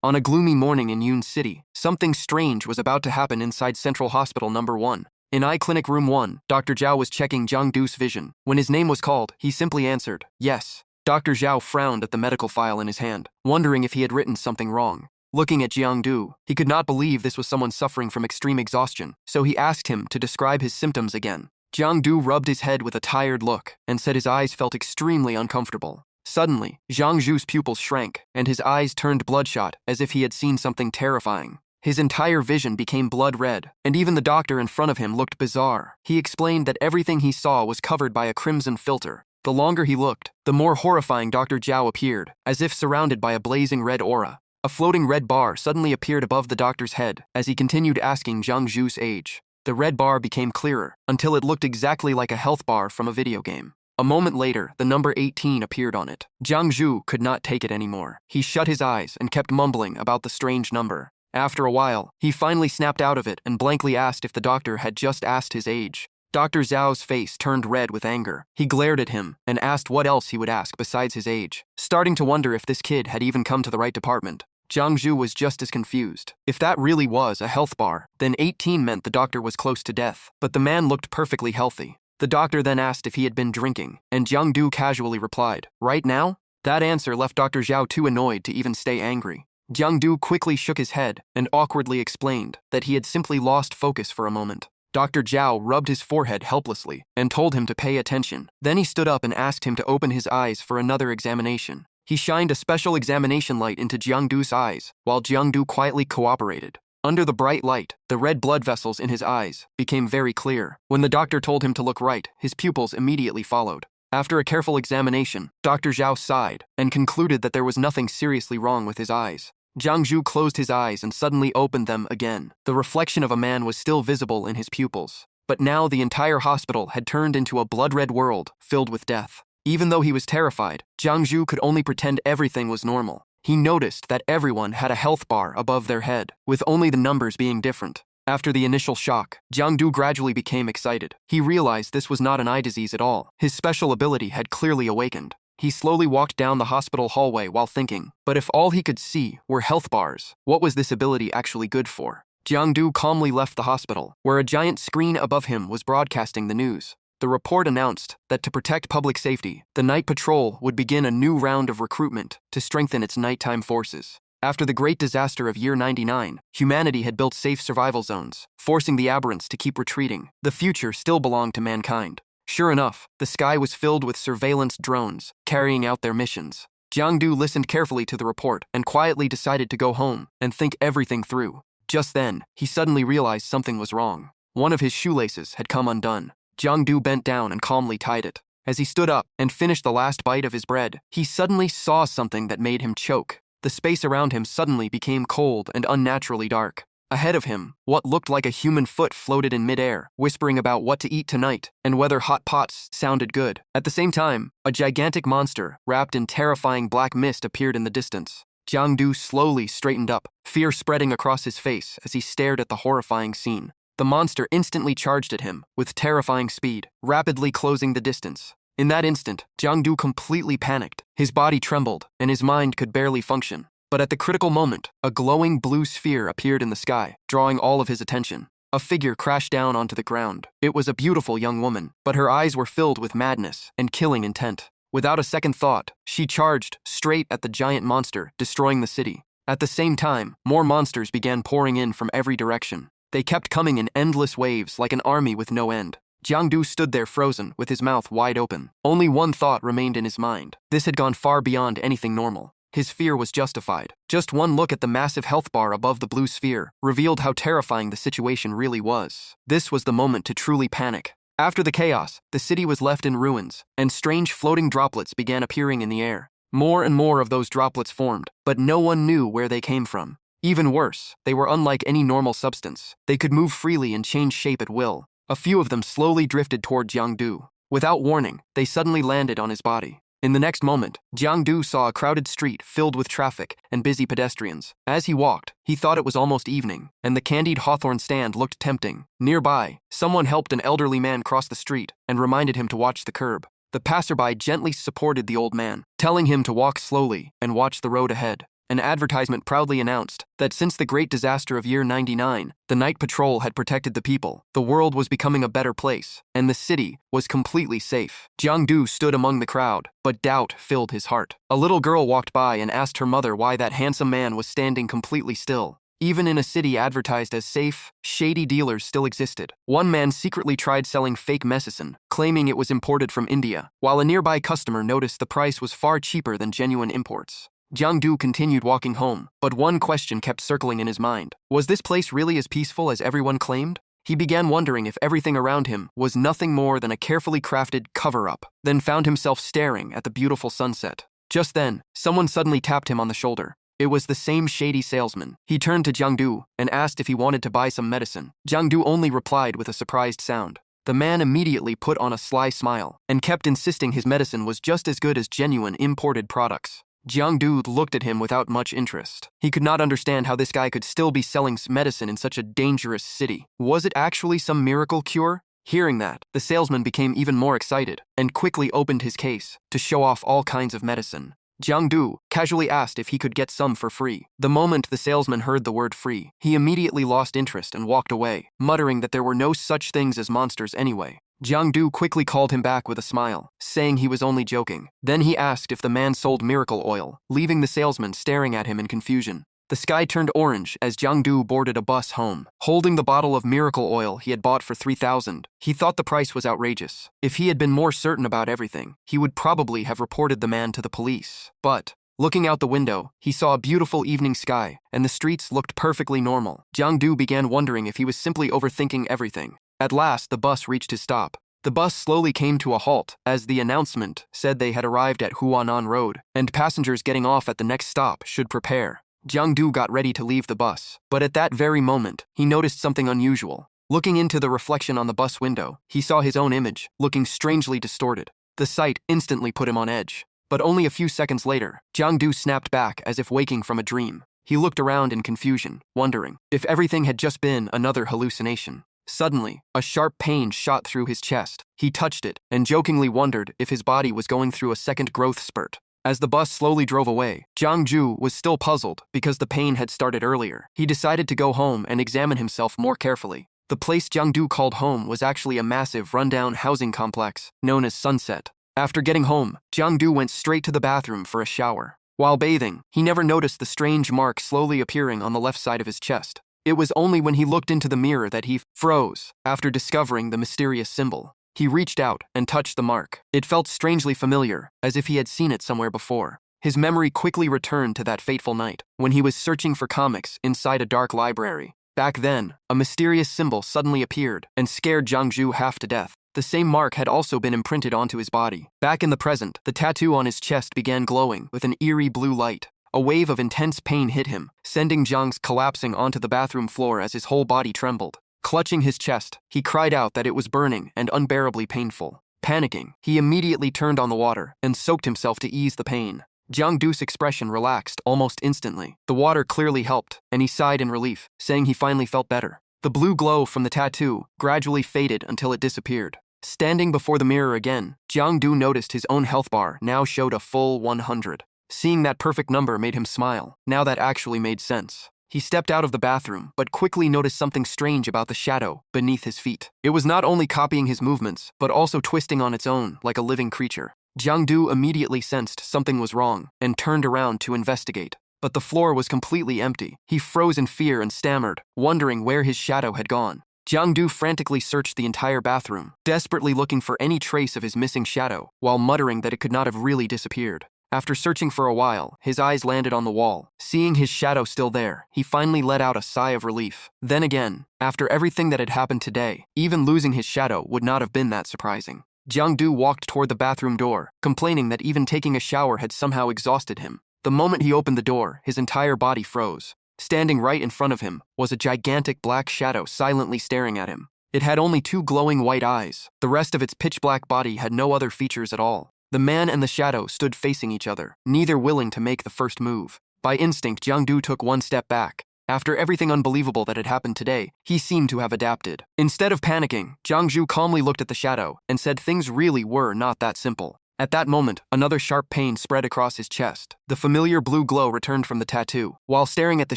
On a gloomy morning in Yoon City, something strange was about to happen inside Central Hospital Number 1. In Eye Clinic Room 1, Dr. Zhao was checking Jiang Du's vision. When his name was called, he simply answered, yes. Dr. Zhao frowned at the medical file in his hand, wondering if he had written something wrong. Looking at Jiang Du, he could not believe this was someone suffering from extreme exhaustion, so he asked him to describe his symptoms again. Jiang Du rubbed his head with a tired look and said his eyes felt extremely uncomfortable. Suddenly, Jiang Zhu's pupils shrank, and his eyes turned bloodshot as if he had seen something terrifying. His entire vision became blood red, and even the doctor in front of him looked bizarre. He explained that everything he saw was covered by a crimson filter. The longer he looked, the more horrifying Dr. Zhao appeared, as if surrounded by a blazing red aura. A floating red bar suddenly appeared above the doctor's head as he continued asking Jiang Zhu's age. The red bar became clearer, until it looked exactly like a health bar from a video game. A moment later, the number 18 appeared on it. Jiang Zhu could not take it anymore. He shut his eyes and kept mumbling about the strange number. After a while, he finally snapped out of it and blankly asked if the doctor had just asked his age. Dr. Zhao's face turned red with anger. He glared at him and asked what else he would ask besides his age, starting to wonder if this kid had even come to the right department. Jiang Zhu was just as confused. If that really was a health bar, then 18 meant the doctor was close to death, but the man looked perfectly healthy. The doctor then asked if he had been drinking, and Jiang Du casually replied, right now? That answer left Dr. Zhao too annoyed to even stay angry. Jiang Du quickly shook his head and awkwardly explained that he had simply lost focus for a moment. Dr. Zhao rubbed his forehead helplessly and told him to pay attention. Then he stood up and asked him to open his eyes for another examination. He shined a special examination light into Jiang Du's eyes, while Jiang Du quietly cooperated. Under the bright light, the red blood vessels in his eyes became very clear. When the doctor told him to look right, his pupils immediately followed. After a careful examination, Dr. Zhao sighed and concluded that there was nothing seriously wrong with his eyes. Jiang Zhu closed his eyes and suddenly opened them again. The reflection of a man was still visible in his pupils, but now the entire hospital had turned into a blood-red world filled with death. Even though he was terrified, Jiang Zhu could only pretend everything was normal. He noticed that everyone had a health bar above their head, with only the numbers being different. After the initial shock, Jiang Du gradually became excited. He realized this was not an eye disease at all. His special ability had clearly awakened. He slowly walked down the hospital hallway while thinking, but if all he could see were health bars, what was this ability actually good for? Jiang Du calmly left the hospital, where a giant screen above him was broadcasting the news. The report announced that to protect public safety, the Night Patrol would begin a new round of recruitment to strengthen its nighttime forces. After the great disaster of year 99, humanity had built safe survival zones, forcing the aberrants to keep retreating. The future still belonged to mankind. Sure enough, the sky was filled with surveillance drones, carrying out their missions. Jiang Du listened carefully to the report and quietly decided to go home and think everything through. Just then, he suddenly realized something was wrong. One of his shoelaces had come undone. Jiang Du bent down and calmly tied it. As he stood up and finished the last bite of his bread, he suddenly saw something that made him choke. The space around him suddenly became cold and unnaturally dark. Ahead of him, what looked like a human foot floated in midair, whispering about what to eat tonight and whether hot pots sounded good. At the same time, a gigantic monster, wrapped in terrifying black mist, appeared in the distance. Jiang Du slowly straightened up, fear spreading across his face as he stared at the horrifying scene. The monster instantly charged at him with terrifying speed, rapidly closing the distance. In that instant, Jiang Du completely panicked. His body trembled, and his mind could barely function. But at the critical moment, a glowing blue sphere appeared in the sky, drawing all of his attention. A figure crashed down onto the ground. It was a beautiful young woman, but her eyes were filled with madness and killing intent. Without a second thought, she charged straight at the giant monster, destroying the city. At the same time, more monsters began pouring in from every direction. They kept coming in endless waves like an army with no end. Jiang Du stood there frozen, with his mouth wide open. Only one thought remained in his mind. This had gone far beyond anything normal. His fear was justified. Just one look at the massive health bar above the blue sphere revealed how terrifying the situation really was. This was the moment to truly panic. After the chaos, the city was left in ruins, and strange floating droplets began appearing in the air. More and more of those droplets formed, but no one knew where they came from. Even worse, they were unlike any normal substance. They could move freely and change shape at will. A few of them slowly drifted toward Jiang Du. Without warning, they suddenly landed on his body. In the next moment, Jiang Du saw a crowded street filled with traffic and busy pedestrians. As he walked, he thought it was almost evening, and the candied hawthorn stand looked tempting. Nearby, someone helped an elderly man cross the street and reminded him to watch the curb. The passerby gently supported the old man, telling him to walk slowly and watch the road ahead. an advertisement proudly announced that since the great disaster of year 99, the night patrol had protected the people, the world was becoming a better place, and the city was completely safe. Jiang-du stood among the crowd, but doubt filled his heart. A little girl walked by and asked her mother why that handsome man was standing completely still. Even in a city advertised as safe, shady dealers still existed. One man secretly tried selling fake medicine, claiming it was imported from India, while a nearby customer noticed the price was far cheaper than genuine imports. Jiang-du continued walking home, but one question kept circling in his mind. Was this place really as peaceful as everyone claimed? He began wondering if everything around him was nothing more than a carefully crafted cover-up, then found himself staring at the beautiful sunset. Just then, someone suddenly tapped him on the shoulder. It was the same shady salesman. He turned to Jiang-du and asked if he wanted to buy some medicine. Jiang-du only replied with a surprised sound. The man immediately put on a sly smile and kept insisting his medicine was just as good as genuine imported products. Jiang-du looked at him without much interest. He could not understand how this guy could still be selling medicine in such a dangerous city. Was it actually some miracle cure? Hearing that, the salesman became even more excited and quickly opened his case to show off all kinds of medicine. Jiang-du casually asked if he could get some for free. The moment the salesman heard the word free, he immediately lost interest and walked away, muttering that there were no such things as monsters anyway. Jiang-du quickly called him back with a smile, saying he was only joking. Then he asked if the man sold miracle oil, leaving the salesman staring at him in confusion. The sky turned orange as Jiang-du boarded a bus home, holding the bottle of miracle oil he had bought for 3,000. He thought the price was outrageous. If he had been more certain about everything, he would probably have reported the man to the police. But, looking out the window, he saw a beautiful evening sky, and the streets looked perfectly normal. Jiang-du began wondering if he was simply overthinking everything. At last, the bus reached his stop. The bus slowly came to a halt as the announcement said they had arrived at Huanan Road, and passengers getting off at the next stop should prepare. Jiang-du got ready to leave the bus, but at that very moment, he noticed something unusual. Looking into the reflection on the bus window, he saw his own image, looking strangely distorted. The sight instantly put him on edge. But only a few seconds later, Jiang-du snapped back as if waking from a dream. He looked around in confusion, wondering if everything had just been another hallucination. Suddenly, a sharp pain shot through his chest. He touched it and jokingly wondered if his body was going through a second growth spurt. As the bus slowly drove away, Jiang-du was still puzzled because the pain had started earlier. He decided to go home and examine himself more carefully. The place Jiang-du called home was actually a massive, rundown housing complex known as Sunset. After getting home, Jiang-du went straight to the bathroom for a shower. While bathing, he never noticed the strange mark slowly appearing on the left side of his chest. It was only when he looked into the mirror that he froze after discovering the mysterious symbol. He reached out and touched the mark. It felt strangely familiar, as if he had seen it somewhere before. His memory quickly returned to that fateful night, when he was searching for comics inside a dark library. Back then, a mysterious symbol suddenly appeared and scared Jiang-du half to death. The same mark had also been imprinted onto his body. Back in the present, the tattoo on his chest began glowing with an eerie blue light. A wave of intense pain hit him, sending Jiang's collapsing onto the bathroom floor as his whole body trembled. Clutching his chest, he cried out that it was burning and unbearably painful. Panicking, he immediately turned on the water and soaked himself to ease the pain. Jiang-du's expression relaxed almost instantly. The water clearly helped, and he sighed in relief, saying he finally felt better. The blue glow from the tattoo gradually faded until it disappeared. Standing before the mirror again, Jiang-du noticed his own health bar now showed a full 100. Seeing that perfect number made him smile. Now that actually made sense. He stepped out of the bathroom, but quickly noticed something strange about the shadow beneath his feet. It was not only copying his movements, but also twisting on its own like a living creature. Jiang-du immediately sensed something was wrong and turned around to investigate. But the floor was completely empty. He froze in fear and stammered, wondering where his shadow had gone. Jiang-du frantically searched the entire bathroom, desperately looking for any trace of his missing shadow, while muttering that it could not have really disappeared. After searching for a while, his eyes landed on the wall. Seeing his shadow still there, he finally let out a sigh of relief. Then again, after everything that had happened today, even losing his shadow would not have been that surprising. Jiang-du walked toward the bathroom door, complaining that even taking a shower had somehow exhausted him. The moment he opened the door, his entire body froze. Standing right in front of him was a gigantic black shadow silently staring at him. It had only 2 glowing white eyes. The rest of its pitch-black body had no other features at all. The man and the shadow stood facing each other, neither willing to make the first move. By instinct, Jiang-du took one step back. After everything unbelievable that had happened today, he seemed to have adapted. Instead of panicking, Jiang-du calmly looked at the shadow and said things really were not that simple. At that moment, another sharp pain spread across his chest. The familiar blue glow returned from the tattoo. While staring at the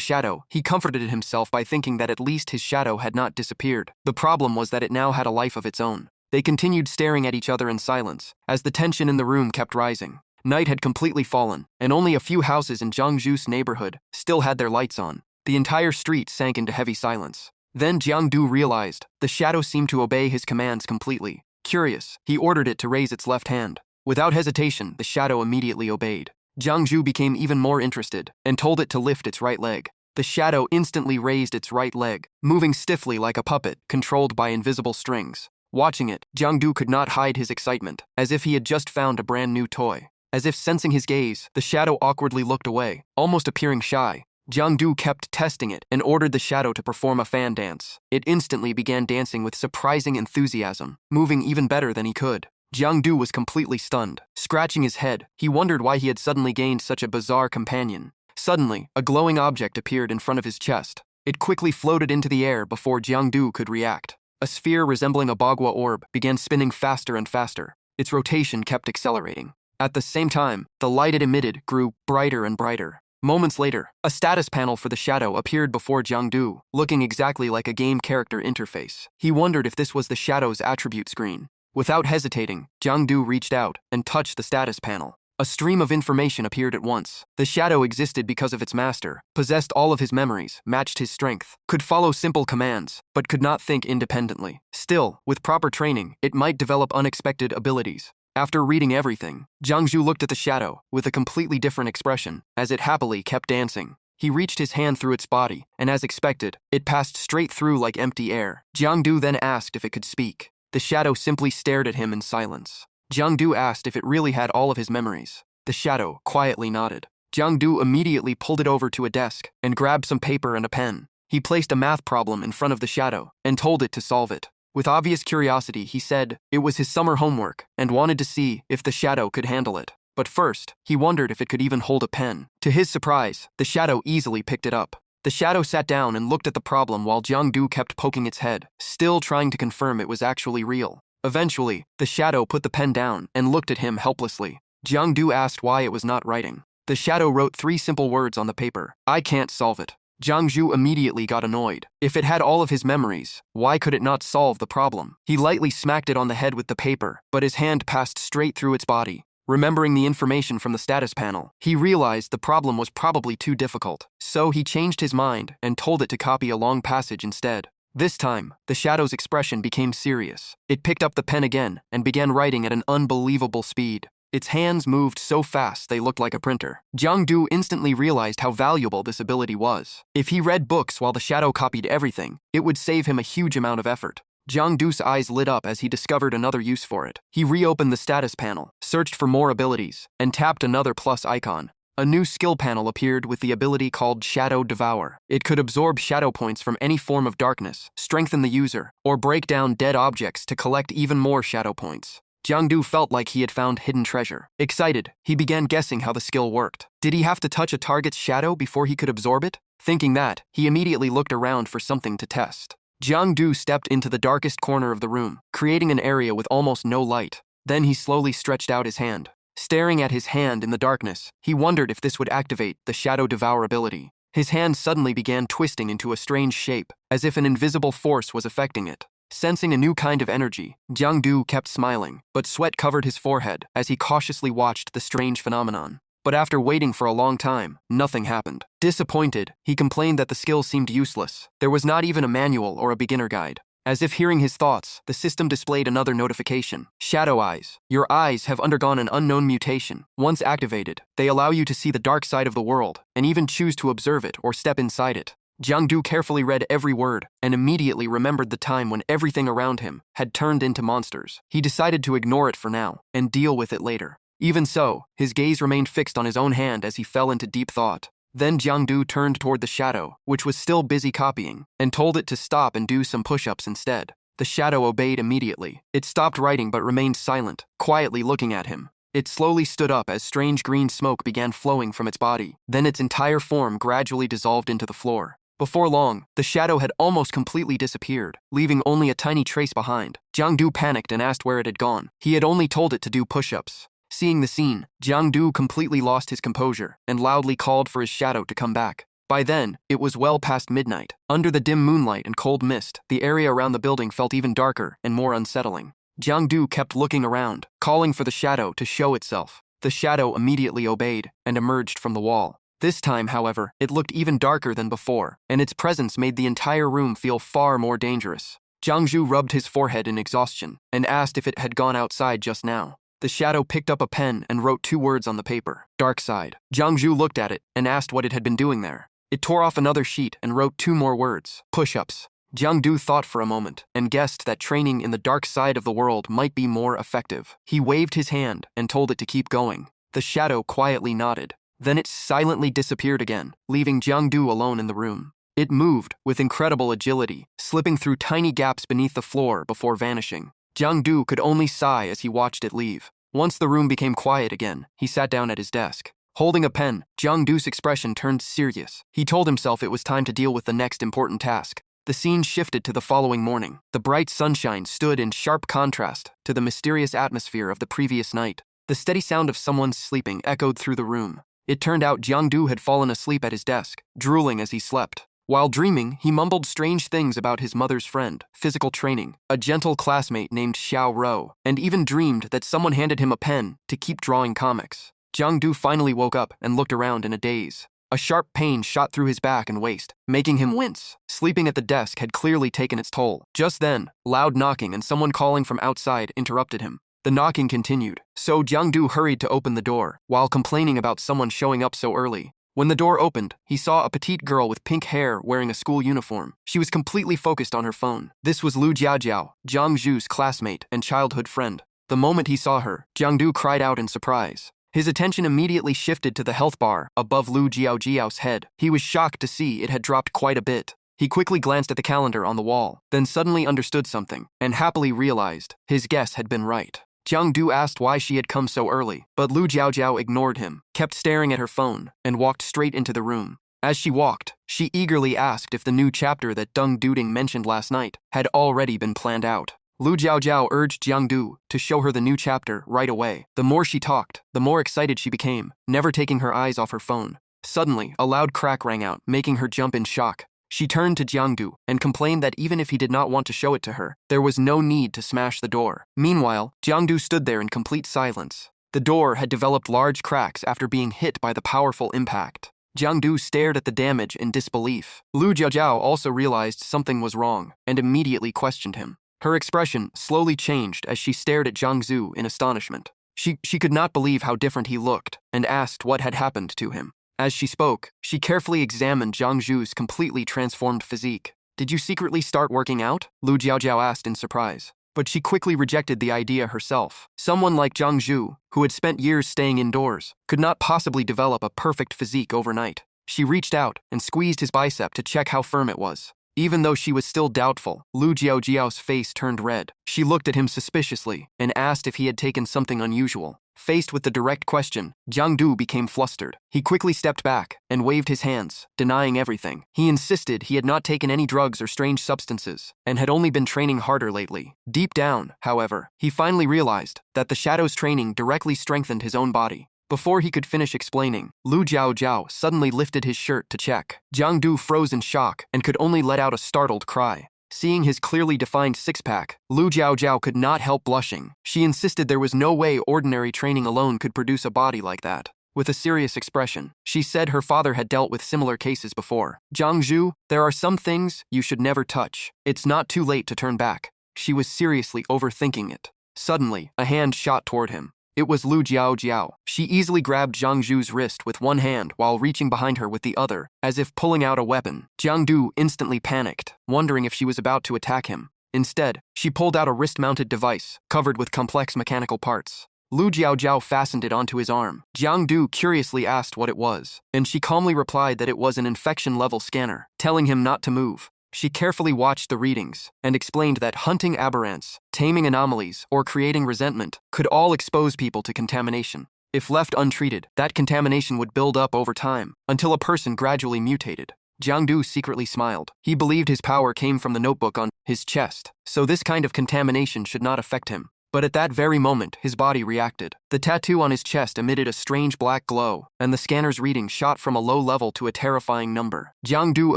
shadow, he comforted himself by thinking that at least his shadow had not disappeared. The problem was that it now had a life of its own. They continued staring at each other in silence, as the tension in the room kept rising. Night had completely fallen, and only a few houses in Jiangju's neighborhood still had their lights on. The entire street sank into heavy silence. Then Jiangdu realized the shadow seemed to obey his commands completely. Curious, he ordered it to raise its left hand. Without hesitation, the shadow immediately obeyed. Jiangju became even more interested and told it to lift its right leg. The shadow instantly raised its right leg, moving stiffly like a puppet controlled by invisible strings. Watching it, Jiangdu could not hide his excitement, as if he had just found a brand new toy. As if sensing his gaze, the shadow awkwardly looked away, almost appearing shy. Jiangdu kept testing it and ordered the shadow to perform a fan dance. It instantly began dancing with surprising enthusiasm, moving even better than he could. Jiangdu was completely stunned. Scratching his head, he wondered why he had suddenly gained such a bizarre companion. Suddenly, a glowing object appeared in front of his chest. It quickly floated into the air before Jiangdu could react. A sphere resembling a bagua orb began spinning faster and faster. Its rotation kept accelerating. At the same time, the light it emitted grew brighter and brighter. Moments later, a status panel for the shadow appeared before Jiangdu, looking exactly like a game character interface. He wondered if this was the shadow's attribute screen. Without hesitating, Jiangdu reached out and touched the status panel. A stream of information appeared at once. The shadow existed because of its master, possessed all of his memories, matched his strength, could follow simple commands, but could not think independently. Still, with proper training, it might develop unexpected abilities. After reading everything, Jiangju looked at the shadow with a completely different expression, as it happily kept dancing. He reached his hand through its body, and as expected, it passed straight through like empty air. Jiangdu then asked if it could speak. The shadow simply stared at him in silence. Jiangdu asked if it really had all of his memories. The shadow quietly nodded. Jiangdu immediately pulled it over to a desk and grabbed some paper and a pen. He placed a math problem in front of the shadow and told it to solve it. With obvious curiosity, he said it was his summer homework and wanted to see if the shadow could handle it. But first, he wondered if it could even hold a pen. To his surprise, the shadow easily picked it up. The shadow sat down and looked at the problem while Jiangdu kept poking its head, still trying to confirm it was actually real. Eventually, the shadow put the pen down and looked at him helplessly. Jiangdu asked why it was not writing. The shadow wrote 3 simple words on the paper. "I can't solve it." Jiangdu immediately got annoyed. If it had all of his memories, why could it not solve the problem? He lightly smacked it on the head with the paper, but his hand passed straight through its body. Remembering the information from the status panel, he realized the problem was probably too difficult, so he changed his mind and told it to copy a long passage instead. This time, the shadow's expression became serious. It picked up the pen again and began writing at an unbelievable speed. Its hands moved so fast they looked like a printer. Jiangdu instantly realized how valuable this ability was. If he read books while the shadow copied everything, it would save him a huge amount of effort. Jiangdu's eyes lit up as he discovered another use for it. He reopened the status panel, searched for more abilities, and tapped another plus icon. A new skill panel appeared with the ability called Shadow Devour. It could absorb shadow points from any form of darkness, strengthen the user, or break down dead objects to collect even more shadow points. Jiangdu felt like he had found hidden treasure. Excited, he began guessing how the skill worked. Did he have to touch a target's shadow before he could absorb it? Thinking that, he immediately looked around for something to test. Jiangdu stepped into the darkest corner of the room, creating an area with almost no light. Then he slowly stretched out his hand. Staring at his hand in the darkness, he wondered if this would activate the Shadow Devour ability. His hand suddenly began twisting into a strange shape, as if an invisible force was affecting it. Sensing a new kind of energy, Jiangdu kept smiling, but sweat covered his forehead as he cautiously watched the strange phenomenon. But after waiting for a long time, nothing happened. Disappointed, he complained that the skill seemed useless. There was not even a manual or a beginner guide. As if hearing his thoughts, the system displayed another notification. Shadow Eyes. Your eyes have undergone an unknown mutation. Once activated, they allow you to see the dark side of the world, and even choose to observe it or step inside it. Jiangdu carefully read every word and immediately remembered the time when everything around him had turned into monsters. He decided to ignore it for now and deal with it later. Even so, his gaze remained fixed on his own hand as he fell into deep thought. Then Jiangdu turned toward the shadow, which was still busy copying, and told it to stop and do some push-ups instead. The shadow obeyed immediately. It stopped writing but remained silent, quietly looking at him. It slowly stood up as strange green smoke began flowing from its body. Then its entire form gradually dissolved into the floor. Before long, the shadow had almost completely disappeared, leaving only a tiny trace behind. Jiangdu panicked and asked where it had gone. He had only told it to do push-ups. Seeing the scene, Jiang-du completely lost his composure and loudly called for his shadow to come back. By then, it was well past midnight. Under the dim moonlight and cold mist, the area around the building felt even darker and more unsettling. Jiang-du kept looking around, calling for the shadow to show itself. The shadow immediately obeyed and emerged from the wall. This time, however, it looked even darker than before, and its presence made the entire room feel far more dangerous. Jiang-du rubbed his forehead in exhaustion and asked if it had gone outside just now. The shadow picked up a pen and wrote 2 words on the paper, "Dark Side." Jiang-du looked at it and asked what it had been doing there. It tore off another sheet and wrote 2 more words, "Push-ups." Jiang-du thought for a moment and guessed that training in the dark side of the world might be more effective. He waved his hand and told it to keep going. The shadow quietly nodded. Then it silently disappeared again, leaving Jiang-du alone in the room. It moved with incredible agility, slipping through tiny gaps beneath the floor before vanishing. Jiang-du could only sigh as he watched it leave. Once the room became quiet again, he sat down at his desk. Holding a pen, Jiang-du's expression turned serious. He told himself it was time to deal with the next important task. The scene shifted to the following morning. The bright sunshine stood in sharp contrast to the mysterious atmosphere of the previous night. The steady sound of someone sleeping echoed through the room. It turned out Jiang-du had fallen asleep at his desk, drooling as he slept. While dreaming, he mumbled strange things about his mother's friend, physical training, a gentle classmate named Xiao Ro, and even dreamed that someone handed him a pen to keep drawing comics. Jiang-du finally woke up and looked around in a daze. A sharp pain shot through his back and waist, making him wince. Sleeping at the desk had clearly taken its toll. Just then, loud knocking and someone calling from outside interrupted him. The knocking continued, so Jiang-du hurried to open the door, while complaining about someone showing up so early. When the door opened, he saw a petite girl with pink hair wearing a school uniform. She was completely focused on her phone. This was Lu Jiaojiao, Jiang-du's classmate and childhood friend. The moment he saw her, Jiang-du cried out in surprise. His attention immediately shifted to the health bar above Lu Jiaojiao's head. He was shocked to see it had dropped quite a bit. He quickly glanced at the calendar on the wall, then suddenly understood something, and happily realized his guess had been right. Jiang-du asked why she had come so early, but Lu Jiaojiao ignored him, kept staring at her phone, and walked straight into the room. As she walked, she eagerly asked if the new chapter that Deng Duding mentioned last night had already been planned out. Lu Jiaojiao urged Jiang-du to show her the new chapter right away. The more she talked, the more excited she became, never taking her eyes off her phone. Suddenly, a loud crack rang out, making her jump in shock. She turned to Jiang-du and complained that even if he did not want to show it to her, there was no need to smash the door. Meanwhile, Jiang-du stood there in complete silence. The door had developed large cracks after being hit by the powerful impact. Jiang-du stared at the damage in disbelief. Lu Jiaojiao also realized something was wrong and immediately questioned him. Her expression slowly changed as she stared at Jiang-du in astonishment. She could not believe how different he looked and asked what had happened to him. As she spoke, she carefully examined Jiang-du's completely transformed physique. "Did you secretly start working out?" Lu Jiaojiao asked in surprise. But she quickly rejected the idea herself. Someone like Jiang-du, who had spent years staying indoors, could not possibly develop a perfect physique overnight. She reached out and squeezed his bicep to check how firm it was. Even though she was still doubtful, Lu Jiaojiao's face turned red. She looked at him suspiciously and asked if he had taken something unusual. Faced with the direct question, Jiang-du became flustered. He quickly stepped back and waved his hands, denying everything. He insisted he had not taken any drugs or strange substances and had only been training harder lately. Deep down, however, he finally realized that the shadow's training directly strengthened his own body. Before he could finish explaining, Lu Jiaojiao suddenly lifted his shirt to check. Jiang-du froze in shock and could only let out a startled cry. Seeing his clearly defined six-pack, Lu Jiaojiao could not help blushing. She insisted there was no way ordinary training alone could produce a body like that. With a serious expression, she said her father had dealt with similar cases before. "Jiang-du, there are some things you should never touch. It's not too late to turn back." She was seriously overthinking it. Suddenly, a hand shot toward him. It was Lu Jiaojiao. She easily grabbed Jiang-du's wrist with one hand while reaching behind her with the other, as if pulling out a weapon. Jiang-du instantly panicked, wondering if she was about to attack him. Instead, she pulled out a wrist-mounted device, covered with complex mechanical parts. Lu Jiaojiao fastened it onto his arm. Jiang-du curiously asked what it was, and she calmly replied that it was an infection-level scanner, telling him not to move. She carefully watched the readings and explained that hunting aberrants, taming anomalies, or creating resentment could all expose people to contamination. If left untreated, that contamination would build up over time until a person gradually mutated. Jiang-du secretly smiled. He believed his power came from the notebook on his chest, so this kind of contamination should not affect him. But at that very moment, his body reacted. The tattoo on his chest emitted a strange black glow, and the scanner's reading shot from a low level to a terrifying number. Jiangdu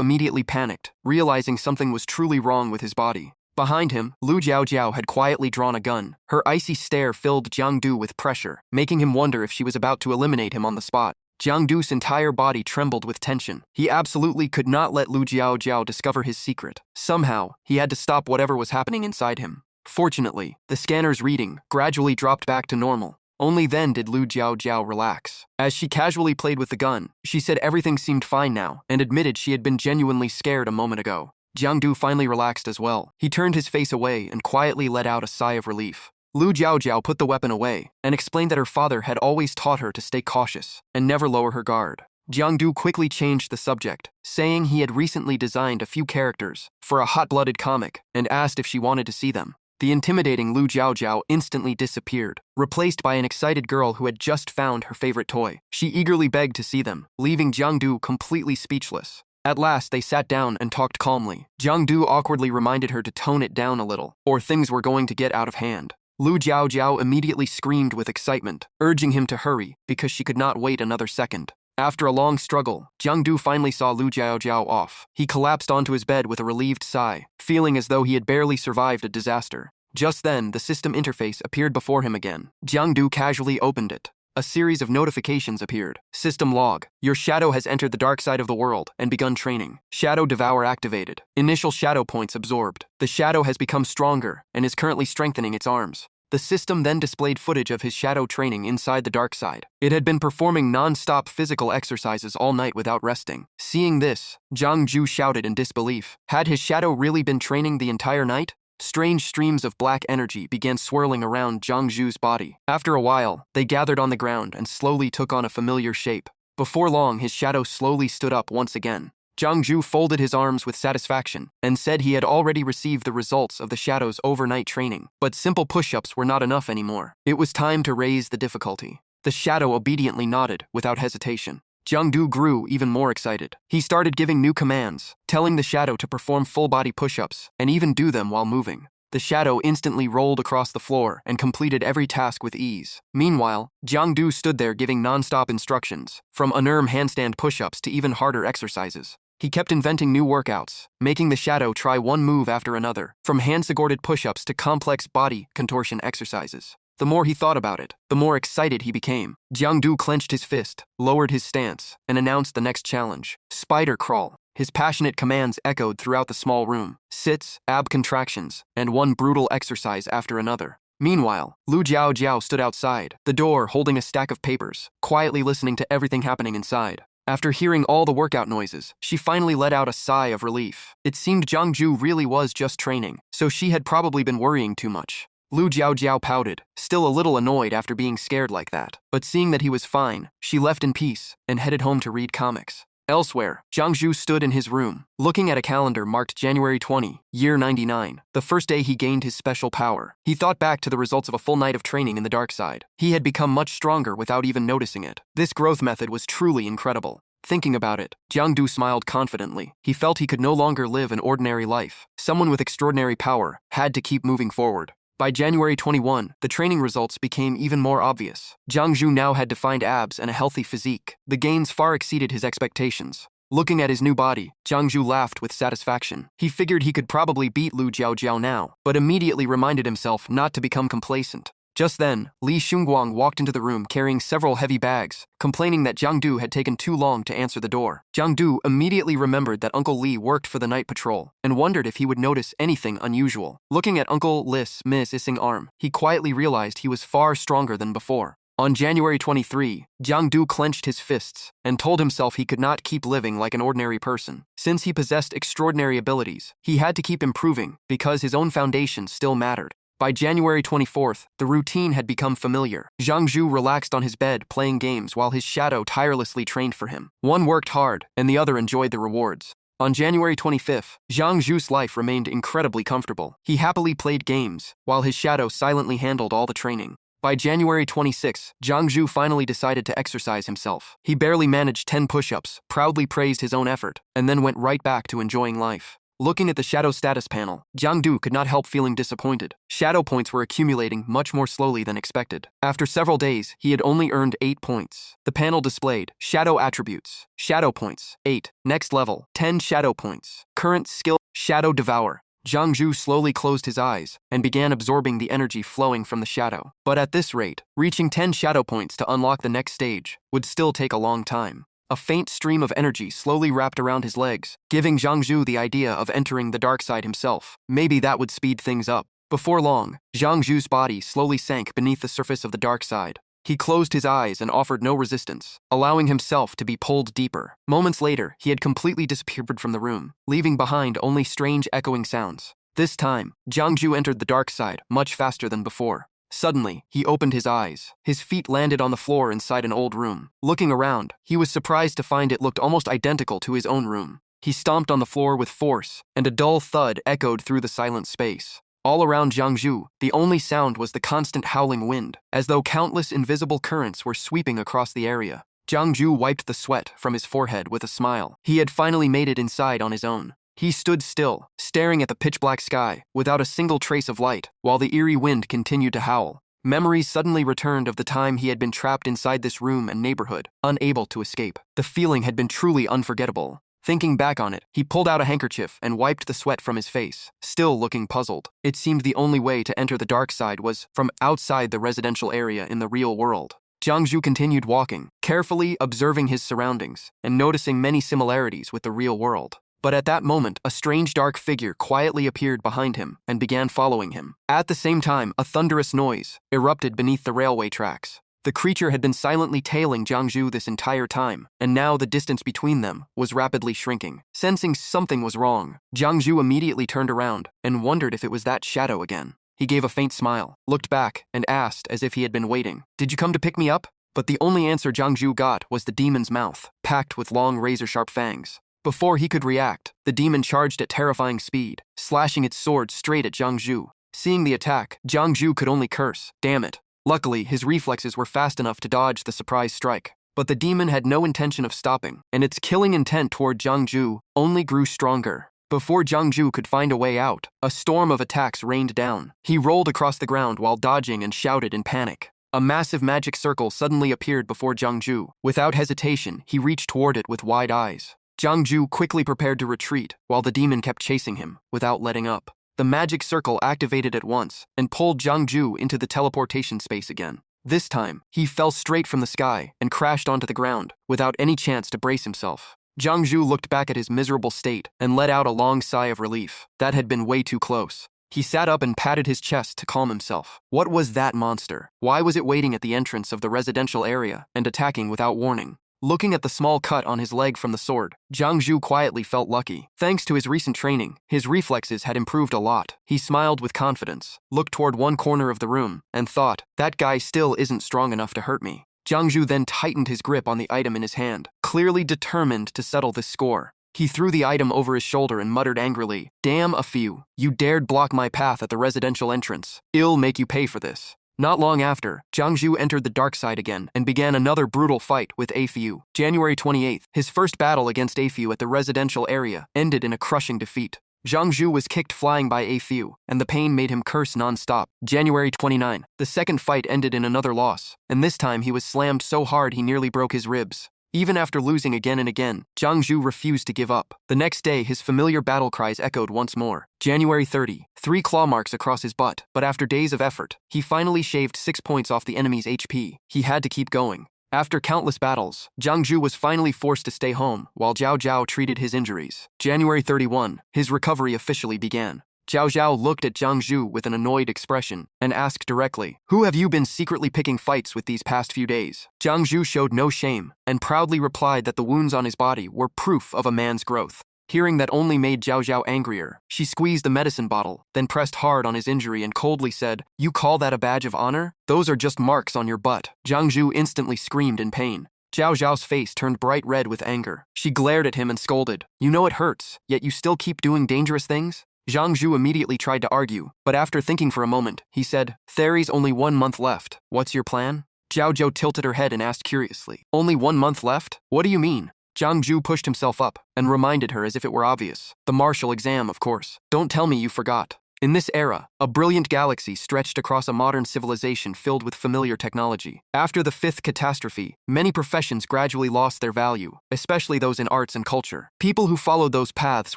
immediately panicked, realizing something was truly wrong with his body. Behind him, Lu Jiaojiao had quietly drawn a gun. Her icy stare filled Jiangdu with pressure, making him wonder if she was about to eliminate him on the spot. Jiangdu's entire body trembled with tension. He absolutely could not let Lu Jiaojiao discover his secret. Somehow, he had to stop whatever was happening inside him. Fortunately, the scanner's reading gradually dropped back to normal. Only then did Lu Jiaojiao relax. As she casually played with the gun, she said everything seemed fine now and admitted she had been genuinely scared a moment ago. Jiangdu finally relaxed as well. He turned his face away and quietly let out a sigh of relief. Lu Jiaojiao put the weapon away and explained that her father had always taught her to stay cautious and never lower her guard. Jiangdu quickly changed the subject, saying he had recently designed a few characters for a hot-blooded comic and asked if she wanted to see them. The intimidating Lu Jiaojiao instantly disappeared, replaced by an excited girl who had just found her favorite toy. She eagerly begged to see them, leaving Jiangdu completely speechless. At last, they sat down and talked calmly. Jiangdu awkwardly reminded her to tone it down a little, or things were going to get out of hand. Lu Jiaojiao immediately screamed with excitement, urging him to hurry because she could not wait another second. After a long struggle, Jiangdu finally saw Lu Jiaojiao off. He collapsed onto his bed with a relieved sigh, feeling as though he had barely survived a disaster. Just then, the system interface appeared before him again. Jiangdu casually opened it. A series of notifications appeared. System log. Your shadow has entered the dark side of the world and begun training. Shadow Devour activated. Initial shadow points absorbed. The shadow has become stronger and is currently strengthening its arms. The system then displayed footage of his shadow training inside the dark side. It had been performing non-stop physical exercises all night without resting. Seeing this, Zhang Ju shouted in disbelief. Had his shadow really been training the entire night? Strange streams of black energy began swirling around Zhang Ju's body. After a while, they gathered on the ground and slowly took on a familiar shape. Before long, his shadow slowly stood up once again. Zhang Ju folded his arms with satisfaction and said he had already received the results of the shadow's overnight training. But simple push-ups were not enough anymore. It was time to raise the difficulty. The shadow obediently nodded without hesitation. Jiangdu grew even more excited. He started giving new commands, telling the shadow to perform full-body push-ups and even do them while moving. The shadow instantly rolled across the floor and completed every task with ease. Meanwhile, Jiangdu stood there giving non-stop instructions, from unarmed handstand push-ups to even harder exercises. He kept inventing new workouts, making the shadow try one move after another, from hand-supported push-ups to complex body contortion exercises. The more he thought about it, the more excited he became. Jiangdu clenched his fist, lowered his stance, and announced the next challenge: spider crawl. His passionate commands echoed throughout the small room. Sits, ab contractions, and one brutal exercise after another. Meanwhile, Lu Jiaojiao stood outside, the door holding a stack of papers, quietly listening to everything happening inside. After hearing all the workout noises, she finally let out a sigh of relief. It seemed Zhang Ju really was just training, so she had probably been worrying too much. Lu Jiaojiao pouted, still a little annoyed after being scared like that. But seeing that he was fine, she left in peace and headed home to read comics. Elsewhere, Zhang Ju stood in his room, looking at a calendar marked January 20, year 99, the first day he gained his special power. He thought back to the results of a full night of training in the dark side. He had become much stronger without even noticing it. This growth method was truly incredible. Thinking about it, Jiangdu smiled confidently. He felt he could no longer live an ordinary life. Someone with extraordinary power had to keep moving forward. By January 21, the training results became even more obvious. Zhang Ju now had defined abs and a healthy physique. The gains far exceeded his expectations. Looking at his new body, Zhang Ju laughed with satisfaction. He figured he could probably beat Lu Jiaojiao now, but immediately reminded himself not to become complacent. Just then, Li Xunguang walked into the room carrying several heavy bags, complaining that Jiangdu had taken too long to answer the door. Jiangdu immediately remembered that Uncle Li worked for the night patrol and wondered if he would notice anything unusual. Looking at Uncle Li's missing arm, he quietly realized he was far stronger than before. On January 23, Jiangdu clenched his fists and told himself he could not keep living like an ordinary person. Since he possessed extraordinary abilities, he had to keep improving because his own foundation still mattered. By January 24th, the routine had become familiar. Zhang Ju relaxed on his bed playing games while his shadow tirelessly trained for him. One worked hard, and the other enjoyed the rewards. On January 25th, Zhang Ju's life remained incredibly comfortable. He happily played games, while his shadow silently handled all the training. By January 26, Zhang Ju finally decided to exercise himself. He barely managed 10 push-ups, proudly praised his own effort, and then went right back to enjoying life. Looking at the shadow status panel, Jiang Du could not help feeling disappointed. Shadow points were accumulating much more slowly than expected. After several days, he had only earned 8 points. The panel displayed shadow attributes, shadow points, 8, next level, 10 shadow points, current skill, shadow devour. Jiang Du slowly closed his eyes and began absorbing the energy flowing from the shadow. But at this rate, reaching 10 shadow points to unlock the next stage would still take a long time. A faint stream of energy slowly wrapped around his legs, giving Jiang Du the idea of entering the dark side himself. Maybe that would speed things up. Before long, Jiang Du's body slowly sank beneath the surface of the dark side. He closed his eyes and offered no resistance, allowing himself to be pulled deeper. Moments later, he had completely disappeared from the room, leaving behind only strange echoing sounds. This time, Jiang Du entered the dark side much faster than before. Suddenly, he opened his eyes. His feet landed on the floor inside an old room. Looking around, he was surprised to find it looked almost identical to his own room. He stomped on the floor with force, and a dull thud echoed through the silent space. All around Jiang Du, the only sound was the constant howling wind, as though countless invisible currents were sweeping across the area. Jiang Du wiped the sweat from his forehead with a smile. He had finally made it inside on his own. He stood still, staring at the pitch-black sky, without a single trace of light, while the eerie wind continued to howl. Memories suddenly returned of the time he had been trapped inside this room and neighborhood, unable to escape. The feeling had been truly unforgettable. Thinking back on it, he pulled out a handkerchief and wiped the sweat from his face, still looking puzzled. It seemed the only way to enter the dark side was from outside the residential area in the real world. Jiang Du continued walking, carefully observing his surroundings and noticing many similarities with the real world. But at that moment, a strange dark figure quietly appeared behind him and began following him. At the same time, a thunderous noise erupted beneath the railway tracks. The creature had been silently tailing Jiang Du this entire time, and now the distance between them was rapidly shrinking. Sensing something was wrong, Jiang Du immediately turned around and wondered if it was that shadow again. He gave a faint smile, looked back, and asked as if he had been waiting, "Did you come to pick me up?" But the only answer Jiang Du got was the demon's mouth, packed with long razor-sharp fangs. Before he could react, the demon charged at terrifying speed, slashing its sword straight at Jiang Du. Seeing the attack, Jiang Du could only curse, "Damn it." Luckily, his reflexes were fast enough to dodge the surprise strike. But the demon had no intention of stopping, and its killing intent toward Jiang Du only grew stronger. Before Jiang Du could find a way out, a storm of attacks rained down. He rolled across the ground while dodging and shouted in panic. A massive magic circle suddenly appeared before Jiang Du. Without hesitation, he reached toward it with wide eyes. Jiang Du quickly prepared to retreat, while the demon kept chasing him, without letting up. The magic circle activated at once and pulled Jiang Du into the teleportation space again. This time, he fell straight from the sky and crashed onto the ground, without any chance to brace himself. Jiang Du looked back at his miserable state and let out a long sigh of relief. That had been way too close. He sat up and patted his chest to calm himself. What was that monster? Why was it waiting at the entrance of the residential area and attacking without warning? Looking at the small cut on his leg from the sword, Jiang Du quietly felt lucky. Thanks to his recent training, his reflexes had improved a lot. He smiled with confidence, looked toward one corner of the room, and thought, "That guy still isn't strong enough to hurt me." Jiang Du then tightened his grip on the item in his hand, clearly determined to settle this score. He threw the item over his shoulder and muttered angrily, "Damn a few. You dared block my path at the residential entrance. I'll make you pay for this." Not long after, Jiang Du entered the dark side again and began another brutal fight with A Fiu. January 28th, his first battle against A Fiu at the residential area ended in a crushing defeat. Jiang Du was kicked flying by A Fiu, and the pain made him curse non-stop. January 29th, the second fight ended in another loss, and this time he was slammed so hard he nearly broke his ribs. Even after losing again and again, Jiang Du refused to give up. The next day, his familiar battle cries echoed once more. January 30, 3 claw marks across his butt, but after days of effort, he finally shaved 6 points off the enemy's HP. He had to keep going. After countless battles, Jiang Du was finally forced to stay home, while Zhao Zhao treated his injuries. January 31, his recovery officially began. Zhao Zhao looked at Jiang Du with an annoyed expression and asked directly, "Who have you been secretly picking fights with these past few days?" Jiang Du showed no shame and proudly replied that the wounds on his body were proof of a man's growth. Hearing that only made Zhao Zhao angrier, she squeezed the medicine bottle, then pressed hard on his injury and coldly said, "You call that a badge of honor? Those are just marks on your butt." Jiang Du instantly screamed in pain. Zhao Zhao's face turned bright red with anger. She glared at him and scolded, "You know it hurts, yet you still keep doing dangerous things?" Jiang Du immediately tried to argue, but after thinking for a moment, he said, "There's only 1 month left. What's your plan?" Zhao Zhao tilted her head and asked curiously, "Only 1 month left? What do you mean?" Jiang Ju pushed himself up and reminded her as if it were obvious. The martial exam, of course. Don't tell me you forgot. In this era, a brilliant galaxy stretched across a modern civilization filled with familiar technology. After the fifth catastrophe, many professions gradually lost their value, especially those in arts and culture. People who followed those paths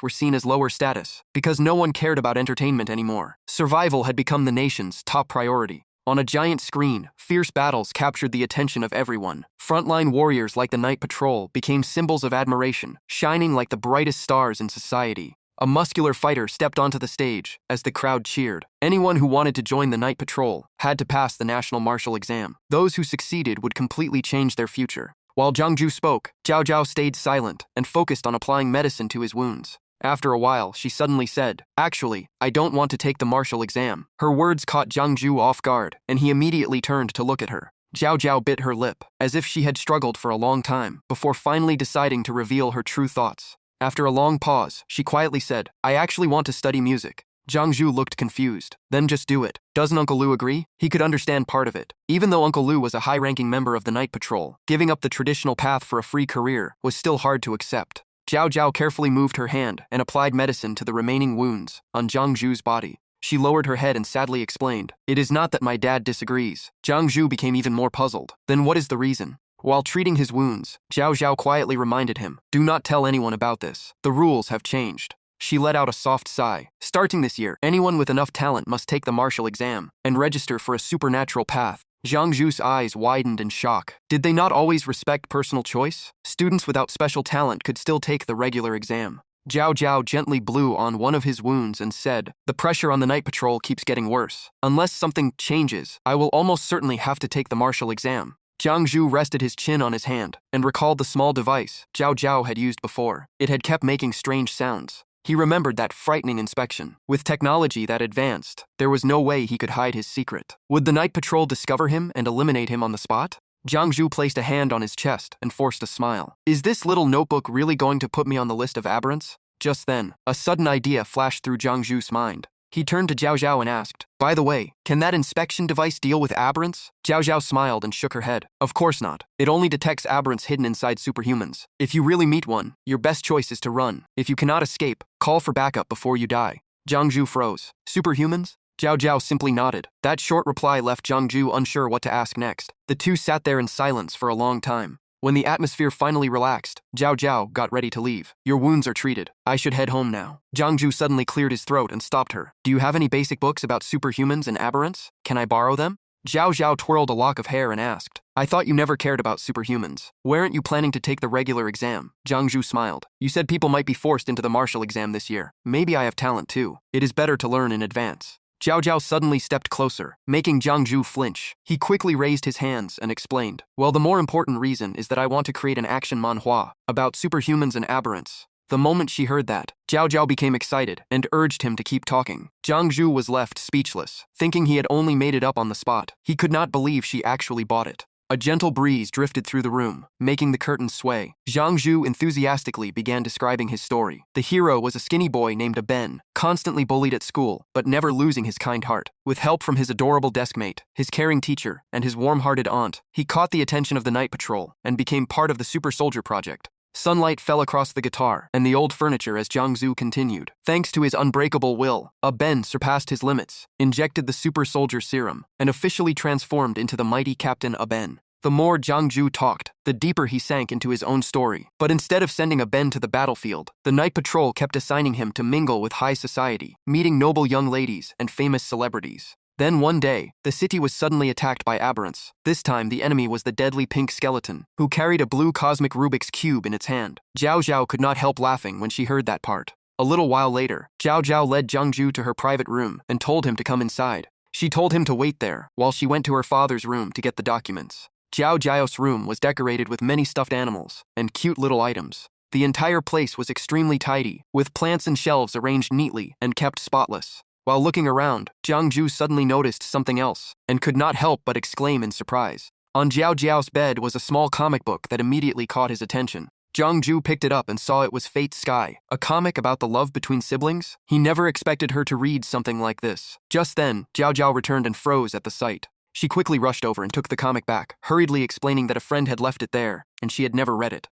were seen as lower status, because no one cared about entertainment anymore. Survival had become the nation's top priority. On a giant screen, fierce battles captured the attention of everyone. Frontline warriors like the Night Patrol became symbols of admiration, shining like the brightest stars in society. A muscular fighter stepped onto the stage as the crowd cheered. Anyone who wanted to join the Night Patrol had to pass the national martial exam. Those who succeeded would completely change their future. While Jiang Ju spoke, Zhao Zhao stayed silent and focused on applying medicine to his wounds. After a while, she suddenly said, "Actually, I don't want to take the martial exam." Her words caught Jiang Ju off guard, and he immediately turned to look at her. Zhao Zhao bit her lip, as if she had struggled for a long time, before finally deciding to reveal her true thoughts. After a long pause, she quietly said, "I actually want to study music." Jiang Ju looked confused. "Then just do it. Doesn't Uncle Lu agree?" He could understand part of it. Even though Uncle Lu was a high-ranking member of the Night Patrol, giving up the traditional path for a free career was still hard to accept. Zhao Zhao carefully moved her hand and applied medicine to the remaining wounds on Jiang Ju's body. She lowered her head and sadly explained, "It is not that my dad disagrees." Jiang Ju became even more puzzled. Then what is the reason? While treating his wounds, Zhao Zhao quietly reminded him, "Do not tell anyone about this. The rules have changed." She let out a soft sigh. Starting this year, anyone with enough talent must take the martial exam and register for a supernatural path. Jiang Ju's eyes widened in shock. Did they not always respect personal choice? Students without special talent could still take the regular exam. Zhao Zhao gently blew on one of his wounds and said, "The pressure on the Night Patrol keeps getting worse. Unless something changes, I will almost certainly have to take the martial exam." Jiang Ju rested his chin on his hand and recalled the small device Zhao Zhao had used before. It had kept making strange sounds. He remembered that frightening inspection. With technology that advanced, there was no way he could hide his secret. Would the Night Patrol discover him and eliminate him on the spot? Jiang Ju placed a hand on his chest and forced a smile. "Is this little notebook really going to put me on the list of aberrants?" Just then, a sudden idea flashed through Jiang Ju's mind. He turned to Zhao Zhao and asked, "By the way, can that inspection device deal with aberrants?" Zhao Zhao smiled and shook her head. "Of course not. It only detects aberrants hidden inside superhumans. If you really meet one, your best choice is to run. If you cannot escape, call for backup before you die." Jiang Ju froze. "Superhumans?" Zhao Zhao simply nodded. That short reply left Jiang Ju unsure what to ask next. The two sat there in silence for a long time. When the atmosphere finally relaxed, Zhao Zhao got ready to leave. "Your wounds are treated. I should head home now." Jiang Ju suddenly cleared his throat and stopped her. "Do you have any basic books about superhumans and aberrants? Can I borrow them?" Zhao Zhao twirled a lock of hair and asked, "I thought you never cared about superhumans. Weren't you planning to take the regular exam?" Jiang Ju smiled. "You said people might be forced into the martial exam this year. Maybe I have talent too. It is better to learn in advance." Zhao Zhao suddenly stepped closer, making Jiang Ju flinch. He quickly raised his hands and explained, "Well, the more important reason is that I want to create an action manhua about superhumans and aberrants." The moment she heard that, Zhao Zhao became excited and urged him to keep talking. Jiang Ju was left speechless, thinking he had only made it up on the spot. He could not believe she actually bought it. A gentle breeze drifted through the room, making the curtains sway. Jiang Ju enthusiastically began describing his story. The hero was a skinny boy named Ben, constantly bullied at school, but never losing his kind heart. With help from his adorable deskmate, his caring teacher, and his warm-hearted aunt, he caught the attention of the Night Patrol and became part of the Super Soldier Project. Sunlight fell across the guitar and the old furniture as Jiang Zu continued. Thanks to his unbreakable will, Ben surpassed his limits, injected the super soldier serum, and officially transformed into the mighty Captain Ben. The more Jiang Ju talked, the deeper he sank into his own story. But instead of sending Ben to the battlefield, the Night Patrol kept assigning him to mingle with high society, meeting noble young ladies and famous celebrities. Then one day, the city was suddenly attacked by aberrants. This time, the enemy was the deadly pink skeleton, who carried a blue cosmic Rubik's Cube in its hand. Zhao Zhao could not help laughing when she heard that part. A little while later, Zhao Zhao led Jiang Ju to her private room and told him to come inside. She told him to wait there, while she went to her father's room to get the documents. Zhao Zhao's room was decorated with many stuffed animals and cute little items. The entire place was extremely tidy, with plants and shelves arranged neatly and kept spotless. While looking around, Jiang Ju suddenly noticed something else, and could not help but exclaim in surprise. On Zhao Zhao's bed was a small comic book that immediately caught his attention. Jiang Ju picked it up and saw it was Fate's Sky, a comic about the love between siblings. He never expected her to read something like this. Just then, Zhao Zhao returned and froze at the sight. She quickly rushed over and took the comic back, hurriedly explaining that a friend had left it there, and she had never read it.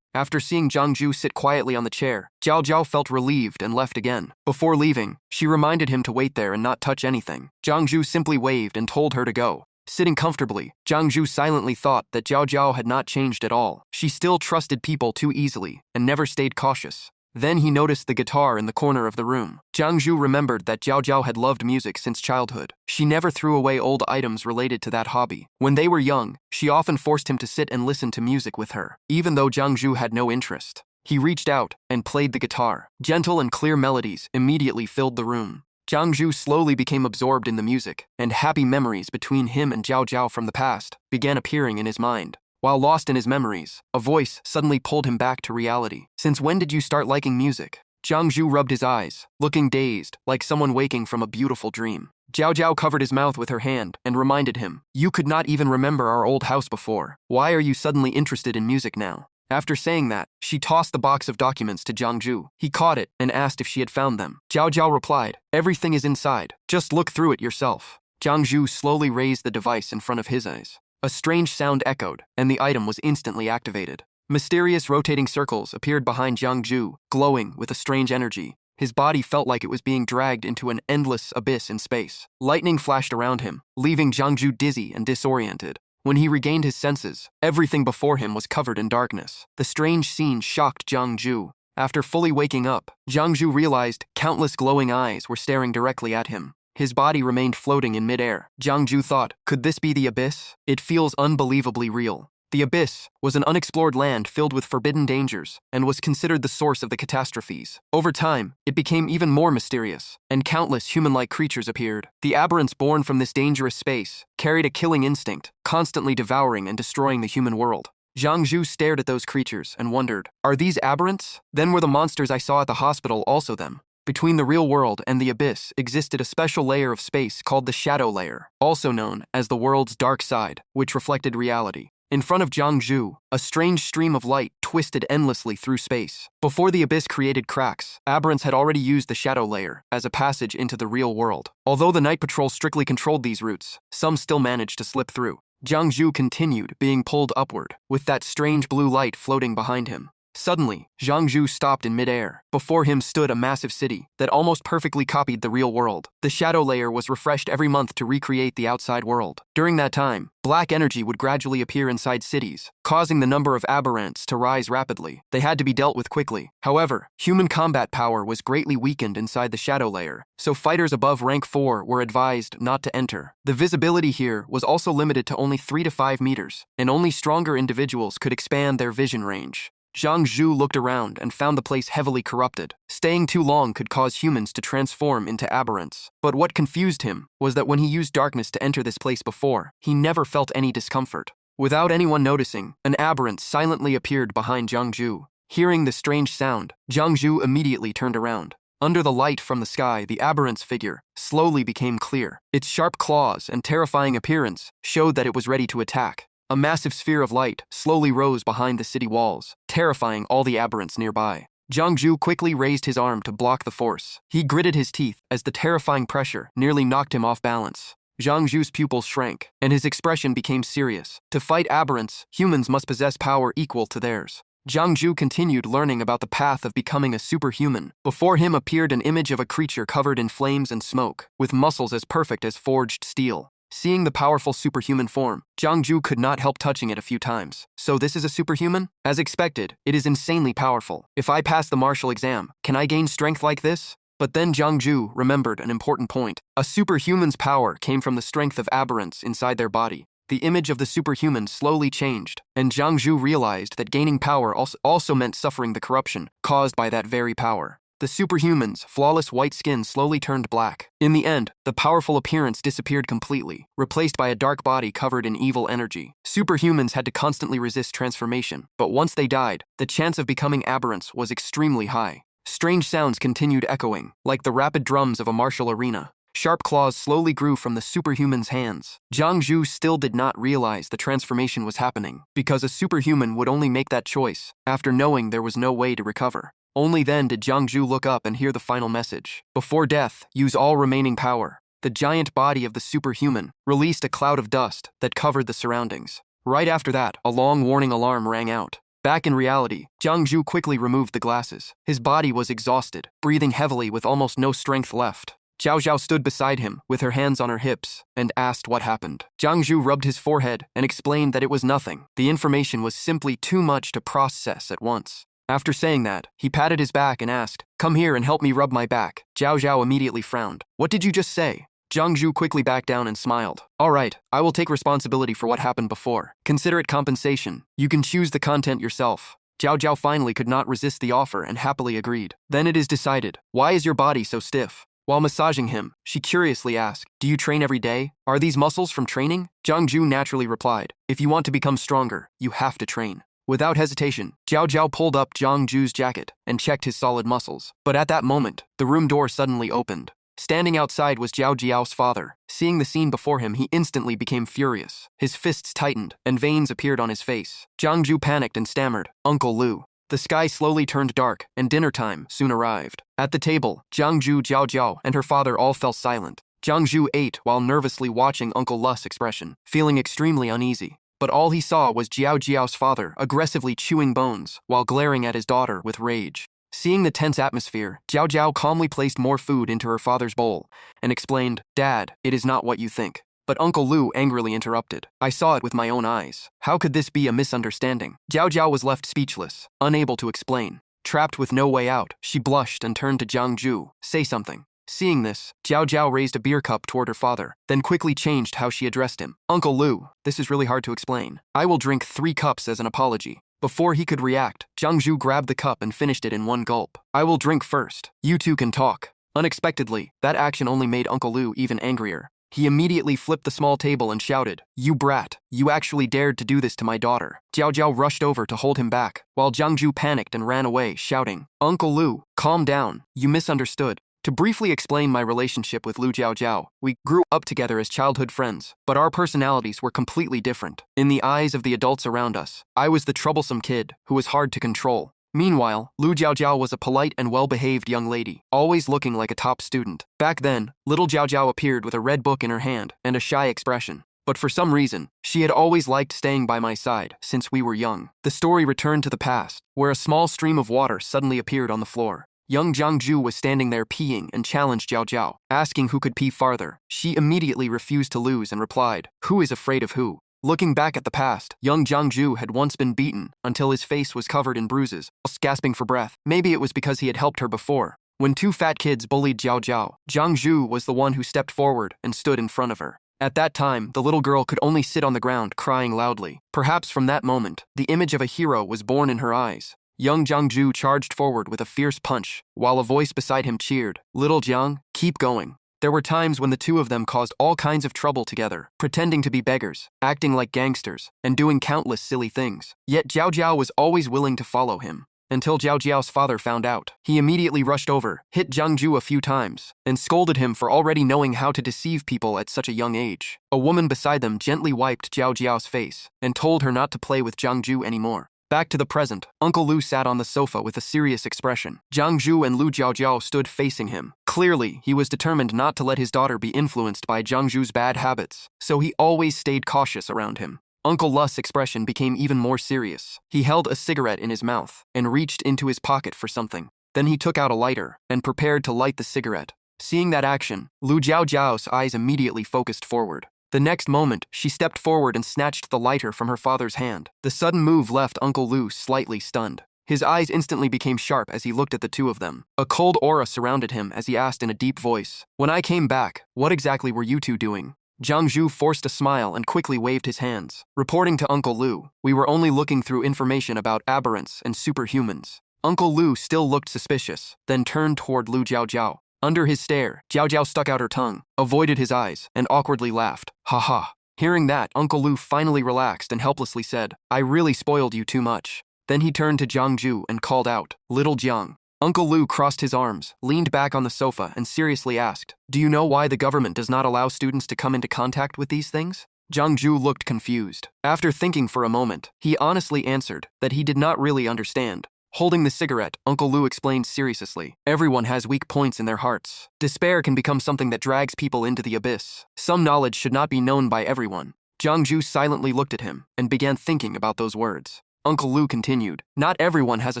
After seeing Jiang Zhu sit quietly on the chair, Jiao Jiao felt relieved and left again. Before leaving, she reminded him to wait there and not touch anything. Jiang Zhu simply waved and told her to go. Sitting comfortably, Jiang Zhu silently thought that Jiao Jiao had not changed at all. She still trusted people too easily and never stayed cautious. Then he noticed the guitar in the corner of the room. Jiang Zhu remembered that Jiao Jiao had loved music since childhood. She never threw away old items related to that hobby. When they were young, she often forced him to sit and listen to music with her, even though Jiang Zhu had no interest. He reached out and played the guitar. Gentle and clear melodies immediately filled the room. Jiang Zhu slowly became absorbed in the music, and happy memories between him and Jiao Jiao from the past began appearing in his mind. While lost in his memories, a voice suddenly pulled him back to reality. Since when did you start liking music? Jiang Zhu rubbed his eyes, looking dazed, like someone waking from a beautiful dream. Jiao Jiao covered his mouth with her hand and reminded him, "You could not even remember our old house before. Why are you suddenly interested in music now?" After saying that, she tossed the box of documents to Jiang Zhu. He caught it and asked if she had found them. Jiao Jiao replied, "Everything is inside. Just look through it yourself." Jiang Zhu slowly raised the device in front of his eyes. A strange sound echoed, and the item was instantly activated. Mysterious rotating circles appeared behind Jiang Zhu, glowing with a strange energy. His body felt like it was being dragged into an endless abyss in space. Lightning flashed around him, leaving Jiang Zhu dizzy and disoriented. When he regained his senses, everything before him was covered in darkness. The strange scene shocked Jiang Zhu. After fully waking up, Jiang Zhu realized countless glowing eyes were staring directly at him. His body remained floating in midair. Jiang Zhu thought, could this be the abyss? It feels unbelievably real. The abyss was an unexplored land filled with forbidden dangers and was considered the source of the catastrophes. Over time, it became even more mysterious, and countless human-like creatures appeared. The aberrants born from this dangerous space carried a killing instinct, constantly devouring and destroying the human world. Jiang Zhu stared at those creatures and wondered, are these aberrants? Then were the monsters I saw at the hospital also them? Between the real world and the abyss existed a special layer of space called the shadow layer, also known as the world's dark side, which reflected reality. In front of Jiang Zhu, a strange stream of light twisted endlessly through space. Before the abyss created cracks, aberrants had already used the shadow layer as a passage into the real world. Although the night patrol strictly controlled these routes, some still managed to slip through. Jiang Zhu continued, being pulled upward, with that strange blue light floating behind him. Suddenly, Jiang Zhu stopped in midair. Before him stood a massive city that almost perfectly copied the real world. The shadow layer was refreshed every month to recreate the outside world. During that time, black energy would gradually appear inside cities, causing the number of aberrants to rise rapidly. They had to be dealt with quickly. However, human combat power was greatly weakened inside the shadow layer, so fighters above rank 4 were advised not to enter. The visibility here was also limited to only 3 to 5 meters, and only stronger individuals could expand their vision range. Jiang Zhu looked around and found the place heavily corrupted. Staying too long could cause humans to transform into aberrants. But what confused him was that when he used darkness to enter this place before, he never felt any discomfort. Without anyone noticing, an aberrant silently appeared behind Jiang Zhu. Hearing the strange sound, Jiang Zhu immediately turned around. Under the light from the sky, the aberrant's figure slowly became clear. Its sharp claws and terrifying appearance showed that it was ready to attack. A massive sphere of light slowly rose behind the city walls, terrifying all the aberrants nearby. Jiang Zhu quickly raised his arm to block the force. He gritted his teeth as the terrifying pressure nearly knocked him off balance. Jiang Zhu's pupils shrank, and his expression became serious. To fight aberrants, humans must possess power equal to theirs. Jiang Zhu continued learning about the path of becoming a superhuman. Before him appeared an image of a creature covered in flames and smoke, with muscles as perfect as forged steel. Seeing the powerful superhuman form, Jiang Zhu could not help touching it a few times. So this is a superhuman? As expected, it is insanely powerful. If I pass the martial exam, can I gain strength like this? But then Jiang Zhu remembered an important point. A superhuman's power came from the strength of aberrants inside their body. The image of the superhuman slowly changed, and Jiang Zhu realized that gaining power also meant suffering the corruption caused by that very power. The superhuman's flawless white skin slowly turned black. In the end, the powerful appearance disappeared completely, replaced by a dark body covered in evil energy. Superhumans had to constantly resist transformation, but once they died, the chance of becoming aberrants was extremely high. Strange sounds continued echoing, like the rapid drums of a martial arena. Sharp claws slowly grew from the superhuman's hands. Jiang Zhu still did not realize the transformation was happening, because a superhuman would only make that choice after knowing there was no way to recover. Only then did Jiang Zhu look up and hear the final message. Before death, use all remaining power. The giant body of the superhuman released a cloud of dust that covered the surroundings. Right after that, a long warning alarm rang out. Back in reality, Jiang Zhu quickly removed the glasses. His body was exhausted, breathing heavily with almost no strength left. Zhao Zhao stood beside him, with her hands on her hips, and asked what happened. Jiang Zhu rubbed his forehead and explained that it was nothing. The information was simply too much to process at once. After saying that, he patted his back and asked, "Come here and help me rub my back." Zhao Zhao immediately frowned. "What did you just say?" Jiang Zhu quickly backed down and smiled. "All right, I will take responsibility for what happened before. Consider it compensation. You can choose the content yourself." Zhao Zhao finally could not resist the offer and happily agreed. "Then it is decided. Why is your body so stiff?" While massaging him, she curiously asked, "Do you train every day? Are these muscles from training?" Jiang Zhu naturally replied, "If you want to become stronger, you have to train." Without hesitation, Zhao Zhao pulled up Jiang Zhu's jacket and checked his solid muscles. But at that moment, the room door suddenly opened. Standing outside was Zhao Jiao's father. Seeing the scene before him, he instantly became furious. His fists tightened, and veins appeared on his face. Jiang Zhu panicked and stammered, "Uncle Lu." The sky slowly turned dark, and dinner time soon arrived. At the table, Jiang Zhu, Zhao Jiao, and her father all fell silent. Jiang Zhu ate while nervously watching Uncle Lu's expression, feeling extremely uneasy. But all he saw was Zhao Jiao's father aggressively chewing bones while glaring at his daughter with rage. Seeing the tense atmosphere, Zhao Jiao calmly placed more food into her father's bowl and explained, "Dad, it is not what you think." But Uncle Lu angrily interrupted, "I saw it with my own eyes. How could this be a misunderstanding?" Zhao Jiao was left speechless, unable to explain. Trapped with no way out, she blushed and turned to Jiang Zhu, "Say something." Seeing this, Zhao Jiao raised a beer cup toward her father, then quickly changed how she addressed him. "Uncle Lu, this is really hard to explain. I will drink 3 cups as an apology." Before he could react, Jiang Zhu grabbed the cup and finished it in one gulp. "I will drink first. You two can talk." Unexpectedly, that action only made Uncle Lu even angrier. He immediately flipped the small table and shouted, "You brat, you actually dared to do this to my daughter." Zhao Jiao rushed over to hold him back, while Jiang Zhu panicked and ran away, shouting, "Uncle Lu, calm down, you misunderstood." To briefly explain my relationship with Lu Jiao, we grew up together as childhood friends, but our personalities were completely different. In the eyes of the adults around us, I was the troublesome kid who was hard to control. Meanwhile, Lu Jiao was a polite and well-behaved young lady, always looking like a top student. Back then, little Jiao appeared with a red book in her hand and a shy expression. But for some reason, she had always liked staying by my side since we were young. The story returned to the past, where a small stream of water suddenly appeared on the floor. Young Jiang Zhu was standing there peeing and challenged Zhao Jiao, asking who could pee farther. She immediately refused to lose and replied, "Who is afraid of who?" Looking back at the past, young Jiang Zhu had once been beaten until his face was covered in bruises, gasping for breath. Maybe it was because he had helped her before. When 2 fat kids bullied Zhao Jiao, Jiang Zhu was the one who stepped forward and stood in front of her. At that time, the little girl could only sit on the ground crying loudly. Perhaps from that moment, the image of a hero was born in her eyes. Young Jiang Zhu charged forward with a fierce punch, while a voice beside him cheered, "Little Jiang, keep going." There were times when the two of them caused all kinds of trouble together, pretending to be beggars, acting like gangsters, and doing countless silly things. Yet Zhao Jiao was always willing to follow him. Until Zhao Jiao's father found out. He immediately rushed over, hit Jiang Zhu a few times, and scolded him for already knowing how to deceive people at such a young age. A woman beside them gently wiped Zhao Jiao's face and told her not to play with Jiang Zhu anymore. Back to the present, Uncle Lu sat on the sofa with a serious expression. Jiang Zhu and Lu Jiao stood facing him. Clearly, he was determined not to let his daughter be influenced by Jiang Zhu's bad habits, so he always stayed cautious around him. Uncle Lu's expression became even more serious. He held a cigarette in his mouth and reached into his pocket for something. Then he took out a lighter and prepared to light the cigarette. Seeing that action, Lu Jiao's eyes immediately focused forward. The next moment, she stepped forward and snatched the lighter from her father's hand. The sudden move left Uncle Lu slightly stunned. His eyes instantly became sharp as he looked at the two of them. A cold aura surrounded him as he asked in a deep voice, "When I came back, what exactly were you two doing?" Jiang Zhu forced a smile and quickly waved his hands. Reporting to Uncle Lu, "We were only looking through information about aberrants and superhumans." Uncle Lu still looked suspicious, then turned toward Lu Jiao. Under his stare, Jiao stuck out her tongue, avoided his eyes, and awkwardly laughed. "Ha ha." Hearing that, Uncle Lu finally relaxed and helplessly said, "I really spoiled you too much." Then he turned to Jiang Zhu and called out, "Little Jiang." Uncle Lu crossed his arms, leaned back on the sofa, and seriously asked, "Do you know why the government does not allow students to come into contact with these things?" Jiang Zhu looked confused. After thinking for a moment, he honestly answered that he did not really understand. Holding the cigarette, Uncle Lu explained seriously, "Everyone has weak points in their hearts. Despair can become something that drags people into the abyss. Some knowledge should not be known by everyone." Jiang Zhu silently looked at him and began thinking about those words. Uncle Lu continued. Not everyone has a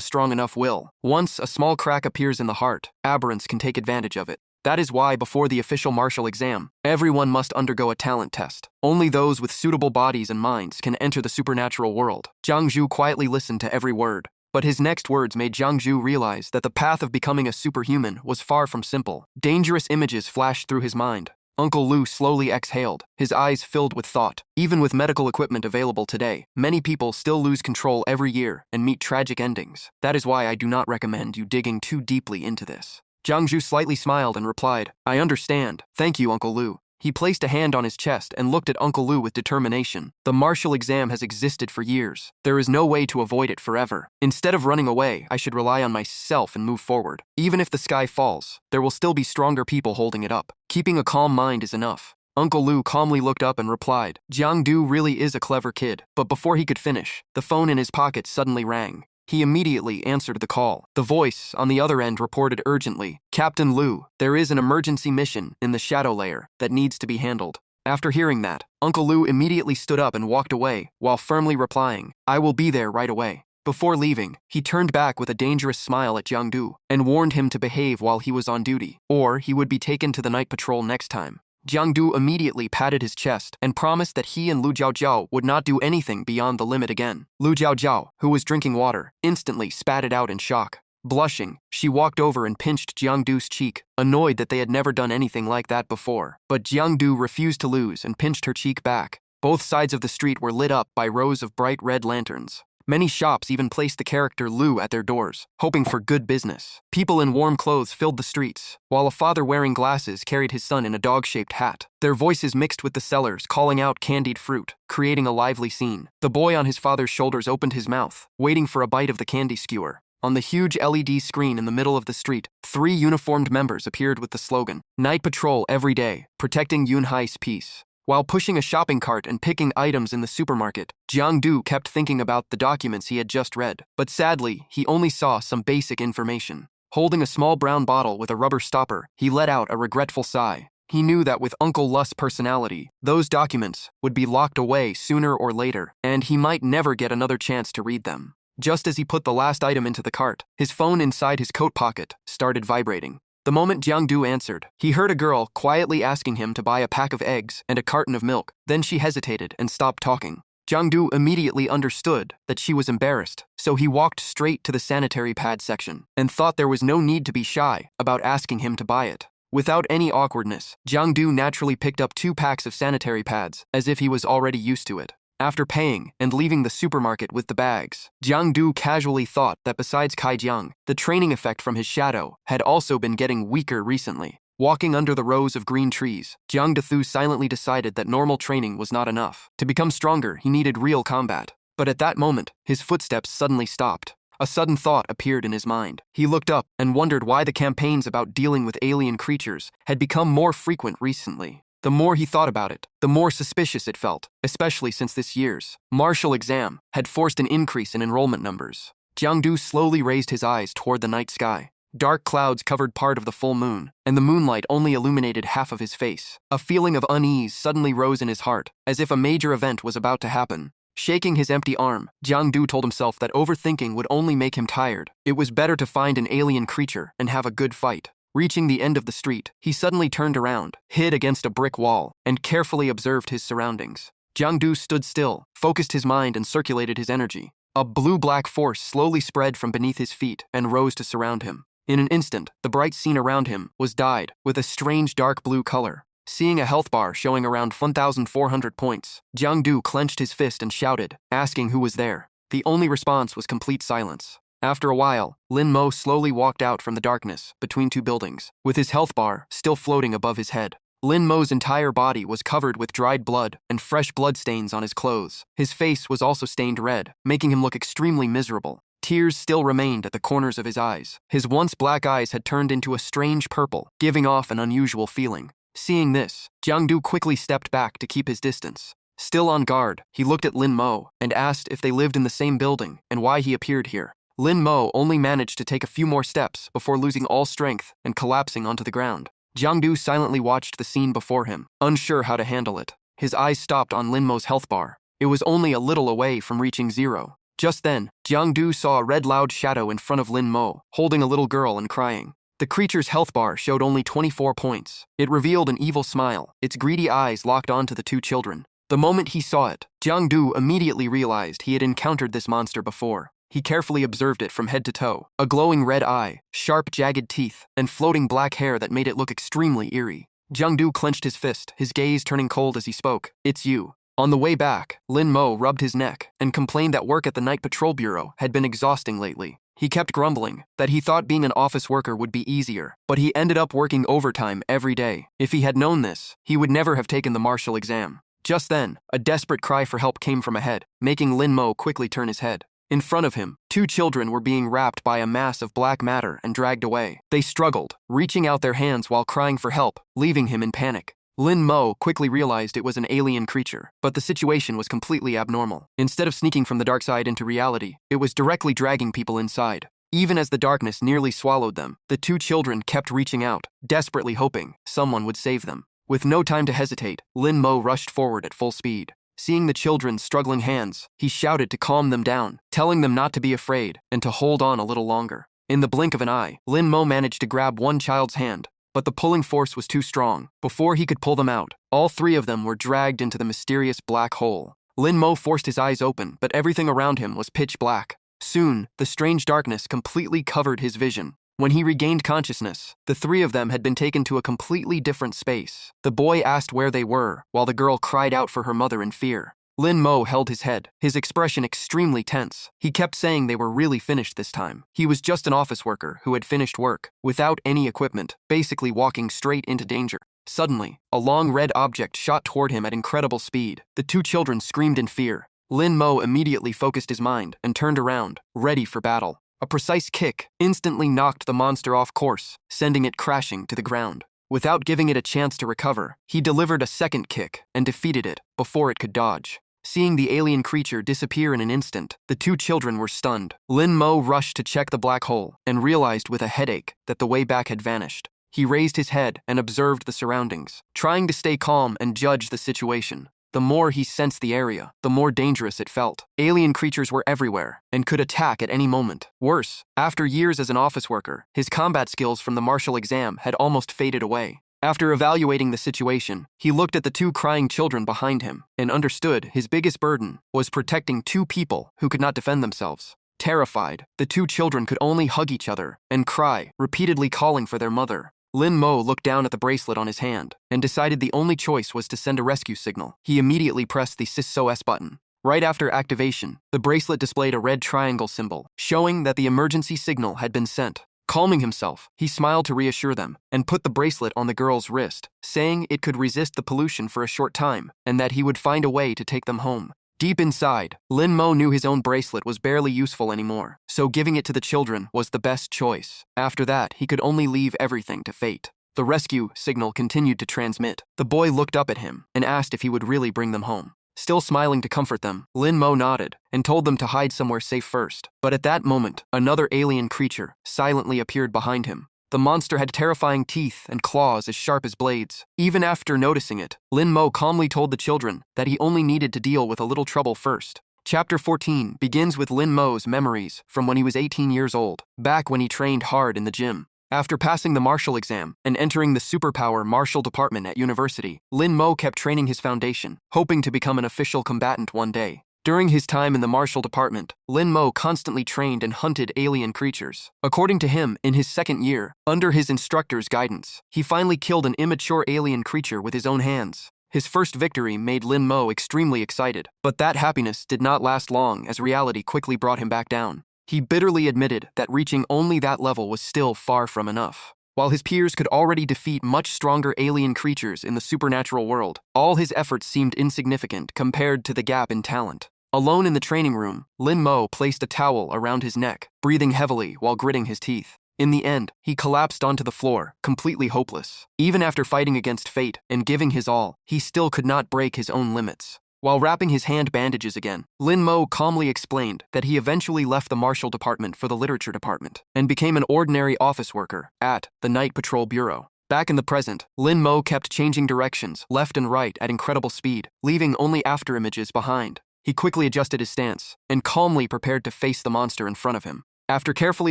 strong enough will. Once a small crack appears in the heart, aberrants can take advantage of it. That is why before the official martial exam, everyone must undergo a talent test. Only those with suitable bodies and minds can enter the supernatural world. Jiang Zhu quietly listened to every word. But his next words made Jiang Zhu realize that the path of becoming a superhuman was far from simple. Dangerous images flashed through his mind. Uncle Lu slowly exhaled, his eyes filled with thought. Even with medical equipment available today, many people still lose control every year and meet tragic endings. That is why I do not recommend you digging too deeply into this. Jiang Zhu slightly smiled and replied, I understand. Thank you, Uncle Lu. He placed a hand on his chest and looked at Uncle Lu with determination. The martial exam has existed for years. There is no way to avoid it forever. Instead of running away, I should rely on myself and move forward. Even if the sky falls, there will still be stronger people holding it up. Keeping a calm mind is enough. Uncle Lu calmly looked up and replied, Jiang Du really is a clever kid. But before he could finish, the phone in his pocket suddenly rang. He immediately answered the call. The voice on the other end reported urgently, Captain Lu, there is an emergency mission in the shadow layer that needs to be handled. After hearing that, Uncle Lu immediately stood up and walked away, while firmly replying, I will be there right away. Before leaving, he turned back with a dangerous smile at Jiang Du and warned him to behave while he was on duty, or he would be taken to the night patrol next time. Jiang Du immediately patted his chest and promised that he and Lu Jiaojiao would not do anything beyond the limit again. Lu Jiaojiao, who was drinking water, instantly spat it out in shock. Blushing, she walked over and pinched Jiang Du's cheek, annoyed that they had never done anything like that before. But Jiang Du refused to lose and pinched her cheek back. Both sides of the street were lit up by rows of bright red lanterns. Many shops even placed the character Lu at their doors, hoping for good business. People in warm clothes filled the streets, while a father wearing glasses carried his son in a dog-shaped hat. Their voices mixed with the sellers, calling out candied fruit, creating a lively scene. The boy on his father's shoulders opened his mouth, waiting for a bite of the candy skewer. On the huge LED screen in the middle of the street, 3 uniformed members appeared with the slogan, Night Patrol every day, protecting Yunhai's peace. While pushing a shopping cart and picking items in the supermarket, Jiang Du kept thinking about the documents he had just read. But sadly, he only saw some basic information. Holding a small brown bottle with a rubber stopper, he let out a regretful sigh. He knew that with Uncle Lu's personality, those documents would be locked away sooner or later, and he might never get another chance to read them. Just as he put the last item into the cart, his phone inside his coat pocket started vibrating. The moment Jiang Du answered, he heard a girl quietly asking him to buy a pack of eggs and a carton of milk. Then she hesitated and stopped talking. Jiang Du immediately understood that she was embarrassed, so he walked straight to the sanitary pad section and thought there was no need to be shy about asking him to buy it. Without any awkwardness, Jiang Du naturally picked up 2 packs of sanitary pads, as if he was already used to it. After paying and leaving the supermarket with the bags, Jiang Du casually thought that besides Kai Jiang, the training effect from his shadow had also been getting weaker recently. Walking under the rows of green trees, Jiang Dethu silently decided that normal training was not enough. To become stronger, he needed real combat. But at that moment, his footsteps suddenly stopped. A sudden thought appeared in his mind. He looked up and wondered why the campaigns about dealing with alien creatures had become more frequent recently. The more he thought about it, the more suspicious it felt, especially since this year's martial exam had forced an increase in enrollment numbers. Jiang Du slowly raised his eyes toward the night sky. Dark clouds covered part of the full moon, and the moonlight only illuminated half of his face. A feeling of unease suddenly rose in his heart, as if a major event was about to happen. Shaking his empty arm, Jiang Du told himself that overthinking would only make him tired. It was better to find an alien creature and have a good fight. Reaching the end of the street, he suddenly turned around, hid against a brick wall, and carefully observed his surroundings. Jiang Du stood still, focused his mind and circulated his energy. A blue-black force slowly spread from beneath his feet and rose to surround him. In an instant, the bright scene around him was dyed with a strange dark blue color. Seeing a health bar showing around 1,400 points, Jiang Du clenched his fist and shouted, asking who was there. The only response was complete silence. After a while, Lin Mo slowly walked out from the darkness between 2 buildings, with his health bar still floating above his head. Lin Mo's entire body was covered with dried blood and fresh bloodstains on his clothes. His face was also stained red, making him look extremely miserable. Tears still remained at the corners of his eyes. His once black eyes had turned into a strange purple, giving off an unusual feeling. Seeing this, Jiang Du quickly stepped back to keep his distance. Still on guard, he looked at Lin Mo and asked if they lived in the same building and why he appeared here. Lin Mo only managed to take a few more steps before losing all strength and collapsing onto the ground. Jiang Du silently watched the scene before him, unsure how to handle it. His eyes stopped on Lin Mo's health bar. It was only a little away from reaching 0. Just then, Jiang-du saw a red loud shadow in front of Lin Mo, holding a little girl and crying. The creature's health bar showed only 24 points. It revealed an evil smile, its greedy eyes locked onto the two children. The moment he saw it, Jiang-du immediately realized he had encountered this monster before. He carefully observed it from head to toe, a glowing red eye, sharp jagged teeth, and floating black hair that made it look extremely eerie. Jiang-du clenched his fist, his gaze turning cold as he spoke. "It's you." On the way back, Lin Mo rubbed his neck and complained that work at the Night Patrol Bureau had been exhausting lately. He kept grumbling that he thought being an office worker would be easier, but he ended up working overtime every day. If he had known this, he would never have taken the marshal exam. Just then, a desperate cry for help came from ahead, making Lin Mo quickly turn his head. In front of him, two children were being wrapped by a mass of black matter and dragged away. They struggled, reaching out their hands while crying for help, leaving him in panic. Lin Mo quickly realized it was an alien creature, but the situation was completely abnormal. Instead of sneaking from the dark side into reality, it was directly dragging people inside. Even as the darkness nearly swallowed them, the two children kept reaching out, desperately hoping someone would save them. With no time to hesitate, Lin Mo rushed forward at full speed. Seeing the children's struggling hands, he shouted to calm them down, telling them not to be afraid and to hold on a little longer. In the blink of an eye, Lin Mo managed to grab one child's hand, but the pulling force was too strong. Before he could pull them out, all three of them were dragged into the mysterious black hole. Lin Mo forced his eyes open, but everything around him was pitch black. Soon, the strange darkness completely covered his vision. When he regained consciousness, the three of them had been taken to a completely different space. The boy asked where they were, while the girl cried out for her mother in fear. Lin Mo held his head, his expression extremely tense. He kept saying they were really finished this time. He was just an office worker who had finished work, without any equipment, basically walking straight into danger. Suddenly, a long red object shot toward him at incredible speed. The two children screamed in fear. Lin Mo immediately focused his mind and turned around, ready for battle. A precise kick instantly knocked the monster off course, sending it crashing to the ground. Without giving it a chance to recover, he delivered a second kick and defeated it before it could dodge. Seeing the alien creature disappear in an instant, the two children were stunned. Lin Mo rushed to check the black hole and realized with a headache that the way back had vanished. He raised his head and observed the surroundings, trying to stay calm and judge the situation. The more he sensed the area, the more dangerous it felt. Alien creatures were everywhere and could attack at any moment. Worse, after years as an office worker, his combat skills from the martial exam had almost faded away. After evaluating the situation, he looked at the two crying children behind him and understood his biggest burden was protecting two people who could not defend themselves. Terrified, the two children could only hug each other and cry, repeatedly calling for their mother. Lin Mo looked down at the bracelet on his hand and decided the only choice was to send a rescue signal. He immediately pressed the SOS button. Right after activation, the bracelet displayed a red triangle symbol, showing that the emergency signal had been sent. Calming himself, he smiled to reassure them and put the bracelet on the girl's wrist, saying it could resist the pollution for a short time and that he would find a way to take them home. Deep inside, Lin Mo knew his own bracelet was barely useful anymore, so giving it to the children was the best choice. After that, he could only leave everything to fate. The rescue signal continued to transmit. The boy looked up at him and asked if he would really bring them home. Still smiling to comfort them, Lin Mo nodded and told them to hide somewhere safe first. But at that moment, another alien creature silently appeared behind him. The monster had terrifying teeth and claws as sharp as blades. Even after noticing it, Lin Mo calmly told the children that he only needed to deal with a little trouble first. Chapter 14 begins with Lin Mo's memories from when he was 18 years old, back when he trained hard in the gym. After passing the martial exam and entering the superpower martial department at university, Lin Mo kept training his foundation, hoping to become an official combatant one day. During his time in the martial department, Lin Mo constantly trained and hunted alien creatures. According to him, in his second year, under his instructor's guidance, he finally killed an immature alien creature with his own hands. His first victory made Lin Mo extremely excited, but that happiness did not last long as reality quickly brought him back down. He bitterly admitted that reaching only that level was still far from enough. While his peers could already defeat much stronger alien creatures in the supernatural world, all his efforts seemed insignificant compared to the gap in talent. Alone in the training room, Lin Mo placed a towel around his neck, breathing heavily while gritting his teeth. In the end, he collapsed onto the floor, completely hopeless. Even after fighting against fate and giving his all, he still could not break his own limits. While wrapping his hand bandages again, Lin Mo calmly explained that he eventually left the martial department for the literature department and became an ordinary office worker at the Night Patrol Bureau. Back in the present, Lin Mo kept changing directions left and right at incredible speed, leaving only afterimages behind. he quickly adjusted his stance and calmly prepared to face the monster in front of him. After carefully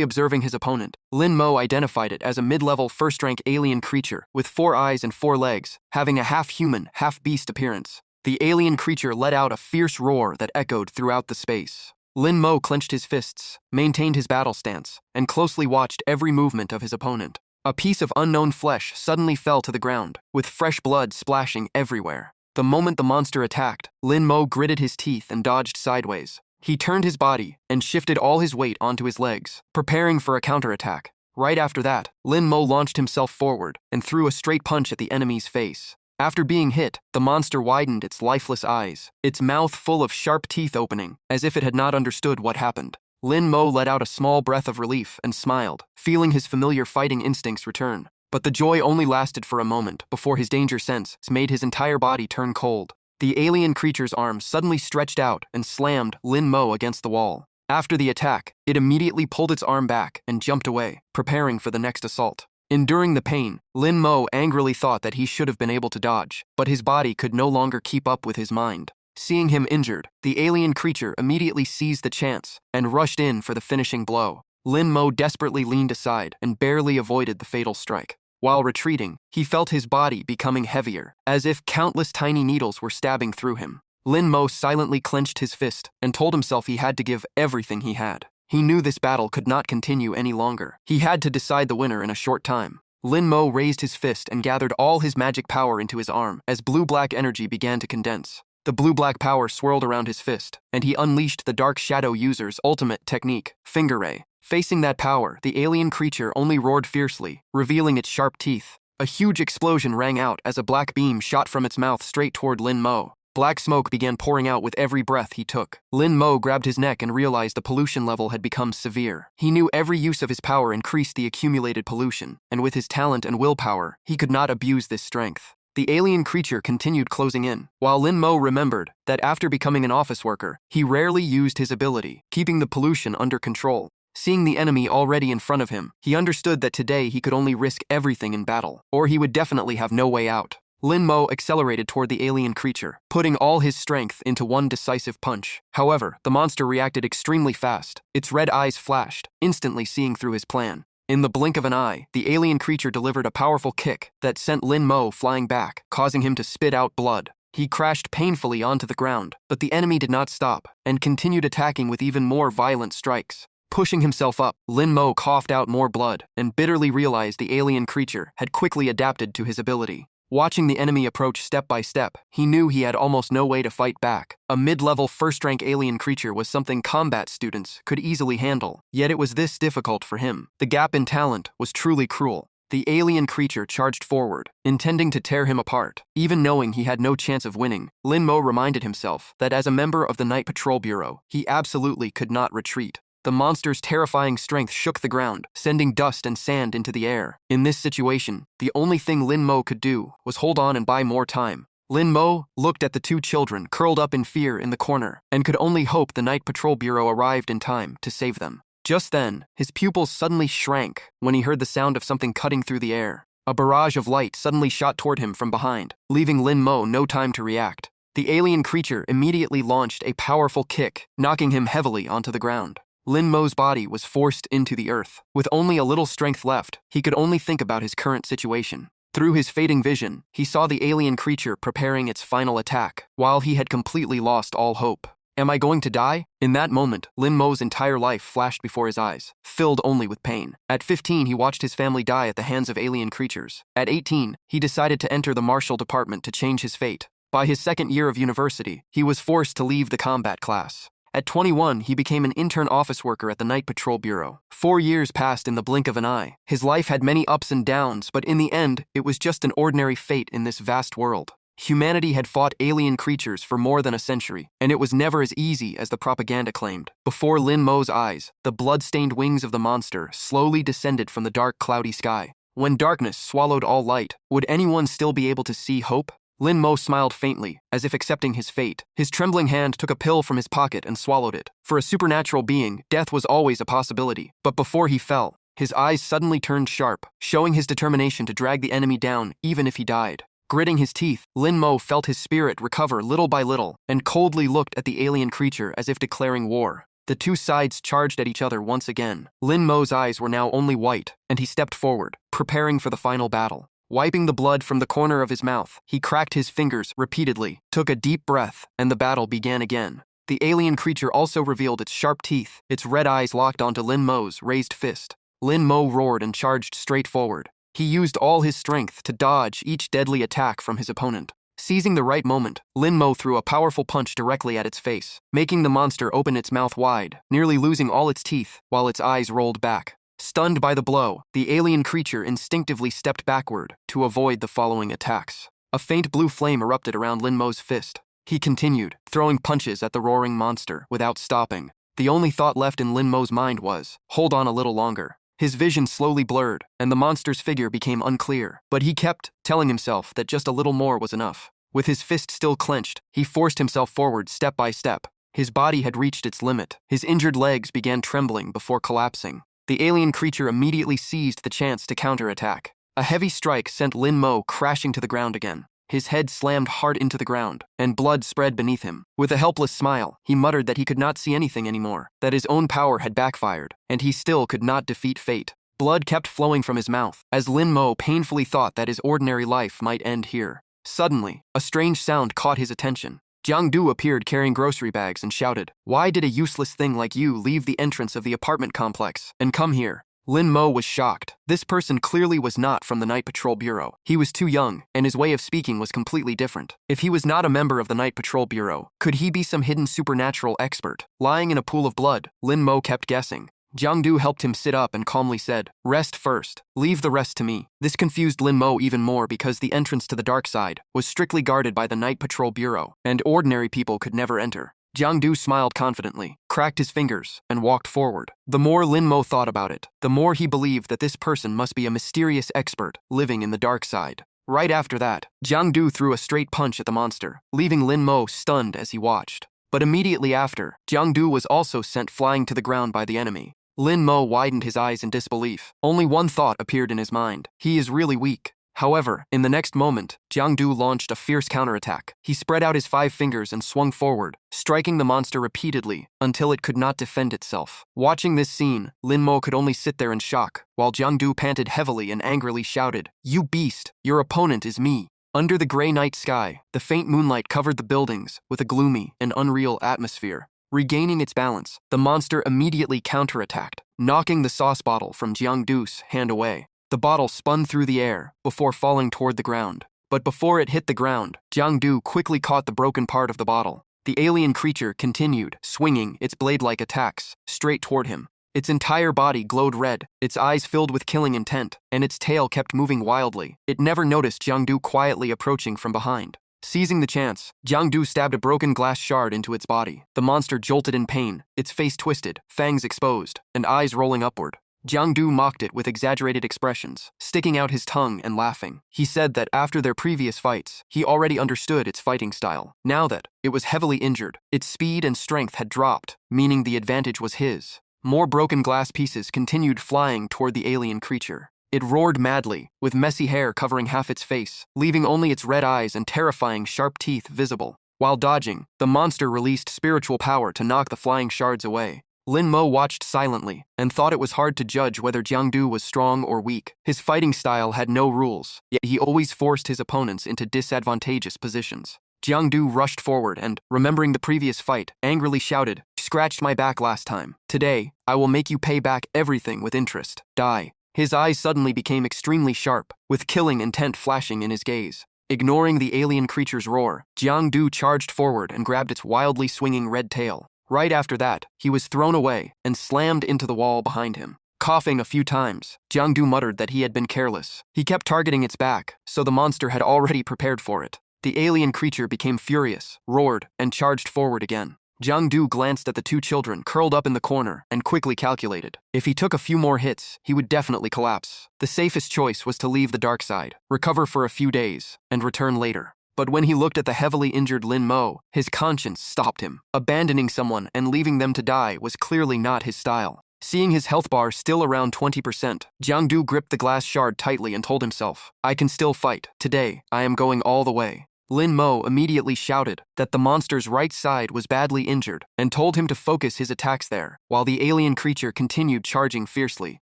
observing his opponent, Lin Mo identified it as a mid-level first-rank alien creature with 4 eyes and 4 legs, having a half-human, half-beast appearance. The alien creature let out a fierce roar that echoed throughout the space. Lin Mo clenched his fists, maintained his battle stance, and closely watched every movement of his opponent. A piece of unknown flesh suddenly fell to the ground, with fresh blood splashing everywhere. The moment the monster attacked, Lin Mo gritted his teeth and dodged sideways. He turned his body and shifted all his weight onto his legs, preparing for a counterattack. Right after that, Lin Mo launched himself forward and threw a straight punch at the enemy's face. After being hit, the monster widened its lifeless eyes, its mouth full of sharp teeth opening, as if it had not understood what happened. Lin Mo let out a small breath of relief and smiled, feeling his familiar fighting instincts return. But the joy only lasted for a moment before his danger sense made his entire body turn cold. The alien creature's arm suddenly stretched out and slammed Lin Mo against the wall. After the attack, it immediately pulled its arm back and jumped away, preparing for the next assault. Enduring the pain, Lin Mo angrily thought that he should have been able to dodge, but his body could no longer keep up with his mind. Seeing him injured, the alien creature immediately seized the chance and rushed in for the finishing blow. Lin Mo desperately leaned aside and barely avoided the fatal strike. While retreating, he felt his body becoming heavier, as if countless tiny needles were stabbing through him. Lin Mo silently clenched his fist and told himself he had to give everything he had. He knew this battle could not continue any longer. He had to decide the winner in a short time. Lin Mo raised his fist and gathered all his magic power into his arm as blue-black energy began to condense. The blue-black power swirled around his fist, and he unleashed the Dark Shadow user's ultimate technique, Finger Ray. Facing that power, the alien creature only roared fiercely, revealing its sharp teeth. A huge explosion rang out as a black beam shot from its mouth straight toward Lin Mo. Black smoke began pouring out with every breath he took. Lin Mo grabbed his neck and realized the pollution level had become severe. He knew every use of his power increased the accumulated pollution, and with his talent and willpower, he could not abuse this strength. The alien creature continued closing in, while Lin Mo remembered that after becoming an office worker, he rarely used his ability, keeping the pollution under control. Seeing the enemy already in front of him, he understood that today he could only risk everything in battle, or he would definitely have no way out. Lin Mo accelerated toward the alien creature, putting all his strength into one decisive punch. However, the monster reacted extremely fast. Its red eyes flashed, instantly seeing through his plan. In the blink of an eye, the alien creature delivered a powerful kick that sent Lin Mo flying back, causing him to spit out blood. He crashed painfully onto the ground, but the enemy did not stop, and continued attacking with even more violent strikes. Pushing himself up, Lin Mo coughed out more blood, and bitterly realized the alien creature had quickly adapted to his ability. Watching the enemy approach step by step, he knew he had almost no way to fight back. A mid-level first-rank alien creature was something combat students could easily handle, yet it was this difficult for him. The gap in talent was truly cruel. The alien creature charged forward, intending to tear him apart. Even knowing he had no chance of winning, Lin Mo reminded himself that as a member of the Night Patrol Bureau, he absolutely could not retreat. The monster's terrifying strength shook the ground, sending dust and sand into the air. In this situation, the only thing Lin Mo could do was hold on and buy more time. Lin Mo looked at the 2 children curled up in fear in the corner, and could only hope the Night Patrol Bureau arrived in time to save them. Just then, his pupils suddenly shrank when he heard the sound of something cutting through the air. A barrage of light suddenly shot toward him from behind, leaving Lin Mo no time to react. The alien creature immediately launched a powerful kick, knocking him heavily onto the ground. Lin Mo's body was forced into the earth. With only a little strength left, he could only think about his current situation. Through his fading vision, he saw the alien creature preparing its final attack, while he had completely lost all hope. Am I going to die? In that moment, Lin Mo's entire life flashed before his eyes, filled only with pain. At 15, he watched his family die at the hands of alien creatures. At 18, he decided to enter the martial department to change his fate. By his second year of university, he was forced to leave the combat class. At 21, he became an intern office worker at the Night Patrol Bureau. 4 years passed in the blink of an eye. His life had many ups and downs, but in the end, it was just an ordinary fate in this vast world. Humanity had fought alien creatures for more than a century, and it was never as easy as the propaganda claimed. Before Lin Mo's eyes, the blood-stained wings of the monster slowly descended from the dark, cloudy sky. When darkness swallowed all light, would anyone still be able to see hope? Lin Mo smiled faintly, as if accepting his fate. His trembling hand took a pill from his pocket and swallowed it. For a supernatural being, death was always a possibility. But before he fell, his eyes suddenly turned sharp, showing his determination to drag the enemy down even if he died. Gritting his teeth, Lin Mo felt his spirit recover little by little and coldly looked at the alien creature as if declaring war. The two sides charged at each other once again. Lin Mo's eyes were now only white, and he stepped forward, preparing for the final battle. Wiping the blood from the corner of his mouth, he cracked his fingers repeatedly, took a deep breath, and the battle began again. The alien creature also revealed its sharp teeth, its red eyes locked onto Lin Mo's raised fist. Lin Mo roared and charged straight forward. He used all his strength to dodge each deadly attack from his opponent. Seizing the right moment, Lin Mo threw a powerful punch directly at its face, making the monster open its mouth wide, nearly losing all its teeth, while its eyes rolled back. Stunned by the blow, the alien creature instinctively stepped backward to avoid the following attacks. A faint blue flame erupted around Lin Mo's fist. He continued, throwing punches at the roaring monster without stopping. The only thought left in Lin Mo's mind was, hold on a little longer. His vision slowly blurred, and the monster's figure became unclear, but he kept telling himself that just a little more was enough. With his fist still clenched, he forced himself forward step by step. His body had reached its limit. His injured legs began trembling before collapsing. The alien creature immediately seized the chance to counterattack. A heavy strike sent Lin Mo crashing to the ground again. His head slammed hard into the ground, and blood spread beneath him. With a helpless smile, he muttered that he could not see anything anymore, that his own power had backfired, and he still could not defeat fate. Blood kept flowing from his mouth, as Lin Mo painfully thought that his ordinary life might end here. Suddenly, a strange sound caught his attention. Jiang Du appeared carrying grocery bags and shouted, "Why did a useless thing like you leave the entrance of the apartment complex and come here?" Lin Mo was shocked. This person clearly was not from the Night Patrol Bureau. He was too young, and his way of speaking was completely different. If he was not a member of the Night Patrol Bureau, could he be some hidden supernatural expert? Lying in a pool of blood, Lin Mo kept guessing. Jiang Du helped him sit up and calmly said, "Rest first. Leave the rest to me." This confused Lin Mo even more because the entrance to the dark side was strictly guarded by the Night Patrol Bureau, and ordinary people could never enter. Jiang Du smiled confidently, cracked his fingers, and walked forward. The more Lin Mo thought about it, the more he believed that this person must be a mysterious expert living in the dark side. Right after that, Jiang Du threw a straight punch at the monster, leaving Lin Mo stunned as he watched. But immediately after, Jiang Du was also sent flying to the ground by the enemy. Lin Mo widened his eyes in disbelief. Only one thought appeared in his mind. He is really weak. However, in the next moment, Jiang Du launched a fierce counterattack. He spread out his 5 fingers and swung forward, striking the monster repeatedly until it could not defend itself. Watching this scene, Lin Mo could only sit there in shock, while Jiang Du panted heavily and angrily shouted, "You beast! Your opponent is me!" Under the gray night sky, the faint moonlight covered the buildings with a gloomy and unreal atmosphere. Regaining its balance, the monster immediately counterattacked, knocking the sauce bottle from Jiang Du's hand away. The bottle spun through the air before falling toward the ground. But before it hit the ground, Jiang Du quickly caught the broken part of the bottle. The alien creature continued, swinging its blade-like attacks straight toward him. Its entire body glowed red, its eyes filled with killing intent, and its tail kept moving wildly. It never noticed Jiang Du quietly approaching from behind. Seizing the chance, Jiang Du stabbed a broken glass shard into its body. The monster jolted in pain, its face twisted, fangs exposed, and eyes rolling upward. Jiang Du mocked it with exaggerated expressions, sticking out his tongue and laughing. He said that after their previous fights, he already understood its fighting style. Now that it was heavily injured, its speed and strength had dropped, meaning the advantage was his. More broken glass pieces continued flying toward the alien creature. It roared madly, with messy hair covering half its face, leaving only its red eyes and terrifying sharp teeth visible. While dodging, the monster released spiritual power to knock the flying shards away. Lin Mo watched silently and thought it was hard to judge whether Jiang Du was strong or weak. His fighting style had no rules, yet he always forced his opponents into disadvantageous positions. Jiang Du rushed forward and, remembering the previous fight, angrily shouted, "Scratched my back last time. Today, I will make you pay back everything with interest. Die." His eyes suddenly became extremely sharp, with killing intent flashing in his gaze. Ignoring the alien creature's roar, Jiang Du charged forward and grabbed its wildly swinging red tail. Right after that, he was thrown away and slammed into the wall behind him. Coughing a few times, Jiang Du muttered that he had been careless. He kept targeting its back, so the monster had already prepared for it. The alien creature became furious, roared, and charged forward again. Jiang Du glanced at the 2 children curled up in the corner and quickly calculated. If he took a few more hits, he would definitely collapse. The safest choice was to leave the dark side, recover for a few days, and return later. But when he looked at the heavily injured Lin Mo, his conscience stopped him. Abandoning someone and leaving them to die was clearly not his style. Seeing his health bar still around 20%, Jiangdu gripped the glass shard tightly and told himself, I can still fight. Today, I am going all the way. Lin Mo immediately shouted that the monster's right side was badly injured and told him to focus his attacks there, while the alien creature continued charging fiercely.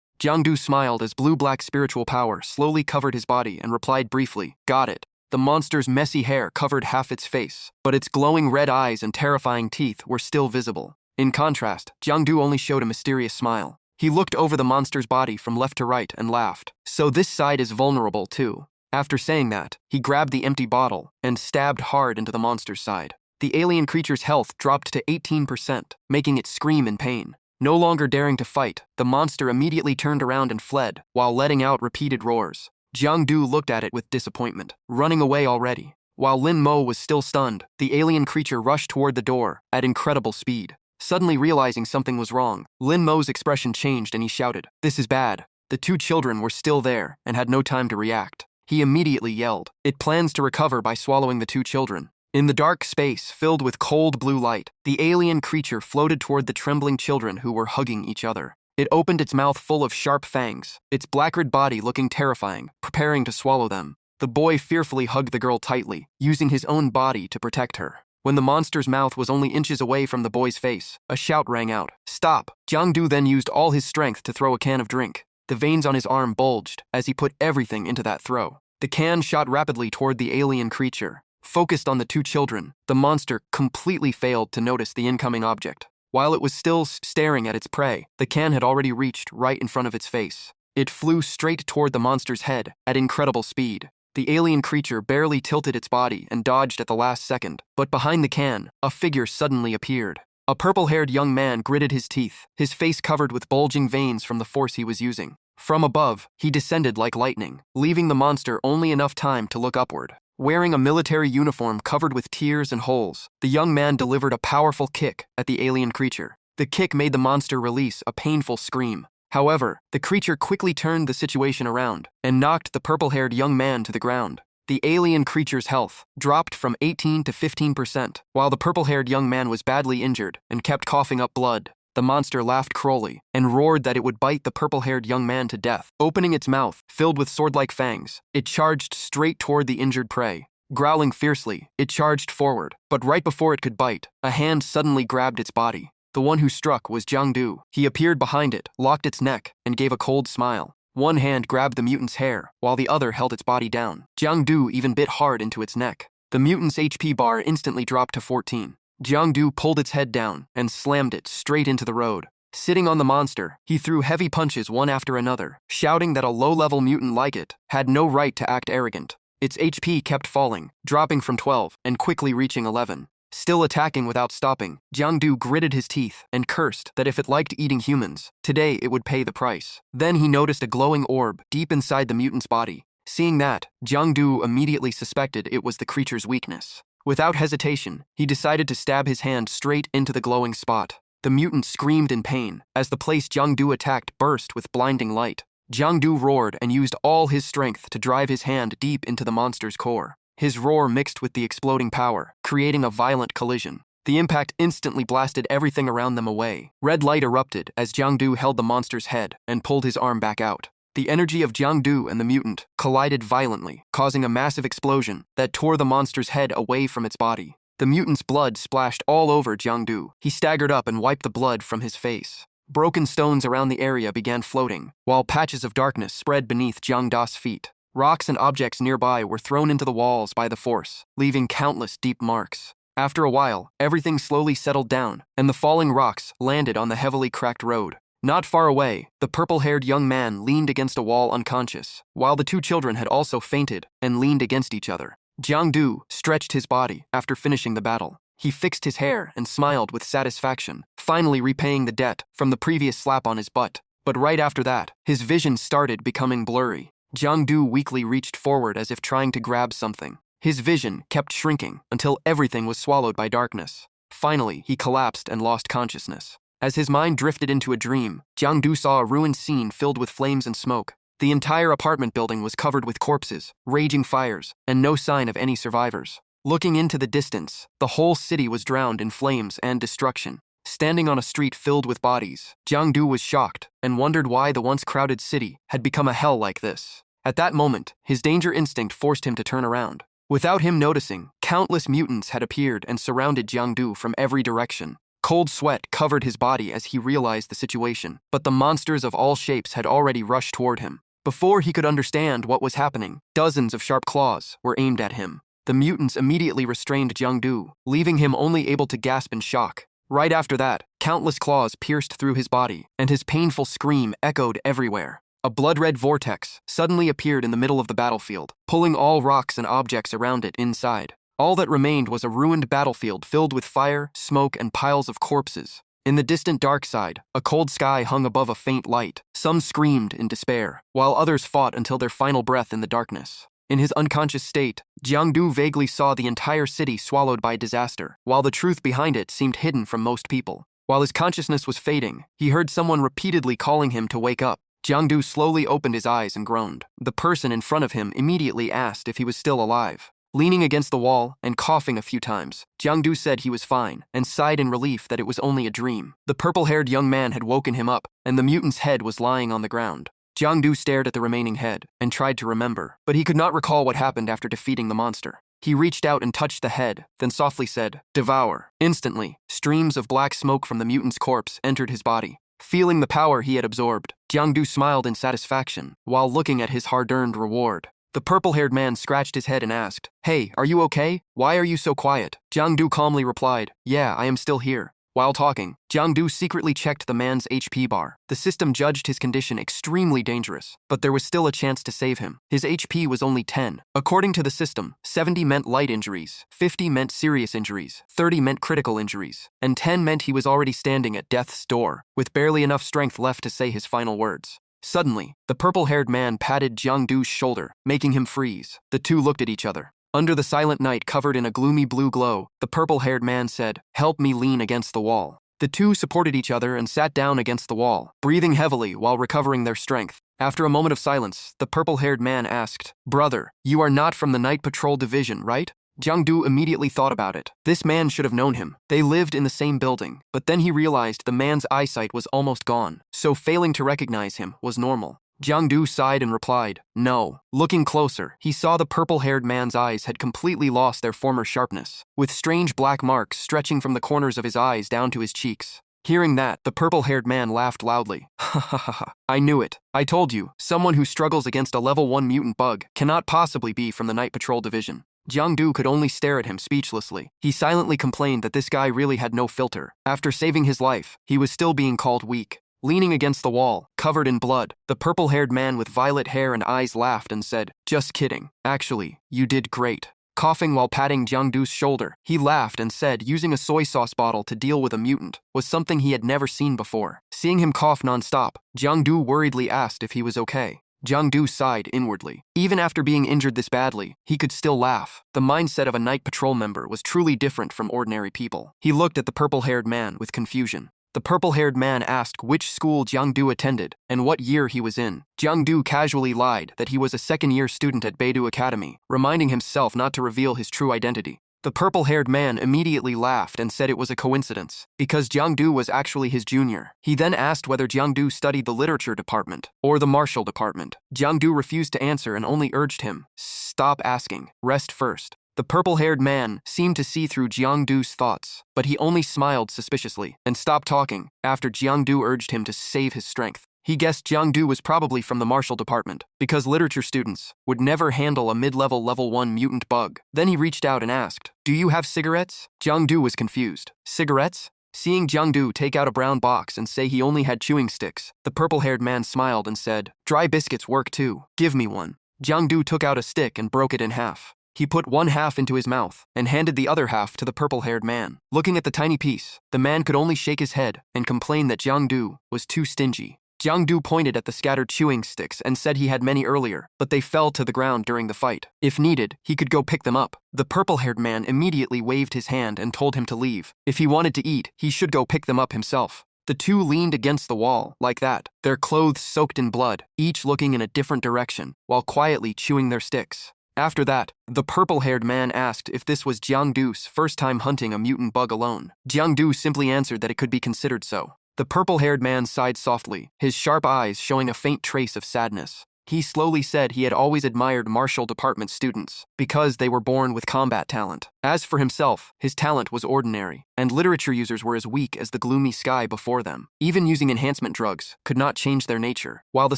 Jiangdu smiled as blue-black spiritual power slowly covered his body and replied briefly, got it. The monster's messy hair covered half its face, but its glowing red eyes and terrifying teeth were still visible. In contrast, Jiangdu only showed a mysterious smile. He looked over the monster's body from left to right and laughed. So this side is vulnerable too. After saying that, he grabbed the empty bottle and stabbed hard into the monster's side. The alien creature's health dropped to 18%, making it scream in pain. No longer daring to fight, the monster immediately turned around and fled, while letting out repeated roars. Jiangdu looked at it with disappointment, running away already. While Lin Mo was still stunned, the alien creature rushed toward the door at incredible speed. Suddenly realizing something was wrong, Lin Mo's expression changed and he shouted, this is bad. The two children were still there and had no time to react. He immediately yelled, it plans to recover by swallowing the two children. In the dark space filled with cold blue light, the alien creature floated toward the trembling children who were hugging each other. It opened its mouth full of sharp fangs, its black-red body looking terrifying, preparing to swallow them. The boy fearfully hugged the girl tightly, using his own body to protect her. When the monster's mouth was only inches away from the boy's face, a shout rang out, stop! Jiangdu then used all his strength to throw a can of drink. The veins on his arm bulged as he put everything into that throw. The can shot rapidly toward the alien creature. Focused on the two children, the monster completely failed to notice the incoming object. While it was still staring at its prey, the can had already reached right in front of its face. It flew straight toward the monster's head at incredible speed. The alien creature barely tilted its body and dodged at the last second, but behind the can, a figure suddenly appeared. A purple-haired young man gritted his teeth, his face covered with bulging veins from the force he was using. From above, he descended like lightning, leaving the monster only enough time to look upward. Wearing a military uniform covered with tears and holes, the young man delivered a powerful kick at the alien creature. The kick made the monster release a painful scream. However, the creature quickly turned the situation around and knocked the purple-haired young man to the ground. The alien creature's health dropped from 18 to 15%, while the purple-haired young man was badly injured and kept coughing up blood. The monster laughed cruelly and roared that it would bite the purple-haired young man to death. Opening its mouth, filled with sword-like fangs, it charged straight toward the injured prey. Growling fiercely, it charged forward, but right before it could bite, a hand suddenly grabbed its body. The one who struck was Jiangdu. He appeared behind it, locked its neck, and gave a cold smile. One hand grabbed the mutant's hair, while the other held its body down. Jiangdu even bit hard into its neck. The mutant's HP bar instantly dropped to 14. Jiangdu pulled its head down and slammed it straight into the road. Sitting on the monster, he threw heavy punches one after another, shouting that a low-level mutant like it had no right to act arrogant. Its HP kept falling, dropping from 12 and quickly reaching 11. Still attacking without stopping, Jiangdu gritted his teeth and cursed that if it liked eating humans, today it would pay the price. Then he noticed a glowing orb deep inside the mutant's body. Seeing that, Jiangdu immediately suspected it was the creature's weakness. Without hesitation, he decided to stab his hand straight into the glowing spot. The mutant screamed in pain as the place Jiangdu attacked burst with blinding light. Jiangdu roared and used all his strength to drive his hand deep into the monster's core. His roar mixed with the exploding power, creating a violent collision. The impact instantly blasted everything around them away. Red light erupted as Jiangdu held the monster's head and pulled his arm back out. The energy of Jiangdu and the mutant collided violently, causing a massive explosion that tore the monster's head away from its body. The mutant's blood splashed all over Jiangdu. He staggered up and wiped the blood from his face. Broken stones around the area began floating, while patches of darkness spread beneath Jiangdu's feet. Rocks and objects nearby were thrown into the walls by the force, leaving countless deep marks. After a while, everything slowly settled down, and the falling rocks landed on the heavily cracked road. Not far away, the purple-haired young man leaned against a wall unconscious, while the two children had also fainted and leaned against each other. Jiangdu stretched his body after finishing the battle. He fixed his hair and smiled with satisfaction, finally repaying the debt from the previous slap on his butt. But right after that, his vision started becoming blurry. Jiangdu weakly reached forward as if trying to grab something. His vision kept shrinking until everything was swallowed by darkness. Finally, he collapsed and lost consciousness. As his mind drifted into a dream, Jiangdu saw a ruined scene filled with flames and smoke. The entire apartment building was covered with corpses, raging fires, and no sign of any survivors. Looking into the distance, the whole city was drowned in flames and destruction. standing on a street filled with bodies. Jiangdu was shocked and wondered why the once crowded city had become a hell like this. At that moment, his danger instinct forced him to turn around. Without him noticing, countless mutants had appeared and surrounded Jiangdu from every direction. Cold sweat covered his body as he realized the situation, but the monsters of all shapes had already rushed toward him. Before he could understand what was happening, dozens of sharp claws were aimed at him. The mutants immediately restrained Jiangdu, leaving him only able to gasp in shock. Right after that, countless claws pierced through his body, and his painful scream echoed everywhere. A blood-red vortex suddenly appeared in the middle of the battlefield, pulling all rocks and objects around it inside. All that remained was a ruined battlefield filled with fire, smoke, and piles of corpses. In the distant dark side, a cold sky hung above a faint light. Some screamed in despair, while others fought until their final breath in the darkness. In his unconscious state, Jiangdu vaguely saw the entire city swallowed by disaster, while the truth behind it seemed hidden from most people. While his consciousness was fading, he heard someone repeatedly calling him to wake up. Jiangdu slowly opened his eyes and groaned. The person in front of him immediately asked if he was still alive. Leaning against the wall and coughing a few times, Jiangdu said he was fine and sighed in relief that it was only a dream. The purple-haired young man had woken him up, and the mutant's head was lying on the ground. Jiangdu stared at the remaining head and tried to remember, but he could not recall what happened after defeating the monster. He reached out and touched the head, then softly said, "Devour." Instantly, streams of black smoke from the mutant's corpse entered his body. Feeling the power he had absorbed, Jiangdu smiled in satisfaction while looking at his hard-earned reward. The purple-haired man scratched his head and asked, "Hey, are you okay? Why are you so quiet?" Jiangdu calmly replied, "Yeah, I am still here." While talking, Jiangdu secretly checked the man's HP bar. The system judged his condition extremely dangerous, but there was still a chance to save him. His HP was only 10. According to the system, 70 meant light injuries, 50 meant serious injuries, 30 meant critical injuries, and 10 meant he was already standing at death's door, with barely enough strength left to say his final words. Suddenly, the purple-haired man patted Jiangdu's shoulder, making him freeze. The two looked at each other. Under the silent night covered in a gloomy blue glow, the purple-haired man said, "Help me lean against the wall." The two supported each other and sat down against the wall, breathing heavily while recovering their strength. After a moment of silence, the purple-haired man asked, "Brother, you are not from the Night Patrol Division, right?" Jiangdu immediately thought about it. This man should have known him. They lived in the same building, but then he realized the man's eyesight was almost gone, so failing to recognize him was normal. Jiangdu sighed and replied, "No." Looking closer, he saw the purple-haired man's eyes had completely lost their former sharpness, with strange black marks stretching from the corners of his eyes down to his cheeks. Hearing that, the purple-haired man laughed loudly. "Ha ha ha ha. I knew it. I told you, someone who struggles against a level 1 mutant bug cannot possibly be from the Night Patrol Division." Jiangdu could only stare at him speechlessly. He silently complained that this guy really had no filter. After saving his life, he was still being called weak. Leaning against the wall, covered in blood, the purple-haired man with violet hair and eyes laughed and said, "Just kidding. Actually, you did great." Coughing while patting Jiangdu's shoulder, he laughed and said using a soy sauce bottle to deal with a mutant was something he had never seen before. Seeing him cough nonstop, Jiangdu worriedly asked if he was okay. Jiangdu sighed inwardly. Even after being injured this badly, he could still laugh. The mindset of a Night Patrol member was truly different from ordinary people. He looked at the purple-haired man with confusion. The purple-haired man asked which school Jiangdu attended and what year he was in. Jiangdu casually lied that he was a second-year student at Beidou Academy, reminding himself not to reveal his true identity. The purple-haired man immediately laughed and said it was a coincidence, because Jiangdu was actually his junior. He then asked whether Jiangdu studied the literature department or the martial department. Jiangdu refused to answer and only urged him, "Stop asking. Rest first." The purple-haired man seemed to see through Jiangdu's thoughts, but he only smiled suspiciously and stopped talking after Jiangdu urged him to save his strength. He guessed Jiangdu was probably from the martial department, because literature students would never handle a mid-level level 1 mutant bug. Then he reached out and asked, "Do you have cigarettes?" Jiangdu was confused. "Cigarettes?" Seeing Jiangdu take out a brown box and say he only had chewing sticks, the purple-haired man smiled and said, "Dry biscuits work too. Give me one." Jiangdu took out a stick and broke it in half. He put one half into his mouth and handed the other half to the purple-haired man. Looking at the tiny piece, the man could only shake his head and complain that Jiangdu was too stingy. Jiangdu pointed at the scattered chewing sticks and said he had many earlier, but they fell to the ground during the fight. If needed, he could go pick them up. The purple-haired man immediately waved his hand and told him to leave. If he wanted to eat, he should go pick them up himself. The two leaned against the wall, like that, their clothes soaked in blood, each looking in a different direction, while quietly chewing their sticks. After that, the purple-haired man asked if this was Jiangdu's first time hunting a mutant bug alone. Jiangdu simply answered that it could be considered so. The purple-haired man sighed softly, his sharp eyes showing a faint trace of sadness. He slowly said he had always admired martial department students because they were born with combat talent. As for himself, his talent was ordinary, and literature users were as weak as the gloomy sky before them. Even using enhancement drugs could not change their nature, while the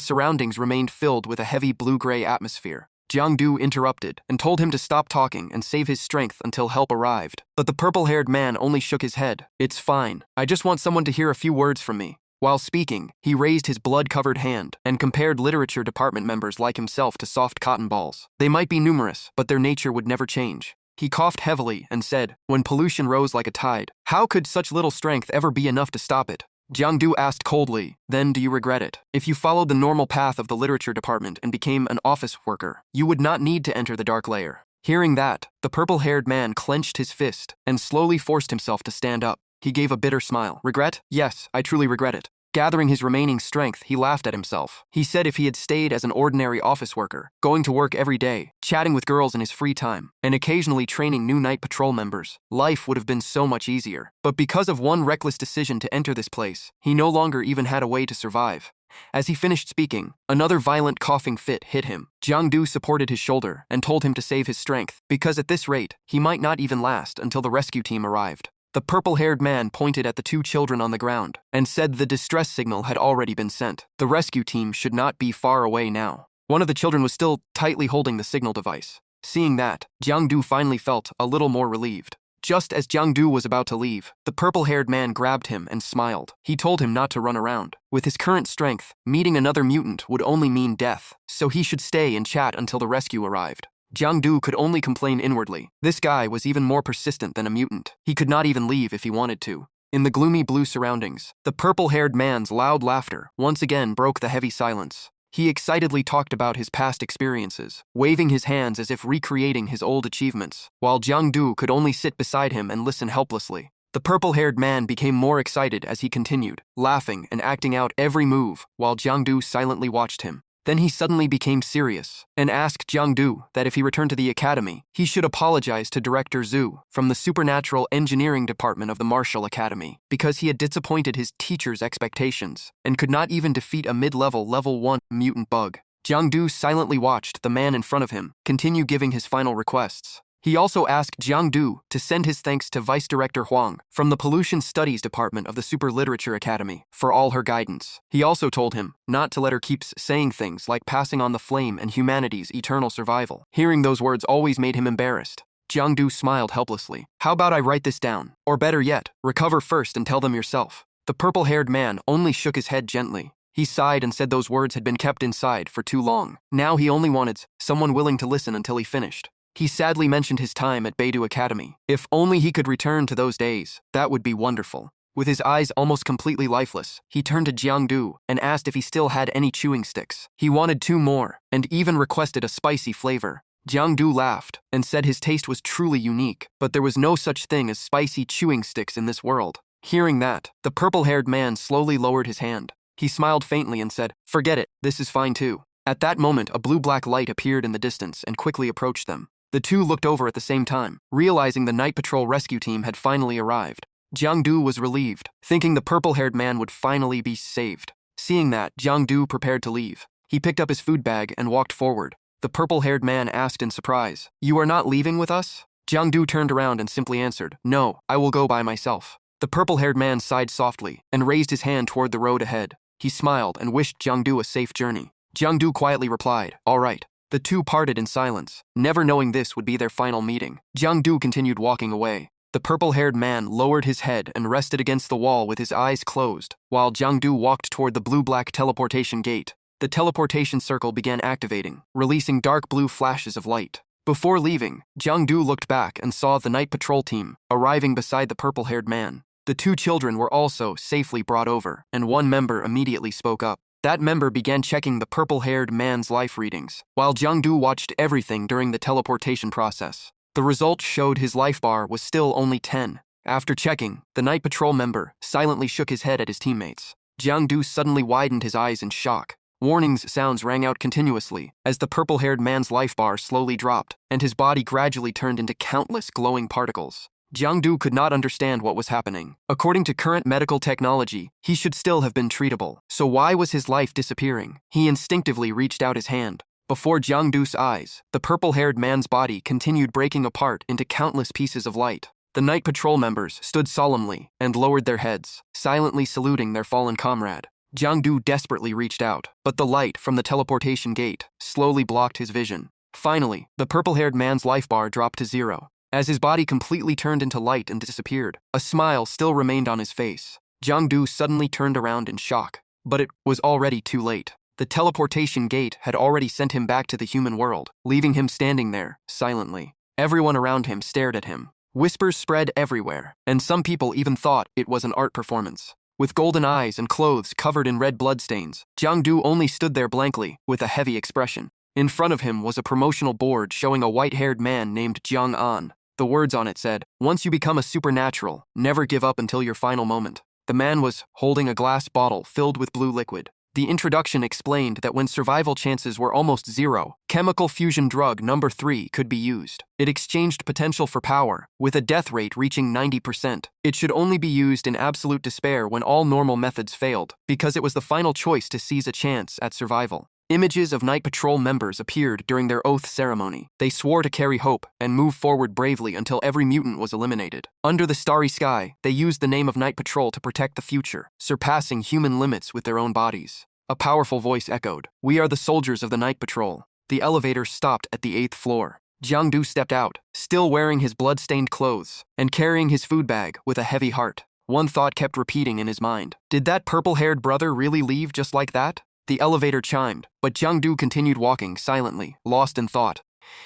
surroundings remained filled with a heavy blue-gray atmosphere. Jiangdu interrupted and told him to stop talking and save his strength until help arrived. But the purple-haired man only shook his head. "It's fine. I just want someone to hear a few words from me." While speaking, he raised his blood-covered hand and compared literature department members like himself to soft cotton balls. They might be numerous, but their nature would never change. He coughed heavily and said, "When pollution rose like a tide, how could such little strength ever be enough to stop it?" Jiangdu asked coldly, "Then do you regret it? If you followed the normal path of the literature department and became an office worker, you would not need to enter the dark layer." Hearing that, the purple-haired man clenched his fist and slowly forced himself to stand up. He gave a bitter smile. "Regret? Yes, I truly regret it." Gathering his remaining strength, he laughed at himself. He said if he had stayed as an ordinary office worker, going to work every day, chatting with girls in his free time, and occasionally training new night patrol members, life would have been so much easier. But because of one reckless decision to enter this place, he no longer even had a way to survive. As he finished speaking, another violent coughing fit hit him. Jiangdu supported his shoulder and told him to save his strength, because at this rate, he might not even last until the rescue team arrived. The purple-haired man pointed at the two children on the ground and said the distress signal had already been sent. The rescue team should not be far away now. One of the children was still tightly holding the signal device. Seeing that, Jiangdu finally felt a little more relieved. Just as Jiangdu was about to leave, the purple-haired man grabbed him and smiled. He told him not to run around. With his current strength, meeting another mutant would only mean death, so he should stay and chat until the rescue arrived. Jiangdu could only complain inwardly. This guy was even more persistent than a mutant. He could not even leave if he wanted to. In the gloomy blue surroundings, the purple-haired man's loud laughter once again broke the heavy silence. He excitedly talked about his past experiences, waving his hands as if recreating his old achievements, while Jiangdu could only sit beside him and listen helplessly. The purple-haired man became more excited as he continued, laughing and acting out every move, while Jiangdu silently watched him. Then he suddenly became serious and asked Jiangdu that if he returned to the academy, he should apologize to Director Zhu from the Supernatural Engineering Department of the Martial Academy because he had disappointed his teacher's expectations and could not even defeat a mid-level level 1 mutant bug. Jiangdu silently watched the man in front of him continue giving his final requests. He also asked Jiangdu to send his thanks to Vice Director Huang from the Pollution Studies Department of the Super Literature Academy for all her guidance. He also told him not to let her keep saying things like passing on the flame and humanity's eternal survival. Hearing those words always made him embarrassed. Jiangdu smiled helplessly. "How about I write this down? Or better yet, recover first and tell them yourself." The purple-haired man only shook his head gently. He sighed and said those words had been kept inside for too long. Now he only wanted someone willing to listen until he finished. He sadly mentioned his time at Beidou Academy. If only he could return to those days, that would be wonderful. With his eyes almost completely lifeless, he turned to Jiangdu and asked if he still had any chewing sticks. He wanted 2 more, and even requested a spicy flavor. Jiangdu laughed and said his taste was truly unique, but there was no such thing as spicy chewing sticks in this world. Hearing that, the purple-haired man slowly lowered his hand. He smiled faintly and said, "Forget it, this is fine too." At that moment, a blue-black light appeared in the distance and quickly approached them. The two looked over at the same time, realizing the night patrol rescue team had finally arrived. Jiangdu was relieved, thinking the purple-haired man would finally be saved. Seeing that, Jiangdu prepared to leave. He picked up his food bag and walked forward. The purple-haired man asked in surprise, "You are not leaving with us?" Jiangdu turned around and simply answered, "No, I will go by myself." The purple-haired man sighed softly and raised his hand toward the road ahead. He smiled and wished Jiangdu a safe journey. Jiangdu quietly replied, "All right." The two parted in silence, never knowing this would be their final meeting. Jiangdu continued walking away. The purple-haired man lowered his head and rested against the wall with his eyes closed, while Jiangdu walked toward the blue-black teleportation gate. The teleportation circle began activating, releasing dark blue flashes of light. Before leaving, Jiangdu looked back and saw the night patrol team arriving beside the purple-haired man. The 2 children were also safely brought over, and one member immediately spoke up. That member began checking the purple-haired man's life readings, while Jiangdu watched everything during the teleportation process. The result showed his life bar was still only 10. After checking, the night patrol member silently shook his head at his teammates. Jiangdu suddenly widened his eyes in shock. Warnings sounds rang out continuously as the purple-haired man's life bar slowly dropped, and his body gradually turned into countless glowing particles. Jiangdu could not understand what was happening. According to current medical technology, he should still have been treatable. So why was his life disappearing? He instinctively reached out his hand. Before Jiangdu's eyes, the purple-haired man's body continued breaking apart into countless pieces of light. The night patrol members stood solemnly and lowered their heads, silently saluting their fallen comrade. Jiangdu desperately reached out, but the light from the teleportation gate slowly blocked his vision. Finally, the purple-haired man's life bar dropped to 0. As his body completely turned into light and disappeared, a smile still remained on his face. Jiangdu suddenly turned around in shock, but it was already too late. The teleportation gate had already sent him back to the human world, leaving him standing there, silently. Everyone around him stared at him. Whispers spread everywhere, and some people even thought it was an art performance. With golden eyes and clothes covered in red bloodstains, Jiangdu only stood there blankly, with a heavy expression. In front of him was a promotional board showing a white-haired man named Jiang An. The words on it said, "Once you become a supernatural, never give up until your final moment." The man was holding a glass bottle filled with blue liquid. The introduction explained that when survival chances were almost 0, chemical fusion drug number 3 could be used. It exchanged potential for power, with a death rate reaching 90%. It should only be used in absolute despair when all normal methods failed, because it was the final choice to seize a chance at survival. Images of Night Patrol members appeared during their oath ceremony. They swore to carry hope and move forward bravely until every mutant was eliminated. Under the starry sky, they used the name of Night Patrol to protect the future, surpassing human limits with their own bodies. A powerful voice echoed, "We are the soldiers of the Night Patrol." The elevator stopped at the 8th floor. Jiangdu stepped out, still wearing his blood-stained clothes, and carrying his food bag with a heavy heart. One thought kept repeating in his mind. Did that purple-haired brother really leave just like that? The elevator chimed, but Jiangdu continued walking silently, lost in thought.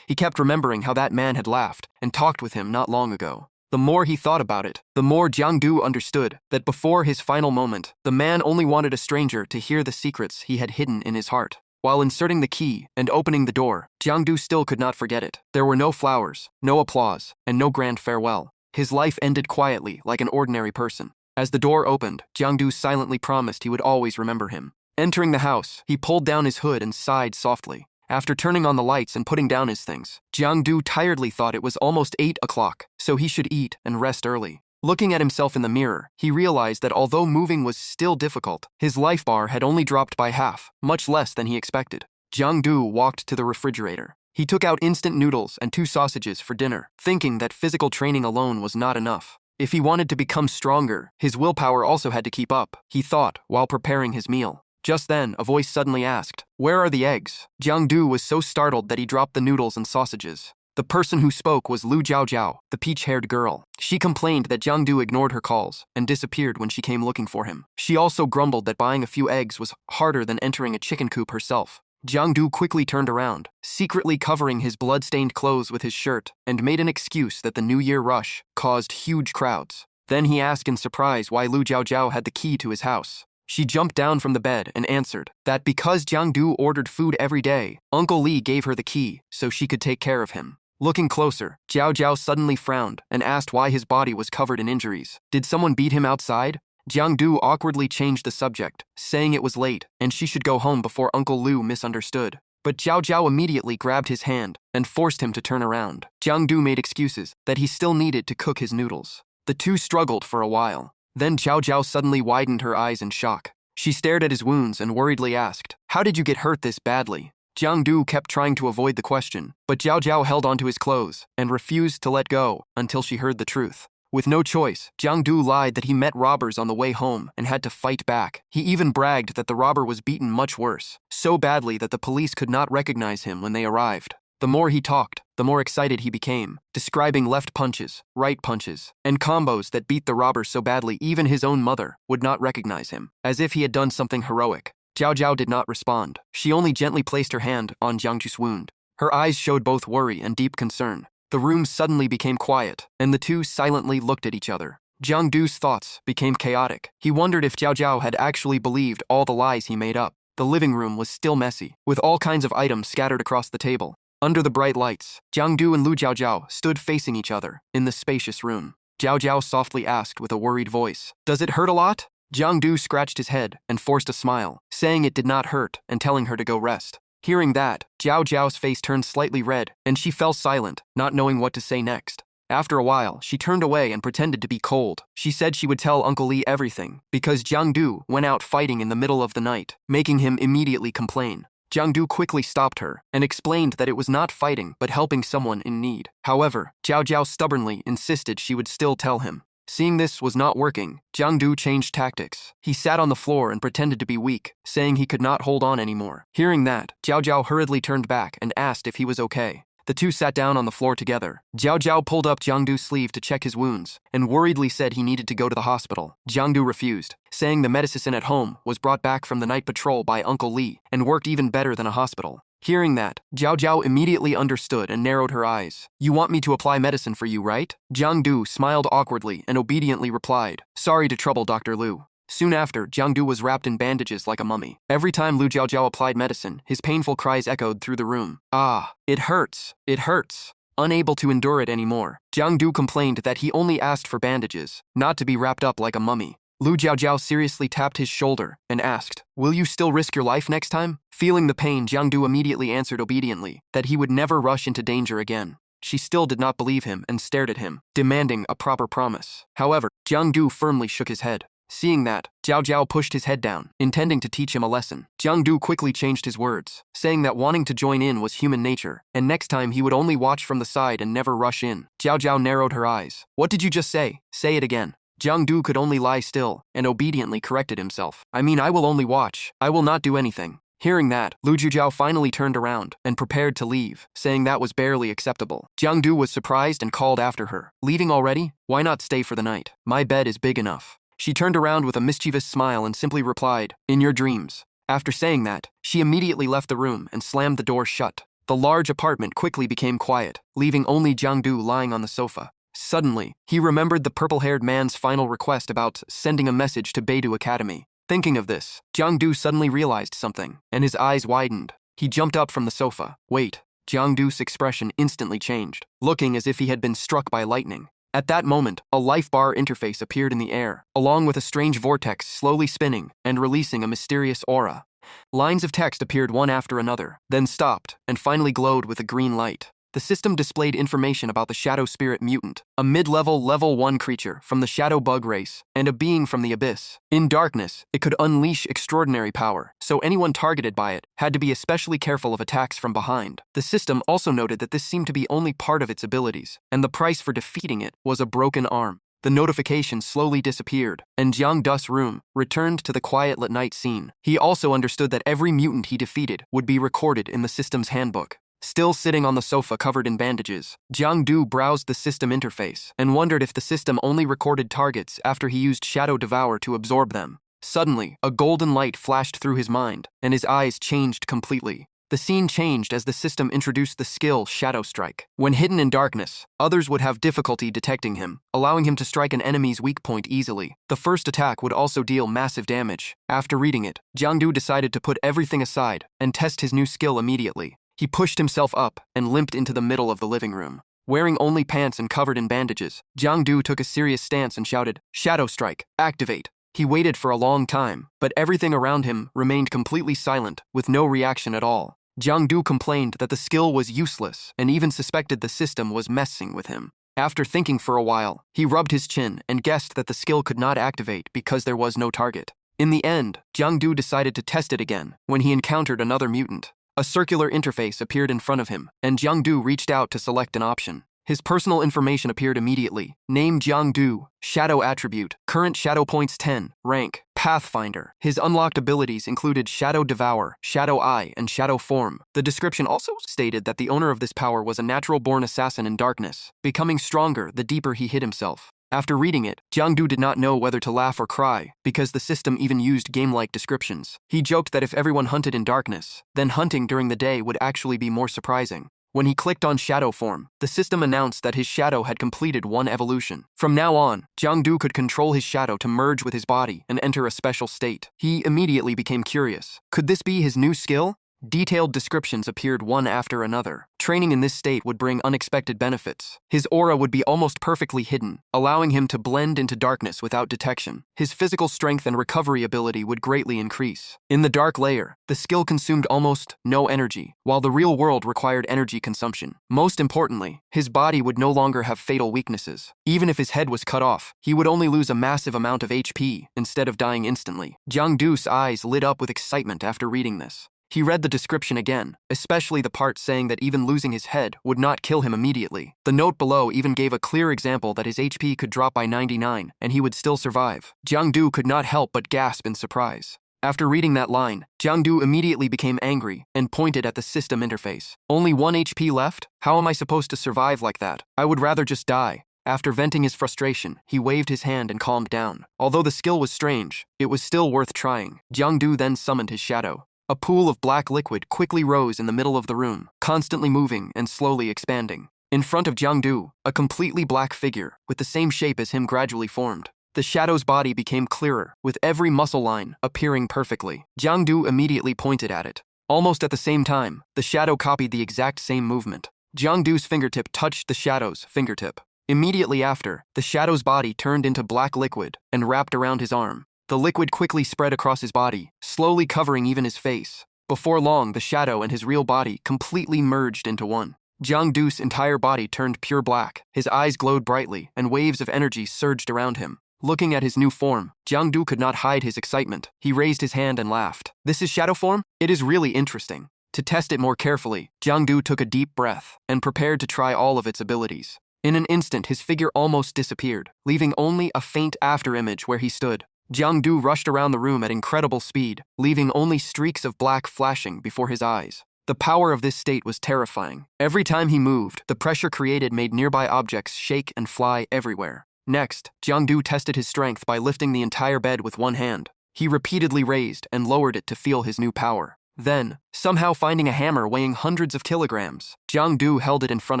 He kept remembering how that man had laughed and talked with him not long ago. The more he thought about it, the more Jiangdu understood that before his final moment, the man only wanted a stranger to hear the secrets he had hidden in his heart. While inserting the key and opening the door, Jiangdu still could not forget it. There were no flowers, no applause, and no grand farewell. His life ended quietly like an ordinary person. As the door opened, Jiangdu silently promised he would always remember him. Entering the house, he pulled down his hood and sighed softly. After turning on the lights and putting down his things, Jiangdu tiredly thought it was almost 8 o'clock, so he should eat and rest early. Looking at himself in the mirror, he realized that although moving was still difficult, his life bar had only dropped by half, much less than he expected. Jiangdu walked to the refrigerator. He took out instant noodles and 2 sausages for dinner, thinking that physical training alone was not enough. If he wanted to become stronger, his willpower also had to keep up, he thought while preparing his meal. Just then, a voice suddenly asked, "Where are the eggs?" Jiangdu was so startled that he dropped the noodles and sausages. The person who spoke was Lu Jiaojiao, the peach-haired girl. She complained that Jiangdu ignored her calls and disappeared when she came looking for him. She also grumbled that buying a few eggs was harder than entering a chicken coop herself. Jiangdu quickly turned around, secretly covering his blood-stained clothes with his shirt, and made an excuse that the New Year rush caused huge crowds. Then he asked in surprise why Lu Jiaojiao had the key to his house. She jumped down from the bed and answered that because Jiangdu ordered food every day, Uncle Li gave her the key so she could take care of him. Looking closer, Jiao Jiao suddenly frowned and asked why his body was covered in injuries. Did someone beat him outside? Jiangdu awkwardly changed the subject, saying it was late and she should go home before Uncle Lu misunderstood. But Jiao Jiao immediately grabbed his hand and forced him to turn around. Jiangdu made excuses that he still needed to cook his noodles. The two struggled for a while. Then Jiao Jiao suddenly widened her eyes in shock. She stared at his wounds and worriedly asked, "How did you get hurt this badly?" Jiangdu kept trying to avoid the question, but Jiao Jiao held onto his clothes and refused to let go until she heard the truth. With no choice, Jiangdu lied that he met robbers on the way home and had to fight back. He even bragged that the robber was beaten much worse, so badly that the police could not recognize him when they arrived. The more he talked, the more excited he became, describing left punches, right punches, and combos that beat the robber so badly even his own mother would not recognize him, as if he had done something heroic. Jiao Jiao did not respond. She only gently placed her hand on Jiangdu's wound. Her eyes showed both worry and deep concern. The room suddenly became quiet, and the two silently looked at each other. Jiangdu's thoughts became chaotic. He wondered if Jiao Jiao had actually believed all the lies he made up. The living room was still messy, with all kinds of items scattered across the table. Under the bright lights, Jiangdu and Lu Jiaojiao stood facing each other in the spacious room. Jiao Jiao softly asked with a worried voice, "Does it hurt a lot?" Jiang-du scratched his head and forced a smile, saying it did not hurt and telling her to go rest. Hearing that, Jiao Jiao's face turned slightly red and she fell silent, not knowing what to say next. After a while, she turned away and pretended to be cold. She said she would tell Uncle Li everything, because Jiang-du went out fighting in the middle of the night, making him immediately complain. Jiang-du quickly stopped her and explained that it was not fighting but helping someone in need. However, Jiao Jiao stubbornly insisted she would still tell him. Seeing this was not working, Jiang-du changed tactics. He sat on the floor and pretended to be weak, saying he could not hold on anymore. Hearing that, Jiao Jiao hurriedly turned back and asked if he was okay. The two sat down on the floor together. Jiao Jiao pulled up Jiang-du's sleeve to check his wounds and worriedly said he needed to go to the hospital. Jiang-du refused, saying the medicine at home was brought back from the night patrol by Uncle Li and worked even better than a hospital. Hearing that, Jiao Jiao immediately understood and narrowed her eyes. "You want me to apply medicine for you, right?" Jiang-du smiled awkwardly and obediently replied, "Sorry to trouble Dr. Liu." Soon after, Jiang-du was wrapped in bandages like a mummy. Every time Lu Jiao Jiao applied medicine, his painful cries echoed through the room. "Ah, it hurts, it hurts." Unable to endure it anymore, Jiang-du complained that he only asked for bandages, not to be wrapped up like a mummy. Lu Jiao Jiao seriously tapped his shoulder and asked, "Will you still risk your life next time?" Feeling the pain, Jiang-du immediately answered obediently that he would never rush into danger again. She still did not believe him and stared at him, demanding a proper promise. However, Jiang-du firmly shook his head. Seeing that, Jiao Jiao pushed his head down, intending to teach him a lesson. Jiang-du quickly changed his words, saying that wanting to join in was human nature, and next time he would only watch from the side and never rush in. Jiao Jiao narrowed her eyes. "What did you just say? Say it again." Jiang-du could only lie still and obediently corrected himself. I will only watch. I will not do anything." Hearing that, Lu Jiao finally turned around and prepared to leave, saying that was barely acceptable. Jiang-du was surprised and called after her. "Leaving already? Why not stay for the night? My bed is big enough." She turned around with a mischievous smile and simply replied, "In your dreams." After saying that, she immediately left the room and slammed the door shut. The large apartment quickly became quiet, leaving only Jiang-du lying on the sofa. Suddenly, he remembered the purple-haired man's final request about sending a message to Beidou Academy. Thinking of this, Jiang-du suddenly realized something, and his eyes widened. He jumped up from the sofa. "Wait." Jiang-du's expression instantly changed, looking as if he had been struck by lightning. At that moment, a life bar interface appeared in the air, along with a strange vortex slowly spinning and releasing a mysterious aura. Lines of text appeared one after another, then stopped, and finally glowed with a green light. The system displayed information about the Shadow Spirit Mutant, a mid-level Level 1 creature from the Shadow Bug race, and a being from the Abyss. In darkness, it could unleash extraordinary power, so anyone targeted by it had to be especially careful of attacks from behind. The system also noted that this seemed to be only part of its abilities, and the price for defeating it was a broken arm. The notification slowly disappeared, and Jiang Du's room returned to the quiet night scene. He also understood that every mutant he defeated would be recorded in the system's handbook. Still sitting on the sofa covered in bandages, Jiang-du browsed the system interface and wondered if the system only recorded targets after he used Shadow Devour to absorb them. Suddenly, a golden light flashed through his mind, and his eyes changed completely. The scene changed as the system introduced the skill Shadow Strike. When hidden in darkness, others would have difficulty detecting him, allowing him to strike an enemy's weak point easily. The first attack would also deal massive damage. After reading it, Jiang-du decided to put everything aside and test his new skill immediately. He pushed himself up and limped into the middle of the living room. Wearing only pants and covered in bandages, Jiang-du took a serious stance and shouted, "Shadow Strike, activate." He waited for a long time, but everything around him remained completely silent, with no reaction at all. Jiang-du complained that the skill was useless and even suspected the system was messing with him. After thinking for a while, he rubbed his chin and guessed that the skill could not activate because there was no target. In the end, Jiang-du decided to test it again when he encountered another mutant. A circular interface appeared in front of him, and Jiang-du reached out to select an option. His personal information appeared immediately. Name Jiang-du, Shadow Attribute, current Shadow Points 10, rank, Pathfinder. His unlocked abilities included Shadow Devour, Shadow Eye, and Shadow Form. The description also stated that the owner of this power was a natural-born assassin in darkness, becoming stronger the deeper he hid himself. After reading it, Jiang-du did not know whether to laugh or cry, because the system even used game-like descriptions. He joked that if everyone hunted in darkness, then hunting during the day would actually be more surprising. When he clicked on Shadow Form, the system announced that his shadow had completed one evolution. From now on, Jiang-du could control his shadow to merge with his body and enter a special state. He immediately became curious. Could this be his new skill? Detailed descriptions appeared one after another. Training in this state would bring unexpected benefits. His aura would be almost perfectly hidden, allowing him to blend into darkness without detection. His physical strength and recovery ability would greatly increase. In the dark layer, the skill consumed almost no energy, while the real world required energy consumption. Most importantly, his body would no longer have fatal weaknesses. Even if his head was cut off, he would only lose a massive amount of HP instead of dying instantly. Jiang-Du's eyes lit up with excitement after reading this. He read the description again, especially the part saying that even losing his head would not kill him immediately. The note below even gave a clear example that his HP could drop by 99 and he would still survive. Jiang-Du could not help but gasp in surprise. After reading that line, Jiang-Du immediately became angry and pointed at the system interface. Only 1 HP left? How am I supposed to survive like that? I would rather just die. After venting his frustration, he waved his hand and calmed down. Although the skill was strange, it was still worth trying. Jiang-Du then summoned his shadow. A pool of black liquid quickly rose in the middle of the room, constantly moving and slowly expanding. In front of Jiang-Du, a completely black figure, with the same shape as him gradually formed. The shadow's body became clearer, with every muscle line appearing perfectly. Jiang-Du immediately pointed at it. Almost at the same time, the shadow copied the exact same movement. Jiang-Du's fingertip touched the shadow's fingertip. Immediately after, the shadow's body turned into black liquid and wrapped around his arm. The liquid quickly spread across his body, slowly covering even his face. Before long, the shadow and his real body completely merged into one. Jiang-Du's entire body turned pure black. His eyes glowed brightly, and waves of energy surged around him. Looking at his new form, Jiang-Du could not hide his excitement. He raised his hand and laughed. "This is shadow form? It is really interesting." To test it more carefully, Jiang-Du took a deep breath and prepared to try all of its abilities. In an instant, his figure almost disappeared, leaving only a faint afterimage where he stood. Jiang-Du rushed around the room at incredible speed, leaving only streaks of black flashing before his eyes. The power of this state was terrifying. Every time he moved, the pressure created made nearby objects shake and fly everywhere. Next, Jiang-Du tested his strength by lifting the entire bed with one hand. He repeatedly raised and lowered it to feel his new power. Then, somehow finding a hammer weighing hundreds of kilograms, Jiang-Du held it in front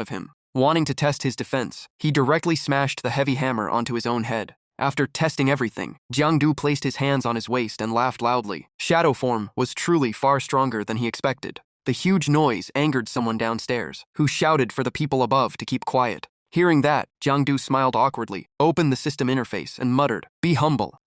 of him. Wanting to test his defense, he directly smashed the heavy hammer onto his own head. After testing everything, Jiang-Du placed his hands on his waist and laughed loudly. Shadow form was truly far stronger than he expected. The huge noise angered someone downstairs, who shouted for the people above to keep quiet. Hearing that, Jiang-Du smiled awkwardly, opened the system interface, and muttered, be humble,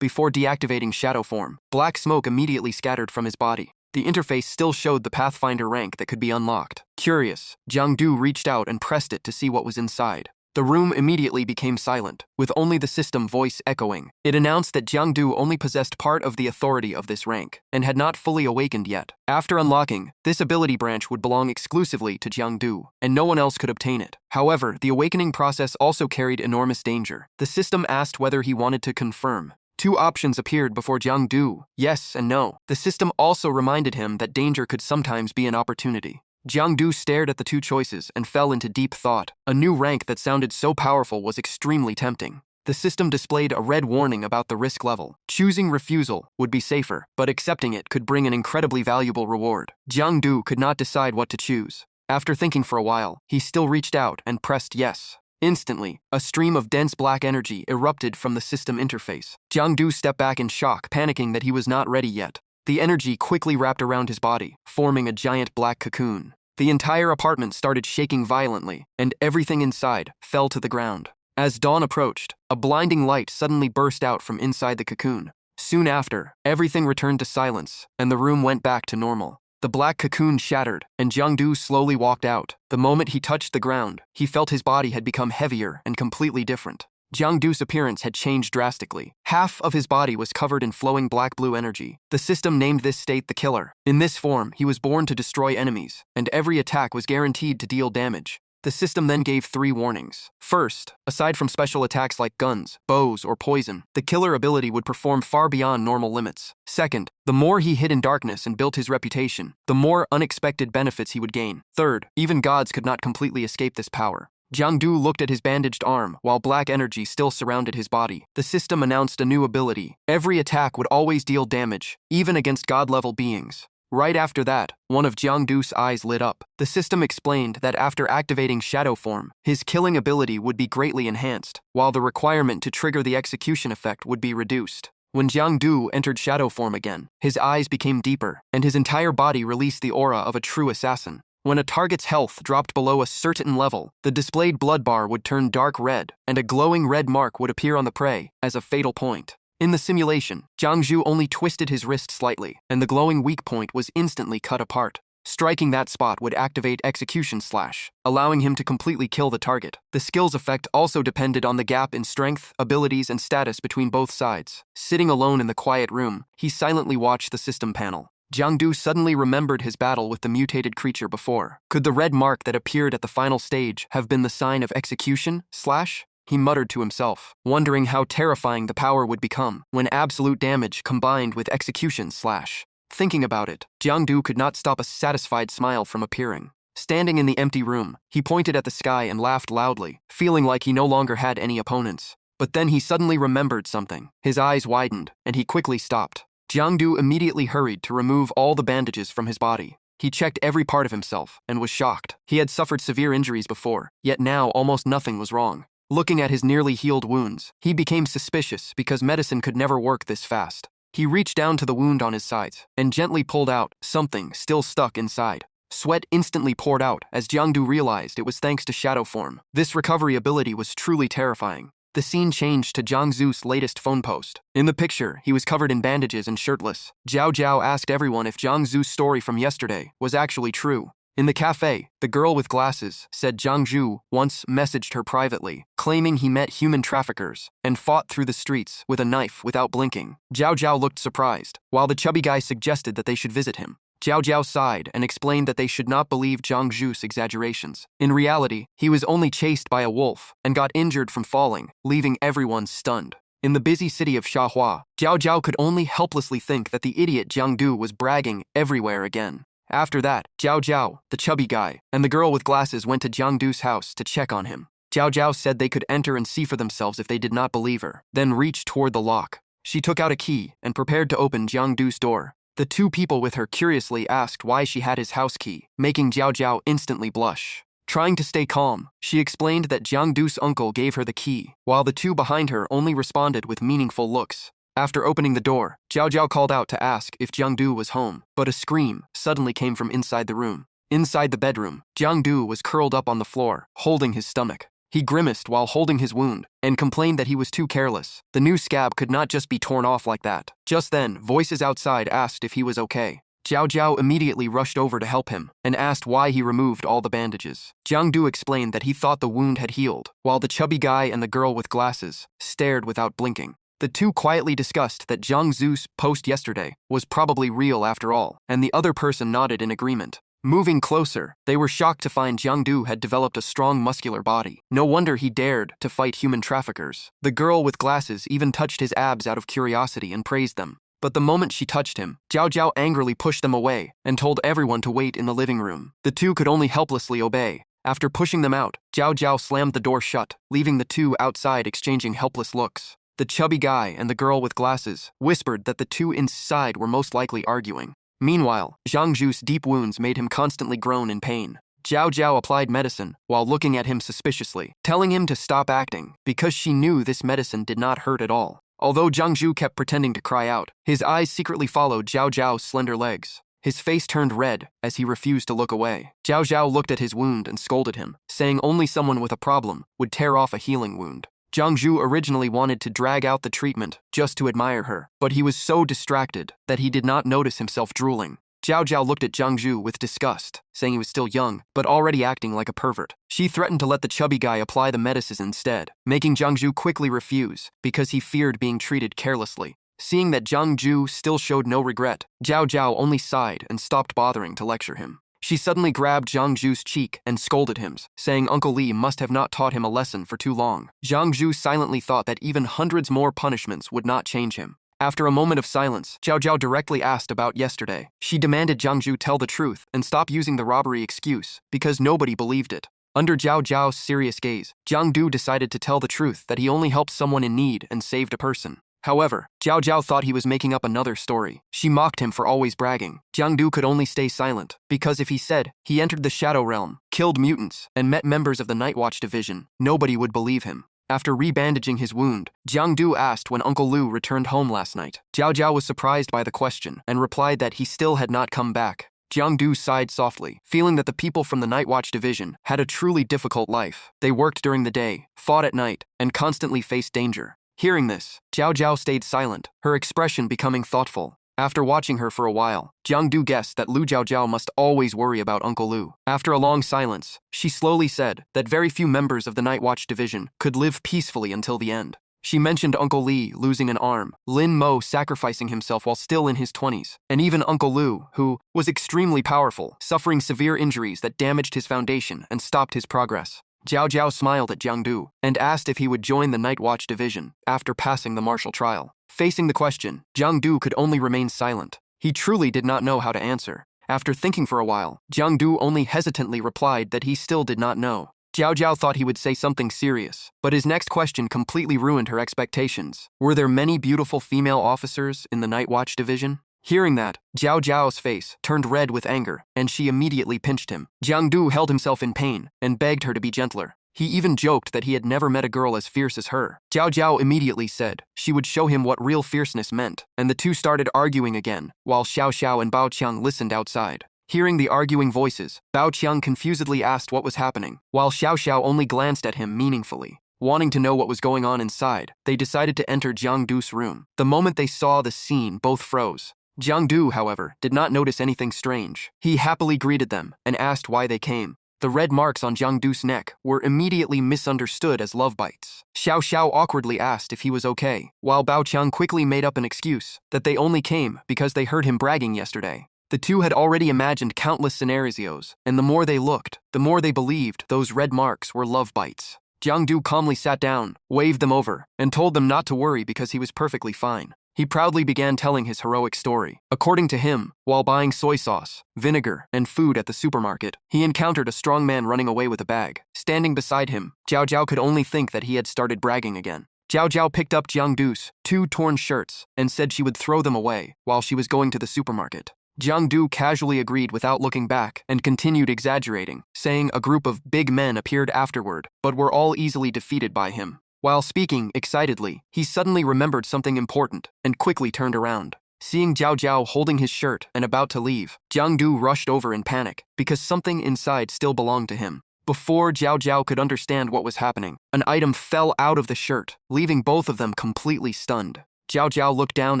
before deactivating shadow form. Black smoke immediately scattered from his body. The interface still showed the Pathfinder rank that could be unlocked. Curious, Jiang-Du reached out and pressed it to see what was inside. The room immediately became silent, with only the system voice echoing. It announced that Jiang-Du only possessed part of the authority of this rank, and had not fully awakened yet. After unlocking, this ability branch would belong exclusively to Jiang-Du, and no one else could obtain it. However, the awakening process also carried enormous danger. The system asked whether he wanted to confirm. 2 options appeared before Jiang-Du, yes and no. The system also reminded him that danger could sometimes be an opportunity. Jiang-Du stared at the 2 choices and fell into deep thought. A new rank that sounded so powerful was extremely tempting. The system displayed a red warning about the risk level. Choosing refusal would be safer, but accepting it could bring an incredibly valuable reward. Jiang-Du could not decide what to choose. After thinking for a while, he still reached out and pressed yes. Instantly, a stream of dense black energy erupted from the system interface. Jiang-Du stepped back in shock, panicking that he was not ready yet. The energy quickly wrapped around his body, forming a giant black cocoon. The entire apartment started shaking violently, and everything inside fell to the ground. As dawn approached, a blinding light suddenly burst out from inside the cocoon. Soon after, everything returned to silence, and the room went back to normal. The black cocoon shattered, and Jiang-Du slowly walked out. The moment he touched the ground, he felt his body had become heavier and completely different. Jiang-Du's appearance had changed drastically. Half of his body was covered in flowing black-blue energy. The system named this state the Killer. In this form, he was born to destroy enemies, and every attack was guaranteed to deal damage. The system then gave 3 warnings. First, aside from special attacks like guns, bows, or poison, the Killer ability would perform far beyond normal limits. Second, the more he hid in darkness and built his reputation, the more unexpected benefits he would gain. Third, even gods could not completely escape this power. Jiang-Du looked at his bandaged arm while black energy still surrounded his body. The system announced a new ability. Every attack would always deal damage, even against god-level beings. Right after that, one of Jiang-Du's eyes lit up. The system explained that after activating shadow form, his killing ability would be greatly enhanced, while the requirement to trigger the execution effect would be reduced. When Jiang Du entered shadow form again, his eyes became deeper, and his entire body released the aura of a true assassin. When a target's health dropped below a certain level, the displayed blood bar would turn dark red, and a glowing red mark would appear on the prey as a fatal point. In the simulation, Jiang Zhu only twisted his wrist slightly, and the glowing weak point was instantly cut apart. Striking that spot would activate execution slash, allowing him to completely kill the target. The skill's effect also depended on the gap in strength, abilities, and status between both sides. Sitting alone in the quiet room, he silently watched the system panel. Jiang Du suddenly remembered his battle with the mutated creature before. Could the red mark that appeared at the final stage have been the sign of execution slash? He muttered to himself, wondering how terrifying the power would become when absolute damage combined with execution slash. Thinking about it, Jiang Du could not stop a satisfied smile from appearing. Standing in the empty room, he pointed at the sky and laughed loudly, feeling like he no longer had any opponents. But then he suddenly remembered something. His eyes widened, and he quickly stopped. Jiang Du immediately hurried to remove all the bandages from his body. He checked every part of himself and was shocked. He had suffered severe injuries before, yet now almost nothing was wrong. Looking at his nearly healed wounds, he became suspicious because medicine could never work this fast. He reached down to the wound on his sides and gently pulled out something still stuck inside. Sweat instantly poured out as Jiang Du realized it was thanks to shadow form. This recovery ability was truly terrifying. The scene changed to Jiang Zu's latest phone post. In the picture, he was covered in bandages and shirtless. Zhao Zhao asked everyone if Jiang Zu's story from yesterday was actually true. In the cafe, the girl with glasses said Jiang Zhu once messaged her privately, claiming he met human traffickers and fought through the streets with a knife without blinking. Zhao Zhao looked surprised, while the chubby guy suggested that they should visit him. Zhao Zhao sighed and explained that they should not believe Jiang Zhu's exaggerations. In reality, he was only chased by a wolf and got injured from falling, leaving everyone stunned. In the busy city of Xiahua, Zhao Zhao could only helplessly think that the idiot Jiang Du was bragging everywhere again. After that, Zhao Zhao, the chubby guy, and the girl with glasses went to Jiang Du's house to check on him. Zhao Zhao said they could enter and see for themselves if they did not believe her, then reached toward the lock. She took out a key and prepared to open Jiang Du's door. The two people with her curiously asked why she had his house key, making Zhao Zhao instantly blush. Trying to stay calm, she explained that Jiang Du's uncle gave her the key, while the two behind her only responded with meaningful looks. After opening the door, Zhao Zhao called out to ask if Jiang Du was home, but a scream suddenly came from inside the room. Inside the bedroom, Jiang Du was curled up on the floor, holding his stomach. He grimaced while holding his wound and complained that he was too careless. The new scab could not just be torn off like that. Just then, voices outside asked if he was okay. Zhao Zhao immediately rushed over to help him and asked why he removed all the bandages. Jiang Du explained that he thought the wound had healed, while the chubby guy and the girl with glasses stared without blinking. The two quietly discussed that Jiang Zu's post yesterday was probably real after all, and the other person nodded in agreement. Moving closer, they were shocked to find Jiang Du had developed a strong muscular body. No wonder he dared to fight human traffickers. The girl with glasses even touched his abs out of curiosity and praised them. But the moment she touched him, Zhao Zhao angrily pushed them away and told everyone to wait in the living room. The two could only helplessly obey. After pushing them out, Zhao Zhao slammed the door shut, leaving the two outside exchanging helpless looks. The chubby guy and the girl with glasses whispered that the two inside were most likely arguing. Meanwhile, Jiang Zhu's deep wounds made him constantly groan in pain. Zhao Zhao applied medicine while looking at him suspiciously, telling him to stop acting because she knew this medicine did not hurt at all. Although Jiang Zhu kept pretending to cry out, his eyes secretly followed Zhao Zhao's slender legs. His face turned red as he refused to look away. Zhao Zhao looked at his wound and scolded him, saying only someone with a problem would tear off a healing wound. Jiang Zhu originally wanted to drag out the treatment just to admire her, but he was so distracted that he did not notice himself drooling. Zhao Zhao looked at Jiang Zhu with disgust, saying he was still young, but already acting like a pervert. She threatened to let the chubby guy apply the medicine instead, making Jiang Zhu quickly refuse because he feared being treated carelessly. Seeing that Jiang Zhu still showed no regret, Zhao Zhao only sighed and stopped bothering to lecture him. She suddenly grabbed Jiang Zhu's cheek and scolded him, saying Uncle Li must have not taught him a lesson for too long. Jiang Zhu silently thought that even hundreds more punishments would not change him. After a moment of silence, Zhao Zhao directly asked about yesterday. She demanded Jiang Zhu tell the truth and stop using the robbery excuse because nobody believed it. Under Zhao Zhao's serious gaze, Jiang Du decided to tell the truth that he only helped someone in need and saved a person. However, Zhao Zhao thought he was making up another story. She mocked him for always bragging. Jiang Du could only stay silent, because if he said he entered the Shadow Realm, killed mutants, and met members of the Night Watch Division, nobody would believe him. After rebandaging his wound, Jiang Du asked when Uncle Lu returned home last night. Jiao Jiao was surprised by the question and replied that he still had not come back. Jiang Du sighed softly, feeling that the people from the Night Watch division had a truly difficult life. They worked during the day, fought at night, and constantly faced danger. Hearing this, Jiao Jiao stayed silent, her expression becoming thoughtful. After watching her for a while, Jiang Du guessed that Lu Jiao must always worry about Uncle Lu. After a long silence, she slowly said that very few members of the Night Watch division could live peacefully until the end. She mentioned Uncle Li losing an arm, Lin Mo sacrificing himself while still in his 20s, and even Uncle Lu, who was extremely powerful, suffering severe injuries that damaged his foundation and stopped his progress. Jiao Jiao smiled at Jiang Du and asked if he would join the Night Watch division after passing the martial trial. Facing the question, Jiang Du could only remain silent. He truly did not know how to answer. After thinking for a while, Jiang Du only hesitantly replied that he still did not know. Jiao Jiao thought he would say something serious, but his next question completely ruined her expectations. Were there many beautiful female officers in the Night Watch division? Hearing that, Jiao Jiao's face turned red with anger, and she immediately pinched him. Jiang Du held himself in pain and begged her to be gentler. He even joked that he had never met a girl as fierce as her. Jiao Jiao immediately said she would show him what real fierceness meant, and the two started arguing again, while Xiao Xiao and Bao Qiang listened outside. Hearing the arguing voices, Bao Qiang confusedly asked what was happening, while Xiao Xiao only glanced at him meaningfully. Wanting to know what was going on inside, they decided to enter Jiang Du's room. The moment they saw the scene, both froze. Jiang Du, however, did not notice anything strange. He happily greeted them and asked why they came. The red marks on Jiang Du's neck were immediately misunderstood as love bites. Xiao Xiao awkwardly asked if he was okay, while Bao Qiang quickly made up an excuse that they only came because they heard him bragging yesterday. The two had already imagined countless scenarios, and the more they looked, the more they believed those red marks were love bites. Jiang Du calmly sat down, waved them over, and told them not to worry because he was perfectly fine. He proudly began telling his heroic story. According to him, while buying soy sauce, vinegar, and food at the supermarket, he encountered a strong man running away with a bag. Standing beside him, Jiao Jiao could only think that he had started bragging again. Jiao Jiao picked up Jiang Du's 2 torn shirts and said she would throw them away while she was going to the supermarket. Jiang Du casually agreed without looking back and continued exaggerating, saying a group of big men appeared afterward, but were all easily defeated by him. While speaking excitedly, he suddenly remembered something important and quickly turned around. Seeing Jiao Jiao holding his shirt and about to leave, Jiang Du rushed over in panic because something inside still belonged to him. Before Jiao Jiao could understand what was happening, an item fell out of the shirt, leaving both of them completely stunned. Jiao Jiao looked down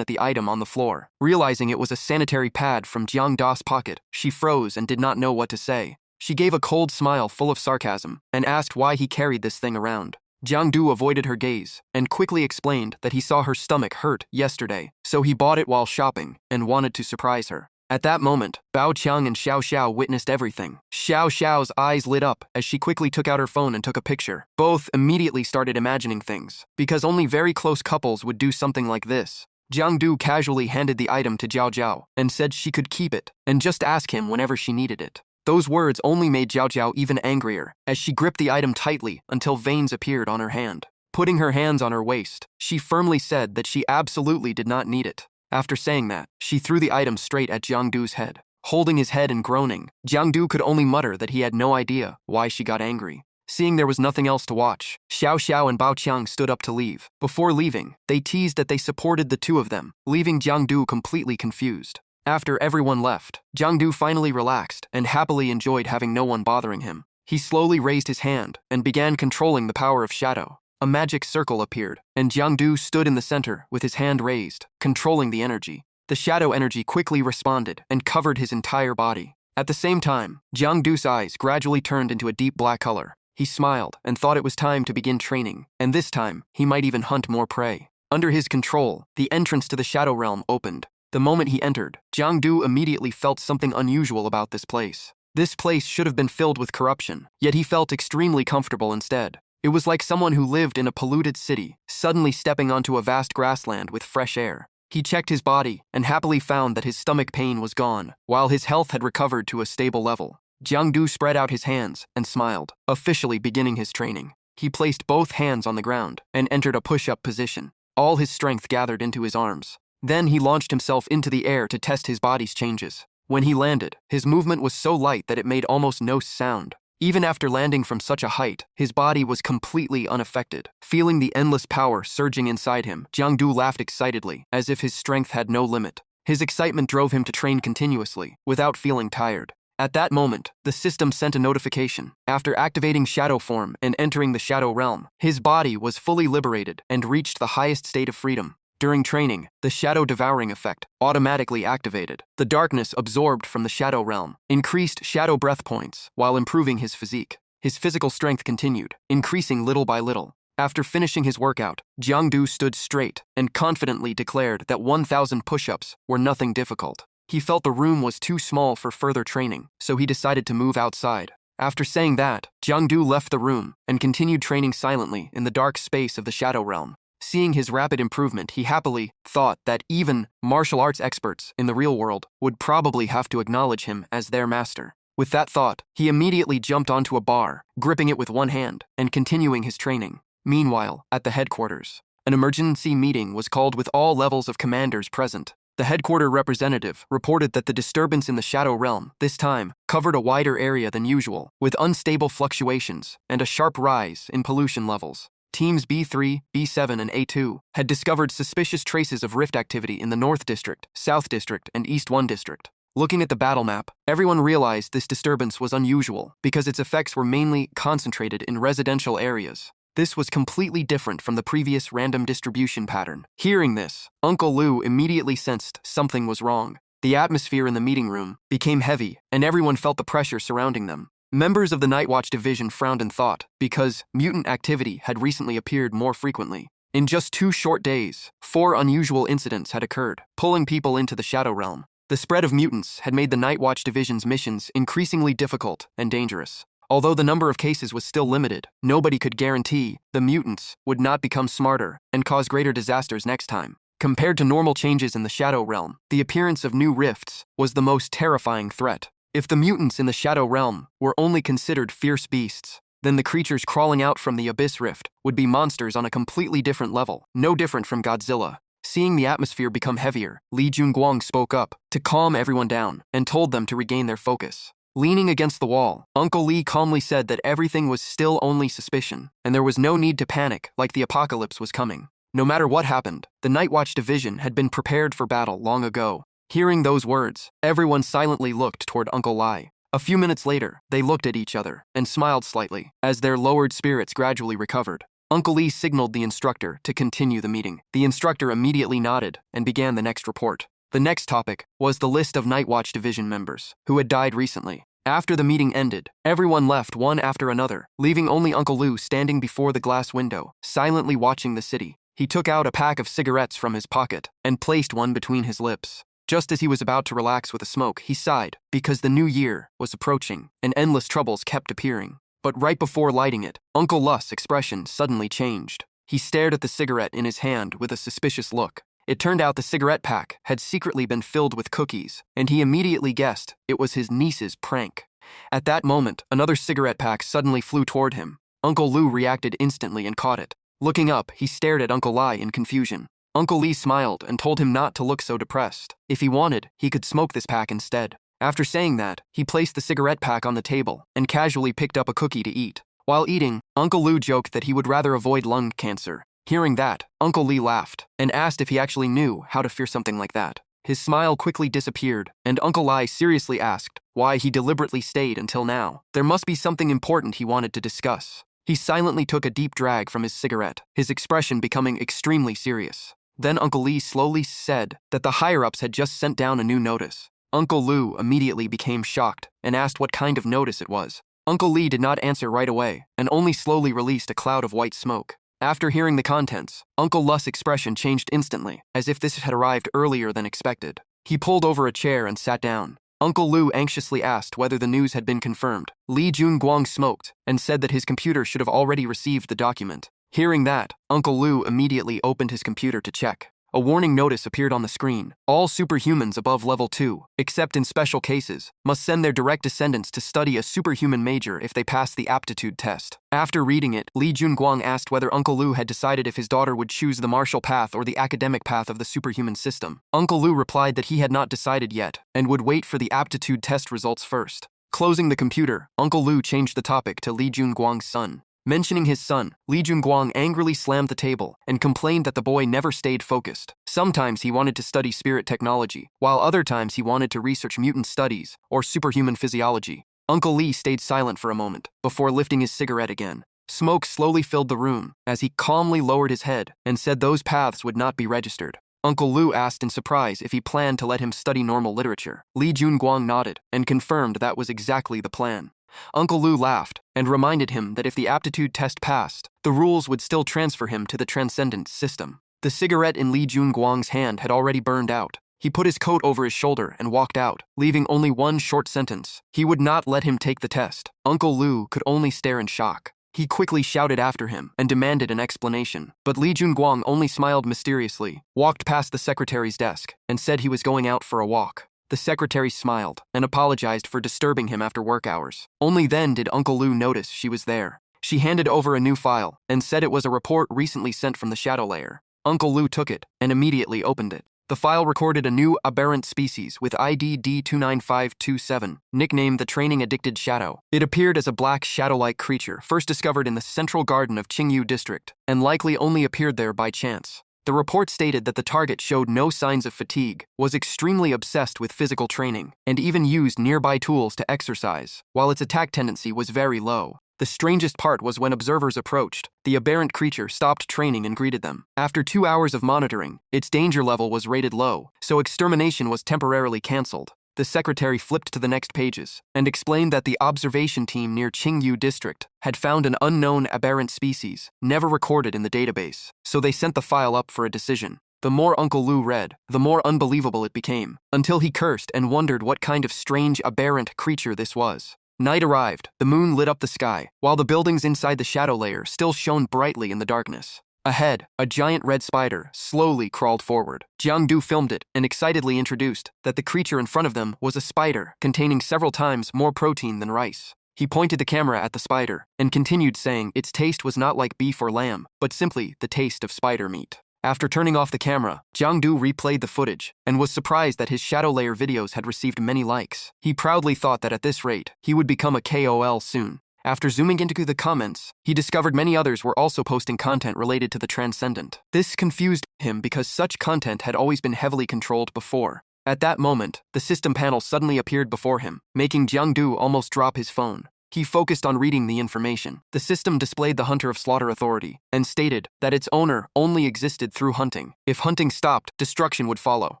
at the item on the floor. Realizing it was a sanitary pad from Jiang Da's pocket, she froze and did not know what to say. She gave a cold smile full of sarcasm and asked why he carried this thing around. Jiang Du avoided her gaze and quickly explained that he saw her stomach hurt yesterday, so he bought it while shopping and wanted to surprise her. At that moment, Bao Qiang and Xiao Xiao witnessed everything. Xiao Xiao's eyes lit up as she quickly took out her phone and took a picture. Both immediately started imagining things, because only very close couples would do something like this. Jiang Du casually handed the item to Jiao Jiao and said she could keep it and just ask him whenever she needed it. Those words only made Jiao Jiao even angrier as she gripped the item tightly until veins appeared on her hand. Putting her hands on her waist, she firmly said that she absolutely did not need it. After saying that, she threw the item straight at Jiang Du's head. Holding his head and groaning, Jiang Du could only mutter that he had no idea why she got angry. Seeing there was nothing else to watch, Xiao Xiao and Bao Qiang stood up to leave. Before leaving, they teased that they supported the two of them, leaving Jiang Du completely confused. After everyone left, Jiang Du finally relaxed and happily enjoyed having no one bothering him. He slowly raised his hand and began controlling the power of shadow. A magic circle appeared, and Jiang Du stood in the center with his hand raised, controlling the energy. The shadow energy quickly responded and covered his entire body. At the same time, Jiang Du's eyes gradually turned into a deep black color. He smiled and thought it was time to begin training, and this time, he might even hunt more prey. Under his control, the entrance to the shadow realm opened. The moment he entered, Jiang Du immediately felt something unusual about this place. This place should have been filled with corruption, yet he felt extremely comfortable instead. It was like someone who lived in a polluted city, suddenly stepping onto a vast grassland with fresh air. He checked his body and happily found that his stomach pain was gone, while his health had recovered to a stable level. Jiang Du spread out his hands and smiled, officially beginning his training. He placed both hands on the ground and entered a push-up position. All his strength gathered into his arms. Then he launched himself into the air to test his body's changes. When he landed, his movement was so light that it made almost no sound. Even after landing from such a height, his body was completely unaffected. Feeling the endless power surging inside him, Jiangdu laughed excitedly, as if his strength had no limit. His excitement drove him to train continuously, without feeling tired. At that moment, the system sent a notification. After activating shadow form and entering the shadow realm, his body was fully liberated and reached the highest state of freedom. During training, the shadow devouring effect automatically activated. The darkness absorbed from the shadow realm increased shadow breath points while improving his physique. His physical strength continued, increasing little by little. After finishing his workout, Jiangdu stood straight and confidently declared that 1,000 push-ups were nothing difficult. He felt the room was too small for further training, so he decided to move outside. After saying that, Jiangdu left the room and continued training silently in the dark space of the shadow realm. Seeing his rapid improvement, he happily thought that even martial arts experts in the real world would probably have to acknowledge him as their master. With that thought, he immediately jumped onto a bar, gripping it with one hand and continuing his training. Meanwhile, at the headquarters, an emergency meeting was called with all levels of commanders present. The headquarter representative reported that the disturbance in the shadow realm, this time, covered a wider area than usual, with unstable fluctuations and a sharp rise in pollution levels. Teams B3, B7, and A2 had discovered suspicious traces of rift activity in the North District, South District, and East 1 District. Looking at the battle map, everyone realized this disturbance was unusual because its effects were mainly concentrated in residential areas. This was completely different from the previous random distribution pattern. Hearing this, Uncle Lu immediately sensed something was wrong. The atmosphere in the meeting room became heavy, and everyone felt the pressure surrounding them. Members of the Night Watch Division frowned in thought because mutant activity had recently appeared more frequently. In just 2 short days, 4 unusual incidents had occurred, pulling people into the Shadow Realm. The spread of mutants had made the Night Watch Division's missions increasingly difficult and dangerous. Although the number of cases was still limited, nobody could guarantee the mutants would not become smarter and cause greater disasters next time. Compared to normal changes in the Shadow Realm, the appearance of new rifts was the most terrifying threat. If the mutants in the Shadow Realm were only considered fierce beasts, then the creatures crawling out from the Abyss Rift would be monsters on a completely different level, no different from Godzilla. Seeing the atmosphere become heavier, Li Junguang spoke up to calm everyone down and told them to regain their focus. Leaning against the wall, Uncle Li calmly said that everything was still only suspicion, and there was no need to panic like the apocalypse was coming. No matter what happened, the Night Watch Division had been prepared for battle long ago. Hearing those words, everyone silently looked toward Uncle Lai. A few minutes later, they looked at each other and smiled slightly as their lowered spirits gradually recovered. Uncle Li signaled the instructor to continue the meeting. The instructor immediately nodded and began the next report. The next topic was the list of Night Watch Division members who had died recently. After the meeting ended, everyone left one after another, leaving only Uncle Lu standing before the glass window, silently watching the city. He took out a pack of cigarettes from his pocket and placed one between his lips. Just as he was about to relax with a smoke, he sighed because the new year was approaching and endless troubles kept appearing. But right before lighting it, Uncle Lu's expression suddenly changed. He stared at the cigarette in his hand with a suspicious look. It turned out the cigarette pack had secretly been filled with cookies, and he immediately guessed it was his niece's prank. At that moment, another cigarette pack suddenly flew toward him. Uncle Lu reacted instantly and caught it. Looking up, he stared at Uncle Lai in confusion. Uncle Li smiled and told him not to look so depressed. If he wanted, he could smoke this pack instead. After saying that, he placed the cigarette pack on the table and casually picked up a cookie to eat. While eating, Uncle Lu joked that he would rather avoid lung cancer. Hearing that, Uncle Li laughed and asked if he actually knew how to fear something like that. His smile quickly disappeared, and Uncle Lai seriously asked why he deliberately stayed until now. There must be something important he wanted to discuss. He silently took a deep drag from his cigarette, his expression becoming extremely serious. Then Uncle Li slowly said that the higher-ups had just sent down a new notice. Uncle Lu immediately became shocked and asked what kind of notice it was. Uncle Li did not answer right away and only slowly released a cloud of white smoke. After hearing the contents, Uncle Lu's expression changed instantly, as if this had arrived earlier than expected. He pulled over a chair and sat down. Uncle Lu anxiously asked whether the news had been confirmed. Li Junguang smoked and said that his computer should have already received the document. Hearing that, Uncle Lu immediately opened his computer to check. A warning notice appeared on the screen. All superhumans above level 2, except in special cases, must send their direct descendants to study a superhuman major if they pass the aptitude test. After reading it, Li Junguang asked whether Uncle Lu had decided if his daughter would choose the martial path or the academic path of the superhuman system. Uncle Lu replied that he had not decided yet and would wait for the aptitude test results first. Closing the computer, Uncle Lu changed the topic to Li Junguang's son. Mentioning his son, Li Junguang angrily slammed the table and complained that the boy never stayed focused. Sometimes he wanted to study spirit technology, while other times he wanted to research mutant studies or superhuman physiology. Uncle Li stayed silent for a moment before lifting his cigarette again. Smoke slowly filled the room as he calmly lowered his head and said those paths would not be registered. Uncle Lu asked in surprise if he planned to let him study normal literature. Li Junguang nodded and confirmed that was exactly the plan. Uncle Lu laughed and reminded him that if the aptitude test passed, the rules would still transfer him to the transcendent system. The cigarette in Li Junguang's hand had already burned out. He put his coat over his shoulder and walked out, leaving only one short sentence. He would not let him take the test. Uncle Lu could only stare in shock. He quickly shouted after him and demanded an explanation, but Li Junguang only smiled mysteriously, walked past the secretary's desk, and said he was going out for a walk. The secretary smiled and apologized for disturbing him after work hours. Only then did Uncle Lu notice she was there. She handed over a new file and said it was a report recently sent from the shadow layer. Uncle Lu took it and immediately opened it. The file recorded a new aberrant species with ID D29527, nicknamed the training-addicted shadow. It appeared as a black shadow-like creature first discovered in the central garden of Qingyu district, and likely only appeared there by chance. The report stated that the target showed no signs of fatigue, was extremely obsessed with physical training, and even used nearby tools to exercise, while its attack tendency was very low. The strangest part was when observers approached, the aberrant creature stopped training and greeted them. After 2 hours of monitoring, its danger level was rated low, so extermination was temporarily cancelled. The secretary flipped to the next pages and explained that the observation team near Qingyu district had found an unknown aberrant species, never recorded in the database, so they sent the file up for a decision. The more Uncle Lu read, the more unbelievable it became, until he cursed and wondered what kind of strange aberrant creature this was. Night arrived, the moon lit up the sky, while the buildings inside the shadow layer still shone brightly in the darkness. Ahead, a giant red spider slowly crawled forward. Jiang Du filmed it and excitedly introduced that the creature in front of them was a spider containing several times more protein than rice. He pointed the camera at the spider and continued saying its taste was not like beef or lamb, but simply the taste of spider meat. After turning off the camera, Jiang Du replayed the footage and was surprised that his shadow layer videos had received many likes. He proudly thought that at this rate, he would become a KOL soon. After zooming into the comments, he discovered many others were also posting content related to the transcendent. This confused him because such content had always been heavily controlled before. At that moment, the system panel suddenly appeared before him, making Jiang Du almost drop his phone. He focused on reading the information. The system displayed the Hunter of Slaughter Authority and stated that its owner only existed through hunting. If hunting stopped, destruction would follow.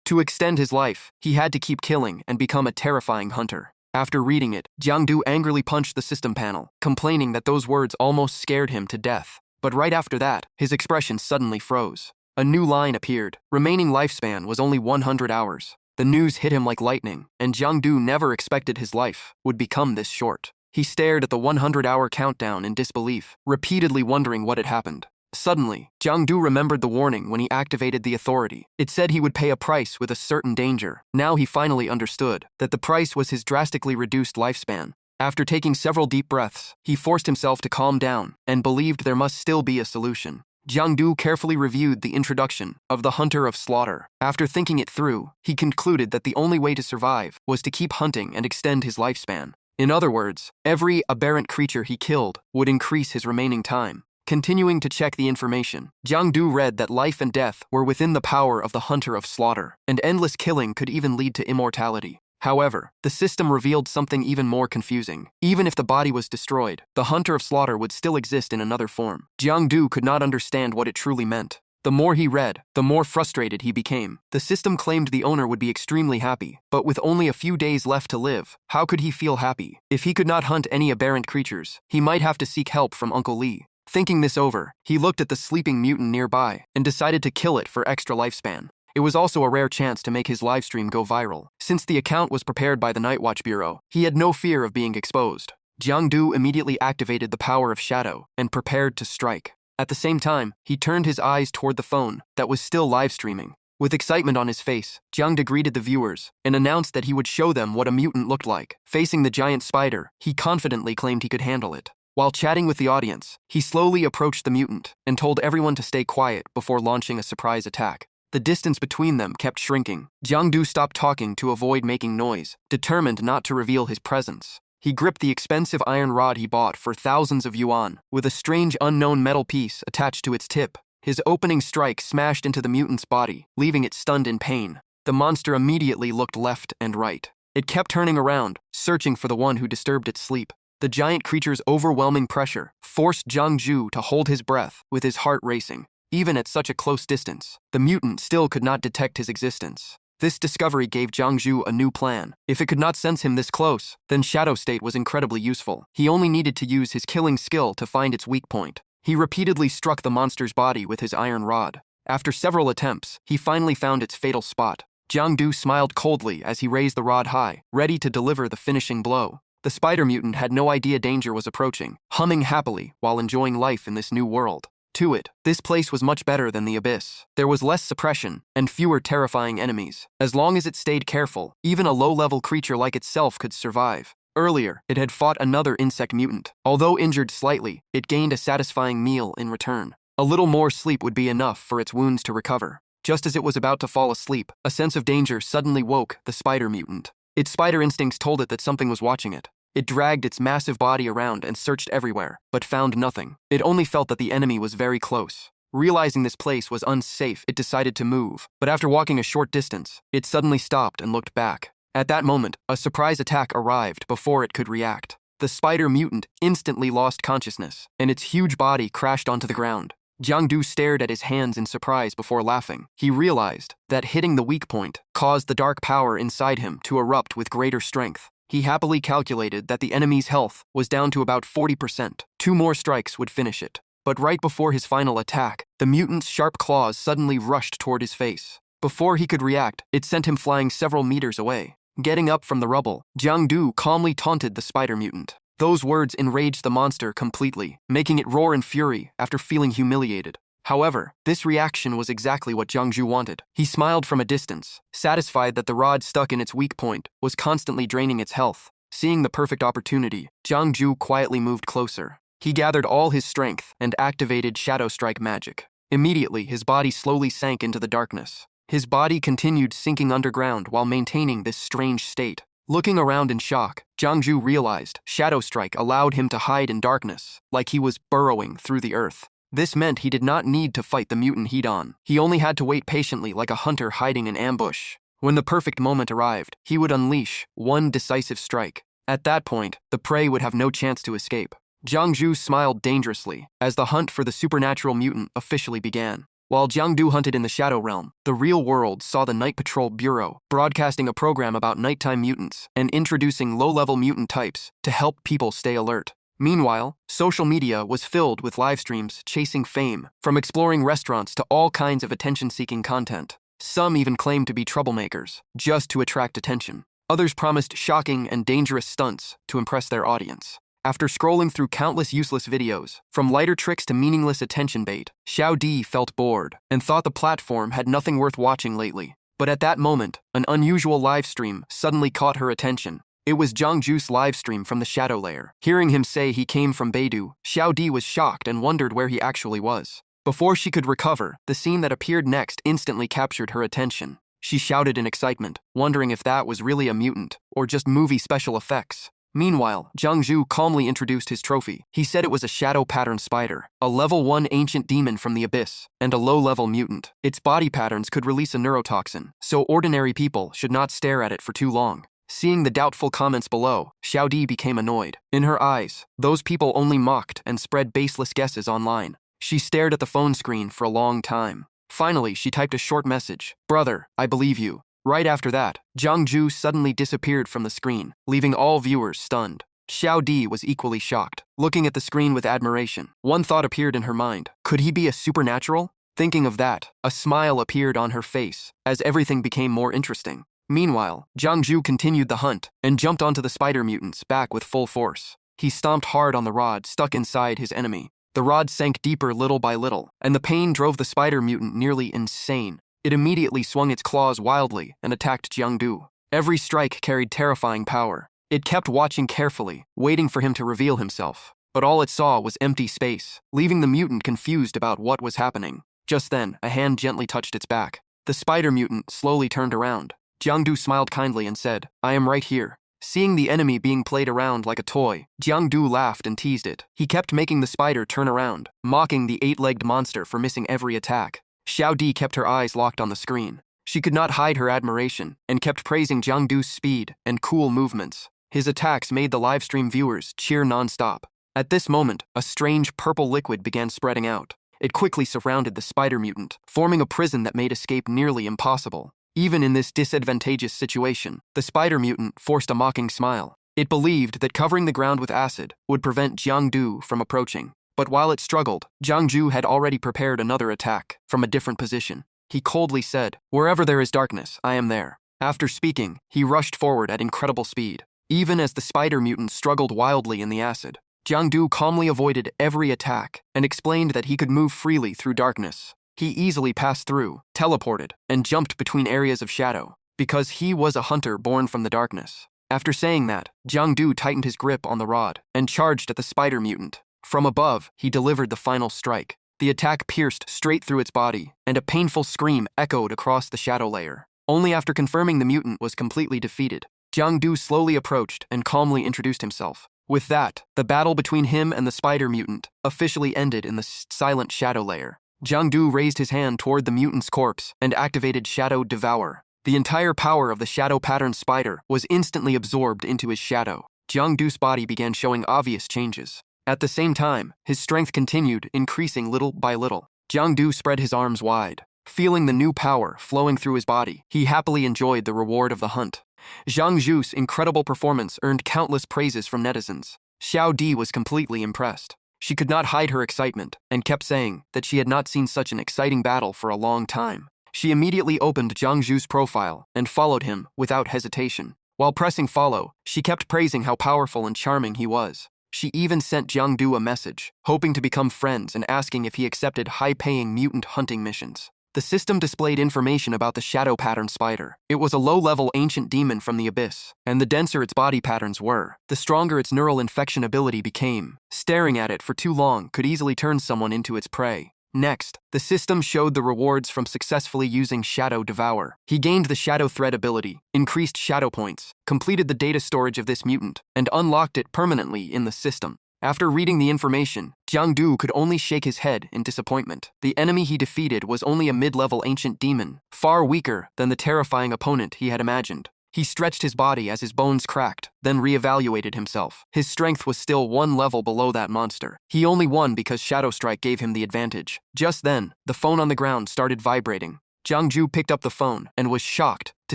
To extend his life, he had to keep killing and become a terrifying hunter. After reading it, Jiang Du angrily punched the system panel, complaining that those words almost scared him to death. But right after that, his expression suddenly froze. A new line appeared. Remaining lifespan was only 100 hours. The news hit him like lightning, and Jiang Du never expected his life would become this short. He stared at the 100-hour countdown in disbelief, repeatedly wondering what had happened. Suddenly, Jiang Du remembered the warning when he activated the authority. It said he would pay a price with a certain danger. Now he finally understood that the price was his drastically reduced lifespan. After taking several deep breaths, he forced himself to calm down and believed there must still be a solution. Jiang Du carefully reviewed the introduction of the Hunter of Slaughter. After thinking it through, he concluded that the only way to survive was to keep hunting and extend his lifespan. In other words, every aberrant creature he killed would increase his remaining time. Continuing to check the information, Jiang Du read that life and death were within the power of the Hunter of Slaughter, and endless killing could even lead to immortality. However, the system revealed something even more confusing. Even if the body was destroyed, the Hunter of Slaughter would still exist in another form. Jiang Du could not understand what it truly meant. The more he read, the more frustrated he became. The system claimed the owner would be extremely happy, but with only a few days left to live, how could he feel happy? If he could not hunt any aberrant creatures, he might have to seek help from Uncle Li. Thinking this over, he looked at the sleeping mutant nearby and decided to kill it for extra lifespan. It was also a rare chance to make his livestream go viral. Since the account was prepared by the Night Watch Bureau, he had no fear of being exposed. Jiang Du immediately activated the power of shadow and prepared to strike. At the same time, he turned his eyes toward the phone that was still live streaming. With excitement on his face, Jiang Du greeted the viewers and announced that he would show them what a mutant looked like. Facing the giant spider, he confidently claimed he could handle it. While chatting with the audience, he slowly approached the mutant and told everyone to stay quiet before launching a surprise attack. The distance between them kept shrinking. Jiang Du stopped talking to avoid making noise, determined not to reveal his presence. He gripped the expensive iron rod he bought for thousands of yuan, with a strange unknown metal piece attached to its tip. His opening strike smashed into the mutant's body, leaving it stunned in pain. The monster immediately looked left and right. It kept turning around, searching for the one who disturbed its sleep. The giant creature's overwhelming pressure forced Jiang Zhu to hold his breath, with his heart racing. Even at such a close distance, the mutant still could not detect his existence. This discovery gave Jiang Zhu a new plan. If it could not sense him this close, then Shadow State was incredibly useful. He only needed to use his killing skill to find its weak point. He repeatedly struck the monster's body with his iron rod. After several attempts, he finally found its fatal spot. Jiang Zhu smiled coldly as he raised the rod high, ready to deliver the finishing blow. The spider mutant had no idea danger was approaching, humming happily while enjoying life in this new world. To it, this place was much better than the abyss. There was less suppression and fewer terrifying enemies. As long as it stayed careful, even a low-level creature like itself could survive. Earlier, it had fought another insect mutant. Although injured slightly, it gained a satisfying meal in return. A little more sleep would be enough for its wounds to recover. Just as it was about to fall asleep, a sense of danger suddenly woke the spider mutant. Its spider instincts told it that something was watching it. It dragged its massive body around and searched everywhere, but found nothing. It only felt that the enemy was very close. Realizing this place was unsafe, it decided to move, but after walking a short distance, it suddenly stopped and looked back. At that moment, a surprise attack arrived before it could react. The spider mutant instantly lost consciousness, and its huge body crashed onto the ground. Jiang Zhu stared at his hands in surprise before laughing. He realized that hitting the weak point caused the dark power inside him to erupt with greater strength. He happily calculated that the enemy's health was down to about 40%. 2 more strikes would finish it. But right before his final attack, the mutant's sharp claws suddenly rushed toward his face. Before he could react, it sent him flying several meters away. Getting up from the rubble, Jiang Zhu calmly taunted the spider mutant. Those words enraged the monster completely, making it roar in fury after feeling humiliated. However, this reaction was exactly what Jiang Zhu wanted. He smiled from a distance, satisfied that the rod stuck in its weak point was constantly draining its health. Seeing the perfect opportunity, Jiang Zhu quietly moved closer. He gathered all his strength and activated Shadow Strike magic. Immediately, his body slowly sank into the darkness. His body continued sinking underground while maintaining this strange state. Looking around in shock, Jiang Zhu realized Shadow Strike allowed him to hide in darkness, like he was burrowing through the earth. This meant he did not need to fight the mutant head-on. He only had to wait patiently like a hunter hiding in ambush. When the perfect moment arrived, he would unleash one decisive strike. At that point, the prey would have no chance to escape. Jiang Zhu smiled dangerously as the hunt for the supernatural mutant officially began. While Jiang Zhu hunted in the Shadow Realm, the real world saw the Night Patrol Bureau broadcasting a program about nighttime mutants and introducing low-level mutant types to help people stay alert. Meanwhile, social media was filled with live streams chasing fame, from exploring restaurants to all kinds of attention-seeking content. Some even claimed to be troublemakers, just to attract attention. Others promised shocking and dangerous stunts to impress their audience. After scrolling through countless useless videos, from lighter tricks to meaningless attention bait, Xiao Di felt bored and thought the platform had nothing worth watching lately. But at that moment, an unusual live stream suddenly caught her attention. It was Jiang Zhu's live stream from the Shadow Lair. Hearing him say he came from Beidou, Xiao Di was shocked and wondered where he actually was. Before she could recover, the scene that appeared next instantly captured her attention. She shouted in excitement, wondering if that was really a mutant or just movie special effects. Meanwhile, Jiang Zhu calmly introduced his trophy. He said it was a shadow pattern spider, a level 1 ancient demon from the abyss, and a low-level mutant. Its body patterns could release a neurotoxin, so ordinary people should not stare at it for too long. Seeing the doubtful comments below, Xiao Di became annoyed. In her eyes, those people only mocked and spread baseless guesses online. She stared at the phone screen for a long time. Finally, she typed a short message. "Brother, I believe you." Right after that, Jiang Zhu suddenly disappeared from the screen, leaving all viewers stunned. Xiao Di was equally shocked, looking at the screen with admiration. One thought appeared in her mind. Could he be a supernatural? Thinking of that, a smile appeared on her face, as everything became more interesting. Meanwhile, Jiang Zhu continued the hunt and jumped onto the spider mutant's back with full force. He stomped hard on the rod stuck inside his enemy. The rod sank deeper little by little, and the pain drove the spider mutant nearly insane. It immediately swung its claws wildly and attacked Jiang Zhu. Every strike carried terrifying power. It kept watching carefully, waiting for him to reveal himself. But all it saw was empty space, leaving the mutant confused about what was happening. Just then, a hand gently touched its back. The spider mutant slowly turned around. Jiang Zhu smiled kindly and said, "I am right here." Seeing the enemy being played around like a toy, Jiangdu laughed and teased it. He kept making the spider turn around, mocking the 8-legged monster for missing every attack. Xiao Di kept her eyes locked on the screen. She could not hide her admiration and kept praising Jiangdu's speed and cool movements. His attacks made the livestream viewers cheer non-stop. At this moment, a strange purple liquid began spreading out. It quickly surrounded the spider mutant, forming a prison that made escape nearly impossible. Even in this disadvantageous situation, the spider mutant forced a mocking smile. It believed that covering the ground with acid would prevent Jiangdu from approaching. But while it struggled, Jiangdu had already prepared another attack from a different position. He coldly said, "Wherever there is darkness, I am there." After speaking, he rushed forward at incredible speed. Even as the spider mutant struggled wildly in the acid, Jiangdu calmly avoided every attack and explained that he could move freely through darkness. He easily passed through, teleported, and jumped between areas of shadow, because he was a hunter born from the darkness. After saying that, Jiangdu tightened his grip on the rod and charged at the spider mutant. From above, he delivered the final strike. The attack pierced straight through its body, and a painful scream echoed across the shadow layer. Only after confirming the mutant was completely defeated, Jiangdu slowly approached and calmly introduced himself. With that, the battle between him and the spider mutant officially ended in the silent shadow layer. Jiangdu raised his hand toward the mutant's corpse and activated Shadow Devour. The entire power of the shadow pattern spider was instantly absorbed into his shadow. Jiangdu's body began showing obvious changes. At the same time, his strength continued, increasing little by little. Jiangdu spread his arms wide. Feeling the new power flowing through his body, he happily enjoyed the reward of the hunt. Zhang Zhu's incredible performance earned countless praises from netizens. Xiao Di was completely impressed. She could not hide her excitement and kept saying that she had not seen such an exciting battle for a long time. She immediately opened Zhang Zhu's profile and followed him without hesitation. While pressing follow, she kept praising how powerful and charming he was. She even sent Jiangdu a message, hoping to become friends and asking if he accepted high-paying mutant hunting missions. The system displayed information about the shadow pattern spider. It was a low-level ancient demon from the abyss, and the denser its body patterns were, the stronger its neural infection ability became. Staring at it for too long could easily turn someone into its prey. Next, the system showed the rewards from successfully using Shadow Devour. He gained the Shadow Thread ability, increased shadow points, completed the data storage of this mutant, and unlocked it permanently in the system. After reading the information, Jiangdu could only shake his head in disappointment. The enemy he defeated was only a mid-level ancient demon, far weaker than the terrifying opponent he had imagined. He stretched his body as his bones cracked, then reevaluated himself. His strength was still one level below that monster. He only won because Shadow Strike gave him the advantage. Just then, the phone on the ground started vibrating. Jiangdu picked up the phone and was shocked to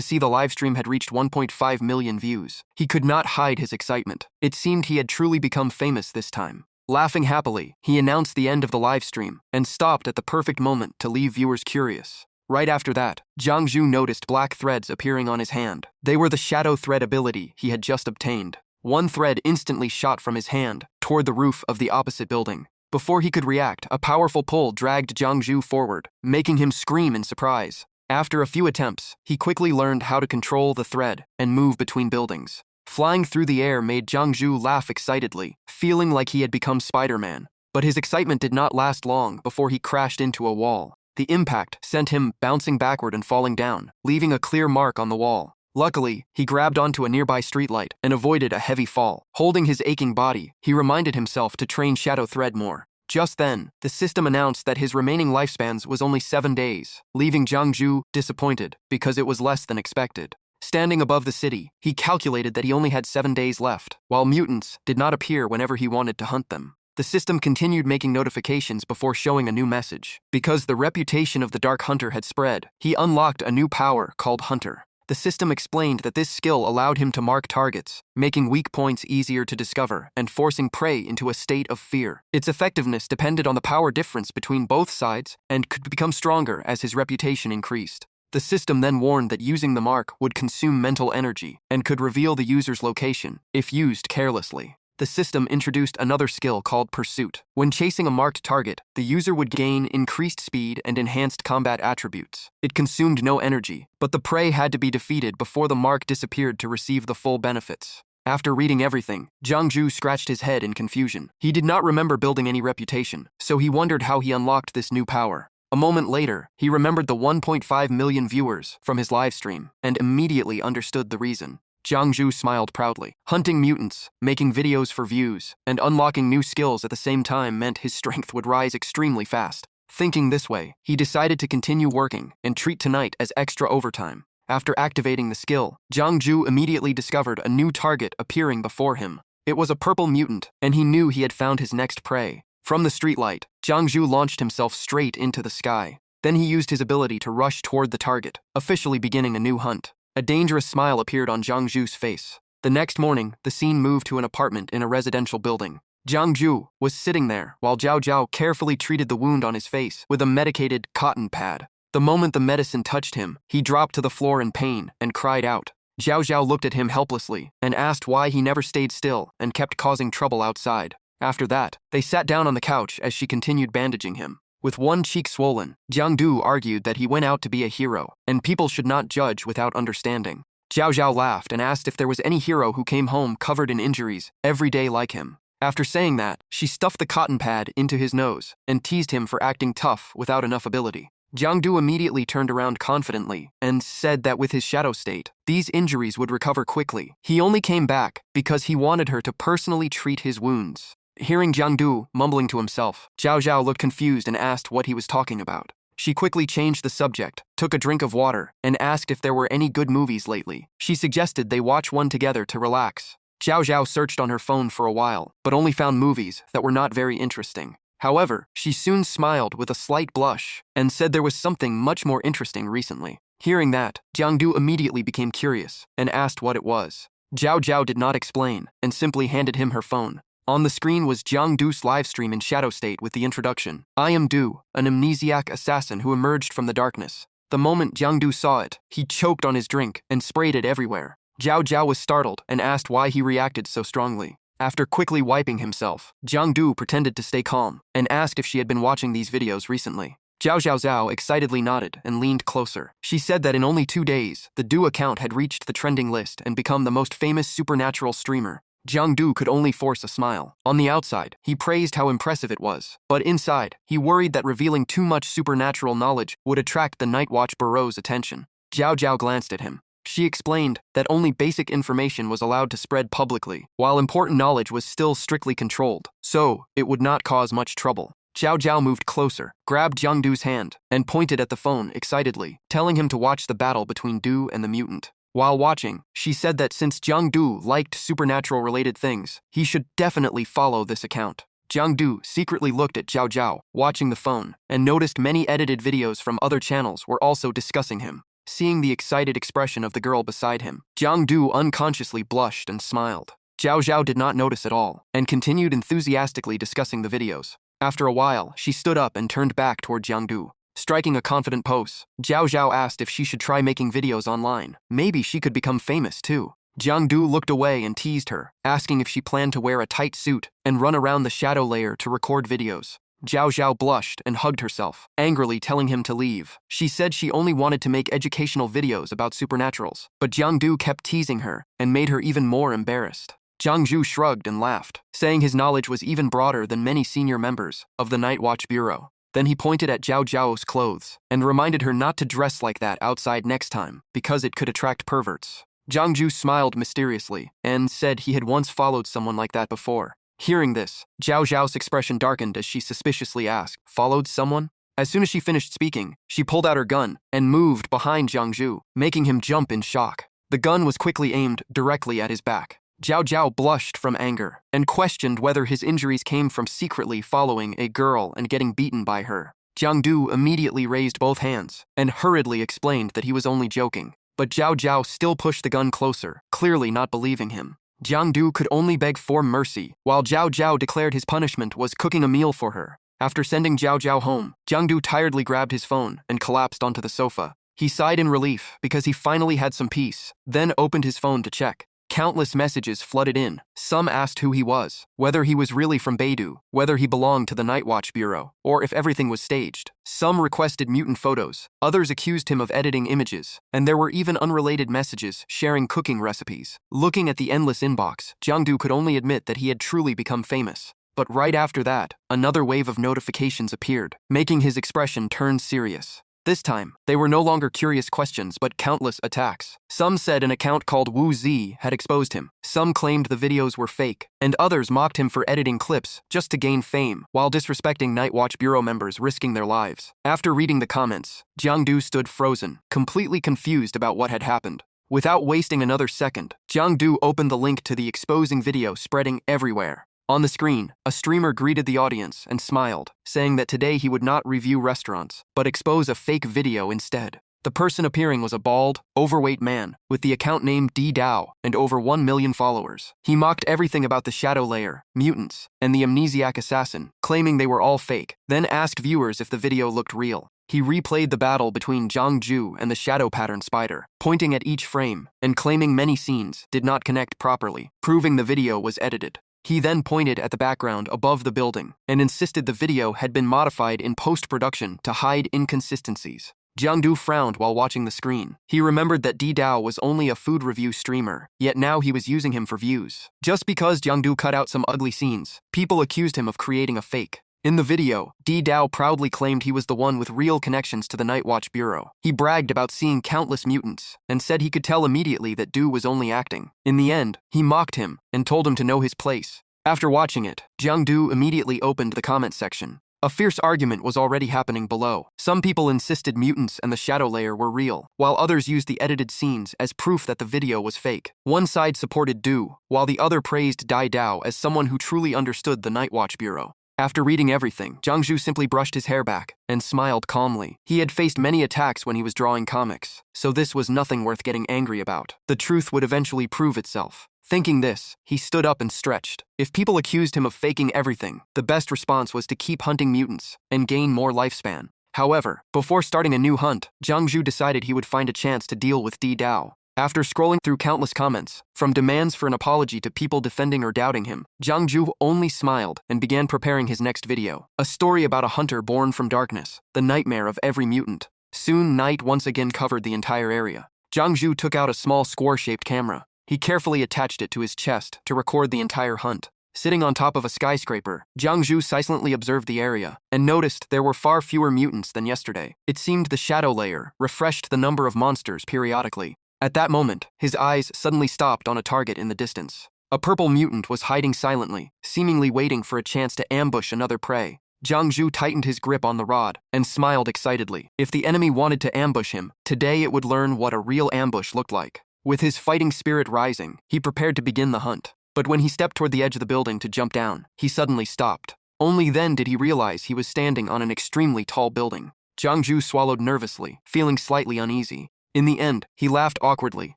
see the livestream had reached 1.5 million views. He could not hide his excitement. It seemed he had truly become famous this time. Laughing happily, he announced the end of the livestream and stopped at the perfect moment to leave viewers curious. Right after that, Jiangdu noticed black threads appearing on his hand. They were the Shadow Thread ability he had just obtained. One thread instantly shot from his hand toward the roof of the opposite building. Before he could react, a powerful pull dragged Jiangdu forward, making him scream in surprise. After a few attempts, he quickly learned how to control the thread and move between buildings. Flying through the air made Jiangdu laugh excitedly, feeling like he had become Spider-Man. But his excitement did not last long before he crashed into a wall. The impact sent him bouncing backward and falling down, leaving a clear mark on the wall. Luckily, he grabbed onto a nearby streetlight and avoided a heavy fall. Holding his aching body, he reminded himself to train Shadow Thread more. Just then, the system announced that his remaining lifespans was only 7 days, leaving Jiangdu disappointed because it was less than expected. Standing above the city, he calculated that he only had 7 days left, while mutants did not appear whenever he wanted to hunt them. The system continued making notifications before showing a new message. Because the reputation of the Dark Hunter had spread, he unlocked a new power called Hunter. The system explained that this skill allowed him to mark targets, making weak points easier to discover and forcing prey into a state of fear. Its effectiveness depended on the power difference between both sides and could become stronger as his reputation increased. The system then warned that using the mark would consume mental energy and could reveal the user's location if used carelessly. The system introduced another skill called Pursuit. When chasing a marked target, the user would gain increased speed and enhanced combat attributes. It consumed no energy, but the prey had to be defeated before the mark disappeared to receive the full benefits. After reading everything, Jiangdu scratched his head in confusion. He did not remember building any reputation, so he wondered how he unlocked this new power. A moment later, he remembered the 1.5 million viewers from his livestream and immediately understood the reason. Jiang Zhu smiled proudly. Hunting mutants, making videos for views, and unlocking new skills at the same time meant his strength would rise extremely fast. Thinking this way, he decided to continue working and treat tonight as extra overtime. After activating the skill, Jiang Zhu immediately discovered a new target appearing before him. It was a purple mutant, and he knew he had found his next prey. From the streetlight, Jiang Zhu launched himself straight into the sky. Then he used his ability to rush toward the target, officially beginning a new hunt. A dangerous smile appeared on Jiang Zhu's face. The next morning, the scene moved to an apartment in a residential building. Jiang Zhu was sitting there while Zhao Zhao carefully treated the wound on his face with a medicated cotton pad. The moment the medicine touched him, he dropped to the floor in pain and cried out. Zhao Zhao looked at him helplessly and asked why he never stayed still and kept causing trouble outside. After that, they sat down on the couch as she continued bandaging him. With one cheek swollen, Jiang Du argued that he went out to be a hero, and people should not judge without understanding. Zhao Zhao laughed and asked if there was any hero who came home covered in injuries, every day like him. After saying that, she stuffed the cotton pad into his nose and teased him for acting tough without enough ability. Jiang Du immediately turned around confidently and said that with his shadow state, these injuries would recover quickly. He only came back because he wanted her to personally treat his wounds. Hearing Jiang Du mumbling to himself, Zhao Zhao looked confused and asked what he was talking about. She quickly changed the subject, took a drink of water, and asked if there were any good movies lately. She suggested they watch one together to relax. Zhao Zhao searched on her phone for a while, but only found movies that were not very interesting. However, she soon smiled with a slight blush and said there was something much more interesting recently. Hearing that, Jiang Du immediately became curious and asked what it was. Zhao Zhao did not explain and simply handed him her phone. On the screen was Jiang Du's livestream in shadow state with the introduction, "I am Du, an amnesiac assassin who emerged from the darkness." The moment Jiang Du saw it, he choked on his drink and sprayed it everywhere. Zhao Zhao was startled and asked why he reacted so strongly. After quickly wiping himself, Jiang Du pretended to stay calm and asked if she had been watching these videos recently. Zhao Zhao excitedly nodded and leaned closer. She said that in only 2 days, the Du account had reached the trending list and become the most famous supernatural streamer. Jiang Du could only force a smile. On the outside, he praised how impressive it was, but inside, he worried that revealing too much supernatural knowledge would attract the Night Watch Bureau's attention. Zhao Zhao glanced at him. She explained that only basic information was allowed to spread publicly, while important knowledge was still strictly controlled, so it would not cause much trouble. Zhao Zhao moved closer, grabbed Jiang Du's hand, and pointed at the phone excitedly, telling him to watch the battle between Du and the mutant. While watching, she said that since Jiang Du liked supernatural-related things, he should definitely follow this account. Jiang Du secretly looked at Zhao Zhao, watching the phone, and noticed many edited videos from other channels were also discussing him. Seeing the excited expression of the girl beside him, Jiang Du unconsciously blushed and smiled. Zhao Zhao did not notice at all, and continued enthusiastically discussing the videos. After a while, she stood up and turned back toward Jiang Du. Striking a confident pose, Zhao Zhao asked if she should try making videos online. Maybe she could become famous too. Jiang Du looked away and teased her, asking if she planned to wear a tight suit and run around the shadow layer to record videos. Zhao Zhao blushed and hugged herself, angrily telling him to leave. She said she only wanted to make educational videos about supernaturals, but Jiang Du kept teasing her and made her even more embarrassed. Jiang Zhu shrugged and laughed, saying his knowledge was even broader than many senior members of the Night Watch Bureau. Then he pointed at Zhao Zhao's clothes and reminded her not to dress like that outside next time because it could attract perverts. Jiang Zhu smiled mysteriously and said he had once followed someone like that before. Hearing this, Zhao Zhao's expression darkened as she suspiciously asked, "Followed someone?" As soon as she finished speaking, she pulled out her gun and moved behind Jiang Zhu, making him jump in shock. The gun was quickly aimed directly at his back. Zhao Zhao blushed from anger and questioned whether his injuries came from secretly following a girl and getting beaten by her. Jiang Du immediately raised both hands and hurriedly explained that he was only joking, but Zhao Zhao still pushed the gun closer, clearly not believing him. Jiang Du could only beg for mercy, while Zhao Zhao declared his punishment was cooking a meal for her. After sending Zhao Zhao home, Jiang Du tiredly grabbed his phone and collapsed onto the sofa. He sighed in relief because he finally had some peace, then opened his phone to check. Countless messages flooded in. Some asked who he was, whether he was really from Beidou, whether he belonged to the Night Watch Bureau, or if everything was staged. Some requested mutant photos, others accused him of editing images, and there were even unrelated messages sharing cooking recipes. Looking at the endless inbox, Jiang Du could only admit that he had truly become famous. But right after that, another wave of notifications appeared, making his expression turn serious. This time, they were no longer curious questions but countless attacks. Some said an account called Wu Zi had exposed him. Some claimed the videos were fake, and others mocked him for editing clips just to gain fame, while disrespecting Night Watch Bureau members risking their lives. After reading the comments, Jiang stood frozen, completely confused about what had happened. Without wasting another second, Jiang opened the link to the exposing video spreading everywhere. On the screen, a streamer greeted the audience and smiled, saying that today he would not review restaurants, but expose a fake video instead. The person appearing was a bald, overweight man, with the account name D Dao and over 1 million followers. He mocked everything about the Shadow Layer, mutants, and the amnesiac assassin, claiming they were all fake, then asked viewers if the video looked real. He replayed the battle between Jiang and the shadow pattern spider, pointing at each frame, and claiming many scenes did not connect properly, proving the video was edited. He then pointed at the background above the building and insisted the video had been modified in post-production to hide inconsistencies. Jiang frowned while watching the screen. He remembered that D Dao was only a food review streamer, yet now he was using him for views. Just because Jiang cut out some ugly scenes, people accused him of creating a fake. In the video, D Dao proudly claimed he was the one with real connections to the Night Watch Bureau. He bragged about seeing countless mutants and said he could tell immediately that Du was only acting. In the end, he mocked him and told him to know his place. After watching it, Jiang immediately opened the comment section. A fierce argument was already happening below. Some people insisted mutants and the Shadow Layer were real, while others used the edited scenes as proof that the video was fake. One side supported Du, while the other praised Dai Dao as someone who truly understood the Night Watch Bureau. After reading everything, Jiang simply brushed his hair back and smiled calmly. He had faced many attacks when he was drawing comics, so this was nothing worth getting angry about. The truth would eventually prove itself. Thinking this, he stood up and stretched. If people accused him of faking everything, the best response was to keep hunting mutants and gain more lifespan. However, before starting a new hunt, Jiang decided he would find a chance to deal with D Dao. After scrolling through countless comments, from demands for an apology to people defending or doubting him, Jiang only smiled and began preparing his next video. A story about a hunter born from darkness, the nightmare of every mutant. Soon, night once again covered the entire area. Jiang took out a small square-shaped camera. He carefully attached it to his chest to record the entire hunt. Sitting on top of a skyscraper, Jiang silently observed the area and noticed there were far fewer mutants than yesterday. It seemed the Shadow Layer refreshed the number of monsters periodically. At that moment, his eyes suddenly stopped on a target in the distance. A purple mutant was hiding silently, seemingly waiting for a chance to ambush another prey. Jiang tightened his grip on the rod and smiled excitedly. If the enemy wanted to ambush him, today it would learn what a real ambush looked like. With his fighting spirit rising, he prepared to begin the hunt. But when he stepped toward the edge of the building to jump down, he suddenly stopped. Only then did he realize he was standing on an extremely tall building. Jiang swallowed nervously, feeling slightly uneasy. In the end, he laughed awkwardly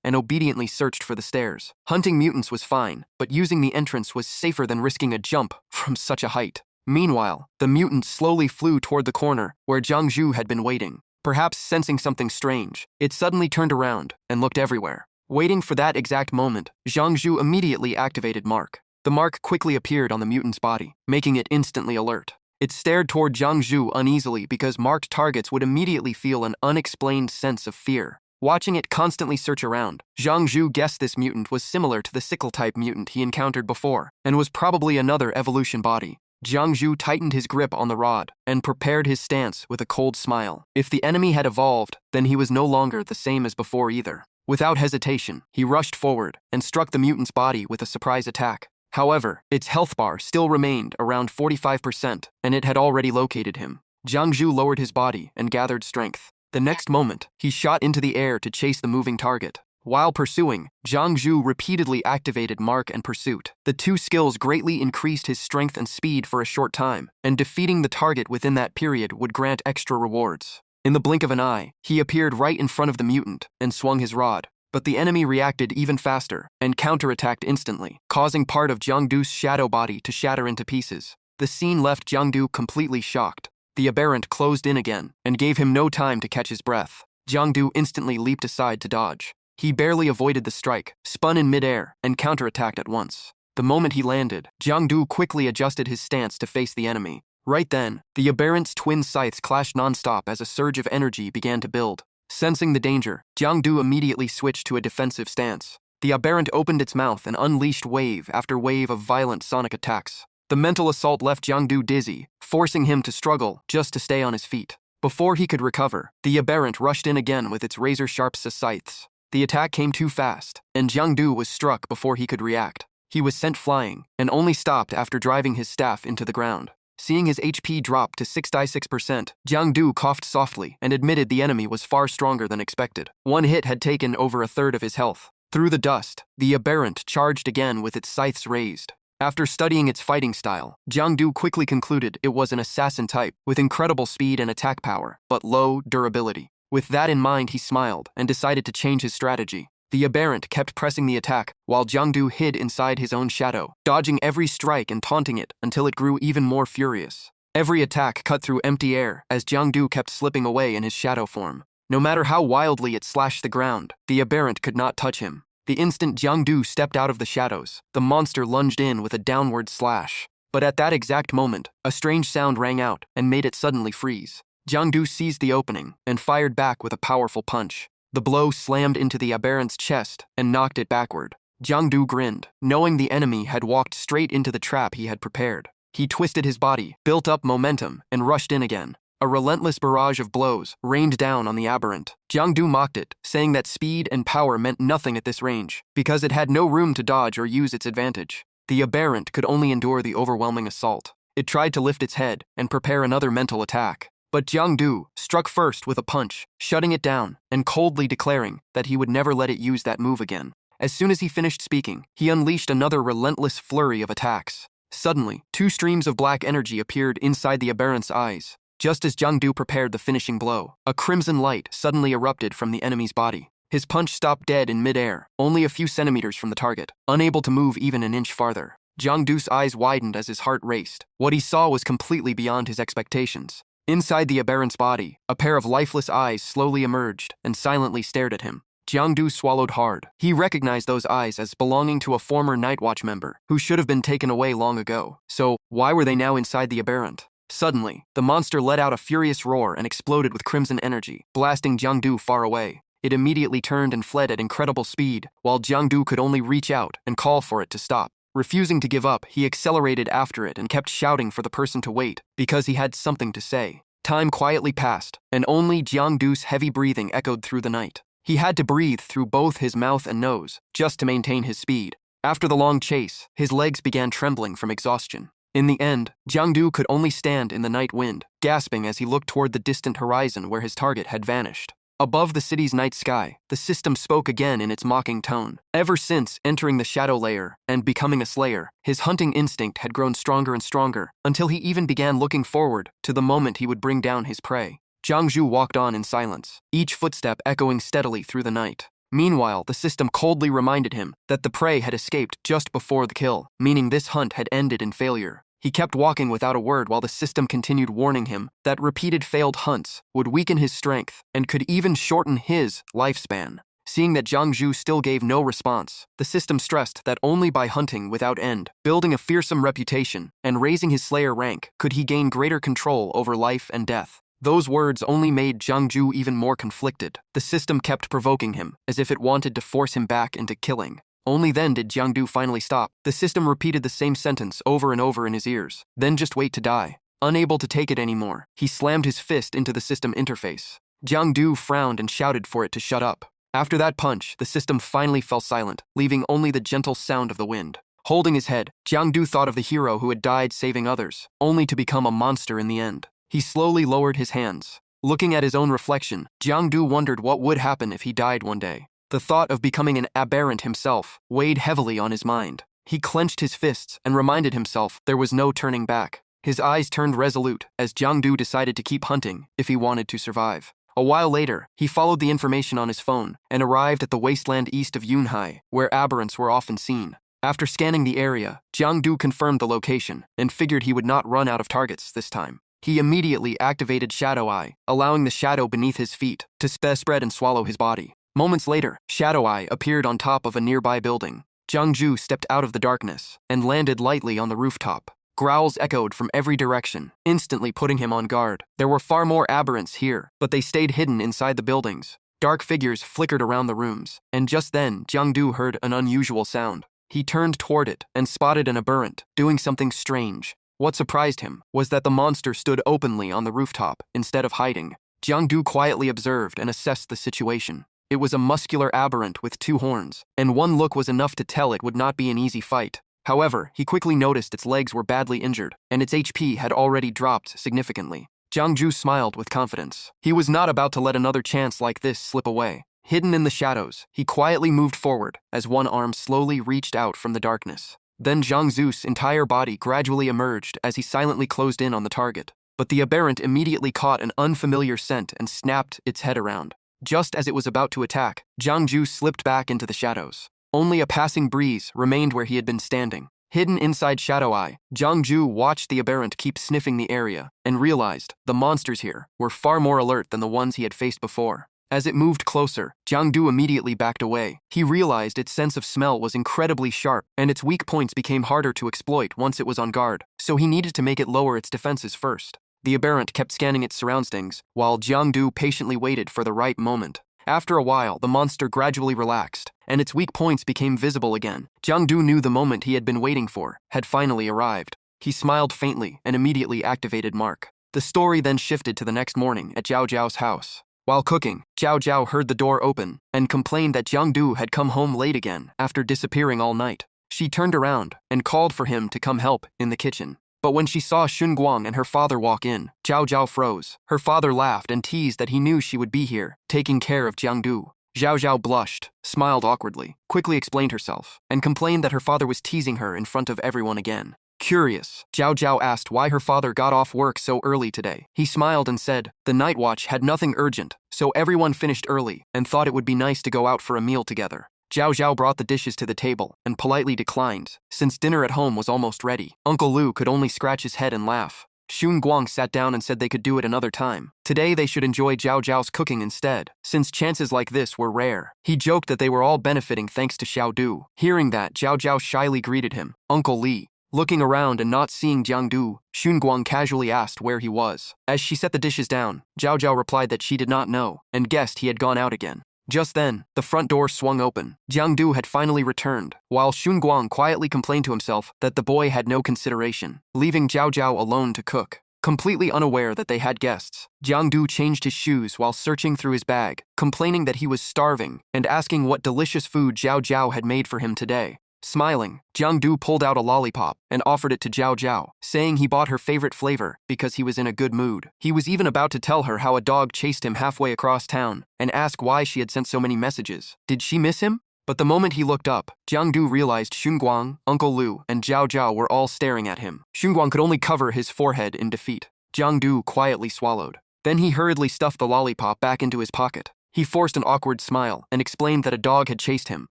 and obediently searched for the stairs. Hunting mutants was fine, but using the entrance was safer than risking a jump from such a height. Meanwhile, the mutant slowly flew toward the corner where Jiang had been waiting. Perhaps sensing something strange, it suddenly turned around and looked everywhere. Waiting for that exact moment, Jiang immediately activated Mark. The mark quickly appeared on the mutant's body, making it instantly alert. It stared toward Jiang uneasily because marked targets would immediately feel an unexplained sense of fear. Watching it constantly search around, Jiang guessed this mutant was similar to the sickle-type mutant he encountered before, and was probably another evolution body. Jiang tightened his grip on the rod and prepared his stance with a cold smile. If the enemy had evolved, then he was no longer the same as before either. Without hesitation, he rushed forward and struck the mutant's body with a surprise attack. However, its health bar still remained around 45%, and it had already located him. Jiang lowered his body and gathered strength. The next moment, he shot into the air to chase the moving target. While pursuing, Jiang repeatedly activated Mark and Pursuit. The two skills greatly increased his strength and speed for a short time, and defeating the target within that period would grant extra rewards. In the blink of an eye, he appeared right in front of the mutant and swung his rod. But the enemy reacted even faster and counterattacked instantly, causing part of Jiang's shadow body to shatter into pieces. The scene left Jiang completely shocked. The aberrant closed in again and gave him no time to catch his breath. Jiang instantly leaped aside to dodge. He barely avoided the strike, spun in midair, and counterattacked at once. The moment he landed, Jiang quickly adjusted his stance to face the enemy. Right then, the aberrant's twin scythes clashed non-stop as a surge of energy began to build. Sensing the danger, Jiang immediately switched to a defensive stance. The aberrant opened its mouth and unleashed wave after wave of violent sonic attacks. The mental assault left Jiang dizzy, forcing him to struggle just to stay on his feet. Before he could recover, the aberrant rushed in again with its razor-sharp scythes. The attack came too fast, and Jiangdu was struck before he could react. He was sent flying, and only stopped after driving his staff into the ground. Seeing his HP drop to 6%, Jiangdu coughed softly and admitted the enemy was far stronger than expected. One hit had taken over a third of his health. Through the dust, the aberrant charged again with its scythes raised. After studying its fighting style, Jiangdu quickly concluded it was an assassin type with incredible speed and attack power, but low durability. With that in mind, he smiled and decided to change his strategy. The aberrant kept pressing the attack, while Jiangdu hid inside his own shadow, dodging every strike and taunting it until it grew even more furious. Every attack cut through empty air as Jiangdu kept slipping away in his shadow form. No matter how wildly it slashed the ground, the aberrant could not touch him. The instant Jiangdu stepped out of the shadows, the monster lunged in with a downward slash. But at that exact moment, a strange sound rang out and made it suddenly freeze. Jiangdu seized the opening and fired back with a powerful punch. The blow slammed into the aberrant's chest and knocked it backward. Jiangdu grinned, knowing the enemy had walked straight into the trap he had prepared. He twisted his body, built up momentum, and rushed in again. A relentless barrage of blows rained down on the aberrant. Jiangdu mocked it, saying that speed and power meant nothing at this range, because it had no room to dodge or use its advantage. The aberrant could only endure the overwhelming assault. It tried to lift its head and prepare another mental attack. But Jiangdu struck first with a punch, shutting it down and coldly declaring that he would never let it use that move again. As soon as he finished speaking, he unleashed another relentless flurry of attacks. Suddenly, two streams of black energy appeared inside the aberrant's eyes. Just as Jiangdu prepared the finishing blow, a crimson light suddenly erupted from the enemy's body. His punch stopped dead in midair, only a few centimeters from the target, unable to move even an inch farther. Jiangdu's eyes widened as his heart raced. What he saw was completely beyond his expectations. Inside the aberrant's body, a pair of lifeless eyes slowly emerged and silently stared at him. Jiangdu swallowed hard. He recognized those eyes as belonging to a former Night Watch member who should have been taken away long ago. So, why were they now inside the aberrant? Suddenly, the monster let out a furious roar and exploded with crimson energy, blasting Jiangdu far away. It immediately turned and fled at incredible speed, while Jiangdu could only reach out and call for it to stop. Refusing to give up, he accelerated after it and kept shouting for the person to wait, because he had something to say. Time quietly passed, and only Jiangdu's heavy breathing echoed through the night. He had to breathe through both his mouth and nose, just to maintain his speed. After the long chase, his legs began trembling from exhaustion. In the end, Jiangdu could only stand in the night wind, gasping as he looked toward the distant horizon where his target had vanished. Above the city's night sky, the system spoke again in its mocking tone. Ever since entering the shadow layer and becoming a slayer, his hunting instinct had grown stronger and stronger, until he even began looking forward to the moment he would bring down his prey. Jiangdu walked on in silence, each footstep echoing steadily through the night. Meanwhile, the system coldly reminded him that the prey had escaped just before the kill, meaning this hunt had ended in failure. He kept walking without a word while the system continued warning him that repeated failed hunts would weaken his strength and could even shorten his lifespan. Seeing that Jiangdu still gave no response, the system stressed that only by hunting without end, building a fearsome reputation, and raising his slayer rank could he gain greater control over life and death. Those words only made Jiangdu even more conflicted. The system kept provoking him, as if it wanted to force him back into killing. Only then did Jiangdu finally stop. The system repeated the same sentence over and over in his ears. Then just wait to die. Unable to take it anymore, he slammed his fist into the system interface. Jiangdu frowned and shouted for it to shut up. After that punch, the system finally fell silent, leaving only the gentle sound of the wind. Holding his head, Jiangdu thought of the hero who had died saving others, only to become a monster in the end. He slowly lowered his hands. Looking at his own reflection, Jiangdu wondered what would happen if he died one day. The thought of becoming an aberrant himself weighed heavily on his mind. He clenched his fists and reminded himself there was no turning back. His eyes turned resolute as Jiangdu decided to keep hunting if he wanted to survive. A while later, he followed the information on his phone and arrived at the wasteland east of Yunhai, where aberrants were often seen. After scanning the area, Jiangdu confirmed the location and figured he would not run out of targets this time. He immediately activated Shadow Eye, allowing the shadow beneath his feet to spread and swallow his body. Moments later, Shadow Eye appeared on top of a nearby building. Jiangdu stepped out of the darkness and landed lightly on the rooftop. Growls echoed from every direction, instantly putting him on guard. There were far more aberrants here, but they stayed hidden inside the buildings. Dark figures flickered around the rooms, and just then, Jiangdu heard an unusual sound. He turned toward it and spotted an aberrant doing something strange. What surprised him was that the monster stood openly on the rooftop instead of hiding. Jiang-du quietly observed and assessed the situation. It was a muscular aberrant with 2 horns, and one look was enough to tell it would not be an easy fight. However, he quickly noticed its legs were badly injured, and its HP had already dropped significantly. Jiang-ju smiled with confidence. He was not about to let another chance like this slip away. Hidden in the shadows, he quietly moved forward as one arm slowly reached out from the darkness. Then Jiang Zu's entire body gradually emerged as he silently closed in on the target. But the aberrant immediately caught an unfamiliar scent and snapped its head around. Just as it was about to attack, Jiang Ju slipped back into the shadows. Only a passing breeze remained where he had been standing. Hidden inside Shadow Eye, Jiang Ju watched the aberrant keep sniffing the area and realized the monsters here were far more alert than the ones he had faced before. As it moved closer, Jiang Du immediately backed away. He realized its sense of smell was incredibly sharp, and its weak points became harder to exploit once it was on guard, so he needed to make it lower its defenses first. The aberrant kept scanning its surroundings, while Jiang Du patiently waited for the right moment. After a while, the monster gradually relaxed, and its weak points became visible again. Jiang Du knew the moment he had been waiting for had finally arrived. He smiled faintly and immediately activated Mark. The story then shifted to the next morning at Zhao Zhao's house. While cooking, Zhao Zhao heard the door open and complained that Jiang Du had come home late again after disappearing all night. She turned around and called for him to come help in the kitchen. But when she saw Xun Guang and her father walk in, Zhao Zhao froze. Her father laughed and teased that he knew she would be here, taking care of Jiang Du. Zhao Zhao blushed, smiled awkwardly, quickly explained herself, and complained that her father was teasing her in front of everyone again. Curious, Zhao Zhao asked why her father got off work so early today. He smiled and said, the night watch had nothing urgent, so everyone finished early and thought it would be nice to go out for a meal together. Zhao Zhao brought the dishes to the table and politely declined, since dinner at home was almost ready. Uncle Lu could only scratch his head and laugh. Xun Guang sat down and said they could do it another time. Today they should enjoy Zhao Zhao's cooking instead, since chances like this were rare. He joked that they were all benefiting thanks to Xiao Du. Hearing that, Zhao Zhao shyly greeted him, Uncle Li. Looking around and not seeing Jiang Du, Xun Guang casually asked where he was. As she set the dishes down, Zhao Zhao replied that she did not know, and guessed he had gone out again. Just then, the front door swung open. Jiang Du had finally returned, while Xun Guang quietly complained to himself that the boy had no consideration, leaving Zhao Zhao alone to cook. Completely unaware that they had guests, Jiang Du changed his shoes while searching through his bag, complaining that he was starving and asking what delicious food Zhao Zhao had made for him today. Smiling, Jiang Du pulled out a lollipop and offered it to Zhao Zhao, saying he bought her favorite flavor because he was in a good mood. He was even about to tell her how a dog chased him halfway across town and ask why she had sent so many messages. Did she miss him? But the moment he looked up, Jiang Du realized Xun Guang, Uncle Lu, and Zhao Zhao were all staring at him. Xun Guang could only cover his forehead in defeat. Jiang Du quietly swallowed. Then he hurriedly stuffed the lollipop back into his pocket. He forced an awkward smile and explained that a dog had chased him,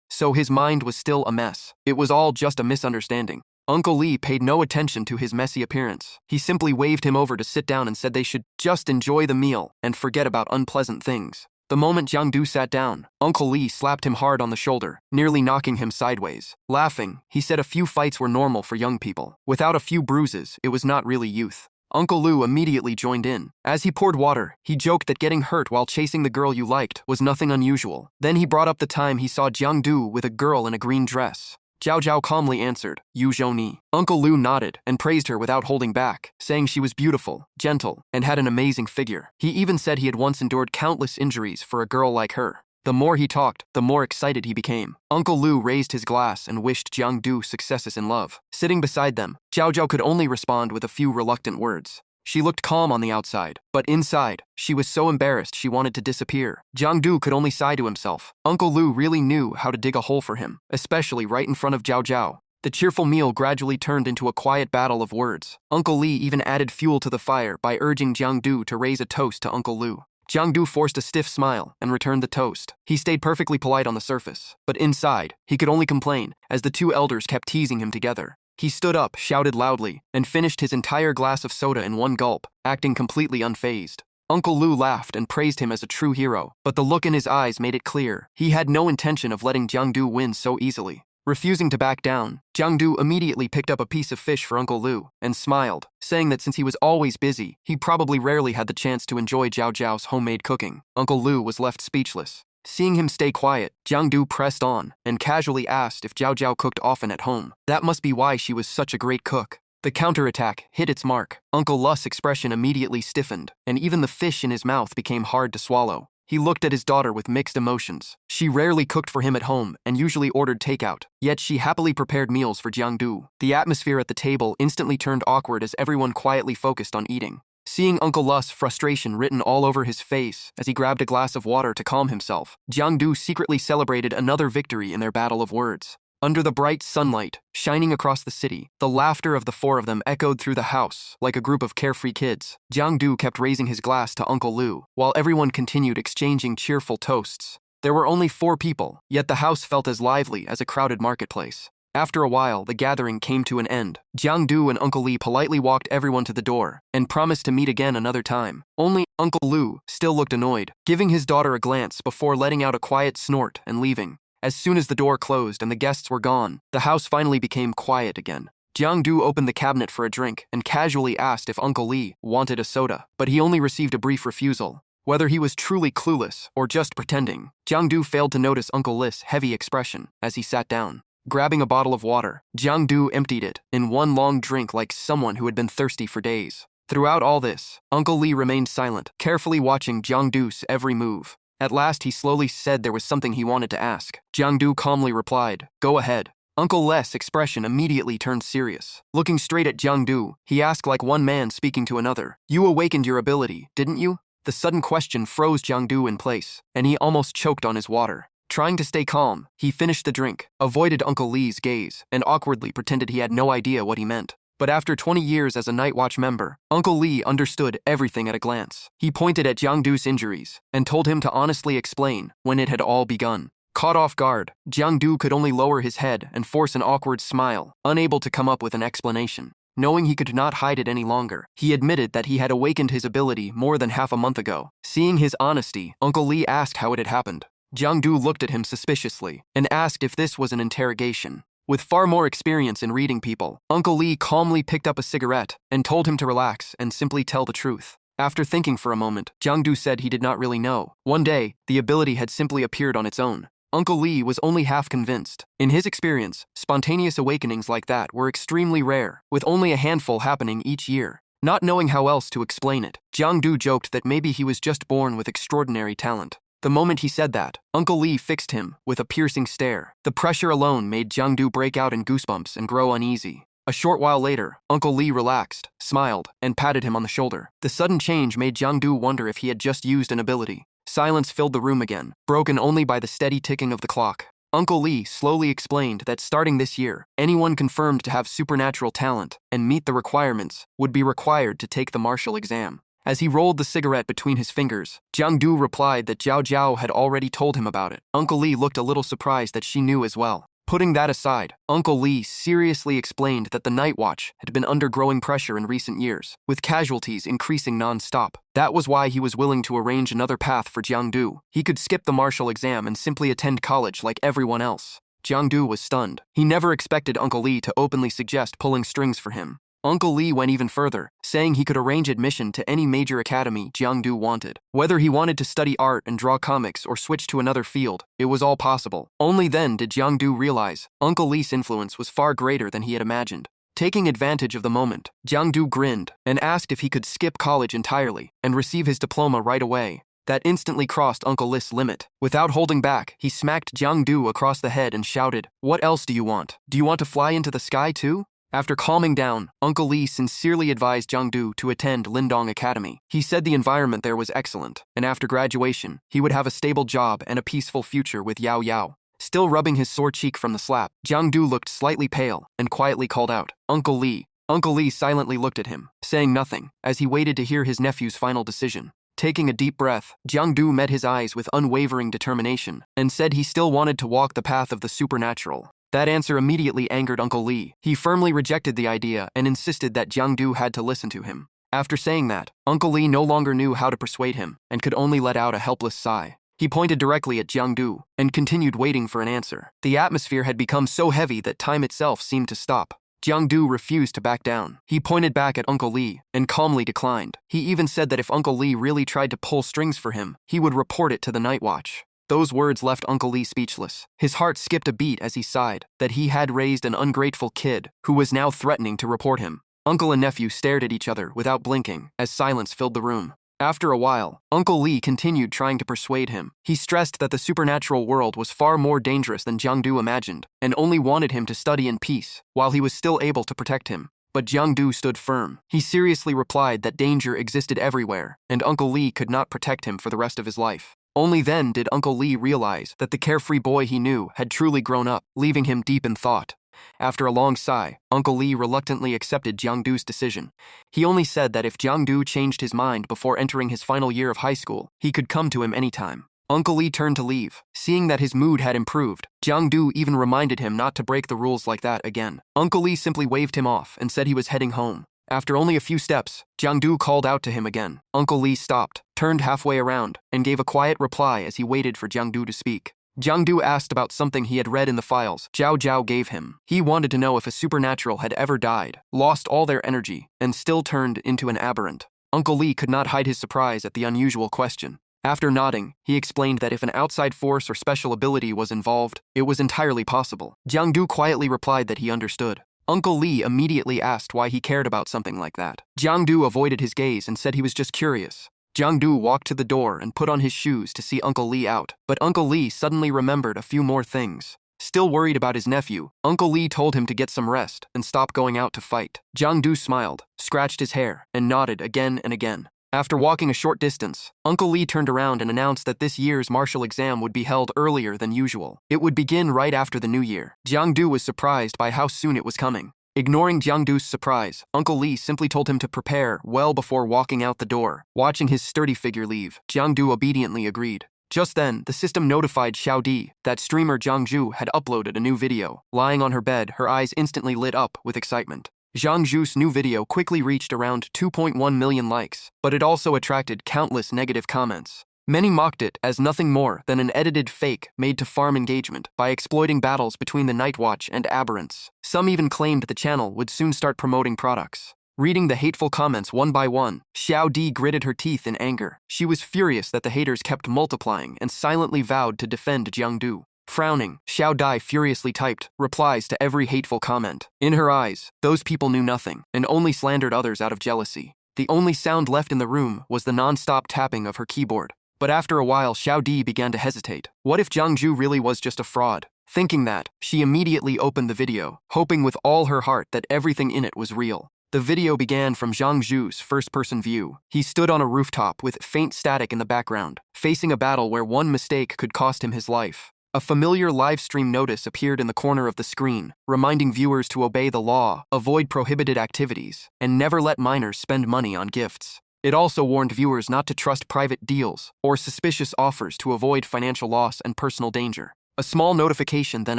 so his mind was still a mess. It was all just a misunderstanding. Uncle Li paid no attention to his messy appearance. He simply waved him over to sit down and said they should just enjoy the meal and forget about unpleasant things. The moment Jiang Du sat down, Uncle Li slapped him hard on the shoulder, nearly knocking him sideways. Laughing, he said a few fights were normal for young people. Without a few bruises, it was not really youth. Uncle Lu immediately joined in. As he poured water, he joked that getting hurt while chasing the girl you liked was nothing unusual. Then he brought up the time he saw Jiang Du with a girl in a green dress. Zhao Zhao calmly answered, Yu Zhou. Uncle Lu nodded and praised her without holding back, saying she was beautiful, gentle, and had an amazing figure. He even said he had once endured countless injuries for a girl like her. The more he talked, the more excited he became. Uncle Lu raised his glass and wished Jiang Du successes in love. Sitting beside them, Zhao Zhao could only respond with a few reluctant words. She looked calm on the outside, but inside, she was so embarrassed she wanted to disappear. Jiang Du could only sigh to himself. Uncle Lu really knew how to dig a hole for him, especially right in front of Zhao Zhao. The cheerful meal gradually turned into a quiet battle of words. Uncle Li even added fuel to the fire by urging Jiang Du to raise a toast to Uncle Lu. Jiang Du forced a stiff smile and returned the toast. He stayed perfectly polite on the surface, but inside, he could only complain as the two elders kept teasing him together. He stood up, shouted loudly, and finished his entire glass of soda in one gulp, acting completely unfazed. Uncle Lu laughed and praised him as a true hero, but the look in his eyes made it clear he had no intention of letting Jiang Du win so easily. Refusing to back down, Jiang Du immediately picked up a piece of fish for Uncle Lu and smiled, saying that since he was always busy, he probably rarely had the chance to enjoy Zhao Zhao's homemade cooking. Uncle Lu was left speechless. Seeing him stay quiet, Jiang Du pressed on and casually asked if Zhao Zhao cooked often at home. That must be why she was such a great cook. The counterattack hit its mark. Uncle Lu's expression immediately stiffened, and even the fish in his mouth became hard to swallow. He looked at his daughter with mixed emotions. She rarely cooked for him at home and usually ordered takeout, yet she happily prepared meals for Jiangdu. The atmosphere at the table instantly turned awkward as everyone quietly focused on eating. Seeing Uncle Lu's frustration written all over his face as he grabbed a glass of water to calm himself, Jiangdu secretly celebrated another victory in their battle of words. Under the bright sunlight, shining across the city, the laughter of the four of them echoed through the house like a group of carefree kids. Jiangdu kept raising his glass to Uncle Lu, while everyone continued exchanging cheerful toasts. There were only 4 people, yet the house felt as lively as a crowded marketplace. After a while, the gathering came to an end. Jiangdu and Uncle Li politely walked everyone to the door and promised to meet again another time. Only Uncle Lu still looked annoyed, giving his daughter a glance before letting out a quiet snort and leaving. As soon as the door closed and the guests were gone, the house finally became quiet again. Jiangdu opened the cabinet for a drink and casually asked if Uncle Li wanted a soda, but he only received a brief refusal. Whether he was truly clueless or just pretending, Jiangdu failed to notice Uncle Li's heavy expression as he sat down. Grabbing a bottle of water, Jiangdu emptied it in one long drink like someone who had been thirsty for days. Throughout all this, Uncle Li remained silent, carefully watching Jiangdu's every move. At last, he slowly said there was something he wanted to ask. Jiangdu calmly replied, "Go ahead." Uncle Li's expression immediately turned serious. Looking straight at Jiangdu, he asked like one man speaking to another, "You awakened your ability, didn't you?" The sudden question froze Jiangdu in place, and he almost choked on his water. Trying to stay calm, he finished the drink, avoided Uncle Li's gaze, and awkwardly pretended he had no idea what he meant. But after 20 years as a Night Watch member, Uncle Li understood everything at a glance. He pointed at Jiangdu's injuries and told him to honestly explain when it had all begun. Caught off guard, Jiangdu could only lower his head and force an awkward smile, unable to come up with an explanation. Knowing he could not hide it any longer, he admitted that he had awakened his ability more than half a month ago. Seeing his honesty, Uncle Li asked how it had happened. Jiangdu looked at him suspiciously and asked if this was an interrogation. With far more experience in reading people, Uncle Li calmly picked up a cigarette and told him to relax and simply tell the truth. After thinking for a moment, Jiangdu said he did not really know. One day, the ability had simply appeared on its own. Uncle Li was only half convinced. In his experience, spontaneous awakenings like that were extremely rare, with only a handful happening each year. Not knowing how else to explain it, Jiangdu joked that maybe he was just born with extraordinary talent. The moment he said that, Uncle Li fixed him with a piercing stare. The pressure alone made Jiangdu break out in goosebumps and grow uneasy. A short while later, Uncle Li relaxed, smiled, and patted him on the shoulder. The sudden change made Jiangdu wonder if he had just used an ability. Silence filled the room again, broken only by the steady ticking of the clock. Uncle Li slowly explained that starting this year, anyone confirmed to have supernatural talent and meet the requirements would be required to take the martial exam. As he rolled the cigarette between his fingers, Jiangdu replied that Zhao Zhao had already told him about it. Uncle Li looked a little surprised that she knew as well. Putting that aside, Uncle Li seriously explained that the Night Watch had been under growing pressure in recent years, with casualties increasing non-stop. That was why he was willing to arrange another path for Jiangdu. He could skip the martial exam and simply attend college like everyone else. Jiangdu was stunned. He never expected Uncle Li to openly suggest pulling strings for him. Uncle Li went even further, saying he could arrange admission to any major academy Jiangdu wanted. Whether he wanted to study art and draw comics or switch to another field, it was all possible. Only then did Jiangdu realize Uncle Li's influence was far greater than he had imagined. Taking advantage of the moment, Jiangdu grinned and asked if he could skip college entirely and receive his diploma right away. That instantly crossed Uncle Li's limit. Without holding back, he smacked Jiangdu across the head and shouted, "What else do you want? Do you want to fly into the sky too?" After calming down, Uncle Li sincerely advised Jiangdu to attend Lindong Academy. He said the environment there was excellent, and after graduation, he would have a stable job and a peaceful future with Yao Yao. Still rubbing his sore cheek from the slap, Jiangdu looked slightly pale and quietly called out, "Uncle Li." Uncle Li silently looked at him, saying nothing, as he waited to hear his nephew's final decision. Taking a deep breath, Jiangdu met his eyes with unwavering determination and said he still wanted to walk the path of the supernatural. That answer immediately angered Uncle Li. He firmly rejected the idea and insisted that Jiangdu had to listen to him. After saying that, Uncle Li no longer knew how to persuade him and could only let out a helpless sigh. He pointed directly at Jiangdu and continued waiting for an answer. The atmosphere had become so heavy that time itself seemed to stop. Jiangdu refused to back down. He pointed back at Uncle Li and calmly declined. He even said that if Uncle Li really tried to pull strings for him, he would report it to the Night Watch. Those words left Uncle Li speechless. His heart skipped a beat as he sighed that he had raised an ungrateful kid who was now threatening to report him. Uncle and nephew stared at each other without blinking as silence filled the room. After a while, Uncle Lee continued trying to persuade him. He stressed that the supernatural world was far more dangerous than Jiangdu imagined, and only wanted him to study in peace, while he was still able to protect him. But Jiangdu stood firm. He seriously replied that danger existed everywhere, and Uncle Lee could not protect him for the rest of his life. Only then did Uncle Lee realize that the carefree boy he knew had truly grown up, leaving him deep in thought. After a long sigh, Uncle Lee reluctantly accepted Jiangdu's decision. He only said that if Jiangdu changed his mind before entering his final year of high school, he could come to him anytime. Uncle Lee turned to leave. Seeing that his mood had improved, Jiangdu even reminded him not to break the rules like that again. Uncle Lee simply waved him off and said he was heading home. After only a few steps, Jiangdu called out to him again. Uncle Lee stopped, turned halfway around, and gave a quiet reply as he waited for Jiangdu to speak. Jiangdu asked about something he had read in the files Zhao Zhao gave him. He wanted to know if a supernatural had ever died, lost all their energy, and still turned into an aberrant. Uncle Lee could not hide his surprise at the unusual question. After nodding, he explained that if an outside force or special ability was involved, it was entirely possible. Jiangdu quietly replied that he understood. Uncle Lee immediately asked why he cared about something like that. Jiangdu avoided his gaze and said he was just curious. Jiangdu walked to the door and put on his shoes to see Uncle Lee out, but Uncle Lee suddenly remembered a few more things. Still worried about his nephew, Uncle Lee told him to get some rest and stop going out to fight. Jiangdu smiled, scratched his hair, and nodded again and again. After walking a short distance, Uncle Lee turned around and announced that this year's martial exam would be held earlier than usual. It would begin right after the new year. Jiangdu was surprised by how soon it was coming. Ignoring Jiangdu's surprise, Uncle Lee simply told him to prepare well before walking out the door. Watching his sturdy figure leave, Jiangdu obediently agreed. Just then, the system notified Xiaodi that streamer Jiangju had uploaded a new video. Lying on her bed, her eyes instantly lit up with excitement. Jiangju's new video quickly reached around 2.1 million likes, but it also attracted countless negative comments. Many mocked it as nothing more than an edited fake made to farm engagement by exploiting battles between the Night Watch and aberrants. Some even claimed the channel would soon start promoting products. Reading the hateful comments one by one, Xiaodi gritted her teeth in anger. She was furious that the haters kept multiplying and silently vowed to defend Jiangdu. Frowning, Xiaodi furiously typed replies to every hateful comment. In her eyes, those people knew nothing and only slandered others out of jealousy. The only sound left in the room was the non-stop tapping of her keyboard. But after a while, Xiaodi began to hesitate. What if Jiangju really was just a fraud? Thinking that, she immediately opened the video, hoping with all her heart that everything in it was real. The video began from Jiangju's first-person view. He stood on a rooftop with faint static in the background, facing a battle where one mistake could cost him his life. A familiar livestream notice appeared in the corner of the screen, reminding viewers to obey the law, avoid prohibited activities, and never let minors spend money on gifts. It also warned viewers not to trust private deals or suspicious offers to avoid financial loss and personal danger. A small notification then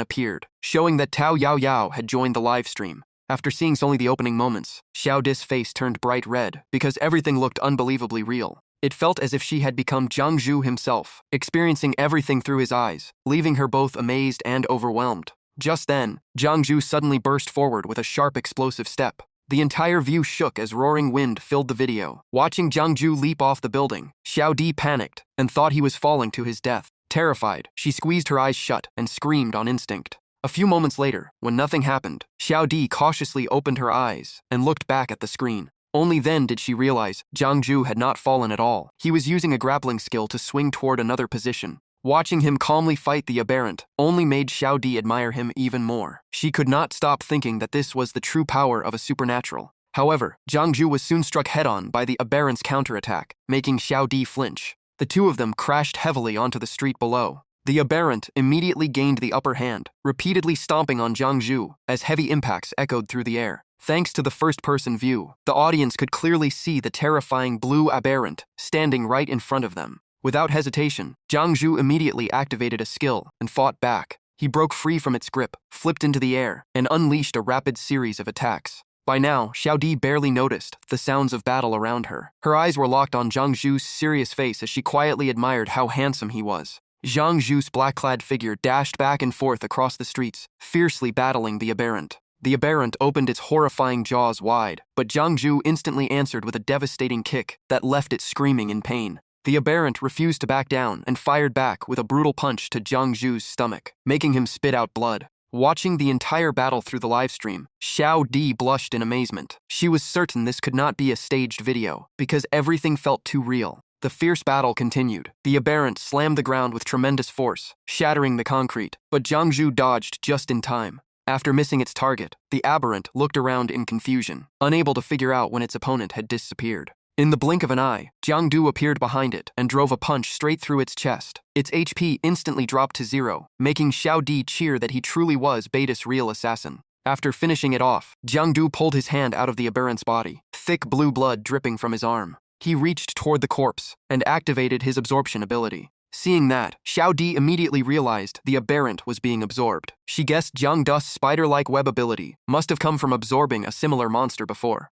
appeared, showing that Tao Yao Yao had joined the livestream. After seeing only the opening moments, Xiaodi's face turned bright red because everything looked unbelievably real. It felt as if she had become Jiangju himself, experiencing everything through his eyes, leaving her both amazed and overwhelmed. Just then, Jiangju suddenly burst forward with a sharp explosive step. The entire view shook as roaring wind filled the video. Watching Jiangju leap off the building, Xiaodi panicked and thought he was falling to his death. Terrified, she squeezed her eyes shut and screamed on instinct. A few moments later, when nothing happened, Xiaodi cautiously opened her eyes and looked back at the screen. Only then did she realize Jiangju had not fallen at all. He was using a grappling skill to swing toward another position. Watching him calmly fight the aberrant only made Xiaodi admire him even more. She could not stop thinking that this was the true power of a supernatural. However, Jiangju was soon struck head-on by the aberrant's counterattack, making Xiaodi flinch. The two of them crashed heavily onto the street below. The aberrant immediately gained the upper hand, repeatedly stomping on Jiangju as heavy impacts echoed through the air. Thanks to the first-person view, the audience could clearly see the terrifying blue aberrant standing right in front of them. Without hesitation, Jiangju immediately activated a skill and fought back. He broke free from its grip, flipped into the air, and unleashed a rapid series of attacks. By now, Xiaodi barely noticed the sounds of battle around her. Her eyes were locked on Jiangju's serious face as she quietly admired how handsome he was. Jiangju's black-clad figure dashed back and forth across the streets, fiercely battling the aberrant. The aberrant opened its horrifying jaws wide, but Jiangju instantly answered with a devastating kick that left it screaming in pain. The aberrant refused to back down and fired back with a brutal punch to Jiangju's stomach, making him spit out blood. Watching the entire battle through the livestream, Xiao Di blushed in amazement. She was certain this could not be a staged video, because everything felt too real. The fierce battle continued. The aberrant slammed the ground with tremendous force, shattering the concrete, but Jiangzhu dodged just in time. After missing its target, the aberrant looked around in confusion, unable to figure out when its opponent had disappeared. In the blink of an eye, Jiangdu appeared behind it and drove a punch straight through its chest. Its HP instantly dropped to 0, making Xiao Di cheer that he truly was Beta's real assassin. After finishing it off, Jiangdu pulled his hand out of the aberrant's body, thick blue blood dripping from his arm. He reached toward the corpse and activated his absorption ability. Seeing that, Xiao Di immediately realized the aberrant was being absorbed. She guessed Jiangdu's spider-like web ability must have come from absorbing a similar monster before.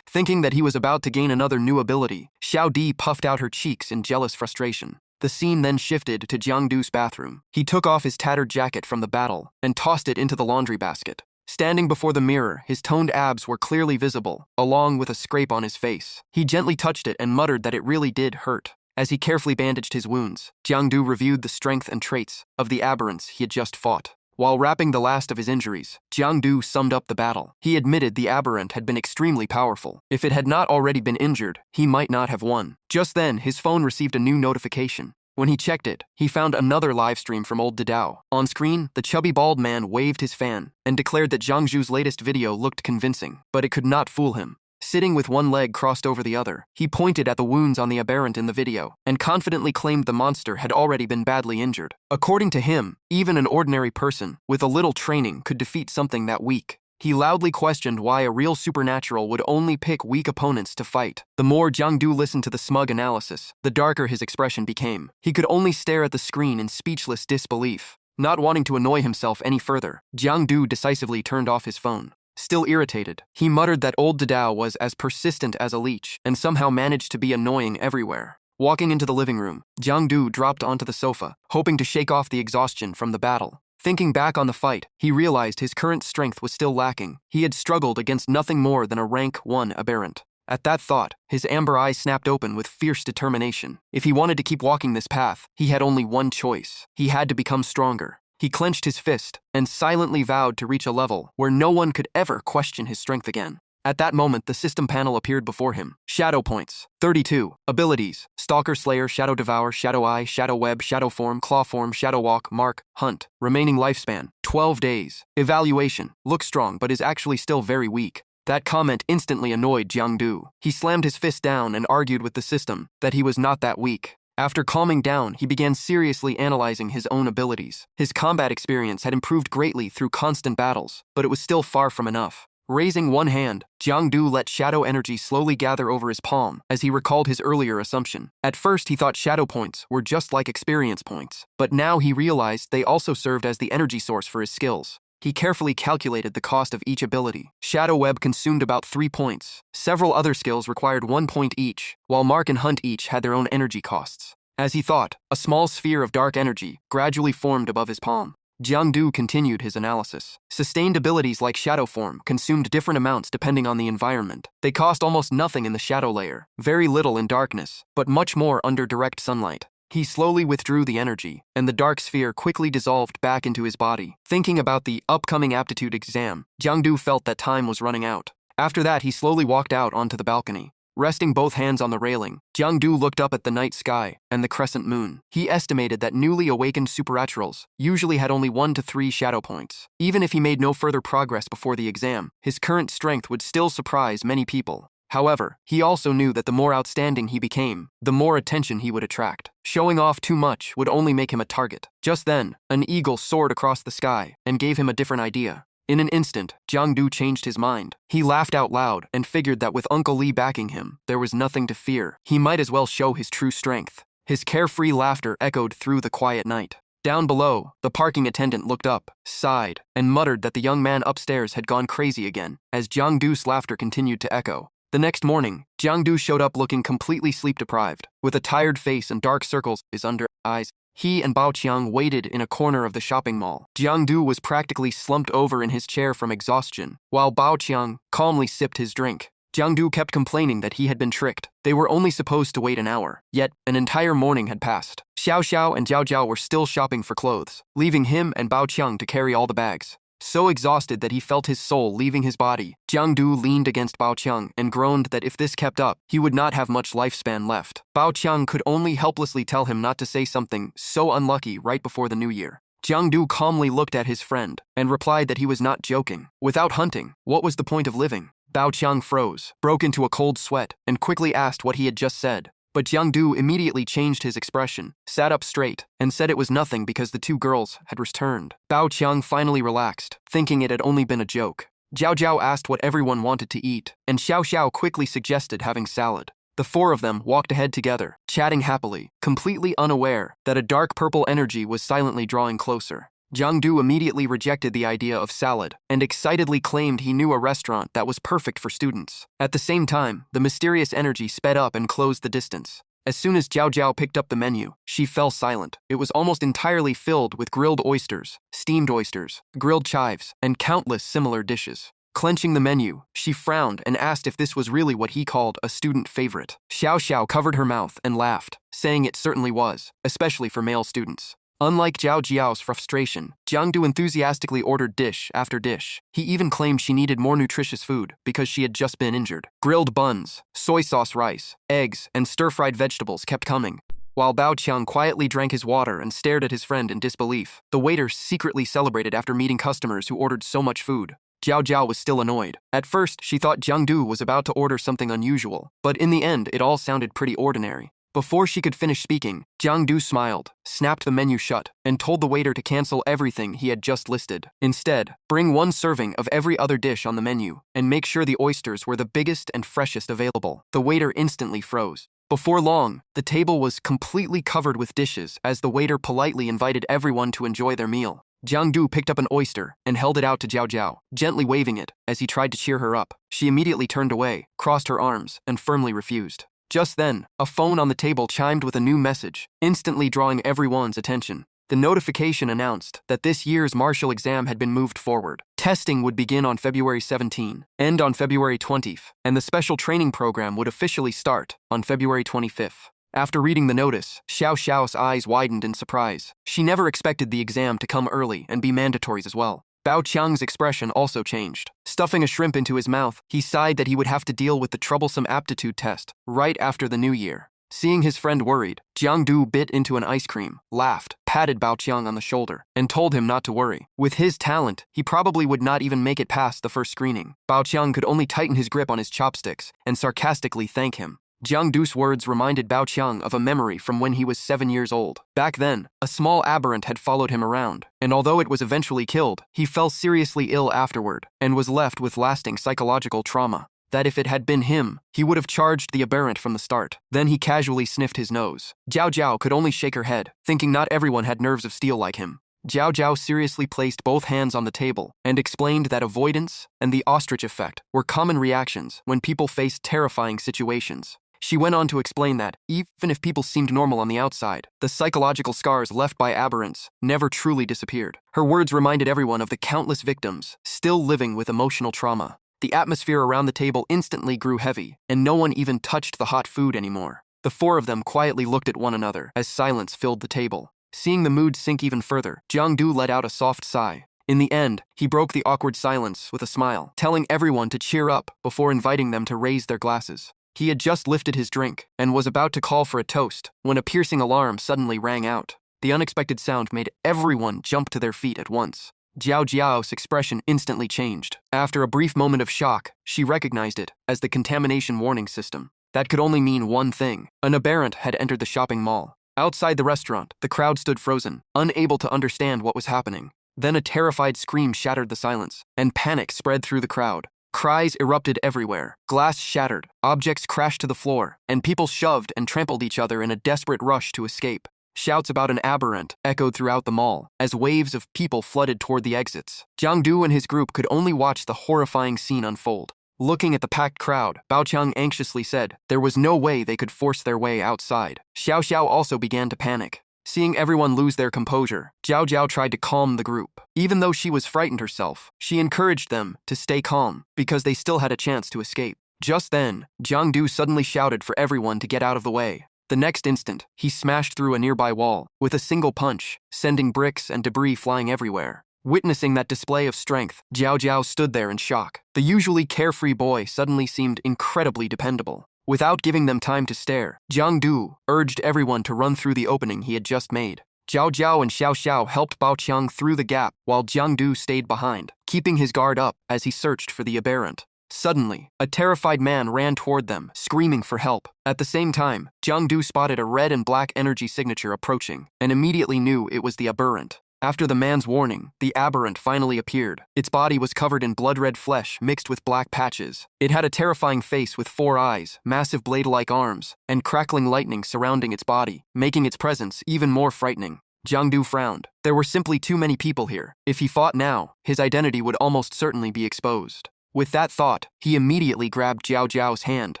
Thinking that he was about to gain another new ability, Xiao Di puffed out her cheeks in jealous frustration. The scene then shifted to Jiangdu's bathroom. He took off his tattered jacket from the battle and tossed it into the laundry basket. Standing before the mirror, his toned abs were clearly visible, along with a scrape on his face. He gently touched it and muttered that it really did hurt. As he carefully bandaged his wounds, Jiangdu reviewed the strength and traits of the aberrants he had just fought. While wrapping the last of his injuries, Jiangdu summed up the battle. He admitted the aberrant had been extremely powerful. If it had not already been injured, he might not have won. Just then, his phone received a new notification. When he checked it, he found another livestream from old Didao. On screen, the chubby bald man waved his fan and declared that Jiangzhu's latest video looked convincing, but it could not fool him. Sitting with one leg crossed over the other, he pointed at the wounds on the aberrant in the video and confidently claimed the monster had already been badly injured. According to him, even an ordinary person with a little training could defeat something that weak. He loudly questioned why a real supernatural would only pick weak opponents to fight. The more Jiangdu listened to the smug analysis, the darker his expression became. He could only stare at the screen in speechless disbelief. Not wanting to annoy himself any further, Jiangdu decisively turned off his phone. Still irritated, he muttered that old Didao was as persistent as a leech and somehow managed to be annoying everywhere. Walking into the living room, Jiangdu dropped onto the sofa, hoping to shake off the exhaustion from the battle. Thinking back on the fight, he realized his current strength was still lacking. He had struggled against nothing more than a rank 1 aberrant. At that thought, his amber eyes snapped open with fierce determination. If he wanted to keep walking this path, he had only one choice. He had to become stronger. He clenched his fist and silently vowed to reach a level where no one could ever question his strength again. At that moment, the system panel appeared before him. Shadow points. 32. Abilities. Stalker, Slayer, Shadow Devour, Shadow Eye, Shadow Web, Shadow Form, Claw Form, Shadow Walk, Mark, Hunt. Remaining lifespan. 12 days. Evaluation. Looks strong but is actually still very weak. That comment instantly annoyed Jiangdu. He slammed his fist down and argued with the system that he was not that weak. After calming down, he began seriously analyzing his own abilities. His combat experience had improved greatly through constant battles, but it was still far from enough. Raising one hand, Jiangdu let shadow energy slowly gather over his palm as he recalled his earlier assumption. At first, he thought shadow points were just like experience points, but now he realized they also served as the energy source for his skills. He carefully calculated the cost of each ability. Shadow Web consumed about 3 points. Several other skills required 1 point each, while Mark and Hunt each had their own energy costs. As he thought, a small sphere of dark energy gradually formed above his palm. Jiangdu continued his analysis. Sustained abilities like Shadow Form consumed different amounts depending on the environment. They cost almost nothing in the shadow layer, very little in darkness, but much more under direct sunlight. He slowly withdrew the energy, and the dark sphere quickly dissolved back into his body. Thinking about the upcoming aptitude exam, Jiangdu felt that time was running out. After that, he slowly walked out onto the balcony. Resting both hands on the railing, Jiangdu looked up at the night sky and the crescent moon. He estimated that newly awakened supernaturals usually had only 1 to 3 shadow points. Even if he made no further progress before the exam, his current strength would still surprise many people. However, he also knew that the more outstanding he became, the more attention he would attract. Showing off too much would only make him a target. Just then, an eagle soared across the sky and gave him a different idea. In an instant, Jiangdu changed his mind. He laughed out loud and figured that with Uncle Lee backing him, there was nothing to fear. He might as well show his true strength. His carefree laughter echoed through the quiet night. Down below, the parking attendant looked up, sighed, and muttered that the young man upstairs had gone crazy again, as Jiangdu's laughter continued to echo. The next morning, Jiangdu showed up looking completely sleep-deprived, with a tired face and dark circles under his eyes. He and Bao Qiang waited in a corner of the shopping mall. Jiangdu was practically slumped over in his chair from exhaustion, while Bao Qiang calmly sipped his drink. Jiangdu kept complaining that he had been tricked. They were only supposed to wait an hour, yet an entire morning had passed. Xiao Xiao and Jiao Jiao were still shopping for clothes, leaving him and Bao Qiang to carry all the bags. so exhausted that he felt his soul leaving his body. Jiang Du leaned against Bao Qiang and groaned that if this kept up, he would not have much lifespan left. Bao Qiang could only helplessly tell him not to say something so unlucky right before the new year. Jiang Du calmly looked at his friend and replied that he was not joking. Without hunting, what was the point of living? Bao Qiang froze, broke into a cold sweat, and quickly asked what he had just said. But Jiang Du immediately changed his expression, sat up straight, and said it was nothing because the two girls had returned. Bao Qiang finally relaxed, thinking it had only been a joke. Jiao Jiao asked what everyone wanted to eat, and Xiao Xiao quickly suggested having salad. The four of them walked ahead together, chatting happily, completely unaware that a dark purple energy was silently drawing closer. Jiang Du immediately rejected the idea of salad and excitedly claimed he knew a restaurant that was perfect for students. At the same time, the mysterious energy sped up and closed the distance. As soon as Jiao Jiao picked up the menu, she fell silent. It was almost entirely filled with grilled oysters, steamed oysters, grilled chives, and countless similar dishes. Clenching the menu, she frowned and asked if this was really what he called a student favorite. Xiao Xiao covered her mouth and laughed, saying it certainly was, especially for male students. Unlike Jiao Jiao's frustration, Jiang Du enthusiastically ordered dish after dish. He even claimed she needed more nutritious food because she had just been injured. Grilled buns, soy sauce rice, eggs, and stir-fried vegetables kept coming. While Bao Qiang quietly drank his water and stared at his friend in disbelief, the waiter secretly celebrated after meeting customers who ordered so much food. Jiao Jiao was still annoyed. At first, she thought Jiang Du was about to order something unusual, but in the end, it all sounded pretty ordinary. Before she could finish speaking, Jiang Du smiled, snapped the menu shut, and told the waiter to cancel everything he had just listed. Instead, bring one serving of every other dish on the menu, and make sure the oysters were the biggest and freshest available. The waiter instantly froze. Before long, the table was completely covered with dishes as the waiter politely invited everyone to enjoy their meal. Jiang Du picked up an oyster and held it out to Jiao Jiao, gently waving it as he tried to cheer her up. She immediately turned away, crossed her arms, and firmly refused. Just then, a phone on the table chimed with a new message, instantly drawing everyone's attention. The notification announced that this year's martial exam had been moved forward. Testing would begin on February 17, end on February 20th, and the special training program would officially start on February 25th. After reading the notice, Xiao Xiao's eyes widened in surprise. She never expected the exam to come early and be mandatory as well. Bao Qiang's expression also changed. Stuffing a shrimp into his mouth, he sighed that he would have to deal with the troublesome aptitude test right after the new year. Seeing his friend worried, Jiang Du bit into an ice cream, laughed, patted Bao Qiang on the shoulder, and told him not to worry. With his talent, he probably would not even make it past the first screening. Bao Qiang could only tighten his grip on his chopsticks and sarcastically thank him. Jiang Du's words reminded Bao Qiang of a memory from when he was 7 years old. Back then, a small aberrant had followed him around, and although it was eventually killed, he fell seriously ill afterward and was left with lasting psychological trauma. That if it had been him, he would have charged the aberrant from the start. Then he casually sniffed his nose. Jiao Jiao could only shake her head, thinking not everyone had nerves of steel like him. Jiao Jiao seriously placed both hands on the table and explained that avoidance and the ostrich effect were common reactions when people faced terrifying situations. She went on to explain that, even if people seemed normal on the outside, the psychological scars left by aberrants never truly disappeared. Her words reminded everyone of the countless victims still living with emotional trauma. The atmosphere around the table instantly grew heavy, and no one even touched the hot food anymore. The four of them quietly looked at one another as silence filled the table. Seeing the mood sink even further, Jiang Du let out a soft sigh. In the end, he broke the awkward silence with a smile, telling everyone to cheer up before inviting them to raise their glasses. He had just lifted his drink and was about to call for a toast when a piercing alarm suddenly rang out. The unexpected sound made everyone jump to their feet at once. Jiao Jiao's expression instantly changed. After a brief moment of shock, she recognized it as the contamination warning system. That could only mean one thing. An aberrant had entered the shopping mall. Outside the restaurant, the crowd stood frozen, unable to understand what was happening. Then a terrified scream shattered the silence, and panic spread through the crowd. Cries erupted everywhere. Glass shattered, objects crashed to the floor, and people shoved and trampled each other in a desperate rush to escape. Shouts about an aberrant echoed throughout the mall as waves of people flooded toward the exits. Jiang Du and his group could only watch the horrifying scene unfold. Looking at the packed crowd, Bao Qiang anxiously said there was no way they could force their way outside. Xiao Xiao also began to panic. Seeing everyone lose their composure, Jiao Jiao tried to calm the group. Even though she was frightened herself, she encouraged them to stay calm because they still had a chance to escape. Just then, Jiang Du suddenly shouted for everyone to get out of the way. The next instant, he smashed through a nearby wall with a single punch, sending bricks and debris flying everywhere. Witnessing that display of strength, Jiao Jiao stood there in shock. The usually carefree boy suddenly seemed incredibly dependable. Without giving them time to stare, Jiang Du urged everyone to run through the opening he had just made. Jiao Jiao and Xiao Xiao helped Bao Qiang through the gap while Jiang Du stayed behind, keeping his guard up as he searched for the aberrant. Suddenly, a terrified man ran toward them, screaming for help. At the same time, Jiang Du spotted a red and black energy signature approaching and immediately knew it was the aberrant. After the man's warning, the aberrant finally appeared. Its body was covered in blood-red flesh mixed with black patches. It had a terrifying face with 4 eyes, massive blade-like arms, and crackling lightning surrounding its body, making its presence even more frightening. Jiang Du frowned. There were simply too many people here. If he fought now, his identity would almost certainly be exposed. With that thought, he immediately grabbed Jiao Jiao's hand,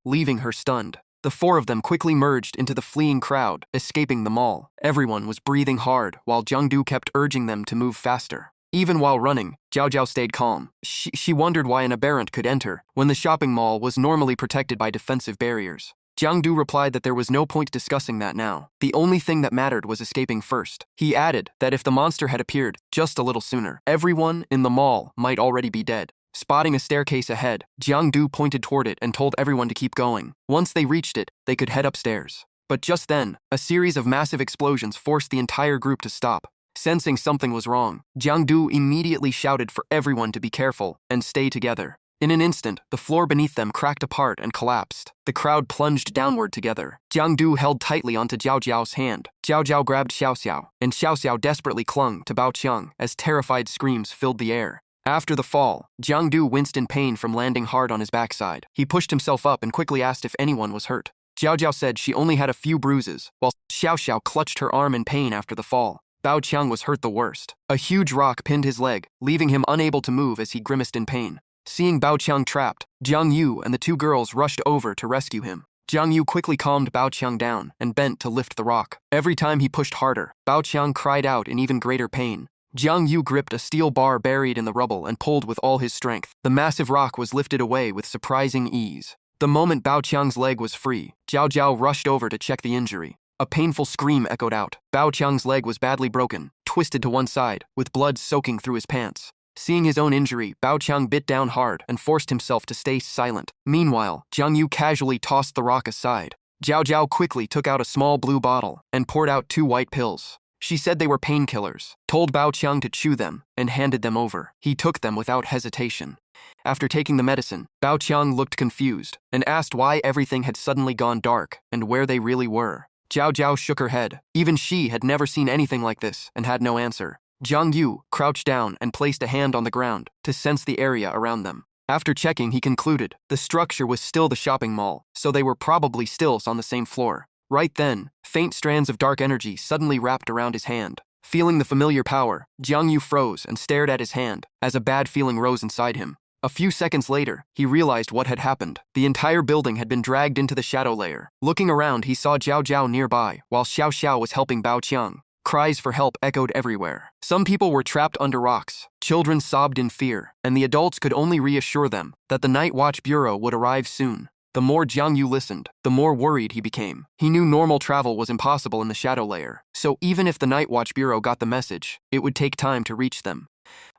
leaving her stunned. The 4 of them quickly merged into the fleeing crowd, escaping the mall. Everyone was breathing hard, while Jiang Du kept urging them to move faster. Even while running, Jiao Jiao stayed calm. She wondered why an aberrant could enter, when the shopping mall was normally protected by defensive barriers. Jiang Du replied that there was no point discussing that now. The only thing that mattered was escaping first. He added that if the monster had appeared just a little sooner, everyone in the mall might already be dead. Spotting a staircase ahead, Jiang Du pointed toward it and told everyone to keep going. Once they reached it, they could head upstairs. But just then, a series of massive explosions forced the entire group to stop. Sensing something was wrong, Jiang Du immediately shouted for everyone to be careful and stay together. In an instant, the floor beneath them cracked apart and collapsed. The crowd plunged downward together. Jiang Du held tightly onto Jiao Jiao's hand. Jiao Jiao grabbed Xiao Xiao, and Xiao Xiao desperately clung to Bao Qiang as terrified screams filled the air. After the fall, Jiang Du winced in pain from landing hard on his backside. He pushed himself up and quickly asked if anyone was hurt. Jiao Jiao said she only had a few bruises, while Xiao Xiao clutched her arm in pain after the fall. Bao Qiang was hurt the worst. A huge rock pinned his leg, leaving him unable to move as he grimaced in pain. Seeing Bao Qiang trapped, Jiang Yu and the 2 girls rushed over to rescue him. Jiang Yu quickly calmed Bao Qiang down and bent to lift the rock. Every time he pushed harder, Bao Qiang cried out in even greater pain. Jiang Yu gripped a steel bar buried in the rubble and pulled with all his strength. The massive rock was lifted away with surprising ease. The moment Bao Qiang's leg was free, Jiao Jiao rushed over to check the injury. A painful scream echoed out. Bao Qiang's leg was badly broken, twisted to one side, with blood soaking through his pants. Seeing his own injury, Bao Qiang bit down hard and forced himself to stay silent. Meanwhile, Jiang Yu casually tossed the rock aside. Jiao Jiao quickly took out a small blue bottle and poured out 2 white pills. She said they were painkillers, told Bao Qiang to chew them, and handed them over. He took them without hesitation. After taking the medicine, Bao Qiang looked confused and asked why everything had suddenly gone dark and where they really were. Jiao Jiao shook her head. Even she had never seen anything like this and had no answer. Jiang Yu crouched down and placed a hand on the ground to sense the area around them. After checking, he concluded the structure was still the shopping mall, so they were probably still on the same floor. Right then, faint strands of dark energy suddenly wrapped around his hand. Feeling the familiar power, Jiang Yu froze and stared at his hand as a bad feeling rose inside him. A few seconds later, he realized what had happened. The entire building had been dragged into the shadow layer. Looking around, he saw Jiao Jiao nearby, while Xiao Xiao was helping Bao Qiang. Cries for help echoed everywhere. Some people were trapped under rocks. Children sobbed in fear, and the adults could only reassure them that the Night Watch Bureau would arrive soon. The more Jiang Yu listened, the more worried he became. He knew normal travel was impossible in the shadow layer, so even if the Night Watch Bureau got the message, it would take time to reach them.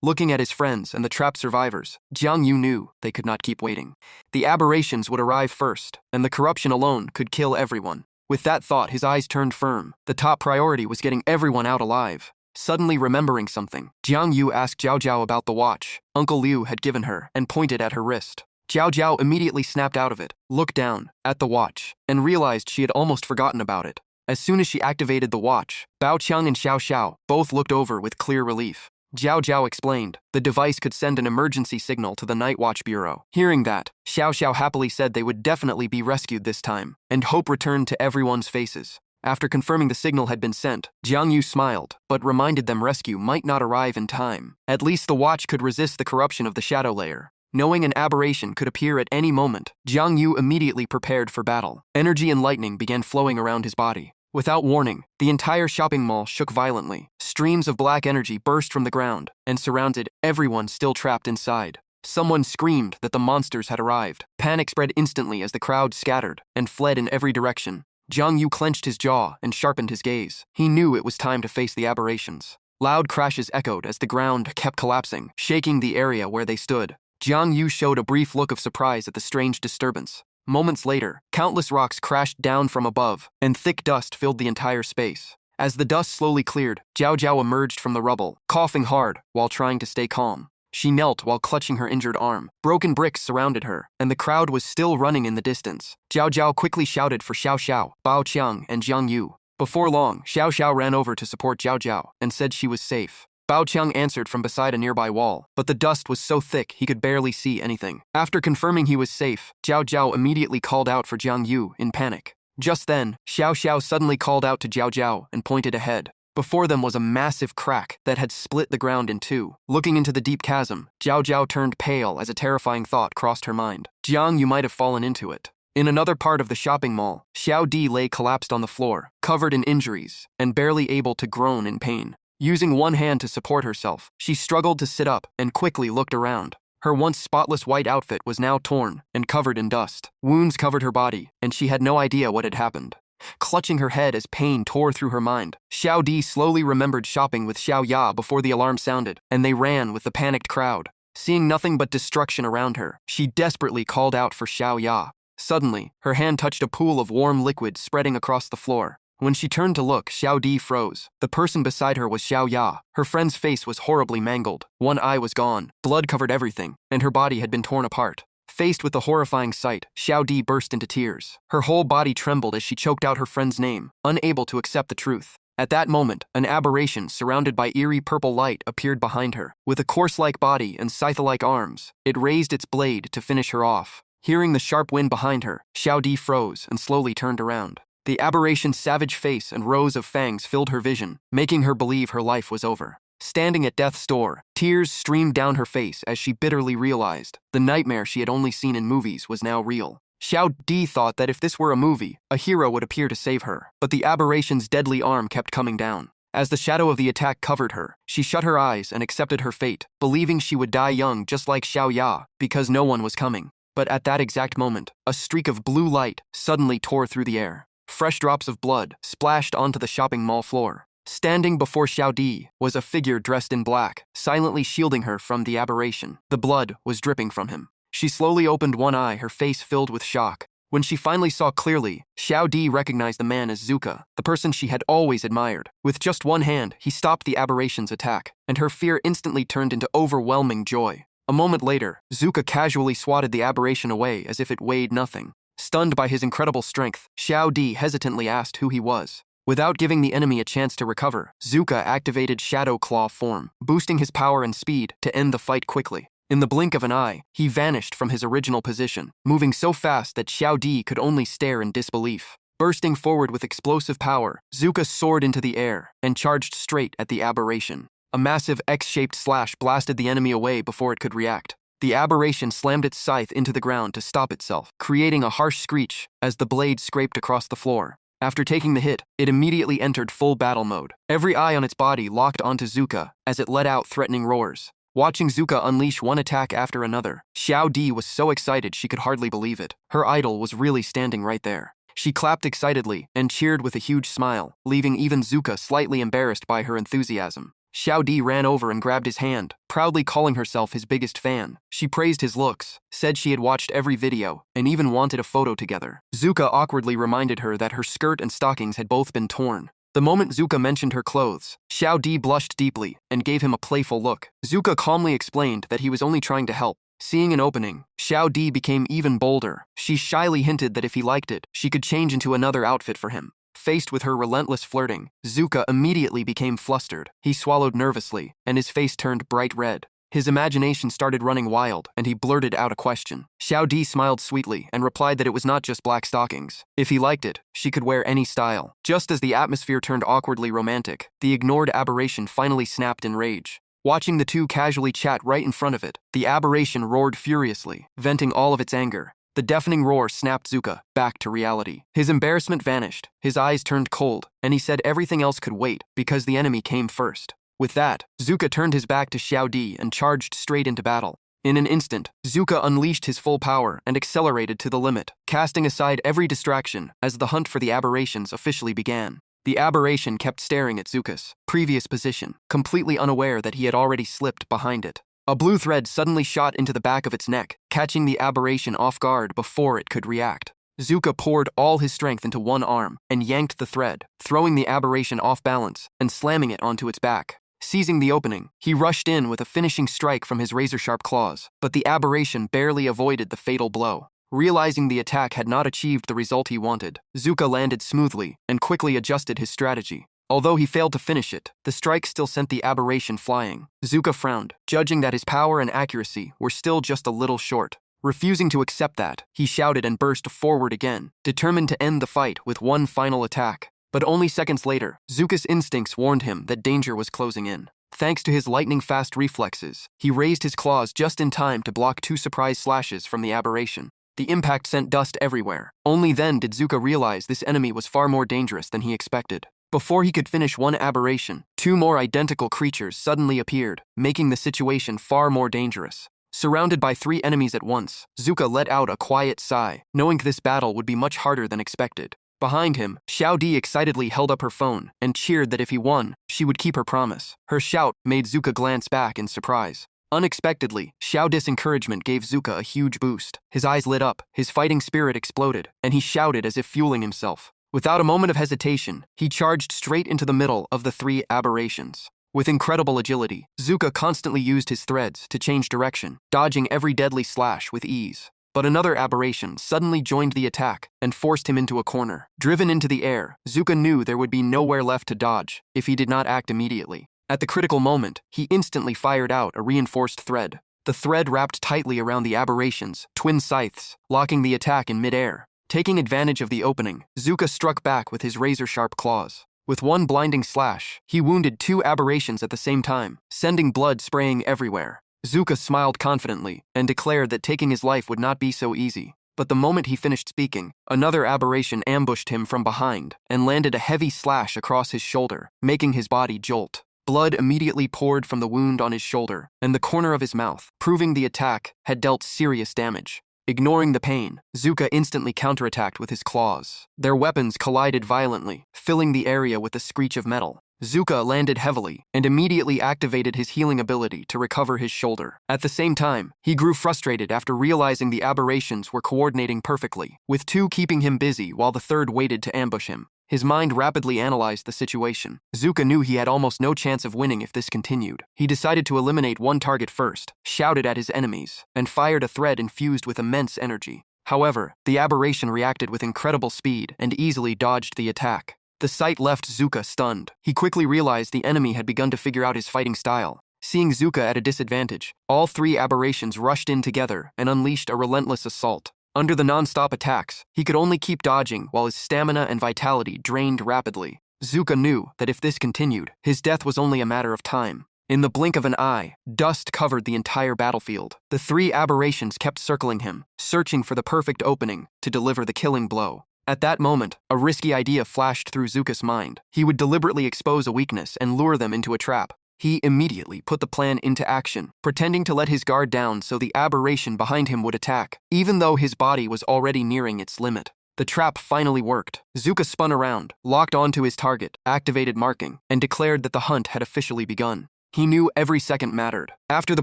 Looking at his friends and the trapped survivors, Jiang Yu knew they could not keep waiting. The aberrations would arrive first, and the corruption alone could kill everyone. With that thought, his eyes turned firm. The top priority was getting everyone out alive. Suddenly remembering something, Jiang Yu asked Jiao Jiao about the watch Uncle Liu had given her and pointed at her wrist. Jiao Jiao immediately snapped out of it, looked down at the watch, and realized she had almost forgotten about it. As soon as she activated the watch, Bao Qiang and Xiao Xiao both looked over with clear relief. Jiao Jiao explained the device could send an emergency signal to the Night Watch Bureau. Hearing that, Xiao Xiao happily said they would definitely be rescued this time, and hope returned to everyone's faces. After confirming the signal had been sent, Jiang Yu smiled, but reminded them rescue might not arrive in time. At least the watch could resist the corruption of the shadow layer. Knowing an aberration could appear at any moment, Jiang Yu immediately prepared for battle. Energy and lightning began flowing around his body. Without warning, the entire shopping mall shook violently. Streams of black energy burst from the ground and surrounded everyone still trapped inside. Someone screamed that the monsters had arrived. Panic spread instantly as the crowd scattered and fled in every direction. Jiang Yu clenched his jaw and sharpened his gaze. He knew it was time to face the aberrations. Loud crashes echoed as the ground kept collapsing, shaking the area where they stood. Jiang Yu showed a brief look of surprise at the strange disturbance. Moments later, countless rocks crashed down from above, and thick dust filled the entire space. As the dust slowly cleared, Jiao Jiao emerged from the rubble, coughing hard while trying to stay calm. She knelt while clutching her injured arm. Broken bricks surrounded her, and the crowd was still running in the distance. Jiao Jiao quickly shouted for Xiao Xiao, Bao Qiang, and Jiang Yu. Before long, Xiao Xiao ran over to support Jiao Jiao and said she was safe. Bao Qiang answered from beside a nearby wall, but the dust was so thick he could barely see anything. After confirming he was safe, Jiao Jiao immediately called out for Jiang Yu in panic. Just then, Xiao Xiao suddenly called out to Jiao Jiao and pointed ahead. Before them was a massive crack that had split the ground in two. Looking into the deep chasm, Jiao Jiao turned pale as a terrifying thought crossed her mind. Jiang, you might have fallen into it. In another part of the shopping mall, Xiao Di lay collapsed on the floor, covered in injuries, and barely able to groan in pain. Using one hand to support herself, she struggled to sit up and quickly looked around. Her once spotless white outfit was now torn and covered in dust. Wounds covered her body, and she had no idea what had happened. Clutching her head as pain tore through her mind, Xiao Di slowly remembered shopping with Xiao Ya before the alarm sounded, and they ran with the panicked crowd. Seeing nothing but destruction around her, she desperately called out for Xiao Ya. Suddenly, her hand touched a pool of warm liquid spreading across the floor. When she turned to look, Xiao Di froze. The person beside her was Xiao Ya. Her friend's face was horribly mangled. One eye was gone, blood covered everything, and her body had been torn apart. Faced with the horrifying sight, Xiao Di burst into tears. Her whole body trembled as she choked out her friend's name, unable to accept the truth. At that moment, an aberration surrounded by eerie purple light appeared behind her. With a corpse-like body and scythe-like arms, it raised its blade to finish her off. Hearing the sharp wind behind her, Xiao Di froze and slowly turned around. The aberration's savage face and rows of fangs filled her vision, making her believe her life was over. Standing at death's door, tears streamed down her face as she bitterly realized the nightmare she had only seen in movies was now real. Xiao Di thought that if this were a movie, a hero would appear to save her, but the aberration's deadly arm kept coming down. As the shadow of the attack covered her, she shut her eyes and accepted her fate, believing she would die young just like Xiao Ya, because no one was coming. But at that exact moment, a streak of blue light suddenly tore through the air. Fresh drops of blood splashed onto the shopping mall floor. Standing before Xiao Di was a figure dressed in black, silently shielding her from the aberration. The blood was dripping from him. She slowly opened one eye, her face filled with shock. When she finally saw clearly, Xiao Di recognized the man as Zuka, the person she had always admired. With just one hand, he stopped the aberration's attack, and her fear instantly turned into overwhelming joy. A moment later, Zuka casually swatted the aberration away as if it weighed nothing. Stunned by his incredible strength, Xiao Di hesitantly asked who he was. Without giving the enemy a chance to recover, Zuka activated Shadow Claw form, boosting his power and speed to end the fight quickly. In the blink of an eye, he vanished from his original position, moving so fast that Xiao Di could only stare in disbelief. Bursting forward with explosive power, Zuka soared into the air and charged straight at the aberration. A massive X-shaped slash blasted the enemy away before it could react. The aberration slammed its scythe into the ground to stop itself, creating a harsh screech as the blade scraped across the floor. After taking the hit, it immediately entered full battle mode. Every eye on its body locked onto Zuka as it let out threatening roars. Watching Zuka unleash one attack after another, Xiao Di was so excited she could hardly believe it. Her idol was really standing right there. She clapped excitedly and cheered with a huge smile, leaving even Zuka slightly embarrassed by her enthusiasm. Xiao Di ran over and grabbed his hand, proudly calling herself his biggest fan. She praised his looks, said she had watched every video, and even wanted a photo together. Zuka awkwardly reminded her that her skirt and stockings had both been torn. The moment Zuka mentioned her clothes, Xiao Di blushed deeply and gave him a playful look. Zuka calmly explained that he was only trying to help. Seeing an opening, Xiao Di became even bolder. She shyly hinted that if he liked it, she could change into another outfit for him. Faced with her relentless flirting, Zuka immediately became flustered. He swallowed nervously, and his face turned bright red. His imagination started running wild, and he blurted out a question. Xiao Di smiled sweetly and replied that it was not just black stockings. If he liked it, she could wear any style. Just as the atmosphere turned awkwardly romantic, the ignored aberration finally snapped in rage. Watching the two casually chat right in front of it, the aberration roared furiously, venting all of its anger. The deafening roar snapped Zuka back to reality. His embarrassment vanished, his eyes turned cold, and he said everything else could wait because the enemy came first. With that, Zuka turned his back to Xiao Di and charged straight into battle. In an instant, Zuka unleashed his full power and accelerated to the limit, casting aside every distraction as the hunt for the aberrations officially began. The aberration kept staring at Zuka's previous position, completely unaware that he had already slipped behind it. A blue thread suddenly shot into the back of its neck, catching the aberration off guard before it could react. Zuka poured all his strength into one arm and yanked the thread, throwing the aberration off balance and slamming it onto its back. Seizing the opening, he rushed in with a finishing strike from his razor-sharp claws, but the aberration barely avoided the fatal blow. Realizing the attack had not achieved the result he wanted, Zuka landed smoothly and quickly adjusted his strategy. Although he failed to finish it, the strike still sent the aberration flying. Zuka frowned, judging that his power and accuracy were still just a little short. Refusing to accept that, he shouted and burst forward again, determined to end the fight with one final attack. But only seconds later, Zuka's instincts warned him that danger was closing in. Thanks to his lightning-fast reflexes, he raised his claws just in time to block 2 surprise slashes from the aberration. The impact sent dust everywhere. Only then did Zuka realize this enemy was far more dangerous than he expected. Before he could finish one aberration, 2 more identical creatures suddenly appeared, making the situation far more dangerous. Surrounded by 3 enemies at once, Zuka let out a quiet sigh, knowing this battle would be much harder than expected. Behind him, Xiao Di excitedly held up her phone and cheered that if he won, she would keep her promise. Her shout made Zuka glance back in surprise. Unexpectedly, Xiao Di's encouragement gave Zuka a huge boost. His eyes lit up, his fighting spirit exploded, and he shouted as if fueling himself. Without a moment of hesitation, he charged straight into the middle of the 3 aberrations. With incredible agility, Zuka constantly used his threads to change direction, dodging every deadly slash with ease. But another aberration suddenly joined the attack and forced him into a corner. Driven into the air, Zuka knew there would be nowhere left to dodge if he did not act immediately. At the critical moment, he instantly fired out a reinforced thread. The thread wrapped tightly around the aberration's twin scythes, locking the attack in midair. Taking advantage of the opening, Zuka struck back with his razor-sharp claws. With one blinding slash, he wounded 2 aberrations at the same time, sending blood spraying everywhere. Zuka smiled confidently and declared that taking his life would not be so easy. But the moment he finished speaking, another aberration ambushed him from behind and landed a heavy slash across his shoulder, making his body jolt. Blood immediately poured from the wound on his shoulder and the corner of his mouth, proving the attack had dealt serious damage. Ignoring the pain, Zuka instantly counterattacked with his claws. Their weapons collided violently, filling the area with a screech of metal. Zuka landed heavily and immediately activated his healing ability to recover his shoulder. At the same time, he grew frustrated after realizing the aberrations were coordinating perfectly, with 2 keeping him busy while the third waited to ambush him. His mind rapidly analyzed the situation. Zuka knew he had almost no chance of winning if this continued. He decided to eliminate one target first, shouted at his enemies, and fired a thread infused with immense energy. However, the aberration reacted with incredible speed and easily dodged the attack. The sight left Zuka stunned. He quickly realized the enemy had begun to figure out his fighting style. Seeing Zuka at a disadvantage, all 3 aberrations rushed in together and unleashed a relentless assault. Under the non-stop attacks, he could only keep dodging while his stamina and vitality drained rapidly. Zuka knew that if this continued, his death was only a matter of time. In the blink of an eye, dust covered the entire battlefield. The 3 aberrations kept circling him, searching for the perfect opening to deliver the killing blow. At that moment, a risky idea flashed through Zuka's mind. He would deliberately expose a weakness and lure them into a trap. He immediately put the plan into action, pretending to let his guard down so the aberration behind him would attack, even though his body was already nearing its limit. The trap finally worked. Zuka spun around, locked onto his target, activated marking, and declared that the hunt had officially begun. He knew every second mattered. After the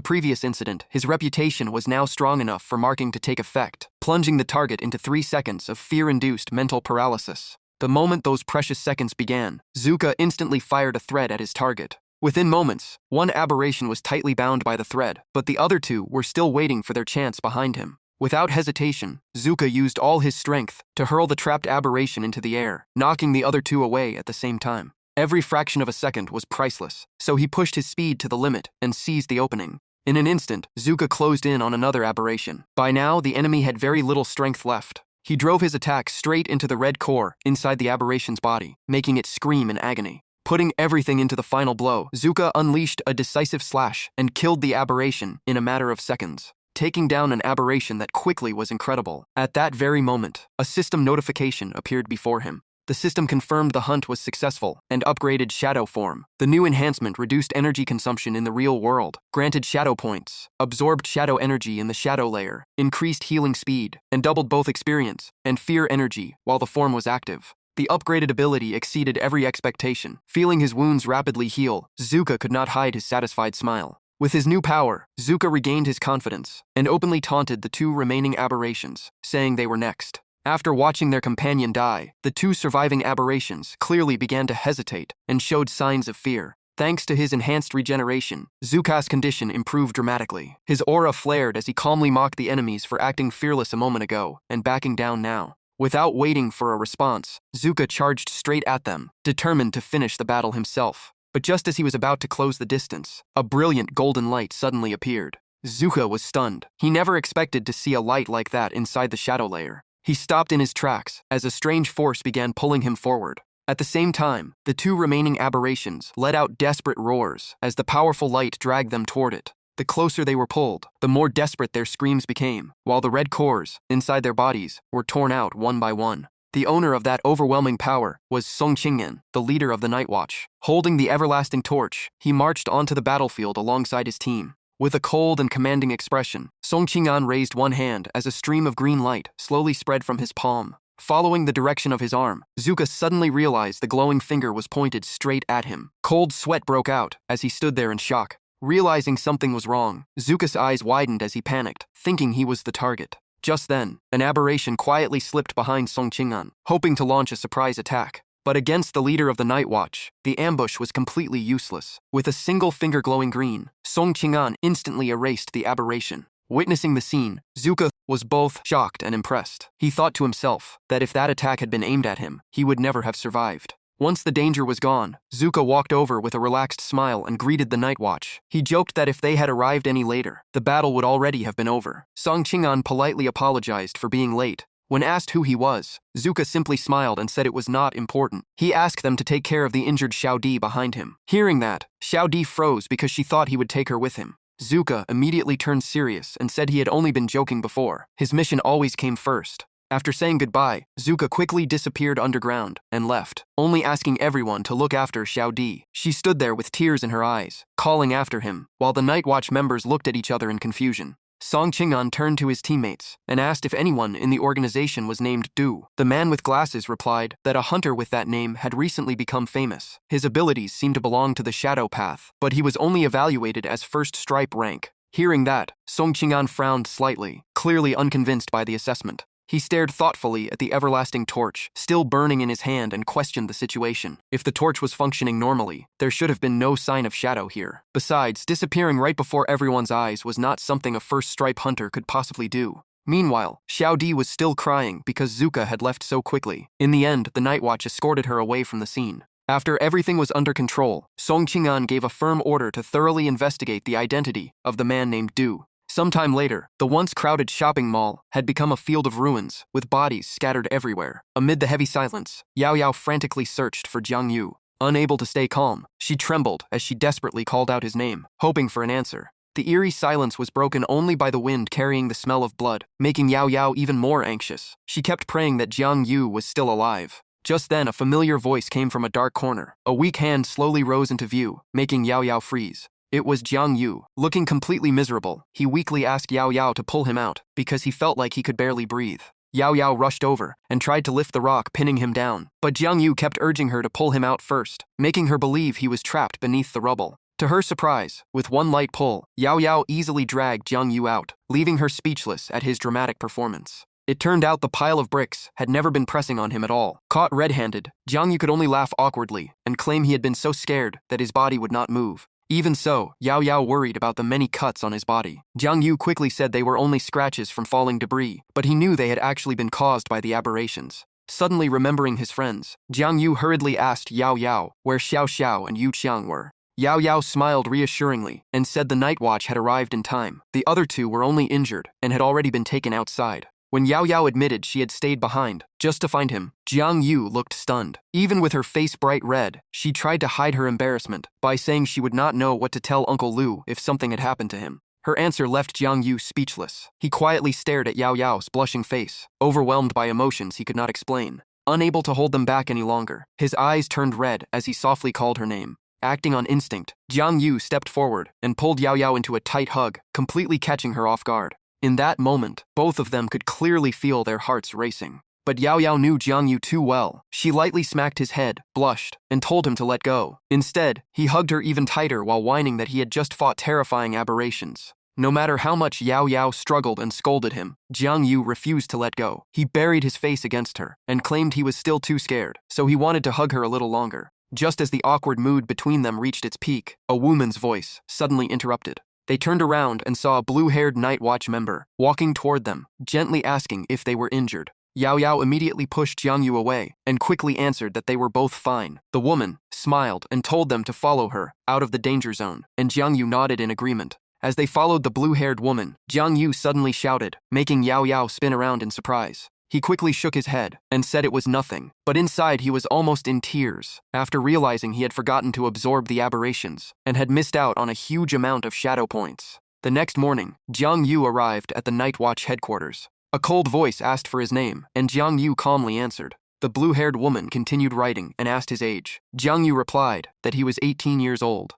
previous incident, his reputation was now strong enough for marking to take effect, plunging the target into 3 seconds of fear-induced mental paralysis. The moment those precious seconds began, Zuka instantly fired a thread at his target. Within moments, one aberration was tightly bound by the thread, but the other 2 were still waiting for their chance behind him. Without hesitation, Zuka used all his strength to hurl the trapped aberration into the air, knocking the other 2 away at the same time. Every fraction of a second was priceless, so he pushed his speed to the limit and seized the opening. In an instant, Zuka closed in on another aberration. By now, the enemy had very little strength left. He drove his attack straight into the red core inside the aberration's body, making it scream in agony. Putting everything into the final blow, Zuka unleashed a decisive slash and killed the aberration in a matter of seconds. Taking down an aberration that quickly was incredible. At that very moment, a system notification appeared before him. The system confirmed the hunt was successful and upgraded Shadow Form. The new enhancement reduced energy consumption in the real world, granted shadow points, absorbed shadow energy in the shadow layer, increased healing speed, and doubled both experience and fear energy while the form was active. The upgraded ability exceeded every expectation. Feeling his wounds rapidly heal, Zuka could not hide his satisfied smile. With his new power, Zuka regained his confidence and openly taunted the two remaining aberrations, saying they were next. After watching their companion die, the two surviving aberrations clearly began to hesitate and showed signs of fear. Thanks to his enhanced regeneration, Zuka's condition improved dramatically. His aura flared as he calmly mocked the enemies for acting fearless a moment ago and backing down now. Without waiting for a response, Zuka charged straight at them, determined to finish the battle himself. But just as he was about to close the distance, a brilliant golden light suddenly appeared. Zuka was stunned. He never expected to see a light like that inside the shadow layer. He stopped in his tracks as a strange force began pulling him forward. At the same time, the two remaining aberrations let out desperate roars as the powerful light dragged them toward it. The closer they were pulled, the more desperate their screams became, while the red cores inside their bodies were torn out one by one. The owner of that overwhelming power was Song Qingyan, the leader of the Night Watch. Holding the everlasting torch, he marched onto the battlefield alongside his team. With a cold and commanding expression, Song Qingyan raised one hand as a stream of green light slowly spread from his palm. Following the direction of his arm, Zuka suddenly realized the glowing finger was pointed straight at him. Cold sweat broke out as he stood there in shock. Realizing something was wrong, Zuka's eyes widened as he panicked, thinking he was the target. Just then, an aberration quietly slipped behind Song Qingyan, hoping to launch a surprise attack. But against the leader of the Night Watch, the ambush was completely useless. With a single finger glowing green, Song Qingyan instantly erased the aberration. Witnessing the scene, Zuka was both shocked and impressed. He thought to himself that if that attack had been aimed at him, he would never have survived. Once the danger was gone, Zuka walked over with a relaxed smile and greeted the Night Watch. He joked that if they had arrived any later, the battle would already have been over. Song Qingyan politely apologized for being late. When asked who he was, Zuka simply smiled and said it was not important. He asked them to take care of the injured Xiao Di behind him. Hearing that, Xiao Di froze because she thought he would take her with him. Zuka immediately turned serious and said he had only been joking before. His mission always came first. After saying goodbye, Zuka quickly disappeared underground and left, only asking everyone to look after Xiao Di. She stood there with tears in her eyes, calling after him, while the Night Watch members looked at each other in confusion. Song Qingyan turned to his teammates and asked if anyone in the organization was named Du. The man with glasses replied that a hunter with that name had recently become famous. His abilities seemed to belong to the Shadow Path, but he was only evaluated as first stripe rank. Hearing that, Song Qingyan frowned slightly, clearly unconvinced by the assessment. He stared thoughtfully at the everlasting torch, still burning in his hand, and questioned the situation. If the torch was functioning normally, there should have been no sign of shadow here. Besides, disappearing right before everyone's eyes was not something a first stripe hunter could possibly do. Meanwhile, Xiao Di was still crying because Zuka had left so quickly. In the end, the Night Watch escorted her away from the scene. After everything was under control, Song Qingyan gave a firm order to thoroughly investigate the identity of the man named Du. Sometime later, the once crowded shopping mall had become a field of ruins, with bodies scattered everywhere. Amid the heavy silence, Yao Yao frantically searched for Jiang Yu. Unable to stay calm, she trembled as she desperately called out his name, hoping for an answer. The eerie silence was broken only by the wind carrying the smell of blood, making Yao Yao even more anxious. She kept praying that Jiang Yu was still alive. Just then, a familiar voice came from a dark corner. A weak hand slowly rose into view, making Yao Yao freeze. It was Jiang Yu. Looking completely miserable, he weakly asked Yao Yao to pull him out because he felt like he could barely breathe. Yao Yao rushed over and tried to lift the rock, pinning him down, but Jiang Yu kept urging her to pull him out first, making her believe he was trapped beneath the rubble. To her surprise, with one light pull, Yao Yao easily dragged Jiang Yu out, leaving her speechless at his dramatic performance. It turned out the pile of bricks had never been pressing on him at all. Caught red-handed, Jiang Yu could only laugh awkwardly and claim he had been so scared that his body would not move. Even so, Yao Yao worried about the many cuts on his body. Jiang Yu quickly said they were only scratches from falling debris, but he knew they had actually been caused by the aberrations. Suddenly remembering his friends, Jiang Yu hurriedly asked Yao Yao where Xiao Xiao and Yu Qiang were. Yao Yao smiled reassuringly and said the Night Watch had arrived in time. The other two were only injured and had already been taken outside. When Yao Yao admitted she had stayed behind, just to find him, Jiang Yu looked stunned. Even with her face bright red, she tried to hide her embarrassment by saying she would not know what to tell Uncle Lu if something had happened to him. Her answer left Jiang Yu speechless. He quietly stared at Yao Yao's blushing face, overwhelmed by emotions he could not explain. Unable to hold them back any longer, his eyes turned red as he softly called her name. Acting on instinct, Jiang Yu stepped forward and pulled Yao Yao into a tight hug, completely catching her off guard. In that moment, both of them could clearly feel their hearts racing. but Yao Yao knew Jiang Yu too well. She lightly smacked his head, blushed, and told him to let go. Instead, he hugged her even tighter while whining that he had just fought terrifying aberrations. No matter how much Yao Yao struggled and scolded him, Jiang Yu refused to let go. He buried his face against her and claimed he was still too scared, so he wanted to hug her a little longer. Just as the awkward mood between them reached its peak, a woman's voice suddenly interrupted. They turned around and saw a blue-haired night watch member walking toward them, gently asking if they were injured. Yao Yao immediately pushed Jiang Yu away and quickly answered that they were both fine. The woman smiled and told them to follow her out of the danger zone, and Jiang Yu nodded in agreement. As they followed the blue-haired woman, Jiang Yu suddenly shouted, making Yao Yao spin around in surprise. He quickly shook his head and said it was nothing, but inside he was almost in tears after realizing he had forgotten to absorb the aberrations and had missed out on a huge amount of shadow points. The next morning, Jiang Yu arrived at the Night Watch headquarters. A cold voice asked for his name, and Jiang Yu calmly answered. The blue-haired woman continued writing and asked his age. Jiang Yu replied that he was 18 years old.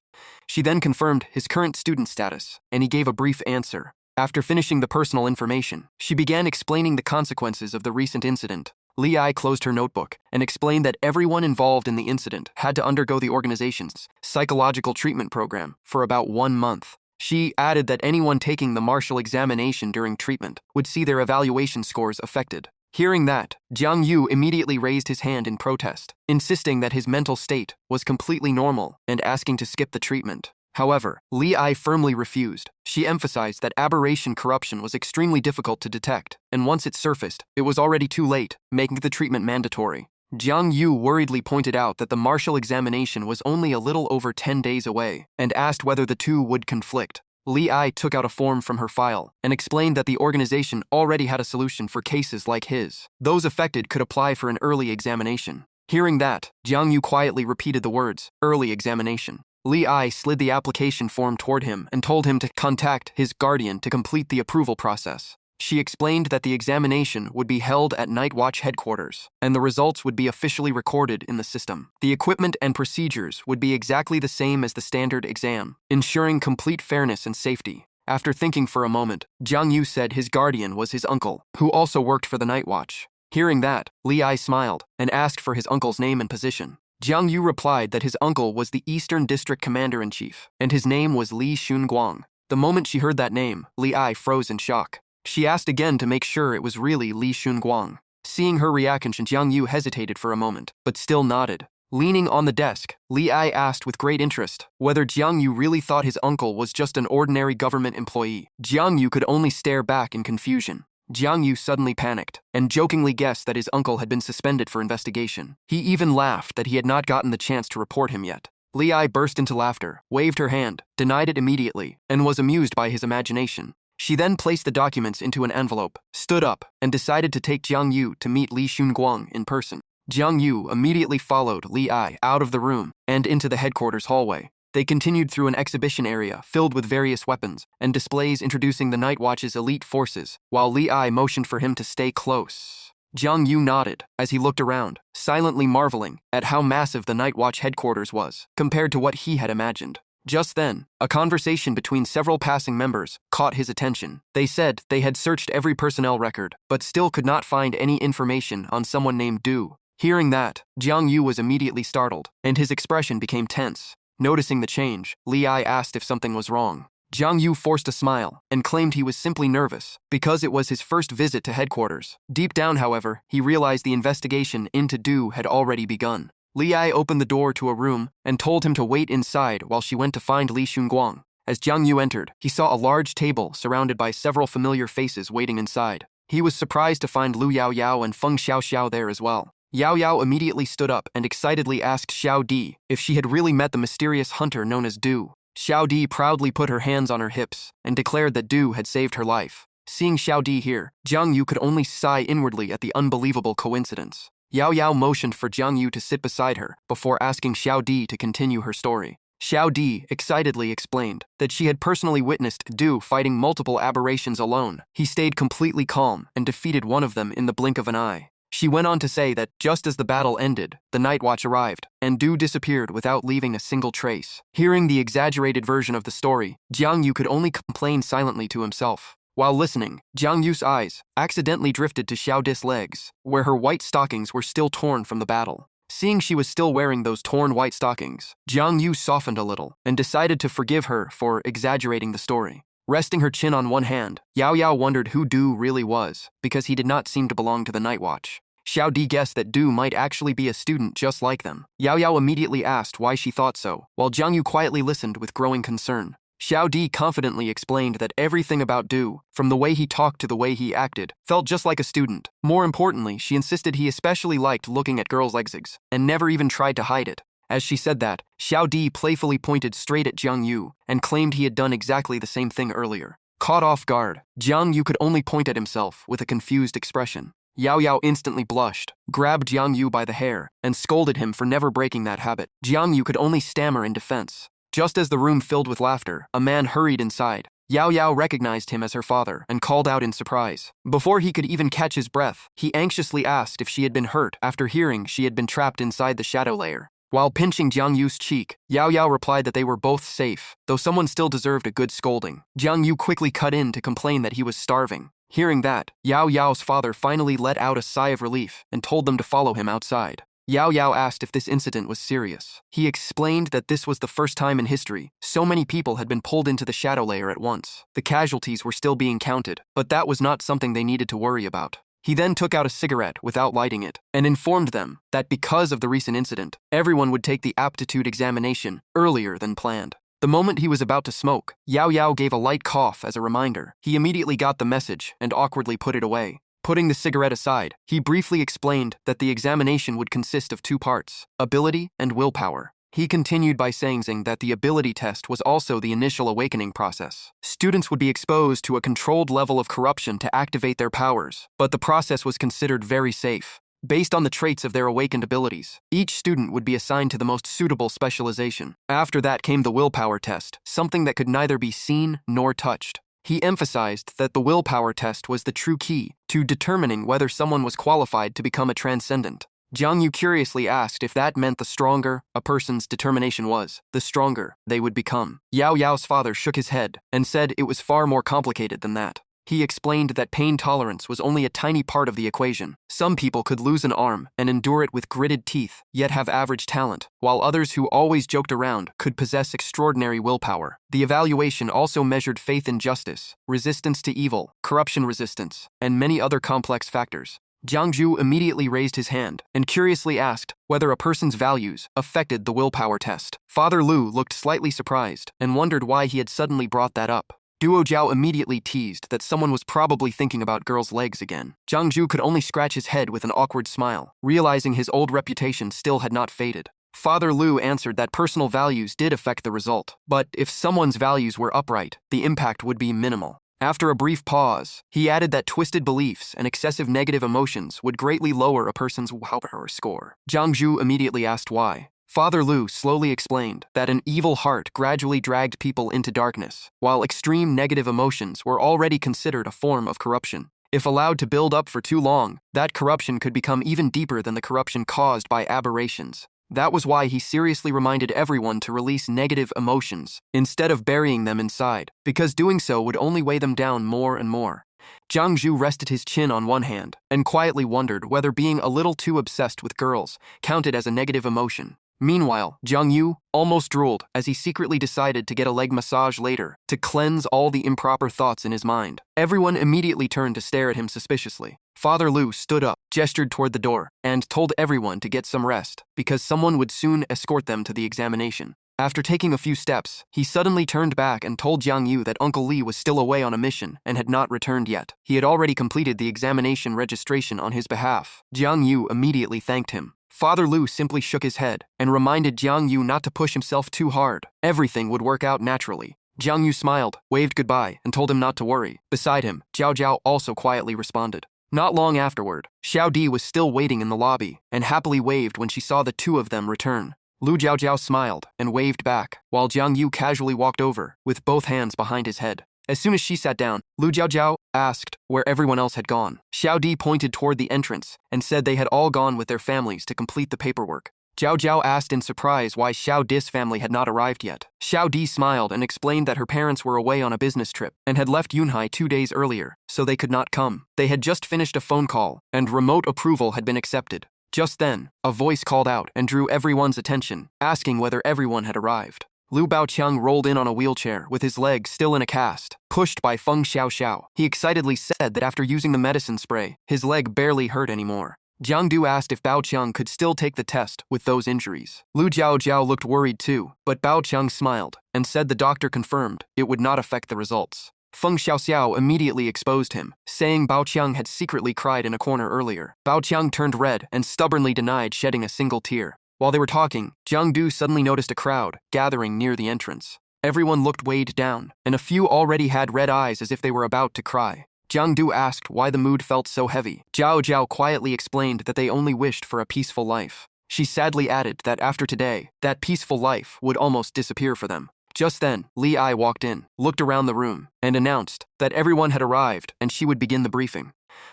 She then confirmed his current student status, and he gave a brief answer. After finishing the personal information, she began explaining the consequences of the recent incident. Li Ai closed her notebook and explained that everyone involved in the incident had to undergo the organization's psychological treatment program for about 1 month. She added that anyone taking the martial examination during treatment would see their evaluation scores affected. Hearing that, Jiang Yu immediately raised his hand in protest, insisting that his mental state was completely normal and asking to skip the treatment. However, Li Ai firmly refused. She emphasized that aberration corruption was extremely difficult to detect, and once it surfaced, it was already too late, making the treatment mandatory. Jiang Yu worriedly pointed out that the martial examination was only a little over 10 days away, and asked whether the two would conflict. Li Ai took out a form from her file and explained that the organization already had a solution for cases like his. Those affected could apply for an early examination. Hearing that, Jiang Yu quietly repeated the words, "early examination." Li Ai slid the application form toward him and told him to contact his guardian to complete the approval process. She explained that the examination would be held at Night Watch headquarters, and the results would be officially recorded in the system. The equipment and procedures would be exactly the same as the standard exam, ensuring complete fairness and safety. After thinking for a moment, Jiang Yu said his guardian was his uncle, who also worked for the Night Watch. Hearing that, Li Ai smiled and asked for his uncle's name and position. Jiang Yu replied that his uncle was the Eastern District Commander-in-Chief, and his name was Li Shunguang. The moment she heard that name, Li Ai froze in shock. She asked again to make sure it was really Li Shunguang. Seeing her reaction, Jiang Yu hesitated for a moment, but still nodded. Leaning on the desk, Li Ai asked with great interest whether Jiang Yu really thought his uncle was just an ordinary government employee. Jiang Yu could only stare back in confusion. Jiang Yu suddenly panicked and jokingly guessed that his uncle had been suspended for investigation. He even laughed that he had not gotten the chance to report him yet. Li Ai burst into laughter, waved her hand, denied it immediately, and was amused by his imagination. She then placed the documents into an envelope, stood up, and decided to take Jiang Yu to meet Li Shunguang in person. Jiang Yu immediately followed Li Ai out of the room and into the headquarters hallway. They continued through an exhibition area filled with various weapons and displays introducing the Night Watch's elite forces, while Li Ai motioned for him to stay close. Jiang Yu nodded as he looked around, silently marveling at how massive the Night Watch headquarters was compared to what he had imagined. Just then, a conversation between several passing members caught his attention. They said they had searched every personnel record, but still could not find any information on someone named Du. Hearing that, Jiang Yu was immediately startled, and his expression became tense. Noticing the change, Li Ai asked if something was wrong. Jiang Yu forced a smile and claimed he was simply nervous because it was his first visit to headquarters. Deep down, however, he realized the investigation into Du had already begun. Li Ai opened the door to a room and told him to wait inside while she went to find Li Shunguang. As Jiang Yu entered, he saw a large table surrounded by several familiar faces waiting inside. He was surprised to find Lu Yao Yao and Feng Xiao Xiao there as well. Yao Yao immediately stood up and excitedly asked Xiao Di if she had really met the mysterious hunter known as Du. Xiao Di proudly put her hands on her hips and declared that Du had saved her life. Seeing Xiao Di here, Jiang Yu could only sigh inwardly at the unbelievable coincidence. Yao Yao motioned for Jiang Yu to sit beside her before asking Xiao Di to continue her story. Xiao Di excitedly explained that she had personally witnessed Du fighting multiple aberrations alone. He stayed completely calm and defeated one of them in the blink of an eye. She went on to say that just as the battle ended, the Night Watch arrived, and Du disappeared without leaving a single trace. Hearing the exaggerated version of the story, Jiang Yu could only complain silently to himself. While listening, Jiang Yu's eyes accidentally drifted to Xiao Di's legs, where her white stockings were still torn from the battle. Seeing she was still wearing those torn white stockings, Jiang Yu softened a little and decided to forgive her for exaggerating the story. Resting her chin on one hand, Yao Yao wondered who Du really was, because he did not seem to belong to the Night Watch. Xiao Di guessed that Du might actually be a student just like them. Yao Yao immediately asked why she thought so, while Jiang Yu quietly listened with growing concern. Xiao Di confidently explained that everything about Du, from the way he talked to the way he acted, felt just like a student. More importantly, she insisted he especially liked looking at girls' legs and never even tried to hide it. As she said that, Xiao Di playfully pointed straight at Jiang Yu and claimed he had done exactly the same thing earlier. Caught off guard, Jiang Yu could only point at himself with a confused expression. Yao Yao instantly blushed, grabbed Jiang Yu by the hair, and scolded him for never breaking that habit. Jiang Yu could only stammer in defense. Just as the room filled with laughter, a man hurried inside. Yao Yao recognized him as her father and called out in surprise. Before he could even catch his breath, he anxiously asked if she had been hurt after hearing she had been trapped inside the shadow layer. While pinching Jiang Yu's cheek, Yao Yao replied that they were both safe, though someone still deserved a good scolding. Jiang Yu quickly cut in to complain that he was starving. Hearing that, Yao Yao's father finally let out a sigh of relief and told them to follow him outside. Yao Yao asked if this incident was serious. He explained that this was the first time in history so many people had been pulled into the shadow layer at once. The casualties were still being counted, but that was not something they needed to worry about. He then took out a cigarette without lighting it and informed them that because of the recent incident, everyone would take the aptitude examination earlier than planned. The moment he was about to smoke, Yao Yao gave a light cough as a reminder. He immediately got the message and awkwardly put it away. Putting the cigarette aside, he briefly explained that the examination would consist of two parts, ability and willpower. He continued by saying that the ability test was also the initial awakening process. Students would be exposed to a controlled level of corruption to activate their powers, but the process was considered very safe. Based on the traits of their awakened abilities, each student would be assigned to the most suitable specialization. After that came the willpower test, something that could neither be seen nor touched. He emphasized that the willpower test was the true key to determining whether someone was qualified to become a transcendent. Jiang Yu curiously asked if that meant the stronger a person's determination was, the stronger they would become. Yao Yao's father shook his head and said it was far more complicated than that. He explained that pain tolerance was only a tiny part of the equation. Some people could lose an arm and endure it with gritted teeth, yet have average talent, while others who always joked around could possess extraordinary willpower. The evaluation also measured faith in justice, resistance to evil, corruption resistance, and many other complex factors. Jiang Zhu immediately raised his hand and curiously asked whether a person's values affected the willpower test. Father Lu looked slightly surprised and wondered why he had suddenly brought that up. Duo Jiao immediately teased that someone was probably thinking about girls' legs again. Jiang Zhu could only scratch his head with an awkward smile, realizing his old reputation still had not faded. Father Lu answered that personal values did affect the result, but if someone's values were upright, the impact would be minimal. After a brief pause, he added that twisted beliefs and excessive negative emotions would greatly lower a person's willpower score. Jiang Zhu immediately asked why. Father Lu slowly explained that an evil heart gradually dragged people into darkness, while extreme negative emotions were already considered a form of corruption. If allowed to build up for too long, that corruption could become even deeper than the corruption caused by aberrations. That was why he seriously reminded everyone to release negative emotions instead of burying them inside, because doing so would only weigh them down more and more. Jiang Zhu rested his chin on one hand and quietly wondered whether being a little too obsessed with girls counted as a negative emotion. Meanwhile, Jiang Yu almost drooled as he secretly decided to get a leg massage later to cleanse all the improper thoughts in his mind. Everyone immediately turned to stare at him suspiciously. Father Lu stood up, gestured toward the door, and told everyone to get some rest because someone would soon escort them to the examination. After taking a few steps, he suddenly turned back and told Jiang Yu that Uncle Li was still away on a mission and had not returned yet. He had already completed the examination registration on his behalf. Jiang Yu immediately thanked him. Father Lu simply shook his head and reminded Jiang Yu not to push himself too hard. Everything would work out naturally. Jiang Yu smiled, waved goodbye, and told him not to worry. Beside him, Jiao Jiao also quietly responded. Not long afterward, Xiao Di was still waiting in the lobby and happily waved when she saw the two of them return. Lu Jiaojiao smiled and waved back, while Jiang Yu casually walked over, with both hands behind his head. As soon as she sat down, Lu Jiaojiao asked where everyone else had gone. Xiao Di pointed toward the entrance and said they had all gone with their families to complete the paperwork. Zhao Zhao asked in surprise why Xiao Di's family had not arrived yet. Xiao Di smiled and explained that her parents were away on a business trip and had left Yunhai 2 days earlier, so they could not come. They had just finished a phone call, and remote approval had been accepted. Just then, a voice called out and drew everyone's attention, asking whether everyone had arrived. Liu Baoqiang rolled in on a wheelchair with his leg still in a cast, pushed by Feng Xiaoxiao. He excitedly said that after using the medicine spray, his leg barely hurt anymore. Jiang Du asked if Baoqiang could still take the test with those injuries. Lu Jiaojiao looked worried too, but Baoqiang smiled and said the doctor confirmed it would not affect the results. Feng Xiaoxiao immediately exposed him, saying Baoqiang had secretly cried in a corner earlier. Baoqiang turned red and stubbornly denied shedding a single tear. While they were talking, Jiang Du suddenly noticed a crowd gathering near the entrance. Everyone looked weighed down, and a few already had red eyes as if they were about to cry. Jiang Du asked why the mood felt so heavy. Zhao Zhao quietly explained that they only wished for a peaceful life. She sadly added that after today, that peaceful life would almost disappear for them. Just then, Li Ai walked in, looked around the room, and announced that everyone had arrived and she would begin the briefing.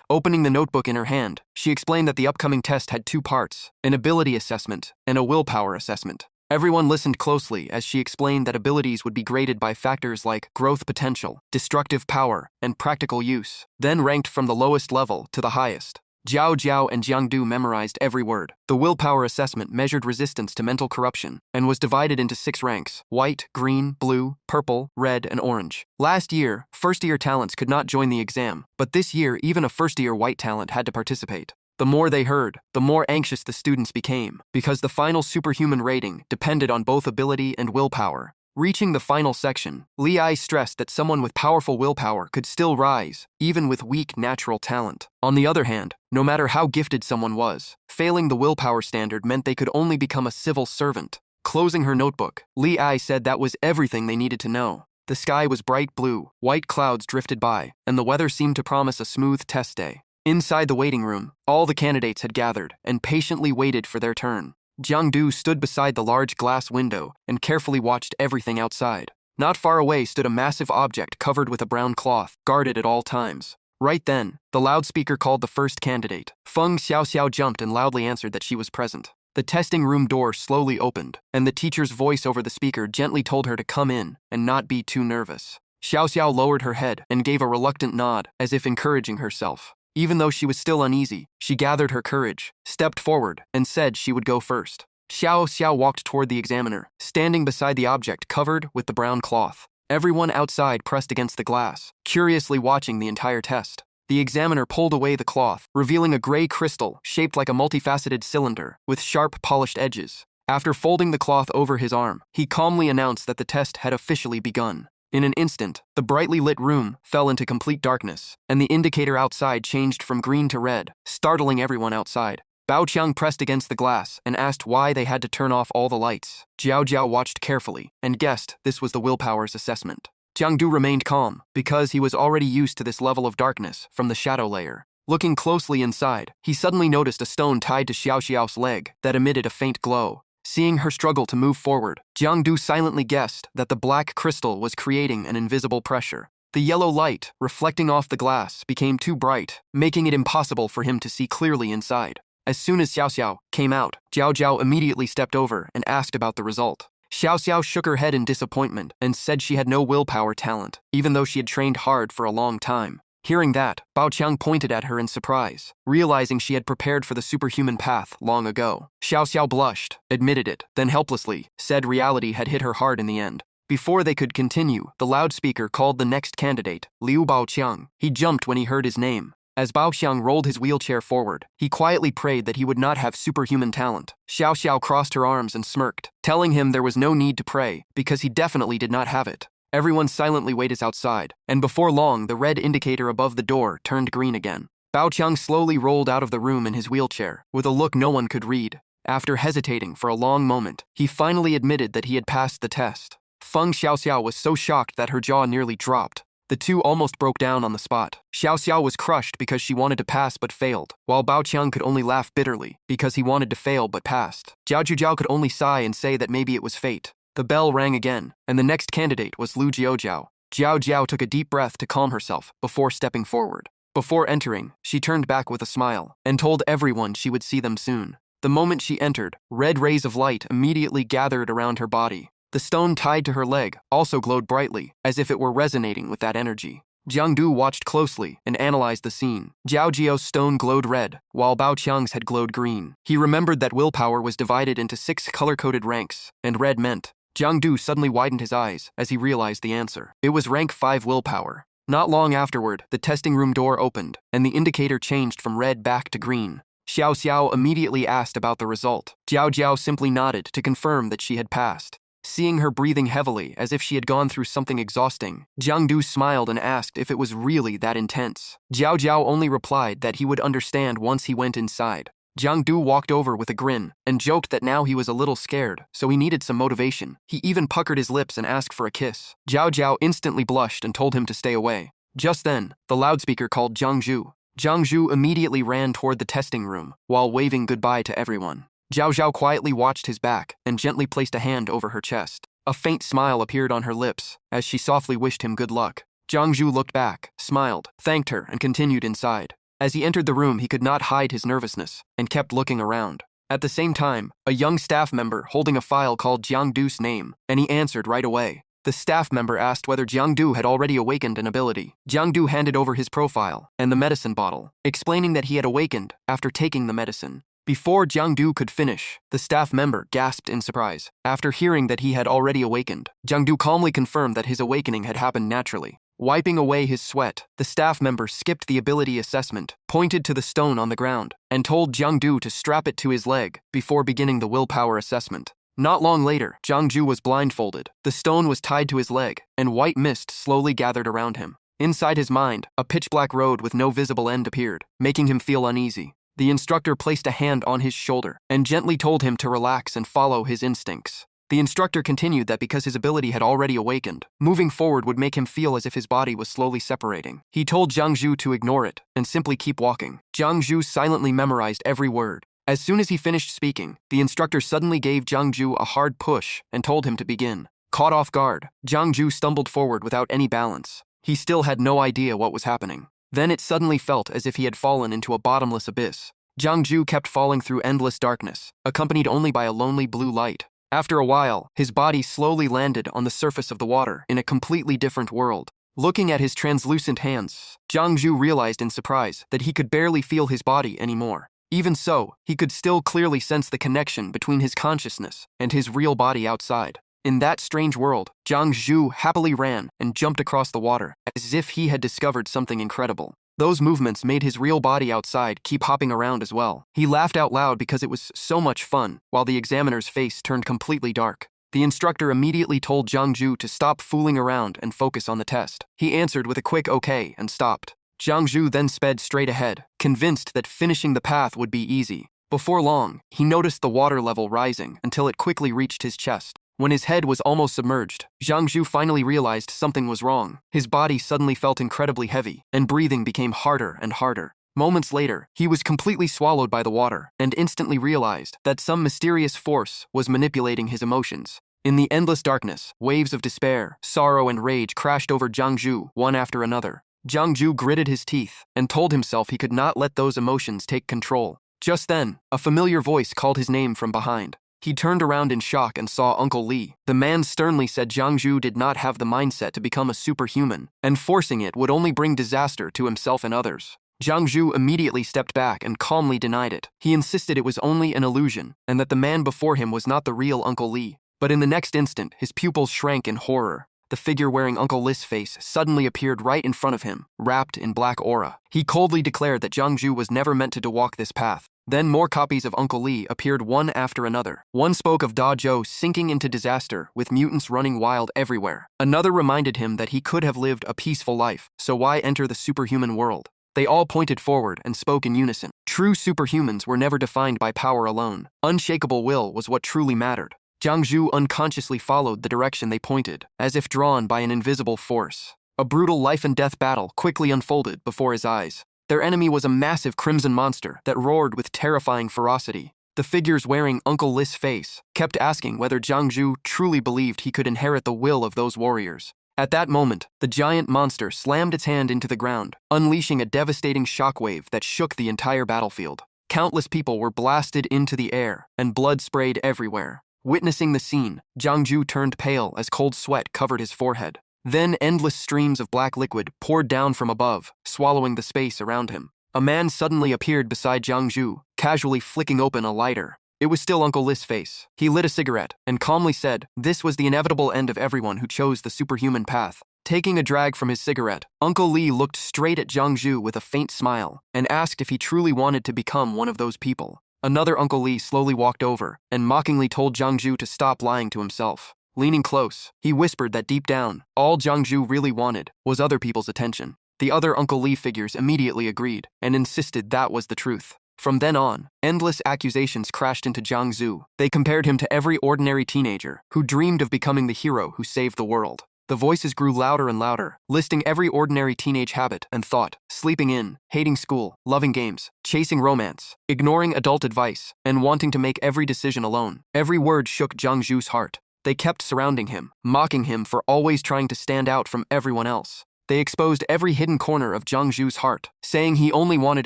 Opening the notebook in her hand, she explained that the upcoming test had 2 parts, an ability assessment and a willpower assessment. Everyone listened closely as she explained that abilities would be graded by factors like growth potential, destructive power, and practical use, then ranked from the lowest level to the highest. Zhao Zhao and Jiang Du memorized every word. The willpower assessment measured resistance to mental corruption and was divided into 6 ranks: white, green, blue, purple, red, and orange. Last year, first-year talents could not join the exam, but this year even a first-year white talent had to participate. The more they heard, the more anxious the students became, because the final superhuman rating depended on both ability and willpower. Reaching the final section, Li Ai stressed that someone with powerful willpower could still rise, even with weak natural talent. On the other hand, no matter how gifted someone was, failing the willpower standard meant they could only become a civil servant. Closing her notebook, Li Ai said that was everything they needed to know. The sky was bright blue, white clouds drifted by, and the weather seemed to promise a smooth test day. Inside the waiting room, all the candidates had gathered and patiently waited for their turn. Jiang Du stood beside the large glass window and carefully watched everything outside. Not far away stood a massive object covered with a brown cloth, guarded at all times. Right then, the loudspeaker called the first candidate. Feng Xiaoxiao jumped and loudly answered that she was present. The testing room door slowly opened, and the teacher's voice over the speaker gently told her to come in and not be too nervous. Xiaoxiao lowered her head and gave a reluctant nod, as if encouraging herself. Even though she was still uneasy, she gathered her courage, stepped forward, and said she would go first. Xiao walked toward the examiner, standing beside the object covered with the brown cloth. Everyone outside pressed against the glass, curiously watching the entire test. The examiner pulled away the cloth, revealing a gray crystal shaped like a multifaceted cylinder with sharp, polished edges. After folding the cloth over his arm, he calmly announced that the test had officially begun. In an instant, the brightly lit room fell into complete darkness, and the indicator outside changed from green to red, startling everyone outside. Baoqiang pressed against the glass and asked why they had to turn off all the lights. Zhao Zhao watched carefully and guessed this was the willpower's assessment. Jiang Du remained calm because he was already used to this level of darkness from the shadow layer. Looking closely inside, he suddenly noticed a stone tied to Xiaoxiao's leg that emitted a faint glow. Seeing her struggle to move forward, Jiang Du silently guessed that the black crystal was creating an invisible pressure. The yellow light, reflecting off the glass, became too bright, making it impossible for him to see clearly inside. As soon as Xiaoxiao came out, Zhao Zhao immediately stepped over and asked about the result. Xiaoxiao shook her head in disappointment and said she had no willpower talent, even though she had trained hard for a long time. Hearing that, Baoqiang pointed at her in surprise, realizing she had prepared for the superhuman path long ago. Xiaoxiao blushed, admitted it, then helplessly said reality had hit her hard in the end. Before they could continue, the loudspeaker called the next candidate, Liu Baoqiang. He jumped when he heard his name. As Baoqiang rolled his wheelchair forward, he quietly prayed that he would not have superhuman talent. Xiaoxiao crossed her arms and smirked, telling him there was no need to pray, because he definitely did not have it. Everyone silently waited outside, and before long, the red indicator above the door turned green again. Baoqiang slowly rolled out of the room in his wheelchair, with a look no one could read. After hesitating for a long moment, he finally admitted that he had passed the test. Feng Xiaoxiao was so shocked that her jaw nearly dropped. The two almost broke down on the spot. Xiaoxiao was crushed because she wanted to pass but failed, while Baoqiang could only laugh bitterly because he wanted to fail but passed. Zhao Zhujiao could only sigh and say that maybe it was fate. The bell rang again, and the next candidate was Lu Jiaojiao. Zhao Jiao took a deep breath to calm herself before stepping forward. Before entering, she turned back with a smile and told everyone she would see them soon. The moment she entered, red rays of light immediately gathered around her body. The stone tied to her leg also glowed brightly, as if it were resonating with that energy. Jiangdu watched closely and analyzed the scene. Jiao Jiao's stone glowed red, while Bao Qiang's had glowed green. He remembered that willpower was divided into 6 color-coded ranks, and red meant. Jiangdu suddenly widened his eyes as he realized the answer. It was rank 5 willpower. Not long afterward, the testing room door opened, and the indicator changed from red back to green. Xiao Xiao immediately asked about the result. Jiao Jiao simply nodded to confirm that she had passed. Seeing her breathing heavily as if she had gone through something exhausting, Jiangdu smiled and asked if it was really that intense. Jiao Jiao only replied that he would understand once he went inside. Jiangdu walked over with a grin and joked that now he was a little scared, so he needed some motivation. He even puckered his lips and asked for a kiss. Jiao Jiao instantly blushed and told him to stay away. Just then, the loudspeaker called Jiangzhu. Jiangzhu immediately ran toward the testing room while waving goodbye to everyone. Jiao Jiao quietly watched his back and gently placed a hand over her chest. A faint smile appeared on her lips as she softly wished him good luck. Jiangzhu looked back, smiled, thanked her, and continued inside. As he entered the room, he could not hide his nervousness and kept looking around. At the same time, a young staff member holding a file called Jiangdu's name, and he answered right away. The staff member asked whether Jiangdu had already awakened an ability. Jiangdu handed over his profile and the medicine bottle, explaining that he had awakened after taking the medicine. Before Jiangdu could finish, the staff member gasped in surprise. After hearing that he had already awakened, Jiangdu calmly confirmed that his awakening had happened naturally. Wiping away his sweat, the staff member skipped the ability assessment, pointed to the stone on the ground, and told Jiangdu to strap it to his leg before beginning the willpower assessment. Not long later, Jiangdu was blindfolded. The stone was tied to his leg, and white mist slowly gathered around him. Inside his mind, a pitch-black road with no visible end appeared, making him feel uneasy. The instructor placed a hand on his shoulder and gently told him to relax and follow his instincts. The instructor continued that because his ability had already awakened, moving forward would make him feel as if his body was slowly separating. He told Jiangzhu to ignore it and simply keep walking. Jiangzhu silently memorized every word. As soon as he finished speaking, the instructor suddenly gave Jiangzhu a hard push and told him to begin. Caught off guard, Jiangzhu stumbled forward without any balance. He still had no idea what was happening. Then it suddenly felt as if he had fallen into a bottomless abyss. Jiangzhu kept falling through endless darkness, accompanied only by a lonely blue light. After a while, his body slowly landed on the surface of the water in a completely different world. Looking at his translucent hands, Jiangzhu realized in surprise that he could barely feel his body anymore. Even so, he could still clearly sense the connection between his consciousness and his real body outside. In that strange world, Jiangzhu happily ran and jumped across the water, as if he had discovered something incredible. Those movements made his real body outside keep hopping around as well. He laughed out loud because it was so much fun, while the examiner's face turned completely dark. The instructor immediately told Jiangzhu to stop fooling around and focus on the test. He answered with a quick okay and stopped. Jiangzhu then sped straight ahead, convinced that finishing the path would be easy. Before long, he noticed the water level rising until it quickly reached his chest. When his head was almost submerged, Jiangzhu finally realized something was wrong. His body suddenly felt incredibly heavy, and breathing became harder and harder. Moments later, he was completely swallowed by the water, and instantly realized that some mysterious force was manipulating his emotions. In the endless darkness, waves of despair, sorrow, and rage crashed over Jiangzhu, one after another. Jiangzhu gritted his teeth and told himself he could not let those emotions take control. Just then, a familiar voice called his name from behind. He turned around in shock and saw Uncle Li. The man sternly said Jiangzhu did not have the mindset to become a superhuman, and forcing it would only bring disaster to himself and others. Jiangzhu immediately stepped back and calmly denied it. He insisted it was only an illusion, and that the man before him was not the real Uncle Li. But in the next instant, his pupils shrank in horror. The figure wearing Uncle Li's face suddenly appeared right in front of him, wrapped in black aura. He coldly declared that Jiangzhu was never meant to walk this path. Then more copies of Uncle Li appeared one after another. One spoke of Da Zhou sinking into disaster with mutants running wild everywhere. Another reminded him that he could have lived a peaceful life, so why enter the superhuman world? They all pointed forward and spoke in unison. True superhumans were never defined by power alone. Unshakable will was what truly mattered. Jiangzhu unconsciously followed the direction they pointed, as if drawn by an invisible force. A brutal life-and-death battle quickly unfolded before his eyes. Their enemy was a massive crimson monster that roared with terrifying ferocity. The figures wearing Uncle Li's face kept asking whether Jiangzhu truly believed he could inherit the will of those warriors. At that moment, the giant monster slammed its hand into the ground, unleashing a devastating shockwave that shook the entire battlefield. Countless people were blasted into the air, and blood sprayed everywhere. Witnessing the scene, Jiangju turned pale as cold sweat covered his forehead. Then endless streams of black liquid poured down from above, swallowing the space around him. A man suddenly appeared beside Jiangju, casually flicking open a lighter. It was still Uncle Li's face. He lit a cigarette and calmly said, "This was the inevitable end of everyone who chose the superhuman path." Taking a drag from his cigarette, Uncle Li looked straight at Jiangju with a faint smile and asked if he truly wanted to become one of those people. Another Uncle Li slowly walked over and mockingly told Jiangju to stop lying to himself. Leaning close, he whispered that deep down, all Jiangju really wanted was other people's attention. The other Uncle Li figures immediately agreed and insisted that was the truth. From then on, endless accusations crashed into Jiangzu. They compared him to every ordinary teenager who dreamed of becoming the hero who saved the world. The voices grew louder and louder, listing every ordinary teenage habit and thought: sleeping in, hating school, loving games, chasing romance, ignoring adult advice, and wanting to make every decision alone. Every word shook Jiangju's heart. They kept surrounding him, mocking him for always trying to stand out from everyone else. They exposed every hidden corner of Jiangju's heart, saying he only wanted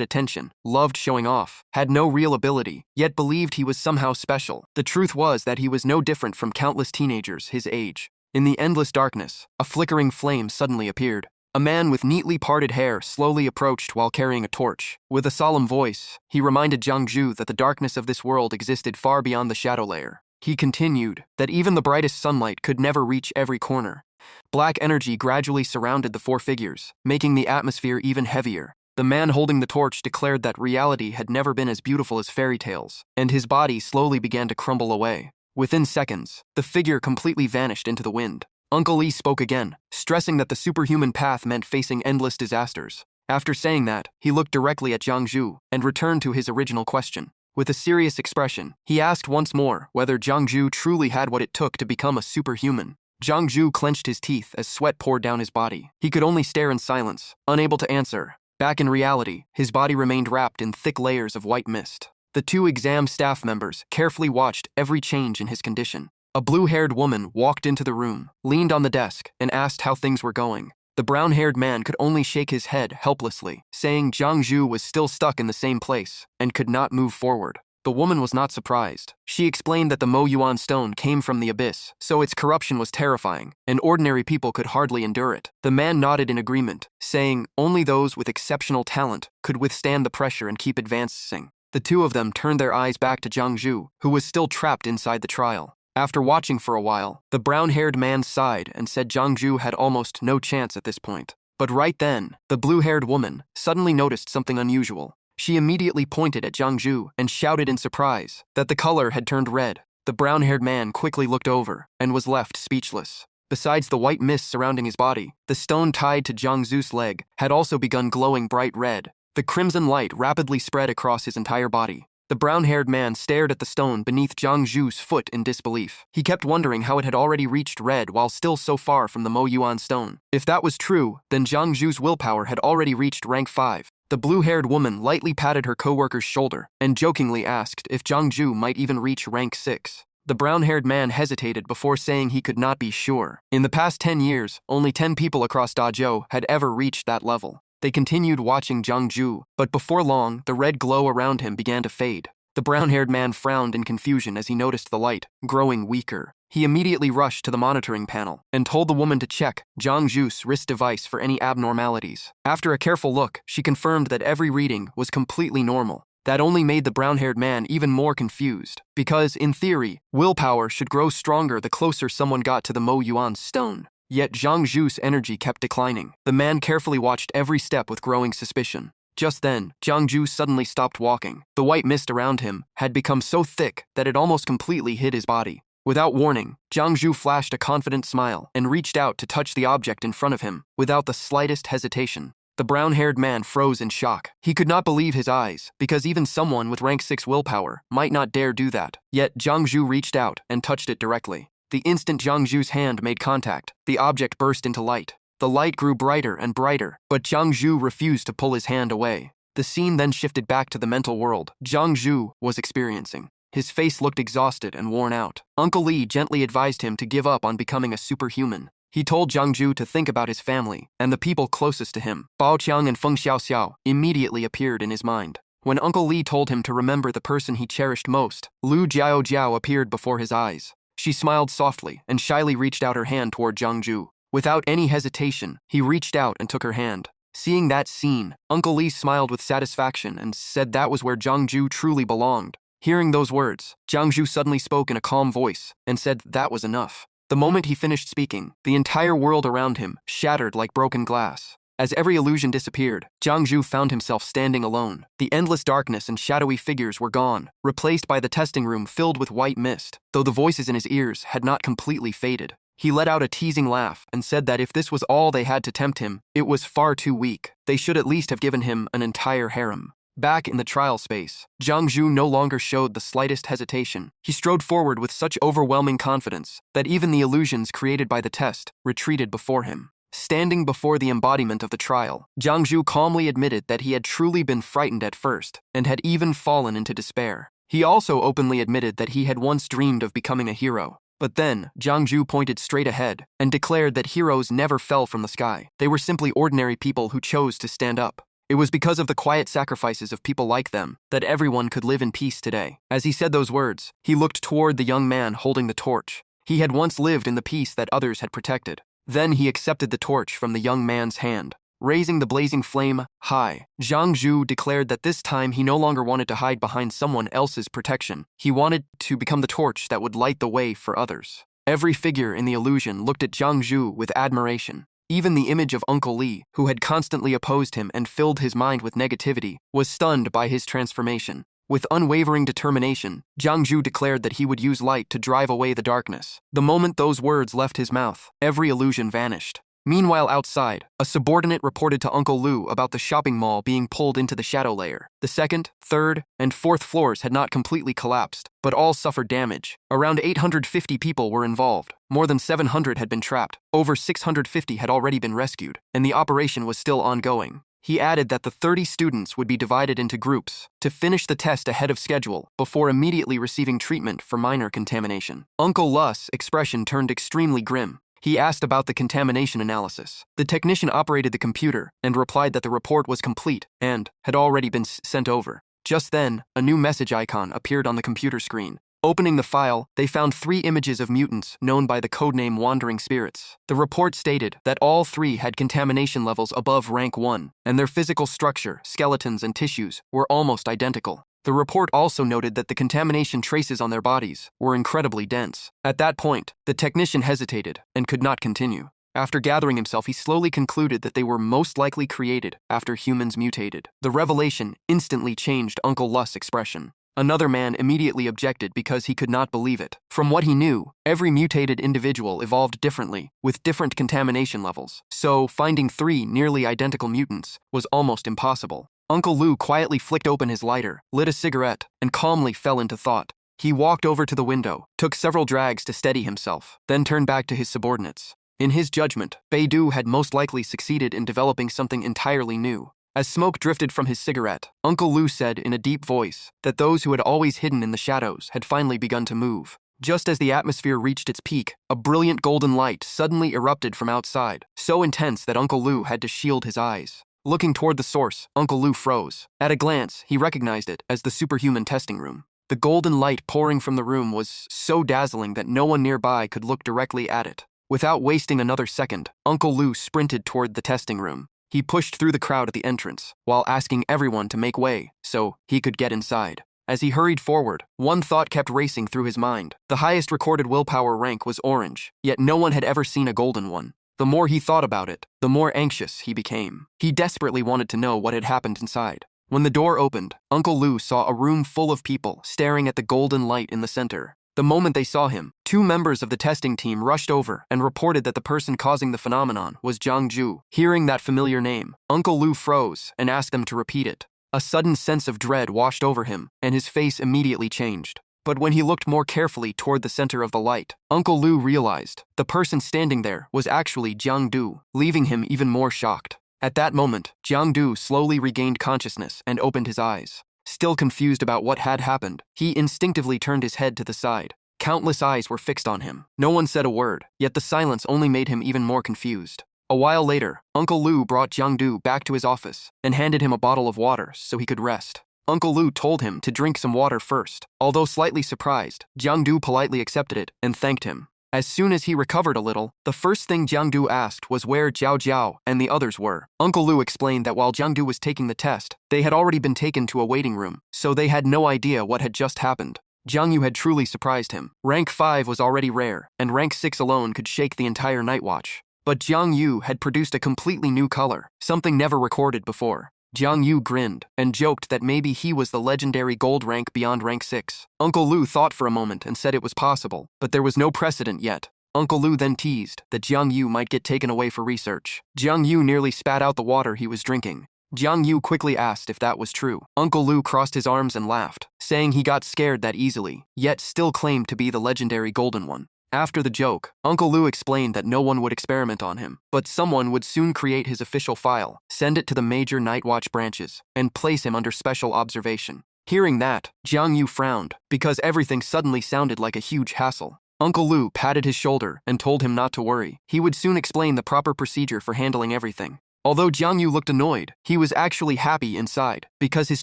attention, loved showing off, had no real ability, yet believed he was somehow special. The truth was that he was no different from countless teenagers his age. In the endless darkness, a flickering flame suddenly appeared. A man with neatly parted hair slowly approached while carrying a torch. With a solemn voice, he reminded Jiangju that the darkness of this world existed far beyond the shadow layer. He continued that even the brightest sunlight could never reach every corner. Black energy gradually surrounded the four figures, making the atmosphere even heavier. The man holding the torch declared that reality had never been as beautiful as fairy tales, and his body slowly began to crumble away. Within seconds, the figure completely vanished into the wind. Uncle Li spoke again, stressing that the superhuman path meant facing endless disasters. After saying that, he looked directly at Jiangju and returned to his original question. With a serious expression, he asked once more whether Jiangju truly had what it took to become a superhuman. Jiangju clenched his teeth as sweat poured down his body. He could only stare in silence, unable to answer. Back in reality, his body remained wrapped in thick layers of white mist. The two exam staff members carefully watched every change in his condition. A blue-haired woman walked into the room, leaned on the desk, and asked how things were going. The brown-haired man could only shake his head helplessly, saying Jiangju was still stuck in the same place and could not move forward. The woman was not surprised. She explained that the Mo Yuan stone came from the abyss, so its corruption was terrifying, and ordinary people could hardly endure it. The man nodded in agreement, saying only those with exceptional talent could withstand the pressure and keep advancing. The two of them turned their eyes back to Jiangju, who was still trapped inside the trial. After watching for a while, the brown-haired man sighed and said Jiangju had almost no chance at this point. But right then, the blue-haired woman suddenly noticed something unusual. She immediately pointed at Jiangju and shouted in surprise that the color had turned red. The brown-haired man quickly looked over and was left speechless. Besides the white mist surrounding his body, the stone tied to Jiangzu's leg had also begun glowing bright red. The crimson light rapidly spread across his entire body. The brown-haired man stared at the stone beneath Jiangju's foot in disbelief. He kept wondering how it had already reached red while still so far from the Mo Yuan stone. If that was true, then Jiangju's willpower had already reached rank 5. The blue-haired woman lightly patted her co-worker's shoulder and jokingly asked if Jiangju might even reach rank 6. The brown-haired man hesitated before saying he could not be sure. In the past 10 years, only 10 people across Dazhou had ever reached that level. They continued watching Jiangju, but before long, the red glow around him began to fade. The brown-haired man frowned in confusion as he noticed the light growing weaker. He immediately rushed to the monitoring panel and told the woman to check Jiangju's wrist device for any abnormalities. After a careful look, she confirmed that every reading was completely normal. That only made the brown-haired man even more confused, because, in theory, willpower should grow stronger the closer someone got to the Mo Yuan stone. Yet Jiangju's energy kept declining. The man carefully watched every step with growing suspicion. Just then, Jiangju suddenly stopped walking. The white mist around him had become so thick that it almost completely hid his body. Without warning, Jiangju flashed a confident smile and reached out to touch the object in front of him, without the slightest hesitation. The brown-haired man froze in shock. He could not believe his eyes, because even someone with rank 6 willpower might not dare do that. Yet Jiangju reached out and touched it directly. The instant Jiangju's hand made contact, the object burst into light. The light grew brighter and brighter, but Jiangju refused to pull his hand away. The scene then shifted back to the mental world Jiangju was experiencing. His face looked exhausted and worn out. Uncle Li gently advised him to give up on becoming a superhuman. He told Jiangju to think about his family and the people closest to him. Bao Qiang and Feng Xiaoxiao immediately appeared in his mind. When Uncle Lee told him to remember the person he cherished most, Lu Jiao appeared before his eyes. She smiled softly and shyly reached out her hand toward Jiangju. Without any hesitation, he reached out and took her hand. Seeing that scene, Uncle Lee smiled with satisfaction and said that was where Jiangju truly belonged. Hearing those words, Jiangju suddenly spoke in a calm voice and said that was enough. The moment he finished speaking, the entire world around him shattered like broken glass. As every illusion disappeared, Jiangju found himself standing alone. The endless darkness and shadowy figures were gone, replaced by the testing room filled with white mist, though the voices in his ears had not completely faded. He let out a teasing laugh and said that if this was all they had to tempt him, it was far too weak. They should at least have given him an entire harem. Back in the trial space, Jiangju no longer showed the slightest hesitation. He strode forward with such overwhelming confidence that even the illusions created by the test retreated before him. Standing before the embodiment of the trial, Jiangju calmly admitted that he had truly been frightened at first and had even fallen into despair. He also openly admitted that he had once dreamed of becoming a hero. But then, Jiangju pointed straight ahead and declared that heroes never fell from the sky. They were simply ordinary people who chose to stand up. It was because of the quiet sacrifices of people like them that everyone could live in peace today. As he said those words, he looked toward the young man holding the torch. He had once lived in the peace that others had protected. Then he accepted the torch from the young man's hand. Raising the blazing flame high, Jiangju declared that this time he no longer wanted to hide behind someone else's protection. He wanted to become the torch that would light the way for others. Every figure in the illusion looked at Jiangju with admiration. Even the image of Uncle Lee, who had constantly opposed him and filled his mind with negativity, was stunned by his transformation. With unwavering determination, Jiangju declared that he would use light to drive away the darkness. The moment those words left his mouth, every illusion vanished. Meanwhile, outside, a subordinate reported to Uncle Lu about the shopping mall being pulled into the shadow layer. The second, third, and fourth floors had not completely collapsed, but all suffered damage. Around 850 people were involved. More than 700 had been trapped. Over 650 had already been rescued, and the operation was still ongoing. He added that the 30 students would be divided into groups to finish the test ahead of schedule before immediately receiving treatment for minor contamination. Uncle Lu's expression turned extremely grim. He asked about the contamination analysis. The technician operated the computer and replied that the report was complete and had already been sent over. Just then, a new message icon appeared on the computer screen. Opening the file, they found 3 images of mutants known by the codename Wandering Spirits. The report stated that all 3 had contamination levels above rank 1, and their physical structure, skeletons, and tissues were almost identical. The report also noted that the contamination traces on their bodies were incredibly dense. At that point, the technician hesitated and could not continue. After gathering himself, he slowly concluded that they were most likely created after humans mutated. The revelation instantly changed Uncle Lu's expression. Another man immediately objected because he could not believe it. From what he knew, every mutated individual evolved differently, with different contamination levels. So, finding 3 nearly identical mutants was almost impossible. Uncle Lu quietly flicked open his lighter, lit a cigarette, and calmly fell into thought. He walked over to the window, took several drags to steady himself, then turned back to his subordinates. In his judgment, Beidou had most likely succeeded in developing something entirely new. As smoke drifted from his cigarette, Uncle Lu said in a deep voice that those who had always hidden in the shadows had finally begun to move. Just as the atmosphere reached its peak, a brilliant golden light suddenly erupted from outside, so intense that Uncle Lu had to shield his eyes. Looking toward the source, Uncle Lu froze. At a glance, he recognized it as the superhuman testing room. The golden light pouring from the room was so dazzling that no one nearby could look directly at it. Without wasting another second, Uncle Lu sprinted toward the testing room. He pushed through the crowd at the entrance, while asking everyone to make way so he could get inside. As he hurried forward, one thought kept racing through his mind. The highest recorded willpower rank was orange, yet no one had ever seen a golden one. The more he thought about it, the more anxious he became. He desperately wanted to know what had happened inside. When the door opened, Uncle Lu saw a room full of people staring at the golden light in the center. The moment they saw him, 2 members of the testing team rushed over and reported that the person causing the phenomenon was Jiangju. Hearing that familiar name, Uncle Lu froze and asked them to repeat it. A sudden sense of dread washed over him, and his face immediately changed. But when he looked more carefully toward the center of the light, Uncle Lu realized the person standing there was actually Jiangdu, leaving him even more shocked. At that moment, Jiangdu slowly regained consciousness and opened his eyes. Still confused about what had happened, he instinctively turned his head to the side. Countless eyes were fixed on him. No one said a word, yet the silence only made him even more confused. A while later, Uncle Lu brought Jiangdu back to his office and handed him a bottle of water so he could rest. Uncle Lu told him to drink some water first. Although slightly surprised, Jiang Du politely accepted it and thanked him. As soon as he recovered a little, the first thing Jiang Du asked was where Jiao Jiao and the others were. Uncle Lu explained that while Jiang Du was taking the test, they had already been taken to a waiting room, so they had no idea what had just happened. Jiang Yu had truly surprised him. Rank 5 was already rare, and rank 6 alone could shake the entire Night Watch. But Jiang Yu had produced a completely new color, something never recorded before. Jiang Yu grinned and joked that maybe he was the legendary gold rank beyond rank 6. Uncle Lu thought for a moment and said it was possible, but there was no precedent yet. Uncle Lu then teased that Jiang Yu might get taken away for research. Jiang Yu nearly spat out the water he was drinking. Jiang Yu quickly asked if that was true. Uncle Lu crossed his arms and laughed, saying he got scared that easily, yet still claimed to be the legendary golden one. After the joke, Uncle Lu explained that no one would experiment on him, but someone would soon create his official file, send it to the major Night Watch branches, and place him under special observation. Hearing that, Jiang Yu frowned, because everything suddenly sounded like a huge hassle. Uncle Lu patted his shoulder and told him not to worry. He would soon explain the proper procedure for handling everything. Although Jiang Yu looked annoyed, he was actually happy inside, because his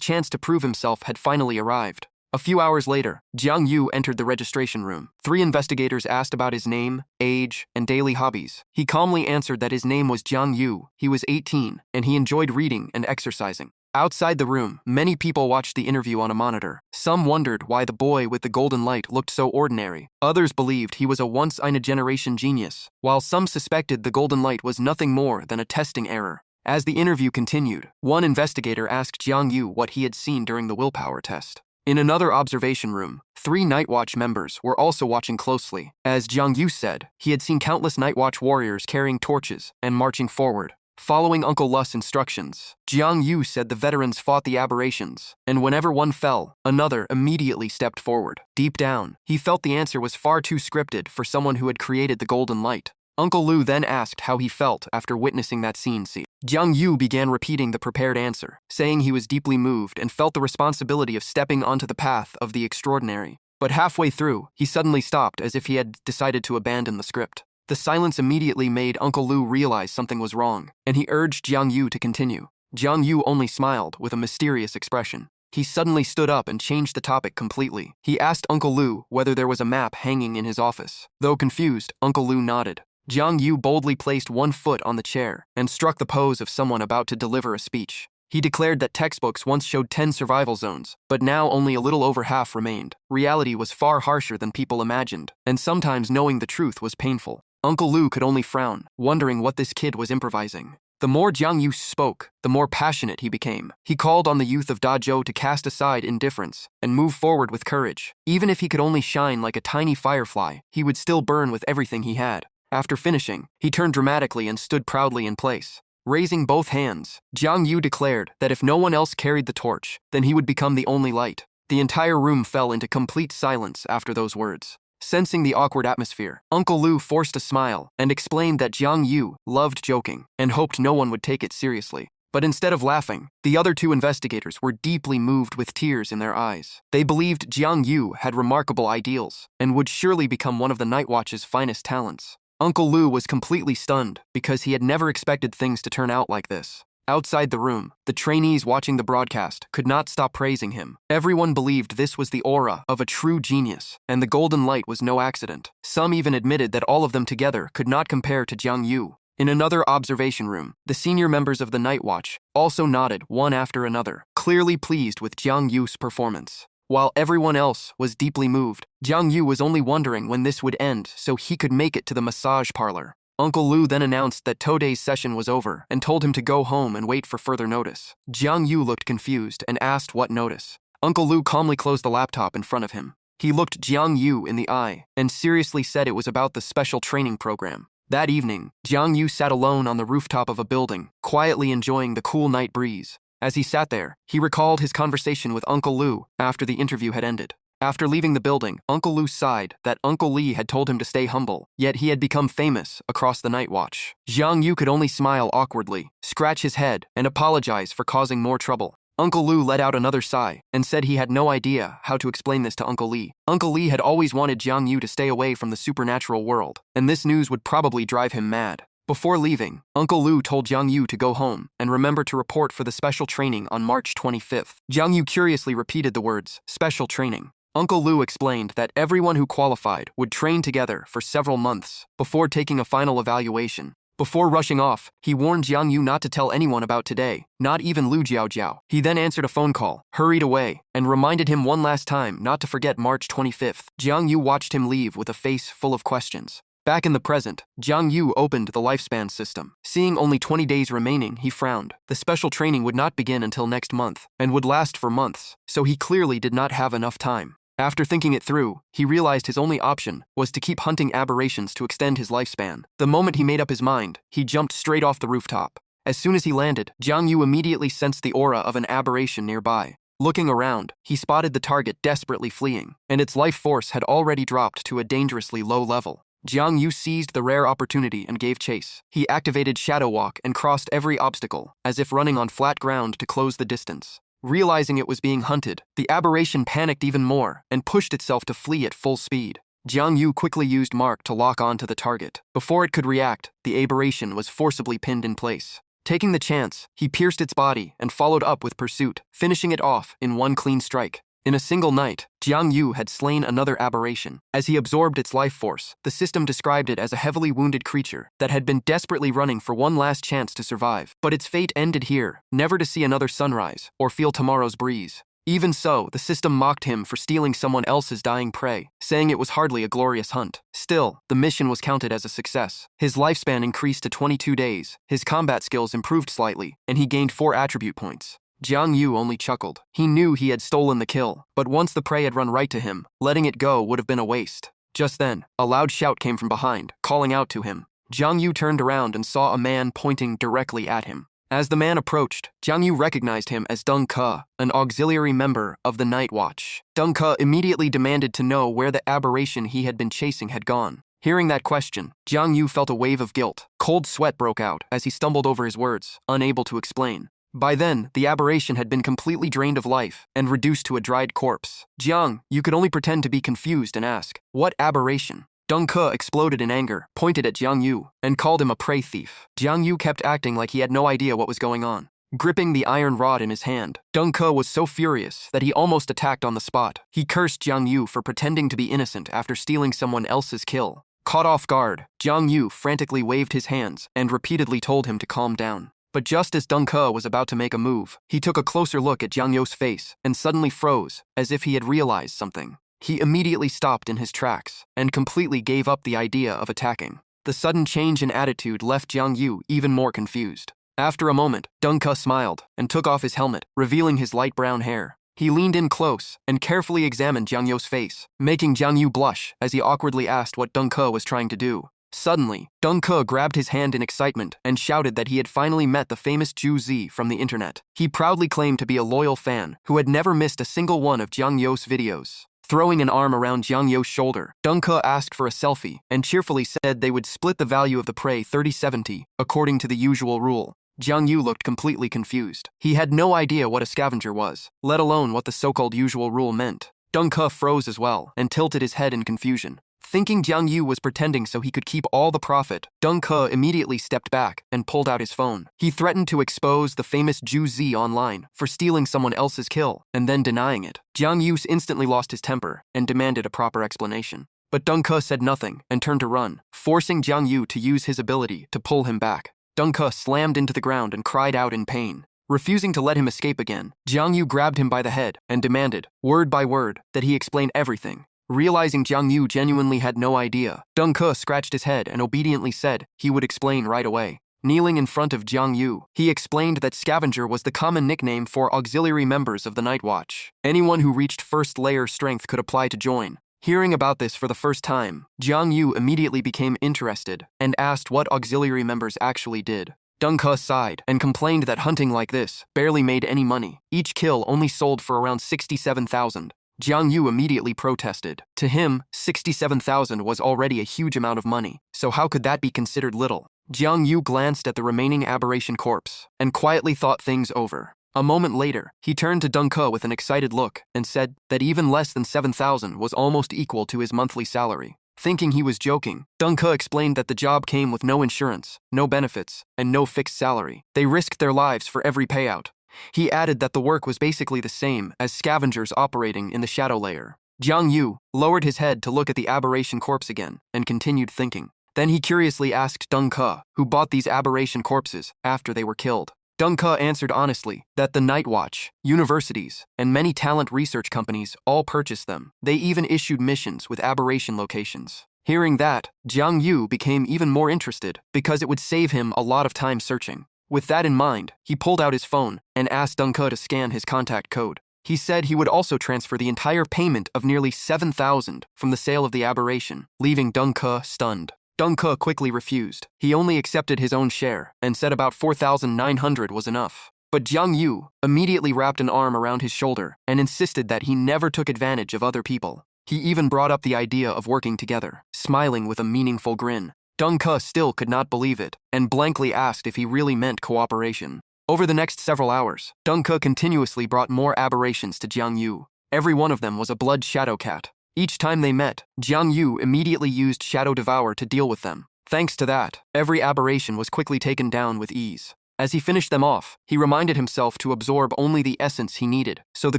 chance to prove himself had finally arrived. A few hours later, Jiang Yu entered the registration room. 3 investigators asked about his name, age, and daily hobbies. He calmly answered that his name was Jiang Yu, he was 18, and he enjoyed reading and exercising. Outside the room, many people watched the interview on a monitor. Some wondered why the boy with the golden light looked so ordinary. Others believed he was a once-in-a-generation genius, while some suspected the golden light was nothing more than a testing error. As the interview continued, one investigator asked Jiang Yu what he had seen during the willpower test. In another observation room, 3 Night Watch members were also watching closely. As Jiang Yu said, he had seen countless Night Watch warriors carrying torches and marching forward. Following Uncle Lu's instructions, Jiang Yu said the veterans fought the aberrations, and whenever one fell, another immediately stepped forward. Deep down, he felt the answer was far too scripted for someone who had created the golden light. Uncle Lu then asked how he felt after witnessing that scene. Jiang Yu began repeating the prepared answer, saying he was deeply moved and felt the responsibility of stepping onto the path of the extraordinary. But halfway through, he suddenly stopped as if he had decided to abandon the script. The silence immediately made Uncle Lu realize something was wrong, and he urged Jiang Yu to continue. Jiang Yu only smiled with a mysterious expression. He suddenly stood up and changed the topic completely. He asked Uncle Lu whether there was a map hanging in his office. Though confused, Uncle Lu nodded. Jiang Yu boldly placed one foot on the chair and struck the pose of someone about to deliver a speech. He declared that textbooks once showed 10 survival zones, but now only a little over half remained. Reality was far harsher than people imagined, and sometimes knowing the truth was painful. Uncle Lu could only frown, wondering what this kid was improvising. The more Jiang Yu spoke, the more passionate he became. He called on the youth of Dazhou to cast aside indifference and move forward with courage. Even if he could only shine like a tiny firefly, he would still burn with everything he had. After finishing, he turned dramatically and stood proudly in place. Raising both hands, Jiang Yu declared that if no one else carried the torch, then he would become the only light. The entire room fell into complete silence after those words. Sensing the awkward atmosphere, Uncle Lu forced a smile and explained that Jiang Yu loved joking and hoped no one would take it seriously. But instead of laughing, the other 2 investigators were deeply moved with tears in their eyes. They believed Jiang Yu had remarkable ideals and would surely become one of the Night Watch's finest talents. Uncle Lu was completely stunned because he had never expected things to turn out like this. Outside the room, the trainees watching the broadcast could not stop praising him. Everyone believed this was the aura of a true genius, and the golden light was no accident. Some even admitted that all of them together could not compare to Jiang Yu. In another observation room, the senior members of the Night Watch also nodded one after another, clearly pleased with Jiang Yu's performance. While everyone else was deeply moved, Jiang Yu was only wondering when this would end so he could make it to the massage parlor. Uncle Lu then announced that Today's session was over and told him to go home and wait for further notice. Jiang Yu looked confused and asked what notice. Uncle Lu calmly closed the laptop in front of him. He looked Jiang Yu in the eye and seriously said it was about the special training program. That evening, Jiang Yu sat alone on the rooftop of a building, quietly enjoying the cool night breeze. As he sat there, he recalled his conversation with Uncle Lu after the interview had ended. After leaving the building, Uncle Lu sighed that Uncle Li had told him to stay humble, yet he had become famous across the Night Watch. Jiang Yu could only smile awkwardly, scratch his head, and apologize for causing more trouble. Uncle Lu let out another sigh and said he had no idea how to explain this to Uncle Li. Uncle Li had always wanted Jiang Yu to stay away from the supernatural world, and this news would probably drive him mad. Before leaving, Uncle Lu told Jiang Yu to go home and remember to report for the special training on March 25th. Jiang Yu curiously repeated the words, special training. Uncle Lu explained that everyone who qualified would train together for several months before taking a final evaluation. Before rushing off, he warned Jiang Yu not to tell anyone about today, not even Lu Jiaojiao. He then answered a phone call, hurried away, and reminded him one last time not to forget March 25th. Jiang Yu watched him leave with a face full of questions. Back in the present, Jiang Yu opened the lifespan system. Seeing only 20 days remaining, he frowned. The special training would not begin until next month, and would last for months, so he clearly did not have enough time. After thinking it through, he realized his only option was to keep hunting aberrations to extend his lifespan. The moment he made up his mind, he jumped straight off the rooftop. As soon as he landed, Jiang Yu immediately sensed the aura of an aberration nearby. Looking around, he spotted the target desperately fleeing, and its life force had already dropped to a dangerously low level. Jiang Yu seized the rare opportunity and gave chase. He activated Shadow Walk and crossed every obstacle, as if running on flat ground to close the distance. Realizing it was being hunted, the aberration panicked even more and pushed itself to flee at full speed. Jiang Yu quickly used Mark to lock on to the target. Before it could react, the aberration was forcibly pinned in place. Taking the chance, he pierced its body and followed up with pursuit, finishing it off in one clean strike. In a single night, Jiang Yu had slain another aberration. As he absorbed its life force, the system described it as a heavily wounded creature that had been desperately running for one last chance to survive. But its fate ended here, never to see another sunrise or feel tomorrow's breeze. Even so, the system mocked him for stealing someone else's dying prey, saying it was hardly a glorious hunt. Still, the mission was counted as a success. His lifespan increased to 22 days, his combat skills improved slightly, and he gained 4 attribute points. Jiang Yu only chuckled. He knew he had stolen the kill, but once the prey had run right to him, letting it go would have been a waste. Just then, a loud shout came from behind, calling out to him. Jiang Yu turned around and saw a man pointing directly at him. As the man approached, Jiang Yu recognized him as Deng Ke, an auxiliary member of the Night Watch. Deng Ke immediately demanded to know where the aberration he had been chasing had gone. Hearing that question, Jiang Yu felt a wave of guilt. Cold sweat broke out as he stumbled over his words, unable to explain. By then, the aberration had been completely drained of life and reduced to a dried corpse. Jiang, you could only pretend to be confused and ask, what aberration? Deng Ke exploded in anger, pointed at Jiang Yu, and called him a prey thief. Jiang Yu kept acting like he had no idea what was going on. Gripping the iron rod in his hand, Deng Ke was so furious that he almost attacked on the spot. He cursed Jiang Yu for pretending to be innocent after stealing someone else's kill. Caught off guard, Jiang Yu frantically waved his hands and repeatedly told him to calm down. But just as Deng Ke was about to make a move, he took a closer look at Jiang Yu's face and suddenly froze, as if he had realized something. He immediately stopped in his tracks and completely gave up the idea of attacking. The sudden change in attitude left Jiang Yu even more confused. After a moment, Deng Ke smiled and took off his helmet, revealing his light brown hair. He leaned in close and carefully examined Jiang Yu's face, making Jiang Yu blush as he awkwardly asked what Deng Ke was trying to do. Suddenly, Deng Ke grabbed his hand in excitement and shouted that he had finally met the famous Zhu Zi from the internet. He proudly claimed to be a loyal fan who had never missed a single one of Jiang Yu's videos. Throwing an arm around Jiang Yu's shoulder, Deng Ke asked for a selfie and cheerfully said they would split the value of the prey 30-70, according to the usual rule. Jiang Yu looked completely confused. He had no idea what a scavenger was, let alone what the so-called usual rule meant. Deng Ke froze as well and tilted his head in confusion. Thinking Jiang Yu was pretending so he could keep all the profit, Deng Ke immediately stepped back and pulled out his phone. He threatened to expose the famous Zhu Zi online for stealing someone else's kill and then denying it. Jiang Yu instantly lost his temper and demanded a proper explanation. But Deng Ke said nothing and turned to run, forcing Jiang Yu to use his ability to pull him back. Deng Ke slammed into the ground and cried out in pain. Refusing to let him escape again, Jiang Yu grabbed him by the head and demanded, word by word, that he explain everything. Realizing Jiang Yu genuinely had no idea, Deng Ke scratched his head and obediently said he would explain right away. Kneeling in front of Jiang Yu, he explained that scavenger was the common nickname for auxiliary members of the Night Watch. Anyone who reached first layer strength could apply to join. Hearing about this for the first time, Jiang Yu immediately became interested and asked what auxiliary members actually did. Deng Ke sighed and complained that hunting like this barely made any money. Each kill only sold for around 67,000. Jiang Yu immediately protested. To him, 67,000 was already a huge amount of money, so how could that be considered little? Jiang Yu glanced at the remaining aberration corpse and quietly thought things over. A moment later, he turned to Deng Ke with an excited look and said that even less than 7,000 was almost equal to his monthly salary. Thinking he was joking, Dong-ke explained that the job came with no insurance, no benefits, and no fixed salary. They risked their lives for every payout. He added that the work was basically the same as scavengers operating in the shadow layer. Jiang Yu lowered his head to look at the aberration corpse again and continued thinking. Then he curiously asked Dong-ke, who bought these aberration corpses after they were killed. Dong-ke answered honestly that the Night Watch, universities, and many talent research companies all purchased them. They even issued missions with aberration locations. Hearing that, Jiang Yu became even more interested because it would save him a lot of time searching. With that in mind, he pulled out his phone and asked Dong-ke to scan his contact code. He said he would also transfer the entire payment of nearly 7,000 from the sale of the aberration, leaving Dong-ke stunned. Dong-ke quickly refused. He only accepted his own share and said about 4,900 was enough. But Jiang Yu immediately wrapped an arm around his shoulder and insisted that he never took advantage of other people. He even brought up the idea of working together, smiling with a meaningful grin. Dong-ke still could not believe it and blankly asked if he really meant cooperation. Over the next several hours, Dong-ke continuously brought more aberrations to Jiang Yu. Every one of them was a blood shadow cat. Each time they met, Jiang Yu immediately used Shadow Devour to deal with them. Thanks to that, every aberration was quickly taken down with ease. As he finished them off, he reminded himself to absorb only the essence he needed, so the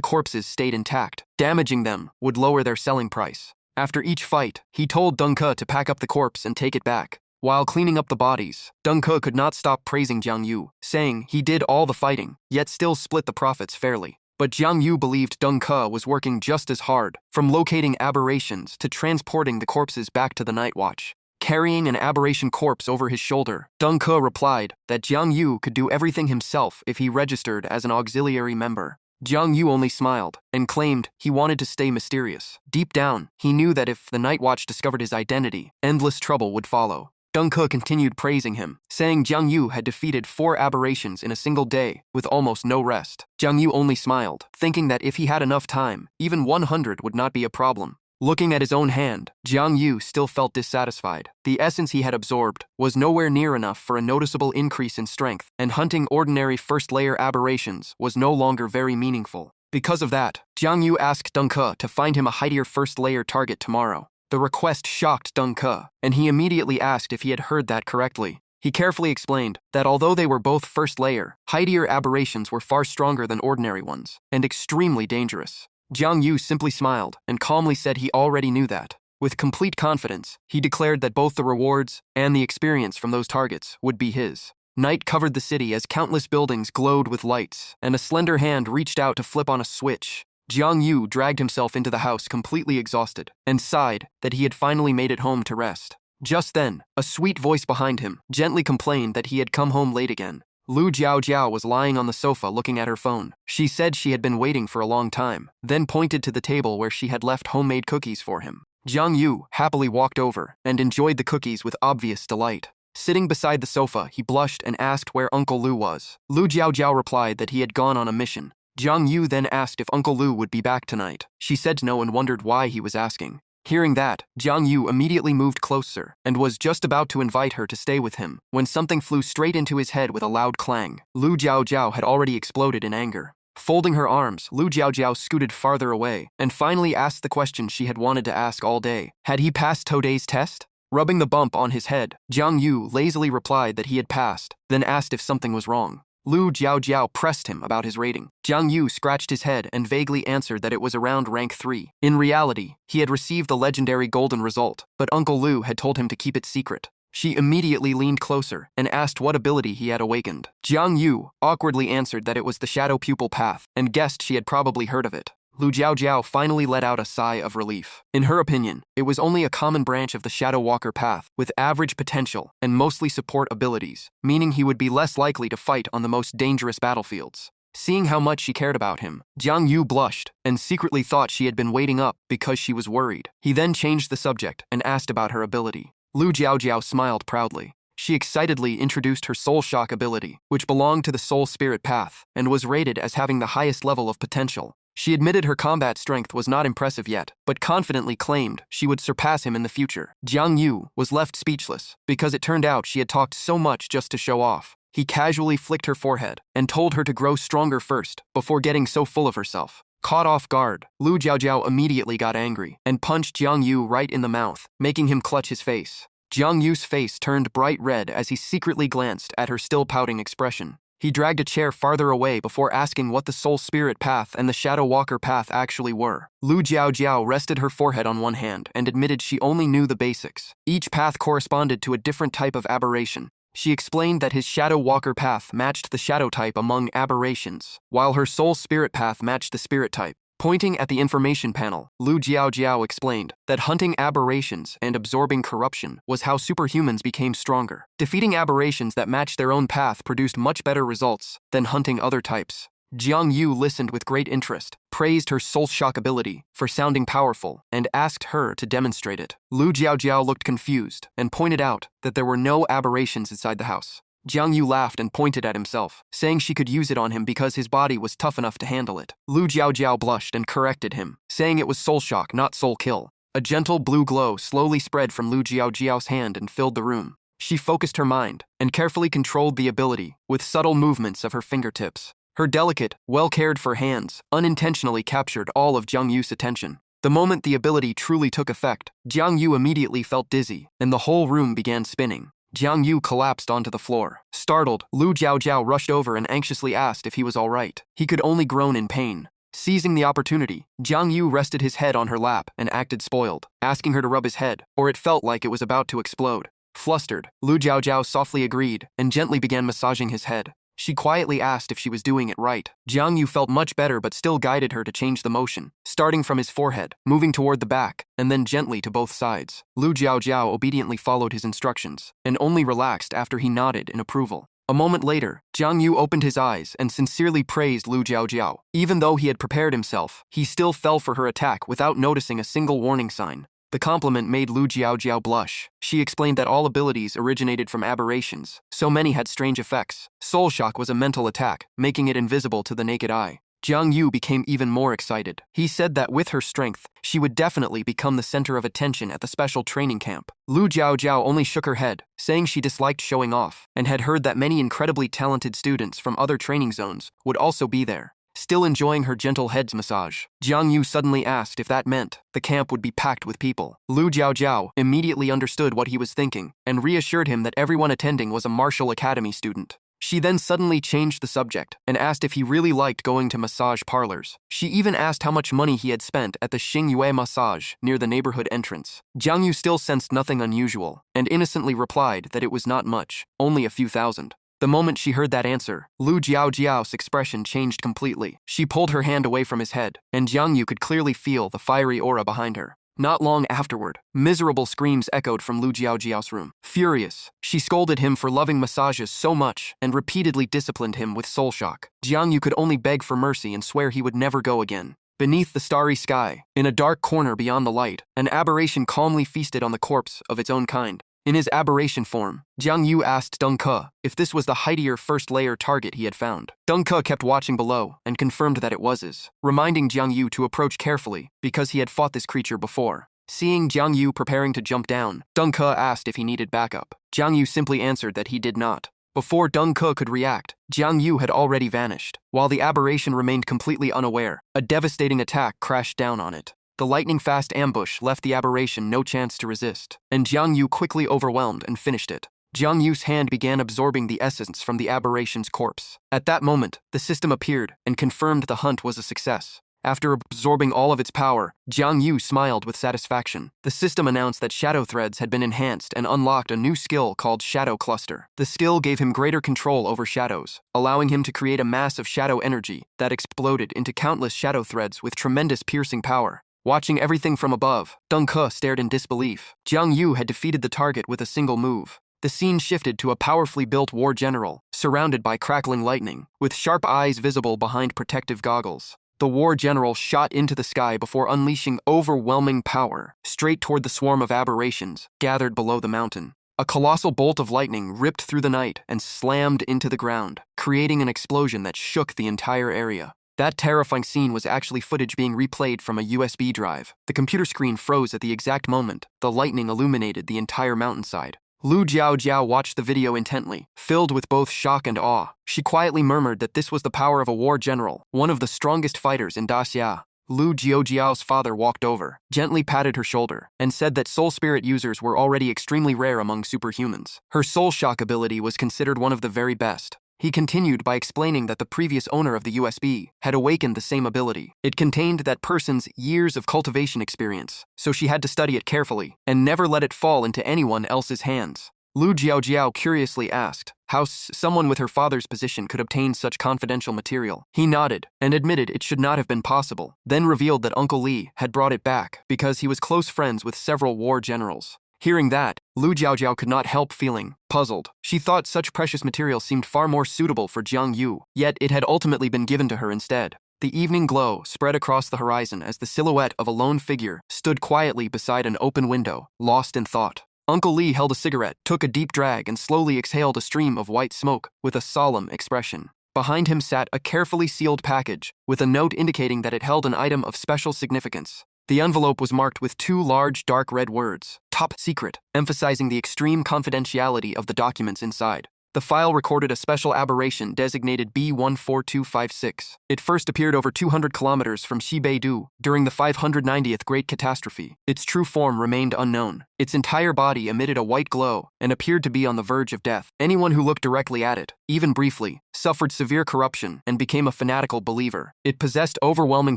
corpses stayed intact. Damaging them would lower their selling price. After each fight, he told Dong-ke to pack up the corpse and take it back. While cleaning up the bodies, Dong-ke could not stop praising Jiang Yu, saying he did all the fighting, yet still split the profits fairly. But Jiang Yu believed Dong-ke was working just as hard, from locating aberrations to transporting the corpses back to the Night Watch. Carrying an aberration corpse over his shoulder, Dong-ke replied that Jiang Yu could do everything himself if he registered as an auxiliary member. Jiang Yu only smiled and claimed he wanted to stay mysterious. Deep down, he knew that if the Night Watch discovered his identity, endless trouble would follow. Dong-ke continued praising him, saying Jiang Yu had defeated 4 aberrations in a single day with almost no rest. Jiang Yu only smiled, thinking that if he had enough time, even 100 would not be a problem. Looking at his own hand, Jiang Yu still felt dissatisfied. The essence he had absorbed was nowhere near enough for a noticeable increase in strength, and hunting ordinary first-layer aberrations was no longer very meaningful. Because of that, Jiang Yu asked Dong-ke to find him a heightier first-layer target tomorrow. The request shocked Dong-ke, and he immediately asked if he had heard that correctly. He carefully explained that although they were both first layer, heightier aberrations were far stronger than ordinary ones, and extremely dangerous. Jiang Yu simply smiled and calmly said he already knew that. With complete confidence, he declared that both the rewards and the experience from those targets would be his. Night covered the city as countless buildings glowed with lights, and a slender hand reached out to flip on a switch. Jiang Yu dragged himself into the house completely exhausted and sighed that he had finally made it home to rest. Just then, a sweet voice behind him gently complained that he had come home late again. Lu Jiao was lying on the sofa looking at her phone. She said she had been waiting for a long time, then pointed to the table where she had left homemade cookies for him. Jiang Yu happily walked over and enjoyed the cookies with obvious delight. Sitting beside the sofa, he blushed and asked where Uncle Lu was. Lu Jiao replied that he had gone on a mission. Jiang Yu then asked if Uncle Lu would be back tonight. She said no and wondered why he was asking. Hearing that, Jiang Yu immediately moved closer and was just about to invite her to stay with him when something flew straight into his head with a loud clang. Lu Jiao had already exploded in anger. Folding her arms, Lu Jiao scooted farther away and finally asked the question she had wanted to ask all day. Had he passed Today's test? Rubbing the bump on his head, Jiang Yu lazily replied that he had passed, then asked if something was wrong. Lu Jiao pressed him about his rating. Jiang Yu scratched his head and vaguely answered that it was around rank 3. In reality, he had received the legendary golden result, but Uncle Lu had told him to keep it secret. She immediately leaned closer and asked what ability he had awakened. Jiang Yu awkwardly answered that it was the Shadow Pupil Path and guessed she had probably heard of it. Lu Jiao finally let out a sigh of relief. In her opinion, it was only a common branch of the Shadow Walker path with average potential and mostly support abilities, meaning he would be less likely to fight on the most dangerous battlefields. Seeing how much she cared about him, Jiang Yu blushed and secretly thought she had been waiting up because she was worried. He then changed the subject and asked about her ability. Lu Jiao smiled proudly. She excitedly introduced her Soul Shock ability, which belonged to the Soul Spirit path and was rated as having the highest level of potential. She admitted her combat strength was not impressive yet, but confidently claimed she would surpass him in the future. Jiang Yu was left speechless because it turned out she had talked so much just to show off. He casually flicked her forehead and told her to grow stronger first before getting so full of herself. Caught off guard, Lu Jiaojiao immediately got angry and punched Jiang Yu right in the mouth, making him clutch his face. Jiang Yu's face turned bright red as he secretly glanced at her still pouting expression. He dragged a chair farther away before asking what the Soul Spirit Path and the Shadow Walker Path actually were. Lu Jiaojiao rested her forehead on one hand and admitted she only knew the basics. Each path corresponded to a different type of aberration. She explained that his Shadow Walker Path matched the Shadow type among aberrations, while her Soul Spirit Path matched the Spirit type. Pointing at the information panel, Lu Jiaojiao explained that hunting aberrations and absorbing corruption was how superhumans became stronger. Defeating aberrations that matched their own path produced much better results than hunting other types. Jiang Yu listened with great interest, praised her soul shock ability for sounding powerful, and asked her to demonstrate it. Lu Jiaojiao looked confused and pointed out that there were no aberrations inside the house. Jiang Yu laughed and pointed at himself, saying she could use it on him because his body was tough enough to handle it. Lu Jiaojiao blushed and corrected him, saying it was soul shock, not soul kill. A gentle blue glow slowly spread from Lu Jiaojiao's hand and filled the room. She focused her mind and carefully controlled the ability with subtle movements of her fingertips. Her delicate, well-cared-for hands unintentionally captured all of Jiang Yu's attention. The moment the ability truly took effect, Jiang Yu immediately felt dizzy, and the whole room began spinning. Jiang Yu collapsed onto the floor. Startled, Lu Jiaojiao rushed over and anxiously asked if he was all right. He could only groan in pain. Seizing the opportunity, Jiang Yu rested his head on her lap and acted spoiled, asking her to rub his head, or it felt like it was about to explode. Flustered, Lu Jiaojiao softly agreed and gently began massaging his head. She quietly asked if she was doing it right. Jiang Yu felt much better but still guided her to change the motion, starting from his forehead, moving toward the back, and then gently to both sides. Lu Jiaojiao obediently followed his instructions, and only relaxed after he nodded in approval. A moment later, Jiang Yu opened his eyes and sincerely praised Lu Jiaojiao. Even though he had prepared himself, he still fell for her attack without noticing a single warning sign. The compliment made Lu Jiaojiao blush. She explained that all abilities originated from aberrations, so many had strange effects. Soul shock was a mental attack, making it invisible to the naked eye. Jiang Yu became even more excited. He said that with her strength, she would definitely become the center of attention at the special training camp. Lu Jiaojiao only shook her head, saying she disliked showing off, and had heard that many incredibly talented students from other training zones would also be there. Still enjoying her gentle head massage, Jiang Yu suddenly asked if that meant the camp would be packed with people. Lu Jiaojiao immediately understood what he was thinking and reassured him that everyone attending was a martial academy student. She then suddenly changed the subject and asked if he really liked going to massage parlors. She even asked how much money he had spent at the Xingyue massage near the neighborhood entrance. Jiang Yu still sensed nothing unusual and innocently replied that it was not much, only a few thousand. The moment she heard that answer, Lu Jiaojiao's expression changed completely. She pulled her hand away from his head, and Jiang Yu could clearly feel the fiery aura behind her. Not long afterward, miserable screams echoed from Lu Jiaojiao's room. Furious, she scolded him for loving massages so much and repeatedly disciplined him with soul shock. Jiang Yu could only beg for mercy and swear he would never go again. Beneath the starry sky, in a dark corner beyond the light, an aberration calmly feasted on the corpse of its own kind. In his aberration form, Jiang Yu asked Deng Ke if this was the heightier first-layer target he had found. Deng Ke kept watching below and confirmed that it was his, reminding Jiang Yu to approach carefully because he had fought this creature before. Seeing Jiang Yu preparing to jump down, Deng Ke asked if he needed backup. Jiang Yu simply answered that he did not. Before Deng Ke could react, Jiang Yu had already vanished. While the aberration remained completely unaware, a devastating attack crashed down on it. The lightning-fast ambush left the aberration no chance to resist, and Jiang Yu quickly overwhelmed and finished it. Jiang Yu's hand began absorbing the essence from the aberration's corpse. At that moment, the system appeared and confirmed the hunt was a success. After absorbing all of its power, Jiang Yu smiled with satisfaction. The system announced that shadow threads had been enhanced and unlocked a new skill called Shadow Cluster. The skill gave him greater control over shadows, allowing him to create a mass of shadow energy that exploded into countless shadow threads with tremendous piercing power. Watching everything from above, Deng Ke stared in disbelief. Jiang Yu had defeated the target with a single move. The scene shifted to a powerfully built war general, surrounded by crackling lightning, with sharp eyes visible behind protective goggles. The war general shot into the sky before unleashing overwhelming power, straight toward the swarm of aberrations gathered below the mountain. A colossal bolt of lightning ripped through the night and slammed into the ground, creating an explosion that shook the entire area. That terrifying scene was actually footage being replayed from a USB drive. The computer screen froze at the exact moment the lightning illuminated the entire mountainside. Lu Jiao watched the video intently, filled with both shock and awe. She quietly murmured that this was the power of a war general, one of the strongest fighters in Daxia. Lu Jiao's father walked over, gently patted her shoulder, and said that soul spirit users were already extremely rare among superhumans. Her soul shock ability was considered one of the very best. He continued by explaining that the previous owner of the USB had awakened the same ability. It contained that person's years of cultivation experience, so she had to study it carefully and never let it fall into anyone else's hands. Lu Jiao curiously asked how someone with her father's position could obtain such confidential material. He nodded and admitted it should not have been possible, then revealed that Uncle Li had brought it back because he was close friends with several war generals. Hearing that, Lu Jiao could not help feeling puzzled. She thought such precious material seemed far more suitable for Jiang Yu, yet it had ultimately been given to her instead. The evening glow spread across the horizon as the silhouette of a lone figure stood quietly beside an open window, lost in thought. Uncle Li held a cigarette, took a deep drag, and slowly exhaled a stream of white smoke with a solemn expression. Behind him sat a carefully sealed package, with a note indicating that it held an item of special significance. The envelope was marked with 2 large dark red words, "Top Secret," emphasizing the extreme confidentiality of the documents inside. The file recorded a special aberration designated B14256. It first appeared over 200 kilometers from Xibeidu during the 590th Great Catastrophe. Its true form remained unknown. Its entire body emitted a white glow and appeared to be on the verge of death. Anyone who looked directly at it, even briefly, suffered severe corruption and became a fanatical believer. It possessed overwhelming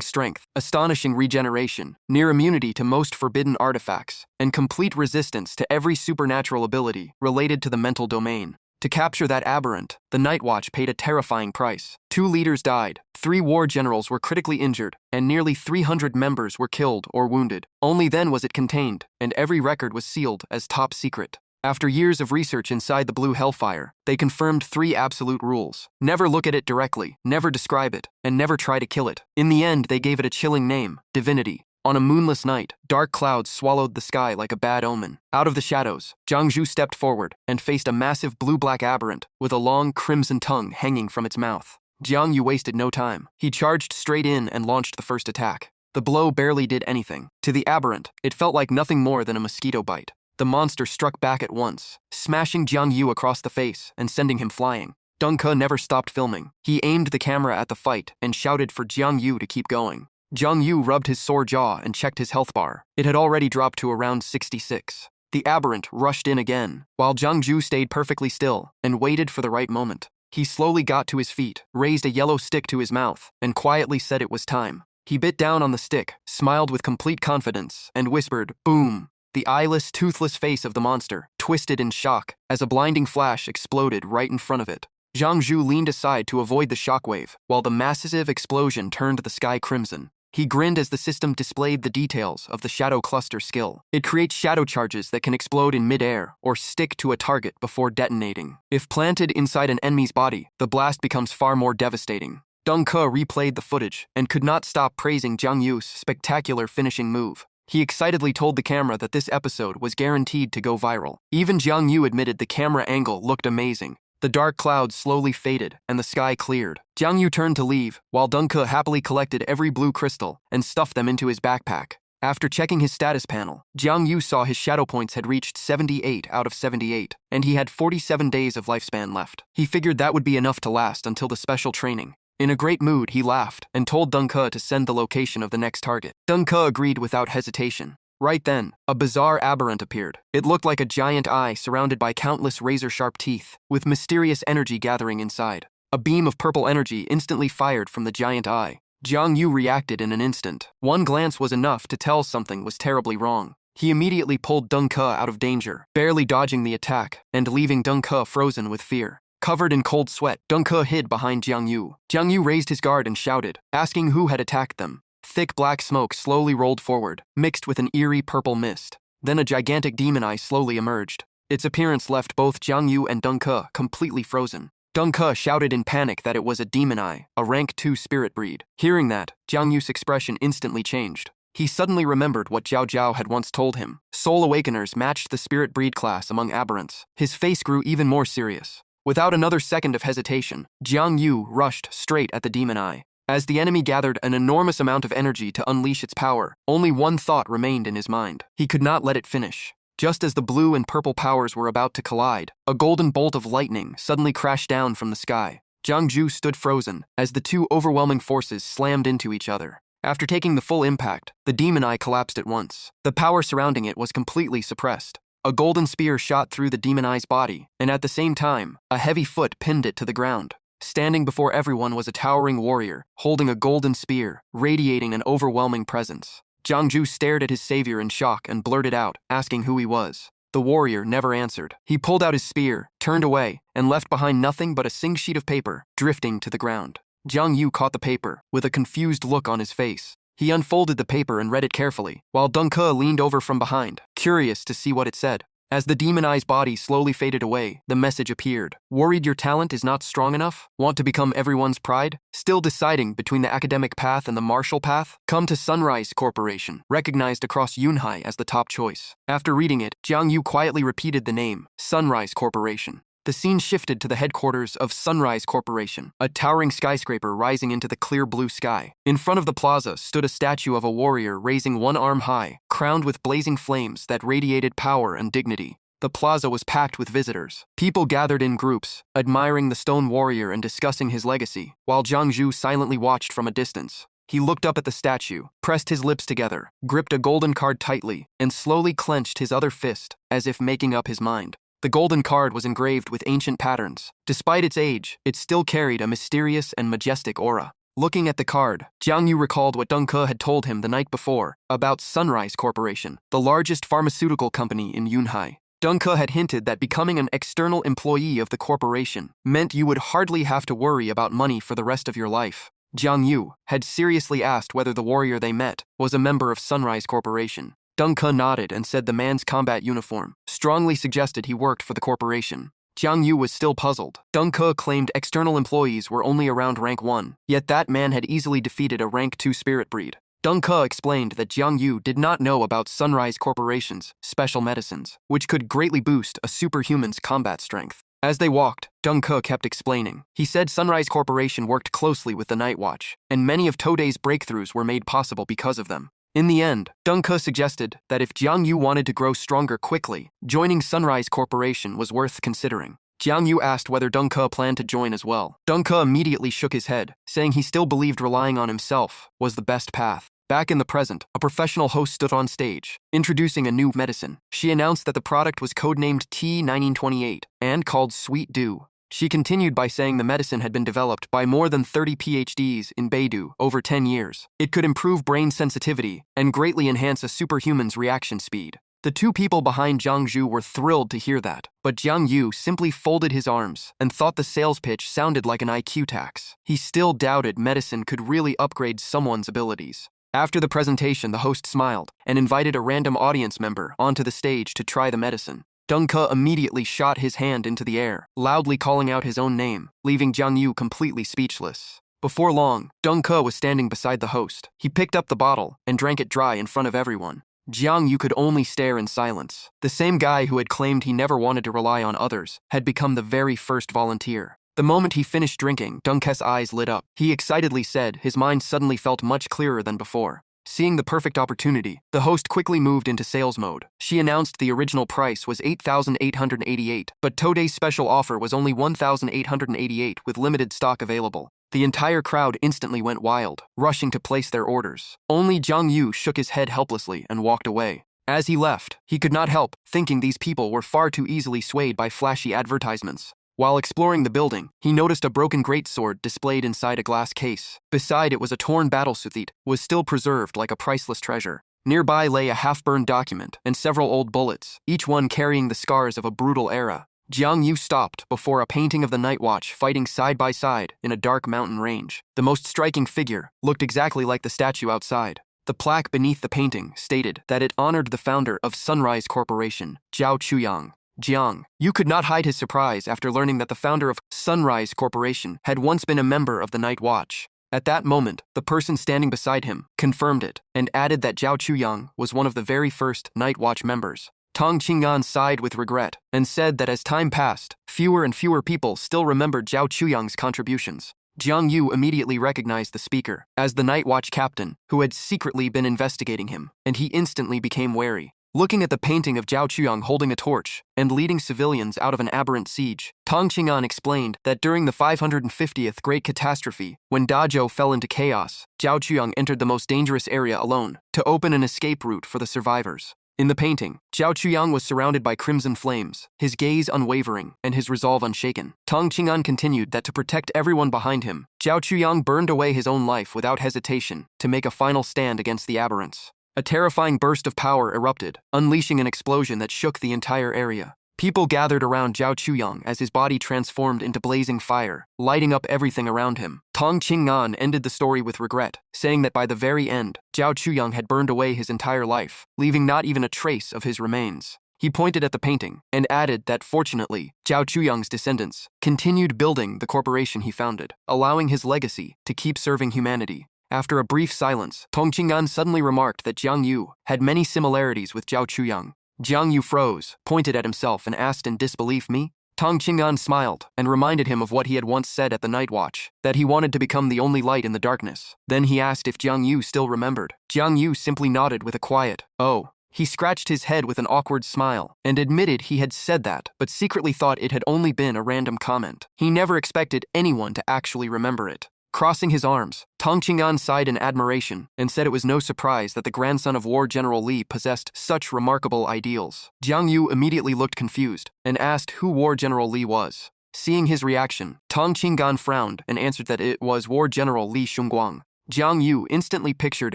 strength, astonishing regeneration, near immunity to most forbidden artifacts, and complete resistance to every supernatural ability related to the mental domain. To capture that aberrant, the Night Watch paid a terrifying price. 2 leaders died, 3 war generals were critically injured, and nearly 300 members were killed or wounded. Only then was it contained, and every record was sealed as top secret. After years of research inside the Blue Hellfire, they confirmed 3 absolute rules. Never look at it directly, never describe it, and never try to kill it. In the end, they gave it a chilling name, Divinity. On a moonless night, dark clouds swallowed the sky like a bad omen. Out of the shadows, Jiang Zhu stepped forward and faced a massive blue-black aberrant with a long crimson tongue hanging from its mouth. Jiang Yu wasted no time. He charged straight in and launched the first attack. The blow barely did anything. To the aberrant, it felt like nothing more than a mosquito bite. The monster struck back at once, smashing Jiang Yu across the face and sending him flying. Deng Ke never stopped filming. He aimed the camera at the fight and shouted for Jiang Yu to keep going. Jiang Yu rubbed his sore jaw and checked his health bar. It had already dropped to around 66. The aberrant rushed in again, while Jiang Zhu stayed perfectly still and waited for the right moment. He slowly got to his feet, raised a yellow stick to his mouth, and quietly said it was time. He bit down on the stick, smiled with complete confidence, and whispered, "Boom!" The eyeless, toothless face of the monster twisted in shock as a blinding flash exploded right in front of it. Jiang Zhu leaned aside to avoid the shockwave, while the massive explosion turned the sky crimson. He grinned as the system displayed the details of the shadow cluster skill. It creates shadow charges that can explode in mid-air or stick to a target before detonating. If planted inside an enemy's body, the blast becomes far more devastating. Deng Ke replayed the footage and could not stop praising Jiang Yu's spectacular finishing move. He excitedly told the camera that this episode was guaranteed to go viral. Even Jiang Yu admitted the camera angle looked amazing. The dark clouds slowly faded, and the sky cleared. Jiang Yu turned to leave, while Deng Ke happily collected every blue crystal and stuffed them into his backpack. After checking his status panel, Jiang Yu saw his shadow points had reached 78 out of 78, and he had 47 days of lifespan left. He figured that would be enough to last until the special training. In a great mood, he laughed and told Deng Ke to send the location of the next target. Deng Ke agreed without hesitation. Right then, a bizarre aberrant appeared. It looked like a giant eye surrounded by countless razor-sharp teeth, with mysterious energy gathering inside. A beam of purple energy instantly fired from the giant eye. Jiang Yu reacted in an instant. One glance was enough to tell something was terribly wrong. He immediately pulled Deng Ke out of danger, barely dodging the attack, and leaving Deng Ke frozen with fear. Covered in cold sweat, Deng Ke hid behind Jiang Yu. Jiang Yu raised his guard and shouted, asking who had attacked them. Thick black smoke slowly rolled forward, mixed with an eerie purple mist. Then a gigantic demon eye slowly emerged. Its appearance left both Jiang Yu and Deng Ke completely frozen. Deng Ke shouted in panic that it was a demon eye, a rank 2 spirit breed. Hearing that, Jiang Yu's expression instantly changed. He suddenly remembered what Zhao Zhao had once told him. Soul Awakeners matched the spirit breed class among aberrants. His face grew even more serious. Without another second of hesitation, Jiang Yu rushed straight at the demon eye. As the enemy gathered an enormous amount of energy to unleash its power, only one thought remained in his mind. He could not let it finish. Just as the blue and purple powers were about to collide, a golden bolt of lightning suddenly crashed down from the sky. Jiang Ju stood frozen as the two overwhelming forces slammed into each other. After taking the full impact, the demon eye collapsed at once. The power surrounding it was completely suppressed. A golden spear shot through the demon eye's body, and at the same time, a heavy foot pinned it to the ground. Standing before everyone was a towering warrior, holding a golden spear, radiating an overwhelming presence. Jiang Ju stared at his savior in shock and blurted out, asking who he was. The warrior never answered. He pulled out his spear, turned away, and left behind nothing but a single sheet of paper, drifting to the ground. Jiang Yu caught the paper, with a confused look on his face. He unfolded the paper and read it carefully, while Deng Ke leaned over from behind, curious to see what it said. As the demon eye's body slowly faded away, the message appeared. Worried your talent is not strong enough? Want to become everyone's pride? Still deciding between the academic path and the martial path? Come to Sunrise Corporation, recognized across Yunhai as the top choice. After reading it, Jiang Yu quietly repeated the name, Sunrise Corporation. The scene shifted to the headquarters of Sunrise Corporation, a towering skyscraper rising into the clear blue sky. In front of the plaza stood a statue of a warrior raising one arm high, crowned with blazing flames that radiated power and dignity. The plaza was packed with visitors. People gathered in groups, admiring the stone warrior and discussing his legacy, while Jiang Ju silently watched from a distance. He looked up at the statue, pressed his lips together, gripped a golden card tightly, and slowly clenched his other fist, as if making up his mind. The golden card was engraved with ancient patterns. Despite its age, it still carried a mysterious and majestic aura. Looking at the card, Jiang Yu recalled what Deng Ke had told him the night before about Sunrise Corporation, the largest pharmaceutical company in Yunhai. Deng Ke had hinted that becoming an external employee of the corporation meant you would hardly have to worry about money for the rest of your life. Jiang Yu had seriously asked whether the warrior they met was a member of Sunrise Corporation. Deng Ke nodded and said the man's combat uniform strongly suggested he worked for the corporation. Jiang Yu was still puzzled. Deng Ke claimed external employees were only around rank 1, yet that man had easily defeated a rank 2 spirit breed. Deng Ke explained that Jiang Yu did not know about Sunrise Corporation's special medicines, which could greatly boost a superhuman's combat strength. As they walked, Deng Ke kept explaining. He said Sunrise Corporation worked closely with the Night Watch, and many of Today's breakthroughs were made possible because of them. In the end, Deng Ke suggested that if Jiang Yu wanted to grow stronger quickly, joining Sunrise Corporation was worth considering. Jiang Yu asked whether Deng Ke planned to join as well. Deng Ke immediately shook his head, saying he still believed relying on himself was the best path. Back in the present, a professional host stood on stage, introducing a new medicine. She announced that the product was codenamed T1928 and called Sweet Dew. She continued by saying the medicine had been developed by more than 30 PhDs in Beidou over 10 years. It could improve brain sensitivity and greatly enhance a superhuman's reaction speed. The two people behind Jiang Ju were thrilled to hear that, but Jiang Yu simply folded his arms and thought the sales pitch sounded like an IQ tax. He still doubted medicine could really upgrade someone's abilities. After the presentation, the host smiled and invited a random audience member onto the stage to try the medicine. Deng Ke immediately shot his hand into the air, loudly calling out his own name, leaving Jiang Yu completely speechless. Before long, Deng Ke was standing beside the host. He picked up the bottle and drank it dry in front of everyone. Jiang Yu could only stare in silence. The same guy who had claimed he never wanted to rely on others had become the very first volunteer. The moment he finished drinking, Deng Ke's eyes lit up. He excitedly said his mind suddenly felt much clearer than before. Seeing the perfect opportunity, the host quickly moved into sales mode. She announced the original price was 8,888, but Today's special offer was only 1,888 with limited stock available. The entire crowd instantly went wild, rushing to place their orders. Only Jiang Yu shook his head helplessly and walked away. As he left, he could not help thinking these people were far too easily swayed by flashy advertisements. While exploring the building, he noticed a broken greatsword displayed inside a glass case. Beside it was a torn battlesuit that was still preserved like a priceless treasure. Nearby lay a half-burned document and several old bullets, each one carrying the scars of a brutal era. Jiang Yu stopped before a painting of the Night Watch fighting side by side in a dark mountain range. The most striking figure looked exactly like the statue outside. The plaque beneath the painting stated that it honored the founder of Sunrise Corporation, Zhao Chuyang. Jiang Yu could not hide his surprise after learning that the founder of Sunrise Corporation had once been a member of the Night Watch. At that moment, the person standing beside him confirmed it and added that Zhao Chuyang was one of the very first Night Watch members. Tong Qingyan sighed with regret and said that as time passed, fewer and fewer people still remembered Zhao Chuyang's contributions. Jiang Yu immediately recognized the speaker as the Night Watch captain who had secretly been investigating him, and he instantly became wary. Looking at the painting of Zhao Chuyang holding a torch and leading civilians out of an aberrant siege, Tang Qing'an explained that during the 550th Great Catastrophe, when Dazhou fell into chaos, Zhao Chuyang entered the most dangerous area alone to open an escape route for the survivors. In the painting, Zhao Chuyang was surrounded by crimson flames, his gaze unwavering and his resolve unshaken. Tang Qing'an continued that to protect everyone behind him, Zhao Chuyang burned away his own life without hesitation to make a final stand against the aberrants. A terrifying burst of power erupted, unleashing an explosion that shook the entire area. People gathered around Zhao Chuyang as his body transformed into blazing fire, lighting up everything around him. Tang Qing'an ended the story with regret, saying that by the very end, Zhao Chuyang had burned away his entire life, leaving not even a trace of his remains. He pointed at the painting and added that fortunately, Zhao Chuyang's descendants continued building the corporation he founded, allowing his legacy to keep serving humanity. After a brief silence, Tang Qing'an suddenly remarked that Jiang Yu had many similarities with Zhao Chuyang. Jiang Yu froze, pointed at himself, and asked in disbelief, "Me?" Tang Qing'an smiled and reminded him of what he had once said at the night watch, that he wanted to become the only light in the darkness. Then he asked if Jiang Yu still remembered. Jiang Yu simply nodded with a quiet, "Oh." He scratched his head with an awkward smile and admitted he had said that, but secretly thought it had only been a random comment. He never expected anyone to actually remember it. Crossing his arms, Tang Qing'an sighed in admiration and said it was no surprise that the grandson of War General Li possessed such remarkable ideals. Jiang Yu immediately looked confused and asked who War General Li was. Seeing his reaction, Tang Qing'an frowned and answered that it was War General Li Shunguang. Jiang Yu instantly pictured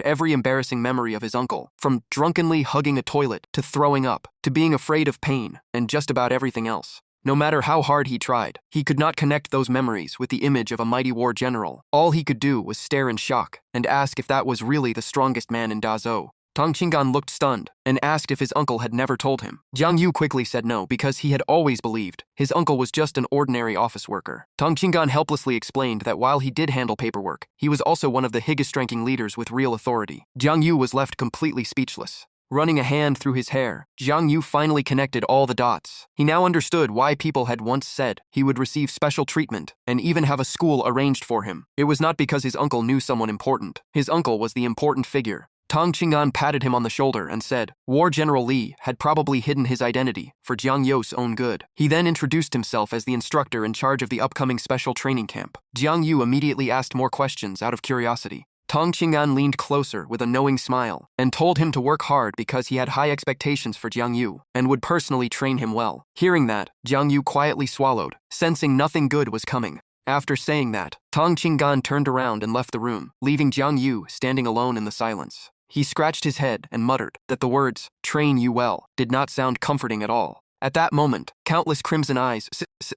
every embarrassing memory of his uncle, from drunkenly hugging a toilet to throwing up, to being afraid of pain, and just about everything else. No matter how hard he tried, he could not connect those memories with the image of a mighty war general. All he could do was stare in shock and ask if that was really the strongest man in Dazhou. Tang Qing'an looked stunned and asked if his uncle had never told him. Jiang Yu quickly said no because he had always believed his uncle was just an ordinary office worker. Tang Qing'an helplessly explained that while he did handle paperwork, he was also one of the highest-ranking leaders with real authority. Jiang Yu was left completely speechless. Running a hand through his hair, Jiang Yu finally connected all the dots. He now understood why people had once said he would receive special treatment and even have a school arranged for him. It was not because his uncle knew someone important. His uncle was the important figure. Tang Qing'an patted him on the shoulder and said War General Li had probably hidden his identity for Jiang Yu's own good. He then introduced himself as the instructor in charge of the upcoming special training camp. Jiang Yu immediately asked more questions out of curiosity. Tang Qing'an leaned closer with a knowing smile and told him to work hard because he had high expectations for Jiang Yu and would personally train him well. Hearing that, Jiang Yu quietly swallowed, sensing nothing good was coming. After saying that, Tang Qing'an turned around and left the room, leaving Jiang Yu standing alone in the silence. He scratched his head and muttered that the words, "train you well," did not sound comforting at all. At that moment, countless crimson eyes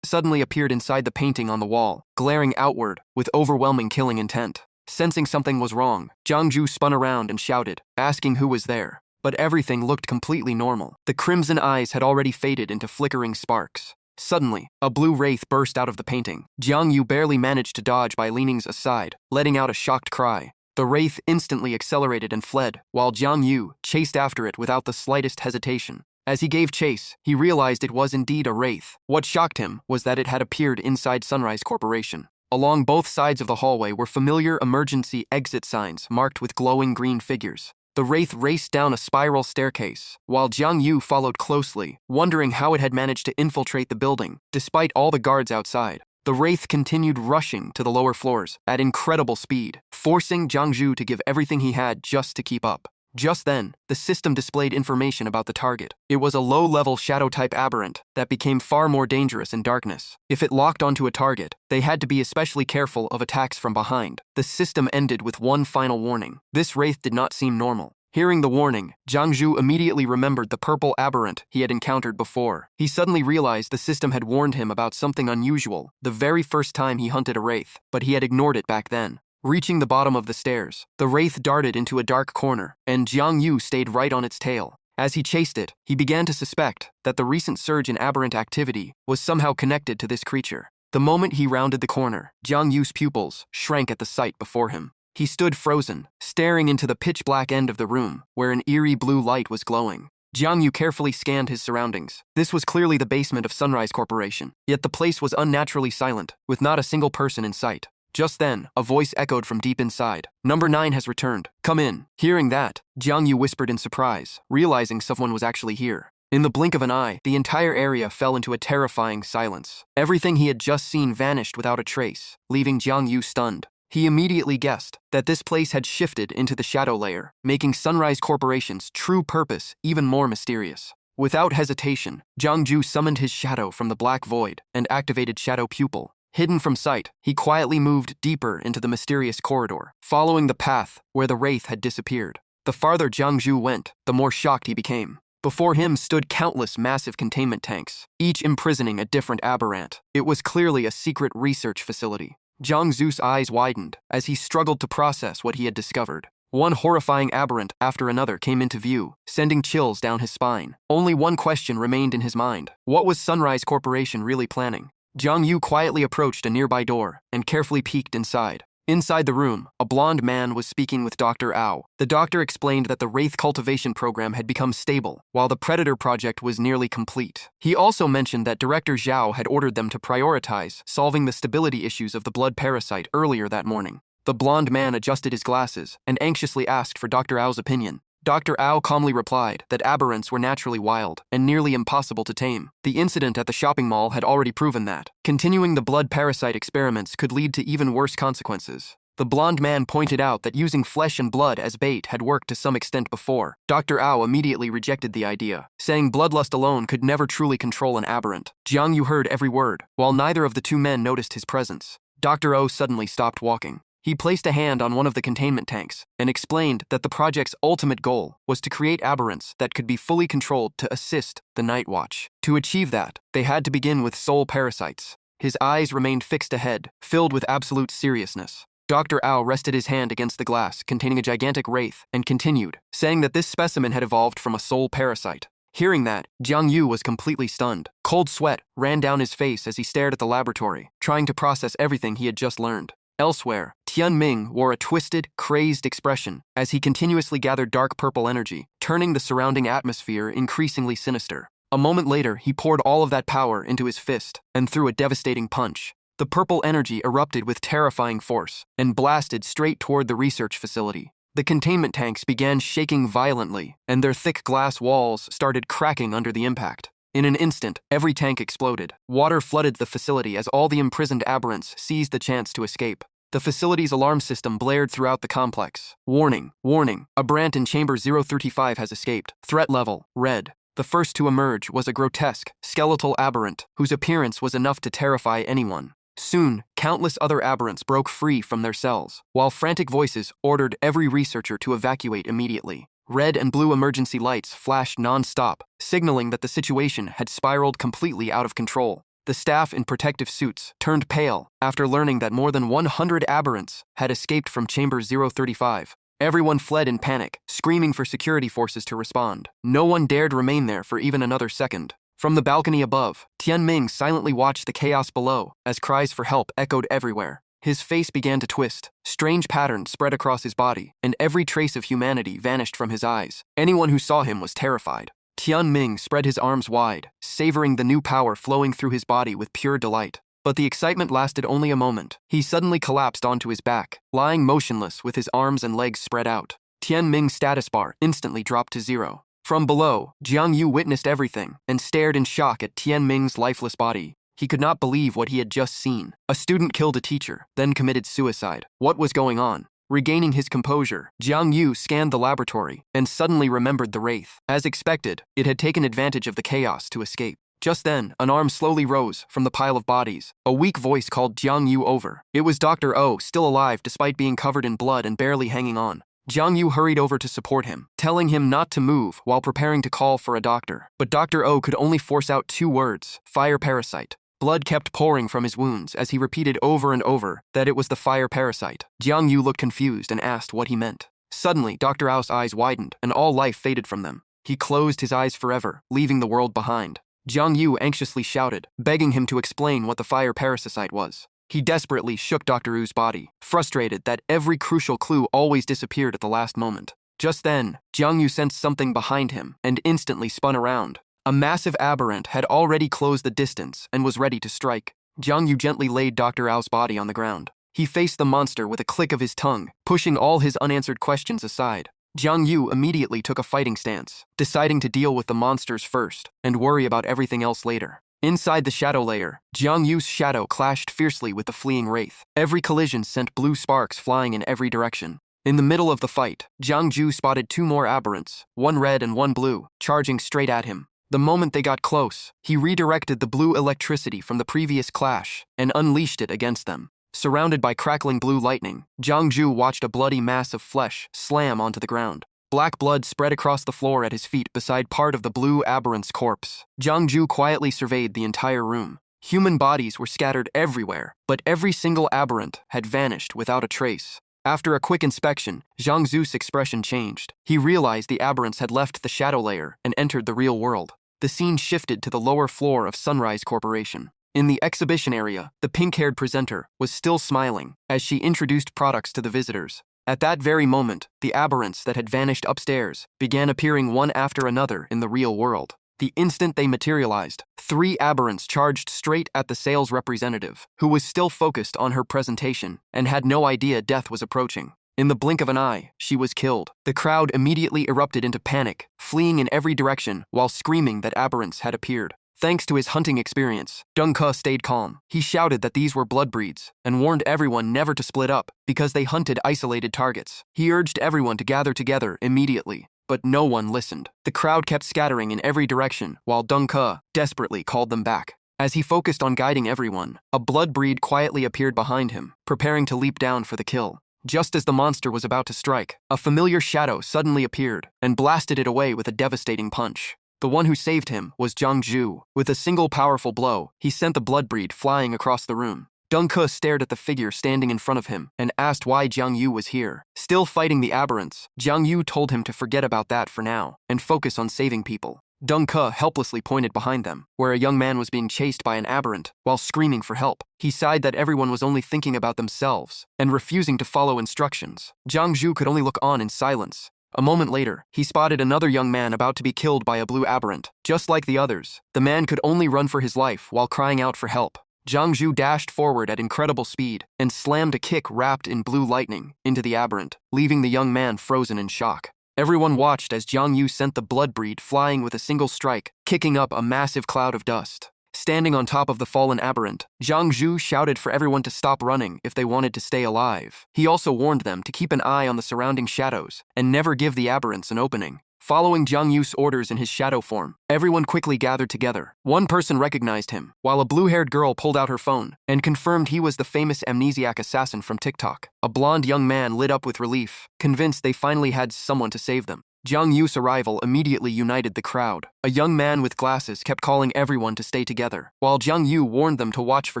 suddenly appeared inside the painting on the wall, glaring outward with overwhelming killing intent. Sensing something was wrong, Jiang Ju spun around and shouted, asking who was there. But everything looked completely normal. The crimson eyes had already faded into flickering sparks. Suddenly, a blue wraith burst out of the painting. Jiang Yu barely managed to dodge by leaning aside, letting out a shocked cry. The wraith instantly accelerated and fled, while Jiang Yu chased after it without the slightest hesitation. As he gave chase, he realized it was indeed a wraith. What shocked him was that it had appeared inside Sunrise Corporation. Along both sides of the hallway were familiar emergency exit signs marked with glowing green figures. The wraith raced down a spiral staircase, while Jiang Yu followed closely, wondering how it had managed to infiltrate the building, despite all the guards outside. The wraith continued rushing to the lower floors at incredible speed, forcing Jiang Ju to give everything he had just to keep up. Just then, the system displayed information about the target. It was a low-level shadow-type aberrant that became far more dangerous in darkness. If it locked onto a target, they had to be especially careful of attacks from behind. The system ended with one final warning. This wraith did not seem normal. Hearing the warning, Jiang Ju immediately remembered the purple aberrant he had encountered before. He suddenly realized the system had warned him about something unusual the very first time he hunted a wraith, but he had ignored it back then. Reaching the bottom of the stairs, the wraith darted into a dark corner, and Jiang Yu stayed right on its tail. As he chased it, he began to suspect that the recent surge in aberrant activity was somehow connected to this creature. The moment he rounded the corner, Jiang Yu's pupils shrank at the sight before him. He stood frozen, staring into the pitch-black end of the room, where an eerie blue light was glowing. Jiang Yu carefully scanned his surroundings. This was clearly the basement of Sunrise Corporation, yet the place was unnaturally silent, with not a single person in sight. Just then, a voice echoed from deep inside. Number 9 has returned. Come in. Hearing that, Jiang Yu whispered in surprise, realizing someone was actually here. In the blink of an eye, the entire area fell into a terrifying silence. Everything he had just seen vanished without a trace, leaving Jiang Yu stunned. He immediately guessed that this place had shifted into the shadow layer, making Sunrise Corporation's true purpose even more mysterious. Without hesitation, Jiang Ju summoned his shadow from the black void and activated Shadow Pupil. Hidden from sight, he quietly moved deeper into the mysterious corridor, following the path where the wraith had disappeared. The farther Jiang Ju went, the more shocked he became. Before him stood countless massive containment tanks, each imprisoning a different aberrant. It was clearly a secret research facility. Jiang Zu's eyes widened as he struggled to process what he had discovered. One horrifying aberrant after another came into view, sending chills down his spine. Only one question remained in his mind. What was Sunrise Corporation really planning? Jiang Yu quietly approached a nearby door and carefully peeked inside. Inside the room, a blond man was speaking with Dr. Ao. The doctor explained that the Wraith cultivation program had become stable, while the Predator project was nearly complete. He also mentioned that Director Zhao had ordered them to prioritize solving the stability issues of the blood parasite earlier that morning. The blond man adjusted his glasses and anxiously asked for Dr. Ao's opinion. Dr. Ao calmly replied that aberrants were naturally wild and nearly impossible to tame. The incident at the shopping mall had already proven that. Continuing the blood parasite experiments could lead to even worse consequences. The blond man pointed out that using flesh and blood as bait had worked to some extent before. Dr. Ao immediately rejected the idea, saying bloodlust alone could never truly control an aberrant. Jiang Yu heard every word, while neither of the two men noticed his presence. Dr. O suddenly stopped walking. He placed a hand on one of the containment tanks and explained that the project's ultimate goal was to create aberrants that could be fully controlled to assist the Night Watch. To achieve that, they had to begin with soul parasites. His eyes remained fixed ahead, filled with absolute seriousness. Dr. Ao rested his hand against the glass containing a gigantic wraith and continued, saying that this specimen had evolved from a soul parasite. Hearing that, Jiang Yu was completely stunned. Cold sweat ran down his face as he stared at the laboratory, trying to process everything he had just learned. Elsewhere, Tian Ming wore a twisted, crazed expression as he continuously gathered dark purple energy, turning the surrounding atmosphere increasingly sinister. A moment later, he poured all of that power into his fist and threw a devastating punch. The purple energy erupted with terrifying force and blasted straight toward the research facility. The containment tanks began shaking violently, and their thick glass walls started cracking under the impact. In an instant, every tank exploded. Water flooded the facility as all the imprisoned aberrants seized the chance to escape. The facility's alarm system blared throughout the complex. Warning, warning, aberrant in Chamber 035 has escaped. Threat level, red. The first to emerge was a grotesque, skeletal aberrant whose appearance was enough to terrify anyone. Soon, countless other aberrants broke free from their cells, while frantic voices ordered every researcher to evacuate immediately. Red and blue emergency lights flashed non-stop, signaling that the situation had spiraled completely out of control. The staff in protective suits turned pale after learning that more than 100 aberrants had escaped from Chamber 035. Everyone fled in panic, screaming for security forces to respond. No one dared remain there for even another second. From the balcony above, Tian Ming silently watched the chaos below as cries for help echoed everywhere. His face began to twist, strange patterns spread across his body, and every trace of humanity vanished from his eyes. Anyone who saw him was terrified. Tian Ming spread his arms wide, savoring the new power flowing through his body with pure delight. But the excitement lasted only a moment. He suddenly collapsed onto his back, lying motionless with his arms and legs spread out. Tian Ming's status bar instantly dropped to 0. From below, Jiang Yu witnessed everything and stared in shock at Tian Ming's lifeless body. He could not believe what he had just seen. A student killed a teacher, then committed suicide. What was going on? Regaining his composure, Jiang Yu scanned the laboratory and suddenly remembered the wraith. As expected, it had taken advantage of the chaos to escape. Just then, an arm slowly rose from the pile of bodies. A weak voice called Jiang Yu over. It was Dr. O, still alive despite being covered in blood and barely hanging on. Jiang Yu hurried over to support him, telling him not to move while preparing to call for a doctor. But Dr. O could only force out 2 words, fire parasite. Blood kept pouring from his wounds as he repeated over and over that it was the fire parasite. Jiang Yu looked confused and asked what he meant. Suddenly, Dr. Ao's eyes widened and all life faded from them. He closed his eyes forever, leaving the world behind. Jiang Yu anxiously shouted, begging him to explain what the fire parasite was. He desperately shook Dr. U's body, frustrated that every crucial clue always disappeared at the last moment. Just then, Jiang Yu sensed something behind him and instantly spun around. A massive aberrant had already closed the distance and was ready to strike. Jiang Yu gently laid Dr. Ao's body on the ground. He faced the monster with a click of his tongue, pushing all his unanswered questions aside. Jiang Yu immediately took a fighting stance, deciding to deal with the monsters first and worry about everything else later. Inside the shadow layer, Jiang Yu's shadow clashed fiercely with the fleeing wraith. Every collision sent blue sparks flying in every direction. In the middle of the fight, Jiang Ju spotted two more aberrants, one red and one blue, charging straight at him. The moment they got close, he redirected the blue electricity from the previous clash and unleashed it against them. Surrounded by crackling blue lightning, Jiang Ju watched a bloody mass of flesh slam onto the ground. Black blood spread across the floor at his feet beside part of the blue aberrant's corpse. Jiang Ju quietly surveyed the entire room. Human bodies were scattered everywhere, but every single aberrant had vanished without a trace. After a quick inspection, Zhang Zu's expression changed. He realized the aberrants had left the shadow layer and entered the real world. The scene shifted to the lower floor of Sunrise Corporation. In the exhibition area, the pink-haired presenter was still smiling as she introduced products to the visitors. At that very moment, the aberrants that had vanished upstairs began appearing one after another in the real world. The instant they materialized, 3 aberrants charged straight at the sales representative, who was still focused on her presentation and had no idea death was approaching. In the blink of an eye, she was killed. The crowd immediately erupted into panic, fleeing in every direction while screaming that aberrants had appeared. Thanks to his hunting experience, Deng Ke stayed calm. He shouted that these were blood breeds and warned everyone never to split up because they hunted isolated targets. He urged everyone to gather together immediately, but no one listened. The crowd kept scattering in every direction while Deng Ke desperately called them back. As he focused on guiding everyone, a blood breed quietly appeared behind him, preparing to leap down for the kill. Just as the monster was about to strike, a familiar shadow suddenly appeared and blasted it away with a devastating punch. The one who saved him was Jiang Ju. With a single powerful blow, he sent the blood breed flying across the room. Deng Ke stared at the figure standing in front of him and asked why Jiang Yu was here. Still fighting the aberrants, Jiang Yu told him to forget about that for now and focus on saving people. Deng Ke helplessly pointed behind them, where a young man was being chased by an aberrant while screaming for help. He sighed that everyone was only thinking about themselves and refusing to follow instructions. Jiang Ju could only look on in silence. A moment later, he spotted another young man about to be killed by a blue aberrant. Just like the others, the man could only run for his life while crying out for help. Jiang Ju dashed forward at incredible speed and slammed a kick wrapped in blue lightning into the aberrant, leaving the young man frozen in shock. Everyone watched as Jiang Yu sent the blood breed flying with a single strike, kicking up a massive cloud of dust. Standing on top of the fallen aberrant, Jiang Ju shouted for everyone to stop running if they wanted to stay alive. He also warned them to keep an eye on the surrounding shadows and never give the aberrants an opening. Following Jiang Yu's orders in his shadow form, everyone quickly gathered together. One person recognized him, while a blue-haired girl pulled out her phone and confirmed he was the famous amnesiac assassin from TikTok. A blonde young man lit up with relief, convinced they finally had someone to save them. Jiang Yu's arrival immediately united the crowd. A young man with glasses kept calling everyone to stay together, while Jiang Yu warned them to watch for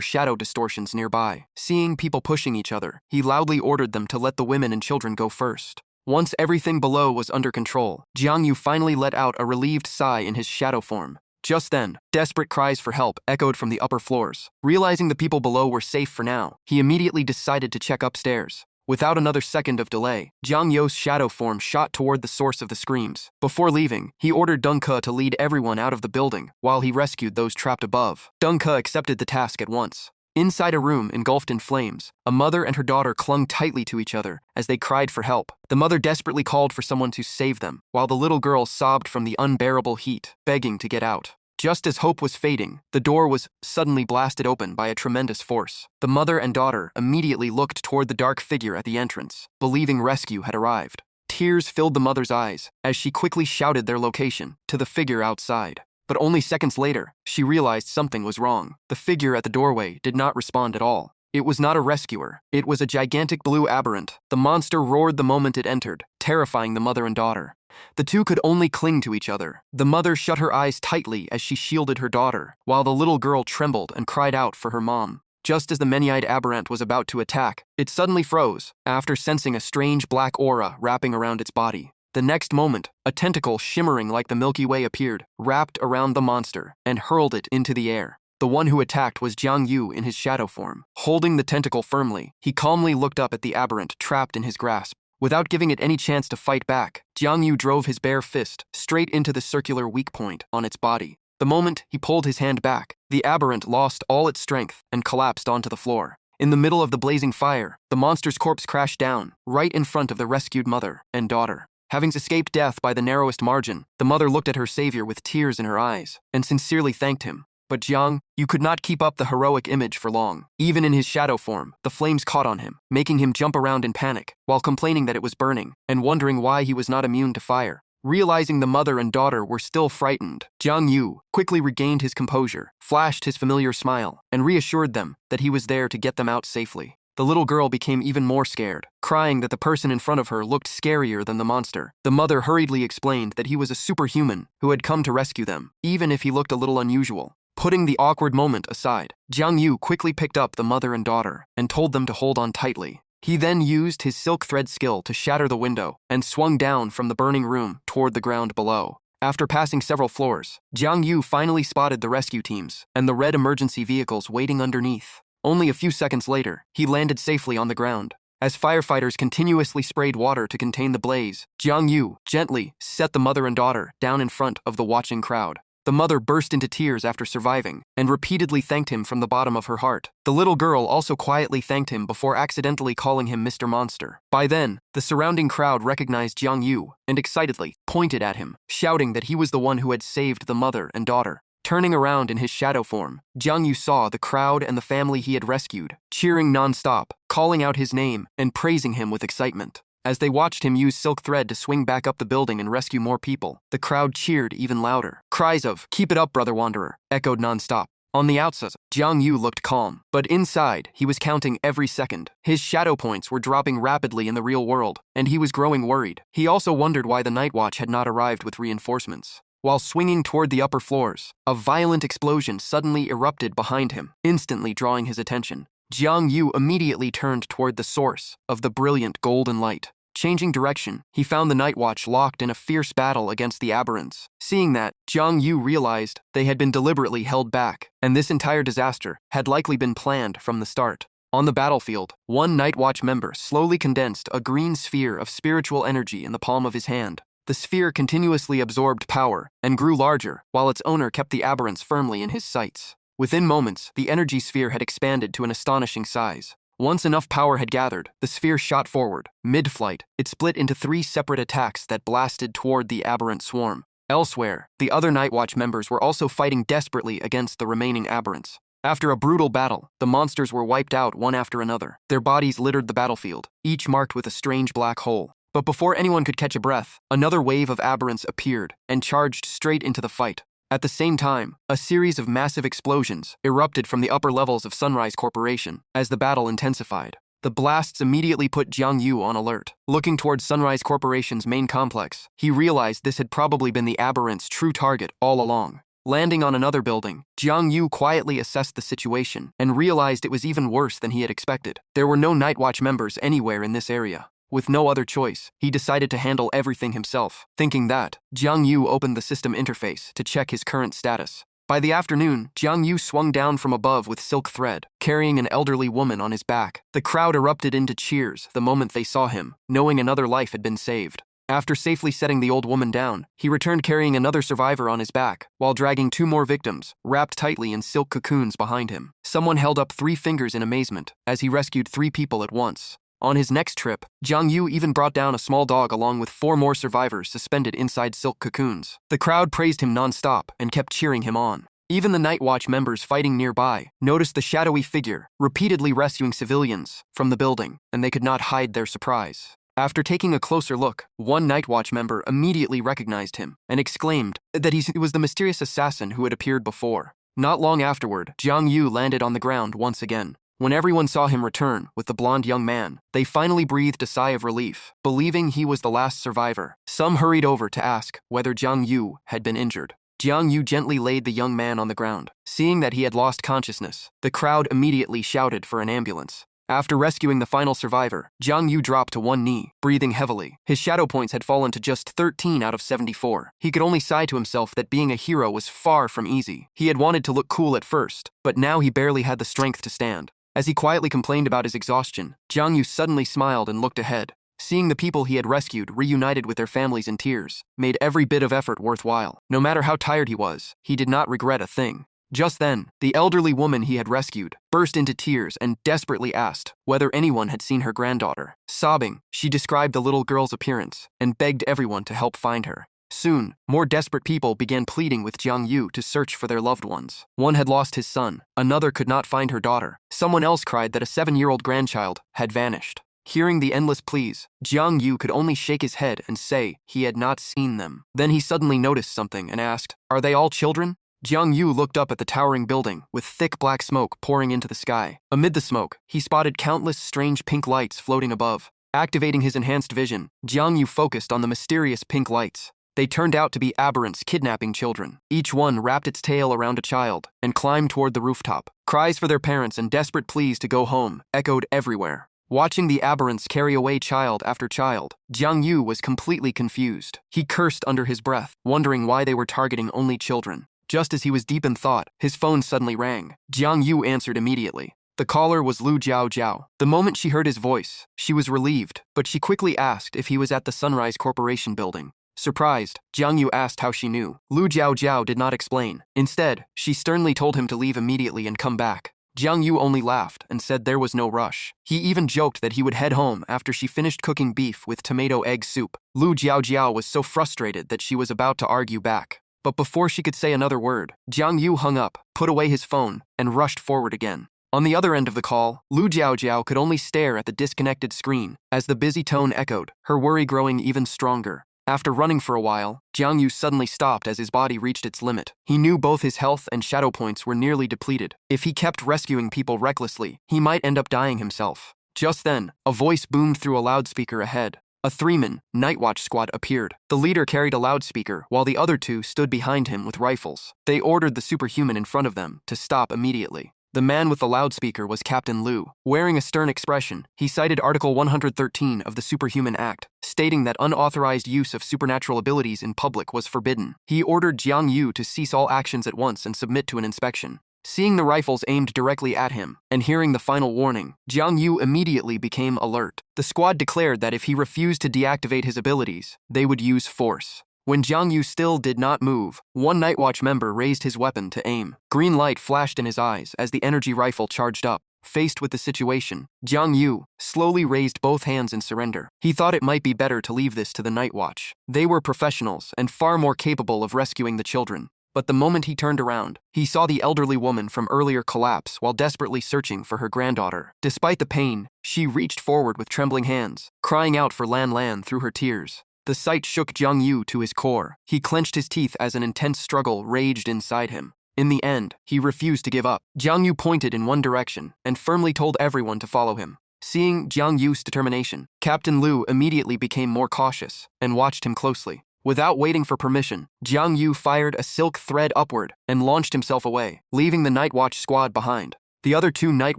shadow distortions nearby. Seeing people pushing each other, he loudly ordered them to let the women and children go first. Once everything below was under control, Jiang Yu finally let out a relieved sigh in his shadow form. Just then, desperate cries for help echoed from the upper floors. Realizing the people below were safe for now, he immediately decided to check upstairs. Without another second of delay, Jiang Yu's shadow form shot toward the source of the screams. Before leaving, he ordered Deng Ke to lead everyone out of the building while he rescued those trapped above. Deng Ke accepted the task at once. Inside a room engulfed in flames, a mother and her daughter clung tightly to each other as they cried for help. The mother desperately called for someone to save them, while the little girl sobbed from the unbearable heat, begging to get out. Just as hope was fading, the door was suddenly blasted open by a tremendous force. The mother and daughter immediately looked toward the dark figure at the entrance, believing rescue had arrived. Tears filled the mother's eyes as she quickly shouted their location to the figure outside. But only seconds later, she realized something was wrong. The figure at the doorway did not respond at all. It was not a rescuer. It was a gigantic blue aberrant. The monster roared the moment it entered, terrifying the mother and daughter. The two could only cling to each other. The mother shut her eyes tightly as she shielded her daughter, while the little girl trembled and cried out for her mom. Just as the many-eyed aberrant was about to attack, it suddenly froze, after sensing a strange black aura wrapping around its body. The next moment, a tentacle shimmering like the Milky Way appeared, wrapped around the monster, and hurled it into the air. The one who attacked was Jiang Yu in his shadow form. Holding the tentacle firmly, he calmly looked up at the aberrant trapped in his grasp. Without giving it any chance to fight back, Jiang Yu drove his bare fist straight into the circular weak point on its body. The moment he pulled his hand back, the aberrant lost all its strength and collapsed onto the floor. In the middle of the blazing fire, the monster's corpse crashed down, right in front of the rescued mother and daughter. Having escaped death by the narrowest margin, the mother looked at her savior with tears in her eyes and sincerely thanked him. But Jiang, you could not keep up the heroic image for long. Even in his shadow form, the flames caught on him, making him jump around in panic, while complaining that it was burning, and wondering why he was not immune to fire. Realizing the mother and daughter were still frightened, Jiang Yu quickly regained his composure, flashed his familiar smile, and reassured them that he was there to get them out safely. The little girl became even more scared, crying that the person in front of her looked scarier than the monster. The mother hurriedly explained that he was a superhuman who had come to rescue them, even if he looked a little unusual. Putting the awkward moment aside, Jiang Yu quickly picked up the mother and daughter and told them to hold on tightly. He then used his silk thread skill to shatter the window and swung down from the burning room toward the ground below. After passing several floors, Jiang Yu finally spotted the rescue teams and the red emergency vehicles waiting underneath. Only a few seconds later, he landed safely on the ground. As firefighters continuously sprayed water to contain the blaze, Jiang Yu gently set the mother and daughter down in front of the watching crowd. The mother burst into tears after surviving and repeatedly thanked him from the bottom of her heart. The little girl also quietly thanked him before accidentally calling him Mr. Monster. By then, the surrounding crowd recognized Jiang Yu and excitedly pointed at him, shouting that he was the one who had saved the mother and daughter. Turning around in his shadow form, Jiang Yu saw the crowd and the family he had rescued, cheering non-stop, calling out his name and praising him with excitement. As they watched him use silk thread to swing back up the building and rescue more people, the crowd cheered even louder. Cries of, "Keep it up, brother wanderer," echoed non-stop. On the outside, Jiang Yu looked calm, but inside, he was counting every second. His shadow points were dropping rapidly in the real world, and he was growing worried. He also wondered why the night watch had not arrived with reinforcements. While swinging toward the upper floors, a violent explosion suddenly erupted behind him, instantly drawing his attention. Jiang Yu immediately turned toward the source of the brilliant golden light. Changing direction, he found the Night Watch locked in a fierce battle against the aberrants. Seeing that, Jiang Yu realized they had been deliberately held back, and this entire disaster had likely been planned from the start. On the battlefield, one Night Watch member slowly condensed a green sphere of spiritual energy in the palm of his hand. The sphere continuously absorbed power and grew larger, while its owner kept the aberrants firmly in his sights. Within moments, the energy sphere had expanded to an astonishing size. Once enough power had gathered, the sphere shot forward. Mid-flight, it split into 3 separate attacks that blasted toward the aberrant swarm. Elsewhere, the other Night Watch members were also fighting desperately against the remaining aberrants. After a brutal battle, the monsters were wiped out one after another. Their bodies littered the battlefield, each marked with a strange black hole. But before anyone could catch a breath, another wave of aberrants appeared and charged straight into the fight. At the same time, a series of massive explosions erupted from the upper levels of Sunrise Corporation as the battle intensified. The blasts immediately put Jiang Yu on alert. Looking towards Sunrise Corporation's main complex, he realized this had probably been the aberrant's true target all along. Landing on another building, Jiang Yu quietly assessed the situation and realized it was even worse than he had expected. There were no Night Watch members anywhere in this area. With no other choice, he decided to handle everything himself. Thinking that, Jiang Yu opened the system interface to check his current status. By the afternoon, Jiang Yu swung down from above with silk thread, carrying an elderly woman on his back. The crowd erupted into cheers the moment they saw him, knowing another life had been saved. After safely setting the old woman down, he returned carrying another survivor on his back, while dragging 2 more victims, wrapped tightly in silk cocoons behind him. Someone held up 3 fingers in amazement as he rescued 3 people at once. On his next trip, Jiang Yu even brought down a small dog along with 4 more survivors suspended inside silk cocoons. The crowd praised him non-stop and kept cheering him on. Even the Night Watch members fighting nearby noticed the shadowy figure repeatedly rescuing civilians from the building, and they could not hide their surprise. After taking a closer look, one Night Watch member immediately recognized him and exclaimed that he was the mysterious assassin who had appeared before. Not long afterward, Jiang Yu landed on the ground once again. When everyone saw him return with the blonde young man, they finally breathed a sigh of relief, believing he was the last survivor. Some hurried over to ask whether Jiang Yu had been injured. Jiang Yu gently laid the young man on the ground. Seeing that he had lost consciousness, the crowd immediately shouted for an ambulance. After rescuing the final survivor, Jiang Yu dropped to one knee, breathing heavily. His shadow points had fallen to just 13 out of 74. He could only sigh to himself that being a hero was far from easy. He had wanted to look cool at first, but now he barely had the strength to stand. As he quietly complained about his exhaustion, Jiang Yu suddenly smiled and looked ahead. Seeing the people he had rescued reunited with their families in tears made every bit of effort worthwhile. No matter how tired he was, he did not regret a thing. Just then, the elderly woman he had rescued burst into tears and desperately asked whether anyone had seen her granddaughter. Sobbing, she described the little girl's appearance and begged everyone to help find her. Soon, more desperate people began pleading with Jiang Yu to search for their loved ones. One had lost his son, another could not find her daughter. Someone else cried that a 7-year-old grandchild had vanished. Hearing the endless pleas, Jiang Yu could only shake his head and say he had not seen them. Then he suddenly noticed something and asked, "Are they all children?" Jiang Yu looked up at the towering building with thick black smoke pouring into the sky. Amid the smoke, he spotted countless strange pink lights floating above. Activating his enhanced vision, Jiang Yu focused on the mysterious pink lights. They turned out to be aberrants kidnapping children. Each one wrapped its tail around a child and climbed toward the rooftop. Cries for their parents and desperate pleas to go home echoed everywhere. Watching the aberrants carry away child after child, Jiang Yu was completely confused. He cursed under his breath, wondering why they were targeting only children. Just as he was deep in thought, his phone suddenly rang. Jiang Yu answered immediately. The caller was Lu Jiao Jiao. The moment she heard his voice, she was relieved, but she quickly asked if he was at the Sunrise Corporation building. Surprised, Jiang Yu asked how she knew. Lu Jiao Jiao did not explain. Instead, she sternly told him to leave immediately and come back. Jiang Yu only laughed and said there was no rush. He even joked that he would head home after she finished cooking beef with tomato egg soup. Lu Jiao Jiao was so frustrated that she was about to argue back. But before she could say another word, Jiang Yu hung up, put away his phone, and rushed forward again. On the other end of the call, Lu Jiao Jiao could only stare at the disconnected screen as the busy tone echoed, her worry growing even stronger. After running for a while, Jiang Yu suddenly stopped as his body reached its limit. He knew both his health and shadow points were nearly depleted. If he kept rescuing people recklessly, he might end up dying himself. Just then, a voice boomed through a loudspeaker ahead. A 3-man night watch squad appeared. The leader carried a loudspeaker, while the other 2 stood behind him with rifles. They ordered the superhuman in front of them to stop immediately. The man with the loudspeaker was Captain Lu. Wearing a stern expression, he cited Article 113 of the Superhuman Act, stating that unauthorized use of supernatural abilities in public was forbidden. He ordered Jiang Yu to cease all actions at once and submit to an inspection. Seeing the rifles aimed directly at him, and hearing the final warning, Jiang Yu immediately became alert. The squad declared that if he refused to deactivate his abilities, they would use force. When Jiang Yu still did not move, one Night Watch member raised his weapon to aim. Green light flashed in his eyes as the energy rifle charged up. Faced with the situation, Jiang Yu slowly raised both hands in surrender. He thought it might be better to leave this to the Night Watch. They were professionals and far more capable of rescuing the children. But the moment he turned around, he saw the elderly woman from earlier collapse while desperately searching for her granddaughter. Despite the pain, she reached forward with trembling hands, crying out for Lan Lan through her tears. The sight shook Jiang Yu to his core. He clenched his teeth as an intense struggle raged inside him. In the end, he refused to give up. Jiang Yu pointed in one direction and firmly told everyone to follow him. Seeing Jiang Yu's determination, Captain Lu immediately became more cautious and watched him closely. Without waiting for permission, Jiang Yu fired a silk thread upward and launched himself away, leaving the Night Watch squad behind. The other 2 Night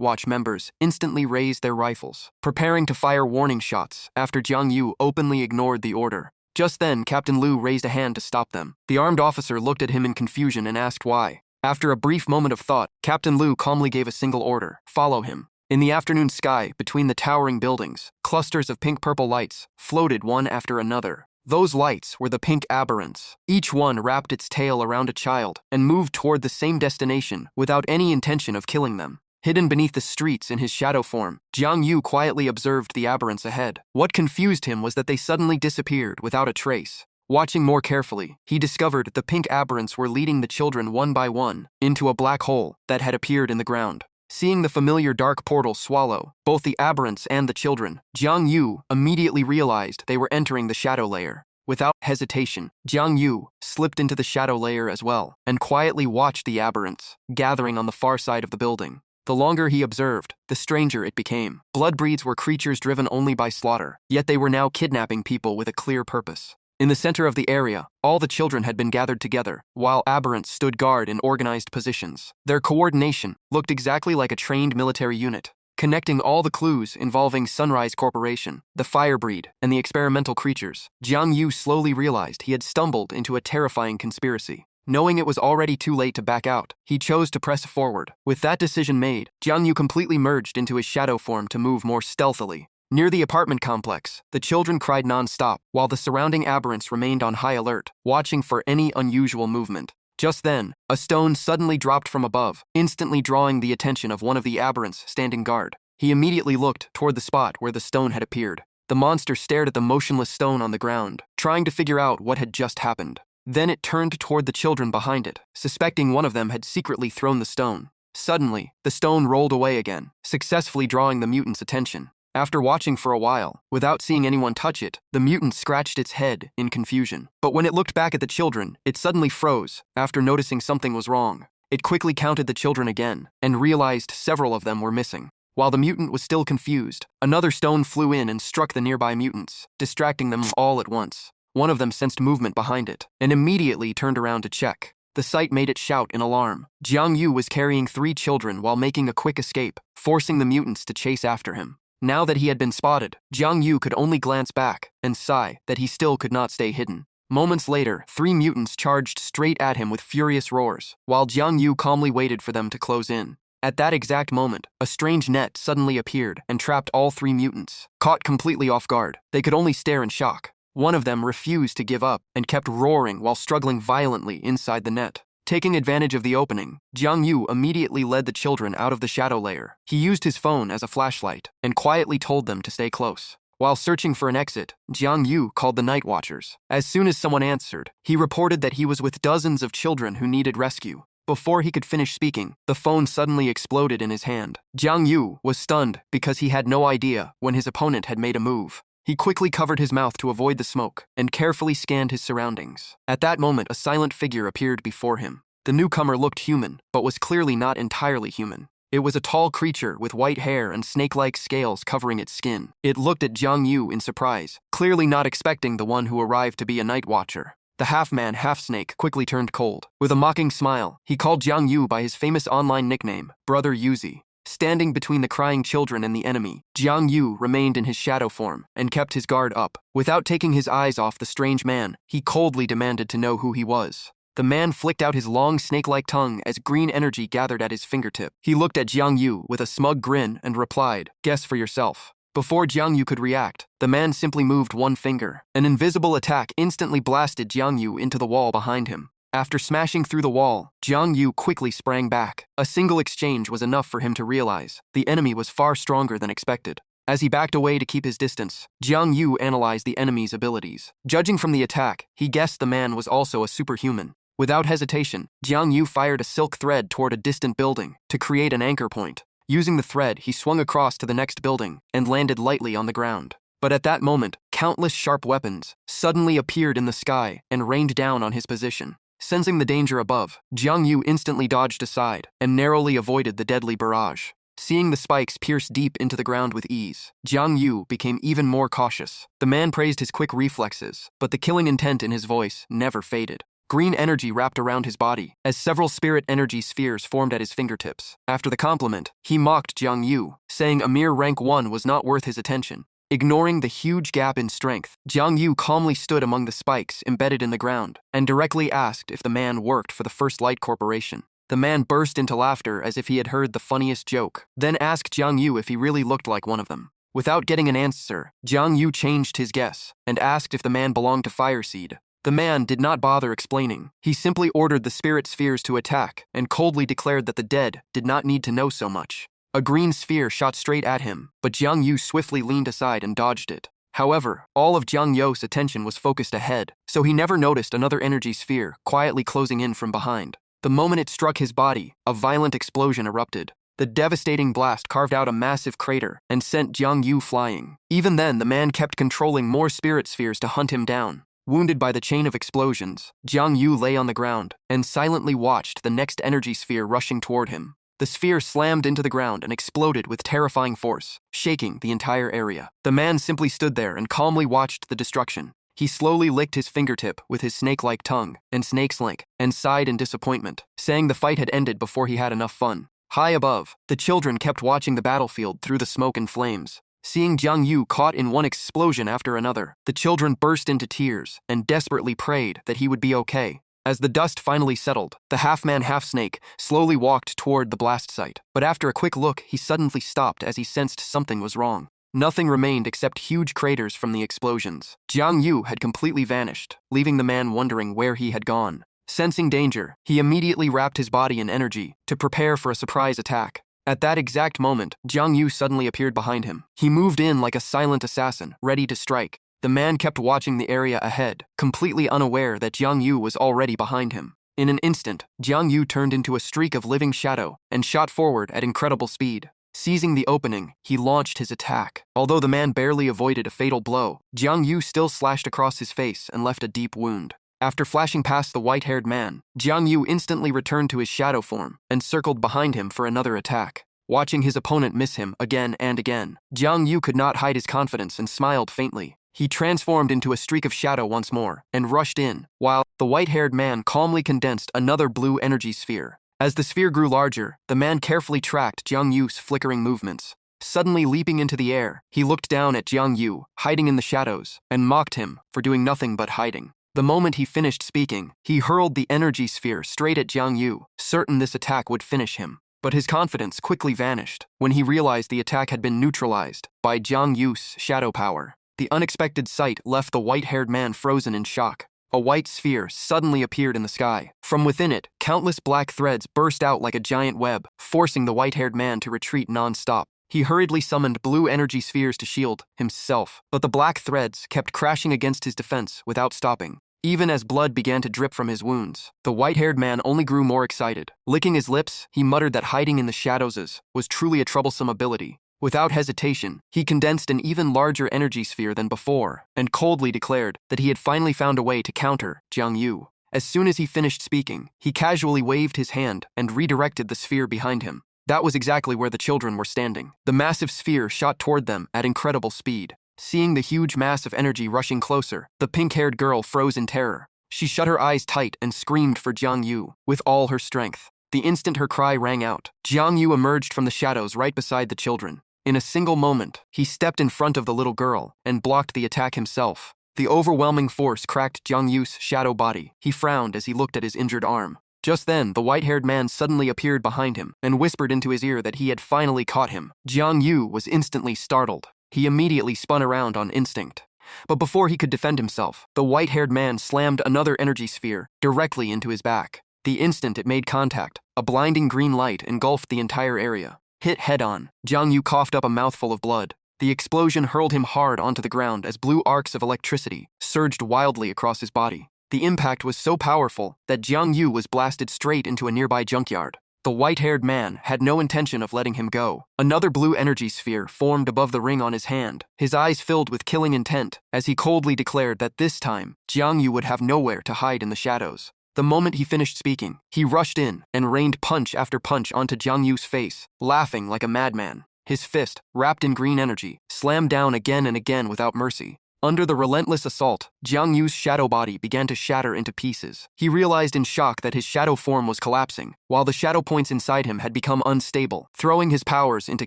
Watch members instantly raised their rifles, preparing to fire warning shots after Jiang Yu openly ignored the order. Just then, Captain Lu raised a hand to stop them. The armed officer looked at him in confusion and asked why. After a brief moment of thought, Captain Lu calmly gave a single order: follow him. In the afternoon sky, between the towering buildings, clusters of pink-purple lights floated one after another. Those lights were the pink aberrants. Each one wrapped its tail around a child and moved toward the same destination without any intention of killing them. Hidden beneath the streets in his shadow form, Jiang Yu quietly observed the aberrants ahead. What confused him was that they suddenly disappeared without a trace. Watching more carefully, he discovered the pink aberrants were leading the children one by one into a black hole that had appeared in the ground. Seeing the familiar dark portal swallow both the aberrants and the children, Jiang Yu immediately realized they were entering the shadow layer. Without hesitation, Jiang Yu slipped into the shadow layer as well and quietly watched the aberrants gathering on the far side of the building. The longer he observed, the stranger it became. Bloodbreeds were creatures driven only by slaughter, yet they were now kidnapping people with a clear purpose. In the center of the area, all the children had been gathered together, while aberrants stood guard in organized positions. Their coordination looked exactly like a trained military unit, connecting all the clues involving Sunrise Corporation, the Firebreed, and the experimental creatures. Jiang Yu slowly realized he had stumbled into a terrifying conspiracy. Knowing it was already too late to back out, he chose to press forward. With that decision made, Jiang Yu completely merged into his shadow form to move more stealthily. Near the apartment complex, the children cried non-stop, while the surrounding aberrants remained on high alert, watching for any unusual movement. Just then, a stone suddenly dropped from above, instantly drawing the attention of one of the aberrants standing guard. He immediately looked toward the spot where the stone had appeared. The monster stared at the motionless stone on the ground, trying to figure out what had just happened. Then it turned toward the children behind it, suspecting one of them had secretly thrown the stone. Suddenly, the stone rolled away again, successfully drawing the mutant's attention. After watching for a while, without seeing anyone touch it, the mutant scratched its head in confusion. But when it looked back at the children, it suddenly froze after noticing something was wrong. It quickly counted the children again and realized several of them were missing. While the mutant was still confused, another stone flew in and struck the nearby mutants, distracting them all at once. One of them sensed movement behind it and immediately turned around to check. The sight made it shout in alarm. Jiang Yu was carrying 3 children while making a quick escape, forcing the mutants to chase after him. Now that he had been spotted, Jiang Yu could only glance back and sigh that he still could not stay hidden. Moments later, 3 mutants charged straight at him with furious roars, while Jiang Yu calmly waited for them to close in. At that exact moment, a strange net suddenly appeared and trapped all 3 mutants. Caught completely off guard, they could only stare in shock. One of them refused to give up and kept roaring while struggling violently inside the net. Taking advantage of the opening, Jiang Yu immediately led the children out of the shadow layer. He used his phone as a flashlight and quietly told them to stay close. While searching for an exit, Jiang Yu called the night watchers. As soon as someone answered, he reported that he was with dozens of children who needed rescue. Before he could finish speaking, the phone suddenly exploded in his hand. Jiang Yu was stunned because he had no idea when his opponent had made a move. He quickly covered his mouth to avoid the smoke and carefully scanned his surroundings. At that moment, a silent figure appeared before him. The newcomer looked human, but was clearly not entirely human. It was a tall creature with white hair and snake-like scales covering its skin. It looked at Jiang Yu in surprise, clearly not expecting the one who arrived to be a night watcher. The half-man, half-snake quickly turned cold. With a mocking smile, he called Jiang Yu by his famous online nickname, Brother Yuzi. Standing between the crying children and the enemy, Jiang Yu remained in his shadow form and kept his guard up. Without taking his eyes off the strange man, he coldly demanded to know who he was. The man flicked out his long snake-like tongue as green energy gathered at his fingertip. He looked at Jiang Yu with a smug grin and replied, "Guess for yourself." Before Jiang Yu could react, the man simply moved one finger. An invisible attack instantly blasted Jiang Yu into the wall behind him. After smashing through the wall, Jiang Yu quickly sprang back. A single exchange was enough for him to realize the enemy was far stronger than expected. As he backed away to keep his distance, Jiang Yu analyzed the enemy's abilities. Judging from the attack, he guessed the man was also a superhuman. Without hesitation, Jiang Yu fired a silk thread toward a distant building to create an anchor point. Using the thread, he swung across to the next building and landed lightly on the ground. But at that moment, countless sharp weapons suddenly appeared in the sky and rained down on his position. Sensing the danger above, Jiang Yu instantly dodged aside and narrowly avoided the deadly barrage. Seeing the spikes pierce deep into the ground with ease, Jiang Yu became even more cautious. The man praised his quick reflexes, but the killing intent in his voice never faded. Green energy wrapped around his body as several spirit energy spheres formed at his fingertips. After the compliment, he mocked Jiang Yu, saying a mere rank 1 was not worth his attention. Ignoring the huge gap in strength, Jiang Yu calmly stood among the spikes embedded in the ground and directly asked if the man worked for the First Light Corporation. The man burst into laughter as if he had heard the funniest joke, then asked Jiang Yu if he really looked like one of them. Without getting an answer, Jiang Yu changed his guess and asked if the man belonged to Fireseed. The man did not bother explaining. He simply ordered the spirit spheres to attack and coldly declared that the dead did not need to know so much. A green sphere shot straight at him, but Jiang Yu swiftly leaned aside and dodged it. However, all of Jiang Yu's attention was focused ahead, so he never noticed another energy sphere quietly closing in from behind. The moment it struck his body, a violent explosion erupted. The devastating blast carved out a massive crater and sent Jiang Yu flying. Even then, the man kept controlling more spirit spheres to hunt him down. Wounded by the chain of explosions, Jiang Yu lay on the ground and silently watched the next energy sphere rushing toward him. The sphere slammed into the ground and exploded with terrifying force, shaking the entire area. The man simply stood there and calmly watched the destruction. He slowly licked his fingertip with his snake-like tongue and snake-like and sighed in disappointment, saying the fight had ended before he had enough fun. High above, the children kept watching the battlefield through the smoke and flames. Seeing Jiang Yu caught in one explosion after another, the children burst into tears and desperately prayed that he would be okay. As the dust finally settled, the half-man, half-snake slowly walked toward the blast site. But after a quick look, he suddenly stopped as he sensed something was wrong. Nothing remained except huge craters from the explosions. Jiang Yu had completely vanished, leaving the man wondering where he had gone. Sensing danger, he immediately wrapped his body in energy to prepare for a surprise attack. At that exact moment, Jiang Yu suddenly appeared behind him. He moved in like a silent assassin, ready to strike. The man kept watching the area ahead, completely unaware that Jiang Yu was already behind him. In an instant, Jiang Yu turned into a streak of living shadow and shot forward at incredible speed. Seizing the opening, he launched his attack. Although the man barely avoided a fatal blow, Jiang Yu still slashed across his face and left a deep wound. After flashing past the white-haired man, Jiang Yu instantly returned to his shadow form and circled behind him for another attack. Watching his opponent miss him again and again, Jiang Yu could not hide his confidence and smiled faintly. He transformed into a streak of shadow once more and rushed in, while the white-haired man calmly condensed another blue energy sphere. As the sphere grew larger, the man carefully tracked Jiang Yu's flickering movements. Suddenly leaping into the air, he looked down at Jiang Yu, hiding in the shadows, and mocked him for doing nothing but hiding. The moment he finished speaking, he hurled the energy sphere straight at Jiang Yu, certain this attack would finish him. But his confidence quickly vanished when he realized the attack had been neutralized by Jiang Yu's shadow power. The unexpected sight left the white-haired man frozen in shock. A white sphere suddenly appeared in the sky. From within it, countless black threads burst out like a giant web, forcing the white-haired man to retreat non-stop. He hurriedly summoned blue energy spheres to shield himself, but the black threads kept crashing against his defense without stopping. Even as blood began to drip from his wounds, the white-haired man only grew more excited. Licking his lips, he muttered that hiding in the shadows was truly a troublesome ability. Without hesitation, he condensed an even larger energy sphere than before, and coldly declared that he had finally found a way to counter Jiang Yu. As soon as he finished speaking, he casually waved his hand and redirected the sphere behind him. That was exactly where the children were standing. The massive sphere shot toward them at incredible speed. Seeing the huge mass of energy rushing closer, the pink-haired girl froze in terror. She shut her eyes tight and screamed for Jiang Yu with all her strength. The instant her cry rang out, Jiang Yu emerged from the shadows right beside the children. In a single moment, he stepped in front of the little girl and blocked the attack himself. The overwhelming force cracked Jiang Yu's shadow body. He frowned as he looked at his injured arm. Just then, the white-haired man suddenly appeared behind him and whispered into his ear that he had finally caught him. Jiang Yu was instantly startled. He immediately spun around on instinct. But before he could defend himself, the white-haired man slammed another energy sphere directly into his back. The instant it made contact, a blinding green light engulfed the entire area. Hit head-on, Jiang Yu coughed up a mouthful of blood. The explosion hurled him hard onto the ground as blue arcs of electricity surged wildly across his body. The impact was so powerful that Jiang Yu was blasted straight into a nearby junkyard. The white-haired man had no intention of letting him go. Another blue energy sphere formed above the ring on his hand. His eyes filled with killing intent as he coldly declared that this time, Jiang Yu would have nowhere to hide in the shadows. The moment he finished speaking, he rushed in and rained punch after punch onto Jiang Yu's face, laughing like a madman. His fist, wrapped in green energy, slammed down again and again without mercy. Under the relentless assault, Jiang Yu's shadow body began to shatter into pieces. He realized in shock that his shadow form was collapsing, while the shadow points inside him had become unstable, throwing his powers into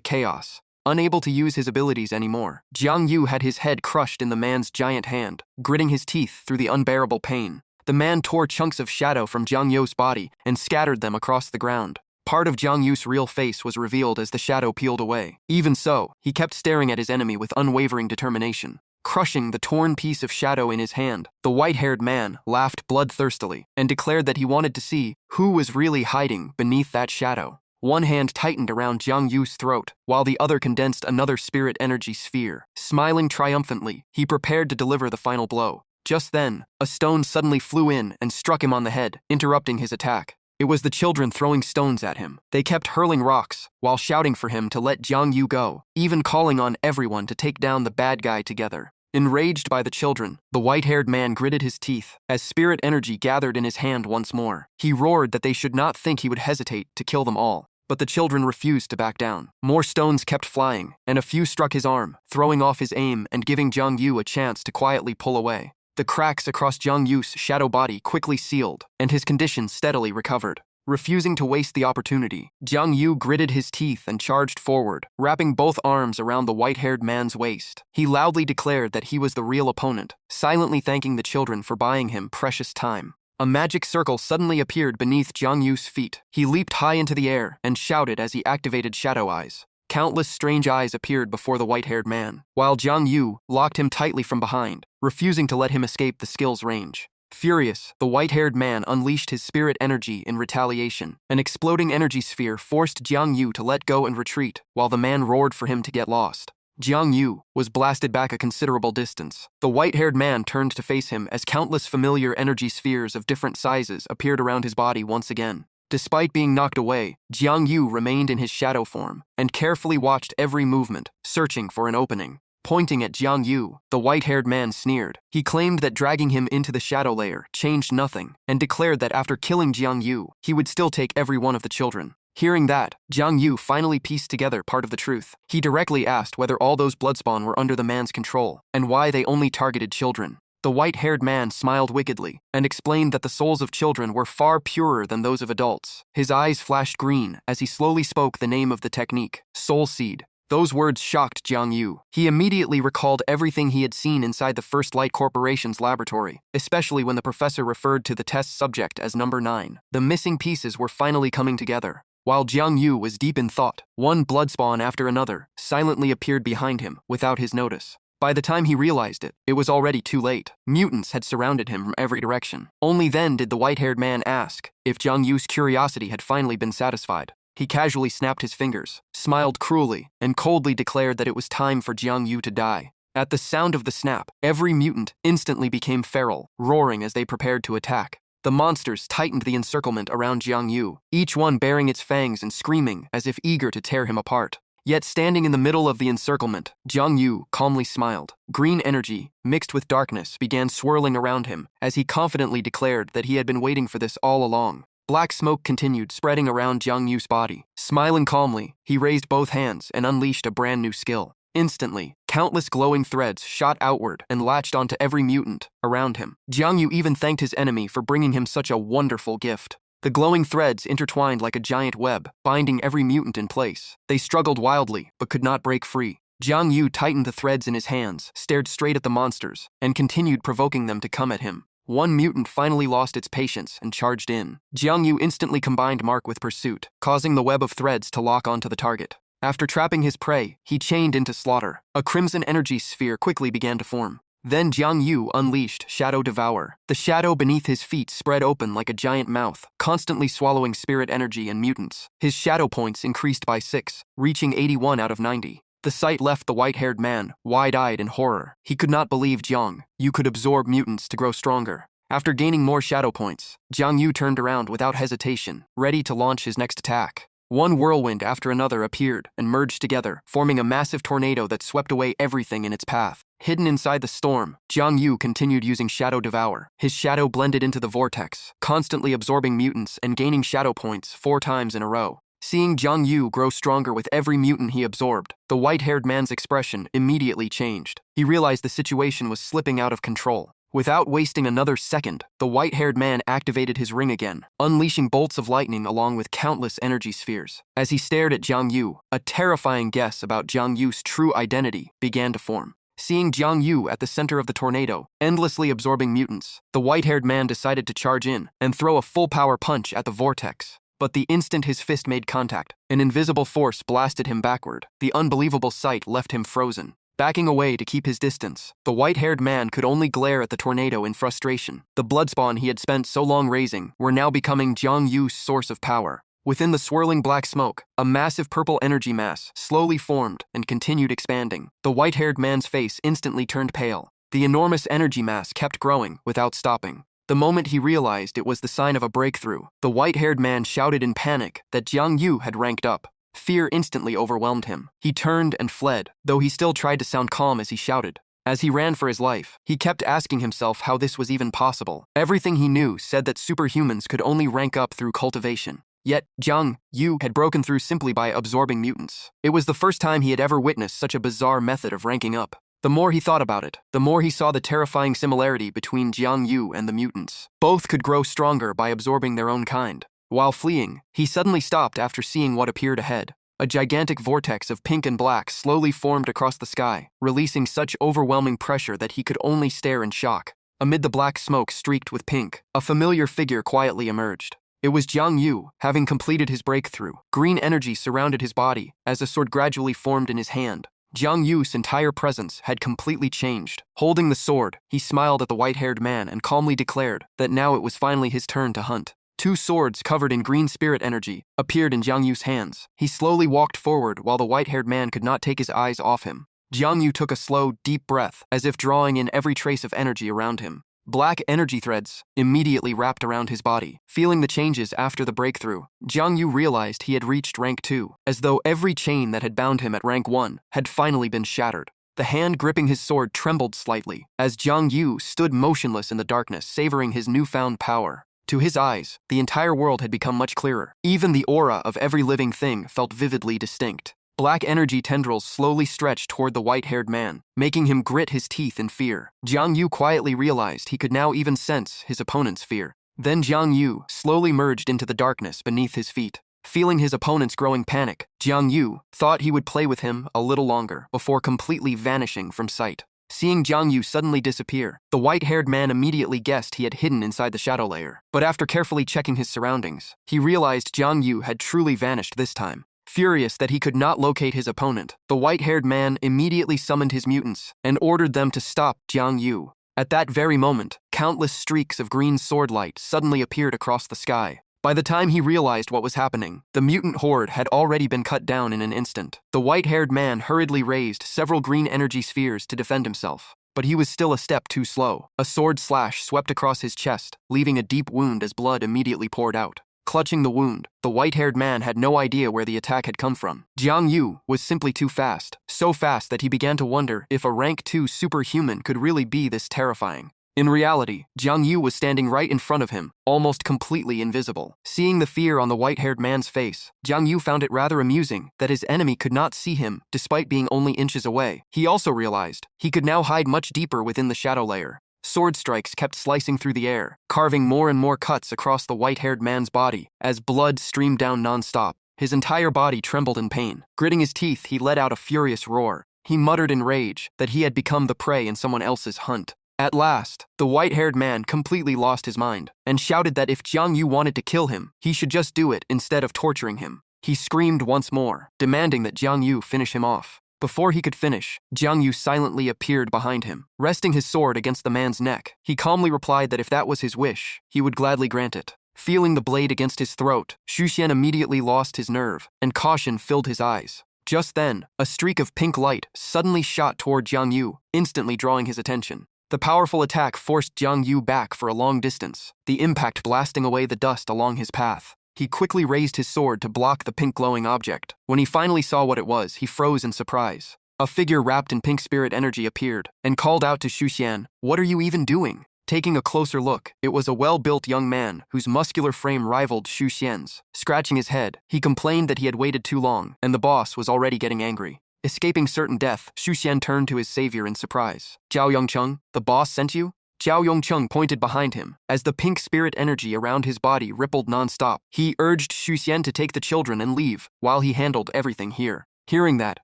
chaos. Unable to use his abilities anymore, Jiang Yu had his head crushed in the man's giant hand, gritting his teeth through the unbearable pain. The man tore chunks of shadow from Jiang Yu's body and scattered them across the ground. Part of Jiang Yu's real face was revealed as the shadow peeled away. Even so, he kept staring at his enemy with unwavering determination. Crushing the torn piece of shadow in his hand, the white-haired man laughed bloodthirstily and declared that he wanted to see who was really hiding beneath that shadow. One hand tightened around Jiang Yu's throat, while the other condensed another spirit energy sphere. Smiling triumphantly, he prepared to deliver the final blow. Just then, a stone suddenly flew in and struck him on the head, interrupting his attack. It was the children throwing stones at him. They kept hurling rocks while shouting for him to let Jiang Yu go, even calling on everyone to take down the bad guy together. Enraged by the children, the white-haired man gritted his teeth as spirit energy gathered in his hand once more. He roared that they should not think he would hesitate to kill them all. But the children refused to back down. More stones kept flying, and a few struck his arm, throwing off his aim and giving Jiang Yu a chance to quietly pull away. The cracks across Jiang Yu's shadow body quickly sealed, and his condition steadily recovered. Refusing to waste the opportunity, Jiang Yu gritted his teeth and charged forward, wrapping both arms around the white-haired man's waist. He loudly declared that he was the real opponent, silently thanking the children for buying him precious time. A magic circle suddenly appeared beneath Jiang Yu's feet. He leaped high into the air and shouted as he activated Shadow Eyes. Countless strange eyes appeared before the white-haired man, while Jiang Yu locked him tightly from behind, refusing to let him escape the skill's range. Furious, the white-haired man unleashed his spirit energy in retaliation. An exploding energy sphere forced Jiang Yu to let go and retreat, while the man roared for him to get lost. Jiang Yu was blasted back a considerable distance. The white-haired man turned to face him as countless familiar energy spheres of different sizes appeared around his body once again. Despite being knocked away, Jiang Yu remained in his shadow form and carefully watched every movement, searching for an opening. Pointing at Jiang Yu, the white-haired man sneered. He claimed that dragging him into the shadow layer changed nothing, and declared that after killing Jiang Yu, he would still take every one of the children. Hearing that, Jiang Yu finally pieced together part of the truth. He directly asked whether all those bloodspawn were under the man's control, and why they only targeted children. The white-haired man smiled wickedly and explained that the souls of children were far purer than those of adults. His eyes flashed green as he slowly spoke the name of the technique, Soul Seed. Those words shocked Jiang Yu. He immediately recalled everything he had seen inside the First Light Corporation's laboratory, especially when the professor referred to the test subject as number 9. The missing pieces were finally coming together. While Jiang Yu was deep in thought, one bloodspawn after another silently appeared behind him without his notice. By the time he realized it, it was already too late. Mutants had surrounded him from every direction. Only then did the white-haired man ask if Jiang Yu's curiosity had finally been satisfied. He casually snapped his fingers, smiled cruelly, and coldly declared that it was time for Jiang Yu to die. At the sound of the snap, every mutant instantly became feral, roaring as they prepared to attack. The monsters tightened the encirclement around Jiang Yu, each one baring its fangs and screaming as if eager to tear him apart. Yet standing in the middle of the encirclement, Jiang Yu calmly smiled. Green energy, mixed with darkness, began swirling around him as he confidently declared that he had been waiting for this all along. Black smoke continued spreading around Jiang Yu's body. Smiling calmly, he raised both hands and unleashed a brand new skill. Instantly, countless glowing threads shot outward and latched onto every mutant around him. Jiang Yu even thanked his enemy for bringing him such a wonderful gift. The glowing threads intertwined like a giant web, binding every mutant in place. They struggled wildly, but could not break free. Jiang Yu tightened the threads in his hands, stared straight at the monsters, and continued provoking them to come at him. One mutant finally lost its patience and charged in. Jiang Yu instantly combined Mark with Pursuit, causing the web of threads to lock onto the target. After trapping his prey, he chained into slaughter. A crimson energy sphere quickly began to form. Then Jiang Yu unleashed Shadow Devour. The shadow beneath his feet spread open like a giant mouth, constantly swallowing spirit energy and mutants. His shadow points increased by 6, reaching 81 out of 90. The sight left the white-haired man wide-eyed in horror. He could not believe Jiang Yu could absorb mutants to grow stronger. After gaining more shadow points, Jiang Yu turned around without hesitation, ready to launch his next attack. One whirlwind after another appeared and merged together, forming a massive tornado that swept away everything in its path. Hidden inside the storm, Jiang Yu continued using Shadow Devour. His shadow blended into the vortex, constantly absorbing mutants and gaining shadow points 4 times in a row. Seeing Jiang Yu grow stronger with every mutant he absorbed, the white-haired man's expression immediately changed. He realized the situation was slipping out of control. Without wasting another second, the white-haired man activated his ring again, unleashing bolts of lightning along with countless energy spheres. As he stared at Jiang Yu, a terrifying guess about Jiang Yu's true identity began to form. Seeing Jiang Yu at the center of the tornado, endlessly absorbing mutants, the white-haired man decided to charge in and throw a full-power punch at the vortex. But the instant his fist made contact, an invisible force blasted him backward. The unbelievable sight left him frozen. Backing away to keep his distance, the white-haired man could only glare at the tornado in frustration. The bloodspawn he had spent so long raising were now becoming Jiang Yu's source of power. Within the swirling black smoke, a massive purple energy mass slowly formed and continued expanding. The white-haired man's face instantly turned pale. The enormous energy mass kept growing without stopping. The moment he realized it was the sign of a breakthrough, the white-haired man shouted in panic that Jiang Yu had ranked up. Fear instantly overwhelmed him. He turned and fled, though he still tried to sound calm as he shouted. As he ran for his life, he kept asking himself how this was even possible. Everything he knew said that superhumans could only rank up through cultivation. Yet, Jiang Yu had broken through simply by absorbing mutants. It was the first time he had ever witnessed such a bizarre method of ranking up. The more he thought about it, the more he saw the terrifying similarity between Jiang Yu and the mutants. Both could grow stronger by absorbing their own kind. While fleeing, he suddenly stopped after seeing what appeared ahead. A gigantic vortex of pink and black slowly formed across the sky, releasing such overwhelming pressure that he could only stare in shock. Amid the black smoke streaked with pink, a familiar figure quietly emerged. It was Jiang Yu, having completed his breakthrough. Green energy surrounded his body as a sword gradually formed in his hand. Jiang Yu's entire presence had completely changed. Holding the sword, he smiled at the white-haired man and calmly declared that now it was finally his turn to hunt. Two swords covered in green spirit energy appeared in Jiang Yu's hands. He slowly walked forward while the white-haired man could not take his eyes off him. Jiang Yu took a slow, deep breath, as if drawing in every trace of energy around him. Black energy threads immediately wrapped around his body. Feeling the changes after the breakthrough, Jiang Yu realized he had reached rank 2, as though every chain that had bound him at rank 1 had finally been shattered. The hand gripping his sword trembled slightly, as Jiang Yu stood motionless in the darkness, savoring his newfound power. To his eyes, the entire world had become much clearer. Even the aura of every living thing felt vividly distinct. Black energy tendrils slowly stretched toward the white-haired man, making him grit his teeth in fear. Jiang Yu quietly realized he could now even sense his opponent's fear. Then Jiang Yu slowly merged into the darkness beneath his feet. Feeling his opponent's growing panic, Jiang Yu thought he would play with him a little longer before completely vanishing from sight. Seeing Jiang Yu suddenly disappear, the white-haired man immediately guessed he had hidden inside the shadow layer. But after carefully checking his surroundings, he realized Jiang Yu had truly vanished this time. Furious that he could not locate his opponent, the white-haired man immediately summoned his mutants and ordered them to stop Jiang Yu. At that very moment, countless streaks of green sword light suddenly appeared across the sky. By the time he realized what was happening, the mutant horde had already been cut down in an instant. The white-haired man hurriedly raised several green energy spheres to defend himself, but he was still a step too slow. A sword slash swept across his chest, leaving a deep wound as blood immediately poured out. Clutching the wound, the white-haired man had no idea where the attack had come from. Jiang Yu was simply too fast, so fast that he began to wonder if a rank 2 superhuman could really be this terrifying. In reality, Jiang Yu was standing right in front of him, almost completely invisible. Seeing the fear on the white-haired man's face, Jiang Yu found it rather amusing that his enemy could not see him despite being only inches away. He also realized he could now hide much deeper within the shadow layer. Sword strikes kept slicing through the air, carving more and more cuts across the white-haired man's body as blood streamed down non-stop. His entire body trembled in pain. Gritting his teeth, he let out a furious roar. He muttered in rage that he had become the prey in someone else's hunt. At last, the white-haired man completely lost his mind and shouted that if Jiang Yu wanted to kill him, he should just do it instead of torturing him. He screamed once more, demanding that Jiang Yu finish him off. Before he could finish, Jiang Yu silently appeared behind him. Resting his sword against the man's neck, he calmly replied that if that was his wish, he would gladly grant it. Feeling the blade against his throat, Xu Xian immediately lost his nerve, and caution filled his eyes. Just then, a streak of pink light suddenly shot toward Jiang Yu, instantly drawing his attention. The powerful attack forced Jiang Yu back for a long distance, the impact blasting away the dust along his path. He quickly raised his sword to block the pink glowing object. When he finally saw what it was, he froze in surprise. A figure wrapped in pink spirit energy appeared and called out to Xu Xian, "What are you even doing?" Taking a closer look, it was a well-built young man whose muscular frame rivaled Xu Xian's. Scratching his head, he complained that he had waited too long, and the boss was already getting angry. Escaping certain death, Xu Xian turned to his savior in surprise. "Zhao Yongcheng, the boss sent you?" Zhao Yongcheng pointed behind him. As the pink spirit energy around his body rippled non-stop, he urged Xu Xian to take the children and leave, while he handled everything here. Hearing that,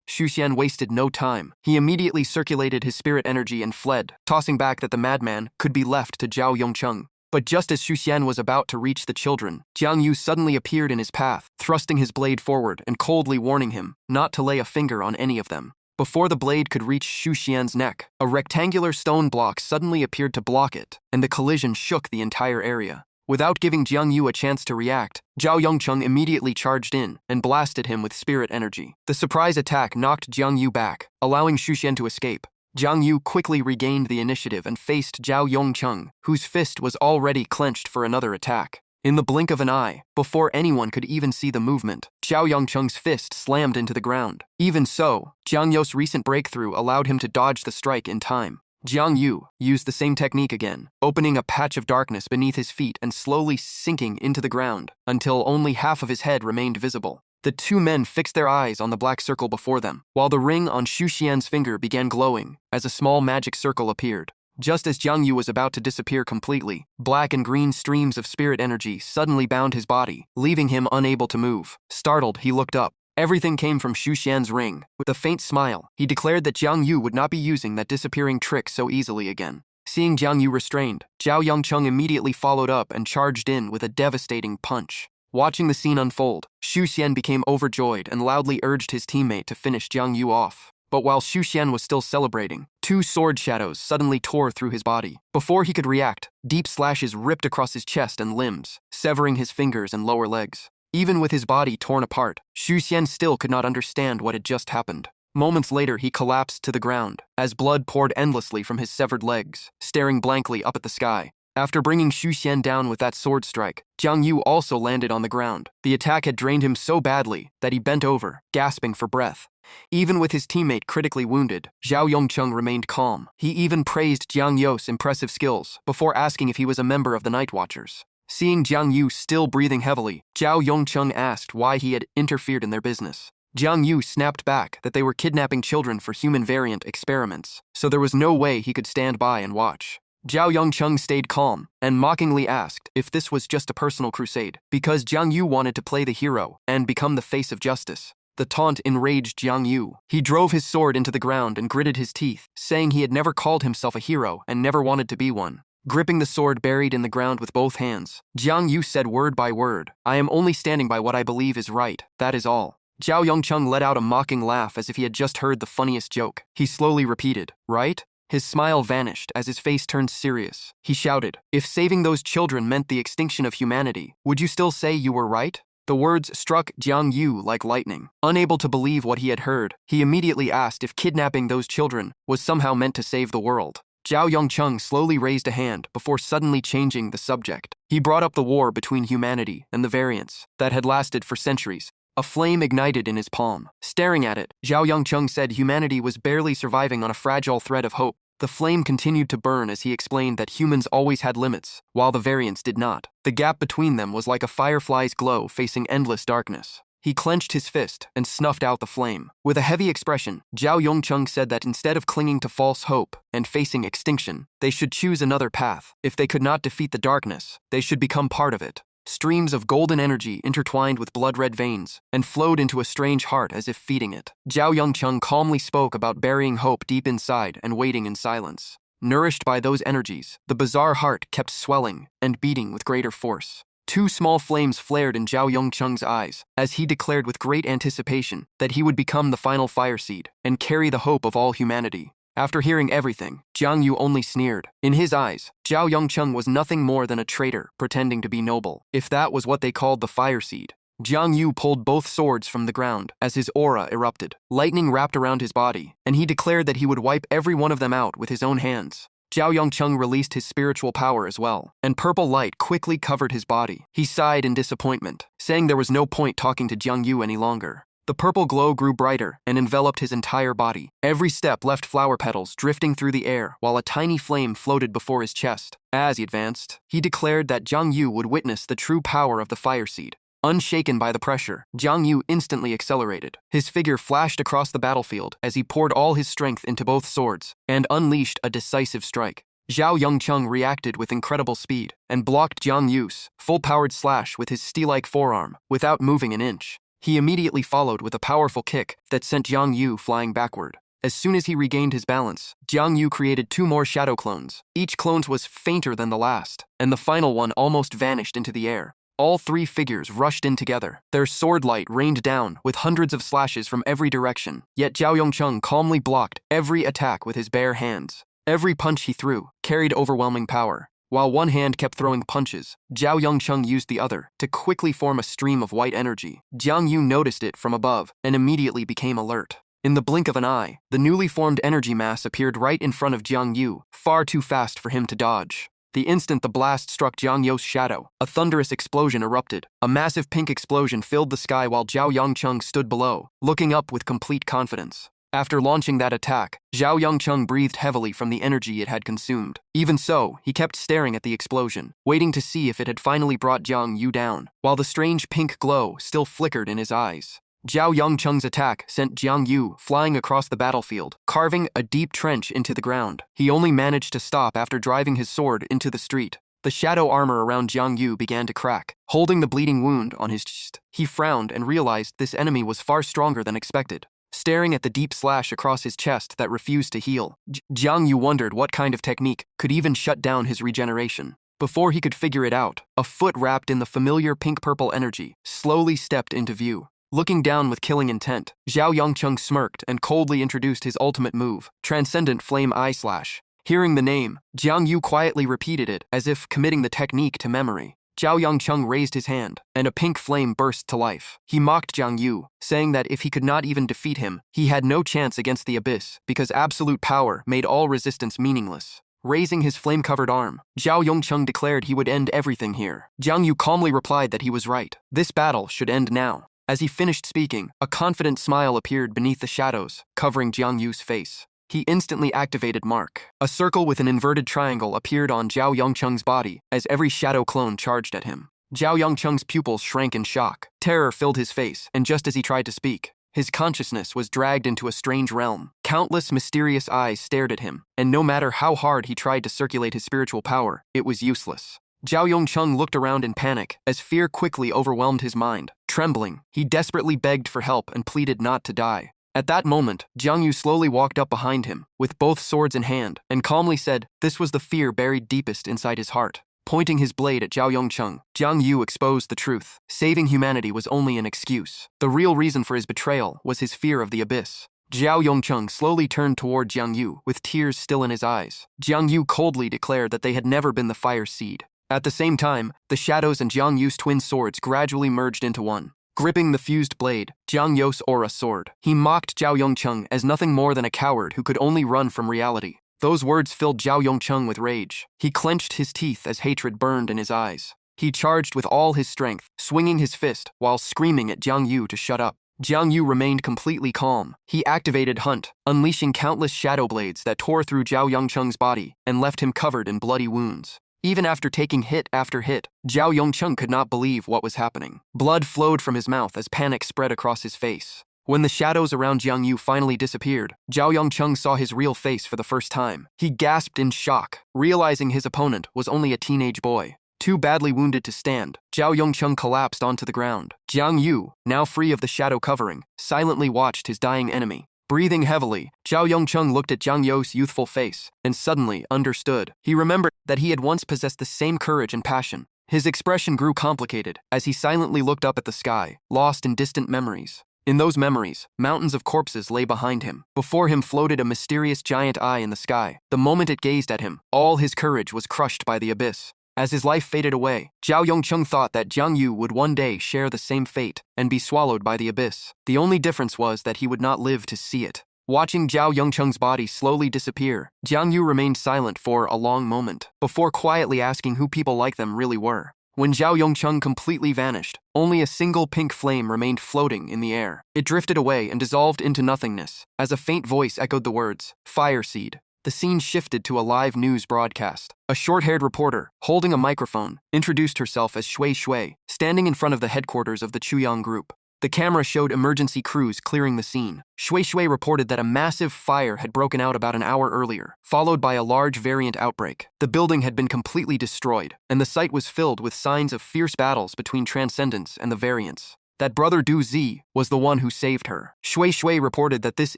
Xu Xian wasted no time. He immediately circulated his spirit energy and fled, tossing back that the madman could be left to Zhao Yongcheng. But just as Xu Xian was about to reach the children, Jiang Yu suddenly appeared in his path, thrusting his blade forward and coldly warning him not to lay a finger on any of them. Before the blade could reach Xu Xian's neck, a rectangular stone block suddenly appeared to block it, and the collision shook the entire area. Without giving Jiang Yu a chance to react, Zhao Yongcheng immediately charged in and blasted him with spirit energy. The surprise attack knocked Jiang Yu back, allowing Xu Xian to escape. Jiang Yu quickly regained the initiative and faced Zhao Yongcheng, whose fist was already clenched for another attack. In the blink of an eye, before anyone could even see the movement, Zhao Yongcheng's fist slammed into the ground. Even so, Jiang Yu's recent breakthrough allowed him to dodge the strike in time. Jiang Yu used the same technique again, opening a patch of darkness beneath his feet and slowly sinking into the ground until only half of his head remained visible. The two men fixed their eyes on the black circle before them, while the ring on Xu Xian's finger began glowing as a small magic circle appeared. Just as Jiang Yu was about to disappear completely, black and green streams of spirit energy suddenly bound his body, leaving him unable to move. Startled, he looked up. Everything came from Xu Xian's ring. With a faint smile, he declared that Jiang Yu would not be using that disappearing trick so easily again. Seeing Jiang Yu restrained, Zhao Yongcheng immediately followed up and charged in with a devastating punch. Watching the scene unfold, Xu Xian became overjoyed and loudly urged his teammate to finish Jiang Yu off. but while Xu Xian was still celebrating, two sword shadows suddenly tore through his body. Before he could react, deep slashes ripped across his chest and limbs, severing his fingers and lower legs. Even with his body torn apart, Xu Xian still could not understand what had just happened. Moments later, he collapsed to the ground, as blood poured endlessly from his severed legs, staring blankly up at the sky. After bringing Xu Xian down with that sword strike, Jiang Yu also landed on the ground. The attack had drained him so badly that he bent over, gasping for breath. Even with his teammate critically wounded, Zhao Yongcheng remained calm. He even praised Jiang Yu's impressive skills before asking if he was a member of the Night Watchers. Seeing Jiang Yu still breathing heavily, Zhao Yongcheng asked why he had interfered in their business. Jiang Yu snapped back that they were kidnapping children for human variant experiments, so there was no way he could stand by and watch. Zhao Yongcheng stayed calm and mockingly asked if this was just a personal crusade, because Jiang Yu wanted to play the hero and become the face of justice. The taunt enraged Jiang Yu. He drove his sword into the ground and gritted his teeth, saying he had never called himself a hero and never wanted to be one. Gripping the sword buried in the ground with both hands, Jiang Yu said word by word, "I am only standing by what I believe is right, that is all." Zhao Yongcheng let out a mocking laugh as if he had just heard the funniest joke. He slowly repeated, "Right?" His smile vanished as his face turned serious. He shouted, "If saving those children meant the extinction of humanity, would you still say you were right?" The words struck Jiang Yu like lightning. Unable to believe what he had heard, he immediately asked if kidnapping those children was somehow meant to save the world. Zhao Yongcheng slowly raised a hand before suddenly changing the subject. He brought up the war between humanity and the variants that had lasted for centuries. A flame ignited in his palm. Staring at it, Zhao Yongcheng said humanity was barely surviving on a fragile thread of hope. The flame continued to burn as he explained that humans always had limits, while the variants did not. The gap between them was like a firefly's glow facing endless darkness. He clenched his fist and snuffed out the flame. With a heavy expression, Zhao Yongcheng said that instead of clinging to false hope and facing extinction, they should choose another path. If they could not defeat the darkness, they should become part of it. Streams of golden energy intertwined with blood-red veins and flowed into a strange heart as if feeding it. Zhao Yongcheng calmly spoke about burying hope deep inside and waiting in silence. Nourished by those energies, the bizarre heart kept swelling and beating with greater force. Two small flames flared in Zhao Yongcheng's eyes as he declared with great anticipation that he would become the final fire seed and carry the hope of all humanity. After hearing everything, Jiang Yu only sneered. In his eyes, Zhao Yongcheng was nothing more than a traitor pretending to be noble, if that was what they called the fire seed. Jiang Yu pulled both swords from the ground as his aura erupted. Lightning wrapped around his body, and he declared that he would wipe every one of them out with his own hands. Zhao Yongcheng released his spiritual power as well, and purple light quickly covered his body. He sighed in disappointment, saying there was no point talking to Jiang Yu any longer. The purple glow grew brighter and enveloped his entire body. Every step left flower petals drifting through the air while a tiny flame floated before his chest. As he advanced, he declared that Jiang Yu would witness the true power of the fire seed. Unshaken by the pressure, Jiang Yu instantly accelerated. His figure flashed across the battlefield as he poured all his strength into both swords and unleashed a decisive strike. Zhao Yongcheng reacted with incredible speed and blocked Jiang Yu's full-powered slash with his steel-like forearm without moving an inch. He immediately followed with a powerful kick that sent Jiang Yu flying backward. As soon as he regained his balance, Jiang Yu created two more shadow clones. Each clone was fainter than the last, and the final one almost vanished into the air. All three figures rushed in together. Their sword light rained down with hundreds of slashes from every direction, yet Zhao Yongcheng calmly blocked every attack with his bare hands. Every punch he threw carried overwhelming power. While one hand kept throwing punches, Zhao Yongcheng used the other to quickly form a stream of white energy. Jiang Yu noticed it from above and immediately became alert. In the blink of an eye, the newly formed energy mass appeared right in front of Jiang Yu, far too fast for him to dodge. The instant the blast struck Jiang Yu's shadow, a thunderous explosion erupted. A massive pink explosion filled the sky while Zhao Yongcheng stood below, looking up with complete confidence. After launching that attack, Zhao Yongcheng breathed heavily from the energy it had consumed. Even so, he kept staring at the explosion, waiting to see if it had finally brought Jiang Yu down, while the strange pink glow still flickered in his eyes. Zhao Yongcheng's attack sent Jiang Yu flying across the battlefield, carving a deep trench into the ground. He only managed to stop after driving his sword into the street. The shadow armor around Jiang Yu began to crack, holding the bleeding wound on his chest. He frowned and realized this enemy was far stronger than expected. Staring at the deep slash across his chest that refused to heal, Jiang Yu wondered what kind of technique could even shut down his regeneration. Before he could figure it out, a foot wrapped in the familiar pink-purple energy slowly stepped into view. Looking down with killing intent, Zhao Yongcheng smirked and coldly introduced his ultimate move, Transcendent Flame Eye Slash. Hearing the name, Jiang Yu quietly repeated it as if committing the technique to memory. Zhao Yongcheng raised his hand, and a pink flame burst to life. He mocked Jiang Yu, saying that if he could not even defeat him, he had no chance against the abyss because absolute power made all resistance meaningless. Raising his flame-covered arm, Zhao Yongcheng declared he would end everything here. Jiang Yu calmly replied that he was right. This battle should end now. As he finished speaking, a confident smile appeared beneath the shadows, covering Jiang Yu's face. He instantly activated Mark. A circle with an inverted triangle appeared on Zhao Yongcheng's body as every shadow clone charged at him. Zhao Yongcheng's pupils shrank in shock. Terror filled his face, and just as he tried to speak, his consciousness was dragged into a strange realm. Countless mysterious eyes stared at him, and no matter how hard he tried to circulate his spiritual power, it was useless. Zhao Yongcheng looked around in panic as fear quickly overwhelmed his mind. Trembling, he desperately begged for help and pleaded not to die. At that moment, Jiang Yu slowly walked up behind him, with both swords in hand, and calmly said this was the fear buried deepest inside his heart. Pointing his blade at Zhao Yongcheng, Jiang Yu exposed the truth. Saving humanity was only an excuse. The real reason for his betrayal was his fear of the abyss. Zhao Yongcheng slowly turned toward Jiang Yu, with tears still in his eyes. Jiang Yu coldly declared that they had never been the fire seed. At the same time, the shadows and Jiang Yu's twin swords gradually merged into one. Gripping the fused blade, Jiang Yu's aura soared. He mocked Zhao Yongcheng as nothing more than a coward who could only run from reality. Those words filled Zhao Yongcheng with rage. He clenched his teeth as hatred burned in his eyes. He charged with all his strength, swinging his fist while screaming at Jiang Yu to shut up. Jiang Yu remained completely calm. He activated Hunt, unleashing countless shadow blades that tore through Zhao Yongcheng's body and left him covered in bloody wounds. Even after taking hit after hit, Zhao Yongcheng could not believe what was happening. Blood flowed from his mouth as panic spread across his face. When the shadows around Jiang Yu finally disappeared, Zhao Yongcheng saw his real face for the first time. He gasped in shock, realizing his opponent was only a teenage boy. Too badly wounded to stand, Zhao Yongcheng collapsed onto the ground. Jiang Yu, now free of the shadow covering, silently watched his dying enemy. Breathing heavily, Zhao Yongcheng looked at Jiang Yu's youthful face and suddenly understood. He remembered that he had once possessed the same courage and passion. His expression grew complicated as he silently looked up at the sky, lost in distant memories. In those memories, mountains of corpses lay behind him. Before him floated a mysterious giant eye in the sky. The moment it gazed at him, all his courage was crushed by the abyss. As his life faded away, Zhao Yongcheng thought that Jiang Yu would one day share the same fate and be swallowed by the abyss. The only difference was that he would not live to see it. Watching Zhao Yongcheng's body slowly disappear, Jiang Yu remained silent for a long moment, before quietly asking who people like them really were. When Zhao Yongcheng completely vanished, only a single pink flame remained floating in the air. It drifted away and dissolved into nothingness, as a faint voice echoed the words, "Fire Seed." The scene shifted to a live news broadcast. A short-haired reporter, holding a microphone, introduced herself as Shui Shui, standing in front of the headquarters of the Chuyang Group. The camera showed emergency crews clearing the scene. Shui Shui reported that a massive fire had broken out about an hour earlier, followed by a large variant outbreak. The building had been completely destroyed, and the site was filled with signs of fierce battles between Transcendents and the variants. That brother Du Zi was the one who saved her. Shui Shui reported that this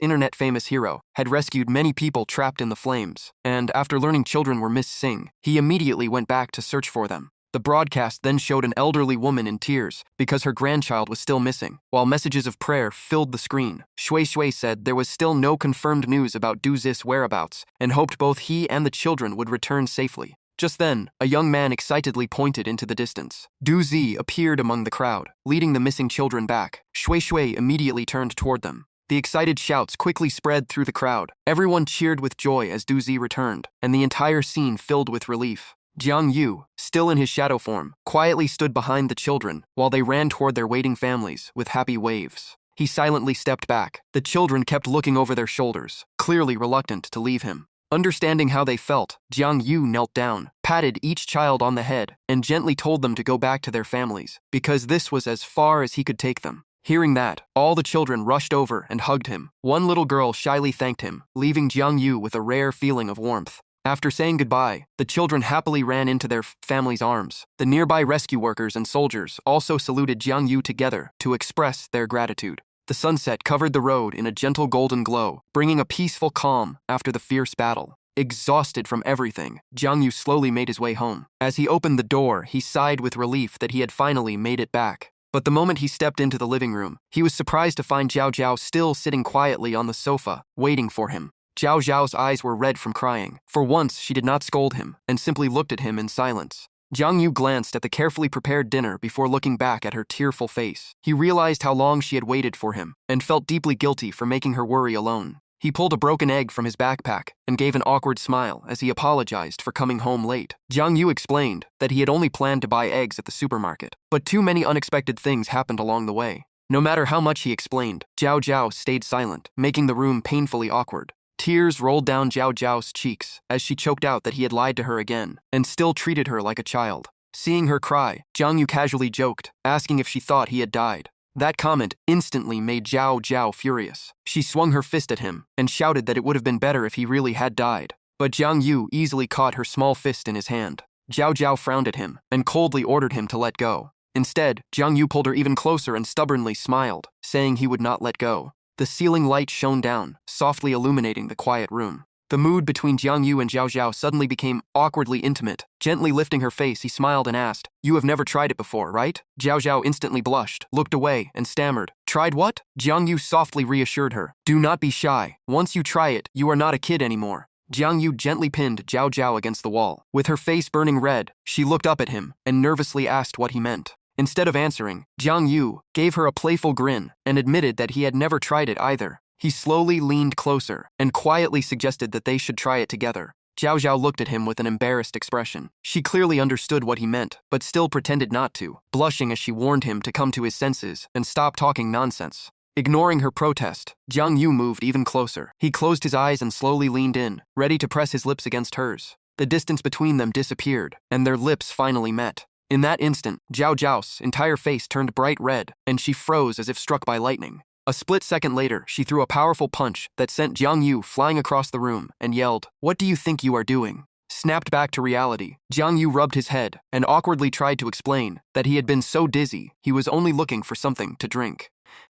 internet-famous hero had rescued many people trapped in the flames, and after learning children were missing, he immediately went back to search for them. The broadcast then showed an elderly woman in tears because her grandchild was still missing, while messages of prayer filled the screen. Shui Shui said there was still no confirmed news about Du Zi's whereabouts and hoped both he and the children would return safely. Just then, a young man excitedly pointed into the distance. Du Zi appeared among the crowd, leading the missing children back. Shui Shui immediately turned toward them. The excited shouts quickly spread through the crowd. Everyone cheered with joy as Du Zi returned, and the entire scene filled with relief. Jiang Yu, still in his shadow form, quietly stood behind the children while they ran toward their waiting families with happy waves. He silently stepped back. The children kept looking over their shoulders, clearly reluctant to leave him. Understanding how they felt, Jiang Yu knelt down, patted each child on the head, and gently told them to go back to their families, because this was as far as he could take them. Hearing that, all the children rushed over and hugged him. One little girl shyly thanked him, leaving Jiang Yu with a rare feeling of warmth. After saying goodbye, the children happily ran into their family's arms. The nearby rescue workers and soldiers also saluted Jiang Yu together to express their gratitude. The sunset covered the road in a gentle golden glow, bringing a peaceful calm after the fierce battle. Exhausted from everything, Jiang Yu slowly made his way home. As he opened the door, he sighed with relief that he had finally made it back. But the moment he stepped into the living room, he was surprised to find Zhao Zhao still sitting quietly on the sofa, waiting for him. Zhao Zhao's eyes were red from crying. For once, she did not scold him, and simply looked at him in silence. Jiang Yu glanced at the carefully prepared dinner before looking back at her tearful face. He realized how long she had waited for him, and felt deeply guilty for making her worry alone. He pulled a broken egg from his backpack and gave an awkward smile as he apologized for coming home late. Jiang Yu explained that he had only planned to buy eggs at the supermarket, but too many unexpected things happened along the way. No matter how much he explained, Zhao Zhao stayed silent, making the room painfully awkward. Tears rolled down Zhao Zhao's cheeks as she choked out that he had lied to her again and still treated her like a child. Seeing her cry, Jiang Yu casually joked, asking if she thought he had died. That comment instantly made Zhao Zhao furious. She swung her fist at him and shouted that it would have been better if he really had died. But Jiang Yu easily caught her small fist in his hand. Zhao Zhao frowned at him and coldly ordered him to let go. Instead, Jiang Yu pulled her even closer and stubbornly smiled, saying he would not let go. The ceiling light shone down, softly illuminating the quiet room. The mood between Jiang Yu and Zhao Zhao suddenly became awkwardly intimate. Gently lifting her face, he smiled and asked, "You have never tried it before, right?" Zhao Zhao instantly blushed, looked away, and stammered, "Tried what?" Jiang Yu softly reassured her, "Do not be shy. Once you try it, you are not a kid anymore." Jiang Yu gently pinned Zhao Zhao against the wall. With her face burning red, she looked up at him and nervously asked what he meant. Instead of answering, Jiang Yu gave her a playful grin and admitted that he had never tried it either. He slowly leaned closer and quietly suggested that they should try it together. Zhao Zhao looked at him with an embarrassed expression. She clearly understood what he meant, but still pretended not to, blushing as she warned him to come to his senses and stop talking nonsense. Ignoring her protest, Jiang Yu moved even closer. He closed his eyes and slowly leaned in, ready to press his lips against hers. The distance between them disappeared, and their lips finally met. In that instant, Zhao Zhao's entire face turned bright red, and she froze as if struck by lightning. A split second later, she threw a powerful punch that sent Jiang Yu flying across the room and yelled, "What do you think you are doing?" Snapped back to reality, Jiang Yu rubbed his head and awkwardly tried to explain that he had been so dizzy he was only looking for something to drink.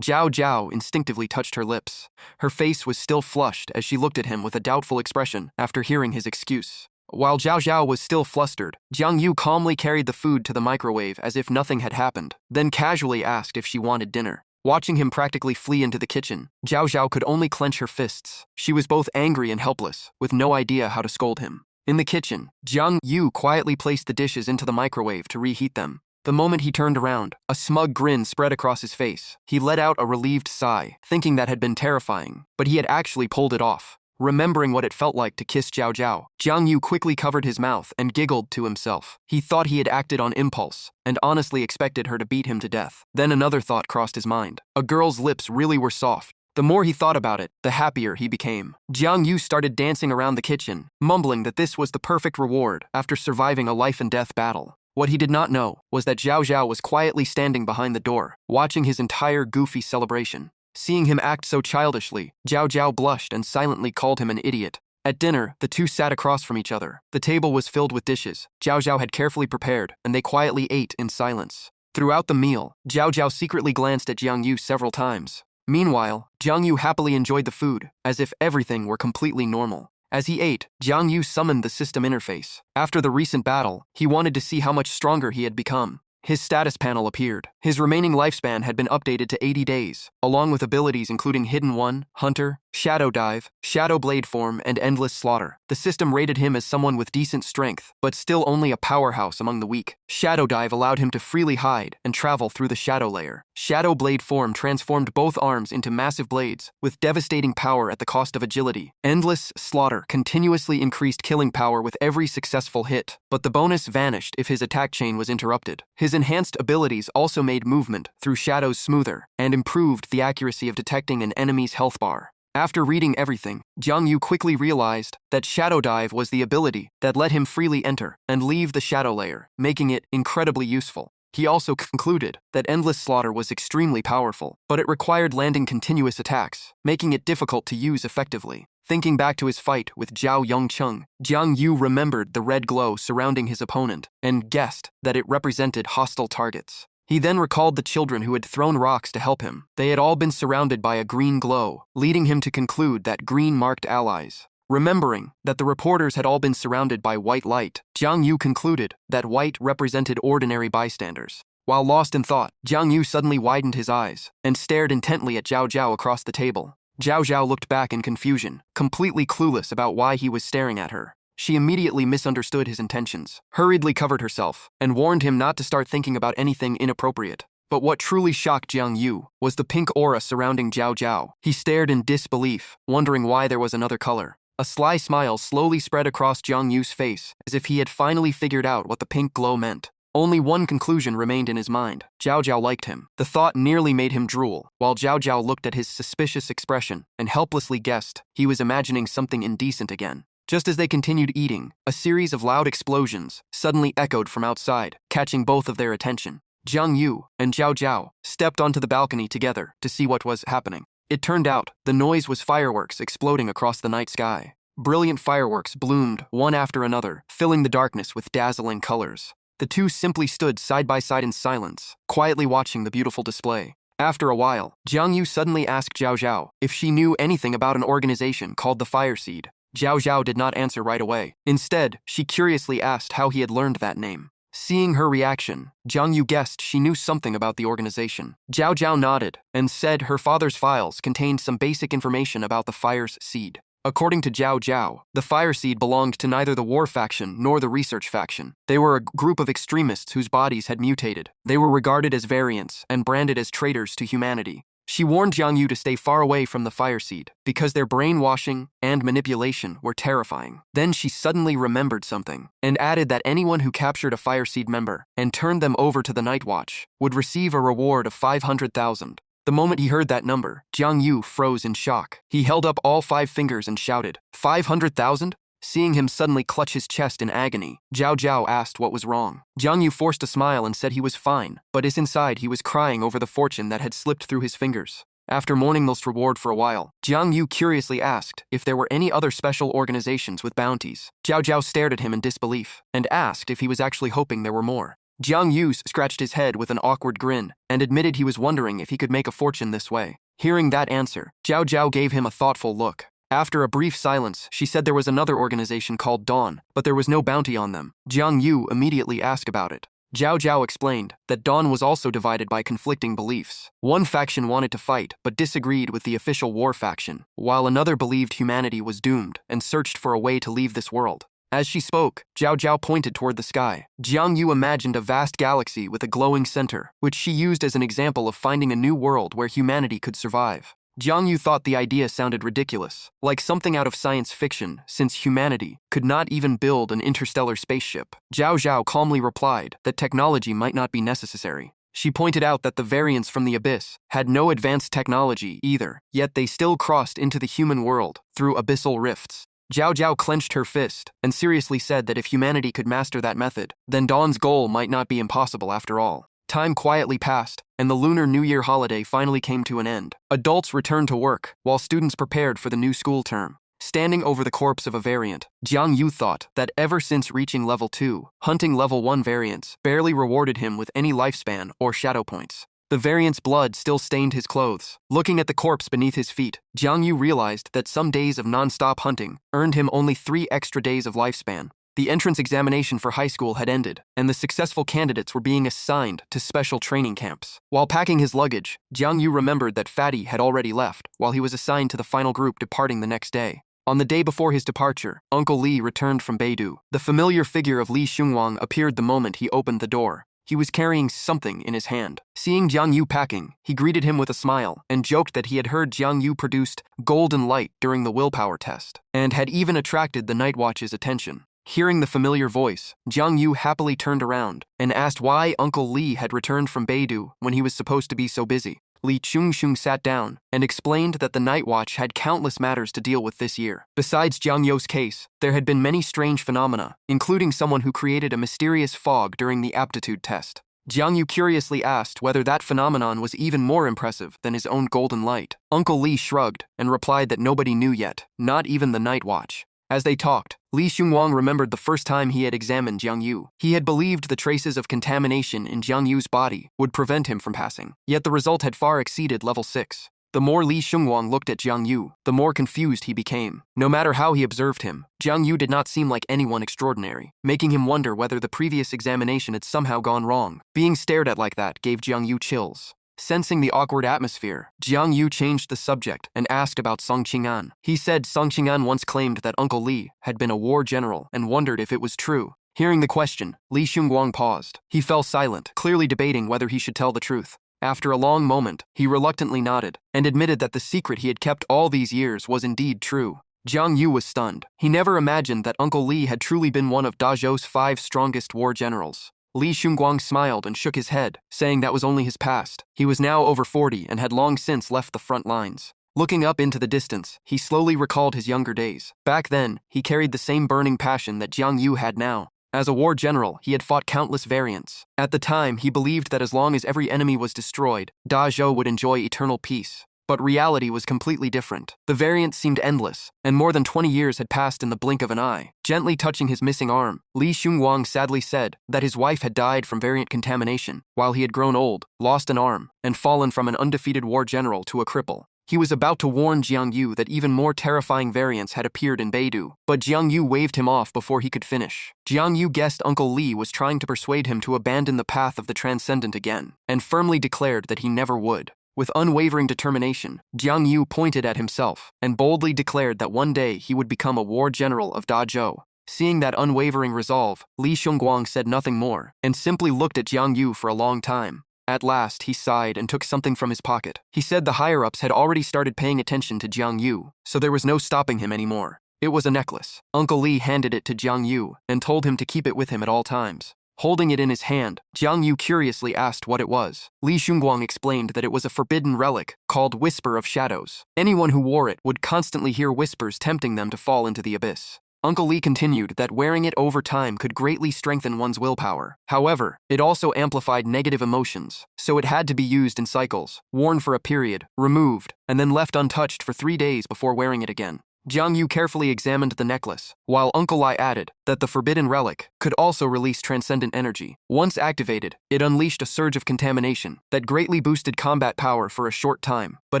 Zhao Zhao instinctively touched her lips. Her face was still flushed as she looked at him with a doubtful expression after hearing his excuse. While Zhao Zhao was still flustered, Jiang Yu calmly carried the food to the microwave as if nothing had happened, then casually asked if she wanted dinner. Watching him practically flee into the kitchen, Zhao Zhao could only clench her fists. She was both angry and helpless, with no idea how to scold him. In the kitchen, Jiang Yu quietly placed the dishes into the microwave to reheat them. The moment he turned around, a smug grin spread across his face. He let out a relieved sigh, thinking that had been terrifying, but he had actually pulled it off. Remembering what it felt like to kiss Zhao Zhao, Jiang Yu quickly covered his mouth and giggled to himself. He thought he had acted on impulse, and honestly expected her to beat him to death. Then another thought crossed his mind. A girl's lips really were soft. The more he thought about it, the happier he became. Jiang Yu started dancing around the kitchen, mumbling that this was the perfect reward after surviving a life-and-death battle. What he did not know was that Zhao Zhao was quietly standing behind the door, watching his entire goofy celebration. Seeing him act so childishly, Zhao Zhao blushed and silently called him an idiot. At dinner, the two sat across from each other. The table was filled with dishes Zhao Zhao had carefully prepared, and they quietly ate in silence. Throughout the meal, Zhao Zhao secretly glanced at Jiang Yu several times. Meanwhile, Jiang Yu happily enjoyed the food, as if everything were completely normal. As he ate, Jiang Yu summoned the system interface. After the recent battle, he wanted to see how much stronger he had become. His status panel appeared. His remaining lifespan had been updated to 80 days, along with abilities including Hidden One, Hunter, Shadow Dive, Shadow Blade Form, and Endless Slaughter. The system rated him as someone with decent strength, but still only a powerhouse among the weak. Shadow Dive allowed him to freely hide and travel through the shadow layer. Shadow Blade Form transformed both arms into massive blades, with devastating power at the cost of agility. Endless Slaughter continuously increased killing power with every successful hit, but the bonus vanished if his attack chain was interrupted. His enhanced abilities also made movement through shadows smoother and improved the accuracy of detecting an enemy's health bar. After reading everything, Jiang Yu quickly realized that Shadow Dive was the ability that let him freely enter and leave the shadow layer, making it incredibly useful. He also concluded that Endless Slaughter was extremely powerful, but it required landing continuous attacks, making it difficult to use effectively. Thinking back to his fight with Zhao Yongcheng, Jiang Yu remembered the red glow surrounding his opponent and guessed that it represented hostile targets. He then recalled the children who had thrown rocks to help him. They had all been surrounded by a green glow, leading him to conclude that green marked allies. Remembering that the reporters had all been surrounded by white light, Jiang Yu concluded that white represented ordinary bystanders. While lost in thought, Jiang Yu suddenly widened his eyes and stared intently at Zhao Zhao across the table. Zhao Zhao looked back in confusion, completely clueless about why he was staring at her. She immediately misunderstood his intentions, hurriedly covered herself, and warned him not to start thinking about anything inappropriate. But what truly shocked Jiang Yu was the pink aura surrounding Zhao Zhao. He stared in disbelief, wondering why there was another color. A sly smile slowly spread across Jiang Yu's face, as if he had finally figured out what the pink glow meant. Only one conclusion remained in his mind. Zhao Zhao liked him. The thought nearly made him drool, while Zhao Zhao looked at his suspicious expression and helplessly guessed he was imagining something indecent again. Just as they continued eating, a series of loud explosions suddenly echoed from outside, catching both of their attention. Jiang Yu and Zhao Zhao stepped onto the balcony together to see what was happening. It turned out the noise was fireworks exploding across the night sky. Brilliant fireworks bloomed one after another, filling the darkness with dazzling colors. The two simply stood side by side in silence, quietly watching the beautiful display. After a while, Jiang Yu suddenly asked Zhao Zhao if she knew anything about an organization called the Fire Seed. Zhao Zhao did not answer right away. Instead, she curiously asked how he had learned that name. Seeing her reaction, Jiang Yu guessed she knew something about the organization. Zhao Zhao nodded and said her father's files contained some basic information about the Fire's Seed. According to Zhao Zhao, the Fire Seed belonged to neither the war faction nor the research faction. They were a group of extremists whose bodies had mutated. They were regarded as variants and branded as traitors to humanity. She warned Jiang Yu to stay far away from the Fire Seed because their brainwashing and manipulation were terrifying. Then she suddenly remembered something and added that anyone who captured a Fire Seed member and turned them over to the Night Watch would receive a reward of 500,000. The moment he heard that number, Jiang Yu froze in shock. He held up all 5 fingers and shouted, 500,000? Seeing him suddenly clutch his chest in agony, Zhao Zhao asked what was wrong. Jiang Yu forced a smile and said he was fine, but inside he was crying over the fortune that had slipped through his fingers. After mourning this reward for a while, Jiang Yu curiously asked if there were any other special organizations with bounties. Zhao Zhao stared at him in disbelief and asked if he was actually hoping there were more. Jiang Yu scratched his head with an awkward grin and admitted he was wondering if he could make a fortune this way. Hearing that answer, Zhao Zhao gave him a thoughtful look. After a brief silence, she said there was another organization called Dawn, but there was no bounty on them. Jiang Yu immediately asked about it. Zhao Zhao explained that Dawn was also divided by conflicting beliefs. One faction wanted to fight, but disagreed with the official war faction, while another believed humanity was doomed and searched for a way to leave this world. As she spoke, Zhao Zhao pointed toward the sky. Jiang Yu imagined a vast galaxy with a glowing center, which she used as an example of finding a new world where humanity could survive. Jiang Yu thought the idea sounded ridiculous, like something out of science fiction, since humanity could not even build an interstellar spaceship. Zhao Zhao calmly replied that technology might not be necessary. She pointed out that the variants from the abyss had no advanced technology either, yet they still crossed into the human world through abyssal rifts. Zhao Zhao clenched her fist and seriously said that if humanity could master that method, then Dawn's goal might not be impossible after all. Time quietly passed, and the Lunar New Year holiday finally came to an end. Adults returned to work, while students prepared for the new school term. Standing over the corpse of a variant, Jiang Yu thought that ever since reaching level 2, hunting level 1 variants barely rewarded him with any lifespan or shadow points. The variant's blood still stained his clothes. Looking at the corpse beneath his feet, Jiang Yu realized that some days of non-stop hunting earned him only 3 extra days of lifespan. The entrance examination for high school had ended, and the successful candidates were being assigned to special training camps. While packing his luggage, Jiang Yu remembered that Fatty had already left, while he was assigned to the final group departing the next day. On the day before his departure, Uncle Lee returned from Beidou. The familiar figure of Li Xunguang appeared the moment he opened the door. He was carrying something in his hand. Seeing Jiang Yu packing, he greeted him with a smile and joked that he had heard Jiang Yu produced golden light during the willpower test, and had even attracted the Night Watch's attention. Hearing the familiar voice, Jiang Yu happily turned around and asked why Uncle Li had returned from Beidou when he was supposed to be so busy. Li Chungshung sat down and explained that the Night Watch had countless matters to deal with this year. Besides Jiang Yu's case, there had been many strange phenomena, including someone who created a mysterious fog during the aptitude test. Jiang Yu curiously asked whether that phenomenon was even more impressive than his own golden light. Uncle Li shrugged and replied that nobody knew yet, not even the Night Watch. As they talked, Li Xunguang remembered the first time he had examined Jiang Yu. He had believed the traces of contamination in Jiang Yu's body would prevent him from passing, yet the result had far exceeded level 6. The more Li Xingguang looked at Jiang Yu, the more confused he became. No matter how he observed him, Jiang Yu did not seem like anyone extraordinary, making him wonder whether the previous examination had somehow gone wrong. Being stared at like that gave Jiang Yu chills. Sensing the awkward atmosphere, Jiang Yu changed the subject and asked about Song Qing'an. He said Song Qing'an once claimed that Uncle Li had been a war general and wondered if it was true. Hearing the question, Li Xingguang paused. He fell silent, clearly debating whether he should tell the truth. After a long moment, he reluctantly nodded and admitted that the secret he had kept all these years was indeed true. Jiang Yu was stunned. He never imagined that Uncle Li had truly been one of Dazhou's 5 strongest war generals. Li Xingguang smiled and shook his head, saying that was only his past. He was now over 40 and had long since left the front lines. Looking up into the distance, he slowly recalled his younger days. Back then, he carried the same burning passion that Jiang Yu had now. As a war general, he had fought countless variants. At the time, he believed that as long as every enemy was destroyed, Dazhou would enjoy eternal peace. But reality was completely different. The variants seemed endless, and more than 20 years had passed in the blink of an eye. Gently touching his missing arm, Li Xingguang sadly said that his wife had died from variant contamination, while he had grown old, lost an arm, and fallen from an undefeated war general to a cripple. He was about to warn Jiang Yu that even more terrifying variants had appeared in Beidou, but Jiang Yu waved him off before he could finish. Jiang Yu guessed Uncle Li was trying to persuade him to abandon the path of the transcendent again, and firmly declared that he never would. With unwavering determination, Jiang Yu pointed at himself and boldly declared that one day he would become a war general of Dazhou. Seeing that unwavering resolve, Li Xingguang said nothing more and simply looked at Jiang Yu for a long time. At last, he sighed and took something from his pocket. He said the higher-ups had already started paying attention to Jiang Yu, so there was no stopping him anymore. It was a necklace. Uncle Li handed it to Jiang Yu and told him to keep it with him at all times. Holding it in his hand, Jiang Yu curiously asked what it was. Li Xingguang explained that it was a forbidden relic called Whisper of Shadows. Anyone who wore it would constantly hear whispers tempting them to fall into the abyss. Uncle Li continued that wearing it over time could greatly strengthen one's willpower. However, it also amplified negative emotions, so it had to be used in cycles, worn for a period, removed, and then left untouched for 3 days before wearing it again. Jiang Yu carefully examined the necklace, while Uncle Li added that the forbidden relic could also release transcendent energy. Once activated, it unleashed a surge of contamination that greatly boosted combat power for a short time, but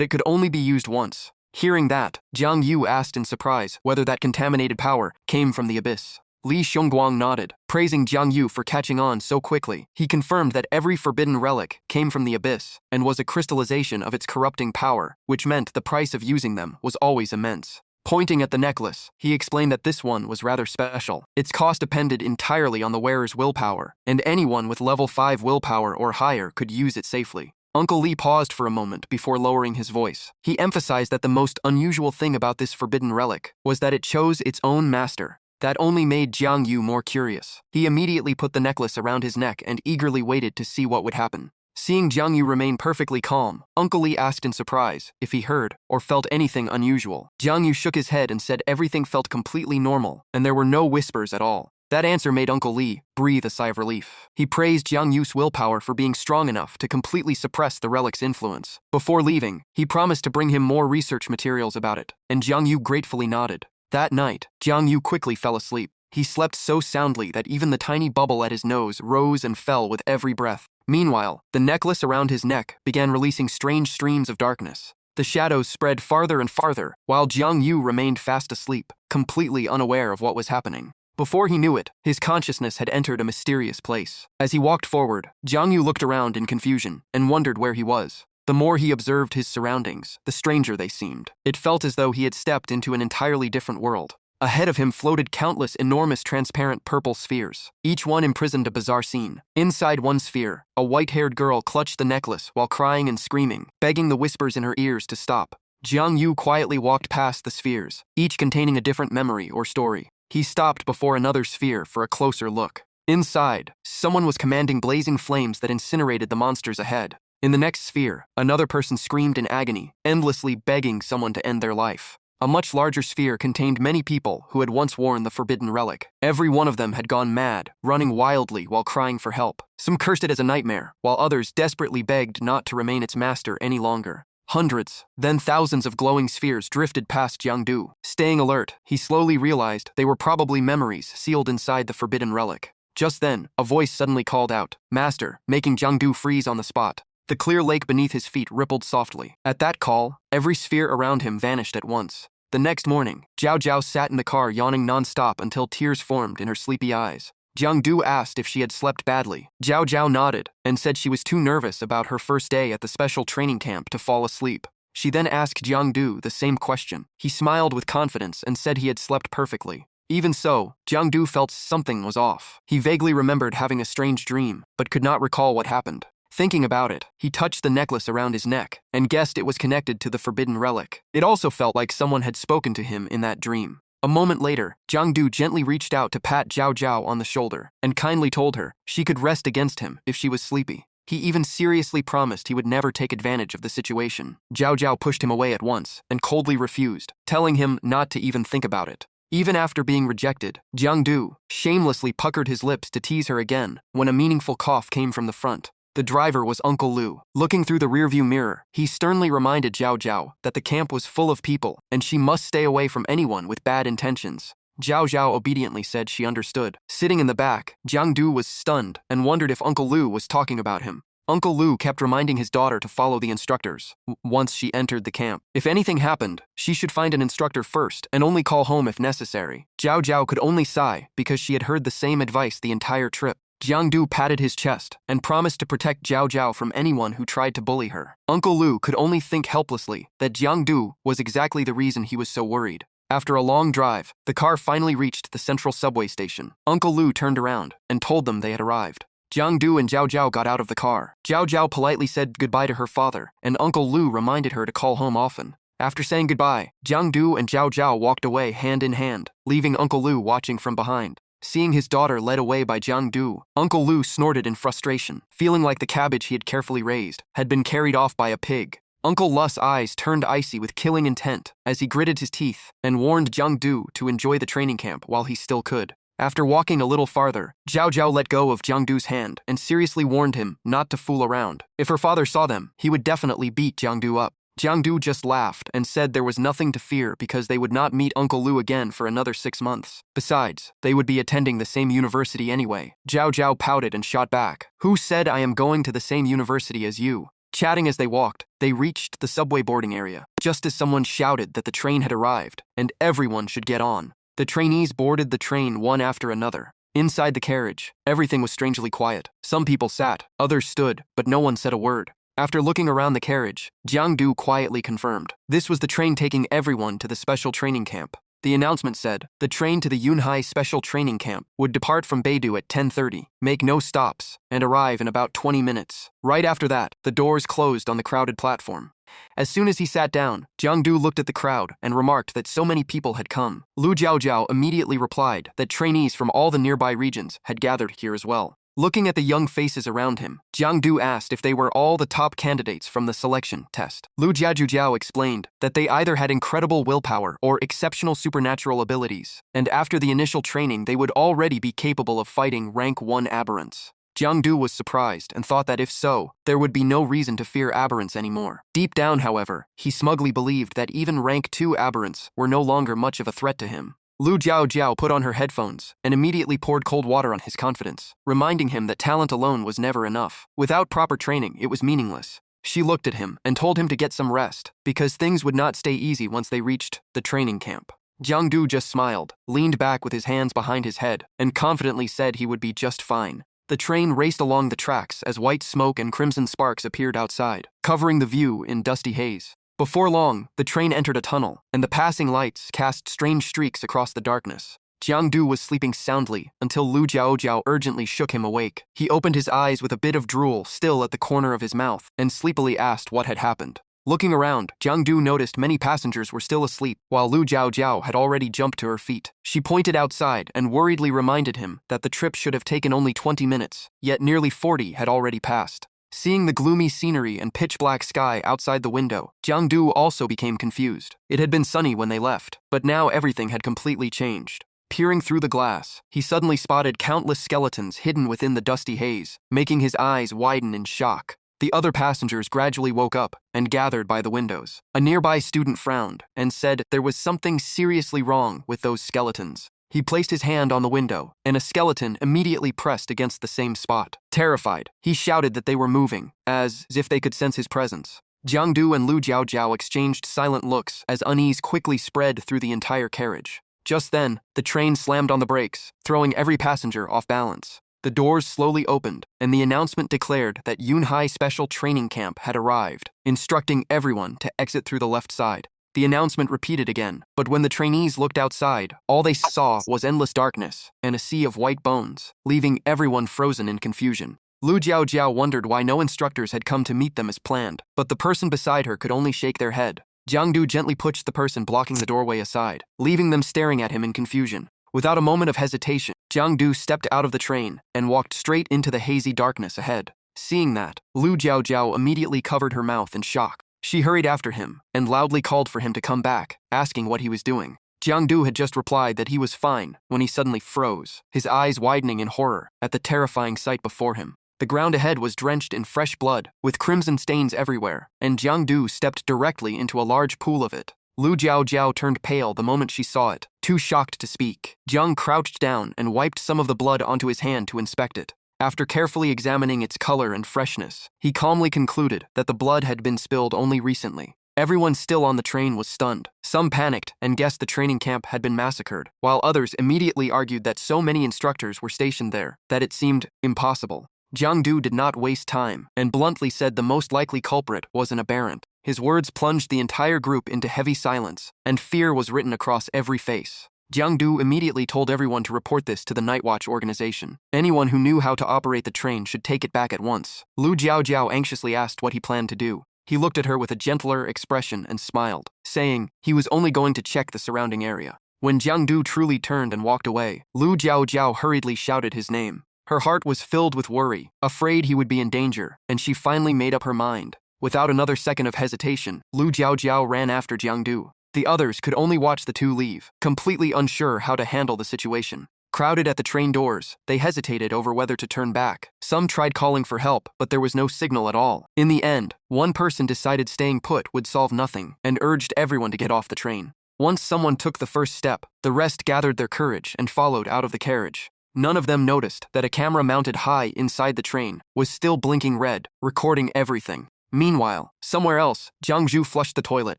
it could only be used once. Hearing that, Jiang Yu asked in surprise whether that contaminated power came from the abyss. Li Xingguang nodded, praising Jiang Yu for catching on so quickly. He confirmed that every forbidden relic came from the abyss and was a crystallization of its corrupting power, which meant the price of using them was always immense. Pointing at the necklace, he explained that this one was rather special. Its cost depended entirely on the wearer's willpower, and anyone with level 5 willpower or higher could use it safely. Uncle Li paused for a moment before lowering his voice. He emphasized that the most unusual thing about this forbidden relic was that it chose its own master. That only made Jiang Yu more curious. He immediately put the necklace around his neck and eagerly waited to see what would happen. Seeing Jiang Yu remain perfectly calm, Uncle Li asked in surprise if he heard or felt anything unusual. Jiang Yu shook his head and said everything felt completely normal, and there were no whispers at all. That answer made Uncle Li breathe a sigh of relief. He praised Jiang Yu's willpower for being strong enough to completely suppress the relic's influence. Before leaving, he promised to bring him more research materials about it, and Jiang Yu gratefully nodded. That night, Jiang Yu quickly fell asleep. He slept so soundly that even the tiny bubble at his nose rose and fell with every breath. Meanwhile, the necklace around his neck began releasing strange streams of darkness. The shadows spread farther and farther, while Jiang Yu remained fast asleep, completely unaware of what was happening. Before he knew it, his consciousness had entered a mysterious place. As he walked forward, Jiang Yu looked around in confusion and wondered where he was. The more he observed his surroundings, the stranger they seemed. It felt as though he had stepped into an entirely different world. Ahead of him floated countless enormous transparent purple spheres. Each one imprisoned a bizarre scene. Inside one sphere, a white-haired girl clutched the necklace while crying and screaming, begging the whispers in her ears to stop. Jiang Yu quietly walked past the spheres, each containing a different memory or story. He stopped before another sphere for a closer look. Inside, someone was commanding blazing flames that incinerated the monsters ahead. In the next sphere, another person screamed in agony, endlessly begging someone to end their life. A much larger sphere contained many people who had once worn the forbidden relic. Every one of them had gone mad, running wildly while crying for help. Some cursed it as a nightmare, while others desperately begged not to remain its master any longer. Hundreds, then thousands of glowing spheres drifted past Jiang Du. Staying alert, he slowly realized they were probably memories sealed inside the forbidden relic. Just then, a voice suddenly called out, "Master," making Jiang Du freeze on the spot. The clear lake beneath his feet rippled softly. At that call, every sphere around him vanished at once. The next morning, Zhao Zhao sat in the car yawning non-stop until tears formed in her sleepy eyes. Jiang Du asked if she had slept badly. Zhao Zhao nodded and said she was too nervous about her first day at the special training camp to fall asleep. She then asked Jiang Du the same question. He smiled with confidence and said he had slept perfectly. Even so, Jiang Du felt something was off. He vaguely remembered having a strange dream, but could not recall what happened. Thinking about it, he touched the necklace around his neck and guessed it was connected to the forbidden relic. It also felt like someone had spoken to him in that dream. A moment later, Jiang Du gently reached out to pat Zhao Zhao on the shoulder and kindly told her she could rest against him if she was sleepy. He even seriously promised he would never take advantage of the situation. Zhao Zhao pushed him away at once and coldly refused, telling him not to even think about it. Even after being rejected, Jiang Du shamelessly puckered his lips to tease her again when a meaningful cough came from the front. The driver was Uncle Lu. Looking through the rearview mirror, he sternly reminded Zhao Zhao that the camp was full of people and she must stay away from anyone with bad intentions. Zhao Zhao obediently said she understood. Sitting in the back, Jiang Du was stunned and wondered if Uncle Lu was talking about him. Uncle Lu kept reminding his daughter to follow the instructors once she entered the camp. If anything happened, she should find an instructor first and only call home if necessary. Zhao Zhao could only sigh because she had heard the same advice the entire trip. Jiang Du patted his chest and promised to protect Zhao Zhao from anyone who tried to bully her. Uncle Lu could only think helplessly that Jiang Du was exactly the reason he was so worried. After a long drive, the car finally reached the central subway station. Uncle Lu turned around and told them they had arrived. Jiang Du and Zhao Zhao got out of the car. Zhao Zhao politely said goodbye to her father, and Uncle Lu reminded her to call home often. After saying goodbye, Jiang Du and Zhao Zhao walked away hand in hand, leaving Uncle Lu watching from behind. Seeing his daughter led away by Jiang Du, Uncle Lu snorted in frustration, feeling like the cabbage he had carefully raised had been carried off by a pig. Uncle Lu's eyes turned icy with killing intent as he gritted his teeth and warned Jiang Du to enjoy the training camp while he still could. After walking a little farther, Zhao Zhao let go of Jiang Du's hand and seriously warned him not to fool around. If her father saw them, he would definitely beat Jiang Du up. Jiang Du just laughed and said there was nothing to fear because they would not meet Uncle Lu again for another 6 months. Besides, they would be attending the same university anyway. Zhao Zhao pouted and shot back. Who said I am going to the same university as you? Chatting as they walked, they reached the subway boarding area, just as someone shouted that the train had arrived and everyone should get on. The trainees boarded the train one after another. Inside the carriage, everything was strangely quiet. Some people sat, others stood, but no one said a word. After looking around the carriage, Jiang Du quietly confirmed. This was the train taking everyone to the special training camp. The announcement said, the train to the Yunhai Special Training Camp would depart from Beidou at 10:30, make no stops, and arrive in about 20 minutes. Right after that, the doors closed on the crowded platform. As soon as he sat down, Jiang Du looked at the crowd and remarked that so many people had come. Lu Zhao Zhao immediately replied that trainees from all the nearby regions had gathered here as well. Looking at the young faces around him, Jiang Du asked if they were all the top candidates from the selection test. Lu Jiajiao explained that they either had incredible willpower or exceptional supernatural abilities, and after the initial training they would already be capable of fighting rank 1 aberrants. Jiang Du was surprised and thought that if so, there would be no reason to fear aberrants anymore. Deep down, however, he smugly believed that even rank 2 aberrants were no longer much of a threat to him. Lu Jiao put on her headphones and immediately poured cold water on his confidence, reminding him that talent alone was never enough. Without proper training, it was meaningless. She looked at him and told him to get some rest, because things would not stay easy once they reached the training camp. Jiang Du just smiled, leaned back with his hands behind his head, and confidently said he would be just fine. The train raced along the tracks as white smoke and crimson sparks appeared outside, covering the view in dusty haze. Before long, the train entered a tunnel, and the passing lights cast strange streaks across the darkness. Jiang Du was sleeping soundly until Lu Jiao urgently shook him awake. He opened his eyes with a bit of drool still at the corner of his mouth and sleepily asked what had happened. Looking around, Jiang Du noticed many passengers were still asleep, while Lu Jiao had already jumped to her feet. She pointed outside and worriedly reminded him that the trip should have taken only 20 minutes, yet nearly 40 had already passed. Seeing the gloomy scenery and pitch-black sky outside the window, Jiang Du also became confused. It had been sunny when they left, but now everything had completely changed. Peering through the glass, he suddenly spotted countless skeletons hidden within the dusty haze, making his eyes widen in shock. The other passengers gradually woke up and gathered by the windows. A nearby student frowned and said there was something seriously wrong with those skeletons. He placed his hand on the window, and a skeleton immediately pressed against the same spot. Terrified, he shouted that they were moving, as if they could sense his presence. Jiangdu and Lu Jiaojiao exchanged silent looks as unease quickly spread through the entire carriage. Just then, the train slammed on the brakes, throwing every passenger off balance. The doors slowly opened, and the announcement declared that Yunhai Special Training Camp had arrived, instructing everyone to exit through the left side. The announcement repeated again, but when the trainees looked outside, all they saw was endless darkness and a sea of white bones, leaving everyone frozen in confusion. Lu Jiaojiao wondered why no instructors had come to meet them as planned, but the person beside her could only shake their head. Jiangdu gently pushed the person blocking the doorway aside, leaving them staring at him in confusion. Without a moment of hesitation, Jiangdu stepped out of the train and walked straight into the hazy darkness ahead. Seeing that, Lu Jiaojiao immediately covered her mouth in shock. She hurried after him and loudly called for him to come back, asking what he was doing. Jiangdu had just replied that he was fine when he suddenly froze, his eyes widening in horror at the terrifying sight before him. The ground ahead was drenched in fresh blood, with crimson stains everywhere, and Jiangdu stepped directly into a large pool of it. Lu Jiaojiao turned pale the moment she saw it, too shocked to speak. Jiang crouched down and wiped some of the blood onto his hand to inspect it. After carefully examining its color and freshness, he calmly concluded that the blood had been spilled only recently. Everyone still on the train was stunned. Some panicked and guessed the training camp had been massacred, while others immediately argued that so many instructors were stationed there that it seemed impossible. Jiangdu did not waste time and bluntly said the most likely culprit was an aberrant. His words plunged the entire group into heavy silence, and fear was written across every face. Jiangdu immediately told everyone to report this to the Night Watch organization. Anyone who knew how to operate the train should take it back at once. Lu Jiaojiao anxiously asked what he planned to do. He looked at her with a gentler expression and smiled, saying he was only going to check the surrounding area. When Jiangdu truly turned and walked away, Lu Jiaojiao hurriedly shouted his name. Her heart was filled with worry, afraid he would be in danger, and she finally made up her mind. Without another second of hesitation, Lu Jiaojiao ran after Jiangdu. The others could only watch the two leave, completely unsure how to handle the situation. Crowded at the train doors, they hesitated over whether to turn back. Some tried calling for help, but there was no signal at all. In the end, one person decided staying put would solve nothing and urged everyone to get off the train. Once someone took the first step, the rest gathered their courage and followed out of the carriage. None of them noticed that a camera mounted high inside the train was still blinking red, recording everything. Meanwhile, somewhere else, Jiang Zhu flushed the toilet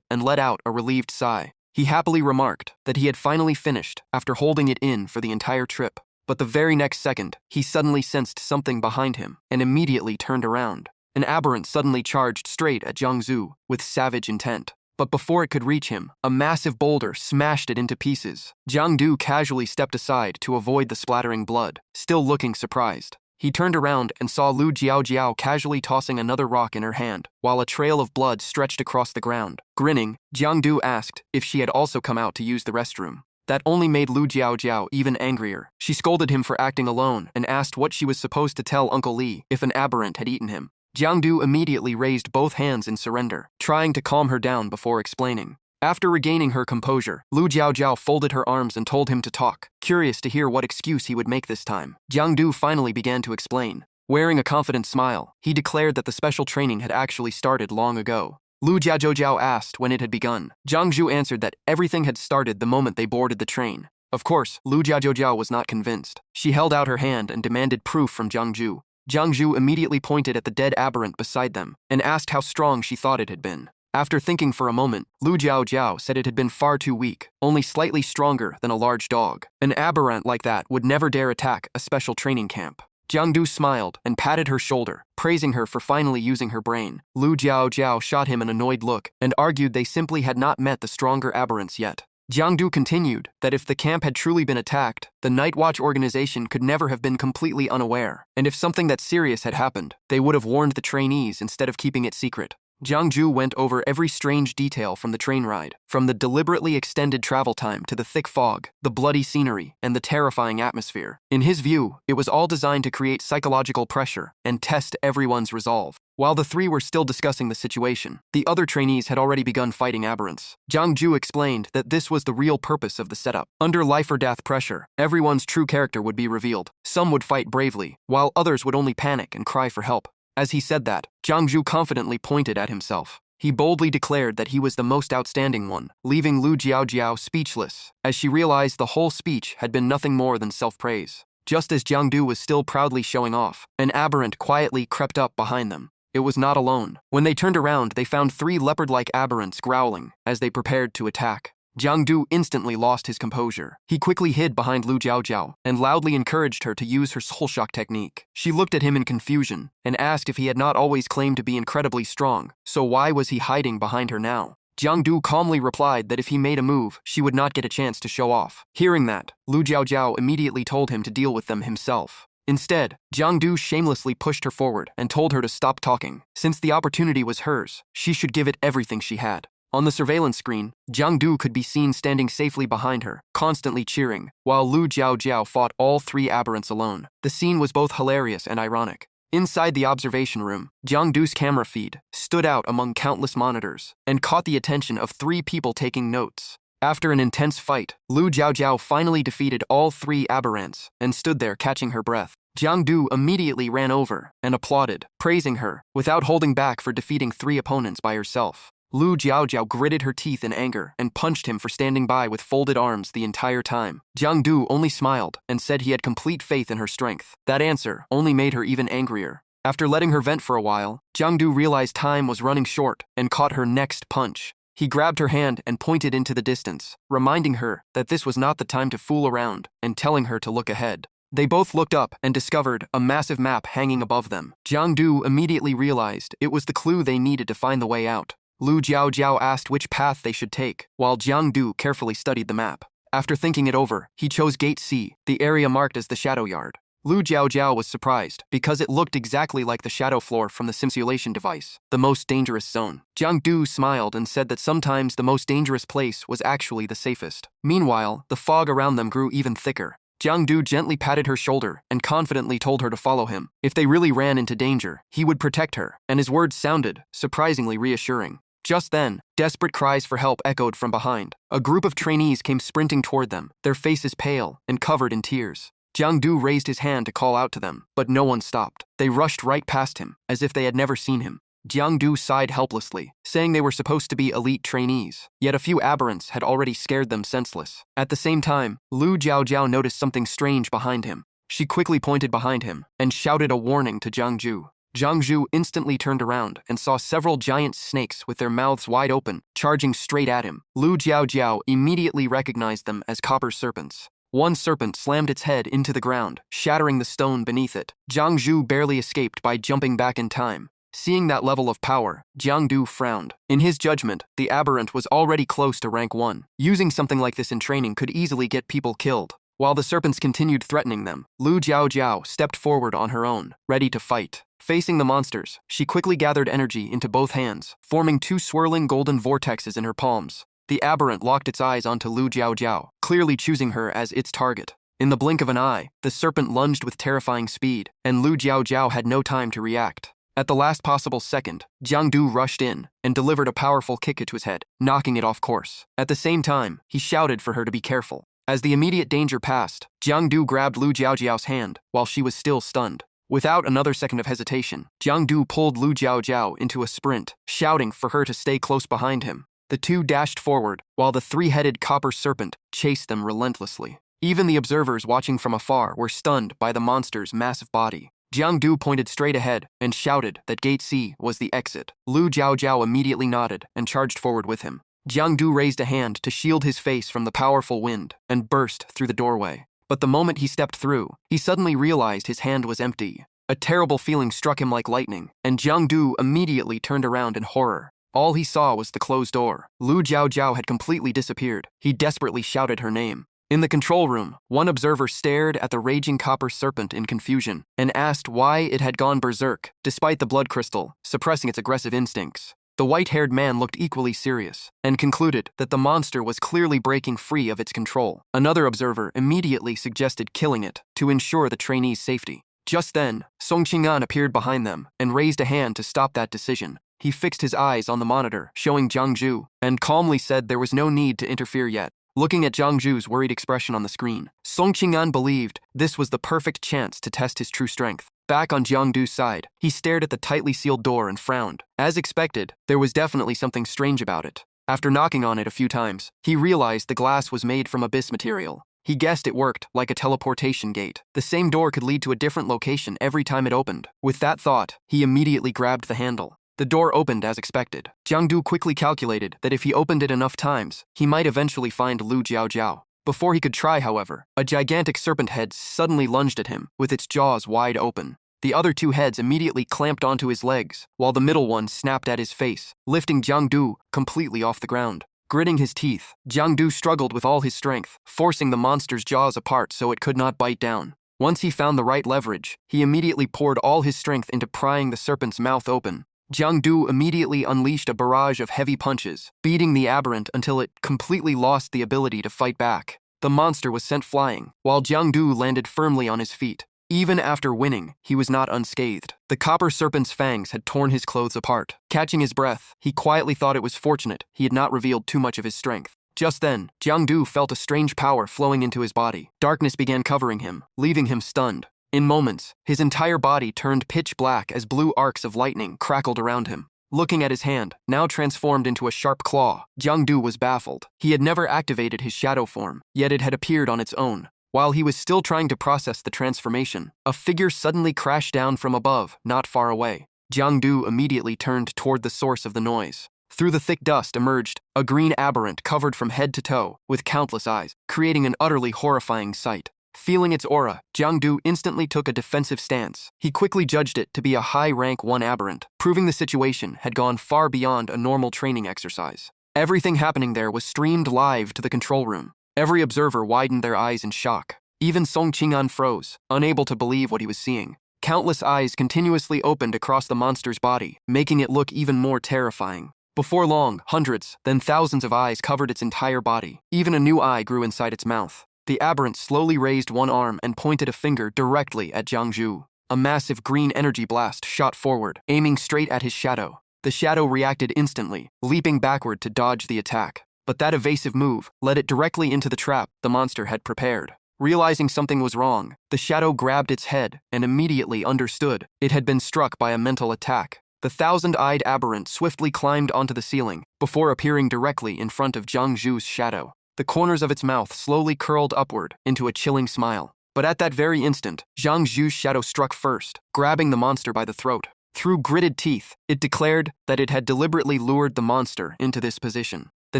and let out a relieved sigh. He happily remarked that he had finally finished after holding it in for the entire trip. But the very next second, he suddenly sensed something behind him and immediately turned around. An aberrant suddenly charged straight at Jiang Zhu with savage intent. But before it could reach him, a massive boulder smashed it into pieces. Jiang Du casually stepped aside to avoid the splattering blood, still looking surprised. He turned around and saw Lu Jiaojiao casually tossing another rock in her hand, while a trail of blood stretched across the ground. Grinning, Jiangdu asked if she had also come out to use the restroom. That only made Lu Jiaojiao even angrier. She scolded him for acting alone and asked what she was supposed to tell Uncle Li if an aberrant had eaten him. Jiangdu immediately raised both hands in surrender, trying to calm her down before explaining. After regaining her composure, Lu Jiaojiao folded her arms and told him to talk, curious to hear what excuse he would make this time. Jiangdu finally began to explain. Wearing a confident smile, he declared that the special training had actually started long ago. Lu Jiaojiao asked when it had begun. Jiang Zhu answered that everything had started the moment they boarded the train. Of course, Lu Jiaojiao was not convinced. She held out her hand and demanded proof from Jiang Zhu. Jiang Zhu immediately pointed at the dead aberrant beside them and asked how strong she thought it had been. After thinking for a moment, Lu Jiaojiao said it had been far too weak, only slightly stronger than a large dog. An aberrant like that would never dare attack a special training camp. Jiangdu smiled and patted her shoulder, praising her for finally using her brain. Lu Jiaojiao shot him an annoyed look and argued they simply had not met the stronger aberrants yet. Jiangdu continued that if the camp had truly been attacked, the Night Watch organization could never have been completely unaware, and if something that serious had happened, they would have warned the trainees instead of keeping it secret. Jiang Zhu went over every strange detail from the train ride, from the deliberately extended travel time to the thick fog, the bloody scenery, and the terrifying atmosphere. In his view, it was all designed to create psychological pressure and test everyone's resolve. While the three were still discussing the situation, the other trainees had already begun fighting aberrants. Jiang Zhu explained that this was the real purpose of the setup. Under life-or-death pressure, everyone's true character would be revealed. Some would fight bravely, while others would only panic and cry for help. As he said that, Jiang Zhu confidently pointed at himself. He boldly declared that he was the most outstanding one, leaving Lu Jiaojiao speechless, as she realized the whole speech had been nothing more than self-praise. Just as Jiangdu was still proudly showing off, an aberrant quietly crept up behind them. It was not alone. When they turned around, they found 3 leopard-like aberrants growling as they prepared to attack. Jiangdu instantly lost his composure. He quickly hid behind Lu Jiaojiao and loudly encouraged her to use her soul shock technique. She looked at him in confusion and asked if he had not always claimed to be incredibly strong, so why was he hiding behind her now? Jiangdu calmly replied that if he made a move, she would not get a chance to show off. Hearing that, Lu Jiaojiao immediately told him to deal with them himself. Instead, Jiangdu shamelessly pushed her forward and told her to stop talking. Since the opportunity was hers, she should give it everything she had. On the surveillance screen, Jiangdu could be seen standing safely behind her, constantly cheering, while Lu Jiaojiao fought all 3 aberrants alone. The scene was both hilarious and ironic. Inside the observation room, Jiangdu's camera feed stood out among countless monitors and caught the attention of 3 people taking notes. After an intense fight, Lu Jiaojiao finally defeated all 3 aberrants and stood there catching her breath. Jiangdu immediately ran over and applauded, praising her, without holding back for defeating 3 opponents by herself. Lu Jiaojiao gritted her teeth in anger and punched him for standing by with folded arms the entire time. Jiangdu only smiled and said he had complete faith in her strength. That answer only made her even angrier. After letting her vent for a while, Jiangdu realized time was running short and caught her next punch. He grabbed her hand and pointed into the distance, reminding her that this was not the time to fool around and telling her to look ahead. They both looked up and discovered a massive map hanging above them. Jiangdu immediately realized it was the clue they needed to find the way out. Lu Jiaojiao asked which path they should take, while Jiangdu carefully studied the map. After thinking it over, he chose Gate C, the area marked as the Shadow Yard. Lu Jiaojiao was surprised, because it looked exactly like the shadow floor from the simulation device, the most dangerous zone. Jiangdu smiled and said that sometimes the most dangerous place was actually the safest. Meanwhile, the fog around them grew even thicker. Jiangdu gently patted her shoulder and confidently told her to follow him. If they really ran into danger, he would protect her, and his words sounded surprisingly reassuring. Just then, desperate cries for help echoed from behind. A group of trainees came sprinting toward them, their faces pale and covered in tears. Jiangdu raised his hand to call out to them, but no one stopped. They rushed right past him, as if they had never seen him. Jiangdu sighed helplessly, saying they were supposed to be elite trainees, yet a few aberrants had already scared them senseless. At the same time, Lu Jiaojiao noticed something strange behind him. She quickly pointed behind him and shouted a warning to Jiangju. Jiangju instantly turned around and saw several giant snakes with their mouths wide open, charging straight at him. Lu Jiaojiao immediately recognized them as copper serpents. One serpent slammed its head into the ground, shattering the stone beneath it. Jiangju barely escaped by jumping back in time. Seeing that level of power, Jiangdu frowned. In his judgment, the aberrant was already close to rank 1. Using something like this in training could easily get people killed. While the serpents continued threatening them, Lu Jiaojiao stepped forward on her own, ready to fight. Facing the monsters, she quickly gathered energy into both hands, forming 2 swirling golden vortexes in her palms. The aberrant locked its eyes onto Lu Jiaojiao, clearly choosing her as its target. In the blink of an eye, the serpent lunged with terrifying speed, and Lu Jiaojiao had no time to react. At the last possible second, Jiangdu rushed in and delivered a powerful kick to his head, knocking it off course. At the same time, he shouted for her to be careful. As the immediate danger passed, Jiangdu grabbed Lu Jiaojiao's hand while she was still stunned. Without another second of hesitation, Jiangdu pulled Lu Jiaojiao into a sprint, shouting for her to stay close behind him. The 2 dashed forward, while the 3-headed copper serpent chased them relentlessly. Even the observers watching from afar were stunned by the monster's massive body. Jiangdu pointed straight ahead and shouted that Gate C was the exit. Lu Jiaojiao immediately nodded and charged forward with him. Jiangdu raised a hand to shield his face from the powerful wind and burst through the doorway. But the moment he stepped through, he suddenly realized his hand was empty. A terrible feeling struck him like lightning, and Jiangdu immediately turned around in horror. All he saw was the closed door. Lu Jiaojiao had completely disappeared. He desperately shouted her name. In the control room, one observer stared at the raging copper serpent in confusion and asked why it had gone berserk, despite the blood crystal suppressing its aggressive instincts. The white-haired man looked equally serious and concluded that the monster was clearly breaking free of its control. Another observer immediately suggested killing it to ensure the trainees' safety. Just then, Song Qing'an appeared behind them and raised a hand to stop that decision. He fixed his eyes on the monitor, showing Jiangju, and calmly said there was no need to interfere yet. Looking at Jiangju's worried expression on the screen, Song Qing'an believed this was the perfect chance to test his true strength. Back on Jiangdu's side, he stared at the tightly sealed door and frowned. As expected, there was definitely something strange about it. After knocking on it a few times, he realized the glass was made from abyss material. He guessed it worked like a teleportation gate. The same door could lead to a different location every time it opened. With that thought, he immediately grabbed the handle. The door opened as expected. Jiangdu quickly calculated that if he opened it enough times, he might eventually find Lu Jiaojiao. Before he could try, however, a gigantic serpent head suddenly lunged at him, with its jaws wide open. The other two heads immediately clamped onto his legs, while the middle one snapped at his face, lifting Jiangdu completely off the ground. Gritting his teeth, Jiangdu struggled with all his strength, forcing the monster's jaws apart so it could not bite down. Once he found the right leverage, he immediately poured all his strength into prying the serpent's mouth open. Jiangdu immediately unleashed a barrage of heavy punches, beating the aberrant until it completely lost the ability to fight back. The monster was sent flying, while Jiangdu landed firmly on his feet. Even after winning, he was not unscathed. The copper serpent's fangs had torn his clothes apart. Catching his breath, he quietly thought it was fortunate he had not revealed too much of his strength. Just then, Jiangdu felt a strange power flowing into his body. Darkness began covering him, leaving him stunned. In moments, his entire body turned pitch black as blue arcs of lightning crackled around him. Looking at his hand, now transformed into a sharp claw, Jiangdu was baffled. He had never activated his shadow form, yet it had appeared on its own. While he was still trying to process the transformation, a figure suddenly crashed down from above, not far away. Jiangdu immediately turned toward the source of the noise. Through the thick dust emerged a green aberrant covered from head to toe, with countless eyes, creating an utterly horrifying sight. Feeling its aura, Jiangdu instantly took a defensive stance. He quickly judged it to be a high-rank 1 aberrant, proving the situation had gone far beyond a normal training exercise. Everything happening there was streamed live to the control room. Every observer widened their eyes in shock. Even Song Qing'an froze, unable to believe what he was seeing. Countless eyes continuously opened across the monster's body, making it look even more terrifying. Before long, hundreds, then thousands of eyes covered its entire body. Even a new eye grew inside its mouth. The aberrant slowly raised one arm and pointed a finger directly at Jiangdu. A massive green energy blast shot forward, aiming straight at his shadow. The shadow reacted instantly, leaping backward to dodge the attack. But that evasive move led it directly into the trap the monster had prepared. Realizing something was wrong, the shadow grabbed its head and immediately understood it had been struck by a mental attack. The thousand-eyed aberrant swiftly climbed onto the ceiling before appearing directly in front of Jiangdu's shadow. The corners of its mouth slowly curled upward into a chilling smile. But at that very instant, Jiangdu's shadow struck first, grabbing the monster by the throat. Through gritted teeth, it declared that it had deliberately lured the monster into this position. The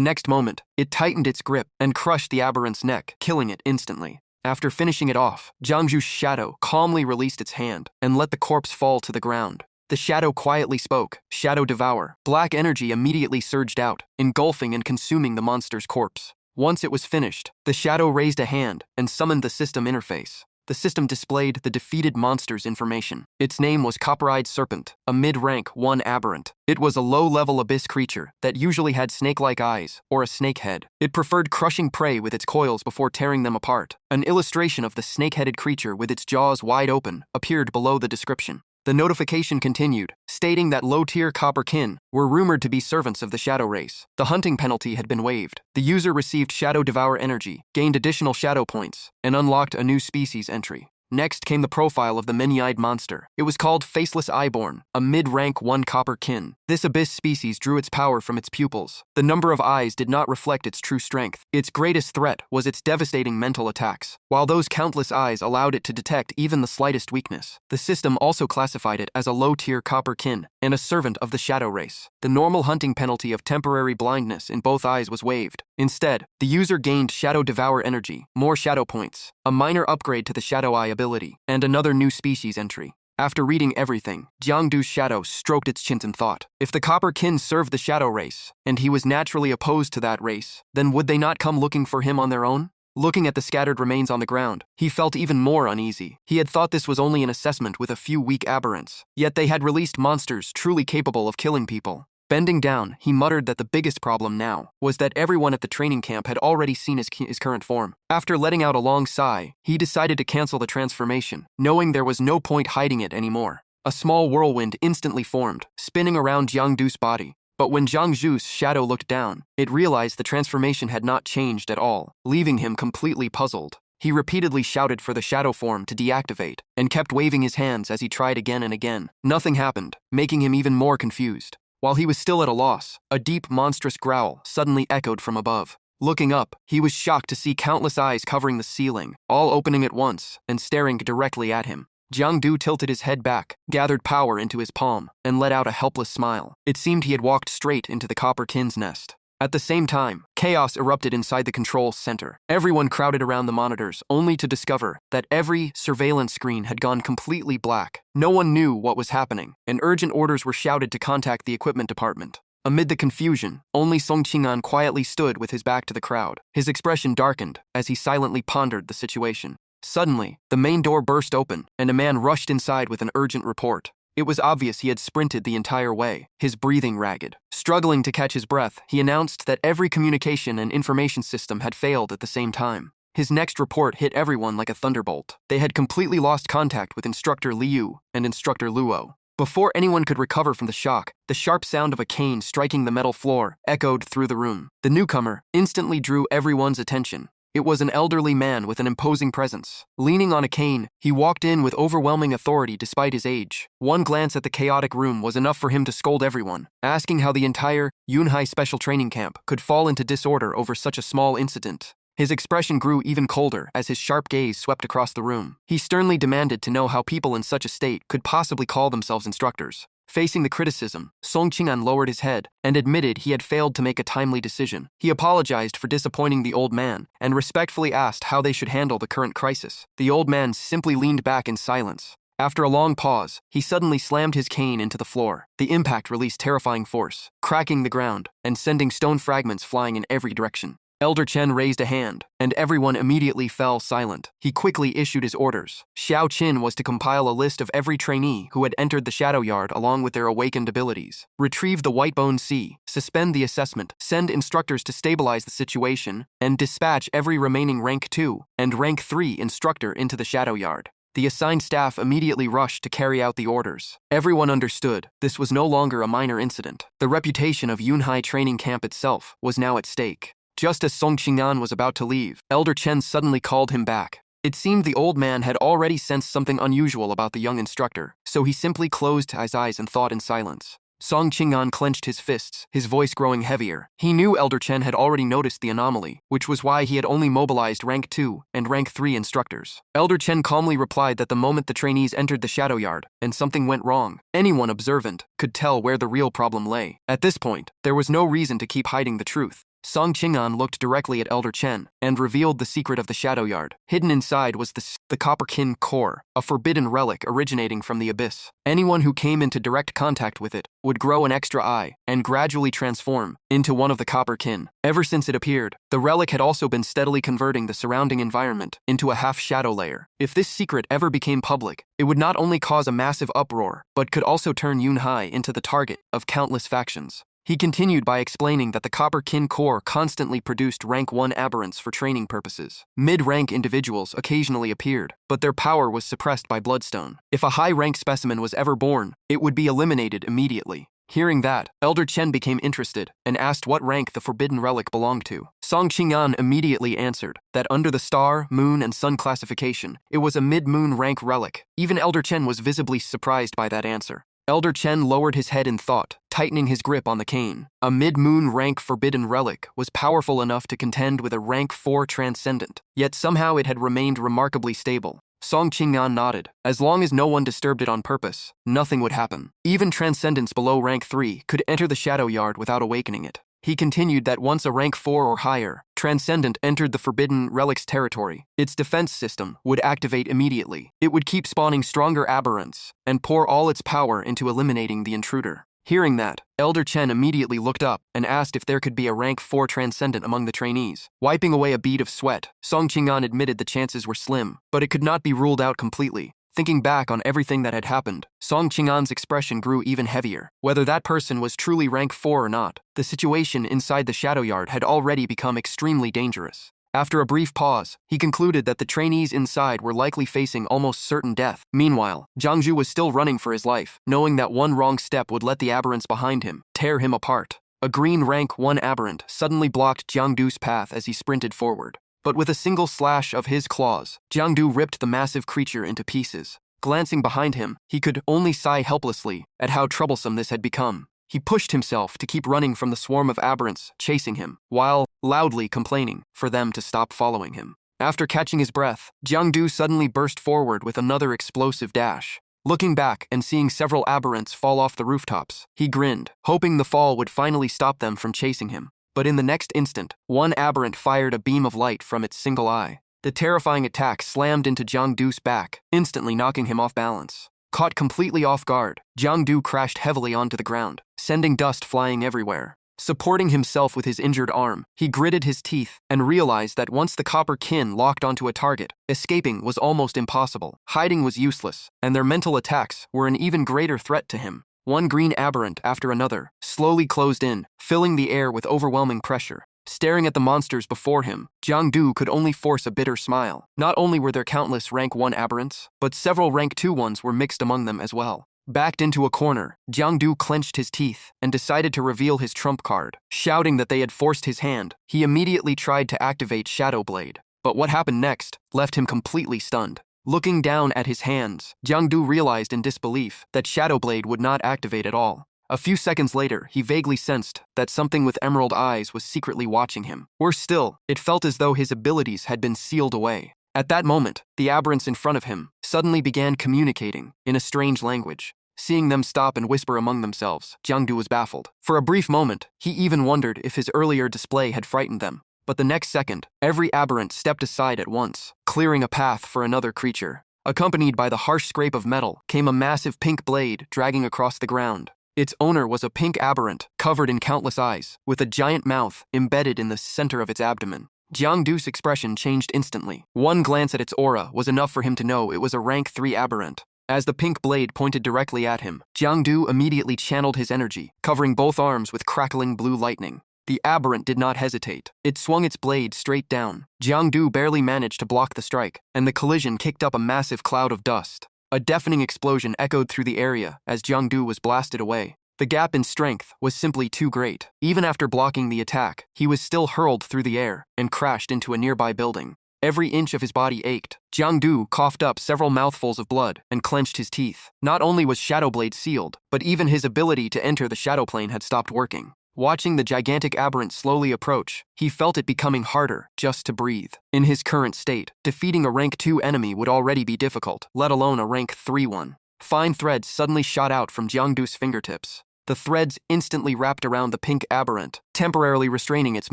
next moment, it tightened its grip and crushed the aberrant's neck, killing it instantly. After finishing it off, Jiangdu's shadow calmly released its hand and let the corpse fall to the ground. The shadow quietly spoke, "Shadow devour." Black energy immediately surged out, engulfing and consuming the monster's corpse. Once it was finished, the shadow raised a hand and summoned the system interface. The system displayed the defeated monster's information. Its name was Copper-Eyed Serpent, a mid-rank 1 aberrant. It was a low-level abyss creature that usually had snake-like eyes or a snake head. It preferred crushing prey with its coils before tearing them apart. An illustration of the snake-headed creature with its jaws wide open appeared below the description. The notification continued, stating that low-tier copper kin were rumored to be servants of the Shadow race. The hunting penalty had been waived. The user received Shadow Devour energy, gained additional shadow points, and unlocked a new species entry. Next came the profile of the many-eyed monster. It was called Faceless Eyeborn, a mid-rank 1 copper kin. This abyss species drew its power from its pupils. The number of eyes did not reflect its true strength. Its greatest threat was its devastating mental attacks. While those countless eyes allowed it to detect even the slightest weakness, the system also classified it as a low-tier copper kin and a servant of the Shadow race. The normal hunting penalty of temporary blindness in both eyes was waived. Instead, the user gained Shadow Devour energy, more shadow points, a minor upgrade to the Shadow Eye ability, and another new species entry. After reading everything, Jiangdu's shadow stroked its chin and thought, if the copper kin served the Shadow race, and he was naturally opposed to that race, then would they not come looking for him on their own? Looking at the scattered remains on the ground, he felt even more uneasy. He had thought this was only an assessment with a few weak aberrants, yet they had released monsters truly capable of killing people. Bending down, he muttered that the biggest problem now was that everyone at the training camp had already seen his current form. After letting out a long sigh, he decided to cancel the transformation, knowing there was no point hiding it anymore. A small whirlwind instantly formed, spinning around Jiangdu's body. But when Jiangdu's shadow looked down, it realized the transformation had not changed at all, leaving him completely puzzled. He repeatedly shouted for the shadow form to deactivate, and kept waving his hands as he tried again and again. Nothing happened, making him even more confused. While he was still at a loss, a deep, monstrous growl suddenly echoed from above. Looking up, he was shocked to see countless eyes covering the ceiling, all opening at once and staring directly at him. Jiang tilted his head back, gathered power into his palm, and let out a helpless smile. It seemed he had walked straight into the copper kin's nest. At the same time, chaos erupted inside the control center. Everyone crowded around the monitors, only to discover that every surveillance screen had gone completely black. No one knew what was happening, and urgent orders were shouted to contact the equipment department. Amid the confusion, only Song Qing'an quietly stood with his back to the crowd. His expression darkened as he silently pondered the situation. Suddenly, the main door burst open, and a man rushed inside with an urgent report. It was obvious he had sprinted the entire way, his breathing ragged. Struggling to catch his breath, he announced that every communication and information system had failed at the same time. His next report hit everyone like a thunderbolt. They had completely lost contact with Instructor Liu and Instructor Luo. Before anyone could recover from the shock, the sharp sound of a cane striking the metal floor echoed through the room. The newcomer instantly drew everyone's attention. It was an elderly man with an imposing presence. Leaning on a cane, he walked in with overwhelming authority despite his age. One glance at the chaotic room was enough for him to scold everyone, asking how the entire Yunhai Special Training Camp could fall into disorder over such a small incident. His expression grew even colder as his sharp gaze swept across the room. He sternly demanded to know how people in such a state could possibly call themselves instructors. Facing the criticism, Song Qing'an lowered his head and admitted he had failed to make a timely decision. He apologized for disappointing the old man and respectfully asked how they should handle the current crisis. The old man simply leaned back in silence. After a long pause, he suddenly slammed his cane into the floor. The impact released terrifying force, cracking the ground and sending stone fragments flying in every direction. Elder Chen raised a hand, and everyone immediately fell silent. He quickly issued his orders. Xiao Qin was to compile a list of every trainee who had entered the Shadow Yard along with their awakened abilities. Retrieve the White Bone Sea, suspend the assessment, send instructors to stabilize the situation, and dispatch every remaining Rank 2 and Rank 3 instructor into the Shadow Yard. The assigned staff immediately rushed to carry out the orders. Everyone understood this was no longer a minor incident. The reputation of Yunhai Training Camp itself was now at stake. Just as Song Qing'an was about to leave, Elder Chen suddenly called him back. It seemed the old man had already sensed something unusual about the young instructor, so he simply closed his eyes and thought in silence. Song Qing'an clenched his fists, his voice growing heavier. He knew Elder Chen had already noticed the anomaly, which was why he had only mobilized Rank 2 and Rank 3 instructors. Elder Chen calmly replied that the moment the trainees entered the Shadow Yard and something went wrong, anyone observant could tell where the real problem lay. At this point, there was no reason to keep hiding the truth. Song Qing'an looked directly at Elder Chen and revealed the secret of the Shadow Yard. Hidden inside was the Copperkin core, a forbidden relic originating from the abyss. Anyone who came into direct contact with it would grow an extra eye and gradually transform into one of the Copperkin. Ever since it appeared, the relic had also been steadily converting the surrounding environment into a half-shadow layer. If this secret ever became public, it would not only cause a massive uproar, but could also turn Yunhai into the target of countless factions. He continued by explaining that the Copperkin core constantly produced Rank 1 aberrants for training purposes. Mid-rank individuals occasionally appeared, but their power was suppressed by bloodstone. If a high-rank specimen was ever born, it would be eliminated immediately. Hearing that, Elder Chen became interested and asked what rank the forbidden relic belonged to. Song Qing'an immediately answered that under the star, moon, and sun classification, it was a mid-moon rank relic. Even Elder Chen was visibly surprised by that answer. Elder Chen lowered his head in thought, tightening his grip on the cane. A mid-moon rank forbidden relic was powerful enough to contend with a rank 4 transcendent, yet somehow it had remained remarkably stable. Song Qing'an nodded. As long as no one disturbed it on purpose, nothing would happen. Even transcendents below rank 3 could enter the Shadow Yard without awakening it. He continued that once a rank 4 or higher transcendent entered the forbidden relic's territory, its defense system would activate immediately. It would keep spawning stronger aberrants and pour all its power into eliminating the intruder. Hearing that, Elder Chen immediately looked up and asked if there could be a rank 4 transcendent among the trainees. Wiping away a bead of sweat, Song Qing'an admitted the chances were slim, but it could not be ruled out completely. Thinking back on everything that had happened, Song Qing'an's expression grew even heavier. Whether that person was truly rank 4 or not, the situation inside the Shadow Yard had already become extremely dangerous. After a brief pause, he concluded that the trainees inside were likely facing almost certain death. Meanwhile, Jiangju was still running for his life, knowing that one wrong step would let the aberrants behind him tear him apart. A green rank 1 aberrant suddenly blocked Jiangdu's path as he sprinted forward. But with a single slash of his claws, Jiangdu ripped the massive creature into pieces. Glancing behind him, he could only sigh helplessly at how troublesome this had become. He pushed himself to keep running from the swarm of aberrants chasing him, while loudly complaining for them to stop following him. After catching his breath, Jiangdu suddenly burst forward with another explosive dash. Looking back and seeing several aberrants fall off the rooftops, he grinned, hoping the fall would finally stop them from chasing him. But in the next instant, one aberrant fired a beam of light from its single eye. The terrifying attack slammed into Jiangdu's back, instantly knocking him off balance. Caught completely off guard, Jiangdu crashed heavily onto the ground, sending dust flying everywhere. Supporting himself with his injured arm, he gritted his teeth and realized that once the copper kin locked onto a target, escaping was almost impossible. Hiding was useless, and their mental attacks were an even greater threat to him. One green aberrant after another slowly closed in, filling the air with overwhelming pressure. Staring at the monsters before him, Jiangdu could only force a bitter smile. Not only were there countless rank 1 aberrants, but several rank 2 ones were mixed among them as well. Backed into a corner, Jiangdu clenched his teeth and decided to reveal his trump card. Shouting that they had forced his hand, he immediately tried to activate Shadow Blade. But what happened next left him completely stunned. Looking down at his hands, Jiangdu realized in disbelief that Shadow Blade would not activate at all. A few seconds later, he vaguely sensed that something with emerald eyes was secretly watching him. Worse still, it felt as though his abilities had been sealed away. At that moment, the aberrants in front of him suddenly began communicating in a strange language. Seeing them stop and whisper among themselves, Jiangdu was baffled. For a brief moment, he even wondered if his earlier display had frightened them. But the next second, every aberrant stepped aside at once, clearing a path for another creature. Accompanied by the harsh scrape of metal came a massive pink blade dragging across the ground. Its owner was a pink aberrant, covered in countless eyes, with a giant mouth embedded in the center of its abdomen. Jiangdu's expression changed instantly. One glance at its aura was enough for him to know it was a rank 3 aberrant. As the pink blade pointed directly at him, Jiangdu immediately channeled his energy, covering both arms with crackling blue lightning. The aberrant did not hesitate. It swung its blade straight down. Jiangdu barely managed to block the strike, and the collision kicked up a massive cloud of dust. A deafening explosion echoed through the area as Jiangdu was blasted away. The gap in strength was simply too great. Even after blocking the attack, he was still hurled through the air and crashed into a nearby building. Every inch of his body ached. Jiangdu coughed up several mouthfuls of blood and clenched his teeth. Not only was Shadow Blade sealed, but even his ability to enter the shadow plane had stopped working. Watching the gigantic aberrant slowly approach, he felt it becoming harder just to breathe. In his current state, defeating a rank 2 enemy would already be difficult, let alone a rank 3 one. Fine threads suddenly shot out from Jiangdu's fingertips. The threads instantly wrapped around the pink aberrant, temporarily restraining its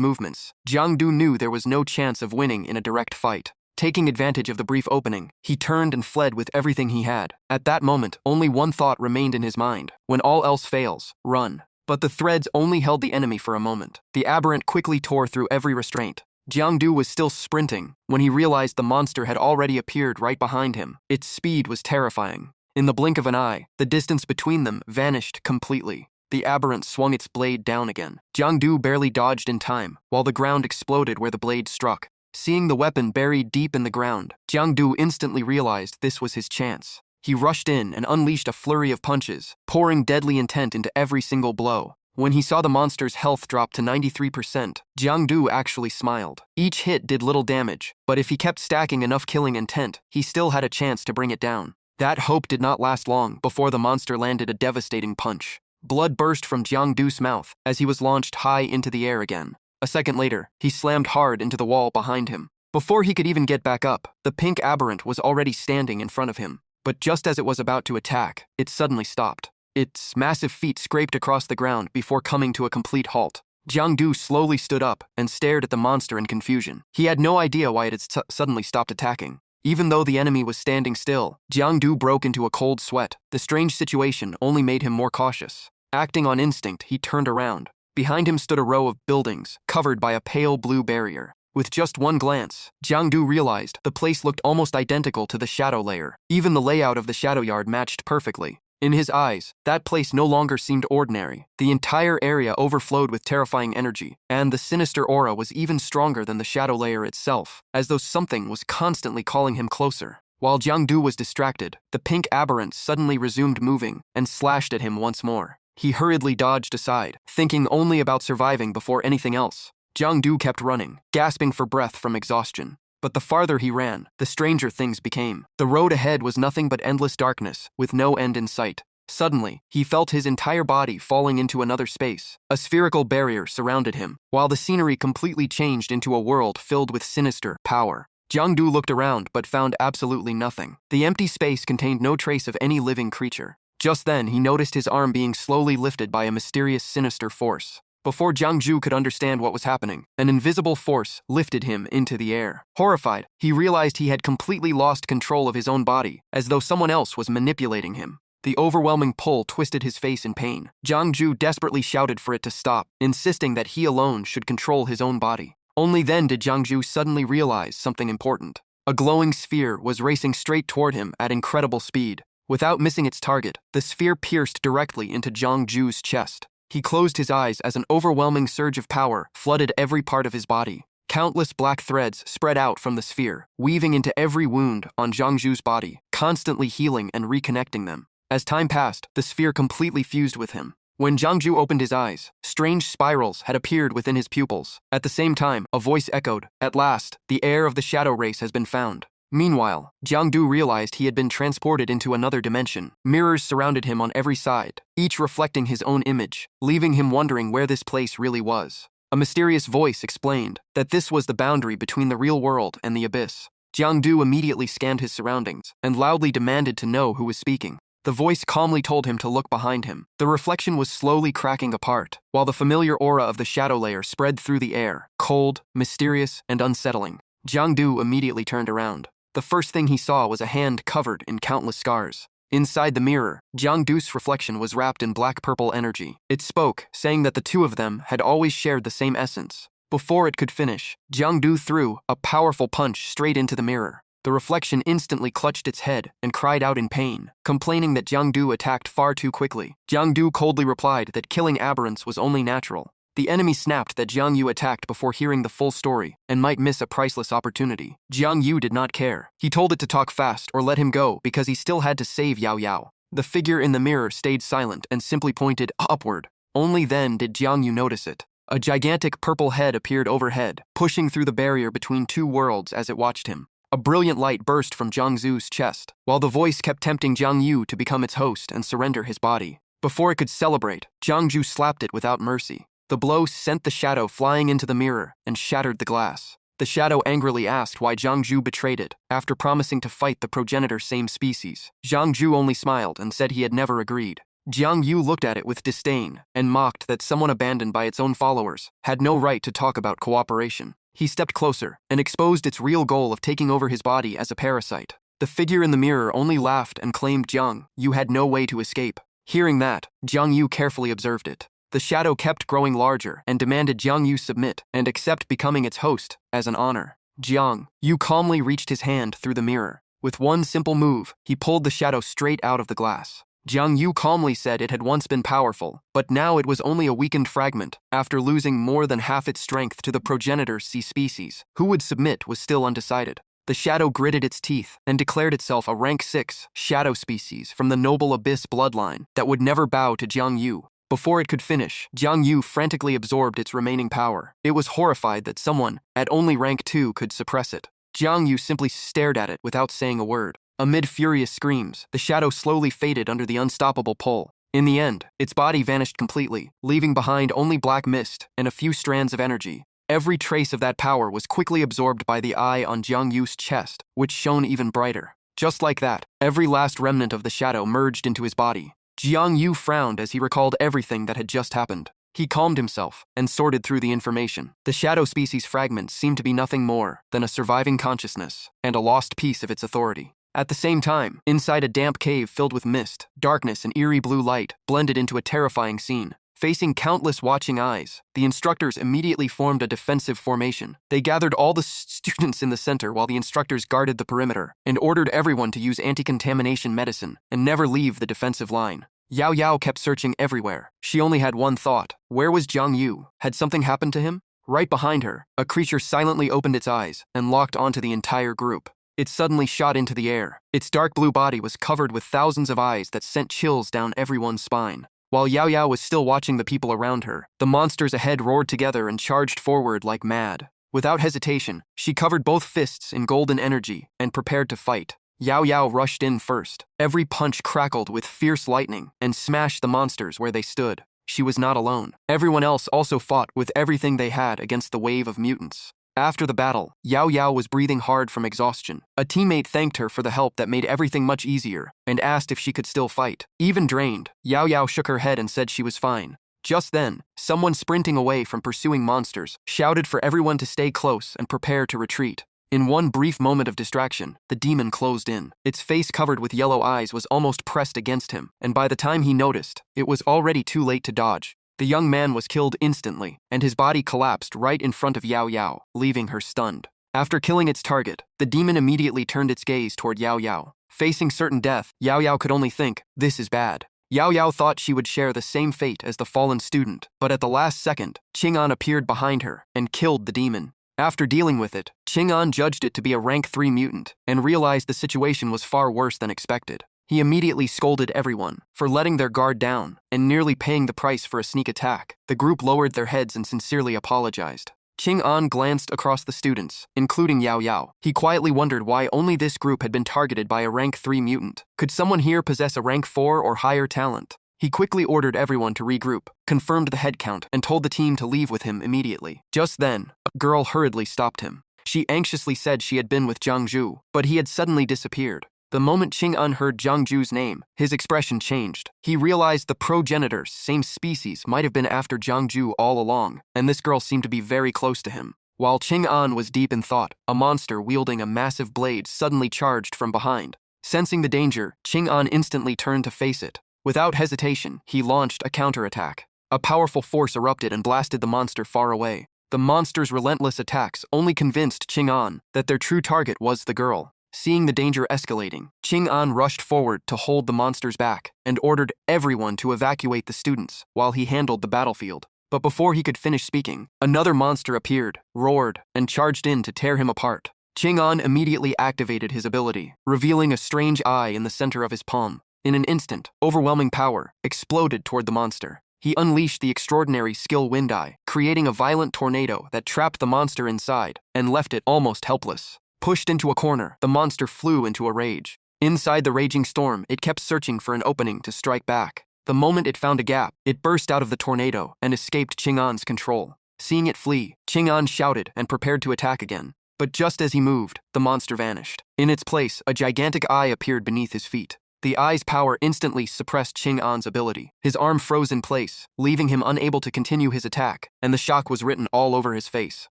movements. Jiangdu knew there was no chance of winning in a direct fight. Taking advantage of the brief opening, he turned and fled with everything he had. At that moment, only one thought remained in his mind. When all else fails, run. But the threads only held the enemy for a moment. The aberrant quickly tore through every restraint. Jiangdu was still sprinting when he realized the monster had already appeared right behind him. Its speed was terrifying. In the blink of an eye, the distance between them vanished completely. The aberrant swung its blade down again. Jiangdu barely dodged in time, while the ground exploded where the blade struck. Seeing the weapon buried deep in the ground, Jiangdu instantly realized this was his chance. He rushed in and unleashed a flurry of punches, pouring deadly intent into every single blow. When he saw the monster's health drop to 93%, Jiangdu actually smiled. Each hit did little damage, but if he kept stacking enough killing intent, he still had a chance to bring it down. That hope did not last long before the monster landed a devastating punch. Blood burst from Jiangdu's mouth as he was launched high into the air again. A second later, he slammed hard into the wall behind him. Before he could even get back up, the pink aberrant was already standing in front of him. But just as it was about to attack, it suddenly stopped. Its massive feet scraped across the ground before coming to a complete halt. Jiangdu slowly stood up and stared at the monster in confusion. He had no idea why it had suddenly stopped attacking. Even though the enemy was standing still, Jiangdu broke into a cold sweat. The strange situation only made him more cautious. Acting on instinct, he turned around. Behind him stood a row of buildings, covered by a pale blue barrier. With just one glance, Jiangdu realized the place looked almost identical to the shadow layer. Even the layout of the shadow yard matched perfectly. In his eyes, that place no longer seemed ordinary. The entire area overflowed with terrifying energy, and the sinister aura was even stronger than the shadow layer itself, as though something was constantly calling him closer. While Jiangdu was distracted, the pink aberrant suddenly resumed moving and slashed at him once more. He hurriedly dodged aside, thinking only about surviving before anything else. Jiang Du kept running, gasping for breath from exhaustion. But the farther he ran, the stranger things became. The road ahead was nothing but endless darkness, with no end in sight. Suddenly, he felt his entire body falling into another space. A spherical barrier surrounded him, while the scenery completely changed into a world filled with sinister power. Jiang Du looked around but found absolutely nothing. The empty space contained no trace of any living creature. Just then, he noticed his arm being slowly lifted by a mysterious, sinister force. Before Jiang Du could understand what was happening, an invisible force lifted him into the air. Horrified, he realized he had completely lost control of his own body, as though someone else was manipulating him. The overwhelming pull twisted his face in pain. Jiang Du desperately shouted for it to stop, insisting that he alone should control his own body. Only then did Jiang Du suddenly realize something important. A glowing sphere was racing straight toward him at incredible speed. Without missing its target, the sphere pierced directly into Jiang Du's chest. He closed his eyes as an overwhelming surge of power flooded every part of his body. Countless black threads spread out from the sphere, weaving into every wound on Jiang Du's body, constantly healing and reconnecting them. As time passed, the sphere completely fused with him. When Jiang Du opened his eyes, strange spirals had appeared within his pupils. At the same time, a voice echoed, "At last, the heir of the shadow race has been found." Meanwhile, Jiang Du realized he had been transported into another dimension. Mirrors surrounded him on every side, each reflecting his own image, leaving him wondering where this place really was. A mysterious voice explained that this was the boundary between the real world and the abyss. Jiang Du immediately scanned his surroundings and loudly demanded to know who was speaking. The voice calmly told him to look behind him. The reflection was slowly cracking apart, while the familiar aura of the shadow layer spread through the air, cold, mysterious, and unsettling. Jiang Du immediately turned around. The first thing he saw was a hand covered in countless scars. Inside the mirror, Jiang Du's reflection was wrapped in black-purple energy. It spoke, saying that the two of them had always shared the same essence. Before it could finish, Jiang Du threw a powerful punch straight into the mirror. The reflection instantly clutched its head and cried out in pain, complaining that Jiang Du attacked far too quickly. Jiang Du coldly replied that killing aberrants was only natural. The enemy snapped that Jiang Yu attacked before hearing the full story and might miss a priceless opportunity. Jiang Yu did not care. He told it to talk fast or let him go because he still had to save Yao Yao. The figure in the mirror stayed silent and simply pointed upward. Only then did Jiang Yu notice it. A gigantic purple head appeared overhead, pushing through the barrier between two worlds as it watched him. A brilliant light burst from Jiang Zu's chest, while the voice kept tempting Jiang Yu to become its host and surrender his body. Before it could celebrate, Jiang Ju slapped it without mercy. The blow sent the shadow flying into the mirror and shattered the glass. The shadow angrily asked why Jiang Ju betrayed it, after promising to fight the progenitor same species. Jiang Ju only smiled and said he had never agreed. Jiang Yu looked at it with disdain and mocked that someone abandoned by its own followers had no right to talk about cooperation. He stepped closer and exposed its real goal of taking over his body as a parasite. The figure in the mirror only laughed and claimed Jiang Yu had no way to escape. Hearing that, Jiang Yu carefully observed it. The shadow kept growing larger and demanded Jiang Yu submit and accept becoming its host as an honor. Jiang Yu calmly reached his hand through the mirror. With one simple move, he pulled the shadow straight out of the glass. Jiang Yu calmly said it had once been powerful, but now it was only a weakened fragment, after losing more than half its strength to the progenitor C species. Who would submit was still undecided. The shadow gritted its teeth and declared itself a rank 6 shadow species from the noble abyss bloodline that would never bow to Jiang Yu. Before it could finish, Jiang Yu frantically absorbed its remaining power. It was horrified that someone, at only rank 2, could suppress it. Jiang Yu simply stared at it without saying a word. Amid furious screams, the shadow slowly faded under the unstoppable pull. In the end, its body vanished completely, leaving behind only black mist and a few strands of energy. Every trace of that power was quickly absorbed by the eye on Jiang Yu's chest, which shone even brighter. Just like that, every last remnant of the shadow merged into his body. Jiang Yu frowned as he recalled everything that had just happened. He calmed himself and sorted through the information. The shadow species fragments seemed to be nothing more than a surviving consciousness and a lost piece of its authority. At the same time, inside a damp cave filled with mist, darkness and eerie blue light blended into a terrifying scene. Facing countless watching eyes, the instructors immediately formed a defensive formation. They gathered all the students in the center while the instructors guarded the perimeter and ordered everyone to use anti-contamination medicine and never leave the defensive line. Yao Yao kept searching everywhere. She only had one thought. Where was Jiang Yu? Had something happened to him? Right behind her, a creature silently opened its eyes and locked onto the entire group. It suddenly shot into the air. Its dark blue body was covered with thousands of eyes that sent chills down everyone's spine. While Yao Yao was still watching the people around her, the monsters ahead roared together and charged forward like mad. Without hesitation, she covered both fists in golden energy and prepared to fight. Yao Yao rushed in first. Every punch crackled with fierce lightning and smashed the monsters where they stood. She was not alone. Everyone else also fought with everything they had against the wave of mutants. After the battle, Yao Yao was breathing hard from exhaustion. A teammate thanked her for the help that made everything much easier and asked if she could still fight. Even drained, Yao Yao shook her head and said she was fine. Just then, someone sprinting away from pursuing monsters shouted for everyone to stay close and prepare to retreat. In one brief moment of distraction, the demon closed in. Its face covered with yellow eyes was almost pressed against him, and by the time he noticed, it was already too late to dodge. The young man was killed instantly, and his body collapsed right in front of Yao Yao, leaving her stunned. After killing its target, the demon immediately turned its gaze toward Yao Yao. Facing certain death, Yao Yao could only think, "This is bad." Yao Yao thought she would share the same fate as the fallen student, but at the last second, Qing'an appeared behind her and killed the demon. After dealing with it, Qing'an judged it to be a rank 3 mutant and realized the situation was far worse than expected. He immediately scolded everyone for letting their guard down and nearly paying the price for a sneak attack. The group lowered their heads and sincerely apologized. Qing'an glanced across the students, including Yao Yao. He quietly wondered why only this group had been targeted by a rank 3 mutant. Could someone here possess a rank 4 or higher talent? He quickly ordered everyone to regroup, confirmed the head count, and told the team to leave with him immediately. Just then, a girl hurriedly stopped him. She anxiously said she had been with Jiang Zhu, but he had suddenly disappeared. The moment Qing'an heard Jiang Zhu's name, his expression changed. He realized the progenitors, same species, might have been after Jiang Zhu all along, and this girl seemed to be very close to him. While Qing'an was deep in thought, a monster wielding a massive blade suddenly charged from behind. Sensing the danger, Qing'an instantly turned to face it. Without hesitation, he launched a counterattack. A powerful force erupted and blasted the monster far away. The monster's relentless attacks only convinced Qing'an that their true target was the girl. Seeing the danger escalating, Qing'an rushed forward to hold the monsters back and ordered everyone to evacuate the students while he handled the battlefield. But before he could finish speaking, another monster appeared, roared, and charged in to tear him apart. Qing'an immediately activated his ability, revealing a strange eye in the center of his palm. In an instant, overwhelming power exploded toward the monster. He unleashed the extraordinary skill Wind Eye, creating a violent tornado that trapped the monster inside and left it almost helpless. Pushed into a corner, the monster flew into a rage. Inside the raging storm, it kept searching for an opening to strike back. The moment it found a gap, it burst out of the tornado and escaped Qing'an's control. Seeing it flee, Qing'an shouted and prepared to attack again. But just as he moved, the monster vanished. In its place, a gigantic eye appeared beneath his feet. The eye's power instantly suppressed Qing'an's ability. His arm froze in place, leaving him unable to continue his attack, and the shock was written all over his face.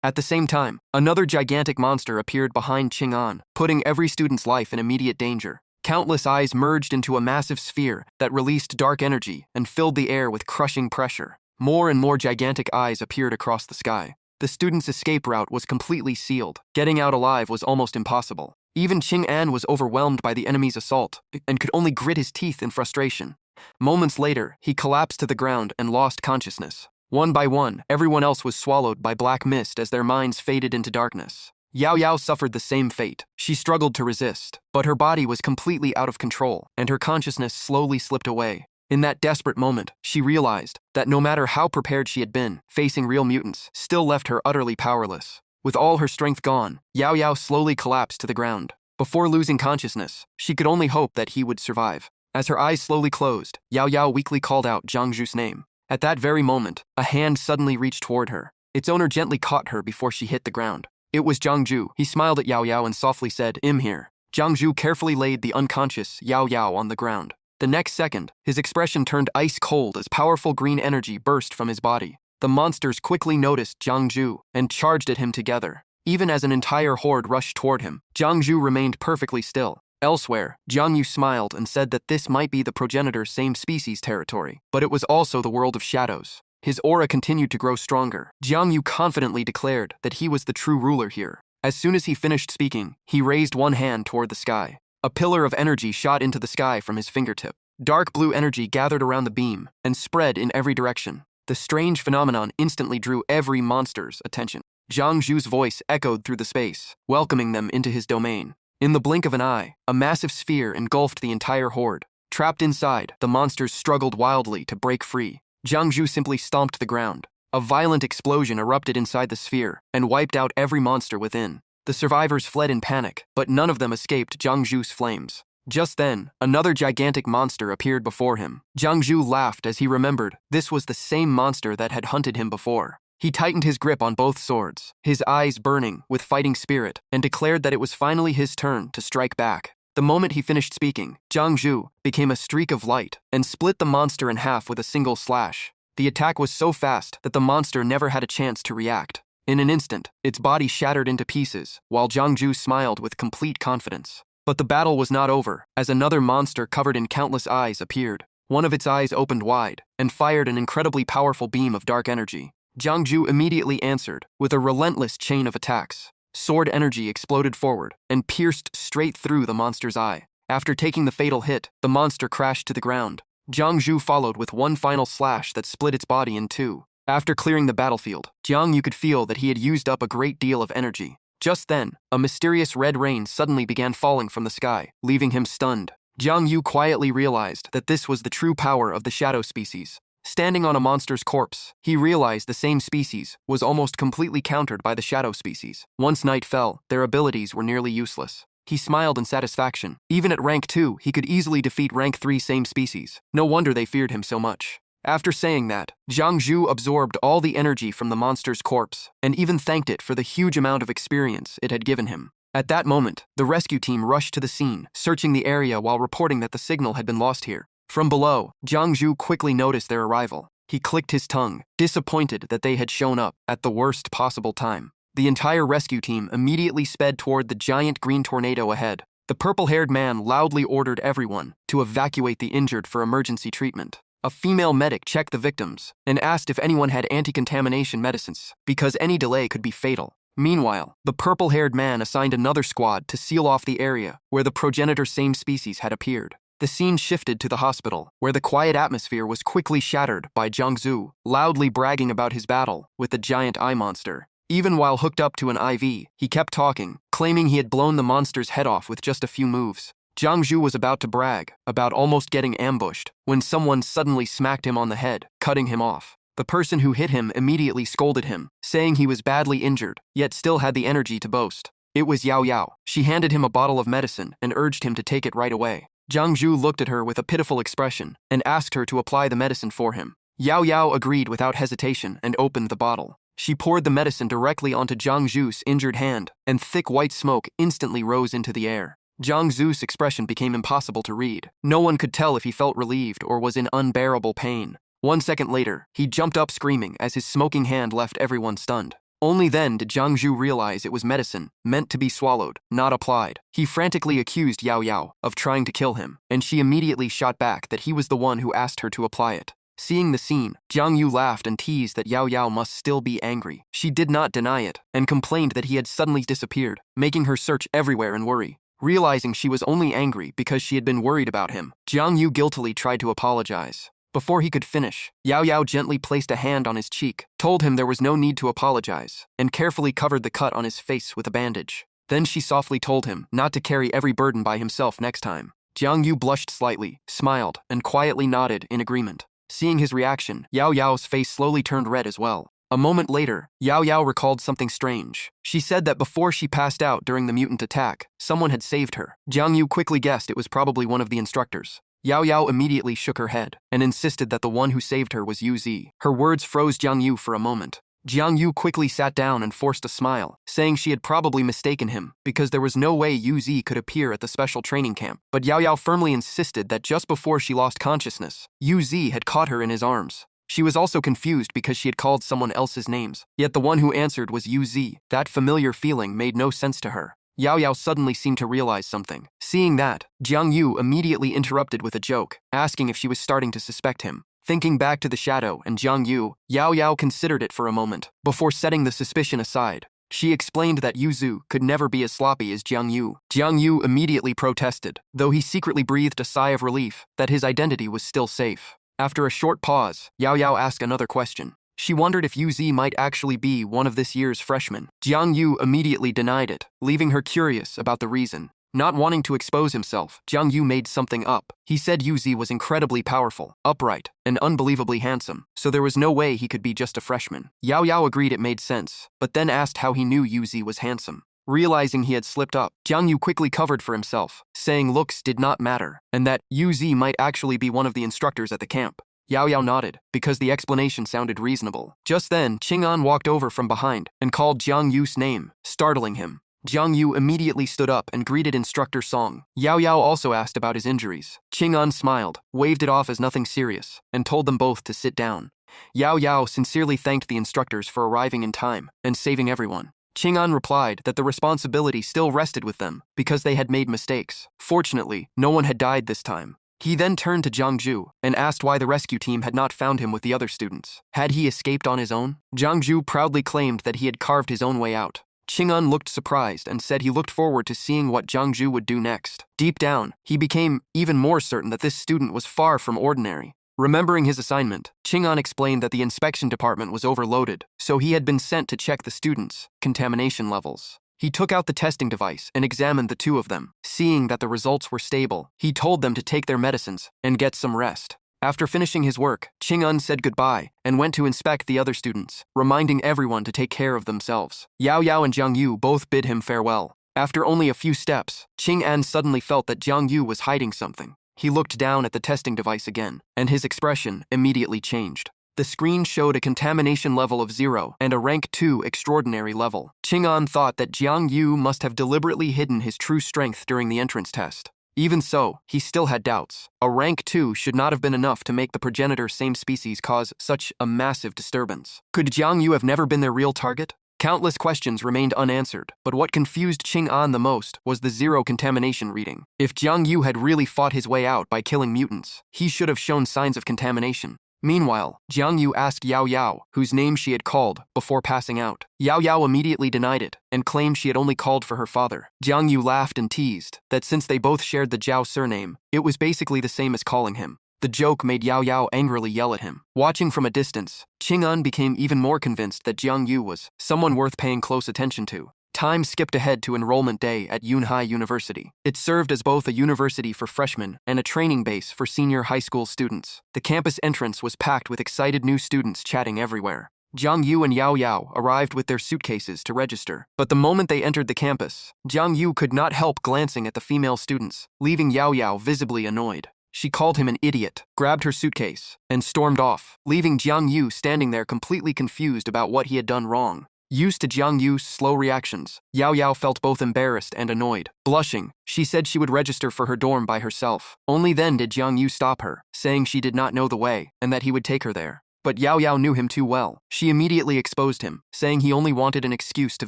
At the same time, another gigantic monster appeared behind Qing'an, putting every student's life in immediate danger. Countless eyes merged into a massive sphere that released dark energy and filled the air with crushing pressure. More and more gigantic eyes appeared across the sky. The students' escape route was completely sealed. Getting out alive was almost impossible. Even Qing'an was overwhelmed by the enemy's assault and could only grit his teeth in frustration. Moments later, he collapsed to the ground and lost consciousness. One by one, everyone else was swallowed by black mist as their minds faded into darkness. Yao Yao suffered the same fate. She struggled to resist, but her body was completely out of control, and her consciousness slowly slipped away. In that desperate moment, she realized that no matter how prepared she had been, facing real mutants still left her utterly powerless. With all her strength gone, Yao Yao slowly collapsed to the ground. Before losing consciousness, she could only hope that he would survive. As her eyes slowly closed, Yao Yao weakly called out Jiang Zhu's name. At that very moment, a hand suddenly reached toward her. Its owner gently caught her before she hit the ground. It was Jiang Zhu. He smiled at Yao Yao and softly said, "I'm here." Jiang Zhu carefully laid the unconscious Yao Yao on the ground. The next second, his expression turned ice cold as powerful green energy burst from his body. The monsters quickly noticed Jiang Zhu and charged at him together. Even as an entire horde rushed toward him, Jiang Zhu remained perfectly still. Elsewhere, Jiang Yu smiled and said that this might be the progenitor's same species territory, but it was also the world of shadows. His aura continued to grow stronger. Jiang Yu confidently declared that he was the true ruler here. As soon as he finished speaking, he raised one hand toward the sky. A pillar of energy shot into the sky from his fingertip. Dark blue energy gathered around the beam and spread in every direction. The strange phenomenon instantly drew every monster's attention. Jiang Zhu's voice echoed through the space, welcoming them into his domain. In the blink of an eye, a massive sphere engulfed the entire horde. Trapped inside, the monsters struggled wildly to break free. Jiang Zhu simply stomped the ground. A violent explosion erupted inside the sphere and wiped out every monster within. The survivors fled in panic, but none of them escaped Jiang Zhu's flames. Just then, another gigantic monster appeared before him. Jiang Zhu laughed as he remembered this was the same monster that had hunted him before. He tightened his grip on both swords, his eyes burning with fighting spirit, and declared that it was finally his turn to strike back. The moment he finished speaking, Jiang Zhu became a streak of light and split the monster in half with a single slash. The attack was so fast that the monster never had a chance to react. In an instant, its body shattered into pieces, while Jiang Zhu smiled with complete confidence. But the battle was not over, as another monster covered in countless eyes appeared. One of its eyes opened wide and fired an incredibly powerful beam of dark energy. Jiang Zhu immediately answered with a relentless chain of attacks. Sword energy exploded forward and pierced straight through the monster's eye. After taking the fatal hit, the monster crashed to the ground. Jiang Zhu followed with one final slash that split its body in two. After clearing the battlefield, Jiang Yu could feel that he had used up a great deal of energy. Just then, a mysterious red rain suddenly began falling from the sky, leaving him stunned. Jiang Yu quietly realized that this was the true power of the shadow species. Standing on a monster's corpse, he realized the same species was almost completely countered by the shadow species. Once night fell, their abilities were nearly useless. He smiled in satisfaction. Even at rank 2, he could easily defeat rank 3 same species. No wonder they feared him so much. After saying that, Jiang Zhu absorbed all the energy from the monster's corpse and even thanked it for the huge amount of experience it had given him. At that moment, the rescue team rushed to the scene, searching the area while reporting that the signal had been lost here. From below, Jiang Zhu quickly noticed their arrival. He clicked his tongue, disappointed that they had shown up at the worst possible time. The entire rescue team immediately sped toward the giant green tornado ahead. The purple-haired man loudly ordered everyone to evacuate the injured for emergency treatment. A female medic checked the victims and asked if anyone had anti-contamination medicines, because any delay could be fatal. Meanwhile, the purple-haired man assigned another squad to seal off the area where the progenitor same species had appeared. The scene shifted to the hospital, where the quiet atmosphere was quickly shattered by Jiang Zhu, loudly bragging about his battle with the giant eye monster. Even while hooked up to an IV, he kept talking, claiming he had blown the monster's head off with just a few moves. Jiang Zhu was about to brag about almost getting ambushed when someone suddenly smacked him on the head, cutting him off. The person who hit him immediately scolded him, saying he was badly injured, yet still had the energy to boast. It was Yao Yao. She handed him a bottle of medicine and urged him to take it right away. Jiang Zhu looked at her with a pitiful expression and asked her to apply the medicine for him. Yao Yao agreed without hesitation and opened the bottle. She poured the medicine directly onto Jiang Zhu's injured hand, and thick white smoke instantly rose into the air. Jiang Zhu's expression became impossible to read. No one could tell if he felt relieved or was in unbearable pain. 1 second later, he jumped up screaming as his smoking hand left everyone stunned. Only then did Jiang Zhu realize it was medicine, meant to be swallowed, not applied. He frantically accused Yao Yao of trying to kill him, and she immediately shot back that he was the one who asked her to apply it. Seeing the scene, Jiang Yu laughed and teased that Yao Yao must still be angry. She did not deny it, and complained that he had suddenly disappeared, making her search everywhere and worry. Realizing she was only angry because she had been worried about him, Jiang Yu guiltily tried to apologize. Before he could finish, Yao Yao gently placed a hand on his cheek, told him there was no need to apologize, and carefully covered the cut on his face with a bandage. Then she softly told him not to carry every burden by himself next time. Jiang Yu blushed slightly, smiled, and quietly nodded in agreement. Seeing his reaction, Yao Yao's face slowly turned red as well. A moment later, Yao Yao recalled something strange. She said that before she passed out during the mutant attack, someone had saved her. Jiang Yu quickly guessed it was probably one of the instructors. Yao Yao immediately shook her head and insisted that the one who saved her was Yu Zi. Her words froze Jiang Yu for a moment. Jiang Yu quickly sat down and forced a smile, saying she had probably mistaken him because there was no way Yu Zi could appear at the special training camp. But Yao Yao firmly insisted that just before she lost consciousness, Yu Zi had caught her in his arms. She was also confused because she had called someone else's names, yet the one who answered was Yu Zi. That familiar feeling made no sense to her. Yao Yao suddenly seemed to realize something. Seeing that, Jiang Yu immediately interrupted with a joke, asking if she was starting to suspect him. Thinking back to the shadow and Jiang Yu, Yao Yao considered it for a moment, before setting the suspicion aside. She explained that Yu Zhu could never be as sloppy as Jiang Yu. Jiang Yu immediately protested, though he secretly breathed a sigh of relief that his identity was still safe. After a short pause, Yao Yao asked another question. She wondered if Yu Zi might actually be one of this year's freshmen. Jiang Yu immediately denied it, leaving her curious about the reason. Not wanting to expose himself, Jiang Yu made something up. He said Yuzi was incredibly powerful, upright, and unbelievably handsome, so there was no way he could be just a freshman. Yao Yao agreed it made sense, but then asked how he knew Yuzi was handsome. Realizing he had slipped up, Jiang Yu quickly covered for himself, saying looks did not matter, and that Yuzi might actually be one of the instructors at the camp. Yao Yao nodded, because the explanation sounded reasonable. Just then, Qing'an walked over from behind and called Jiang Yu's name, startling him. Jiang Yu immediately stood up and greeted Instructor Song. Yao Yao also asked about his injuries. Qing'an smiled, waved it off as nothing serious, and told them both to sit down. Yao Yao sincerely thanked the instructors for arriving in time and saving everyone. Qing'an replied that the responsibility still rested with them because they had made mistakes. Fortunately, no one had died this time. He then turned to Zhang Zhu and asked why the rescue team had not found him with the other students. Had he escaped on his own? Zhang Zhu proudly claimed that he had carved his own way out. Qing'an looked surprised and said he looked forward to seeing what Zhang Zhu would do next. Deep down, he became even more certain that this student was far from ordinary. Remembering his assignment, Qing'an explained that the inspection department was overloaded, so he had been sent to check the students' contamination levels. He took out the testing device and examined the two of them. Seeing that the results were stable, he told them to take their medicines and get some rest. After finishing his work, Qing'an said goodbye and went to inspect the other students, reminding everyone to take care of themselves. Yao Yao and Jiang Yu both bid him farewell. After only a few steps, Qing'an suddenly felt that Jiang Yu was hiding something. He looked down at the testing device again, and his expression immediately changed. The screen showed a contamination level of 0 and a rank 2 extraordinary level. Qing'an thought that Jiang Yu must have deliberately hidden his true strength during the entrance test. Even so, he still had doubts. A rank 2 should not have been enough to make the progenitor same species cause such a massive disturbance. Could Jiang Yu have never been their real target? Countless questions remained unanswered, but what confused Qing'an the most was the 0 contamination reading. If Jiang Yu had really fought his way out by killing mutants, he should have shown signs of contamination. Meanwhile, Jiang Yu asked Yao Yao, whose name she had called, before passing out. Yao Yao immediately denied it and claimed she had only called for her father. Jiang Yu laughed and teased that since they both shared the Zhao surname, it was basically the same as calling him. The joke made Yao Yao angrily yell at him. Watching from a distance, Qing'an became even more convinced that Jiang Yu was someone worth paying close attention to. Time skipped ahead to enrollment day at Yunhai University. It served as both a university for freshmen and a training base for senior high school students. The campus entrance was packed with excited new students chatting everywhere. Jiang Yu and Yao Yao arrived with their suitcases to register. But the moment they entered the campus, Jiang Yu could not help glancing at the female students, leaving Yao Yao visibly annoyed. She called him an idiot, grabbed her suitcase, and stormed off, leaving Jiang Yu standing there completely confused about what he had done wrong. Used to Jiang Yu's slow reactions, Yao Yao felt both embarrassed and annoyed. Blushing, she said she would register for her dorm by herself. Only then did Jiang Yu stop her, saying she did not know the way and that he would take her there. But Yao Yao knew him too well. She immediately exposed him, saying he only wanted an excuse to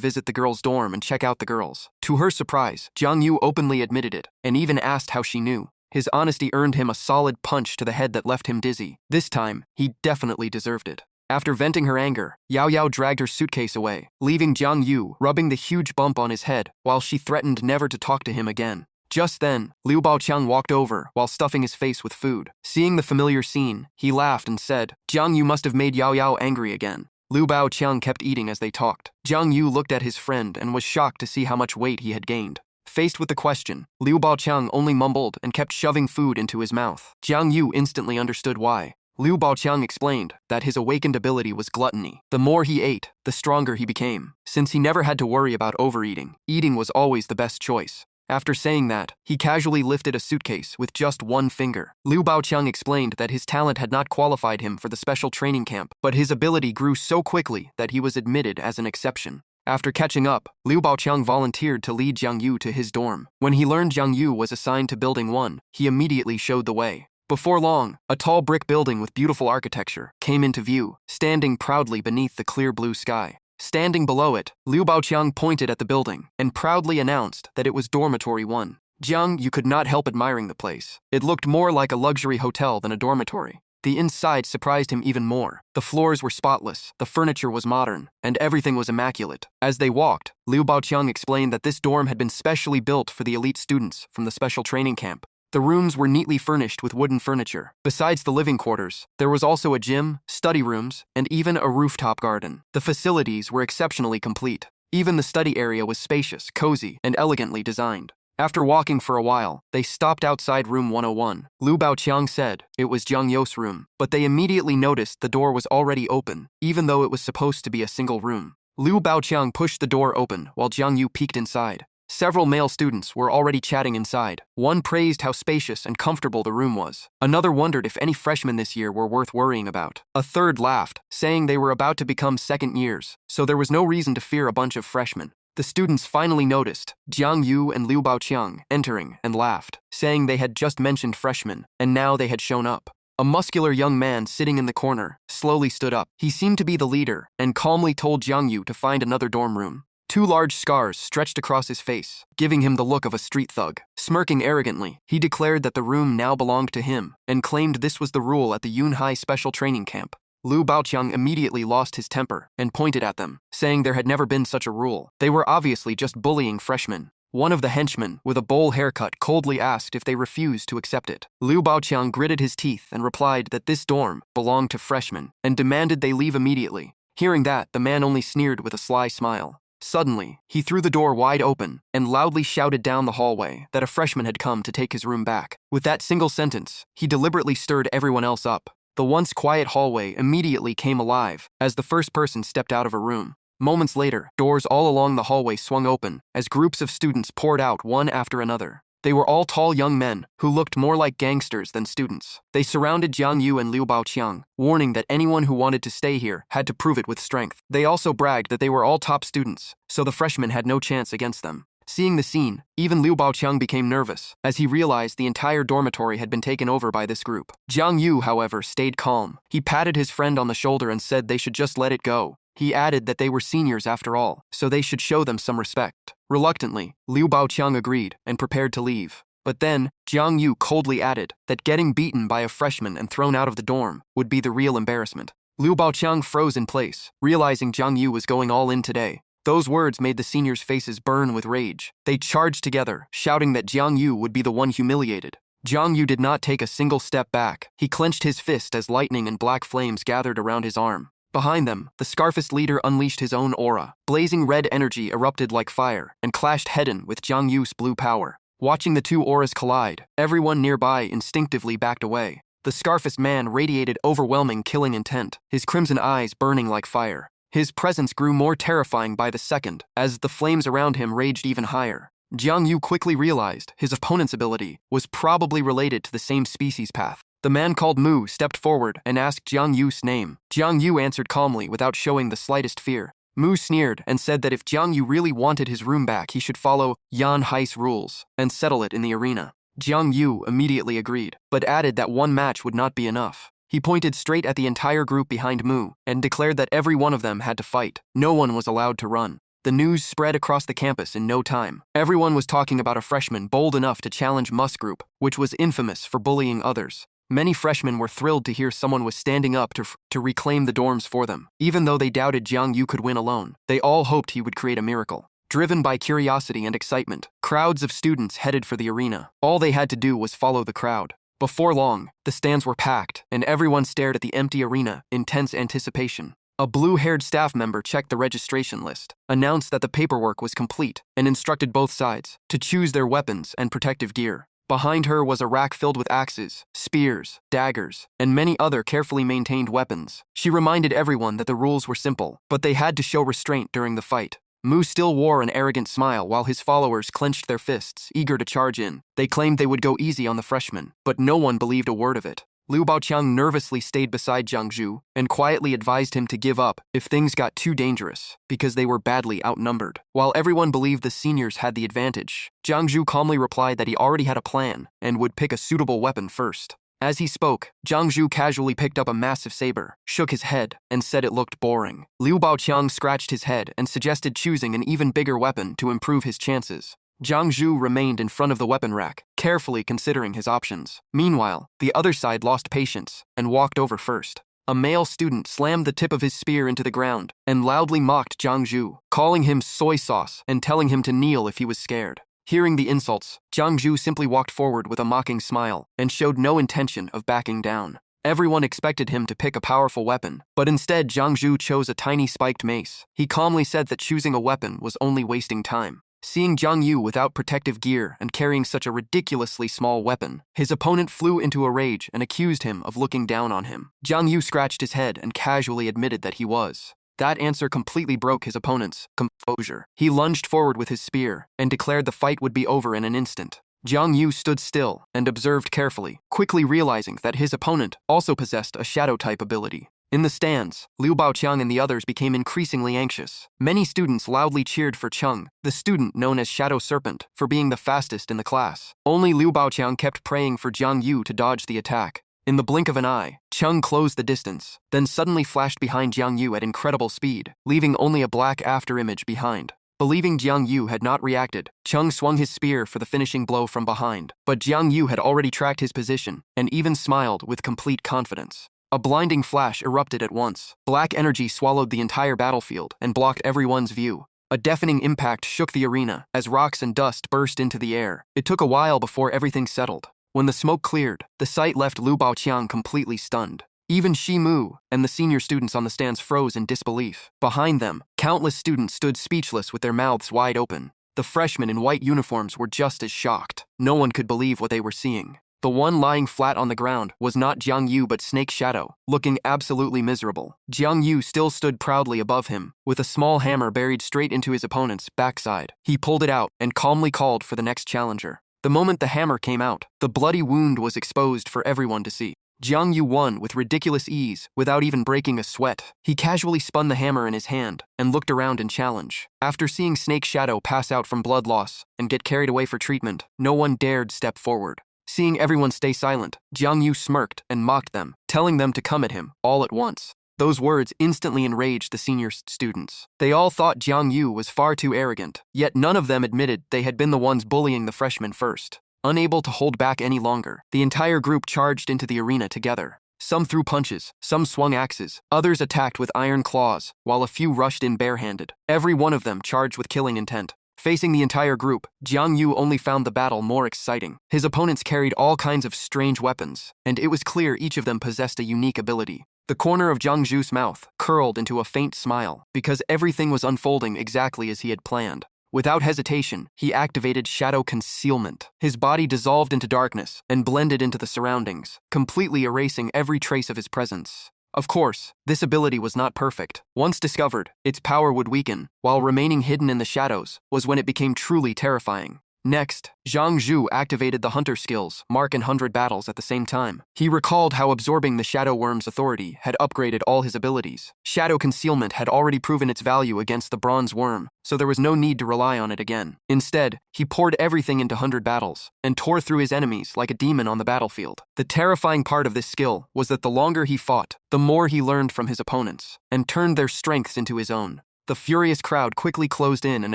visit the girls' dorm and check out the girls. To her surprise, Jiang Yu openly admitted it, and even asked how she knew. His honesty earned him a solid punch to the head that left him dizzy. This time, he definitely deserved it. After venting her anger, Yao Yao dragged her suitcase away, leaving Jiang Yu rubbing the huge bump on his head while she threatened never to talk to him again. Just then, Liu Baoqiang walked over while stuffing his face with food. Seeing the familiar scene, he laughed and said, "Jiang Yu must have made Yao Yao angry again." Liu Baoqiang kept eating as they talked. Jiang Yu looked at his friend and was shocked to see how much weight he had gained. Faced with the question, Liu Baoqiang only mumbled and kept shoving food into his mouth. Jiang Yu instantly understood why. Liu Baoqiang explained that his awakened ability was gluttony. The more he ate, the stronger he became. Since he never had to worry about overeating, eating was always the best choice. After saying that, he casually lifted a suitcase with just one finger. Liu Baoqiang explained that his talent had not qualified him for the special training camp, but his ability grew so quickly that he was admitted as an exception. After catching up, Liu Baoqiang volunteered to lead Jiang Yu to his dorm. When he learned Jiang Yu was assigned to Building 1, he immediately showed the way. Before long, a tall brick building with beautiful architecture came into view, standing proudly beneath the clear blue sky. Standing below it, Liu Baoqiang pointed at the building and proudly announced that it was Dormitory 1. Jiang Yu could not help admiring the place. It looked more like a luxury hotel than a dormitory. The inside surprised him even more. The floors were spotless, the furniture was modern, and everything was immaculate. As they walked, Liu Baoqiang explained that this dorm had been specially built for the elite students from the special training camp. The rooms were neatly furnished with wooden furniture. Besides the living quarters, there was also a gym, study rooms, and even a rooftop garden. The facilities were exceptionally complete. Even the study area was spacious, cozy, and elegantly designed. After walking for a while, they stopped outside room 101. Liu Baoqiang said it was Jiang You's room, but they immediately noticed the door was already open, even though it was supposed to be a single room. Liu Baoqiang pushed the door open while Jiang Yu peeked inside. Several male students were already chatting inside. One praised how spacious and comfortable the room was. Another wondered if any freshmen this year were worth worrying about. A third laughed, saying they were about to become second years, so there was no reason to fear a bunch of freshmen. The students finally noticed Jiang Yu and Liu Baoqiang entering and laughed, saying they had just mentioned freshmen, and now they had shown up. A muscular young man sitting in the corner slowly stood up. He seemed to be the leader and calmly told Jiang Yu to find another dorm room. 2 large scars stretched across his face, giving him the look of a street thug. Smirking arrogantly, he declared that the room now belonged to him and claimed this was the rule at the Yunhai Special Training Camp. Liu Baoqiang immediately lost his temper and pointed at them, saying there had never been such a rule. They were obviously just bullying freshmen. One of the henchmen, with a bowl haircut, coldly asked if they refused to accept it. Liu Baoqiang gritted his teeth and replied that this dorm belonged to freshmen and demanded they leave immediately. Hearing that, the man only sneered with a sly smile. Suddenly, he threw the door wide open and loudly shouted down the hallway that a freshman had come to take his room back. With that single sentence, he deliberately stirred everyone else up. The once quiet hallway immediately came alive as the first person stepped out of a room. Moments later, doors all along the hallway swung open as groups of students poured out one after another. They were all tall young men who looked more like gangsters than students. They surrounded Jiang Yu and Liu Baoqiang, warning that anyone who wanted to stay here had to prove it with strength. They also bragged that they were all top students, so the freshmen had no chance against them. Seeing the scene, even Liu Baoqiang became nervous, as he realized the entire dormitory had been taken over by this group. Jiang Yu, however, stayed calm. He patted his friend on the shoulder and said they should just let it go. He added that they were seniors after all, so they should show them some respect. Reluctantly, Liu Baoqiang agreed and prepared to leave. But then, Jiang Yu coldly added that getting beaten by a freshman and thrown out of the dorm would be the real embarrassment. Liu Baoqiang froze in place, realizing Jiang Yu was going all in today. Those words made the seniors' faces burn with rage. They charged together, shouting that Jiang Yu would be the one humiliated. Jiang Yu did not take a single step back. He clenched his fist as lightning and black flames gathered around his arm. Behind them, the Scarfist leader unleashed his own aura. Blazing red energy erupted like fire and clashed head-on with Jiang Yu's blue power. Watching the two auras collide, everyone nearby instinctively backed away. The Scarfist man radiated overwhelming killing intent, his crimson eyes burning like fire. His presence grew more terrifying by the second, as the flames around him raged even higher. Jiang Yu quickly realized his opponent's ability was probably related to the same species path. The man called Mu stepped forward and asked Jiang Yu's name. Jiang Yu answered calmly without showing the slightest fear. Mu sneered and said that if Jiang Yu really wanted his room back, he should follow Yan Hai's rules and settle it in the arena. Jiang Yu immediately agreed, but added that one match would not be enough. He pointed straight at the entire group behind Mu and declared that every one of them had to fight. No one was allowed to run. The news spread across the campus in no time. Everyone was talking about a freshman bold enough to challenge Mu's group, which was infamous for bullying others. Many freshmen were thrilled to hear someone was standing up to reclaim the dorms for them. Even though they doubted Jiang Yu could win alone, they all hoped he would create a miracle. Driven by curiosity and excitement, crowds of students headed for the arena. All they had to do was follow the crowd. Before long, the stands were packed, and everyone stared at the empty arena in tense anticipation. A blue-haired staff member checked the registration list, announced that the paperwork was complete, and instructed both sides to choose their weapons and protective gear. Behind her was a rack filled with axes, spears, daggers, and many other carefully maintained weapons. She reminded everyone that the rules were simple, but they had to show restraint during the fight. Mu still wore an arrogant smile while his followers clenched their fists, eager to charge in. They claimed they would go easy on the freshmen, but no one believed a word of it. Liu Baoqiang nervously stayed beside Jiang Zhu and quietly advised him to give up if things got too dangerous, because they were badly outnumbered. While everyone believed the seniors had the advantage, Jiang Zhu calmly replied that he already had a plan and would pick a suitable weapon first. As he spoke, Jiang Zhu casually picked up a massive saber, shook his head, and said it looked boring. Liu Baoqiang scratched his head and suggested choosing an even bigger weapon to improve his chances. Jiang Zhu remained in front of the weapon rack, carefully considering his options. Meanwhile, the other side lost patience and walked over first. A male student slammed the tip of his spear into the ground and loudly mocked Jiang Zhu, calling him soy sauce and telling him to kneel if he was scared. Hearing the insults, Jiang Zhu simply walked forward with a mocking smile and showed no intention of backing down. Everyone expected him to pick a powerful weapon, but instead Jiang Zhu chose a tiny spiked mace. He calmly said that choosing a weapon was only wasting time. Seeing Jiang Yu without protective gear and carrying such a ridiculously small weapon, his opponent flew into a rage and accused him of looking down on him. Jiang Yu scratched his head and casually admitted that he was. That answer completely broke his opponent's composure. He lunged forward with his spear and declared the fight would be over in an instant. Jiang Yu stood still and observed carefully, quickly realizing that his opponent also possessed a shadow-type ability. In the stands, Liu Baoqiang and the others became increasingly anxious. Many students loudly cheered for Cheng, the student known as Shadow Serpent, for being the fastest in the class. Only Liu Baoqiang kept praying for Jiang Yu to dodge the attack. In the blink of an eye, Cheng closed the distance, then suddenly flashed behind Jiang Yu at incredible speed, leaving only a black afterimage behind. Believing Jiang Yu had not reacted, Cheng swung his spear for the finishing blow from behind, but Jiang Yu had already tracked his position and even smiled with complete confidence. A blinding flash erupted at once. Black energy swallowed the entire battlefield and blocked everyone's view. A deafening impact shook the arena as rocks and dust burst into the air. It took a while before everything settled. When the smoke cleared, the sight left Liu Baoqiang completely stunned. Even Shi Mu and the senior students on the stands froze in disbelief. Behind them, countless students stood speechless with their mouths wide open. The freshmen in white uniforms were just as shocked. No one could believe what they were seeing. The one lying flat on the ground was not Jiang Yu but Snake Shadow, looking absolutely miserable. Jiang Yu still stood proudly above him, with a small hammer buried straight into his opponent's backside. He pulled it out and calmly called for the next challenger. The moment the hammer came out, the bloody wound was exposed for everyone to see. Jiang Yu won with ridiculous ease, without even breaking a sweat. He casually spun the hammer in his hand and looked around in challenge. After seeing Snake Shadow pass out from blood loss and get carried away for treatment, no one dared step forward. Seeing everyone stay silent, Jiang Yu smirked and mocked them, telling them to come at him, all at once. Those words instantly enraged the senior students. They all thought Jiang Yu was far too arrogant, yet none of them admitted they had been the ones bullying the freshmen first. Unable to hold back any longer, the entire group charged into the arena together. Some threw punches, some swung axes, others attacked with iron claws, while a few rushed in barehanded. Every one of them charged with killing intent. Facing the entire group, Jiang Yu only found the battle more exciting. His opponents carried all kinds of strange weapons, and it was clear each of them possessed a unique ability. The corner of Jiang Zhu's mouth curled into a faint smile, because everything was unfolding exactly as he had planned. Without hesitation, he activated Shadow Concealment. His body dissolved into darkness and blended into the surroundings, completely erasing every trace of his presence. Of course, this ability was not perfect. Once discovered, its power would weaken, while remaining hidden in the shadows was when it became truly terrifying. Next, Zhang Zhu activated the hunter skills, Mark and 100 battles at the same time. He recalled how absorbing the Shadow Worm's authority had upgraded all his abilities. Shadow Concealment had already proven its value against the Bronze Worm, so there was no need to rely on it again. Instead, he poured everything into 100 battles and tore through his enemies like a demon on the battlefield. The terrifying part of this skill was that the longer he fought, the more he learned from his opponents and turned their strengths into his own. The furious crowd quickly closed in and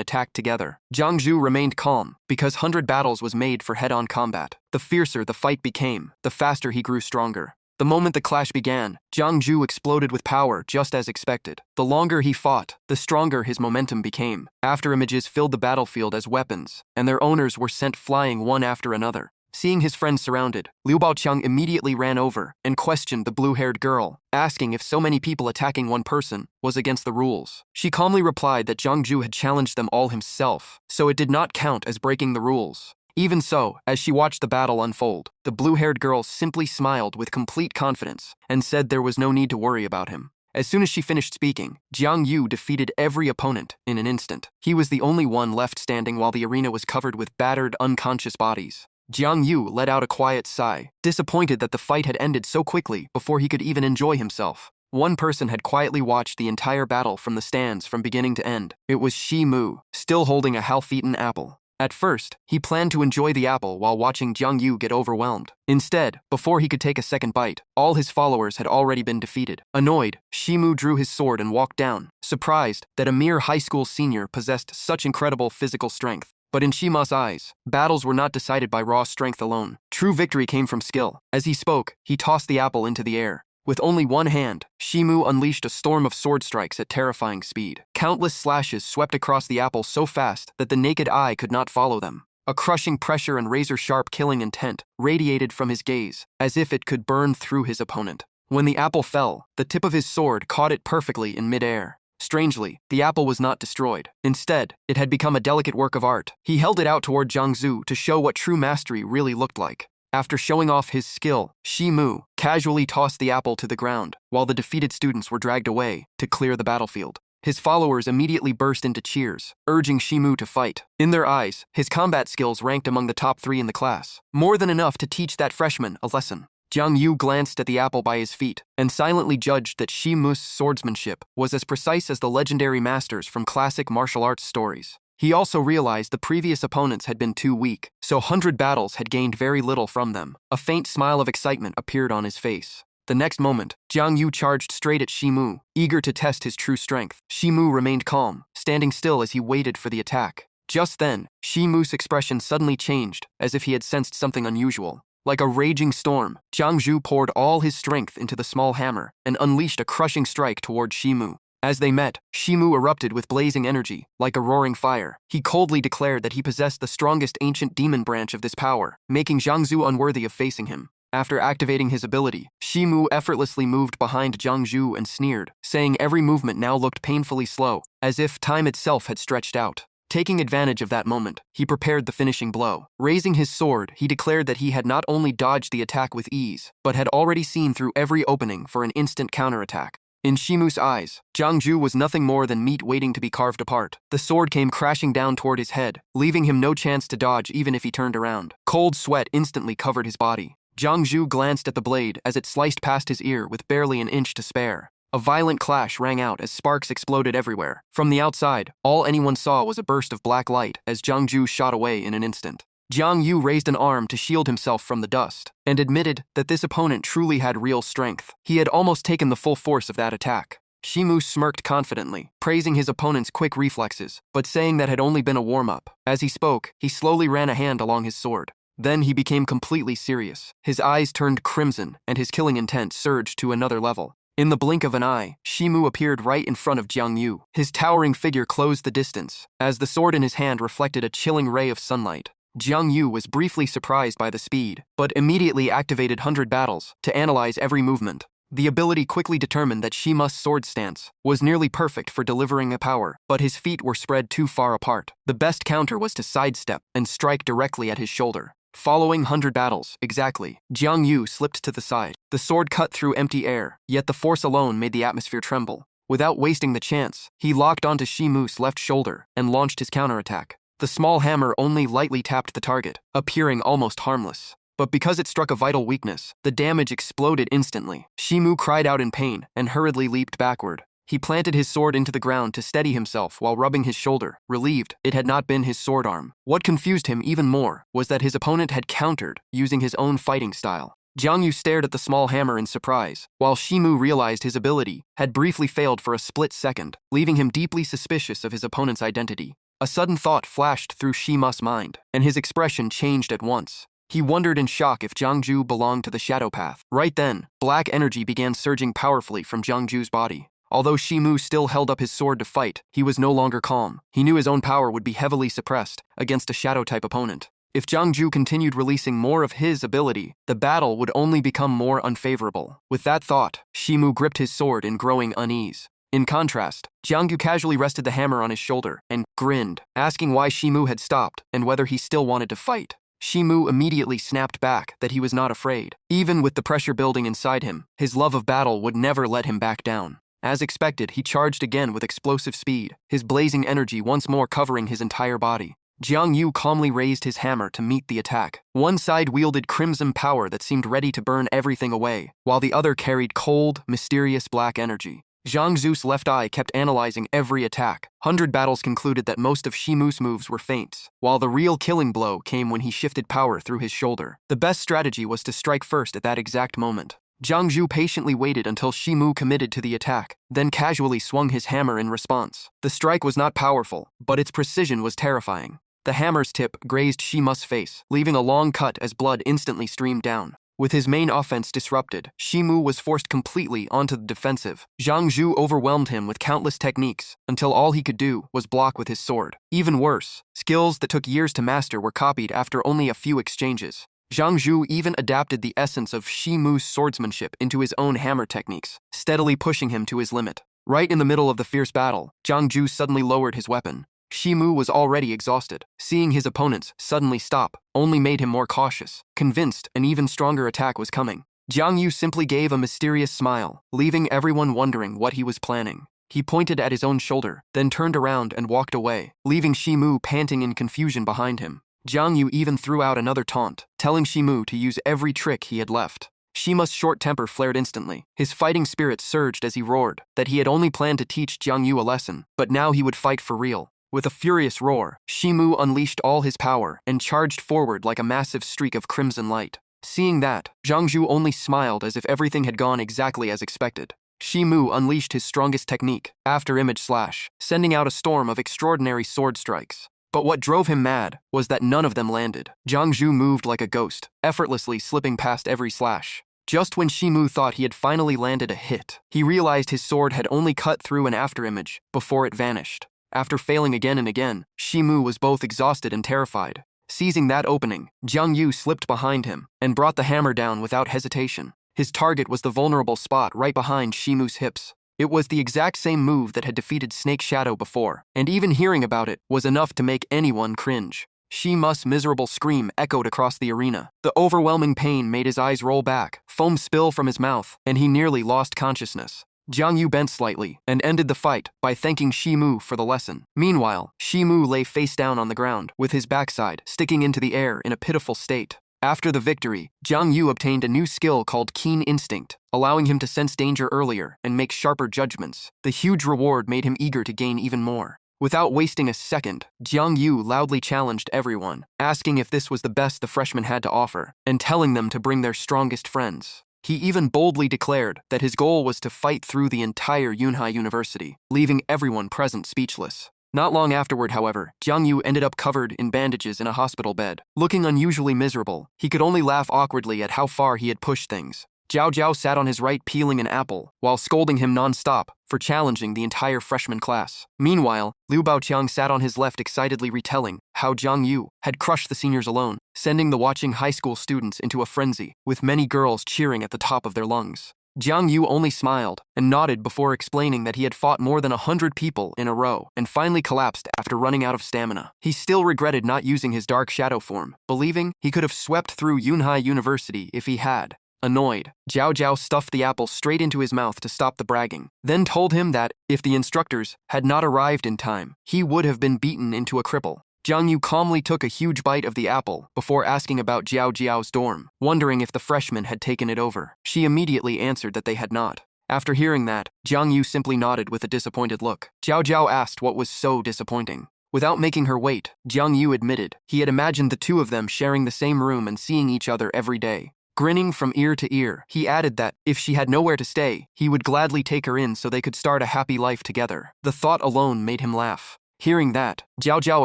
attacked together. Jiang Zhu remained calm, because 100 battles was made for head-on combat. The fiercer the fight became, the faster he grew stronger. The moment the clash began, Jiang Zhu exploded with power just as expected. The longer he fought, the stronger his momentum became. Afterimages filled the battlefield as weapons, and their owners were sent flying one after another. Seeing his friends surrounded, Liu Baoqiang immediately ran over and questioned the blue-haired girl, asking if so many people attacking one person was against the rules. She calmly replied that Jiang Zhu had challenged them all himself, so it did not count as breaking the rules. Even so, as she watched the battle unfold, the blue-haired girl simply smiled with complete confidence and said there was no need to worry about him. As soon as she finished speaking, Jiang Yu defeated every opponent in an instant. He was the only one left standing while the arena was covered with battered, unconscious bodies. Jiang Yu let out a quiet sigh, disappointed that the fight had ended so quickly before he could even enjoy himself. One person had quietly watched the entire battle from the stands from beginning to end. It was Shi Mu, still holding a half-eaten apple. At first, he planned to enjoy the apple while watching Jiang Yu get overwhelmed. Instead, before he could take a second bite, all his followers had already been defeated. Annoyed, Shi Mu drew his sword and walked down, surprised that a mere high school senior possessed such incredible physical strength. But in Shima's eyes, battles were not decided by raw strength alone. True victory came from skill. As he spoke, he tossed the apple into the air. With only one hand, Shimu unleashed a storm of sword strikes at terrifying speed. Countless slashes swept across the apple so fast that the naked eye could not follow them. A crushing pressure and razor-sharp killing intent radiated from his gaze, as if it could burn through his opponent. When the apple fell, the tip of his sword caught it perfectly in midair. Strangely, the apple was not destroyed. Instead, it had become a delicate work of art. He held it out toward Jiang Zhu to show what true mastery really looked like. After showing off his skill, Shi Mu casually tossed the apple to the ground, while the defeated students were dragged away to clear the battlefield. His followers immediately burst into cheers, urging Shi Mu to fight. In their eyes, his combat skills ranked among the top 3 in the class, more than enough to teach that freshman a lesson. Jiang Yu glanced at the apple by his feet and silently judged that Shi Mu's swordsmanship was as precise as the legendary masters from classic martial arts stories. He also realized the previous opponents had been too weak, so 100 battles had gained very little from them. A faint smile of excitement appeared on his face. The next moment, Jiang Yu charged straight at Shi Mu, eager to test his true strength. Shi Mu remained calm, standing still as he waited for the attack. Just then, Shi Mu's expression suddenly changed, as if he had sensed something unusual. Like a raging storm, Jiang Zhu poured all his strength into the small hammer and unleashed a crushing strike toward Shi Mu. As they met, Shi Mu erupted with blazing energy, like a roaring fire. He coldly declared that he possessed the strongest ancient demon branch of this power, making Jiang Zhu unworthy of facing him. After activating his ability, Shi Mu effortlessly moved behind Jiang Zhu and sneered, saying every movement now looked painfully slow, as if time itself had stretched out. Taking advantage of that moment, he prepared the finishing blow. Raising his sword, he declared that he had not only dodged the attack with ease, but had already seen through every opening for an instant counterattack. In Shi Mu's eyes, Jiang Zhu was nothing more than meat waiting to be carved apart. The sword came crashing down toward his head, leaving him no chance to dodge even if he turned around. Cold sweat instantly covered his body. Jiang Zhu glanced at the blade as it sliced past his ear with barely an inch to spare. A violent clash rang out as sparks exploded everywhere. From the outside, all anyone saw was a burst of black light as Jiang Zhu shot away in an instant. Jiang Yu raised an arm to shield himself from the dust, and admitted that this opponent truly had real strength. He had almost taken the full force of that attack. Shi Mu smirked confidently, praising his opponent's quick reflexes, but saying that had only been a warm-up. As he spoke, he slowly ran a hand along his sword. Then he became completely serious. His eyes turned crimson, and his killing intent surged to another level. In the blink of an eye, Shi Mu appeared right in front of Jiang Yu. His towering figure closed the distance, as the sword in his hand reflected a chilling ray of sunlight. Jiang Yu was briefly surprised by the speed, but immediately activated 100 battles to analyze every movement. The ability quickly determined that Shi Mu's sword stance was nearly perfect for delivering a power, but his feet were spread too far apart. The best counter was to sidestep and strike directly at his shoulder. Following 100 battles, exactly, Jiang Yu slipped to the side. The sword cut through empty air, yet the force alone made the atmosphere tremble. Without wasting the chance, he locked onto Shi Mu's left shoulder and launched his counterattack. The small hammer only lightly tapped the target, appearing almost harmless. But because it struck a vital weakness, the damage exploded instantly. Shi Mu cried out in pain and hurriedly leaped backward. He planted his sword into the ground to steady himself while rubbing his shoulder, relieved it had not been his sword arm. What confused him even more was that his opponent had countered using his own fighting style. Jiang Yu stared at the small hammer in surprise, while Shi Mu realized his ability had briefly failed for a split second, leaving him deeply suspicious of his opponent's identity. A sudden thought flashed through Shi Mu's mind, and his expression changed at once. He wondered in shock if Jiang Zhu belonged to the shadow path. Right then, black energy began surging powerfully from Jiang Zhu's body. Although Shi Mu still held up his sword to fight, he was no longer calm. He knew his own power would be heavily suppressed against a shadow-type opponent. If Jiang Zhu continued releasing more of his ability, the battle would only become more unfavorable. With that thought, Shi Mu gripped his sword in growing unease. In contrast, Jiang Yu casually rested the hammer on his shoulder and grinned, asking why Shi Mu had stopped and whether he still wanted to fight. Shi Mu immediately snapped back that he was not afraid. Even with the pressure building inside him, his love of battle would never let him back down. As expected, he charged again with explosive speed, his blazing energy once more covering his entire body. Jiang Yu calmly raised his hammer to meet the attack. One side wielded crimson power that seemed ready to burn everything away, while the other carried cold, mysterious black energy. Jiang Zhu's left eye kept analyzing every attack. 100 battles concluded that most of Shi Mu's moves were feints, while the real killing blow came when he shifted power through his shoulder. The best strategy was to strike first at that exact moment. Jiang Zhu patiently waited until Shi Mu committed to the attack, then casually swung his hammer in response. The strike was not powerful, but its precision was terrifying. The hammer's tip grazed Shi Mu's face, leaving a long cut as blood instantly streamed down. With his main offense disrupted, Shi Mu was forced completely onto the defensive. Jiang Zhu overwhelmed him with countless techniques, until all he could do was block with his sword. Even worse, skills that took years to master were copied after only a few exchanges. Jiang Zhu even adapted the essence of Shi Mu's swordsmanship into his own hammer techniques, steadily pushing him to his limit. Right in the middle of the fierce battle, Jiang Ju suddenly lowered his weapon. Shimu was already exhausted. Seeing his opponents suddenly stop only made him more cautious, convinced an even stronger attack was coming. Jiang Yu simply gave a mysterious smile, leaving everyone wondering what he was planning. He pointed at his own shoulder, then turned around and walked away, leaving Shimu panting in confusion behind him. Jiang Yu even threw out another taunt, telling Shimu to use every trick he had left. Shima's short temper flared instantly. His fighting spirit surged as he roared that he had only planned to teach Jiang Yu a lesson, but now he would fight for real. With a furious roar, Shimu unleashed all his power and charged forward like a massive streak of crimson light. Seeing that, Jiang Ju only smiled as if everything had gone exactly as expected. Shimu unleashed his strongest technique, After Image Slash, sending out a storm of extraordinary sword strikes. But what drove him mad was that none of them landed. Jiang Ju moved like a ghost, effortlessly slipping past every slash. Just when Shimu thought he had finally landed a hit, he realized his sword had only cut through an afterimage before it vanished. After failing again and again, Shimu was both exhausted and terrified. Seizing that opening, Jiang Yu slipped behind him and brought the hammer down without hesitation. His target was the vulnerable spot right behind Shimu's hips. It was the exact same move that had defeated Snake Shadow before, and even hearing about it was enough to make anyone cringe. Shimu's miserable scream echoed across the arena. The overwhelming pain made his eyes roll back, foam spill from his mouth, and he nearly lost consciousness. Jiang Yu bent slightly and ended the fight by thanking Shimu for the lesson. Meanwhile, Shimu lay face down on the ground, with his backside sticking into the air in a pitiful state. After the victory, Jiang Yu obtained a new skill called Keen Instinct, allowing him to sense danger earlier and make sharper judgments. The huge reward made him eager to gain even more. Without wasting a second, Jiang Yu loudly challenged everyone, asking if this was the best the freshmen had to offer, and telling them to bring their strongest friends. He even boldly declared that his goal was to fight through the entire Yunhai University, leaving everyone present speechless. Not long afterward, however, Jiang Yu ended up covered in bandages in a hospital bed. Looking unusually miserable, he could only laugh awkwardly at how far he had pushed things. Zhao Zhao sat on his right peeling an apple, while scolding him non-stop for challenging the entire freshman class. Meanwhile, Liu Baoqiang sat on his left excitedly retelling how Jiang Yu had crushed the seniors alone, sending the watching high school students into a frenzy, with many girls cheering at the top of their lungs. Jiang Yu only smiled and nodded before explaining that he had fought more than 100 people in a row and finally collapsed after running out of stamina. He still regretted not using his dark shadow form, believing he could have swept through Yunhai University if he had. Annoyed, Zhao Zhao stuffed the apple straight into his mouth to stop the bragging, then told him that if the instructors had not arrived in time, he would have been beaten into a cripple. Jiang Yu calmly took a huge bite of the apple before asking about Jiao Jiao's dorm, wondering if the freshmen had taken it over. She immediately answered that they had not. After hearing that, Jiang Yu simply nodded with a disappointed look. Jiao Jiao asked what was so disappointing. Without making her wait, Jiang Yu admitted he had imagined the two of them sharing the same room and seeing each other every day. Grinning from ear to ear, he added that if she had nowhere to stay, he would gladly take her in so they could start a happy life together. The thought alone made him laugh. Hearing that, Zhao Zhao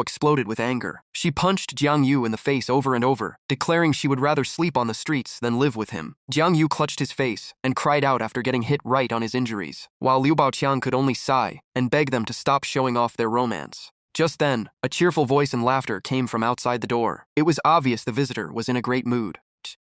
exploded with anger. She punched Jiang Yu in the face over and over, declaring she would rather sleep on the streets than live with him. Jiang Yu clutched his face and cried out after getting hit right on his injuries, while Liu Baoqiang could only sigh and beg them to stop showing off their romance. Just then, a cheerful voice and laughter came from outside the door. It was obvious the visitor was in a great mood.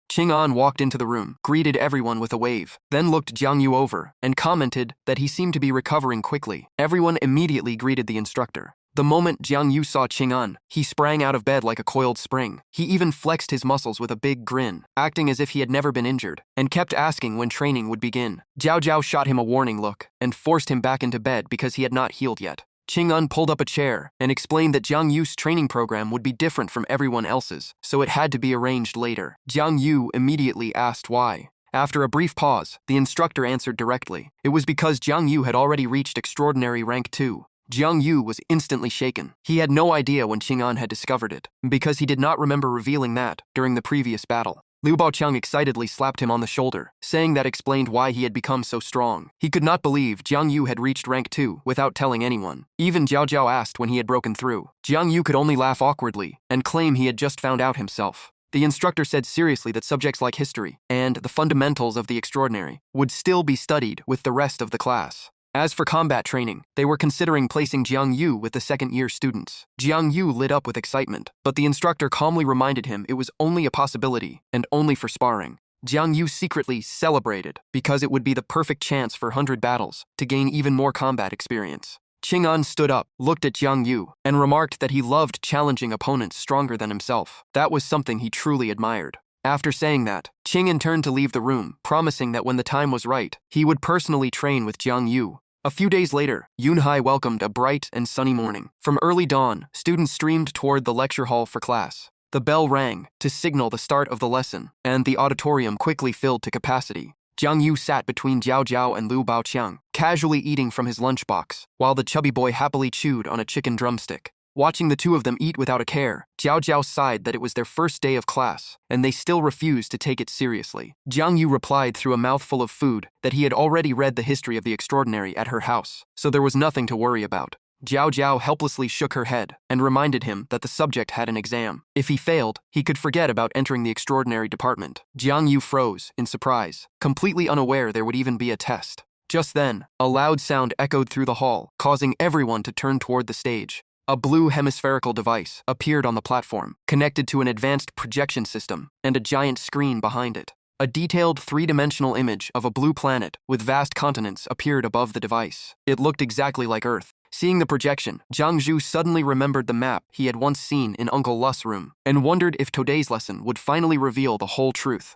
Ching-an walked into the room, greeted everyone with a wave, then looked Jiang Yu over, and commented that he seemed to be recovering quickly. Everyone immediately greeted the instructor. The moment Jiang Yu saw Ching-an, he sprang out of bed like a coiled spring. He even flexed his muscles with a big grin, acting as if he had never been injured, and kept asking when training would begin. Zhao Zhao shot him a warning look, and forced him back into bed because he had not healed yet. Ching-an pulled up a chair and explained that Jiang Yu's training program would be different from everyone else's, so it had to be arranged later. Jiang Yu immediately asked why. After a brief pause, the instructor answered directly. It was because Jiang Yu had already reached extraordinary rank 2. Jiang Yu was instantly shaken. He had no idea when Ching-an had discovered it, because he did not remember revealing that during the previous battle. Liu Baoqiang excitedly slapped him on the shoulder, saying that explained why he had become so strong. He could not believe Jiang Yu had reached rank 2 without telling anyone. Even Zhao Zhao asked when he had broken through. Jiang Yu could only laugh awkwardly and claim he had just found out himself. The instructor said seriously that subjects like history and the fundamentals of the extraordinary would still be studied with the rest of the class. As for combat training, they were considering placing Jiang Yu with the second-year students. Jiang Yu lit up with excitement, but the instructor calmly reminded him it was only a possibility and only for sparring. Jiang Yu secretly celebrated because it would be the perfect chance for 100 battles to gain even more combat experience. Qing'an stood up, looked at Jiang Yu, and remarked that he loved challenging opponents stronger than himself. That was something he truly admired. After saying that, Qing'an turned to leave the room, promising that when the time was right, he would personally train with Jiang Yu. A few days later, Yunhai welcomed a bright and sunny morning. From early dawn, students streamed toward the lecture hall for class. The bell rang to signal the start of the lesson, and the auditorium quickly filled to capacity. Jiang Yu sat between Jiao Jiao and Liu Baoqiang, casually eating from his lunchbox, while the chubby boy happily chewed on a chicken drumstick. Watching the two of them eat without a care, Jiao Jiao sighed that it was their first day of class, and they still refused to take it seriously. Jiang Yu replied through a mouthful of food that he had already read the history of the extraordinary at her house, so there was nothing to worry about. Jiao Jiao helplessly shook her head and reminded him that the subject had an exam. If he failed, he could forget about entering the extraordinary department. Jiang Yu froze in surprise, completely unaware there would even be a test. Just then, a loud sound echoed through the hall, causing everyone to turn toward the stage. A blue hemispherical device appeared on the platform, connected to an advanced projection system and a giant screen behind it. A detailed three-dimensional image of a blue planet with vast continents appeared above the device. It looked exactly like Earth. Seeing the projection, Zhang Zhu suddenly remembered the map he had once seen in Uncle Lu's room and wondered if today's lesson would finally reveal the whole truth.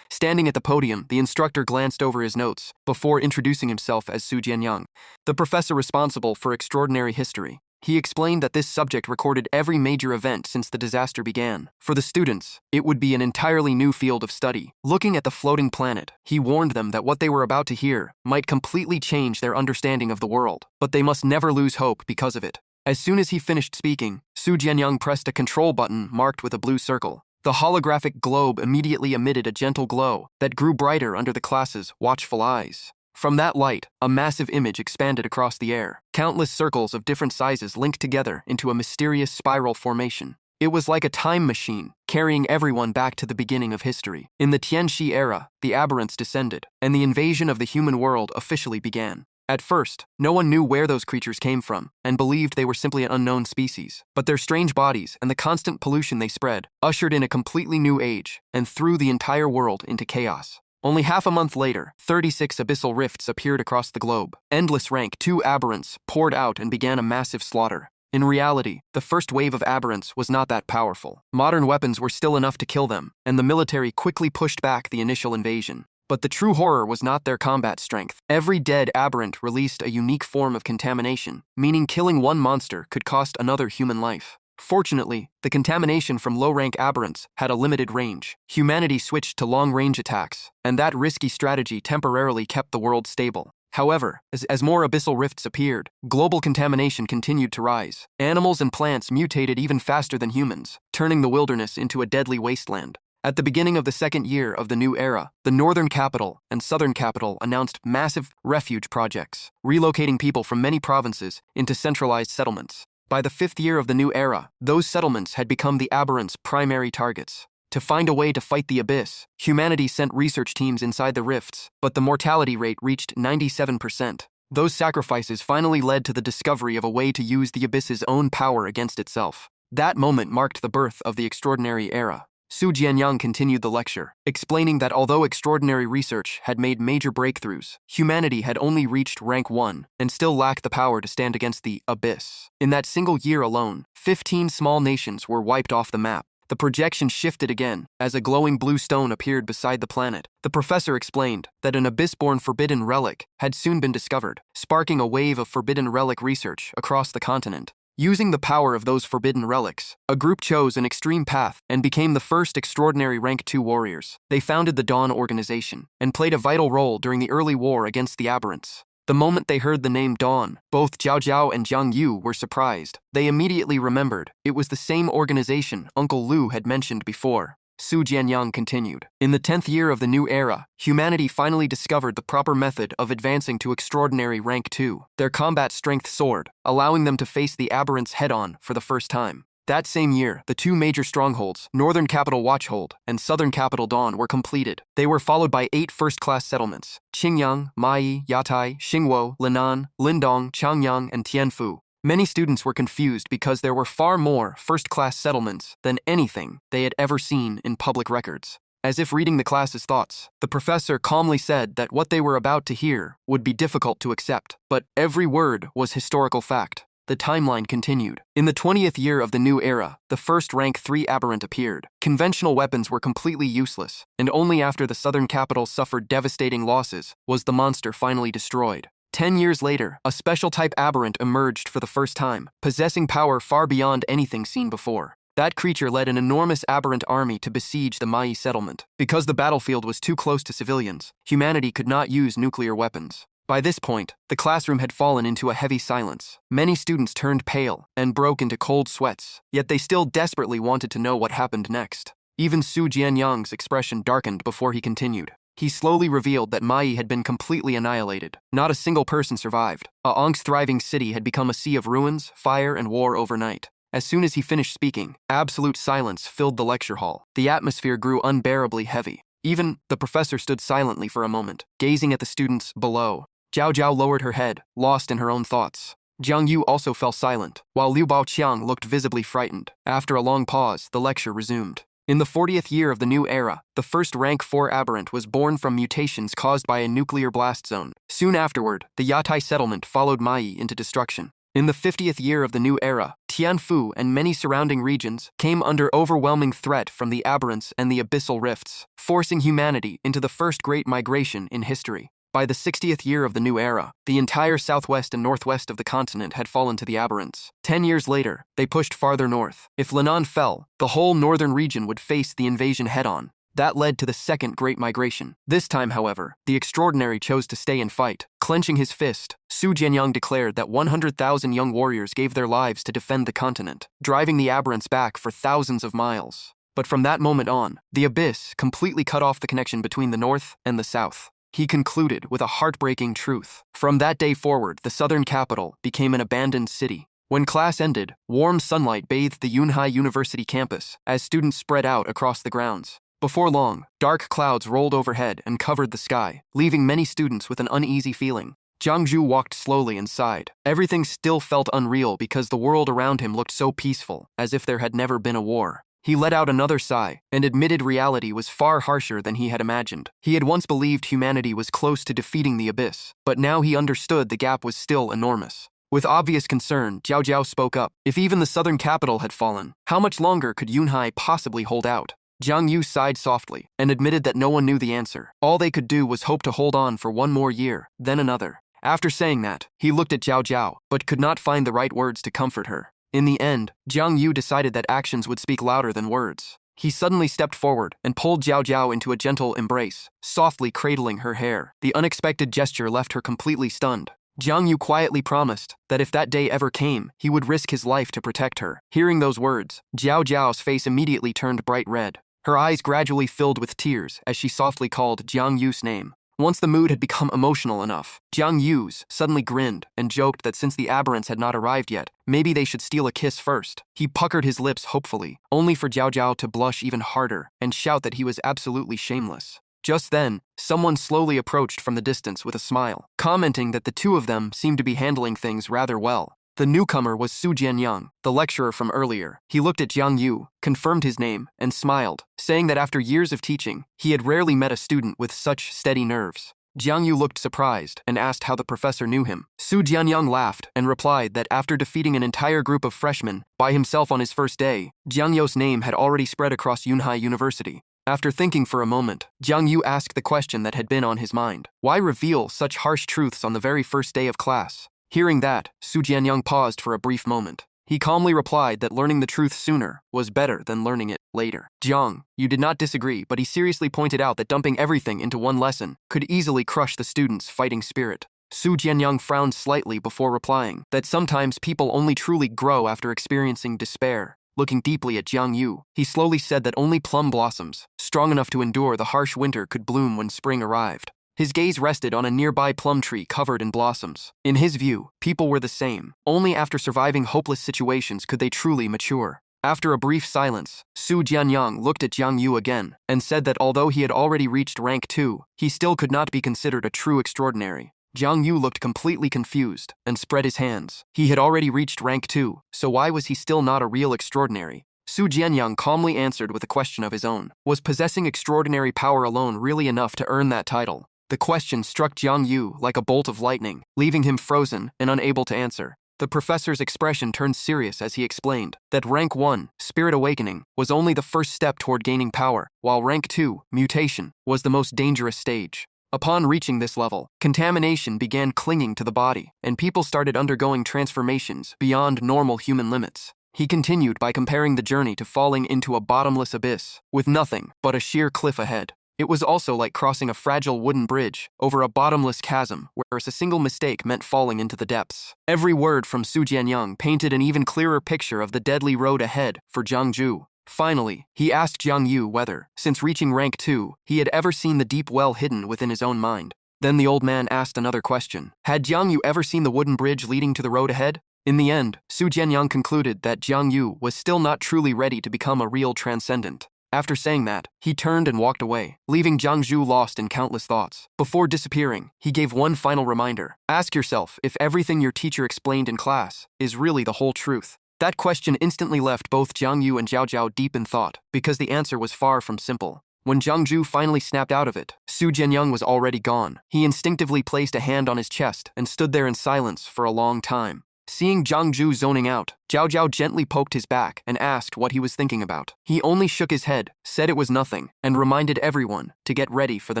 Standing at the podium, the instructor glanced over his notes before introducing himself as Su Jianyang, the professor responsible for extraordinary history. He explained that this subject recorded every major event since the disaster began. For the students, it would be an entirely new field of study. Looking at the floating planet, he warned them that what they were about to hear might completely change their understanding of the world, but they must never lose hope because of it. As soon as he finished speaking, Su Jianyang pressed a control button marked with a blue circle. The holographic globe immediately emitted a gentle glow that grew brighter under the class's watchful eyes. From that light, a massive image expanded across the air. Countless circles of different sizes linked together into a mysterious spiral formation. It was like a time machine, carrying everyone back to the beginning of history. In the Tianxi era, the aberrants descended, and the invasion of the human world officially began. At first, no one knew where those creatures came from, and believed they were simply an unknown species. But their strange bodies and the constant pollution they spread ushered in a completely new age, and threw the entire world into chaos. Only half a month later, 36 abyssal rifts appeared across the globe. Endless rank 2 aberrants poured out and began a massive slaughter. In reality, the first wave of aberrants was not that powerful. Modern weapons were still enough to kill them, and the military quickly pushed back the initial invasion. But the true horror was not their combat strength. Every dead aberrant released a unique form of contamination, meaning killing one monster could cost another human life. Fortunately, the contamination from low-rank aberrants had a limited range. Humanity switched to long-range attacks, and that risky strategy temporarily kept the world stable. However, as more abyssal rifts appeared, global contamination continued to rise. Animals and plants mutated even faster than humans, turning the wilderness into a deadly wasteland. At the beginning of the second year of the new era, the northern capital and southern capital announced massive refuge projects, relocating people from many provinces into centralized settlements. By the 5th year of the new era, those settlements had become the aberrants' primary targets. To find a way to fight the abyss, humanity sent research teams inside the rifts, but the mortality rate reached 97%. Those sacrifices finally led to the discovery of a way to use the abyss's own power against itself. That moment marked the birth of the extraordinary era. Su Jianyang continued the lecture, explaining that although extraordinary research had made major breakthroughs, humanity had only reached rank 1 and still lacked the power to stand against the abyss. In that single year alone, 15 small nations were wiped off the map. The projection shifted again as a glowing blue stone appeared beside the planet. The professor explained that an abyss-born forbidden relic had soon been discovered, sparking a wave of forbidden relic research across the continent. Using the power of those forbidden relics, a group chose an extreme path and became the first extraordinary rank 2 warriors. They founded the Dawn organization and played a vital role during the early war against the aberrants. The moment they heard the name Dawn, both Jiao Jiao and Jiang Yu were surprised. They immediately remembered it was the same organization Uncle Lu had mentioned before. Su Jianyang continued. In the 10th year of the new era, humanity finally discovered the proper method of advancing to extraordinary rank 2. Their combat strength soared, allowing them to face the aberrants head-on for the first time. That same year, the 2 major strongholds, Northern Capital Watchhold and Southern Capital Dawn, were completed. They were followed by 8 first-class settlements: Qingyang, Mai, Yatai, Xingwo, Linan, Lindong, Changyang, and Tianfu. Many students were confused because there were far more first-class settlements than anything they had ever seen in public records. As if reading the class's thoughts, the professor calmly said that what they were about to hear would be difficult to accept, but every word was historical fact. The timeline continued. In the 20th year of the new era, the first rank 3 aberrant appeared. Conventional weapons were completely useless, and only after the southern capital suffered devastating losses was the monster finally destroyed. 10 years later, a special type aberrant emerged for the first time, possessing power far beyond anything seen before. That creature led an enormous aberrant army to besiege the Mai settlement. Because the battlefield was too close to civilians, humanity could not use nuclear weapons. By this point, the classroom had fallen into a heavy silence. Many students turned pale and broke into cold sweats, yet they still desperately wanted to know what happened next. Even Su Jianyang's expression darkened before he continued. He slowly revealed that Mai had been completely annihilated. Not a single person survived. Aang's thriving city had become a sea of ruins, fire, and war overnight. As soon as he finished speaking, absolute silence filled the lecture hall. The atmosphere grew unbearably heavy. Even the professor stood silently for a moment, gazing at the students below. Zhao Zhao lowered her head, lost in her own thoughts. Jiang Yu also fell silent, while Liu Baoqiang looked visibly frightened. After a long pause, the lecture resumed. In the 40th year of the new era, the first rank 4 aberrant was born from mutations caused by a nuclear blast zone. Soon afterward, the Yatai settlement followed Mai into destruction. In the 50th year of the new era, Tianfu and many surrounding regions came under overwhelming threat from the aberrants and the abyssal rifts, forcing humanity into the first great migration in history. By the 60th year of the new era, the entire southwest and northwest of the continent had fallen to the aberrants. 10 years later, they pushed farther north. If Lenan fell, the whole northern region would face the invasion head-on. That led to the second Great Migration. This time, however, the extraordinary chose to stay and fight. Clenching his fist, Su Jianyang declared that 100,000 young warriors gave their lives to defend the continent, driving the aberrants back for thousands of miles. But from that moment on, the abyss completely cut off the connection between the north and the south. He concluded with a heartbreaking truth. From that day forward, the southern capital became an abandoned city. When class ended, warm sunlight bathed the Yunhai University campus as students spread out across the grounds. Before long, dark clouds rolled overhead and covered the sky, leaving many students with an uneasy feeling. Jiang Zhu walked slowly and sighed. Everything still felt unreal because the world around him looked so peaceful, as if there had never been a war. He let out another sigh and admitted reality was far harsher than he had imagined. He had once believed humanity was close to defeating the abyss, but now he understood the gap was still enormous. With obvious concern, Zhao Zhao spoke up. If even the southern capital had fallen, how much longer could Yunhai possibly hold out? Jiang Yu sighed softly and admitted that no one knew the answer. All they could do was hope to hold on for one more year, then another. After saying that, he looked at Zhao Zhao, but could not find the right words to comfort her. In the end, Jiang Yu decided that actions would speak louder than words. He suddenly stepped forward and pulled Zhao Zhao into a gentle embrace, softly cradling her hair. The unexpected gesture left her completely stunned. Jiang Yu quietly promised that if that day ever came, he would risk his life to protect her. Hearing those words, Zhao Zhao's face immediately turned bright red. Her eyes gradually filled with tears as she softly called Jiang Yu's name. Once the mood had become emotional enough, Jiang Yu's suddenly grinned and joked that since the aberrants had not arrived yet, maybe they should steal a kiss first. He puckered his lips hopefully, only for Zhao Zhao to blush even harder and shout that he was absolutely shameless. Just then, someone slowly approached from the distance with a smile, commenting that the two of them seemed to be handling things rather well. The newcomer was Su Jianyang, the lecturer from earlier. He looked at Jiang Yu, confirmed his name, and smiled, saying that after years of teaching, he had rarely met a student with such steady nerves. Jiang Yu looked surprised and asked how the professor knew him. Su Jianyang laughed and replied that after defeating an entire group of freshmen by himself on his first day, Jiang Yu's name had already spread across Yunhai University. After thinking for a moment, Jiang Yu asked the question that had been on his mind. Why reveal such harsh truths on the very first day of class? Hearing that, Su Jianyang paused for a brief moment. He calmly replied that learning the truth sooner was better than learning it later. Jiang, you did not disagree, but he seriously pointed out that dumping everything into one lesson could easily crush the students' fighting spirit. Su Jianyang frowned slightly before replying that sometimes people only truly grow after experiencing despair. Looking deeply at Jiang Yu, he slowly said that only plum blossoms, strong enough to endure the harsh winter, could bloom when spring arrived. His gaze rested on a nearby plum tree covered in blossoms. In his view, people were the same. Only after surviving hopeless situations could they truly mature. After a brief silence, Su Jianyang looked at Jiang Yu again and said that although he had already reached rank 2, he still could not be considered a true extraordinary. Jiang Yu looked completely confused and spread his hands. He had already reached rank 2, so why was he still not a real extraordinary? Su Jianyang calmly answered with a question of his own. Was possessing extraordinary power alone really enough to earn that title? The question struck Jiang Yu like a bolt of lightning, leaving him frozen and unable to answer. The professor's expression turned serious as he explained that Rank 1, Spirit Awakening, was only the first step toward gaining power, while Rank 2, Mutation, was the most dangerous stage. Upon reaching this level, contamination began clinging to the body, and people started undergoing transformations beyond normal human limits. He continued by comparing the journey to falling into a bottomless abyss, with nothing but a sheer cliff ahead. It was also like crossing a fragile wooden bridge over a bottomless chasm where a single mistake meant falling into the depths. Every word from Su Jianyang painted an even clearer picture of the deadly road ahead for Jiang Ju. Finally, he asked Jiang Yu whether, since reaching Rank 2, he had ever seen the deep well hidden within his own mind. Then the old man asked another question. Had Jiang Yu ever seen the wooden bridge leading to the road ahead? In the end, Su Jianyang concluded that Jiang Yu was still not truly ready to become a real transcendent. After saying that, he turned and walked away, leaving Jiang Ju lost in countless thoughts. Before disappearing, he gave one final reminder. Ask yourself if everything your teacher explained in class is really the whole truth. That question instantly left both Jiang Yu and Zhao Zhao deep in thought, because the answer was far from simple. When Jiang Ju finally snapped out of it, Su Jianyang was already gone. He instinctively placed a hand on his chest and stood there in silence for a long time. Seeing Jiang Ju zoning out, Zhao Zhao gently poked his back and asked what he was thinking about. He only shook his head, said it was nothing, and reminded everyone to get ready for the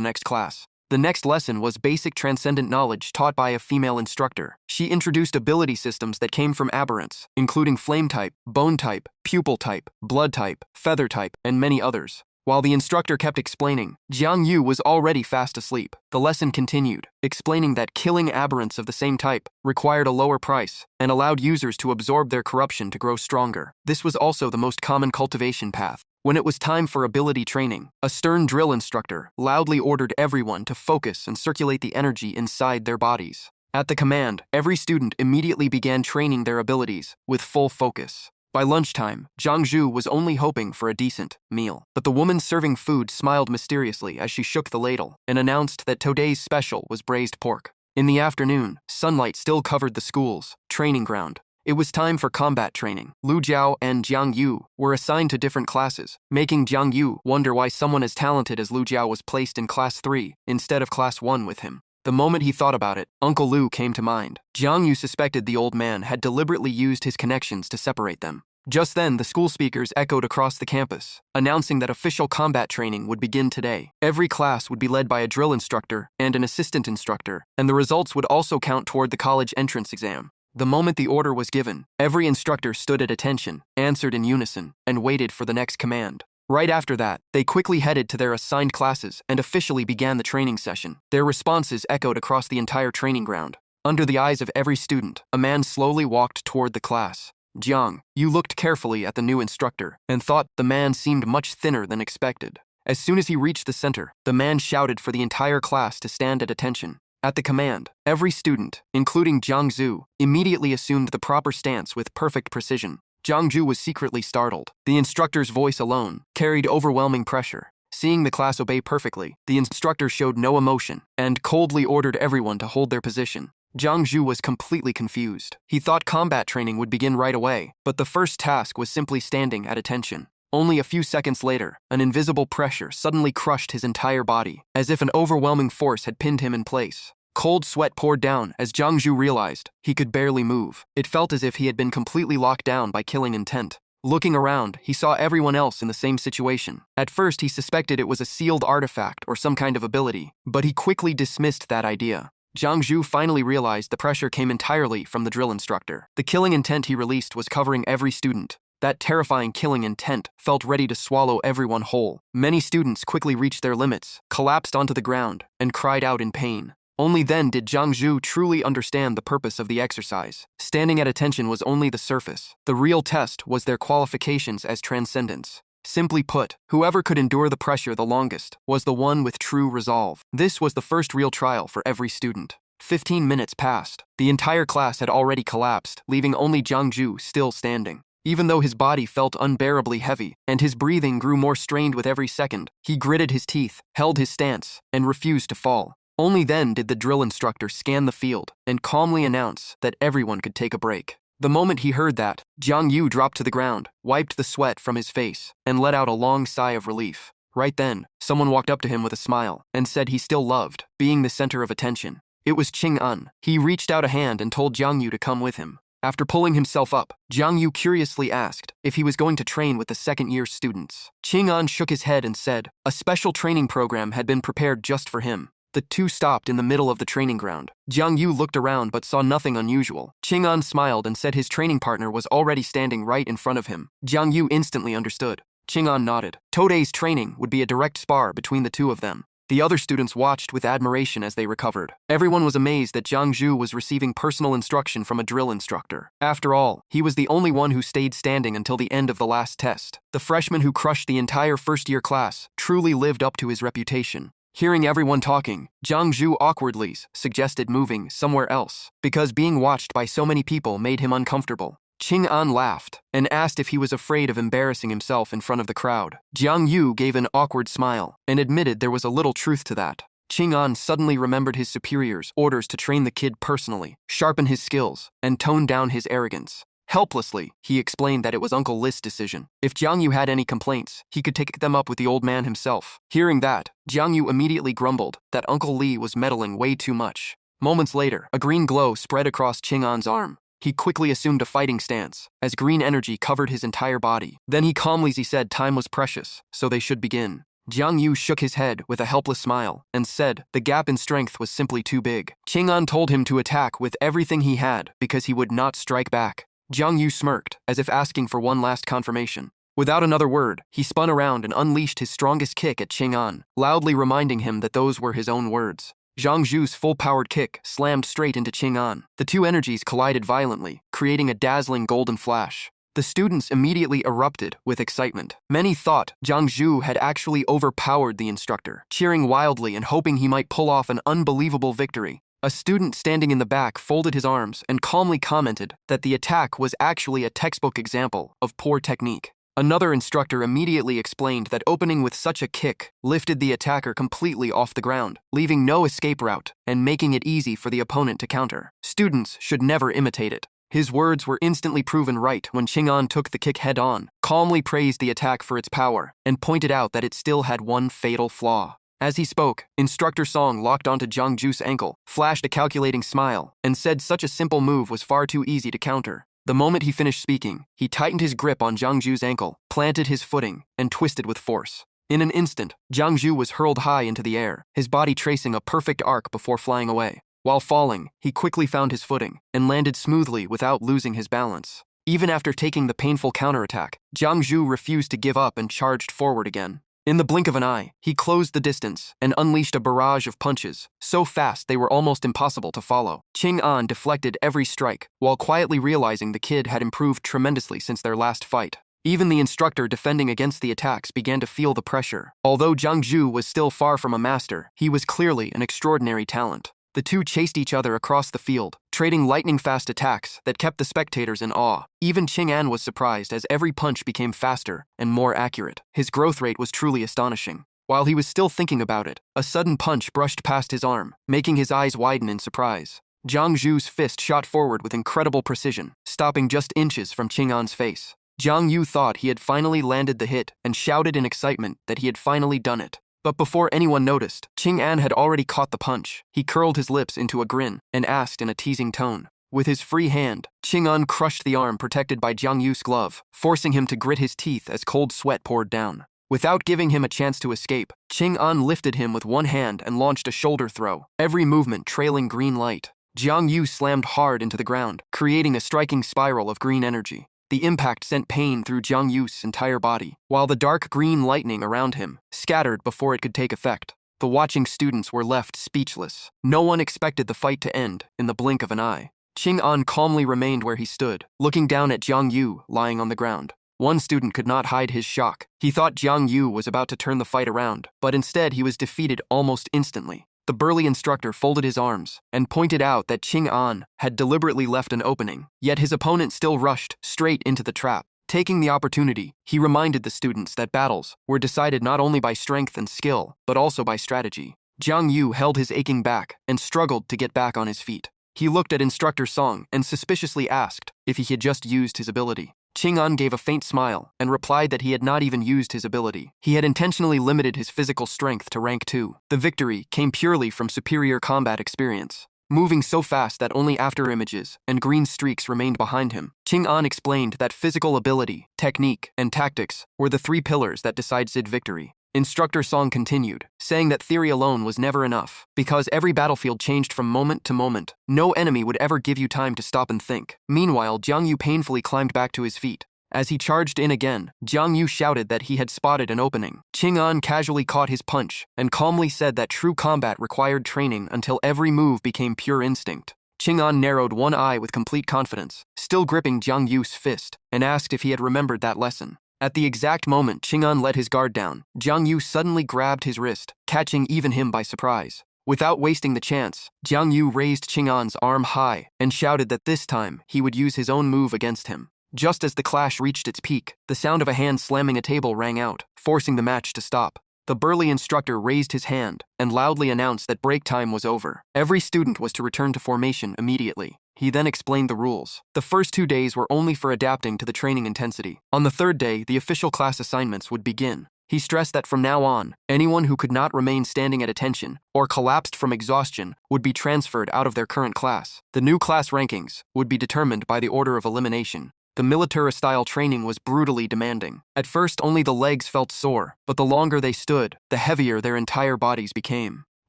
next class. The next lesson was basic transcendent knowledge taught by a female instructor. She introduced ability systems that came from aberrants, including flame type, bone type, pupil type, blood type, feather type, and many others. While the instructor kept explaining, Jiang Yu was already fast asleep. The lesson continued, explaining that killing aberrants of the same type required a lower price and allowed users to absorb their corruption to grow stronger. This was also the most common cultivation path. When it was time for ability training, a stern drill instructor loudly ordered everyone to focus and circulate the energy inside their bodies. At the command, every student immediately began training their abilities with full focus. By lunchtime, Jiang Ju was only hoping for a decent meal, but the woman serving food smiled mysteriously as she shook the ladle and announced that today's special was braised pork. In the afternoon, sunlight still covered the school's training ground. It was time for combat training. Lu Jiao and Jiang Yu were assigned to different classes, making Jiang Yu wonder why someone as talented as Lu Jiao was placed in Class 3 instead of Class 1 with him. The moment he thought about it, Uncle Lu came to mind. Jiang Yu suspected the old man had deliberately used his connections to separate them. Just then, the school speakers echoed across the campus, announcing that official combat training would begin today. Every class would be led by a drill instructor and an assistant instructor, and the results would also count toward the college entrance exam. The moment the order was given, every instructor stood at attention, answered in unison, and waited for the next command. Right after that, they quickly headed to their assigned classes and officially began the training session. Their responses echoed across the entire training ground. Under the eyes of every student, a man slowly walked toward the class. Jiang, you looked carefully at the new instructor and thought the man seemed much thinner than expected. As soon as he reached the center, the man shouted for the entire class to stand at attention. At the command, every student, including Jiang Zhu, immediately assumed the proper stance with perfect precision. Jiang Zhu was secretly startled. The instructor's voice alone carried overwhelming pressure. Seeing the class obey perfectly, the instructor showed no emotion and coldly ordered everyone to hold their position. Jiang Zhu was completely confused. He thought combat training would begin right away, but the first task was simply standing at attention. Only a few seconds later, an invisible pressure suddenly crushed his entire body, as if an overwhelming force had pinned him in place. Cold sweat poured down as Jiang Zhu realized he could barely move. It felt as if he had been completely locked down by killing intent. Looking around, he saw everyone else in the same situation. At first, he suspected it was a sealed artifact or some kind of ability, but he quickly dismissed that idea. Jiang Zhu finally realized the pressure came entirely from the drill instructor. The killing intent he released was covering every student. That terrifying killing intent felt ready to swallow everyone whole. Many students quickly reached their limits, collapsed onto the ground, and cried out in pain. Only then did Jiang Zhu truly understand the purpose of the exercise. Standing at attention was only the surface. The real test was their qualifications as transcendents. Simply put, whoever could endure the pressure the longest was the one with true resolve. This was the first real trial for every student. 15 minutes passed. The entire class had already collapsed, leaving only Jiang Zhu still standing. Even though his body felt unbearably heavy and his breathing grew more strained with every second, he gritted his teeth, held his stance, and refused to fall. Only then did the drill instructor scan the field and calmly announce that everyone could take a break. The moment he heard that, Jiang Yu dropped to the ground, wiped the sweat from his face, and let out a long sigh of relief. Right then, someone walked up to him with a smile and said he still loved being the center of attention. It was Ching An. He reached out a hand and told Jiang Yu to come with him. After pulling himself up, Jiang Yu curiously asked if he was going to train with the second-year students. Ching An shook his head and said a special training program had been prepared just for him. The two stopped in the middle of the training ground. Jiang Yu looked around but saw nothing unusual. Ching An smiled and said his training partner was already standing right in front of him. Jiang Yu instantly understood. Ching An nodded. Today's training would be a direct spar between the two of them. The other students watched with admiration as they recovered. Everyone was amazed that Jiang Zhu was receiving personal instruction from a drill instructor. After all, he was the only one who stayed standing until the end of the last test. The freshman who crushed the entire first-year class truly lived up to his reputation. Hearing everyone talking, Jiang Zhu awkwardly suggested moving somewhere else, because being watched by so many people made him uncomfortable. Ching An laughed and asked if he was afraid of embarrassing himself in front of the crowd. Jiang Yu gave an awkward smile and admitted there was a little truth to that. Ching An suddenly remembered his superior's orders to train the kid personally, sharpen his skills, and tone down his arrogance. Helplessly, he explained that it was Uncle Li's decision. If Jiang Yu had any complaints, he could take them up with the old man himself. Hearing that, Jiang Yu immediately grumbled that Uncle Li was meddling way too much. Moments later, a green glow spread across Ching An's arm. He quickly assumed a fighting stance, as green energy covered his entire body. Then he calmly said time was precious, so they should begin. Jiang Yu shook his head with a helpless smile and said the gap in strength was simply too big. Ching An told him to attack with everything he had because he would not strike back. Jiang Yu smirked, as if asking for one last confirmation. Without another word, he spun around and unleashed his strongest kick at Ching An, loudly reminding him that those were his own words. Jiang Zhu's full-powered kick slammed straight into Ching An. The two energies collided violently, creating a dazzling golden flash. The students immediately erupted with excitement. Many thought Jiang Zhu had actually overpowered the instructor, cheering wildly and hoping he might pull off an unbelievable victory. A student standing in the back folded his arms and calmly commented that the attack was actually a textbook example of poor technique. Another instructor immediately explained that opening with such a kick lifted the attacker completely off the ground, leaving no escape route and making it easy for the opponent to counter. Students should never imitate it. His words were instantly proven right when Ching An took the kick head-on, calmly praised the attack for its power, and pointed out that it still had one fatal flaw. As he spoke, Instructor Song locked onto Jiang Zhu's ankle, flashed a calculating smile, and said such a simple move was far too easy to counter. The moment he finished speaking, he tightened his grip on Jiang Zhu's ankle, planted his footing, and twisted with force. In an instant, Jiang Zhu was hurled high into the air, his body tracing a perfect arc before flying away. While falling, he quickly found his footing and landed smoothly without losing his balance. Even after taking the painful counterattack, Jiang Zhu refused to give up and charged forward again. In the blink of an eye, he closed the distance and unleashed a barrage of punches, so fast they were almost impossible to follow. Ching An deflected every strike, while quietly realizing the kid had improved tremendously since their last fight. Even the instructor defending against the attacks began to feel the pressure. Although Jiang Zhu was still far from a master, he was clearly an extraordinary talent. The two chased each other across the field, trading lightning-fast attacks that kept the spectators in awe. Even Ching An was surprised as every punch became faster and more accurate. His growth rate was truly astonishing. While he was still thinking about it, a sudden punch brushed past his arm, making his eyes widen in surprise. Jiang Zhu's fist shot forward with incredible precision, stopping just inches from Ching An's face. Jiang Yu thought he had finally landed the hit and shouted in excitement that he had finally done it. But before anyone noticed, Ching An had already caught the punch. He curled his lips into a grin and asked in a teasing tone. With his free hand, Ching An crushed the arm protected by Jiang Yu's glove, forcing him to grit his teeth as cold sweat poured down. Without giving him a chance to escape, Ching An lifted him with one hand and launched a shoulder throw, every movement trailing green light. Jiang Yu slammed hard into the ground, creating a striking spiral of green energy. The impact sent pain through Jiang Yu's entire body, while the dark green lightning around him scattered before it could take effect. The watching students were left speechless. No one expected the fight to end in the blink of an eye. Ching An calmly remained where he stood, looking down at Jiang Yu lying on the ground. One student could not hide his shock. He thought Jiang Yu was about to turn the fight around, but instead he was defeated almost instantly. The burly instructor folded his arms and pointed out that Ching An had deliberately left an opening, yet his opponent still rushed straight into the trap. Taking the opportunity, he reminded the students that battles were decided not only by strength and skill, but also by strategy. Jiang Yu held his aching back and struggled to get back on his feet. He looked at Instructor Song and suspiciously asked if he had just used his ability. Ching-an gave a faint smile and replied that he had not even used his ability. He had intentionally limited his physical strength to rank 2. The victory came purely from superior combat experience. Moving so fast that only afterimages and green streaks remained behind him, Ching-an explained that physical ability, technique, and tactics were the 3 pillars that decided victory. Instructor Song continued, saying that theory alone was never enough, because every battlefield changed from moment to moment. No enemy would ever give you time to stop and think. Meanwhile, Jiang Yu painfully climbed back to his feet. As he charged in again, Jiang Yu shouted that he had spotted an opening. Ching-an casually caught his punch and calmly said that true combat required training until every move became pure instinct. Ching-an narrowed one eye with complete confidence, still gripping Jiang Yu's fist, and asked if he had remembered that lesson. At the exact moment Ching-an let his guard down, Jiang Yu suddenly grabbed his wrist, catching even him by surprise. Without wasting the chance, Jiang Yu raised Ching-an's arm high and shouted that this time he would use his own move against him. Just as the clash reached its peak, the sound of a hand slamming a table rang out, forcing the match to stop. The burly instructor raised his hand and loudly announced that break time was over. Every student was to return to formation immediately. He then explained the rules. The first 2 days were only for adapting to the training intensity. On the 3rd day, the official class assignments would begin. He stressed that from now on, anyone who could not remain standing at attention or collapsed from exhaustion would be transferred out of their current class. The new class rankings would be determined by the order of elimination. The military-style training was brutally demanding. At first, only the legs felt sore, but the longer they stood, the heavier their entire bodies became.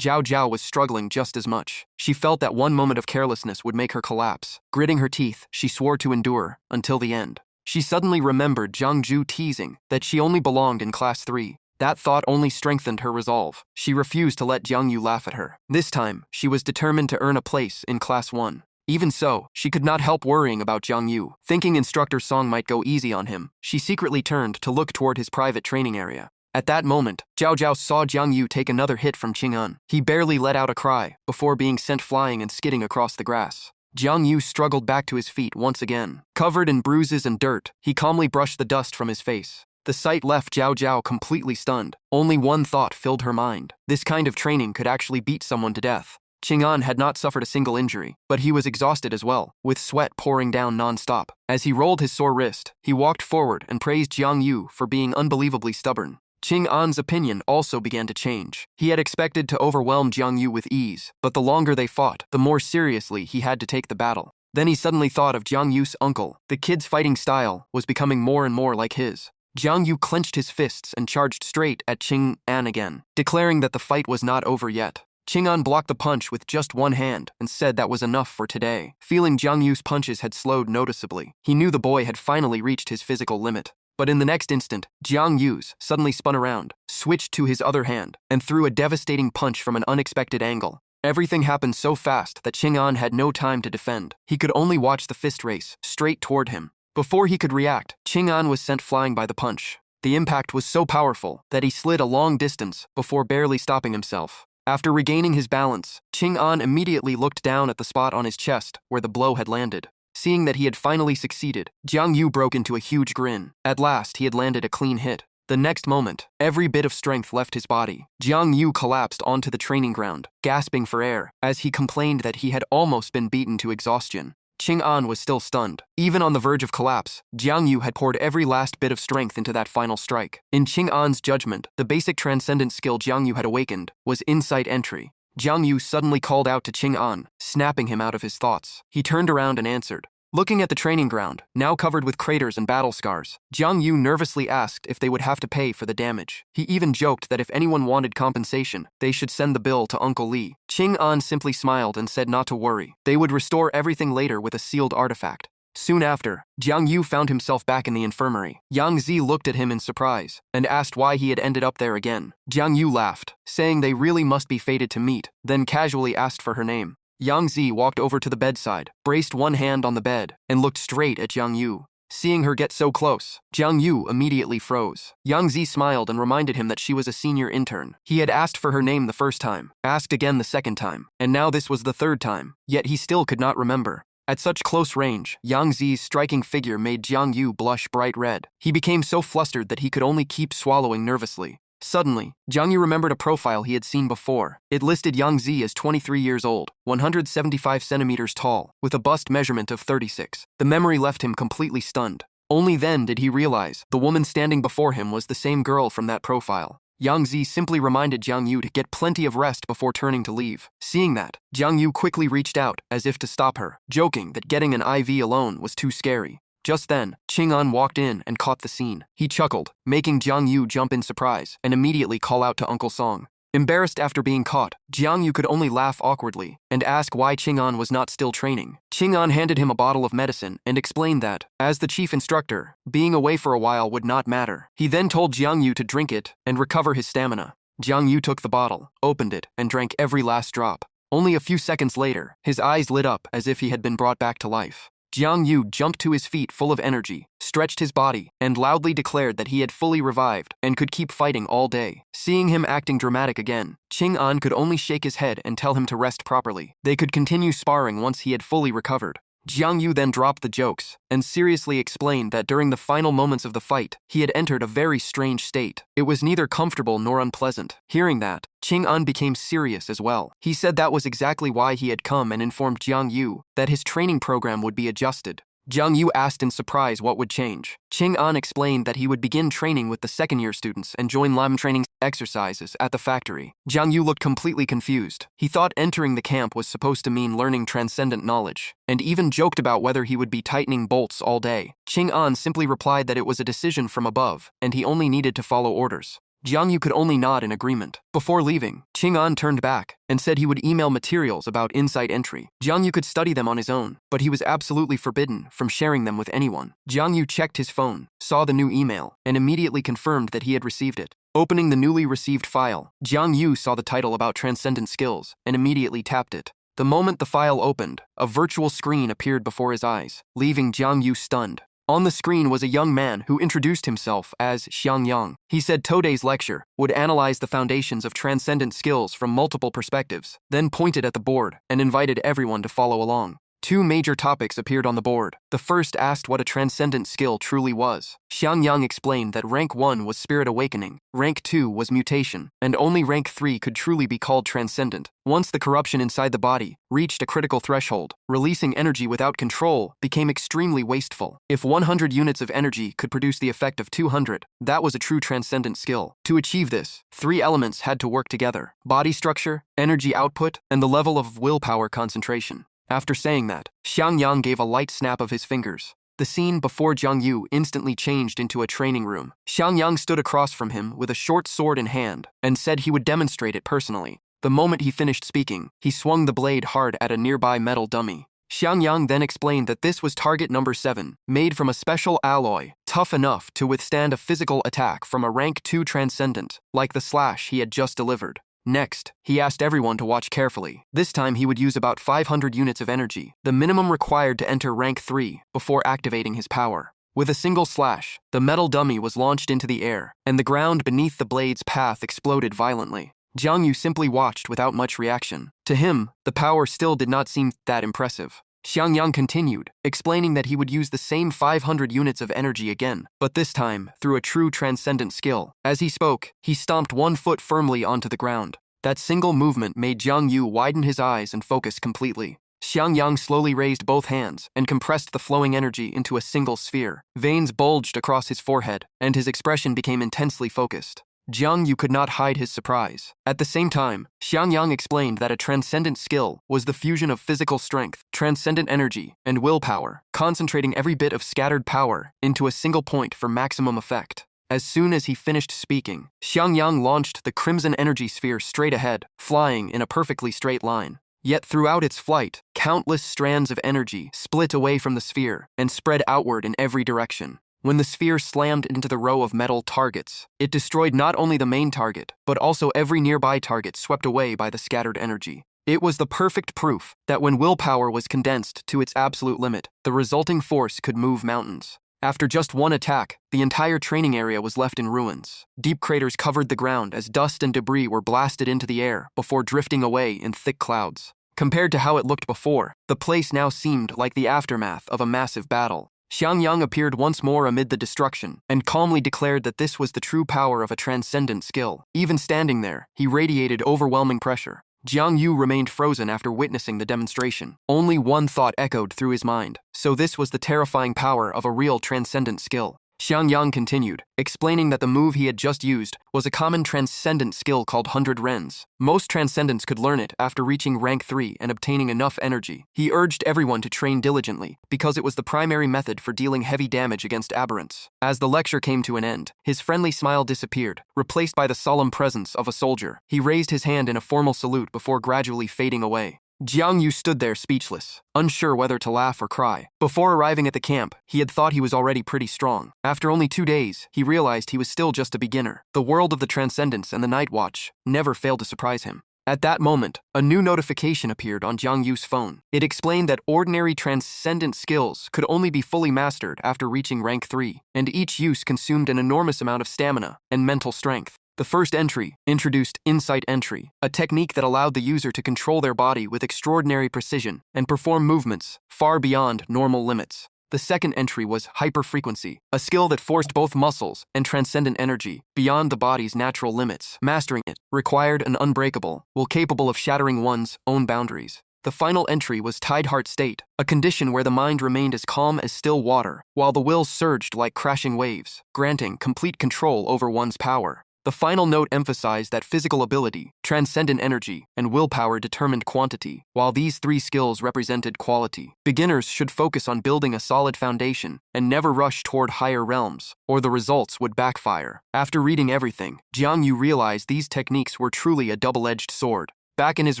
Zhao Zhao was struggling just as much. She felt that one moment of carelessness would make her collapse. Gritting her teeth, she swore to endure until the end. She suddenly remembered Zhang Zhu teasing that she only belonged in Class 3. That thought only strengthened her resolve. She refused to let Jiang Yu laugh at her. This time, she was determined to earn a place in Class 1. Even so, she could not help worrying about Jiang Yu. Thinking Instructor Song might go easy on him, she secretly turned to look toward his private training area. At that moment, Zhao Zhao saw Jiang Yu take another hit from Ching-an. He barely let out a cry before being sent flying and skidding across the grass. Jiang Yu struggled back to his feet once again. Covered in bruises and dirt, he calmly brushed the dust from his face. The sight left Zhao Zhao completely stunned. Only one thought filled her mind. This kind of training could actually beat someone to death. Ching-an had not suffered a single injury, but he was exhausted as well, with sweat pouring down non-stop. As he rolled his sore wrist, he walked forward and praised Jiang Yu for being unbelievably stubborn. Ching-an's opinion also began to change. He had expected to overwhelm Jiang Yu with ease, but the longer they fought, the more seriously he had to take the battle. Then he suddenly thought of Jiang Yu's uncle. The kid's fighting style was becoming more and more like his. Jiang Yu clenched his fists and charged straight at Ching-an again, declaring that the fight was not over yet. Ching-an blocked the punch with just one hand and said that was enough for today. Feeling Jiang Yu's punches had slowed noticeably, he knew the boy had finally reached his physical limit. But in the next instant, Jiang Yu's suddenly spun around, switched to his other hand, and threw a devastating punch from an unexpected angle. Everything happened so fast that Ching-an had no time to defend. He could only watch the fist race straight toward him. Before he could react, Ching-an was sent flying by the punch. The impact was so powerful that he slid a long distance before barely stopping himself. After regaining his balance, Ching-an immediately looked down at the spot on his chest where the blow had landed. Seeing that he had finally succeeded, Jiang Yu broke into a huge grin. At last, he had landed a clean hit. The next moment, every bit of strength left his body. Jiang Yu collapsed onto the training ground, gasping for air, as he complained that he had almost been beaten to exhaustion. Ching-an was still stunned. Even on the verge of collapse, Jiang Yu had poured every last bit of strength into that final strike. In Ching-an's judgment, the basic transcendent skill Jiang Yu had awakened was insight entry. Jiang Yu suddenly called out to Ching-an, snapping him out of his thoughts. He turned around and answered. Looking at the training ground, now covered with craters and battle scars, Jiang Yu nervously asked if they would have to pay for the damage. He even joked that if anyone wanted compensation, they should send the bill to Uncle Lee. Ching-an simply smiled and said not to worry. They would restore everything later with a sealed artifact. Soon after, Jiang Yu found himself back in the infirmary. Yang Zi looked at him in surprise and asked why he had ended up there again. Jiang Yu laughed, saying they really must be fated to meet, then casually asked for her name. Yang Zi walked over to the bedside, braced one hand on the bed, and looked straight at Jiang Yu. Seeing her get so close, Jiang Yu immediately froze. Yang Zi smiled and reminded him that she was a senior intern. He had asked for her name the first time, asked again the second time, and now this was the third time, yet he still could not remember. At such close range, Yang Zi's striking figure made Jiang Yu blush bright red. He became so flustered that he could only keep swallowing nervously. Suddenly, Jiang Yu remembered a profile he had seen before. It listed Yang Zi as 23 years old, 175 centimeters tall, with a bust measurement of 36. The memory left him completely stunned. Only then did he realize the woman standing before him was the same girl from that profile. Yang Zi simply reminded Jiang Yu to get plenty of rest before turning to leave. Seeing that, Jiang Yu quickly reached out as if to stop her, joking that getting an IV alone was too scary. Just then, Ching-an walked in and caught the scene. He chuckled, making Jiang Yu jump in surprise and immediately call out to Uncle Song. Embarrassed after being caught, Jiang Yu could only laugh awkwardly and ask why Ching-an was not still training. Ching-an handed him a bottle of medicine and explained that, as the chief instructor, being away for a while would not matter. He then told Jiang Yu to drink it and recover his stamina. Jiang Yu took the bottle, opened it, and drank every last drop. Only a few seconds later, his eyes lit up as if he had been brought back to life. Jiang Yu jumped to his feet full of energy, stretched his body, and loudly declared that he had fully revived and could keep fighting all day. Seeing him acting dramatic again, Ching-an could only shake his head and tell him to rest properly. They could continue sparring once he had fully recovered. Jiang Yu then dropped the jokes and seriously explained that during the final moments of the fight, he had entered a very strange state. It was neither comfortable nor unpleasant. Hearing that, Ching-an became serious as well. He said that was exactly why he had come and informed Jiang Yu that his training program would be adjusted. Jiang Yu asked in surprise what would change. Ching-an explained that he would begin training with the second-year students and join lam training exercises at the factory. Jiang Yu looked completely confused. He thought entering the camp was supposed to mean learning transcendent knowledge, and even joked about whether he would be tightening bolts all day. Ching-an simply replied that it was a decision from above, and he only needed to follow orders. Jiang Yu could only nod in agreement. Before leaving, Ching-an turned back and said he would email materials about insight entry. Jiang Yu could study them on his own, but he was absolutely forbidden from sharing them with anyone. Jiang Yu checked his phone, saw the new email, and immediately confirmed that he had received it. Opening the newly received file, Jiang Yu saw the title about transcendent skills and immediately tapped it. The moment the file opened, a virtual screen appeared before his eyes, leaving Jiang Yu stunned. On the screen was a young man who introduced himself as Xiang Yang. He said Today's lecture would analyze the foundations of transcendent skills from multiple perspectives, then pointed at the board and invited everyone to follow along. Two major topics appeared on the board. The first asked what a transcendent skill truly was. Xiang Yang explained that rank 1 was spirit awakening, rank 2 was mutation, and only rank 3 could truly be called transcendent. Once the corruption inside the body reached a critical threshold, releasing energy without control became extremely wasteful. If 100 units of energy could produce the effect of 200, that was a true transcendent skill. To achieve this, 3 elements had to work together: body structure, energy output, and the level of willpower concentration. After saying that, Xiang Yang gave a light snap of his fingers. The scene before Jiang Yu instantly changed into a training room. Xiang Yang stood across from him with a short sword in hand and said he would demonstrate it personally. The moment he finished speaking, he swung the blade hard at a nearby metal dummy. Xiang Yang then explained that this was target number 7, made from a special alloy, tough enough to withstand a physical attack from a rank 2 transcendent, like the slash he had just delivered. Next, he asked everyone to watch carefully. This time he would use about 500 units of energy, the minimum required to enter rank 3, before activating his power. With a single slash, the metal dummy was launched into the air, and the ground beneath the blade's path exploded violently. Jiang Yu simply watched without much reaction. To him, the power still did not seem that impressive. Xiang Yang continued, explaining that he would use the same 500 units of energy again, but this time through a true transcendent skill. As he spoke, he stomped one foot firmly onto the ground. That single movement made Jiang Yu widen his eyes and focus completely. Xiang Yang slowly raised both hands and compressed the flowing energy into a single sphere. Veins bulged across his forehead, and his expression became intensely focused. Jiang Yu could not hide his surprise. At the same time, Xiang Yang explained that a transcendent skill was the fusion of physical strength, transcendent energy, and willpower, concentrating every bit of scattered power into a single point for maximum effect. As soon as he finished speaking, Xiang Yang launched the crimson energy sphere straight ahead, flying in a perfectly straight line. Yet throughout its flight, countless strands of energy split away from the sphere and spread outward in every direction. When the sphere slammed into the row of metal targets, it destroyed not only the main target, but also every nearby target swept away by the scattered energy. It was the perfect proof that when willpower was condensed to its absolute limit, the resulting force could move mountains. After just one attack, the entire training area was left in ruins. Deep craters covered the ground as dust and debris were blasted into the air before drifting away in thick clouds. Compared to how it looked before, the place now seemed like the aftermath of a massive battle. Xiang Yang appeared once more amid the destruction and calmly declared that this was the true power of a transcendent skill. Even standing there, he radiated overwhelming pressure. Jiang Yu remained frozen after witnessing the demonstration. Only one thought echoed through his mind. So this was the terrifying power of a real transcendent skill. Xiang Yang continued, explaining that the move he had just used was a common transcendent skill called 100 Rens. Most transcendents could learn it after reaching rank 3 and obtaining enough energy. He urged everyone to train diligently because it was the primary method for dealing heavy damage against aberrants. As the lecture came to an end, his friendly smile disappeared, replaced by the solemn presence of a soldier. He raised his hand in a formal salute before gradually fading away. Jiang Yu stood there speechless, unsure whether to laugh or cry. Before arriving at the camp, he had thought he was already pretty strong. After only 2 days, he realized he was still just a beginner. The world of the Transcendence and the Night Watch never failed to surprise him. At that moment, a new notification appeared on Jiang Yu's phone. It explained that ordinary transcendent skills could only be fully mastered after reaching rank 3, and each use consumed an enormous amount of stamina and mental strength. The first entry introduced Insight Entry, a technique that allowed the user to control their body with extraordinary precision and perform movements far beyond normal limits. The second entry was Hyperfrequency, a skill that forced both muscles and transcendent energy beyond the body's natural limits. Mastering it required an unbreakable will capable of shattering one's own boundaries. The final entry was Tide Heart State, a condition where the mind remained as calm as still water, while the will surged like crashing waves, granting complete control over one's power. The final note emphasized that physical ability, transcendent energy, and willpower determined quantity, while these 3 skills represented quality. Beginners should focus on building a solid foundation and never rush toward higher realms, or the results would backfire. After reading everything, Jiang Yu realized these techniques were truly a double-edged sword. Back in his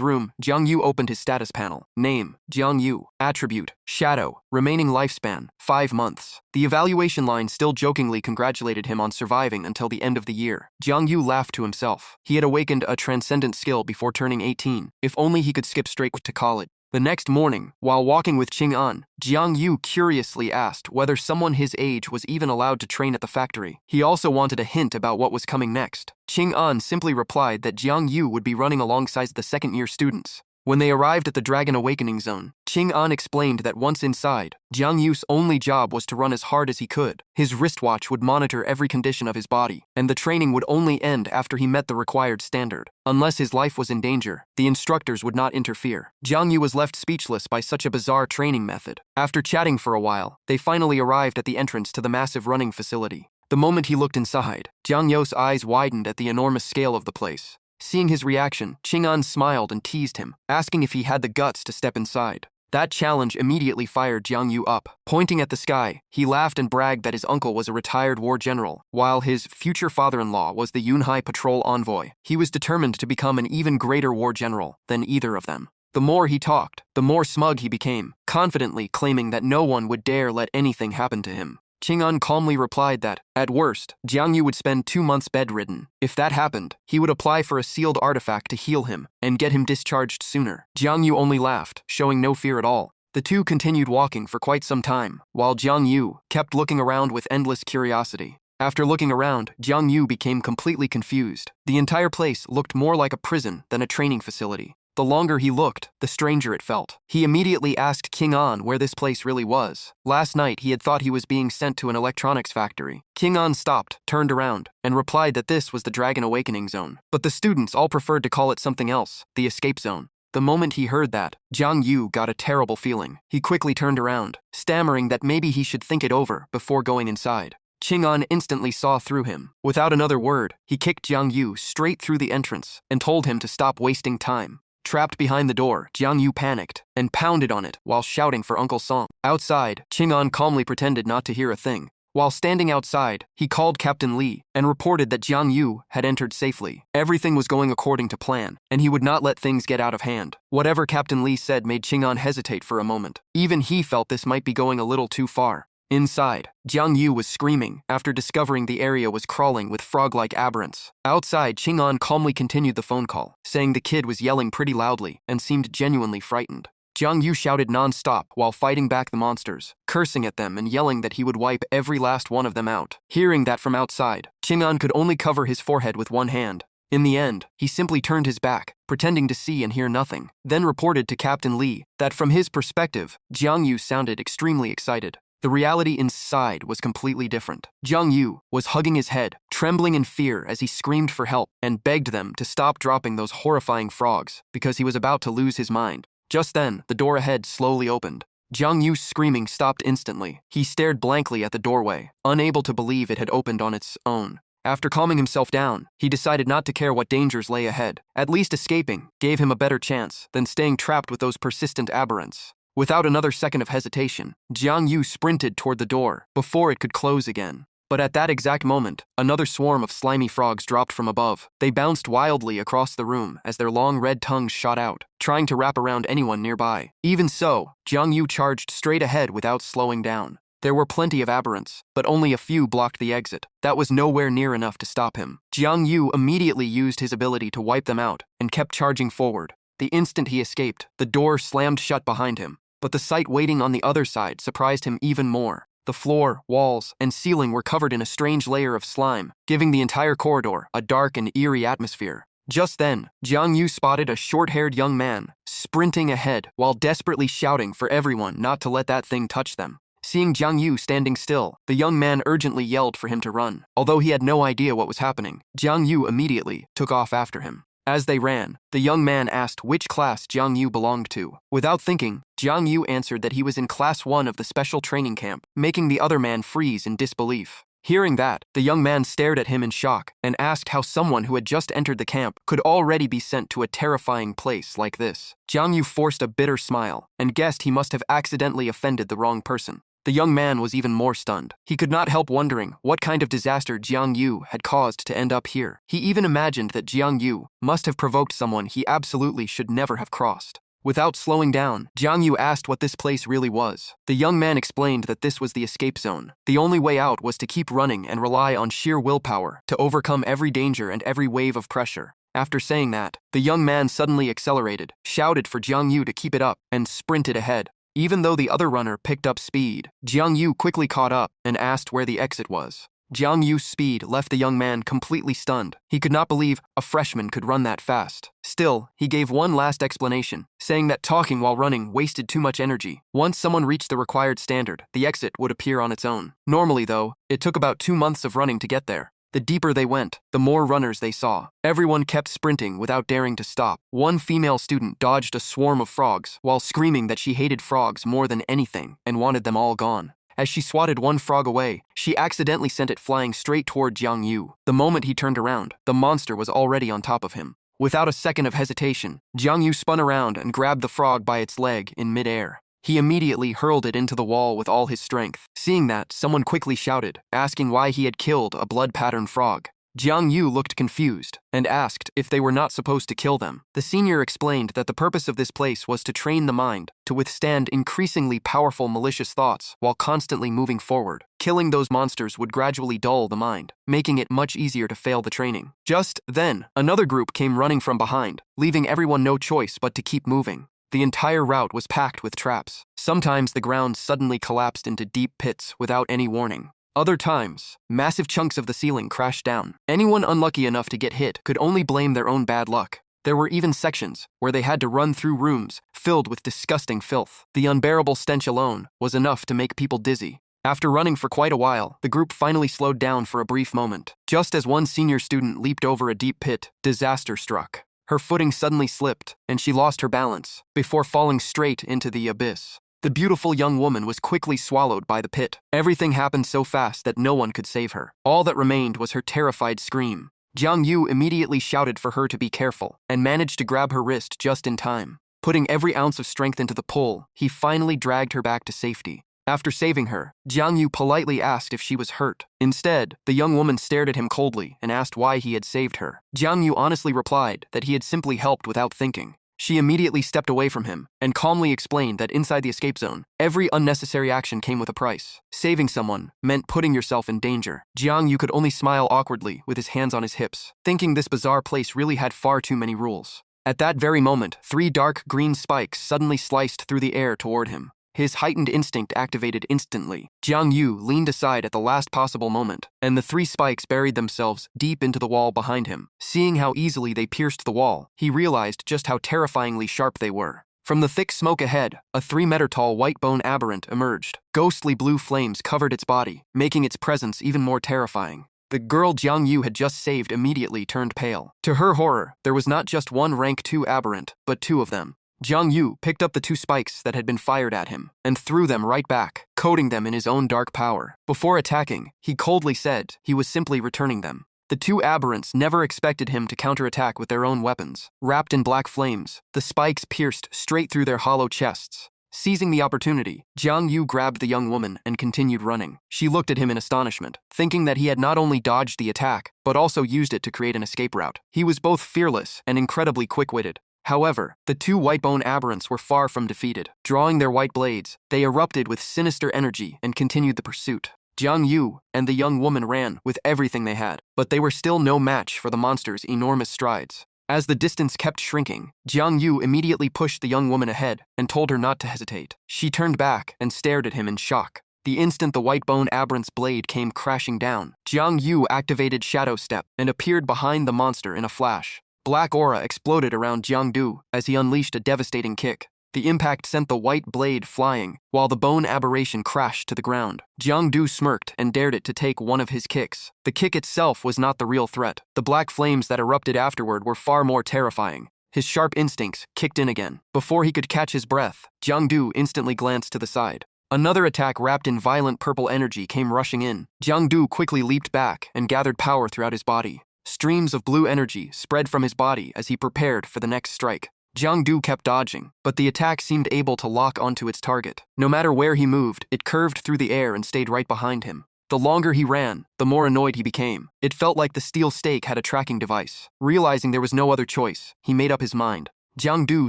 room, Jiang Yu opened his status panel. Name, Jiang Yu. Attribute, Shadow. Remaining lifespan, 5 months. The evaluation line still jokingly congratulated him on surviving until the end of the year. Jiang Yu laughed to himself. He had awakened a transcendent skill before turning 18. If only he could skip straight to college. The next morning, while walking with Qing An, Jiang Yu curiously asked whether someone his age was even allowed to train at the factory. He also wanted a hint about what was coming next. Qing An simply replied that Jiang Yu would be running alongside the second-year students. When they arrived at the Dragon Awakening Zone, Qing An explained that once inside, Jiang Yu's only job was to run as hard as he could. His wristwatch would monitor every condition of his body, and the training would only end after he met the required standard. Unless his life was in danger, the instructors would not interfere. Jiang Yu was left speechless by such a bizarre training method. After chatting for a while, they finally arrived at the entrance to the massive running facility. The moment he looked inside, Jiang Yu's eyes widened at the enormous scale of the place. Seeing his reaction, Qing An smiled and teased him, asking if he had the guts to step inside. That challenge immediately fired Jiang Yu up. Pointing at the sky, he laughed and bragged that his uncle was a retired war general, while his future father-in-law was the Yunhai patrol envoy. He was determined to become an even greater war general than either of them. The more he talked, the more smug he became, confidently claiming that no one would dare let anything happen to him. Qing An calmly replied that, at worst, Jiang Yu would spend 2 months bedridden. If that happened, he would apply for a sealed artifact to heal him and get him discharged sooner. Jiang Yu only laughed, showing no fear at all. The two continued walking for quite some time, while Jiang Yu kept looking around with endless curiosity. After looking around, Jiang Yu became completely confused. The entire place looked more like a prison than a training facility. The longer he looked, the stranger it felt. He immediately asked Qing An where this place really was. Last night, he had thought he was being sent to an electronics factory. Qing An stopped, turned around, and replied that this was the Dragon Awakening Zone. But the students all preferred to call it something else, the Escape Zone. The moment he heard that, Jiang Yu got a terrible feeling. He quickly turned around, stammering that maybe he should think it over before going inside. Qing An instantly saw through him. Without another word, he kicked Jiang Yu straight through the entrance and told him to stop wasting time. Trapped behind the door, Jiang Yu panicked and pounded on it while shouting for Uncle Song. Outside, Qing An calmly pretended not to hear a thing. While standing outside, he called Captain Li and reported that Jiang Yu had entered safely. Everything was going according to plan, and he would not let things get out of hand. Whatever Captain Li said made Qing An hesitate for a moment. Even he felt this might be going a little too far. Inside, Jiang Yu was screaming after discovering the area was crawling with frog-like aberrants. Outside, Qing An calmly continued the phone call, saying the kid was yelling pretty loudly and seemed genuinely frightened. Jiang Yu shouted non-stop while fighting back the monsters, cursing at them and yelling that he would wipe every last one of them out. Hearing that from outside, Qing An could only cover his forehead with one hand. In the end, he simply turned his back, pretending to see and hear nothing, then reported to Captain Li that from his perspective, Jiang Yu sounded extremely excited. The reality inside was completely different. Jiang Yu was hugging his head, trembling in fear as he screamed for help and begged them to stop dropping those horrifying frogs because he was about to lose his mind. Just then, the door ahead slowly opened. Jiang Yu's screaming stopped instantly. He stared blankly at the doorway, unable to believe it had opened on its own. After calming himself down, he decided not to care what dangers lay ahead. At least escaping gave him a better chance than staying trapped with those persistent aberrants. Without another second of hesitation, Jiang Yu sprinted toward the door before it could close again. But at that exact moment, another swarm of slimy frogs dropped from above. They bounced wildly across the room as their long red tongues shot out, trying to wrap around anyone nearby. Even so, Jiang Yu charged straight ahead without slowing down. There were plenty of aberrants, but only a few blocked the exit. That was nowhere near enough to stop him. Jiang Yu immediately used his ability to wipe them out and kept charging forward. The instant he escaped, the door slammed shut behind him. But the sight waiting on the other side surprised him even more. The floor, walls, and ceiling were covered in a strange layer of slime, giving the entire corridor a dark and eerie atmosphere. Just then, Jiang Yu spotted a short-haired young man sprinting ahead while desperately shouting for everyone not to let that thing touch them. Seeing Jiang Yu standing still, the young man urgently yelled for him to run. Although he had no idea what was happening, Jiang Yu immediately took off after him. As they ran, the young man asked which class Jiang Yu belonged to. Without thinking, Jiang Yu answered that he was in Class 1 of the special training camp, making the other man freeze in disbelief. Hearing that, the young man stared at him in shock and asked how someone who had just entered the camp could already be sent to a terrifying place like this. Jiang Yu forced a bitter smile and guessed he must have accidentally offended the wrong person. The young man was even more stunned. He could not help wondering what kind of disaster Jiang Yu had caused to end up here. He even imagined that Jiang Yu must have provoked someone he absolutely should never have crossed. Without slowing down, Jiang Yu asked what this place really was. The young man explained that this was the escape zone. The only way out was to keep running and rely on sheer willpower to overcome every danger and every wave of pressure. After saying that, the young man suddenly accelerated, shouted for Jiang Yu to keep it up, and sprinted ahead. Even though the other runner picked up speed, Jiang Yu quickly caught up and asked where the exit was. Jiang Yu's speed left the young man completely stunned. He could not believe a freshman could run that fast. Still, he gave one last explanation, saying that talking while running wasted too much energy. Once someone reached the required standard, the exit would appear on its own. Normally, though, it took about 2 months of running to get there. The deeper they went, the more runners they saw. Everyone kept sprinting without daring to stop. One female student dodged a swarm of frogs while screaming that she hated frogs more than anything and wanted them all gone. As she swatted one frog away, she accidentally sent it flying straight toward Jiang Yu. The moment he turned around, the monster was already on top of him. Without a second of hesitation, Jiang Yu spun around and grabbed the frog by its leg in midair. He immediately hurled it into the wall with all his strength. Seeing that, someone quickly shouted, asking why he had killed a blood-patterned frog. Jiang Yu looked confused and asked if they were not supposed to kill them. The senior explained that the purpose of this place was to train the mind to withstand increasingly powerful malicious thoughts while constantly moving forward. Killing those monsters would gradually dull the mind, making it much easier to fail the training. Just then, another group came running from behind, leaving everyone no choice but to keep moving. The entire route was packed with traps. Sometimes the ground suddenly collapsed into deep pits without any warning. Other times, massive chunks of the ceiling crashed down. Anyone unlucky enough to get hit could only blame their own bad luck. There were even sections where they had to run through rooms filled with disgusting filth. The unbearable stench alone was enough to make people dizzy. After running for quite a while, the group finally slowed down for a brief moment. Just as one senior student leaped over a deep pit, disaster struck. Her footing suddenly slipped, and she lost her balance before falling straight into the abyss. The beautiful young woman was quickly swallowed by the pit. Everything happened so fast that no one could save her. All that remained was her terrified scream. Jiang Yu immediately shouted for her to be careful and managed to grab her wrist just in time. Putting every ounce of strength into the pull, he finally dragged her back to safety. After saving her, Jiang Yu politely asked if she was hurt. Instead, the young woman stared at him coldly and asked why he had saved her. Jiang Yu honestly replied that he had simply helped without thinking. She immediately stepped away from him and calmly explained that inside the escape zone, every unnecessary action came with a price. Saving someone meant putting yourself in danger. Jiang Yu could only smile awkwardly with his hands on his hips, thinking this bizarre place really had far too many rules. At that very moment, 3 dark green spikes suddenly sliced through the air toward him. His heightened instinct activated instantly. Jiang Yu leaned aside at the last possible moment, and the 3 spikes buried themselves deep into the wall behind him. Seeing how easily they pierced the wall, he realized just how terrifyingly sharp they were. From the thick smoke ahead, a 3-meter-tall white bone aberrant emerged. Ghostly blue flames covered its body, making its presence even more terrifying. The girl Jiang Yu had just saved immediately turned pale. To her horror, there was not just one rank 2 aberrant, but 2 of them. Jiang Yu picked up the 2 spikes that had been fired at him and threw them right back, coating them in his own dark power. Before attacking, he coldly said he was simply returning them. The 2 aberrants never expected him to counterattack with their own weapons. Wrapped in black flames, the spikes pierced straight through their hollow chests. Seizing the opportunity, Jiang Yu grabbed the young woman and continued running. She looked at him in astonishment, thinking that he had not only dodged the attack, but also used it to create an escape route. He was both fearless and incredibly quick-witted. However, the 2 white-bone aberrants were far from defeated. Drawing their white blades, they erupted with sinister energy and continued the pursuit. Jiang Yu and the young woman ran with everything they had, but they were still no match for the monster's enormous strides. As the distance kept shrinking, Jiang Yu immediately pushed the young woman ahead and told her not to hesitate. She turned back and stared at him in shock. The instant the white bone aberrant's blade came crashing down, Jiang Yu activated Shadow Step and appeared behind the monster in a flash. Black aura exploded around Jiang Du as he unleashed a devastating kick. The impact sent the white blade flying, while the bone aberration crashed to the ground. Jiang Du smirked and dared it to take one of his kicks. The kick itself was not the real threat. The black flames that erupted afterward were far more terrifying. His sharp instincts kicked in again. Before he could catch his breath, Jiang Du instantly glanced to the side. Another attack wrapped in violent purple energy came rushing in. Jiang Du quickly leaped back and gathered power throughout his body. Streams of blue energy spread from his body as he prepared for the next strike. Jiang Du kept dodging, but the attack seemed able to lock onto its target. No matter where he moved, it curved through the air and stayed right behind him. The longer he ran, the more annoyed he became. It felt like the steel stake had a tracking device. Realizing there was no other choice, he made up his mind. Jiang Du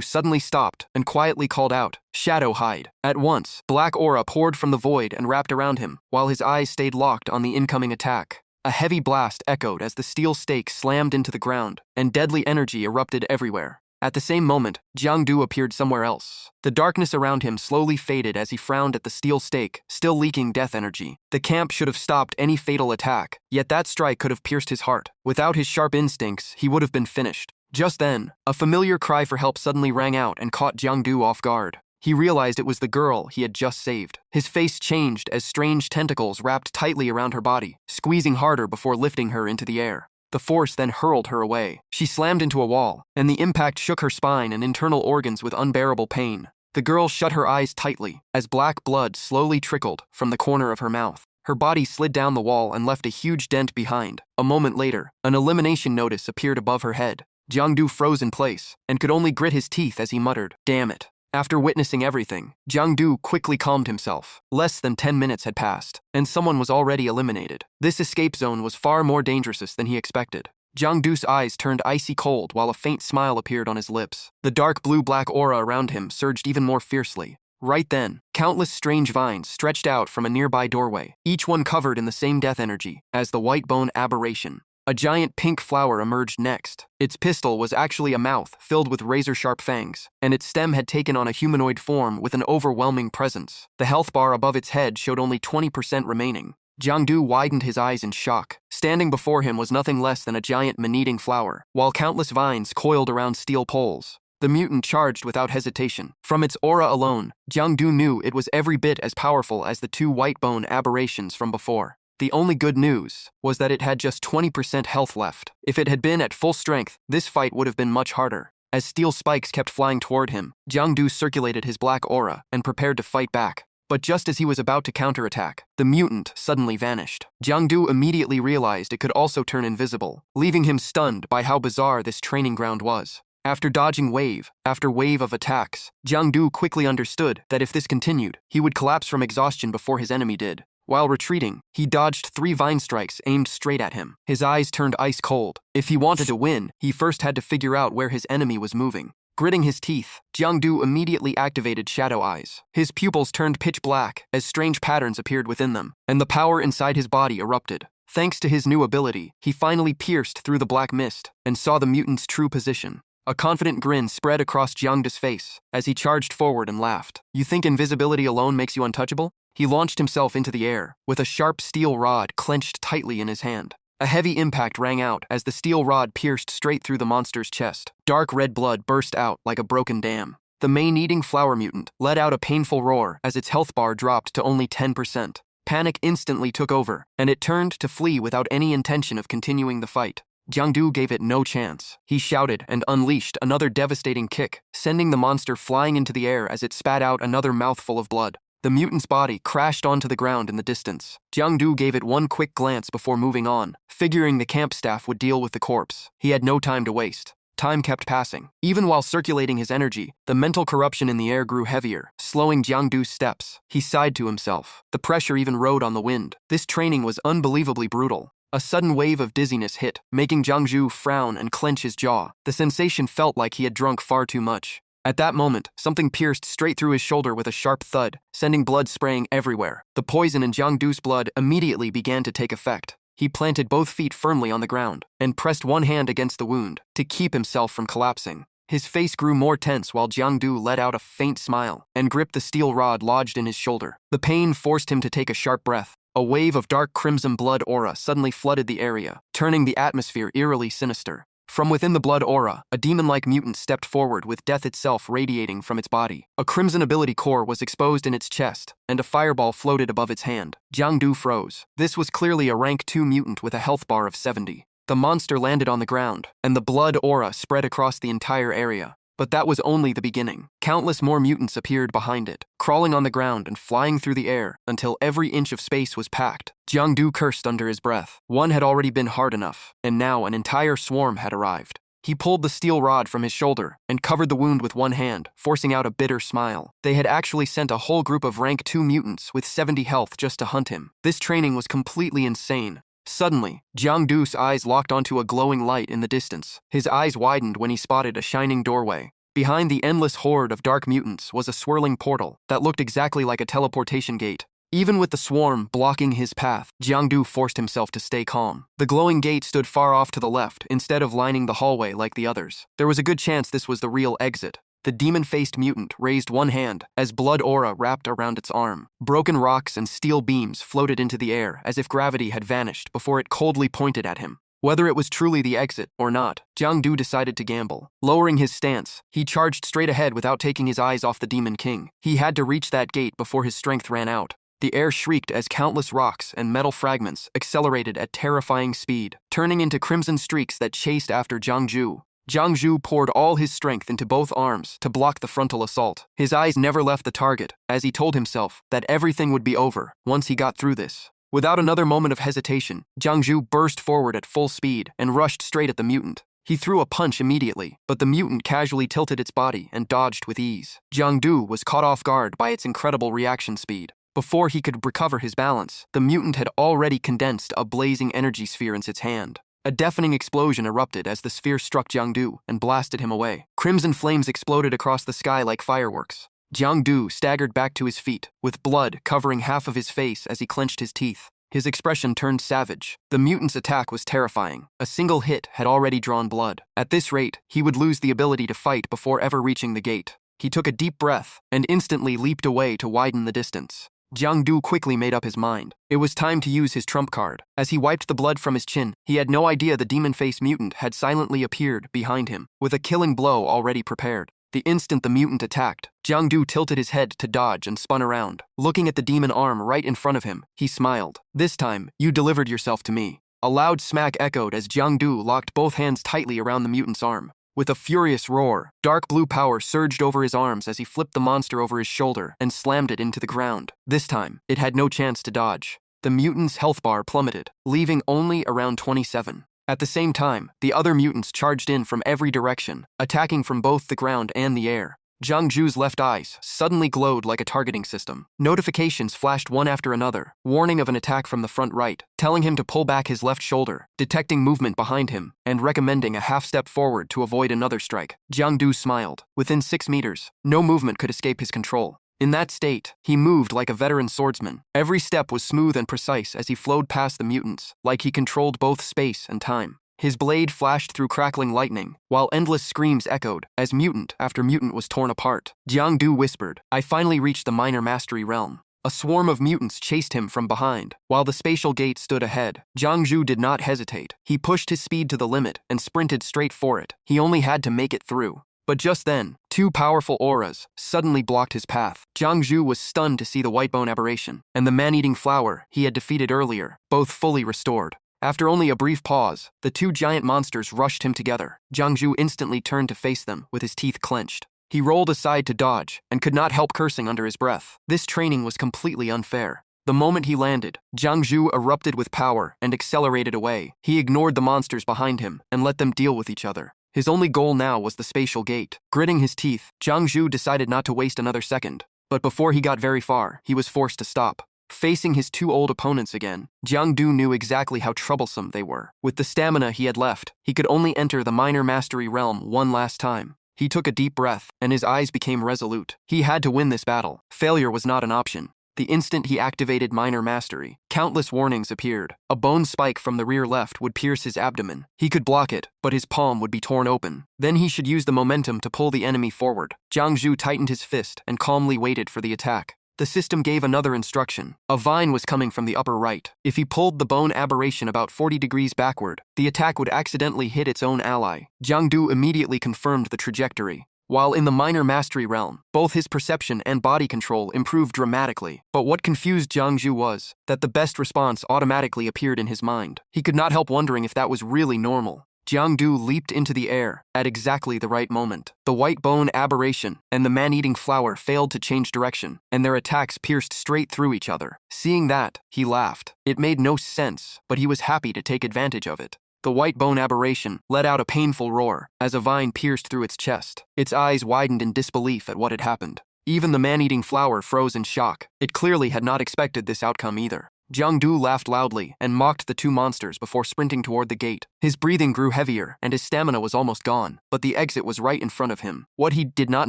suddenly stopped and quietly called out, "Shadow hide." At once, black aura poured from the void and wrapped around him, while his eyes stayed locked on the incoming attack. A heavy blast echoed as the steel stake slammed into the ground, and deadly energy erupted everywhere. At the same moment, Jiang Du appeared somewhere else. The darkness around him slowly faded as he frowned at the steel stake, still leaking death energy. The camp should have stopped any fatal attack, yet that strike could have pierced his heart. Without his sharp instincts, he would have been finished. Just then, a familiar cry for help suddenly rang out and caught Jiang Du off guard. He realized it was the girl he had just saved. His face changed as strange tentacles wrapped tightly around her body, squeezing harder before lifting her into the air. The force then hurled her away. She slammed into a wall, and the impact shook her spine and internal organs with unbearable pain. The girl shut her eyes tightly as black blood slowly trickled from the corner of her mouth. Her body slid down the wall and left a huge dent behind. A moment later, an elimination notice appeared above her head. Jiang Du froze in place and could only grit his teeth as he muttered, "Damn it." After witnessing everything, Jiang Du quickly calmed himself. Less than 10 minutes had passed, and someone was already eliminated. This escape zone was far more dangerous than he expected. Jiang Du's eyes turned icy cold while a faint smile appeared on his lips. The dark blue-black aura around him surged even more fiercely. Right then, countless strange vines stretched out from a nearby doorway, each one covered in the same death energy as the white bone aberration. A giant pink flower emerged next. Its pistil was actually a mouth filled with razor-sharp fangs, and its stem had taken on a humanoid form with an overwhelming presence. The health bar above its head showed only 20% remaining. Jiang Du widened his eyes in shock. Standing before him was nothing less than a giant man-eating flower, while countless vines coiled around steel poles. The mutant charged without hesitation. From its aura alone, Jiang Du knew it was every bit as powerful as the 2 white bone aberrations from before. The only good news was that it had just 20% health left. If it had been at full strength, this fight would have been much harder. As steel spikes kept flying toward him, Jiang Du circulated his black aura and prepared to fight back. But just as he was about to counterattack, the mutant suddenly vanished. Jiang Du immediately realized it could also turn invisible, leaving him stunned by how bizarre this training ground was. After dodging wave after wave of attacks, Jiang Du quickly understood that if this continued, he would collapse from exhaustion before his enemy did. While retreating, he dodged 3 vine strikes aimed straight at him. His eyes turned ice cold. If he wanted to win, he first had to figure out where his enemy was moving. Gritting his teeth, Jiang Du immediately activated Shadow Eyes. His pupils turned pitch black as strange patterns appeared within them, and the power inside his body erupted. Thanks to his new ability, he finally pierced through the black mist and saw the mutant's true position. A confident grin spread across Jiang Du's face as he charged forward and laughed. "You think invisibility alone makes you untouchable?" He launched himself into the air, with a sharp steel rod clenched tightly in his hand. A heavy impact rang out as the steel rod pierced straight through the monster's chest. Dark red blood burst out like a broken dam. The man-eating flower mutant let out a painful roar as its health bar dropped to only 10%. Panic instantly took over, and it turned to flee without any intention of continuing the fight. Jiangdu gave it no chance. He shouted and unleashed another devastating kick, sending the monster flying into the air as it spat out another mouthful of blood. The mutant's body crashed onto the ground in the distance. Jiangdu gave it one quick glance before moving on, figuring the camp staff would deal with the corpse. He had no time to waste. Time kept passing. Even while circulating his energy, the mental corruption in the air grew heavier, slowing Jiangdu's steps. He sighed to himself. The pressure even rode on the wind. This training was unbelievably brutal. A sudden wave of dizziness hit, making Jiangdu frown and clench his jaw. The sensation felt like he had drunk far too much. At that moment, something pierced straight through his shoulder with a sharp thud, sending blood spraying everywhere. The poison in Jiangdu's blood immediately began to take effect. He planted both feet firmly on the ground and pressed one hand against the wound to keep himself from collapsing. His face grew more tense while Jiangdu let out a faint smile and gripped the steel rod lodged in his shoulder. The pain forced him to take a sharp breath. A wave of dark crimson blood aura suddenly flooded the area, turning the atmosphere eerily sinister. From within the blood aura, a demon-like mutant stepped forward with death itself radiating from its body. A crimson ability core was exposed in its chest, and a fireball floated above its hand. Jiangdu froze. This was clearly a rank 2 mutant with a health bar of 70. The monster landed on the ground, and the blood aura spread across the entire area. But that was only the beginning. Countless more mutants appeared behind it, crawling on the ground and flying through the air until every inch of space was packed. Jiangdu cursed under his breath. One had already been hard enough, and now an entire swarm had arrived. He pulled the steel rod from his shoulder and covered the wound with one hand, forcing out a bitter smile. They had actually sent a whole group of rank 2 mutants with 70 health just to hunt him. This training was completely insane. Suddenly, Jiangdu's eyes locked onto a glowing light in the distance. His eyes widened when he spotted a shining doorway. Behind the endless horde of dark mutants was a swirling portal that looked exactly like a teleportation gate. Even with the swarm blocking his path, Jiangdu forced himself to stay calm. The glowing gate stood far off to the left instead of lining the hallway like the others. There was a good chance this was the real exit. The demon-faced mutant raised one hand as blood aura wrapped around its arm. Broken rocks and steel beams floated into the air as if gravity had vanished before it coldly pointed at him. Whether it was truly the exit or not, Jiangdu decided to gamble. Lowering his stance, he charged straight ahead without taking his eyes off the Demon King. He had to reach that gate before his strength ran out. The air shrieked as countless rocks and metal fragments accelerated at terrifying speed, turning into crimson streaks that chased after Jiangdu. Jiangdu poured all his strength into both arms to block the frontal assault. His eyes never left the target, as he told himself that everything would be over once he got through this. Without another moment of hesitation, Jiangdu burst forward at full speed and rushed straight at the mutant. He threw a punch immediately, but the mutant casually tilted its body and dodged with ease. Jiangdu was caught off guard by its incredible reaction speed. Before he could recover his balance, the mutant had already condensed a blazing energy sphere in its hand. A deafening explosion erupted as the sphere struck Jiangdu and blasted him away. Crimson flames exploded across the sky like fireworks. Jiangdu staggered back to his feet, with blood covering half of his face as he clenched his teeth. His expression turned savage. The mutant's attack was terrifying. A single hit had already drawn blood. At this rate, he would lose the ability to fight before ever reaching the gate. He took a deep breath and instantly leaped away to widen the distance. Jiangdu quickly made up his mind. It was time to use his trump card. As he wiped the blood from his chin, he had no idea the demon-faced mutant had silently appeared behind him, with a killing blow already prepared. The instant the mutant attacked, Jiangdu tilted his head to dodge and spun around. Looking at the demon arm right in front of him, he smiled. "This time, you delivered yourself to me." A loud smack echoed as Jiangdu locked both hands tightly around the mutant's arm. With a furious roar, dark blue power surged over his arms as he flipped the monster over his shoulder and slammed it into the ground. This time, it had no chance to dodge. The mutant's health bar plummeted, leaving only around 27. At the same time, the other mutants charged in from every direction, attacking from both the ground and the air. Jiangdu's left eyes suddenly glowed like a targeting system. Notifications flashed one after another, warning of an attack from the front right, telling him to pull back his left shoulder, detecting movement behind him, and recommending a half step forward to avoid another strike. Jiangdu smiled. Within 6 meters, no movement could escape his control. In that state, he moved like a veteran swordsman. Every step was smooth and precise as he flowed past the mutants, like he controlled both space and time. His blade flashed through crackling lightning, while endless screams echoed as mutant after mutant was torn apart. Jiangdu whispered, "I finally reached the minor mastery realm." A swarm of mutants chased him from behind, while the spatial gate stood ahead. Jiangdu did not hesitate. He pushed his speed to the limit and sprinted straight for it. He only had to make it through. But just then, two powerful auras suddenly blocked his path. Jiang Zhu was stunned to see the white bone aberration and the man-eating flower he had defeated earlier, both fully restored. After only a brief pause, the two giant monsters rushed him together. Jiang Zhu instantly turned to face them with his teeth clenched. He rolled aside to dodge and could not help cursing under his breath. This training was completely unfair. The moment he landed, Jiang Zhu erupted with power and accelerated away. He ignored the monsters behind him and let them deal with each other. His only goal now was the spatial gate. Gritting his teeth, Jiang Zhu decided not to waste another second. But before he got very far, he was forced to stop. Facing his two old opponents again, Jiang Du knew exactly how troublesome they were. With the stamina he had left, he could only enter the minor mastery realm one last time. He took a deep breath, and his eyes became resolute. He had to win this battle. Failure was not an option. The instant he activated minor mastery, countless warnings appeared. A bone spike from the rear left would pierce his abdomen. He could block it, but his palm would be torn open. Then he should use the momentum to pull the enemy forward. Jiang Zhu tightened his fist and calmly waited for the attack. The system gave another instruction. A vine was coming from the upper right. If he pulled the bone aberration about 40 degrees backward, the attack would accidentally hit its own ally. Jiang Du immediately confirmed the trajectory. While in the minor mastery realm, both his perception and body control improved dramatically. But what confused Jiang Zhu was that the best response automatically appeared in his mind. He could not help wondering if that was really normal. Jiang Du leaped into the air at exactly the right moment. The white bone aberration and the man-eating flower failed to change direction, and their attacks pierced straight through each other. Seeing that, he laughed. It made no sense, but he was happy to take advantage of it. The white bone aberration let out a painful roar as a vine pierced through its chest. Its eyes widened in disbelief at what had happened. Even the man-eating flower froze in shock. It clearly had not expected this outcome either. Jiang Du laughed loudly and mocked the two monsters before sprinting toward the gate. His breathing grew heavier and his stamina was almost gone, but the exit was right in front of him. What he did not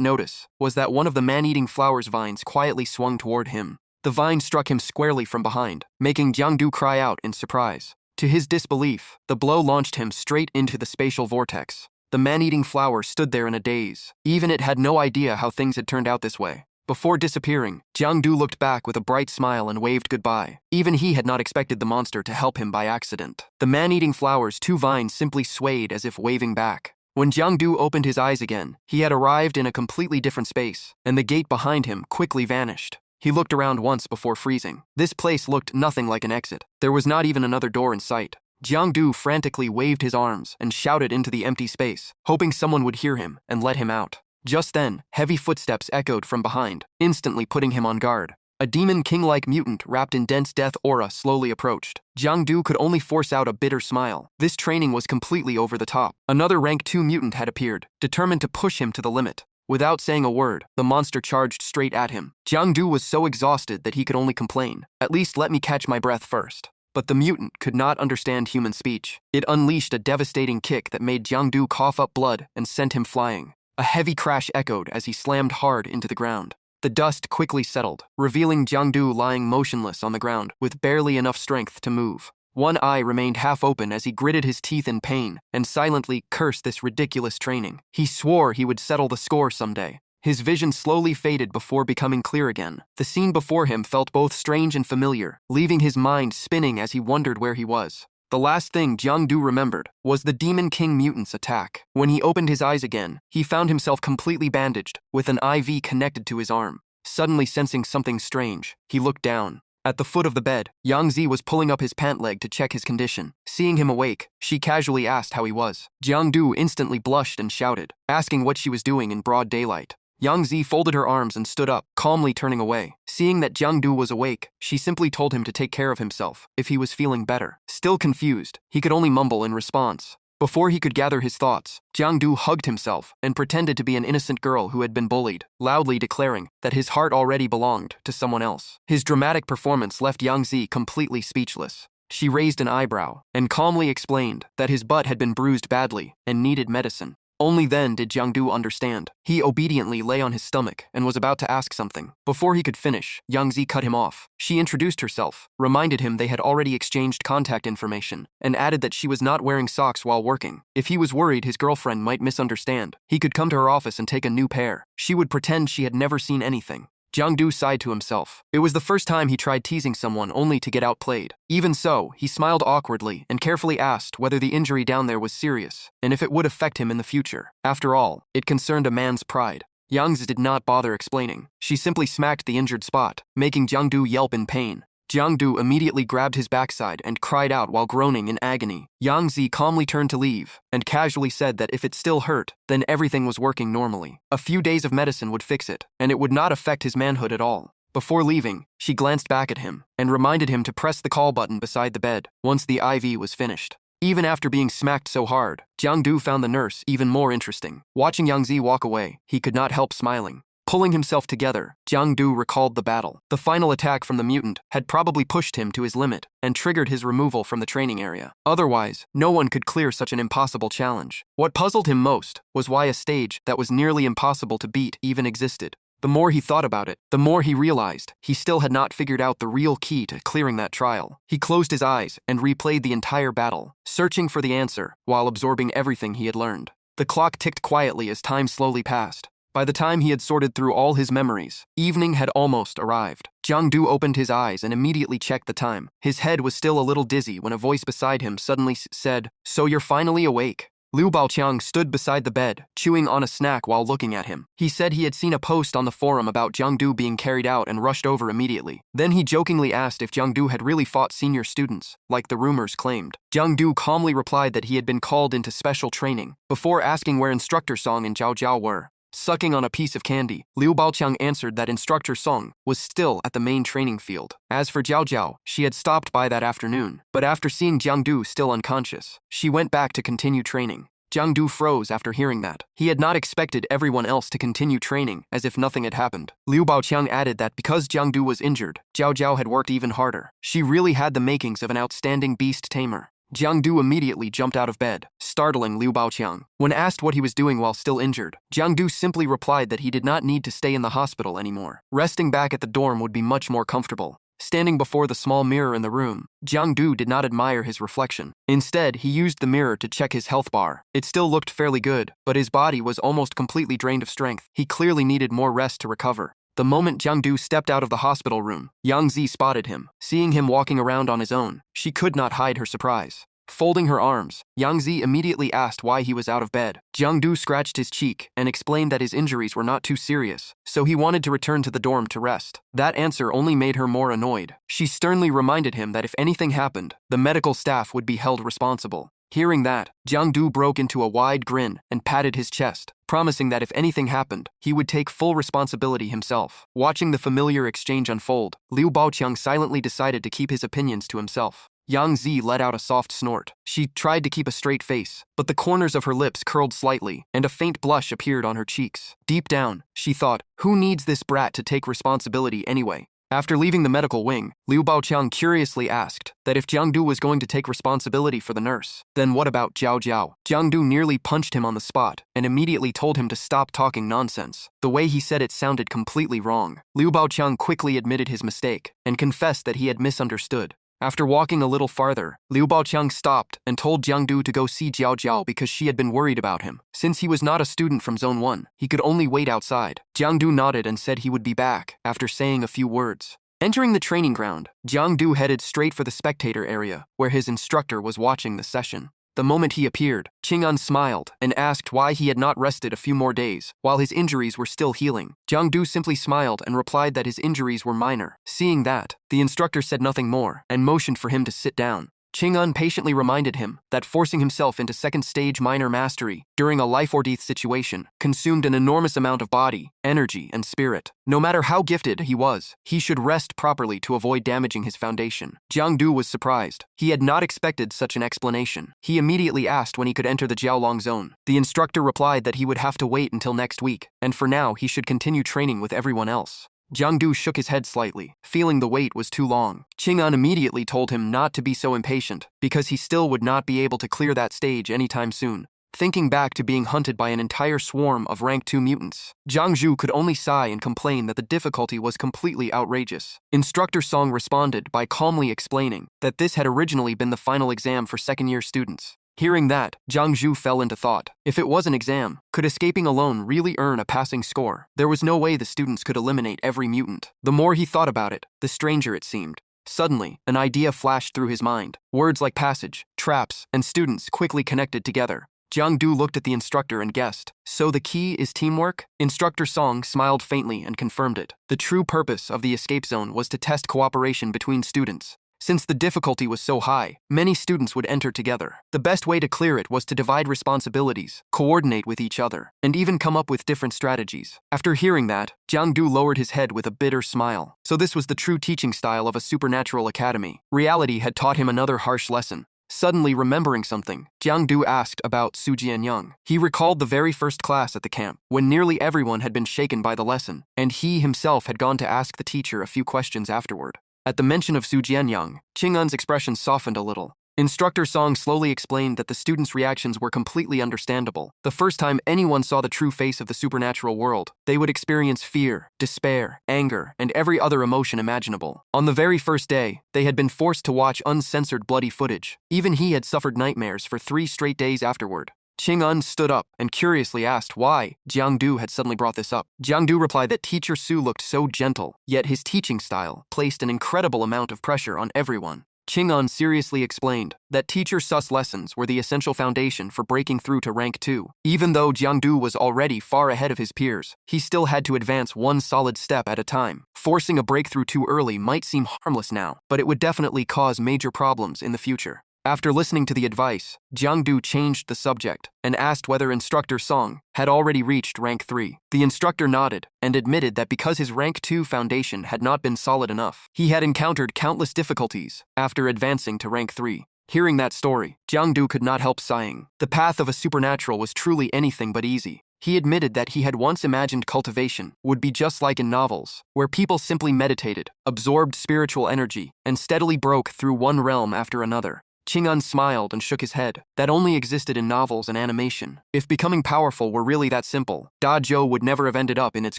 notice was that one of the man-eating flower's vines quietly swung toward him. The vine struck him squarely from behind, making Jiang Du cry out in surprise. To his disbelief, the blow launched him straight into the spatial vortex. The man-eating flower stood there in a daze. Even it had no idea how things had turned out this way. Before disappearing, Jiang Du looked back with a bright smile and waved goodbye. Even he had not expected the monster to help him by accident. The man-eating flower's two vines simply swayed as if waving back. When Jiang Du opened his eyes again, he had arrived in a completely different space, and the gate behind him quickly vanished. He looked around once before freezing. This place looked nothing like an exit. There was not even another door in sight. Jiang Du frantically waved his arms and shouted into the empty space, hoping someone would hear him and let him out. Just then, heavy footsteps echoed from behind, instantly putting him on guard. A demon king-like mutant wrapped in dense death aura slowly approached. Jiang Du could only force out a bitter smile. This training was completely over the top. Another rank 2 mutant had appeared, determined to push him to the limit. Without saying a word, the monster charged straight at him. Jiang Du was so exhausted that he could only complain, "At least let me catch my breath first." But the mutant could not understand human speech. It unleashed a devastating kick that made Jiang Du cough up blood and sent him flying. A heavy crash echoed as he slammed hard into the ground. The dust quickly settled, revealing Jiang Du lying motionless on the ground with barely enough strength to move. One eye remained half open as he gritted his teeth in pain and silently cursed this ridiculous training. He swore he would settle the score someday. His vision slowly faded before becoming clear again. The scene before him felt both strange and familiar, leaving his mind spinning as he wondered where he was. The last thing Jiang Du remembered was the Demon King mutant's attack. When he opened his eyes again, he found himself completely bandaged, with an IV connected to his arm. Suddenly sensing something strange, he looked down. At the foot of the bed, Yang Zi was pulling up his pant leg to check his condition. Seeing him awake, she casually asked how he was. Jiang Du instantly blushed and shouted, asking what she was doing in broad daylight. Yang Zi folded her arms and stood up, calmly turning away. Seeing that Jiang Du was awake, she simply told him to take care of himself if he was feeling better. Still confused, he could only mumble in response. Before he could gather his thoughts, Jiang Du hugged himself and pretended to be an innocent girl who had been bullied, loudly declaring that his heart already belonged to someone else. His dramatic performance left Yang Zi completely speechless. She raised an eyebrow and calmly explained that his butt had been bruised badly and needed medicine. Only then did Jiang Du understand. He obediently lay on his stomach and was about to ask something. Before he could finish, Yang Zi cut him off. She introduced herself, reminded him they had already exchanged contact information, and added that she was not wearing socks while working. If he was worried his girlfriend might misunderstand, he could come to her office and take a new pair. She would pretend she had never seen anything. Jiang-du sighed to himself. It was the first time he tried teasing someone only to get outplayed. Even so, he smiled awkwardly and carefully asked whether the injury down there was serious and if it would affect him in the future. After all, it concerned a man's pride. Yang Zi did not bother explaining. She simply smacked the injured spot, making Jiang-du yelp in pain. Jiang-du immediately grabbed his backside and cried out while groaning in agony. Yang Zi calmly turned to leave and casually said that if it still hurt, then everything was working normally. A few days of medicine would fix it, and it would not affect his manhood at all. Before leaving, she glanced back at him and reminded him to press the call button beside the bed once the IV was finished. Even after being smacked so hard, Jiang-du found the nurse even more interesting. Watching Yang Zi walk away, he could not help smiling. Pulling himself together, Jiang-du recalled the battle. The final attack from the mutant had probably pushed him to his limit and triggered his removal from the training area. Otherwise, no one could clear such an impossible challenge. What puzzled him most was why a stage that was nearly impossible to beat even existed. The more he thought about it, the more he realized he still had not figured out the real key to clearing that trial. He closed his eyes and replayed the entire battle, searching for the answer while absorbing everything he had learned. The clock ticked quietly as time slowly passed. By the time he had sorted through all his memories, evening had almost arrived. Jiang-du opened his eyes and immediately checked the time. His head was still a little dizzy when a voice beside him suddenly said, "So you're finally awake." Liu Baoqiang stood beside the bed, chewing on a snack while looking at him. He said he had seen a post on the forum about Jiang-du being carried out and rushed over immediately. Then he jokingly asked if Jiang-du had really fought senior students, like the rumors claimed. Jiang-du calmly replied that he had been called into special training, before asking where Instructor Song and Zhao Zhao were. Sucking on a piece of candy, Liu Baoqiang answered that Instructor Song was still at the main training field. As for Zhao Zhao, she had stopped by that afternoon, but after seeing Jiang-du still unconscious, she went back to continue training. Jiang-du froze after hearing that. He had not expected everyone else to continue training as if nothing had happened. Liu Baoqiang added that because Jiang-du was injured, Zhao Zhao had worked even harder. She really had the makings of an outstanding beast tamer. Jiang-du immediately jumped out of bed, startling Liu Baoqiang. When asked what he was doing while still injured, Jiang-du simply replied that he did not need to stay in the hospital anymore. Resting back at the dorm would be much more comfortable. Standing before the small mirror in the room, Jiang-du did not admire his reflection. Instead, he used the mirror to check his health bar. It still looked fairly good, but his body was almost completely drained of strength. He clearly needed more rest to recover. The moment Jiang-du stepped out of the hospital room, Yang Zi spotted him. Seeing him walking around on his own, she could not hide her surprise. Folding her arms, Yang Zi immediately asked why he was out of bed. Jiang-du scratched his cheek and explained that his injuries were not too serious, so he wanted to return to the dorm to rest. That answer only made her more annoyed. She sternly reminded him that if anything happened, the medical staff would be held responsible. Hearing that, Jiang-du broke into a wide grin and patted his chest, promising that if anything happened, he would take full responsibility himself. Watching the familiar exchange unfold, Liu Baoqiang silently decided to keep his opinions to himself. Yang Zi let out a soft snort. She tried to keep a straight face, but the corners of her lips curled slightly, and a faint blush appeared on her cheeks. Deep down, she thought, who needs this brat to take responsibility anyway? After leaving the medical wing, Liu Baoqiang curiously asked that if Jiang-du was going to take responsibility for the nurse, then what about Zhao Zhao? Jiang-du nearly punched him on the spot and immediately told him to stop talking nonsense. The way he said it sounded completely wrong. Liu Baoqiang quickly admitted his mistake and confessed that he had misunderstood. After walking a little farther, Liu Baoqiang stopped and told Jiang-du to go see Zhao Zhao because she had been worried about him. Since he was not a student from Zone 1, he could only wait outside. Jiang-du nodded and said he would be back after saying a few words. Entering the training ground, Jiang-du headed straight for the spectator area, where his instructor was watching the session. The moment he appeared, Qing'an smiled and asked why he had not rested a few more days, while his injuries were still healing. Jiang-du simply smiled and replied that his injuries were minor. Seeing that, the instructor said nothing more and motioned for him to sit down. Qing'an patiently reminded him that forcing himself into second-stage minor mastery during a life-or-death situation consumed an enormous amount of body, energy, and spirit. No matter how gifted he was, he should rest properly to avoid damaging his foundation. Jiang-du was surprised. He had not expected such an explanation. He immediately asked when he could enter the Jiaolong zone. The instructor replied that he would have to wait until next week, and for now he should continue training with everyone else. Jiang-du shook his head slightly, feeling the wait was too long. Qing'an immediately told him not to be so impatient, because he still would not be able to clear that stage anytime soon. Thinking back to being hunted by an entire swarm of rank 2 mutants, Zhang Zhu could only sigh and complain that the difficulty was completely outrageous. Instructor Song responded by calmly explaining that this had originally been the final exam for second-year students. Hearing that, Jiang Zhu fell into thought. If it was an exam, could escaping alone really earn a passing score? There was no way the students could eliminate every mutant. The more he thought about it, the stranger it seemed. Suddenly, an idea flashed through his mind. Words like passage, traps, and students quickly connected together. Jiang Du looked at the instructor and guessed. So the key is teamwork? Instructor Song smiled faintly and confirmed it. The true purpose of the escape zone was to test cooperation between students. Since the difficulty was so high, many students would enter together. The best way to clear it was to divide responsibilities, coordinate with each other, and even come up with different strategies. After hearing that, Jiang Du lowered his head with a bitter smile. So this was the true teaching style of a supernatural academy. Reality had taught him another harsh lesson. Suddenly remembering something, Jiang Du asked about Su Jianyang. He recalled the very first class at the camp, when nearly everyone had been shaken by the lesson, and he himself had gone to ask the teacher a few questions afterward. At the mention of Su Jianyang, Qing'an's expression softened a little. Instructor Song slowly explained that the students' reactions were completely understandable. The first time anyone saw the true face of the supernatural world, they would experience fear, despair, anger, and every other emotion imaginable. On the very first day, they had been forced to watch uncensored bloody footage. Even he had suffered nightmares for 3 straight days afterward. Qing'an stood up and curiously asked why Jiang Du had suddenly brought this up. Jiang Du replied that Teacher Su looked so gentle, yet his teaching style placed an incredible amount of pressure on everyone. Qing'an seriously explained that Teacher Su's lessons were the essential foundation for breaking through to rank 2. Even though Jiang Du was already far ahead of his peers, he still had to advance one solid step at a time. Forcing a breakthrough too early might seem harmless now, but it would definitely cause major problems in the future. After listening to the advice, Jiang Du changed the subject and asked whether Instructor Song had already reached rank 3. The instructor nodded and admitted that because his rank 2 foundation had not been solid enough, he had encountered countless difficulties after advancing to rank 3. Hearing that story, Jiang Du could not help sighing. The path of a supernatural was truly anything but easy. He admitted that he had once imagined cultivation would be just like in novels, where people simply meditated, absorbed spiritual energy, and steadily broke through one realm after another. Qing'an smiled and shook his head. That only existed in novels and animation. If becoming powerful were really that simple, Da Zhou would never have ended up in its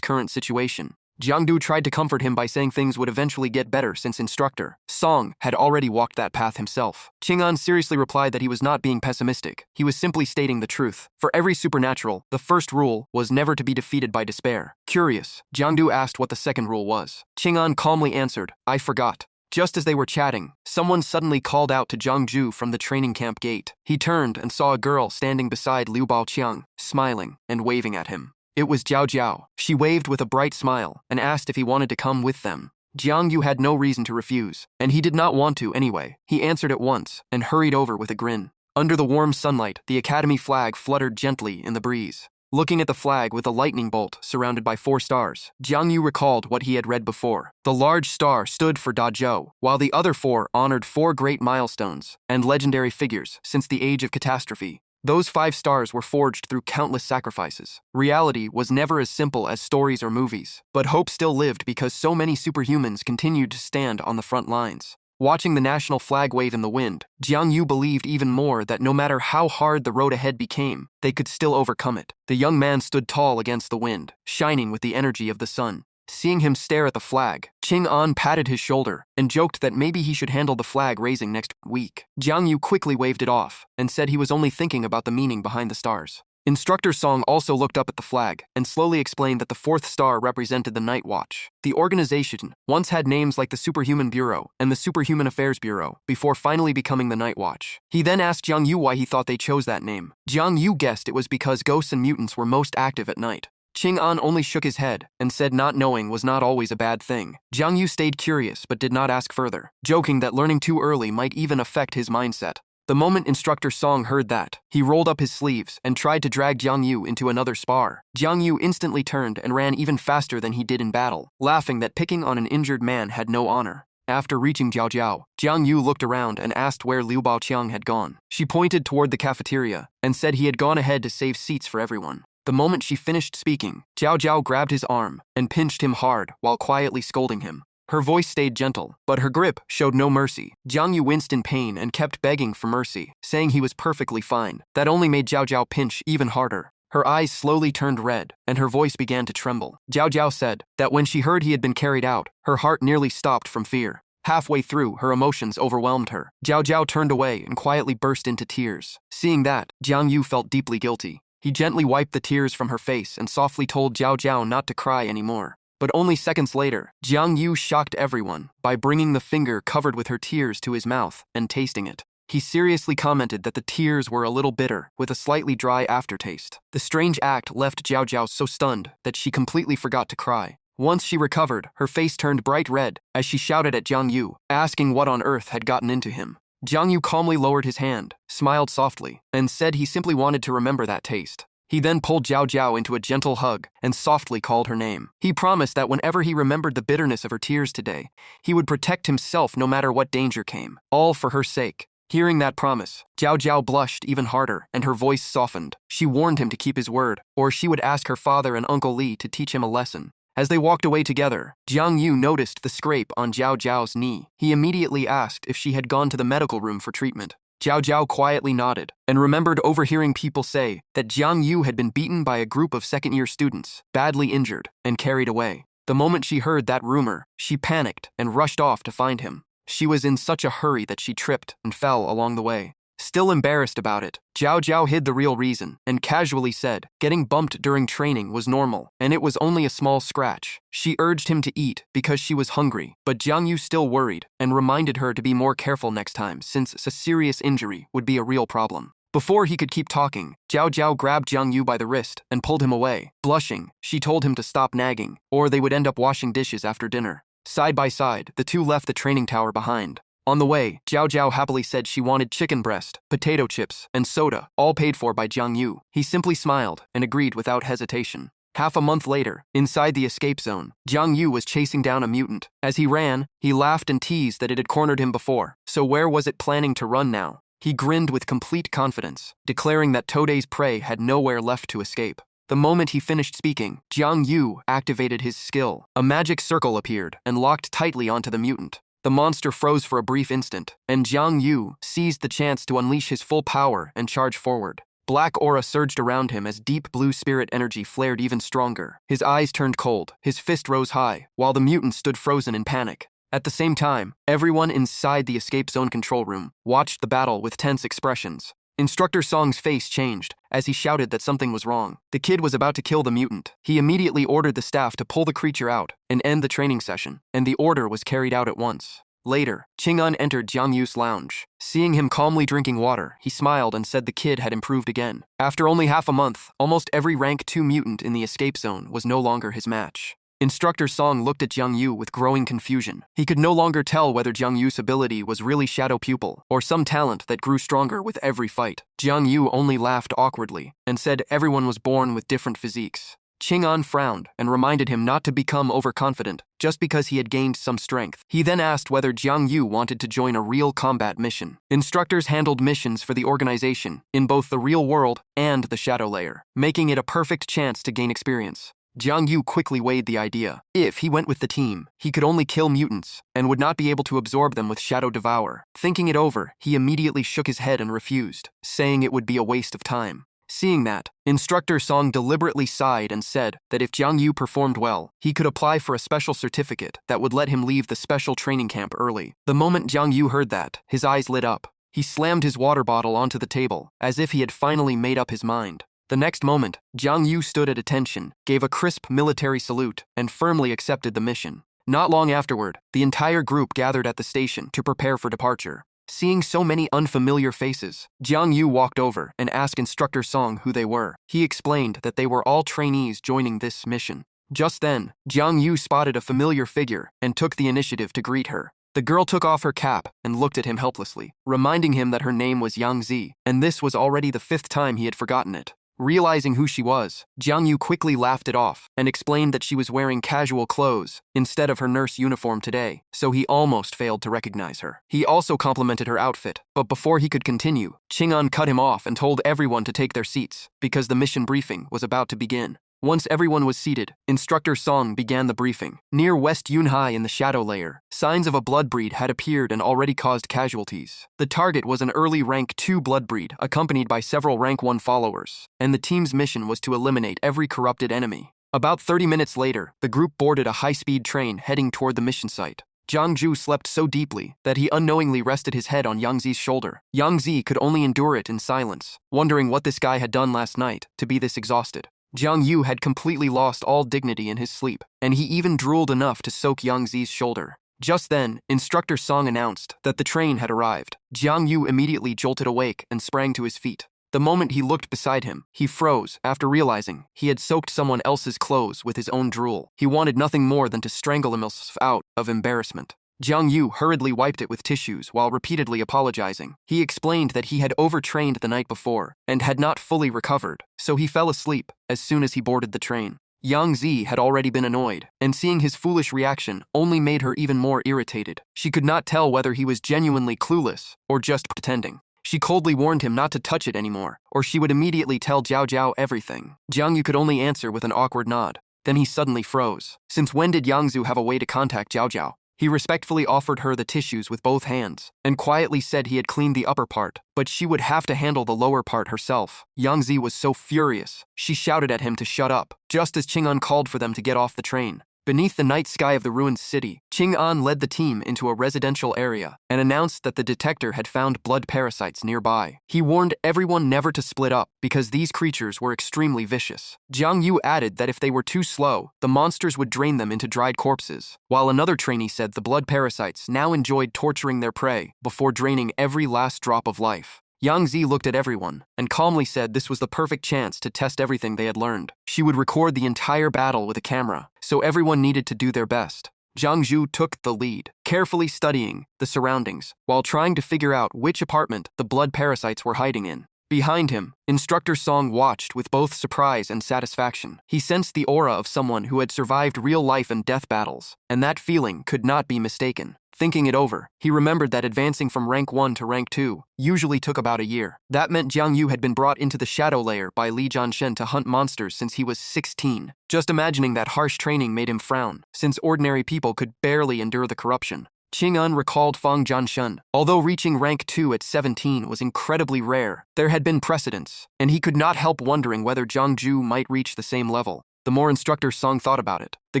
current situation. Jiang Du tried to comfort him by saying things would eventually get better since Instructor Song had already walked that path himself. Qing'an seriously replied that he was not being pessimistic. He was simply stating the truth. For every supernatural, the first rule was never to be defeated by despair. Curious, Jiang Du asked what the second rule was. Qing'an calmly answered, "I forgot." Just as they were chatting, someone suddenly called out to Jiang Zhu from the training camp gate. He turned and saw a girl standing beside Liu Baoqiang, smiling and waving at him. It was Jiao Jiao. She waved with a bright smile and asked if he wanted to come with them. Jiang Yu had no reason to refuse, and he did not want to anyway. He answered at once and hurried over with a grin. Under the warm sunlight, the academy flag fluttered gently in the breeze. Looking at the flag with a lightning bolt surrounded by 4 stars, Jiang Yu recalled what he had read before. The large star stood for Da Zhou, while the other 4 honored 4 great milestones and legendary figures since the age of catastrophe. Those 5 stars were forged through countless sacrifices. Reality was never as simple as stories or movies, but hope still lived because so many superhumans continued to stand on the front lines. Watching the national flag wave in the wind, Jiang Yu believed even more that no matter how hard the road ahead became, they could still overcome it. The young man stood tall against the wind, shining with the energy of the sun. Seeing him stare at the flag, Qing'an patted his shoulder and joked that maybe he should handle the flag raising next week. Jiang Yu quickly waved it off and said he was only thinking about the meaning behind the stars. Instructor Song also looked up at the flag and slowly explained that the 4th star represented the Night Watch. The organization once had names like the Superhuman Bureau and the Superhuman Affairs Bureau before finally becoming the Night Watch. He then asked Jiang Yu why he thought they chose that name. Jiang Yu guessed it was because ghosts and mutants were most active at night. Qing'an only shook his head and said not knowing was not always a bad thing. Jiang Yu stayed curious but did not ask further, joking that learning too early might even affect his mindset. The moment Instructor Song heard that, he rolled up his sleeves and tried to drag Jiang Yu into another spar. Jiang Yu instantly turned and ran even faster than he did in battle, laughing that picking on an injured man had no honor. After reaching Jiao Jiao, Jiang Yu looked around and asked where Liu Baoqiang had gone. She pointed toward the cafeteria and said he had gone ahead to save seats for everyone. The moment she finished speaking, Jiao Jiao grabbed his arm and pinched him hard while quietly scolding him. Her voice stayed gentle, but her grip showed no mercy. Jiang Yu winced in pain and kept begging for mercy, saying he was perfectly fine. That only made Jiao Jiao pinch even harder. Her eyes slowly turned red, and her voice began to tremble. Jiao Jiao said that when she heard he had been carried out, her heart nearly stopped from fear. Halfway through, her emotions overwhelmed her. Jiao Jiao turned away and quietly burst into tears. Seeing that, Jiang Yu felt deeply guilty. He gently wiped the tears from her face and softly told Jiao Jiao not to cry anymore. But only seconds later, Jiang Yu shocked everyone by bringing the finger covered with her tears to his mouth and tasting it. He seriously commented that the tears were a little bitter, with a slightly dry aftertaste. The strange act left Jiao Jiao so stunned that she completely forgot to cry. Once she recovered, her face turned bright red as she shouted at Jiang Yu, asking what on earth had gotten into him. Jiang Yu calmly lowered his hand, smiled softly, and said he simply wanted to remember that taste. He then pulled Jiao Jiao into a gentle hug and softly called her name. He promised that whenever he remembered the bitterness of her tears today, he would protect himself no matter what danger came, all for her sake. Hearing that promise, Jiao Jiao blushed even harder and her voice softened. She warned him to keep his word, or she would ask her father and Uncle Li to teach him a lesson. As they walked away together, Jiang Yu noticed the scrape on Jiao Jiao's knee. He immediately asked if she had gone to the medical room for treatment. Jiao Jiao quietly nodded and remembered overhearing people say that Jiang Yu had been beaten by a group of second-year students, badly injured, and carried away. The moment she heard that rumor, she panicked and rushed off to find him. She was in such a hurry that she tripped and fell along the way. Still embarrassed about it, Jiao Jiao hid the real reason and casually said getting bumped during training was normal and it was only a small scratch. She urged him to eat because she was hungry, but Jiang Yu still worried and reminded her to be more careful next time since a serious injury would be a real problem. Before he could keep talking, Jiao Jiao grabbed Jiang Yu by the wrist and pulled him away. Blushing, she told him to stop nagging, or they would end up washing dishes after dinner. Side by side, the two left the training tower behind. On the way, Jiao Jiao happily said she wanted chicken breast, potato chips, and soda, all paid for by Jiang Yu. He simply smiled and agreed without hesitation. Half a month later, inside the escape zone, Jiang Yu was chasing down a mutant. As he ran, he laughed and teased that it had cornered him before, so where was it planning to run now? He grinned with complete confidence, declaring that Today's prey had nowhere left to escape. The moment he finished speaking, Jiang Yu activated his skill. A magic circle appeared and locked tightly onto the mutant. The monster froze for a brief instant, and Jiang Yu seized the chance to unleash his full power and charge forward. Black aura surged around him as deep blue spirit energy flared even stronger. His eyes turned cold, his fist rose high, while the mutant stood frozen in panic. At the same time, everyone inside the escape zone control room watched the battle with tense expressions. Instructor Song's face changed as he shouted that something was wrong. The kid was about to kill the mutant. He immediately ordered the staff to pull the creature out and end the training session, and the order was carried out at once. Later, Ching-un entered Jiang Yu's lounge. Seeing him calmly drinking water, he smiled and said the kid had improved again. After only half a month, almost every rank 2 mutant in the escape zone was no longer his match. Instructor Song looked at Jiang Yu with growing confusion. He could no longer tell whether Jiang Yu's ability was really Shadow Pupil or some talent that grew stronger with every fight. Jiang Yu only laughed awkwardly and said everyone was born with different physiques. Ching-un frowned and reminded him not to become overconfident just because he had gained some strength. He then asked whether Jiang Yu wanted to join a real combat mission. Instructors handled missions for the organization in both the real world and the Shadow Layer, making it a perfect chance to gain experience. Jiang Yu quickly weighed the idea. If he went with the team, he could only kill mutants and would not be able to absorb them with Shadow Devour. Thinking it over, he immediately shook his head and refused, saying it would be a waste of time. Seeing that, Instructor Song deliberately sighed and said that if Jiang Yu performed well, he could apply for a special certificate that would let him leave the special training camp early. The moment Jiang Yu heard that, his eyes lit up. He slammed his water bottle onto the table, as if he had finally made up his mind. The next moment, Jiang Yu stood at attention, gave a crisp military salute, and firmly accepted the mission. Not long afterward, the entire group gathered at the station to prepare for departure. Seeing so many unfamiliar faces, Jiang Yu walked over and asked Instructor Song who they were. He explained that they were all trainees joining this mission. Just then, Jiang Yu spotted a familiar figure and took the initiative to greet her. The girl took off her cap and looked at him helplessly, reminding him that her name was Yang Zi, and this was already the 5th time he had forgotten it. Realizing who she was, Jiang Yu quickly laughed it off and explained that she was wearing casual clothes instead of her nurse uniform today, so he almost failed to recognize her. He also complimented her outfit, but before he could continue, Ching-un cut him off and told everyone to take their seats because the mission briefing was about to begin. Once everyone was seated, Instructor Song began the briefing. Near West Yunhai in the Shadow Layer, signs of a blood breed had appeared and already caused casualties. The target was an early rank 2 blood breed accompanied by several rank 1 followers, and the team's mission was to eliminate every corrupted enemy. About 30 minutes later, the group boarded a high-speed train heading toward the mission site. Jiang Ju slept so deeply that he unknowingly rested his head on Yang Zi's shoulder. Yang Zi could only endure it in silence, wondering what this guy had done last night to be this exhausted. Jiang Yu had completely lost all dignity in his sleep, and he even drooled enough to soak Yang Zi's shoulder. Just then, Instructor Song announced that the train had arrived. Jiang Yu immediately jolted awake and sprang to his feet. The moment he looked beside him, he froze after realizing he had soaked someone else's clothes with his own drool. He wanted nothing more than to strangle himself out of embarrassment. Jiang Yu hurriedly wiped it with tissues while repeatedly apologizing. He explained that he had overtrained the night before and had not fully recovered, so he fell asleep as soon as he boarded the train. Yang Zi had already been annoyed, and seeing his foolish reaction only made her even more irritated. She could not tell whether he was genuinely clueless or just pretending. She coldly warned him not to touch it anymore, or she would immediately tell Jiao Jiao everything. Jiang Yu could only answer with an awkward nod. Then he suddenly froze. Since when did Yang Zhu have a way to contact Jiao Jiao? He respectfully offered her the tissues with both hands, and quietly said he had cleaned the upper part, but she would have to handle the lower part herself. Yang Zi was so furious, she shouted at him to shut up, just as Ching-an called for them to get off the train. Beneath the night sky of the ruined city, Ching-an led the team into a residential area and announced that the detector had found blood parasites nearby. He warned everyone never to split up because these creatures were extremely vicious. Jiang Yu added that if they were too slow, the monsters would drain them into dried corpses, while another trainee said the blood parasites now enjoyed torturing their prey before draining every last drop of life. Yang Zi looked at everyone and calmly said this was the perfect chance to test everything they had learned. She would record the entire battle with a camera, so everyone needed to do their best. Jiang Zhu took the lead, carefully studying the surroundings while trying to figure out which apartment the blood parasites were hiding in. Behind him, Instructor Song watched with both surprise and satisfaction. He sensed the aura of someone who had survived real life and death battles, and that feeling could not be mistaken. Thinking it over, he remembered that advancing from rank 1 to rank 2 usually took about a year. That meant Jiang Yu had been brought into the shadow layer by Li Jianshen to hunt monsters since he was 16. Just imagining that harsh training made him frown, since ordinary people could barely endure the corruption. Ching-an recalled Fang Jianshen. Although reaching rank 2 at 17 was incredibly rare, there had been precedents, and he could not help wondering whether Jiang Zhu might reach the same level. The more Instructor Song thought about it, the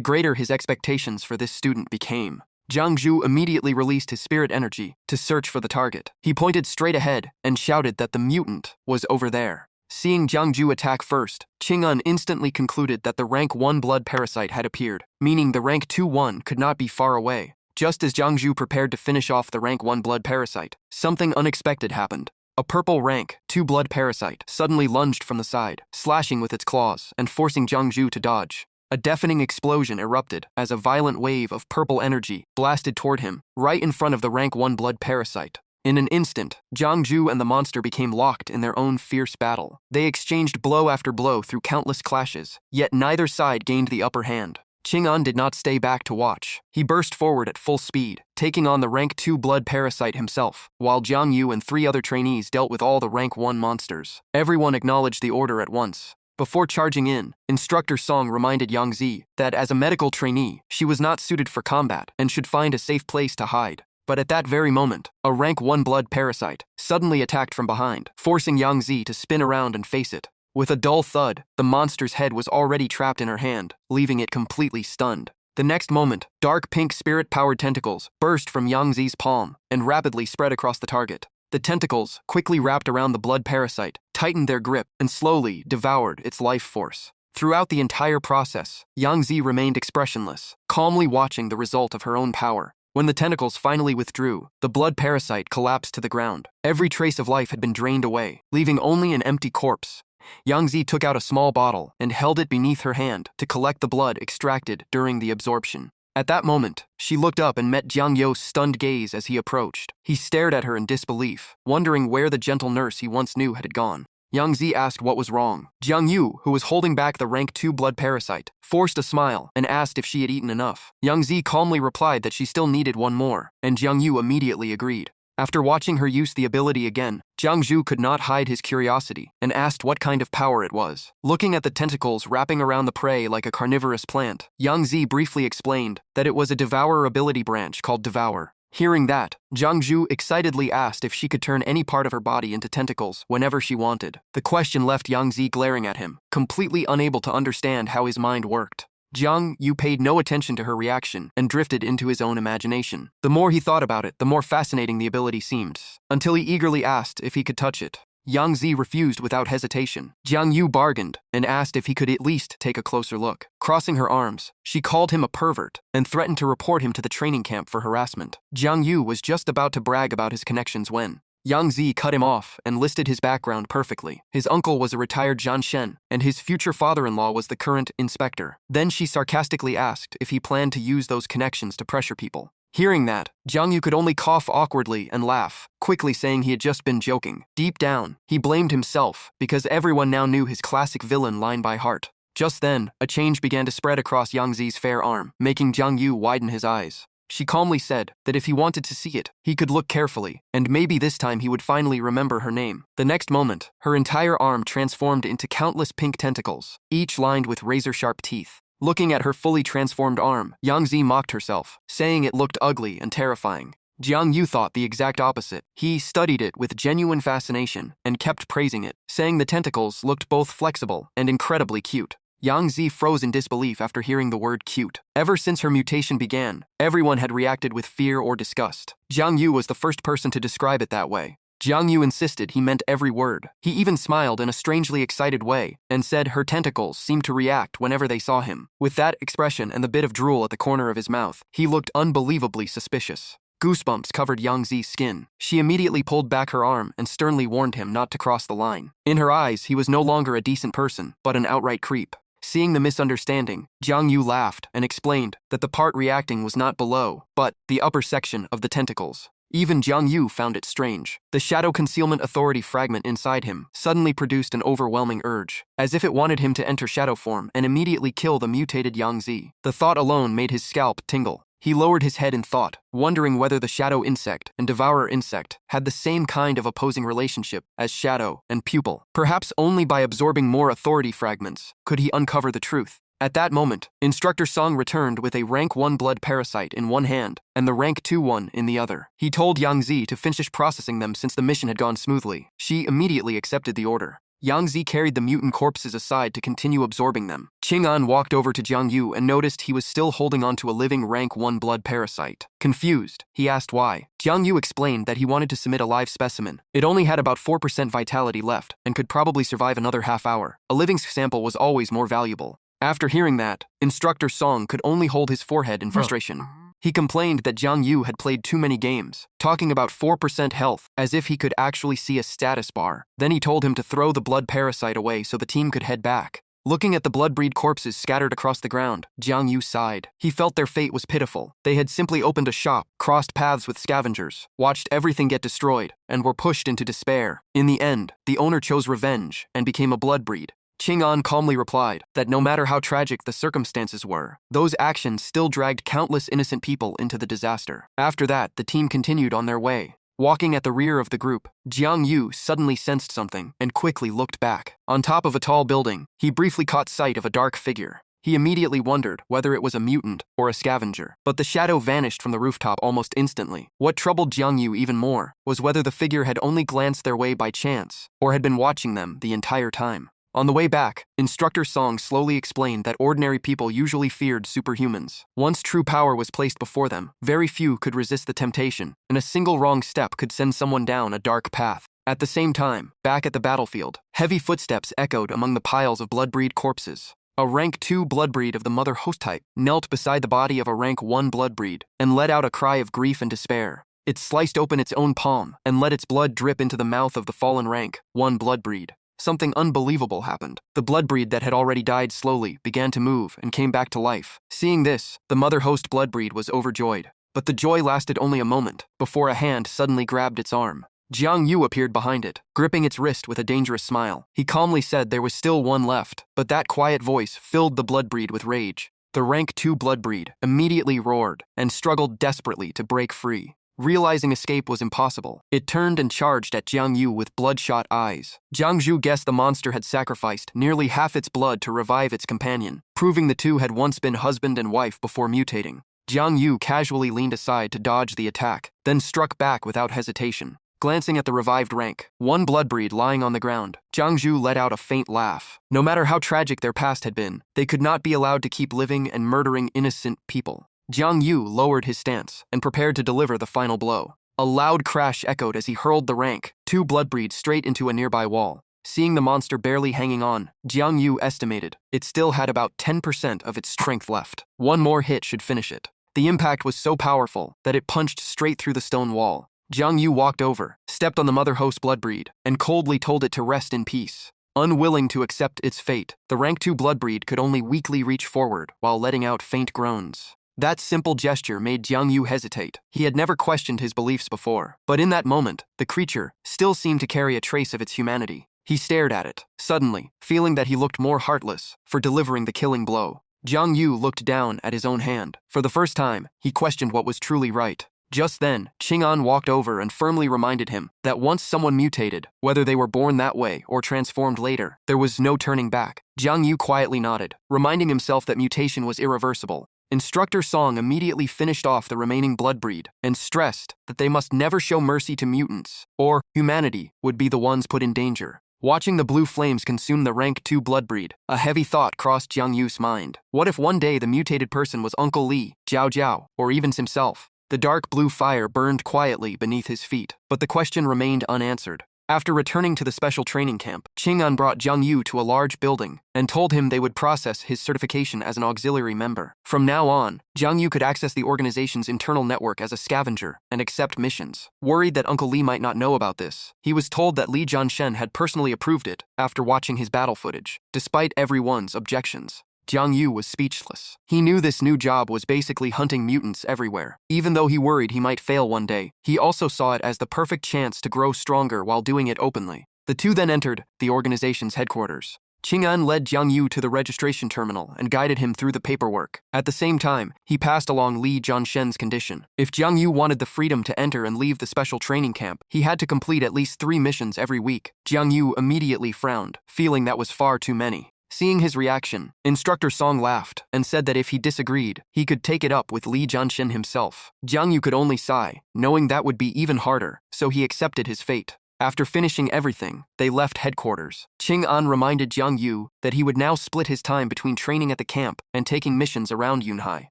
greater his expectations for this student became. Jiang Zhu immediately released his spirit energy to search for the target. He pointed straight ahead and shouted that the mutant was over there. Seeing Jiang Zhu attack first, Ching-an instantly concluded that the rank 1 blood parasite had appeared, meaning the rank 2 one could not be far away. Just as Jiang Zhu prepared to finish off the rank 1 blood parasite, something unexpected happened. A purple rank 2 blood parasite suddenly lunged from the side, slashing with its claws and forcing Jiang Zhu to dodge. A deafening explosion erupted as a violent wave of purple energy blasted toward him, right in front of the rank 1 blood parasite. In an instant, Jiang Zhu and the monster became locked in their own fierce battle. They exchanged blow after blow through countless clashes, yet neither side gained the upper hand. Ching-an did not stay back to watch. He burst forward at full speed, taking on the rank 2 blood parasite himself, while Jiang Yu and 3 other trainees dealt with all the rank 1 monsters. Everyone acknowledged the order at once. Before charging in, Instructor Song reminded Yang Zi that as a medical trainee, she was not suited for combat and should find a safe place to hide. But at that very moment, a rank 1 blood parasite suddenly attacked from behind, forcing Yang Zi to spin around and face it. With a dull thud, the monster's head was already trapped in her hand, leaving it completely stunned. The next moment, dark pink spirit-powered tentacles burst from Yang Zi's palm and rapidly spread across the target. The tentacles, quickly wrapped around the blood parasite, tightened their grip and slowly devoured its life force. Throughout the entire process, Yang Zi remained expressionless, calmly watching the result of her own power. When the tentacles finally withdrew, the blood parasite collapsed to the ground. Every trace of life had been drained away, leaving only an empty corpse. Yang Zi took out a small bottle and held it beneath her hand to collect the blood extracted during the absorption. At that moment, she looked up and met Jiang You's stunned gaze as he approached. He stared at her in disbelief, wondering where the gentle nurse he once knew had gone. Yang Zi asked what was wrong. Jiang Yu, who was holding back the rank 2 blood parasite, forced a smile and asked if she had eaten enough. Yang Zi calmly replied that she still needed one more, and Jiang Yu immediately agreed. After watching her use the ability again, Jiang Zhu could not hide his curiosity and asked what kind of power it was. Looking at the tentacles wrapping around the prey like a carnivorous plant, Yang Zi briefly explained that it was a devourer ability branch called Devour. Hearing that, Jiang Zhu excitedly asked if she could turn any part of her body into tentacles whenever she wanted. The question left Yang Zi glaring at him, completely unable to understand how his mind worked. Jiang Yu paid no attention to her reaction and drifted into his own imagination. The more he thought about it, the more fascinating the ability seemed, until he eagerly asked if he could touch it. Yang Zi refused without hesitation. Jiang Yu bargained and asked if he could at least take a closer look. Crossing her arms, she called him a pervert and threatened to report him to the training camp for harassment. Jiang Yu was just about to brag about his connections when Yang Zi cut him off and listed his background perfectly. His uncle was a retired Zhanshen, and his future father-in-law was the current inspector. Then she sarcastically asked if he planned to use those connections to pressure people. Hearing that, Jiang Yu could only cough awkwardly and laugh, quickly saying he had just been joking. Deep down, he blamed himself because everyone now knew his classic villain line by heart. Just then, a change began to spread across Yang Zi's fair arm, making Jiang Yu widen his eyes. She calmly said that if he wanted to see it, he could look carefully, and maybe this time he would finally remember her name. The next moment, her entire arm transformed into countless pink tentacles, each lined with razor-sharp teeth. Looking at her fully transformed arm, Yang Zi mocked herself, saying it looked ugly and terrifying. Jiang Yu thought the exact opposite. He studied it with genuine fascination and kept praising it, saying the tentacles looked both flexible and incredibly cute. Yang Zi froze in disbelief after hearing the word cute. Ever since her mutation began, everyone had reacted with fear or disgust. Jiang Yu was the first person to describe it that way. Jiang Yu insisted he meant every word. He even smiled in a strangely excited way and said her tentacles seemed to react whenever they saw him. With that expression and the bit of drool at the corner of his mouth, he looked unbelievably suspicious. Goosebumps covered Yang Zi's skin. She immediately pulled back her arm and sternly warned him not to cross the line. In her eyes, he was no longer a decent person, but an outright creep. Seeing the misunderstanding, Jiang Yu laughed and explained that the part reacting was not below, but the upper section of the tentacles. Even Jiang Yu found it strange. The Shadow Concealment Authority fragment inside him suddenly produced an overwhelming urge, as if it wanted him to enter shadow form and immediately kill the mutated Yang Zi. The thought alone made his scalp tingle. He lowered his head in thought, wondering whether the Shadow Insect and Devourer Insect had the same kind of opposing relationship as Shadow and Pupil. Perhaps only by absorbing more authority fragments could he uncover the truth. At that moment, Instructor Song returned with a rank 1 blood parasite in one hand and the rank 2 one in the other. He told Yang Zi to finish processing them since the mission had gone smoothly. She immediately accepted the order. Yang Zi carried the mutant corpses aside to continue absorbing them. Qing'an walked over to Jiang Yu and noticed he was still holding on to a living rank 1 blood parasite. Confused, he asked why. Jiang Yu explained that he wanted to submit a live specimen. It only had about 4% vitality left and could probably survive another half hour. A living sample was always more valuable. After hearing that, Instructor Song could only hold his forehead in frustration. He complained that Jiang Yu had played too many games, talking about 4% health as if he could actually see a status bar. Then he told him to throw the blood parasite away so the team could head back. Looking at the blood-breed corpses scattered across the ground, Jiang Yu sighed. He felt their fate was pitiful. They had simply opened a shop, crossed paths with scavengers, watched everything get destroyed, and were pushed into despair. In the end, the owner chose revenge and became a blood-breed. Qing'an calmly replied that no matter how tragic the circumstances were, those actions still dragged countless innocent people into the disaster. After that, the team continued on their way. Walking at the rear of the group, Jiang Yu suddenly sensed something and quickly looked back. On top of a tall building, he briefly caught sight of a dark figure. He immediately wondered whether it was a mutant or a scavenger, but the shadow vanished from the rooftop almost instantly. What troubled Jiang Yu even more was whether the figure had only glanced their way by chance or had been watching them the entire time. On the way back, Instructor Song slowly explained that ordinary people usually feared superhumans. Once true power was placed before them, very few could resist the temptation, and a single wrong step could send someone down a dark path. At the same time, back at the battlefield, heavy footsteps echoed among the piles of blood-breed corpses. A rank 2 blood-breed of the mother host type knelt beside the body of a rank 1 blood-breed and let out a cry of grief and despair. It sliced open its own palm and let its blood drip into the mouth of the fallen rank 1 blood-breed. Something unbelievable happened. The blood-breed that had already died slowly began to move and came back to life. Seeing this, the mother host blood-breed was overjoyed. But the joy lasted only a moment, before a hand suddenly grabbed its arm. Jiang Yu appeared behind it, gripping its wrist with a dangerous smile. He calmly said there was still one left, but that quiet voice filled the blood-breed with rage. The rank 2 blood-breed immediately roared and struggled desperately to break free. Realizing escape was impossible, it turned and charged at Jiang Yu with bloodshot eyes. Jiang Zhu guessed the monster had sacrificed nearly half its blood to revive its companion, proving the two had once been husband and wife before mutating. Jiang Yu casually leaned aside to dodge the attack, then struck back without hesitation. Glancing at the revived rank, one blood breed lying on the ground, Jiang Zhu let out a faint laugh. No matter how tragic their past had been, they could not be allowed to keep living and murdering innocent people. Jiang Yu lowered his stance and prepared to deliver the final blow. A loud crash echoed as he hurled the rank, two blood breeds straight into a nearby wall. Seeing the monster barely hanging on, Jiang Yu estimated it still had about 10% of its strength left. One more hit should finish it. The impact was so powerful that it punched straight through the stone wall. Jiang Yu walked over, stepped on the mother host blood breed, and coldly told it to rest in peace. Unwilling to accept its fate, the rank 2 blood breed could only weakly reach forward while letting out faint groans. That simple gesture made Jiang Yu hesitate. He had never questioned his beliefs before, but in that moment, the creature still seemed to carry a trace of its humanity. He stared at it, suddenly, feeling that he looked more heartless for delivering the killing blow. Jiang Yu looked down at his own hand. For the first time, he questioned what was truly right. Just then, Qing'an walked over and firmly reminded him that once someone mutated, whether they were born that way or transformed later, there was no turning back. Jiang Yu quietly nodded, reminding himself that mutation was irreversible. Instructor Song immediately finished off the remaining blood breed and stressed that they must never show mercy to mutants, or humanity would be the ones put in danger. Watching the blue flames consume the rank 2 blood breed, a heavy thought crossed Jiang Yu's mind. What if one day the mutated person was Uncle Li, Jiao Jiao, or even himself? The dark blue fire burned quietly beneath his feet, but the question remained unanswered. After returning to the special training camp, Qing'an brought Jiang Yu to a large building and told him they would process his certification as an auxiliary member. From now on, Jiang Yu could access the organization's internal network as a scavenger and accept missions. Worried that Uncle Li might not know about this, he was told that Li Jianshen had personally approved it after watching his battle footage, despite everyone's objections. Jiang Yu was speechless. He knew this new job was basically hunting mutants everywhere. Even though he worried he might fail one day, he also saw it as the perfect chance to grow stronger while doing it openly. The two then entered the organization's headquarters. Qing'an led Jiang Yu to the registration terminal and guided him through the paperwork. At the same time, he passed along Li Jianshen's condition. If Jiang Yu wanted the freedom to enter and leave the special training camp, he had to complete at least 3 missions every week. Jiang Yu immediately frowned, feeling that was far too many. Seeing his reaction, Instructor Song laughed and said that if he disagreed, he could take it up with Li Jianshen himself. Jiang Yu could only sigh, knowing that would be even harder, so he accepted his fate. After finishing everything, they left headquarters. Qing'an reminded Jiang Yu that he would now split his time between training at the camp and taking missions around Yunhai.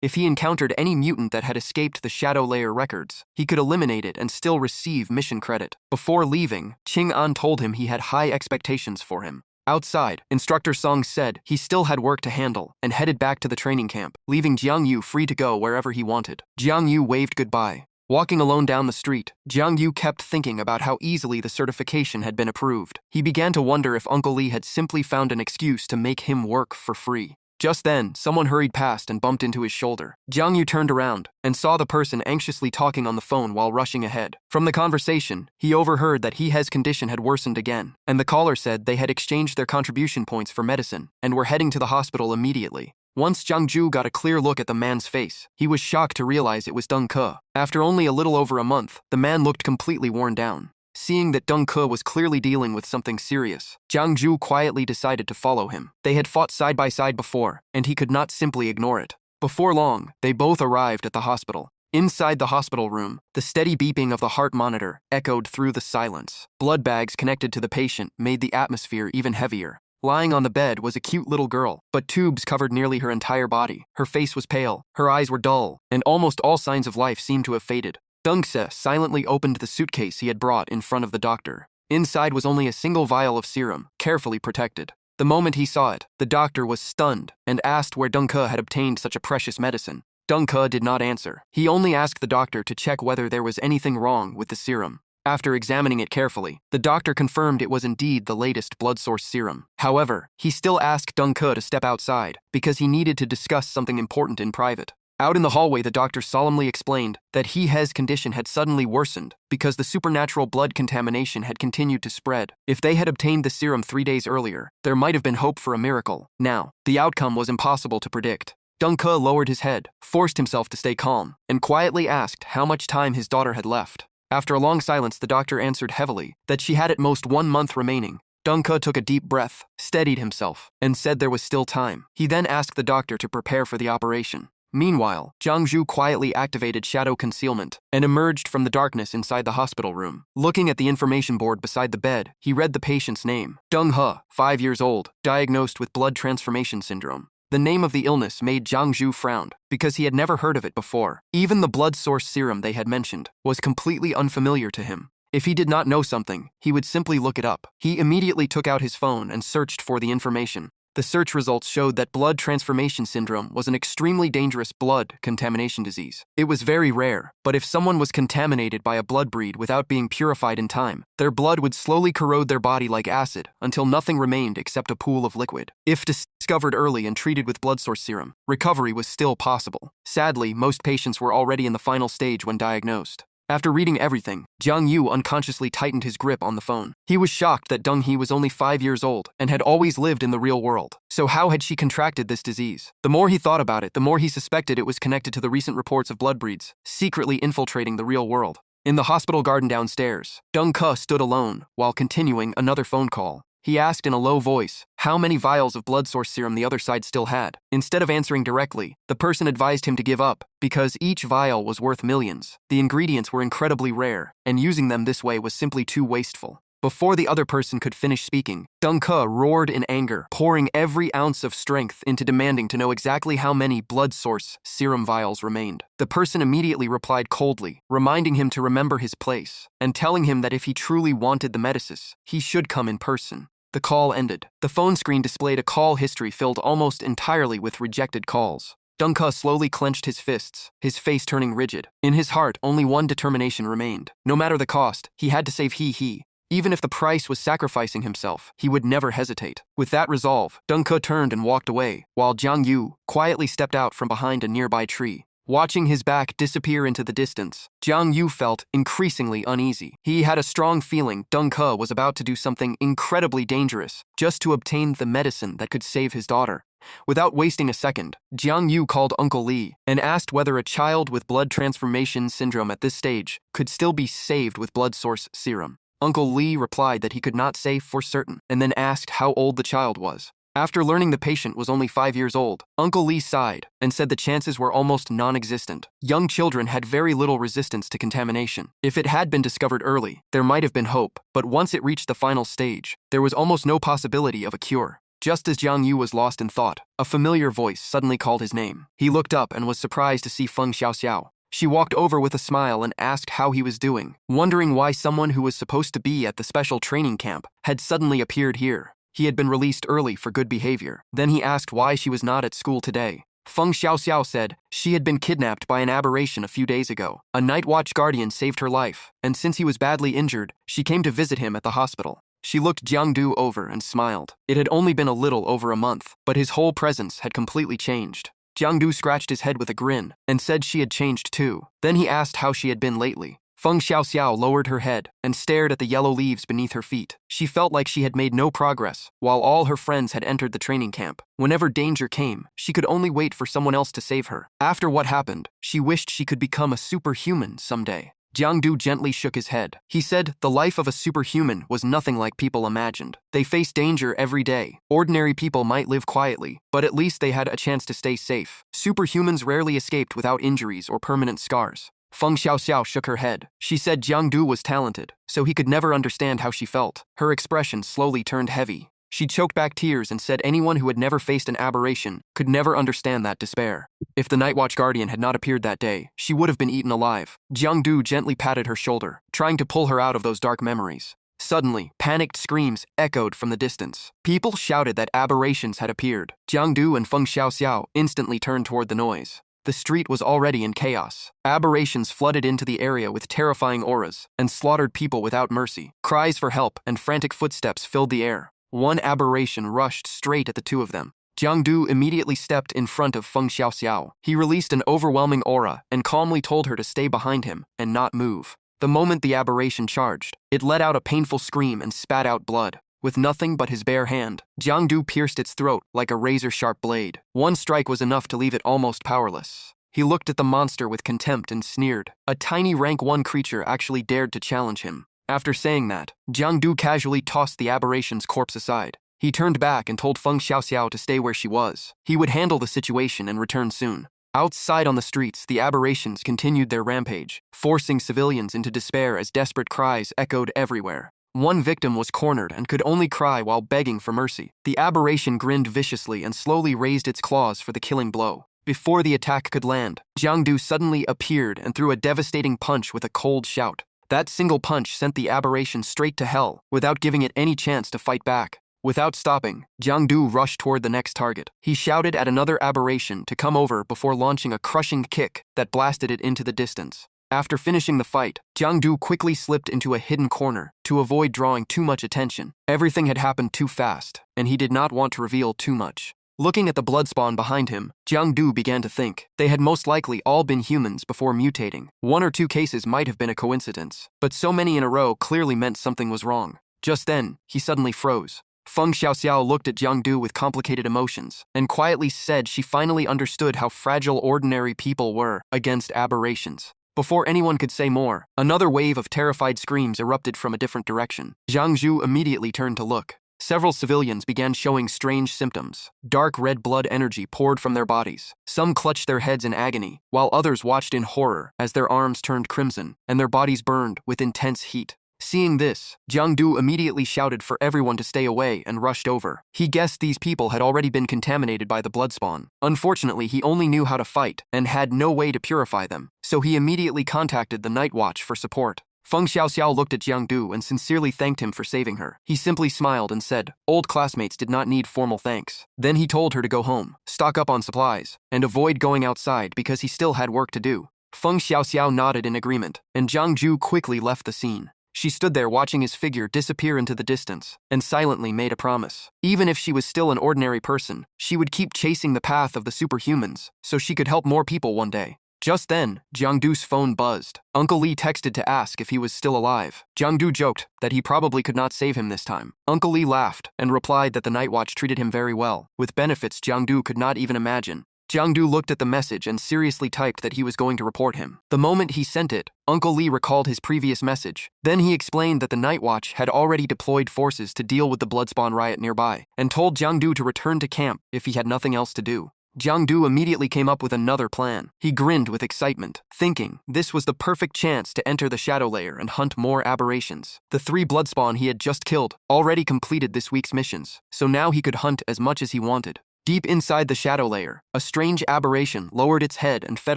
If he encountered any mutant that had escaped the Shadow Layer records, he could eliminate it and still receive mission credit. Before leaving, Qing'an told him he had high expectations for him. Outside, Instructor Song said he still had work to handle and headed back to the training camp, leaving Jiang Yu free to go wherever he wanted. Jiang Yu waved goodbye. Walking alone down the street, Jiang Yu kept thinking about how easily the certification had been approved. He began to wonder if Uncle Li had simply found an excuse to make him work for free. Just then, someone hurried past and bumped into his shoulder. Jiang Yu turned around and saw the person anxiously talking on the phone while rushing ahead. From the conversation, he overheard that He's condition had worsened again, and the caller said they had exchanged their contribution points for medicine and were heading to the hospital immediately. Once Jiang Zhu got a clear look at the man's face, he was shocked to realize it was Deng Ke. After only a little over a month, the man looked completely worn down. Seeing that Deng Ke was clearly dealing with something serious, Jiang Zhu quietly decided to follow him. They had fought side by side before, and he could not simply ignore it. Before long, they both arrived at the hospital. Inside the hospital room, the steady beeping of the heart monitor echoed through the silence. Blood bags connected to the patient made the atmosphere even heavier. Lying on the bed was a cute little girl, but tubes covered nearly her entire body. Her face was pale, her eyes were dull, and almost all signs of life seemed to have faded. Deng Ke silently opened the suitcase he had brought in front of the doctor. Inside was only a single vial of serum, carefully protected. The moment he saw it, the doctor was stunned and asked where Deng Ke had obtained such a precious medicine. Deng Ke did not answer. He only asked the doctor to check whether there was anything wrong with the serum. After examining it carefully, the doctor confirmed it was indeed the latest blood source serum. However, he still asked Deng Ke to step outside because he needed to discuss something important in private. Out in the hallway, the doctor solemnly explained that He's condition had suddenly worsened because the supernatural blood contamination had continued to spread. If they had obtained the serum 3 days earlier, there might have been hope for a miracle. Now, the outcome was impossible to predict. Deng Ke lowered his head, forced himself to stay calm, and quietly asked how much time his daughter had left. After a long silence, the doctor answered heavily that she had at most 1 month remaining. Deng Ke took a deep breath, steadied himself, and said there was still time. He then asked the doctor to prepare for the operation. Meanwhile, Jiang Zhu quietly activated shadow concealment and emerged from the darkness inside the hospital room. Looking at the information board beside the bed, he read the patient's name. Deng He, 5 years old, diagnosed with blood transformation syndrome. The name of the illness made Jiang Zhu frown, because he had never heard of it before. Even the blood source serum they had mentioned was completely unfamiliar to him. If he did not know something, he would simply look it up. He immediately took out his phone and searched for the information. The search results showed that blood transformation syndrome was an extremely dangerous blood contamination disease. It was very rare, but if someone was contaminated by a blood breed without being purified in time, their blood would slowly corrode their body like acid until nothing remained except a pool of liquid. If discovered early and treated with blood source serum, recovery was still possible. Sadly, most patients were already in the final stage when diagnosed. After reading everything, Jiang Yu unconsciously tightened his grip on the phone. He was shocked that Deng He was only 5 years old and had always lived in the real world. So how had she contracted this disease? The more he thought about it, the more he suspected it was connected to the recent reports of blood breeds, secretly infiltrating the real world. In the hospital garden downstairs, Deng Ke stood alone while continuing another phone call. He asked in a low voice how many vials of blood source serum the other side still had. Instead of answering directly, the person advised him to give up, because each vial was worth millions. The ingredients were incredibly rare, and using them this way was simply too wasteful. Before the other person could finish speaking, Deng Ke roared in anger, pouring every ounce of strength into demanding to know exactly how many blood source serum vials remained. The person immediately replied coldly, reminding him to remember his place, and telling him that if he truly wanted the medicines, he should come in person. The call ended. The phone screen displayed a call history filled almost entirely with rejected calls. Deng Ke slowly clenched his fists, his face turning rigid. In his heart, only one determination remained. No matter the cost, he had to save He. Even if the price was sacrificing himself, he would never hesitate. With that resolve, Deng Ke turned and walked away, while Jiang Yu quietly stepped out from behind a nearby tree. Watching his back disappear into the distance, Jiang Yu felt increasingly uneasy. He had a strong feeling Deng Ke was about to do something incredibly dangerous just to obtain the medicine that could save his daughter. Without wasting a second, Jiang Yu called Uncle Li and asked whether a child with blood transformation syndrome at this stage could still be saved with blood source serum. Uncle Li replied that he could not say for certain, and then asked how old the child was. After learning the patient was only 5 years old, Uncle Li sighed and said the chances were almost non-existent. Young children had very little resistance to contamination. If it had been discovered early, there might have been hope, but once it reached the final stage, there was almost no possibility of a cure. Just as Jiang Yu was lost in thought, a familiar voice suddenly called his name. He looked up and was surprised to see Feng Xiaoxiao. She walked over with a smile and asked how he was doing, wondering why someone who was supposed to be at the special training camp had suddenly appeared here. He had been released early for good behavior. Then he asked why she was not at school today. Feng Xiaoxiao said she had been kidnapped by an aberration a few days ago. A night watch guardian saved her life, and since he was badly injured, she came to visit him at the hospital. She looked Jiang Du over and smiled. It had only been a little over a month, but his whole presence had completely changed. Jiang Du scratched his head with a grin and said she had changed too. Then he asked how she had been lately. Feng Xiaoxiao lowered her head and stared at the yellow leaves beneath her feet. She felt like she had made no progress, while all her friends had entered the training camp. Whenever danger came, she could only wait for someone else to save her. After what happened, she wished she could become a superhuman someday. Jiang Du gently shook his head. He said the life of a superhuman was nothing like people imagined. They faced danger every day. Ordinary people might live quietly, but at least they had a chance to stay safe. Superhumans rarely escaped without injuries or permanent scars. Feng Xiaoxiao shook her head. She said Jiang Du was talented, so he could never understand how she felt. Her expression slowly turned heavy. She choked back tears and said anyone who had never faced an aberration could never understand that despair. If the Night Watch Guardian had not appeared that day, she would have been eaten alive. Jiang Du gently patted her shoulder, trying to pull her out of those dark memories. Suddenly, panicked screams echoed from the distance. People shouted that aberrations had appeared. Jiang Du and Feng Xiaoxiao instantly turned toward the noise. The street was already in chaos. Aberrations flooded into the area with terrifying auras and slaughtered people without mercy. Cries for help and frantic footsteps filled the air. One aberration rushed straight at the two of them. Jiang Du immediately stepped in front of Feng Xiaoxiao. He released an overwhelming aura and calmly told her to stay behind him and not move. The moment the aberration charged, it let out a painful scream and spat out blood. With nothing but his bare hand, Jiang Du pierced its throat like a razor-sharp blade. One strike was enough to leave it almost powerless. He looked at the monster with contempt and sneered. A tiny rank 1 creature actually dared to challenge him. After saying that, Jiang Du casually tossed the aberration's corpse aside. He turned back and told Feng Xiaoxiao to stay where she was. He would handle the situation and return soon. Outside on the streets, the aberrations continued their rampage, forcing civilians into despair as desperate cries echoed everywhere. One victim was cornered and could only cry while begging for mercy. The aberration grinned viciously and slowly raised its claws for the killing blow. Before the attack could land, Jiangdu suddenly appeared and threw a devastating punch with a cold shout. That single punch sent the aberration straight to hell, without giving it any chance to fight back. Without stopping, Jiangdu rushed toward the next target. He shouted at another aberration to come over before launching a crushing kick that blasted it into the distance. After finishing the fight, Jiangdu quickly slipped into a hidden corner to avoid drawing too much attention. Everything had happened too fast, and he did not want to reveal too much. Looking at the blood spawn behind him, Jiangdu began to think they had most likely all been humans before mutating. 1 or 2 cases might have been a coincidence, but so many in a row clearly meant something was wrong. Just then, he suddenly froze. Feng Xiaoxiao looked at Jiangdu with complicated emotions, and quietly said she finally understood how fragile ordinary people were against aberrations. Before anyone could say more, another wave of terrified screams erupted from a different direction. Zhang Zhu immediately turned to look. Several civilians began showing strange symptoms. Dark red blood energy poured from their bodies. Some clutched their heads in agony, while others watched in horror as their arms turned crimson and their bodies burned with intense heat. Seeing this, Jiangdu immediately shouted for everyone to stay away and rushed over. He guessed these people had already been contaminated by the blood spawn. Unfortunately, he only knew how to fight and had no way to purify them, so he immediately contacted the Night Watch for support. Feng Xiaoxiao looked at Jiangdu and sincerely thanked him for saving her. He simply smiled and said, "Old classmates did not need formal thanks." Then he told her to go home, stock up on supplies, and avoid going outside because he still had work to do. Feng Xiaoxiao nodded in agreement, and Zhang Zhu quickly left the scene. She stood there watching his figure disappear into the distance, and silently made a promise. Even if she was still an ordinary person, she would keep chasing the path of the superhumans, so she could help more people one day. Just then, Jiangdu's phone buzzed. Uncle Lee texted to ask if he was still alive. Jiangdu joked that he probably could not save him this time. Uncle Lee laughed and replied that the Night Watch treated him very well, with benefits Jiangdu could not even imagine. Jiangdu looked at the message and seriously typed that he was going to report him. The moment he sent it, Uncle Lee recalled his previous message. Then he explained that the Night Watch had already deployed forces to deal with the Bloodspawn riot nearby, and told Jiangdu to return to camp if he had nothing else to do. Jiangdu immediately came up with another plan. He grinned with excitement, thinking this was the perfect chance to enter the Shadow Layer and hunt more aberrations. The 3 Bloodspawn he had just killed already completed this week's missions, so now he could hunt as much as he wanted. Deep inside the Shadow Layer, a strange aberration lowered its head and fed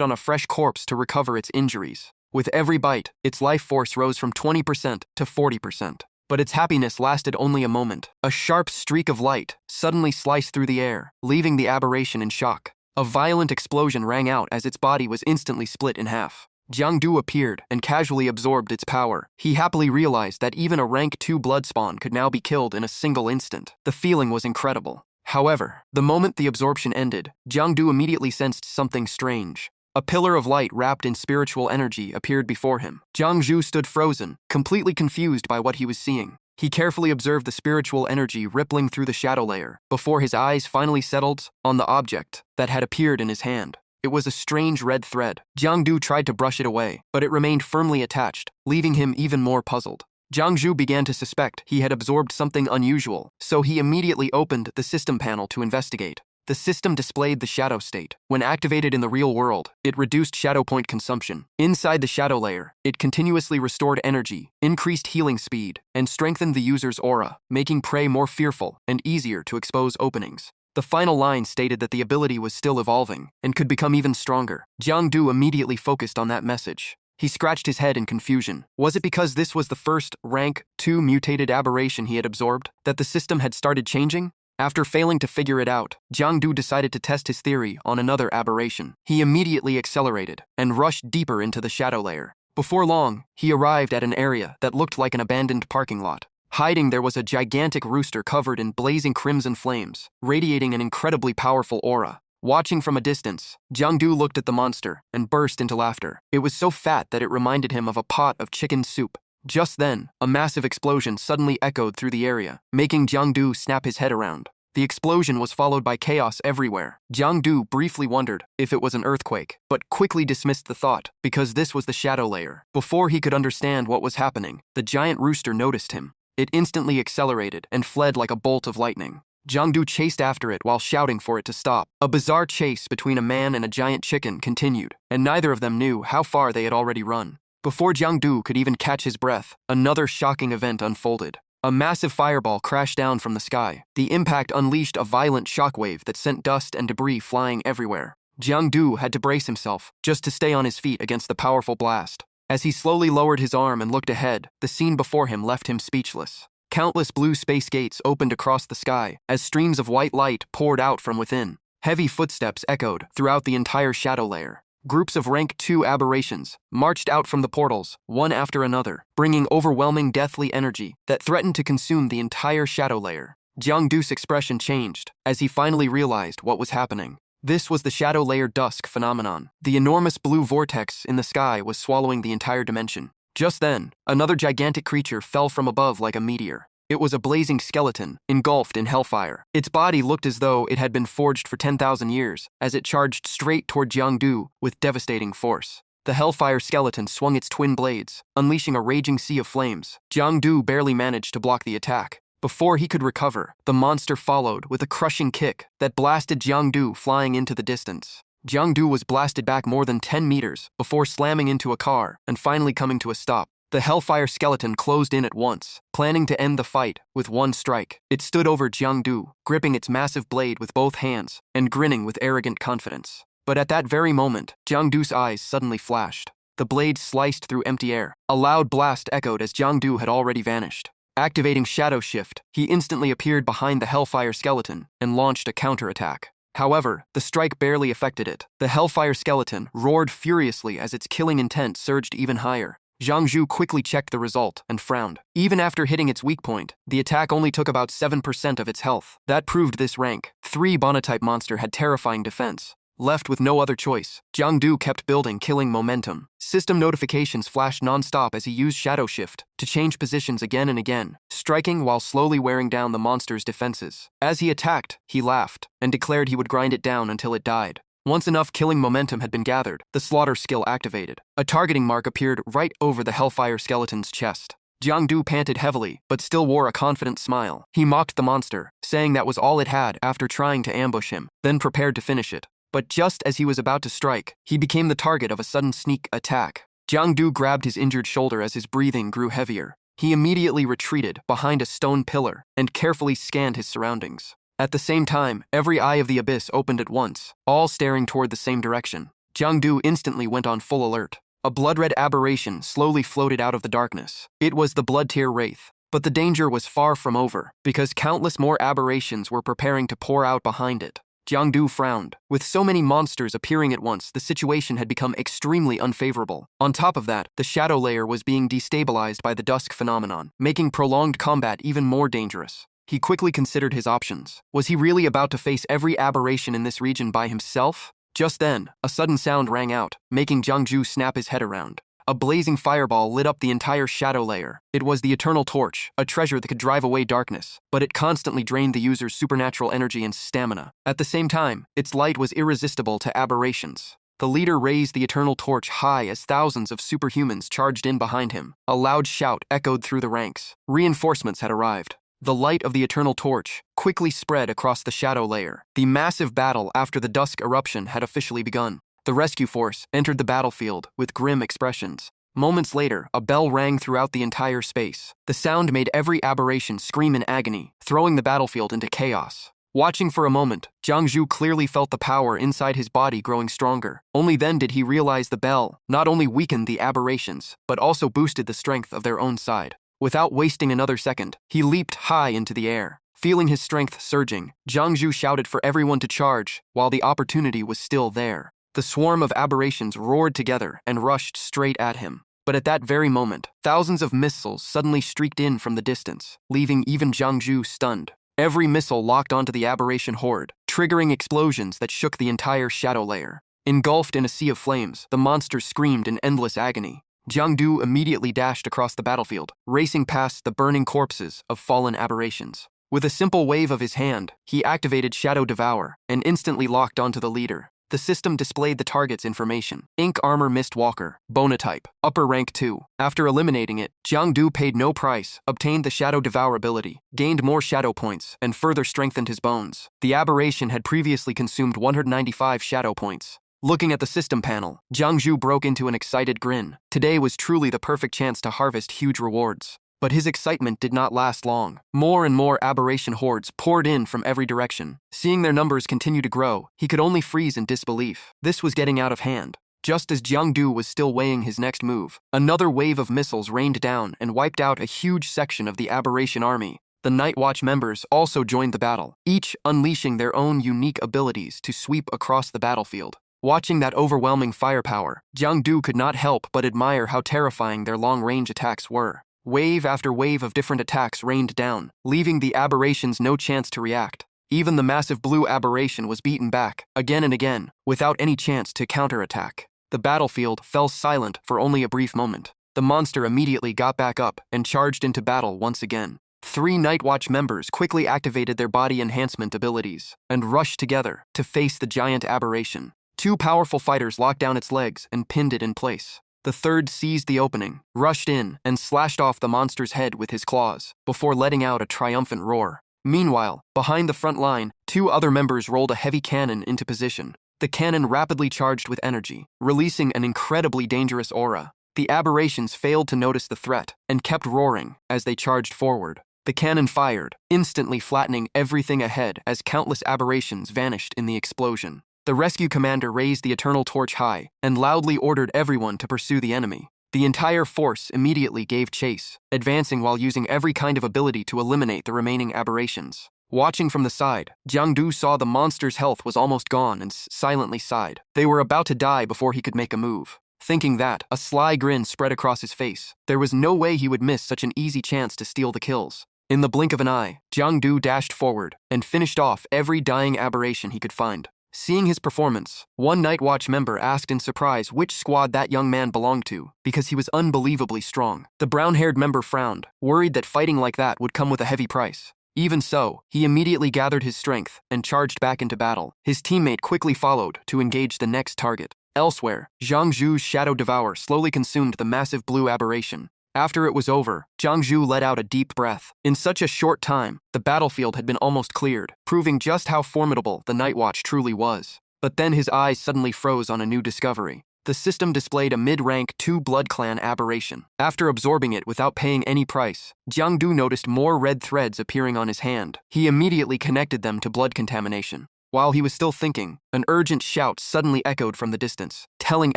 on a fresh corpse to recover its injuries. With every bite, its life force rose from 20% to 40%. But its happiness lasted only a moment. A sharp streak of light suddenly sliced through the air, leaving the aberration in shock. A violent explosion rang out as its body was instantly split in half. Jiangdu appeared and casually absorbed its power. He happily realized that even a rank 2 Bloodspawn could now be killed in a single instant. The feeling was incredible. However, the moment the absorption ended, Jiangdu immediately sensed something strange. A pillar of light wrapped in spiritual energy appeared before him. Zhang Zhu stood frozen, completely confused by what he was seeing. He carefully observed the spiritual energy rippling through the Shadow Layer before his eyes finally settled on the object that had appeared in his hand. It was a strange red thread. Jiangdu tried to brush it away, but it remained firmly attached, leaving him even more puzzled. Zhang Zhu began to suspect he had absorbed something unusual, so he immediately opened the system panel to investigate. The system displayed the shadow state. When activated in the real world, it reduced shadow point consumption. Inside the Shadow Layer, it continuously restored energy, increased healing speed, and strengthened the user's aura, making prey more fearful and easier to expose openings. The final line stated that the ability was still evolving and could become even stronger. Jiangdu immediately focused on that message. He scratched his head in confusion. Was it because this was the first rank 2 mutated aberration he had absorbed that the system had started changing? After failing to figure it out, Jiangdu decided to test his theory on another aberration. He immediately accelerated and rushed deeper into the Shadow Layer. Before long, he arrived at an area that looked like an abandoned parking lot. Hiding there was a gigantic rooster covered in blazing crimson flames, radiating an incredibly powerful aura. Watching from a distance, Jiangdu looked at the monster and burst into laughter. It was so fat that it reminded him of a pot of chicken soup. Just then, a massive explosion suddenly echoed through the area, making Jiangdu snap his head around. The explosion was followed by chaos everywhere. Jiangdu briefly wondered if it was an earthquake, but quickly dismissed the thought because this was the Shadow Layer. Before he could understand what was happening, the giant rooster noticed him. It instantly accelerated and fled like a bolt of lightning. Jiangdu chased after it while shouting for it to stop. A bizarre chase between a man and a giant chicken continued, and neither of them knew how far they had already run. Before Jiangdu could even catch his breath, another shocking event unfolded. A massive fireball crashed down from the sky. The impact unleashed a violent shockwave that sent dust and debris flying everywhere. Jiangdu had to brace himself just to stay on his feet against the powerful blast. As he slowly lowered his arm and looked ahead, the scene before him left him speechless. Countless blue space gates opened across the sky as streams of white light poured out from within. Heavy footsteps echoed throughout the entire shadow layer. Groups of Rank 2 aberrations marched out from the portals, one after another, bringing overwhelming deathly energy that threatened to consume the entire shadow layer. Jiangdu's expression changed as he finally realized what was happening. This was the shadow layer dusk phenomenon. The enormous blue vortex in the sky was swallowing the entire dimension. Just then, another gigantic creature fell from above like a meteor. It was a blazing skeleton, engulfed in hellfire. Its body looked as though it had been forged for 10,000 years, as it charged straight toward Jiangdu with devastating force. The hellfire skeleton swung its twin blades, unleashing a raging sea of flames. Jiangdu barely managed to block the attack. Before he could recover, the monster followed with a crushing kick that blasted Jiangdu flying into the distance. Jiangdu was blasted back more than 10 meters before slamming into a car and finally coming to a stop. The hellfire skeleton closed in at once, planning to end the fight with one strike. It stood over Jiangdu, gripping its massive blade with both hands and grinning with arrogant confidence. But at that very moment, Jiangdu's eyes suddenly flashed. The blade sliced through empty air. A loud blast echoed as Jiangdu had already vanished. Activating Shadow Shift, he instantly appeared behind the hellfire skeleton and launched a counterattack. However, the strike barely affected it. The hellfire skeleton roared furiously as its killing intent surged even higher. Jiangdu quickly checked the result and frowned. Even after hitting its weak point, the attack only took about 7% of its health. That proved this rank 3 Bonotype monster had terrifying defense. Left with no other choice, Jiangdu kept building killing momentum. System notifications flashed non-stop as he used Shadow Shift to change positions again and again, striking while slowly wearing down the monster's defenses. As he attacked, he laughed and declared he would grind it down until it died. Once enough killing momentum had been gathered, the slaughter skill activated. A targeting mark appeared right over the hellfire skeleton's chest. Jiangdu panted heavily, but still wore a confident smile. He mocked the monster, saying that was all it had after trying to ambush him, then prepared to finish it. But just as he was about to strike, he became the target of a sudden sneak attack. Jiangdu grabbed his injured shoulder as his breathing grew heavier. He immediately retreated behind a stone pillar and carefully scanned his surroundings. At the same time, every eye of the abyss opened at once, all staring toward the same direction. Jiangdu instantly went on full alert. A blood-red aberration slowly floated out of the darkness. It was the blood-tear wraith. But the danger was far from over, because countless more aberrations were preparing to pour out behind it. Jiangdu frowned. With so many monsters appearing at once, the situation had become extremely unfavorable. On top of that, the shadow layer was being destabilized by the dusk phenomenon, making prolonged combat even more dangerous. He quickly considered his options. Was he really about to face every aberration in this region by himself? Just then, a sudden sound rang out, making Jiangdu snap his head around. A blazing fireball lit up the entire shadow layer. It was the Eternal Torch, a treasure that could drive away darkness, but it constantly drained the user's supernatural energy and stamina. At the same time, its light was irresistible to aberrations. The leader raised the Eternal Torch high as thousands of superhumans charged in behind him. A loud shout echoed through the ranks. Reinforcements had arrived. The light of the Eternal Torch quickly spread across the shadow layer. The massive battle after the dusk eruption had officially begun. The rescue force entered the battlefield with grim expressions. Moments later, a bell rang throughout the entire space. The sound made every aberration scream in agony, throwing the battlefield into chaos. Watching for a moment, Jiangdu clearly felt the power inside his body growing stronger. Only then did he realize the bell not only weakened the aberrations, but also boosted the strength of their own side. Without wasting another second, he leaped high into the air. Feeling his strength surging, Jiangdu shouted for everyone to charge while the opportunity was still there. The swarm of aberrations roared together and rushed straight at him. But at that very moment, thousands of missiles suddenly streaked in from the distance, leaving even Jiangdu stunned. Every missile locked onto the aberration horde, triggering explosions that shook the entire shadow layer. Engulfed in a sea of flames, the monsters screamed in endless agony. Jiangdu immediately dashed across the battlefield, racing past the burning corpses of fallen aberrations. With a simple wave of his hand, he activated Shadow Devour and instantly locked onto the leader. The system displayed the target's information. Ink Armor Mist Walker, Bonotype, Upper Rank 2. After eliminating it, Jiang Du paid no price, obtained the Shadow Devour ability, gained more shadow points, and further strengthened his bones. The aberration had previously consumed 195 shadow points. Looking at the system panel, Jiang Du broke into an excited grin. Today was truly the perfect chance to harvest huge rewards. But his excitement did not last long. More and more aberration hordes poured in from every direction. Seeing their numbers continue to grow, he could only freeze in disbelief. This was getting out of hand. Just as Jiang Du was still weighing his next move, another wave of missiles rained down and wiped out a huge section of the aberration army. The Night Watch members also joined the battle, each unleashing their own unique abilities to sweep across the battlefield. Watching that overwhelming firepower, Jiang Du could not help but admire how terrifying their long-range attacks were. Wave after wave of different attacks rained down, leaving the aberrations no chance to react. Even the massive blue aberration was beaten back, again and again, without any chance to counterattack. The battlefield fell silent for only a brief moment. The monster immediately got back up and charged into battle once again. 3 Night Watch members quickly activated their body enhancement abilities and rushed together to face the giant aberration. 2 powerful fighters locked down its legs and pinned it in place. The third seized the opening, rushed in, and slashed off the monster's head with his claws, before letting out a triumphant roar. Meanwhile, behind the front line, 2 other members rolled a heavy cannon into position. The cannon rapidly charged with energy, releasing an incredibly dangerous aura. The aberrations failed to notice the threat and kept roaring as they charged forward. The cannon fired, instantly flattening everything ahead as countless aberrations vanished in the explosion. The rescue commander raised the eternal torch high and loudly ordered everyone to pursue the enemy. The entire force immediately gave chase, advancing while using every kind of ability to eliminate the remaining aberrations. Watching from the side, Jiang Du saw the monster's health was almost gone and silently sighed. They were about to die before he could make a move. Thinking that, a sly grin spread across his face. There was no way he would miss such an easy chance to steal the kills. In the blink of an eye, Jiang Du dashed forward and finished off every dying aberration he could find. Seeing his performance, one Night Watch member asked in surprise which squad that young man belonged to, because he was unbelievably strong. The brown-haired member frowned, worried that fighting like that would come with a heavy price. Even so, he immediately gathered his strength and charged back into battle. His teammate quickly followed to engage the next target. Elsewhere, Jiang Du's Shadow Devour slowly consumed the massive blue aberration. After it was over, Jiang Du let out a deep breath. In such a short time, the battlefield had been almost cleared, proving just how formidable the Night Watch truly was. But then his eyes suddenly froze on a new discovery. The system displayed a mid-rank 2 Blood Clan aberration. After absorbing it without paying any price, Jiang Du noticed more red threads appearing on his hand. He immediately connected them to blood contamination. While he was still thinking, an urgent shout suddenly echoed from the distance, telling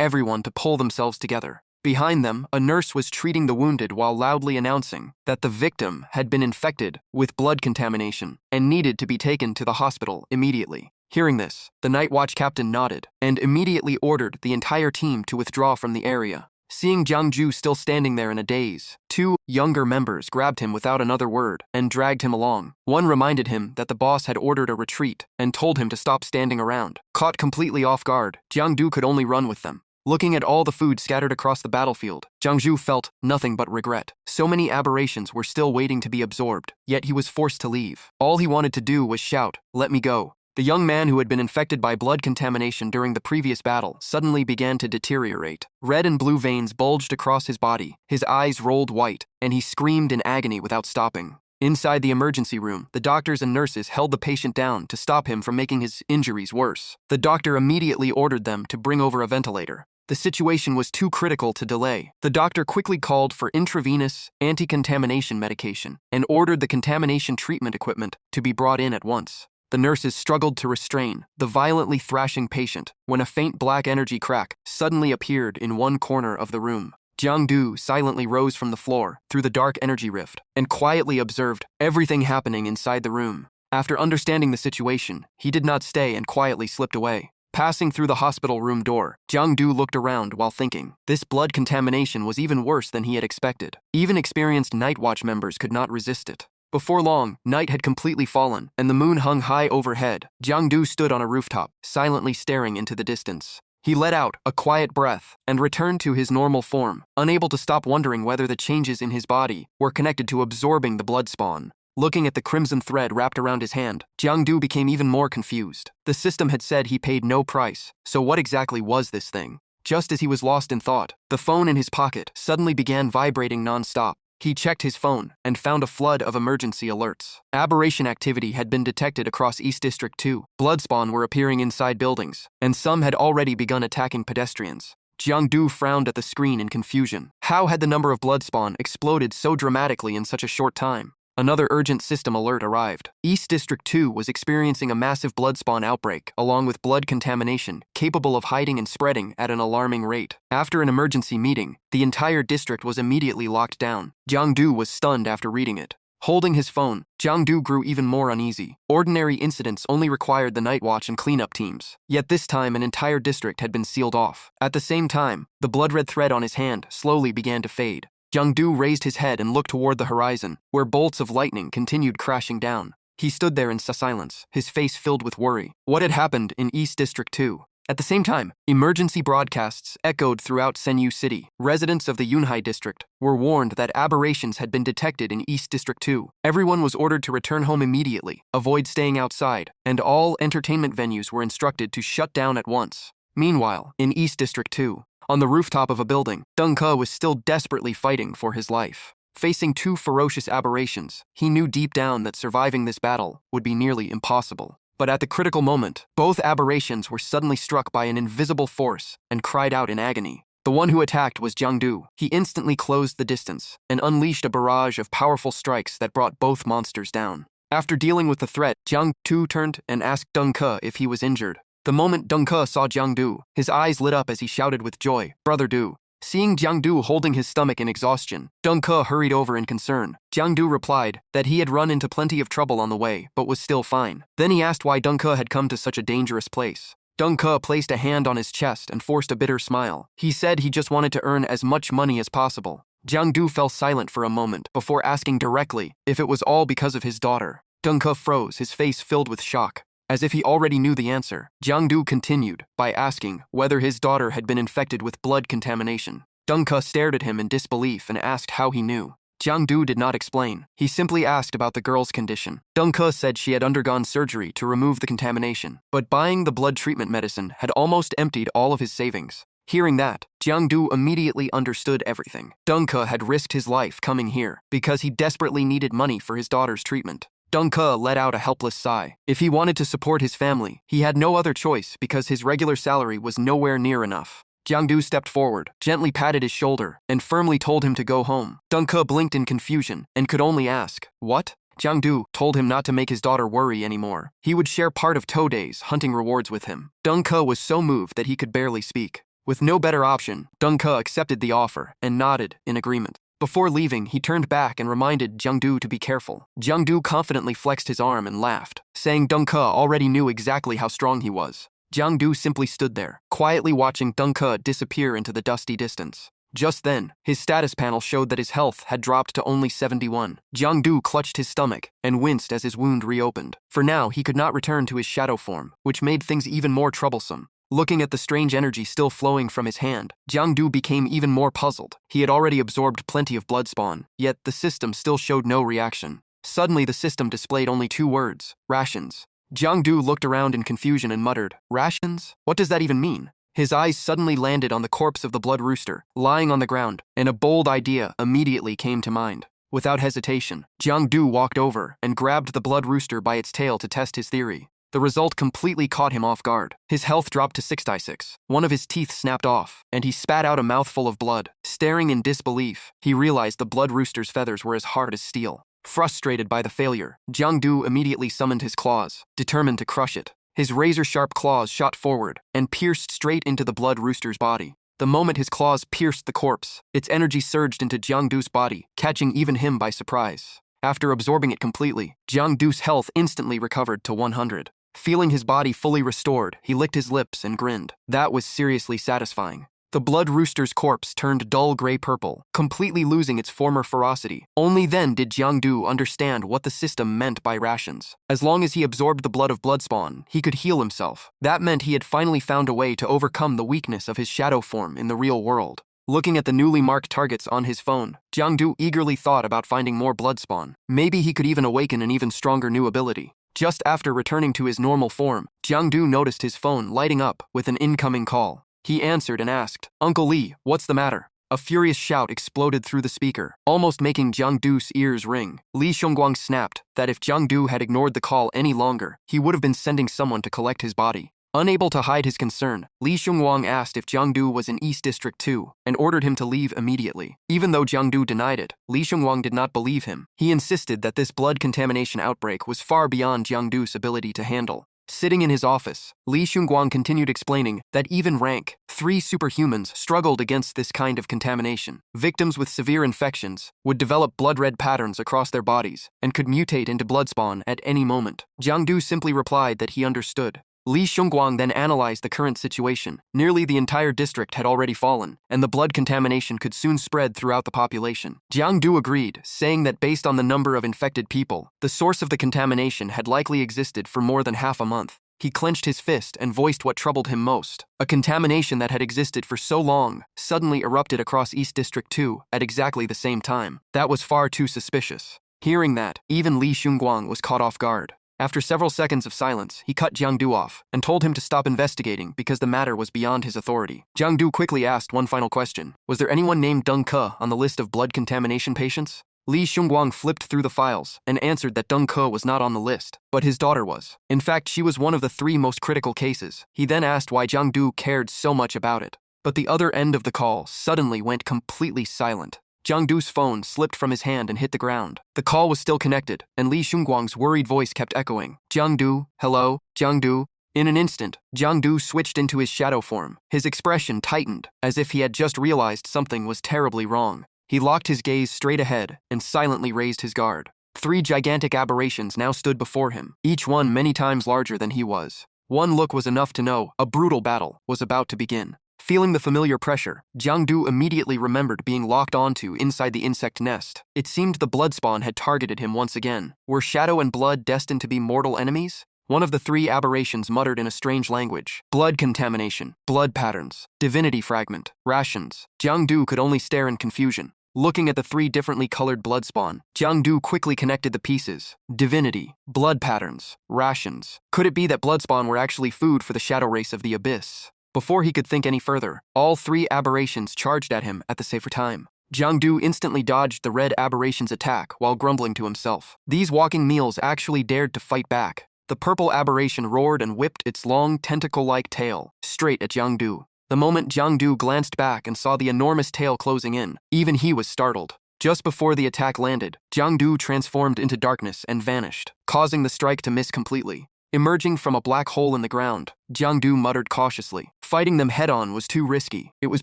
everyone to pull themselves together. Behind them, a nurse was treating the wounded while loudly announcing that the victim had been infected with blood contamination and needed to be taken to the hospital immediately. Hearing this, the Night Watch captain nodded and immediately ordered the entire team to withdraw from the area. Seeing Jiang Du still standing there in a daze, 2 younger members grabbed him without another word and dragged him along. One reminded him that the boss had ordered a retreat and told him to stop standing around. Caught completely off guard, Jiang Du could only run with them. Looking at all the food scattered across the battlefield, Jiang Du felt nothing but regret. So many aberrations were still waiting to be absorbed, yet he was forced to leave. All he wanted to do was shout, "Let me go." The young man who had been infected by blood contamination during the previous battle suddenly began to deteriorate. Red and blue veins bulged across his body, his eyes rolled white, and he screamed in agony without stopping. Inside the emergency room, the doctors and nurses held the patient down to stop him from making his injuries worse. The doctor immediately ordered them to bring over a ventilator. The situation was too critical to delay. The doctor quickly called for intravenous anti-contamination medication and ordered the contamination treatment equipment to be brought in at once. The nurses struggled to restrain the violently thrashing patient when a faint black energy crack suddenly appeared in one corner of the room. Jiang Du silently rose from the floor through the dark energy rift and quietly observed everything happening inside the room. After understanding the situation, he did not stay and quietly slipped away. Passing through the hospital room door, Jiang Du looked around while thinking. This blood contamination was even worse than he had expected. Even experienced Night Watch members could not resist it. Before long, night had completely fallen, and the moon hung high overhead. Jiang Du stood on a rooftop, silently staring into the distance. He let out a quiet breath and returned to his normal form, unable to stop wondering whether the changes in his body were connected to absorbing the blood spawn. Looking at the crimson thread wrapped around his hand, Jiangdu became even more confused. The system had said he paid no price, so what exactly was this thing? Just as he was lost in thought, the phone in his pocket suddenly began vibrating non-stop. He checked his phone and found a flood of emergency alerts. Aberration activity had been detected across East District 2. Bloodspawn were appearing inside buildings, and some had already begun attacking pedestrians. Jiangdu frowned at the screen in confusion. How had the number of bloodspawn exploded so dramatically in such a short time? Another urgent system alert arrived. East District 2 was experiencing a massive bloodspawn outbreak, along with blood contamination, capable of hiding and spreading at an alarming rate. After an emergency meeting, the entire district was immediately locked down. Jiangdu was stunned after reading it. Holding his phone, Jiangdu grew even more uneasy. Ordinary incidents only required the night watch and cleanup teams. Yet this time, an entire district had been sealed off. At the same time, the blood-red thread on his hand slowly began to fade. Jiangdu raised his head and looked toward the horizon, where bolts of lightning continued crashing down. He stood there in silence, his face filled with worry. What had happened in East District 2? At the same time, emergency broadcasts echoed throughout Senyu City. Residents of the Yunhai district were warned that aberrations had been detected in East District 2. Everyone was ordered to return home immediately, avoid staying outside, and all entertainment venues were instructed to shut down at once. Meanwhile, in East District 2, on the rooftop of a building, Deng Ke was still desperately fighting for his life. Facing two ferocious aberrations, he knew deep down that surviving this battle would be nearly impossible. But at the critical moment, both aberrations were suddenly struck by an invisible force and cried out in agony. The one who attacked was Jiangdu. He instantly closed the distance and unleashed a barrage of powerful strikes that brought both monsters down. After dealing with the threat, Jiangdu turned and asked Deng Ke if he was injured. The moment Deng Ke saw Jiangdu, his eyes lit up as he shouted with joy, "Brother Du." Seeing Jiangdu holding his stomach in exhaustion, Deng Ke hurried over in concern. Jiangdu replied that he had run into plenty of trouble on the way, but was still fine. Then he asked why Deng Ke had come to such a dangerous place. Deng Ke placed a hand on his chest and forced a bitter smile. He said he just wanted to earn as much money as possible. Jiangdu fell silent for a moment before asking directly if it was all because of his daughter. Deng Ke froze, his face filled with shock. As if he already knew the answer, Jiangdu continued by asking whether his daughter had been infected with blood contamination. Deng Ke stared at him in disbelief and asked how he knew. Jiangdu did not explain. He simply asked about the girl's condition. Deng Ke said she had undergone surgery to remove the contamination, but buying the blood treatment medicine had almost emptied all of his savings. Hearing that, Jiangdu immediately understood everything. Deng Ke had risked his life coming here because he desperately needed money for his daughter's treatment. Deng Ke let out a helpless sigh. If he wanted to support his family, he had no other choice because his regular salary was nowhere near enough. Jiangdu stepped forward, gently patted his shoulder, and firmly told him to go home. Deng Ke blinked in confusion and could only ask, "What?" Jiangdu told him not to make his daughter worry anymore. He would share part of Today's hunting rewards with him. Deng Ke was so moved that he could barely speak. With no better option, Deng Ke accepted the offer and nodded in agreement. Before leaving, he turned back and reminded Jiangdu to be careful. Jiangdu confidently flexed his arm and laughed, saying Deng Ke already knew exactly how strong he was. Jiangdu simply stood there, quietly watching Deng Ke disappear into the dusty distance. Just then, his status panel showed that his health had dropped to only 71. Jiangdu clutched his stomach and winced as his wound reopened. For now, he could not return to his shadow form, which made things even more troublesome. Looking at the strange energy still flowing from his hand, Jiangdu became even more puzzled. He had already absorbed plenty of blood spawn, yet the system still showed no reaction. Suddenly, the system displayed only two words: rations. Jiangdu looked around in confusion and muttered, "Rations? What does that even mean?" His eyes suddenly landed on the corpse of the blood rooster, lying on the ground, and a bold idea immediately came to mind. Without hesitation, Jiangdu walked over and grabbed the blood rooster by its tail to test his theory. The result completely caught him off guard. His health dropped to 6/6. One of his teeth snapped off, and he spat out a mouthful of blood. Staring in disbelief, he realized the blood rooster's feathers were as hard as steel. Frustrated by the failure, Jiangdu immediately summoned his claws, determined to crush it. His razor-sharp claws shot forward and pierced straight into the blood rooster's body. The moment his claws pierced the corpse, its energy surged into Jiangdu's body, catching even him by surprise. After absorbing it completely, Jiangdu's health instantly recovered to 100. Feeling his body fully restored, he licked his lips and grinned. That was seriously satisfying. The blood rooster's corpse turned dull gray purple, completely losing its former ferocity. Only then did Jiangdu understand what the system meant by rations. As long as he absorbed the blood of bloodspawn, he could heal himself. That meant he had finally found a way to overcome the weakness of his shadow form in the real world. Looking at the newly marked targets on his phone, Jiang-du eagerly thought about finding more blood spawn. Maybe he could even awaken an even stronger new ability. Just after returning to his normal form, Jiang-du noticed his phone lighting up with an incoming call. He answered and asked, "Uncle Lee, what's the matter?" A furious shout exploded through the speaker, almost making Jiang-du's ears ring. Li Xiongguang snapped that if Jiang-du had ignored the call any longer, he would have been sending someone to collect his body. Unable to hide his concern, Li Xiongguang asked if Jiang-du was in East District 2 and ordered him to leave immediately. Even though Jiang-du denied it, Li Xiongguang did not believe him. He insisted that this blood contamination outbreak was far beyond Jiang-du's ability to handle. Sitting in his office, Li Xiongguang continued explaining that even rank 3 superhumans struggled against this kind of contamination. Victims with severe infections would develop blood red patterns across their bodies and could mutate into blood spawn at any moment. Jiang-du simply replied that he understood. Li Xiongguang then analyzed the current situation. Nearly the entire district had already fallen, and the blood contamination could soon spread throughout the population. Jiang-du agreed, saying that based on the number of infected people, the source of the contamination had likely existed for more than half a month. He clenched his fist and voiced what troubled him most. A contamination that had existed for so long suddenly erupted across East District 2 at exactly the same time. That was far too suspicious. Hearing that, even Li Xiongguang was caught off guard. After several seconds of silence, he cut Jiang-du off and told him to stop investigating because the matter was beyond his authority. Jiang-du quickly asked one final question. Was there anyone named Deng Ke on the list of blood contamination patients? Li Xiongguang flipped through the files and answered that Deng Ke was not on the list, but his daughter was. In fact, she was one of the 3 most critical cases. He then asked why Jiang-du cared so much about it. But the other end of the call suddenly went completely silent. Jiang-du's phone slipped from his hand and hit the ground. The call was still connected, and Li Xiongguang's worried voice kept echoing. "Jiang-du, hello, Jiang-du." In an instant, Jiang-du switched into his shadow form. His expression tightened, as if he had just realized something was terribly wrong. He locked his gaze straight ahead and silently raised his guard. 3 gigantic aberrations now stood before him, each one many times larger than he was. One look was enough to know a brutal battle was about to begin. Feeling the familiar pressure, Jiang-du immediately remembered being locked onto inside the insect nest. It seemed the blood spawn had targeted him once again. Were shadow and blood destined to be mortal enemies? One of the 3 aberrations muttered in a strange language. Blood contamination, blood patterns, divinity fragment, rations. Jiang-du could only stare in confusion. Looking at the 3 differently colored blood spawn, Jiang-du quickly connected the pieces. Divinity, blood patterns, rations. Could it be that blood spawn were actually food for the shadow race of the abyss? Before he could think any further, all 3 aberrations charged at him at the same time. Jiang-du instantly dodged the red aberration's attack while grumbling to himself. These walking meals actually dared to fight back. The purple aberration roared and whipped its long, tentacle-like tail straight at Jiang-du. The moment Jiang-du glanced back and saw the enormous tail closing in, even he was startled. Just before the attack landed, Jiang-du transformed into darkness and vanished, causing the strike to miss completely. Emerging from a black hole in the ground, Jiang-du muttered cautiously. Fighting them head-on was too risky. It was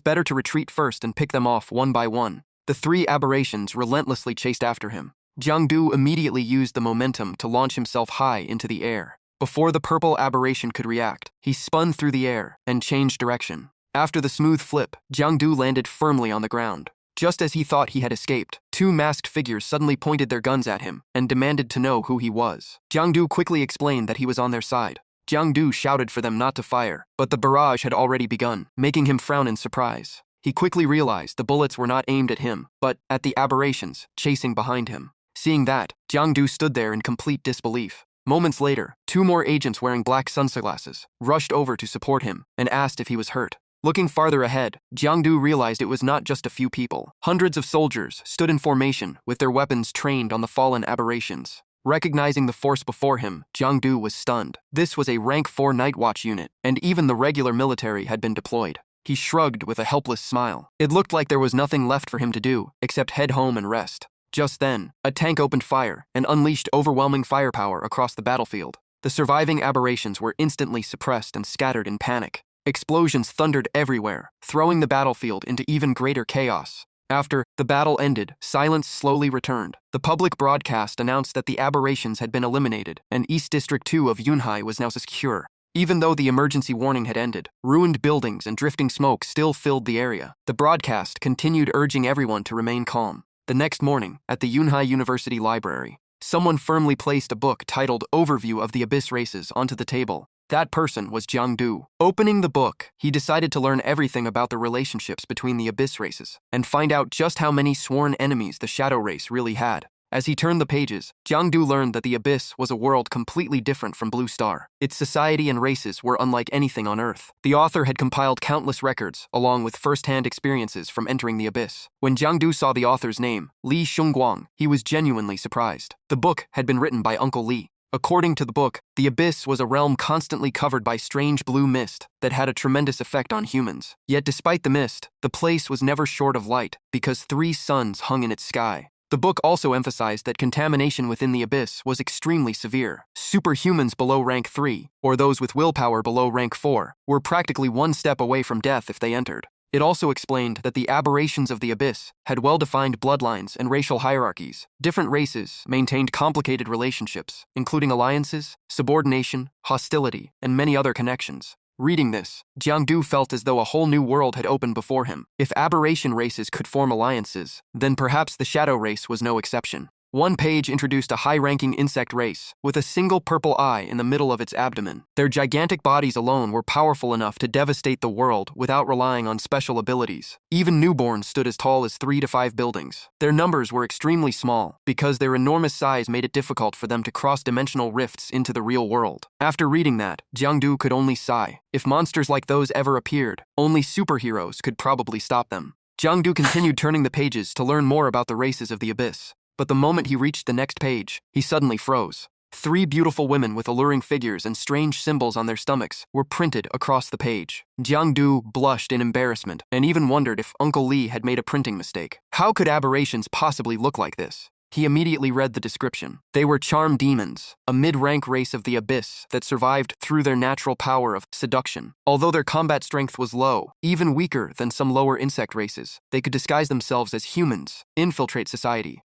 better to retreat first and pick them off one by one. The 3 aberrations relentlessly chased after him. Jiang-du immediately used the momentum to launch himself high into the air. Before the purple aberration could react, he spun through the air and changed direction. After the smooth flip, Jiang-du landed firmly on the ground. Just as he thought he had escaped, 2 masked figures suddenly pointed their guns at him and demanded to know who he was. Jiang-du quickly explained that he was on their side. Jiang-du shouted for them not to fire, but the barrage had already begun, making him frown in surprise. He quickly realized the bullets were not aimed at him, but at the aberrations chasing behind him. Seeing that, Jiang-du stood there in complete disbelief. Moments later, 2 more agents wearing black sunglasses rushed over to support him and asked if he was hurt. Looking farther ahead, Jiang-du realized it was not just a few people. Hundreds of soldiers stood in formation with their weapons trained on the fallen aberrations. Recognizing the force before him, Jiang-du was stunned. This was a rank 4 night watch unit, and even the regular military had been deployed. He shrugged with a helpless smile. It looked like there was nothing left for him to do except head home and rest. Just then, a tank opened fire and unleashed overwhelming firepower across the battlefield. The surviving aberrations were instantly suppressed and scattered in panic. Explosions thundered everywhere, throwing the battlefield into even greater chaos. After the battle ended, silence slowly returned. The public broadcast announced that the aberrations had been eliminated, and East District 2 of Yunhai was now secure. Even though the emergency warning had ended, ruined buildings and drifting smoke still filled the area. The broadcast continued urging everyone to remain calm. The next morning, at the Yunhai University Library, someone firmly placed a book titled Overview of the Abyss Races onto the table. That person was Jiang-du. Opening the book, he decided to learn everything about the relationships between the Abyss races and find out just how many sworn enemies the Shadow race really had. As he turned the pages, Jiang-du learned that the Abyss was a world completely different from Blue Star. Its society and races were unlike anything on Earth. The author had compiled countless records, along with first-hand experiences from entering the Abyss. When Jiang-du saw the author's name, Li Shengguang, he was genuinely surprised. The book had been written by Uncle Li. According to the book, the Abyss was a realm constantly covered by strange blue mist that had a tremendous effect on humans. Yet despite the mist, the place was never short of light because 3 suns hung in its sky. The book also emphasized that contamination within the Abyss was extremely severe. Superhumans below rank 3, or those with willpower below rank 4, were practically one step away from death if they entered. It also explained that the aberrations of the Abyss had well-defined bloodlines and racial hierarchies. Different races maintained complicated relationships, including alliances, subordination, hostility, and many other connections. Reading this, Jiang-du felt as though a whole new world had opened before him. If aberration races could form alliances, then perhaps the Shadow race was no exception. One page introduced a high-ranking insect race with a single purple eye in the middle of its abdomen. Their gigantic bodies alone were powerful enough to devastate the world without relying on special abilities. Even newborns stood as tall as 3 to 5 buildings. Their numbers were extremely small because their enormous size made it difficult for them to cross dimensional rifts into the real world. After reading that, Jiang-du could only sigh. If monsters like those ever appeared, only superheroes could probably stop them. Jiang-du continued turning the pages to learn more about the races of the Abyss. But the moment he reached the next page, he suddenly froze. 3 beautiful women with alluring figures and strange symbols on their stomachs were printed across the page. Jiang-du blushed in embarrassment and even wondered if Uncle Li had made a printing mistake. How could aberrations possibly look like this? He immediately read the description. They were charm demons, a mid-rank race of the Abyss that survived through their natural power of seduction. Although their combat strength was low, even weaker than some lower insect races, they could disguise themselves as humans, infiltrate society,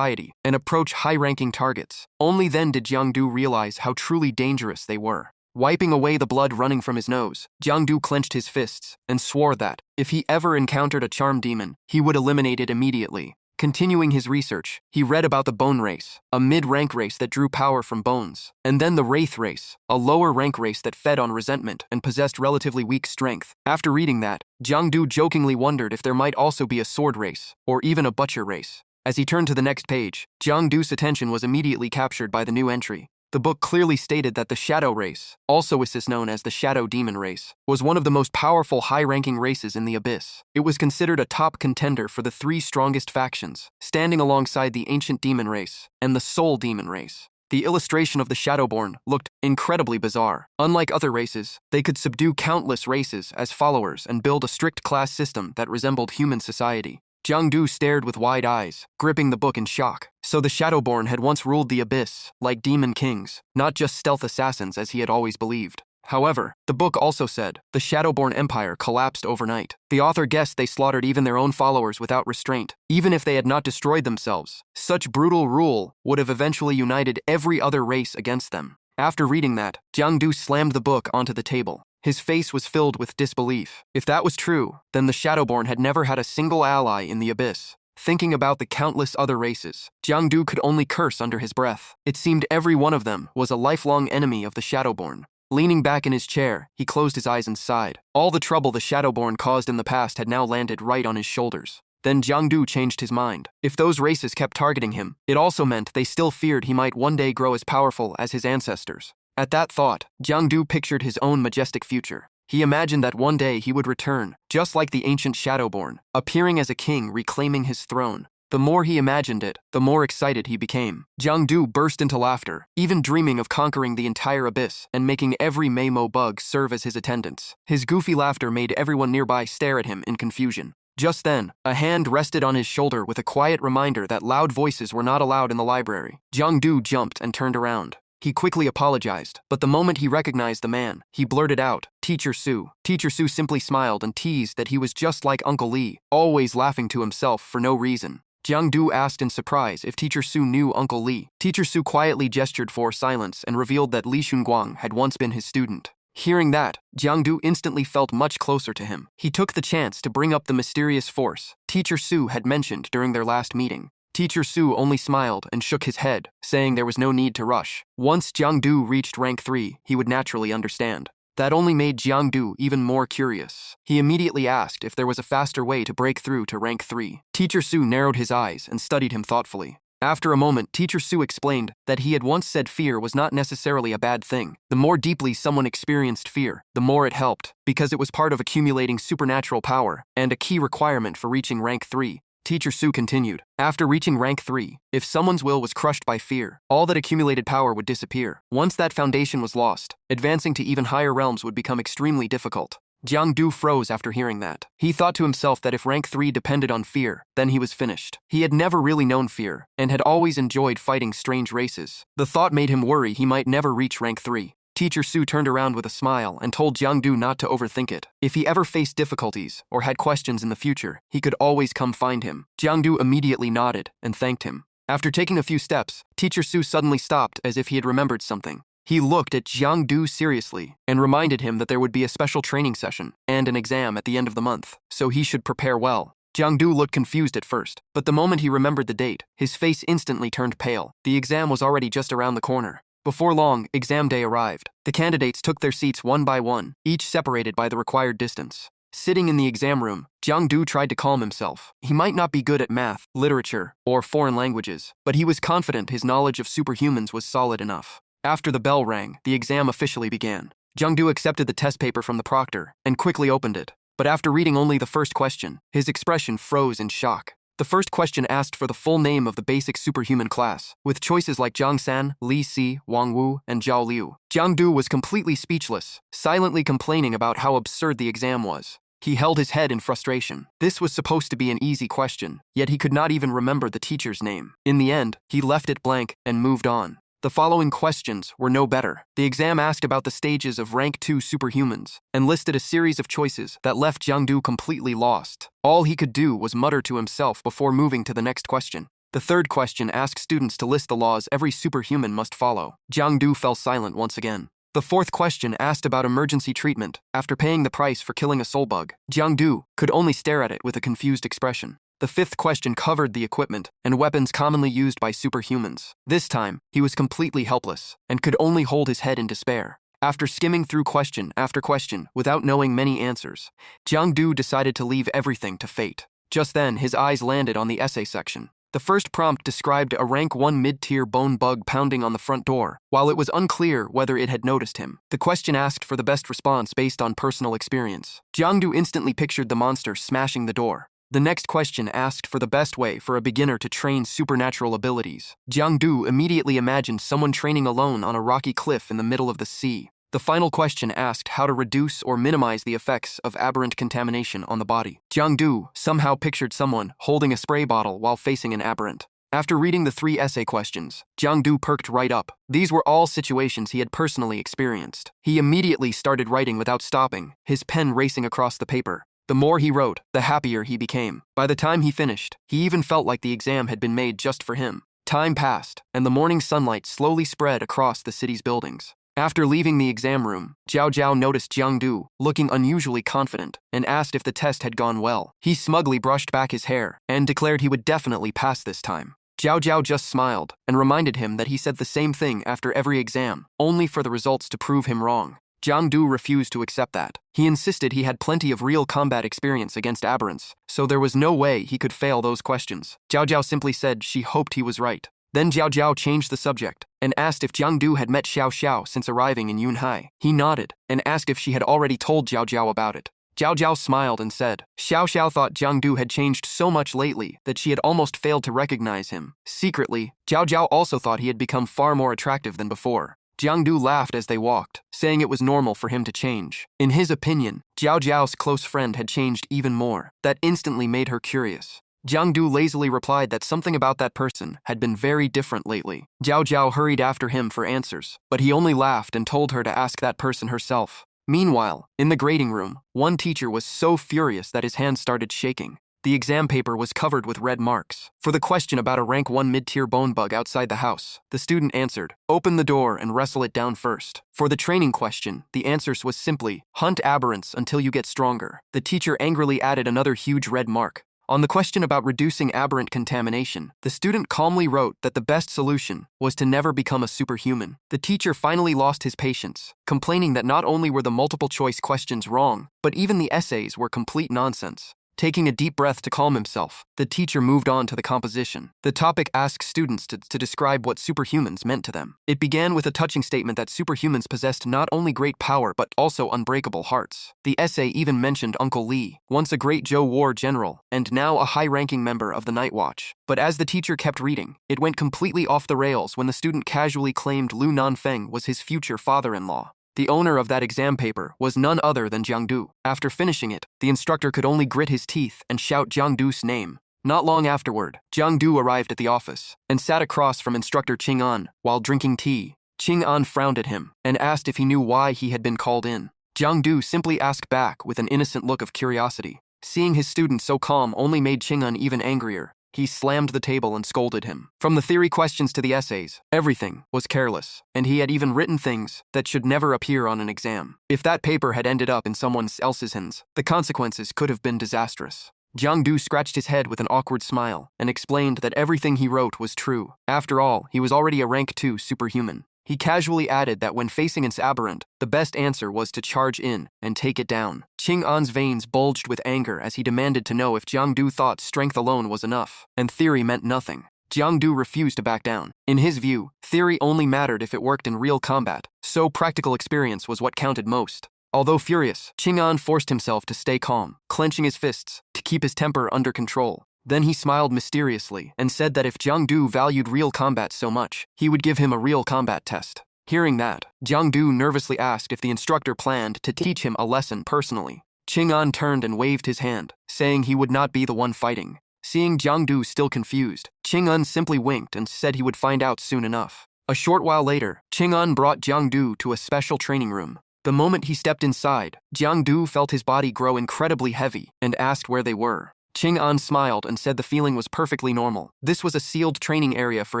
and approach high-ranking targets. Only then did Jiang-du realize how truly dangerous they were. Wiping away the blood running from his nose, Jiang-du clenched his fists and swore that, if he ever encountered a charm demon, he would eliminate it immediately. Continuing his research, he read about the Bone Race, a mid-rank race that drew power from bones, and then the Wraith Race, a lower-rank race that fed on resentment and possessed relatively weak strength. After reading that, Jiang-du jokingly wondered if there might also be a Sword Race, or even a Butcher Race. As he turned to the next page, Jiang-du's attention was immediately captured by the new entry. The book clearly stated that the Shadow race, also known as the Shadow Demon race, was one of the most powerful high-ranking races in the Abyss. It was considered a top contender for the 3 strongest factions, standing alongside the Ancient Demon race and the Soul Demon race. The illustration of the Shadowborn looked incredibly bizarre. Unlike other races, they could subdue countless races as followers and build a strict class system that resembled human society. Jiang-du stared with wide eyes, gripping the book in shock. So the Shadowborn had once ruled the Abyss, like demon kings, not just stealth assassins as he had always believed. However, the book also said, the Shadowborn Empire collapsed overnight. The author guessed they slaughtered even their own followers without restraint, even if they had not destroyed themselves. Such brutal rule would have eventually united every other race against them. After reading that, Jiang-du slammed the book onto the table. His face was filled with disbelief. If that was true, then the Shadowborn had never had a single ally in the Abyss. Thinking about the countless other races, Jiang-du could only curse under his breath. It seemed every one of them was a lifelong enemy of the Shadowborn. Leaning back in his chair, he closed his eyes and sighed. All the trouble the Shadowborn caused in the past had now landed right on his shoulders. Then Jiang-du changed his mind. If those races kept targeting him, it also meant they still feared he might one day grow as powerful as his ancestors. At that thought, Jiang-du pictured his own majestic future. He imagined that one day he would return, just like the ancient Shadowborn, appearing as a king reclaiming his throne. The more he imagined it, the more excited he became. Jiang-du burst into laughter, even dreaming of conquering the entire Abyss and making every Meimo bug serve as his attendants. His goofy laughter made everyone nearby stare at him in confusion. Just then, a hand rested on his shoulder with a quiet reminder that loud voices were not allowed in the library. Jiang-du jumped and turned around. He quickly apologized, but the moment he recognized the man, he blurted out, "Teacher Su." Teacher Su simply smiled and teased that he was just like Uncle Li, always laughing to himself for no reason. Jiang-du asked in surprise if Teacher Su knew Uncle Li. Teacher Su quietly gestured for silence and revealed that Li Shunguang had once been his student. Hearing that, Jiang-du instantly felt much closer to him. He took the chance to bring up the mysterious force Teacher Su had mentioned during their last meeting. Teacher Su only smiled and shook his head, saying there was no need to rush. Once Jiangdu reached rank 3, he would naturally understand. That only made Jiangdu even more curious. He immediately asked if there was a faster way to break through to rank 3. Teacher Su narrowed his eyes and studied him thoughtfully. After a moment, Teacher Su explained that he had once said fear was not necessarily a bad thing. The more deeply someone experienced fear, the more it helped, because it was part of accumulating supernatural power and a key requirement for reaching rank 3. Teacher Su continued, after reaching rank 3, if someone's will was crushed by fear, all that accumulated power would disappear. Once that foundation was lost, advancing to even higher realms would become extremely difficult. Jiangdu froze after hearing that. He thought to himself that if rank 3 depended on fear, then he was finished. He had never really known fear, and had always enjoyed fighting strange races. The thought made him worry he might never reach rank 3. Teacher Su turned around with a smile and told Jiangdu not to overthink it. If he ever faced difficulties or had questions in the future, he could always come find him. Jiangdu immediately nodded and thanked him. After taking a few steps, Teacher Su suddenly stopped as if he had remembered something. He looked at Jiangdu seriously and reminded him that there would be a special training session and an exam at the end of the month, so he should prepare well. Jiangdu looked confused at first, but the moment he remembered the date, his face instantly turned pale. The exam was already just around the corner. Before long, exam day arrived. The candidates took their seats one by one, each separated by the required distance. Sitting in the exam room, Jiangdu tried to calm himself. He might not be good at math, literature, or foreign languages, but he was confident his knowledge of superhumans was solid enough. After the bell rang, the exam officially began. Jiangdu accepted the test paper from the proctor and quickly opened it. But after reading only the first question, his expression froze in shock. The first question asked for the full name of the basic superhuman class, with choices like Zhang San, Li Si, Wang Wu, and Zhao Liu. Jiangdu was completely speechless, silently complaining about how absurd the exam was. He held his head in frustration. This was supposed to be an easy question, yet he could not even remember the teacher's name. In the end, he left it blank and moved on. The following questions were no better. The exam asked about the stages of rank 2 superhumans and listed a series of choices that left Jiangdu completely lost. All he could do was mutter to himself before moving to the next question. The third question asked students to list the laws every superhuman must follow. Jiangdu fell silent once again. The fourth question asked about emergency treatment after paying the price for killing a soul bug. Jiangdu could only stare at it with a confused expression. The fifth question covered the equipment and weapons commonly used by superhumans. This time, he was completely helpless and could only hold his head in despair. After skimming through question after question without knowing many answers, Jiangdu decided to leave everything to fate. Just then, his eyes landed on the essay section. The first prompt described a rank 1 mid-tier bone bug pounding on the front door, while it was unclear whether it had noticed him. The question asked for the best response based on personal experience. Jiangdu instantly pictured the monster smashing the door. The next question asked for the best way for a beginner to train supernatural abilities. Jiangdu immediately imagined someone training alone on a rocky cliff in the middle of the sea. The final question asked how to reduce or minimize the effects of aberrant contamination on the body. Jiangdu somehow pictured someone holding a spray bottle while facing an aberrant. After reading the 3 essay questions, Jiangdu perked right up. These were all situations he had personally experienced. He immediately started writing without stopping, his pen racing across the paper. The more he wrote, the happier he became. By the time he finished, he even felt like the exam had been made just for him. Time passed, and the morning sunlight slowly spread across the city's buildings. After leaving the exam room, Zhao Zhao noticed Jiangdu looking unusually confident and asked if the test had gone well. He smugly brushed back his hair and declared he would definitely pass this time. Zhao Zhao just smiled and reminded him that he said the same thing after every exam, only for the results to prove him wrong. Jiangdu refused to accept that. He insisted he had plenty of real combat experience against aberrants, so there was no way he could fail those questions. Zhao Zhao simply said she hoped he was right. Then Zhao Zhao changed the subject and asked if Jiangdu had met Xiao Xiao since arriving in Yunhai. He nodded and asked if she had already told Zhao Zhao about it. Zhao Zhao smiled and said, Xiao Xiao thought Jiangdu had changed so much lately that she had almost failed to recognize him. Secretly, Zhao Zhao also thought he had become far more attractive than before. Jiangdu laughed as they walked, saying it was normal for him to change. In his opinion, Zhao Zhao's close friend had changed even more. That instantly made her curious. Jiangdu lazily replied that something about that person had been very different lately. Zhao Zhao hurried after him for answers, but he only laughed and told her to ask that person herself. Meanwhile, in the grading room, one teacher was so furious that his hands started shaking. The exam paper was covered with red marks. For the question about a rank 1 mid-tier bone bug outside the house, the student answered, open the door and wrestle it down first. For the training question, the answer was simply, hunt aberrants until you get stronger. The teacher angrily added another huge red mark. On the question about reducing aberrant contamination, the student calmly wrote that the best solution was to never become a superhuman. The teacher finally lost his patience, complaining that not only were the multiple-choice questions wrong, but even the essays were complete nonsense. Taking a deep breath to calm himself, the teacher moved on to the composition. The topic asked students to describe what superhumans meant to them. It began with a touching statement that superhumans possessed not only great power but also unbreakable hearts. The essay even mentioned Uncle Lee, once a great Zhou war general, and now a high-ranking member of the Night Watch. But as the teacher kept reading, it went completely off the rails when the student casually claimed Lu Nanfeng was his future father-in-law. The owner of that exam paper was none other than Jiang Du. After finishing it, the instructor could only grit his teeth and shout Jiang Du's name. Not long afterward, Jiang Du arrived at the office and sat across from instructor Qing An while drinking tea. Qing An frowned at him and asked if he knew why he had been called in. Jiang Du simply asked back with an innocent look of curiosity. Seeing his student so calm only made Qing An even angrier. He slammed the table and scolded him. From the theory questions to the essays, everything was careless, and he had even written things that should never appear on an exam. If that paper had ended up in someone else's hands, the consequences could have been disastrous. Jiang Du scratched his head with an awkward smile and explained that everything he wrote was true. After all, he was already a rank 2 superhuman. He casually added that when facing an aberrant, the best answer was to charge in and take it down. Qing An's veins bulged with anger as he demanded to know if Jiang Du thought strength alone was enough, and theory meant nothing. Jiang Du refused to back down. In his view, theory only mattered if it worked in real combat, so practical experience was what counted most. Although furious, Qing An forced himself to stay calm, clenching his fists to keep his temper under control. Then he smiled mysteriously and said that if Jiang Du valued real combat so much, he would give him a real combat test. Hearing that, Jiang Du nervously asked if the instructor planned to teach him a lesson personally. Qing An turned and waved his hand, saying he would not be the one fighting. Seeing Jiang Du still confused, Qing An simply winked and said he would find out soon enough. A short while later, Qing An brought Jiang Du to a special training room. The moment he stepped inside, Jiang Du felt his body grow incredibly heavy and asked where they were. Qing An smiled and said the feeling was perfectly normal. This was a sealed training area for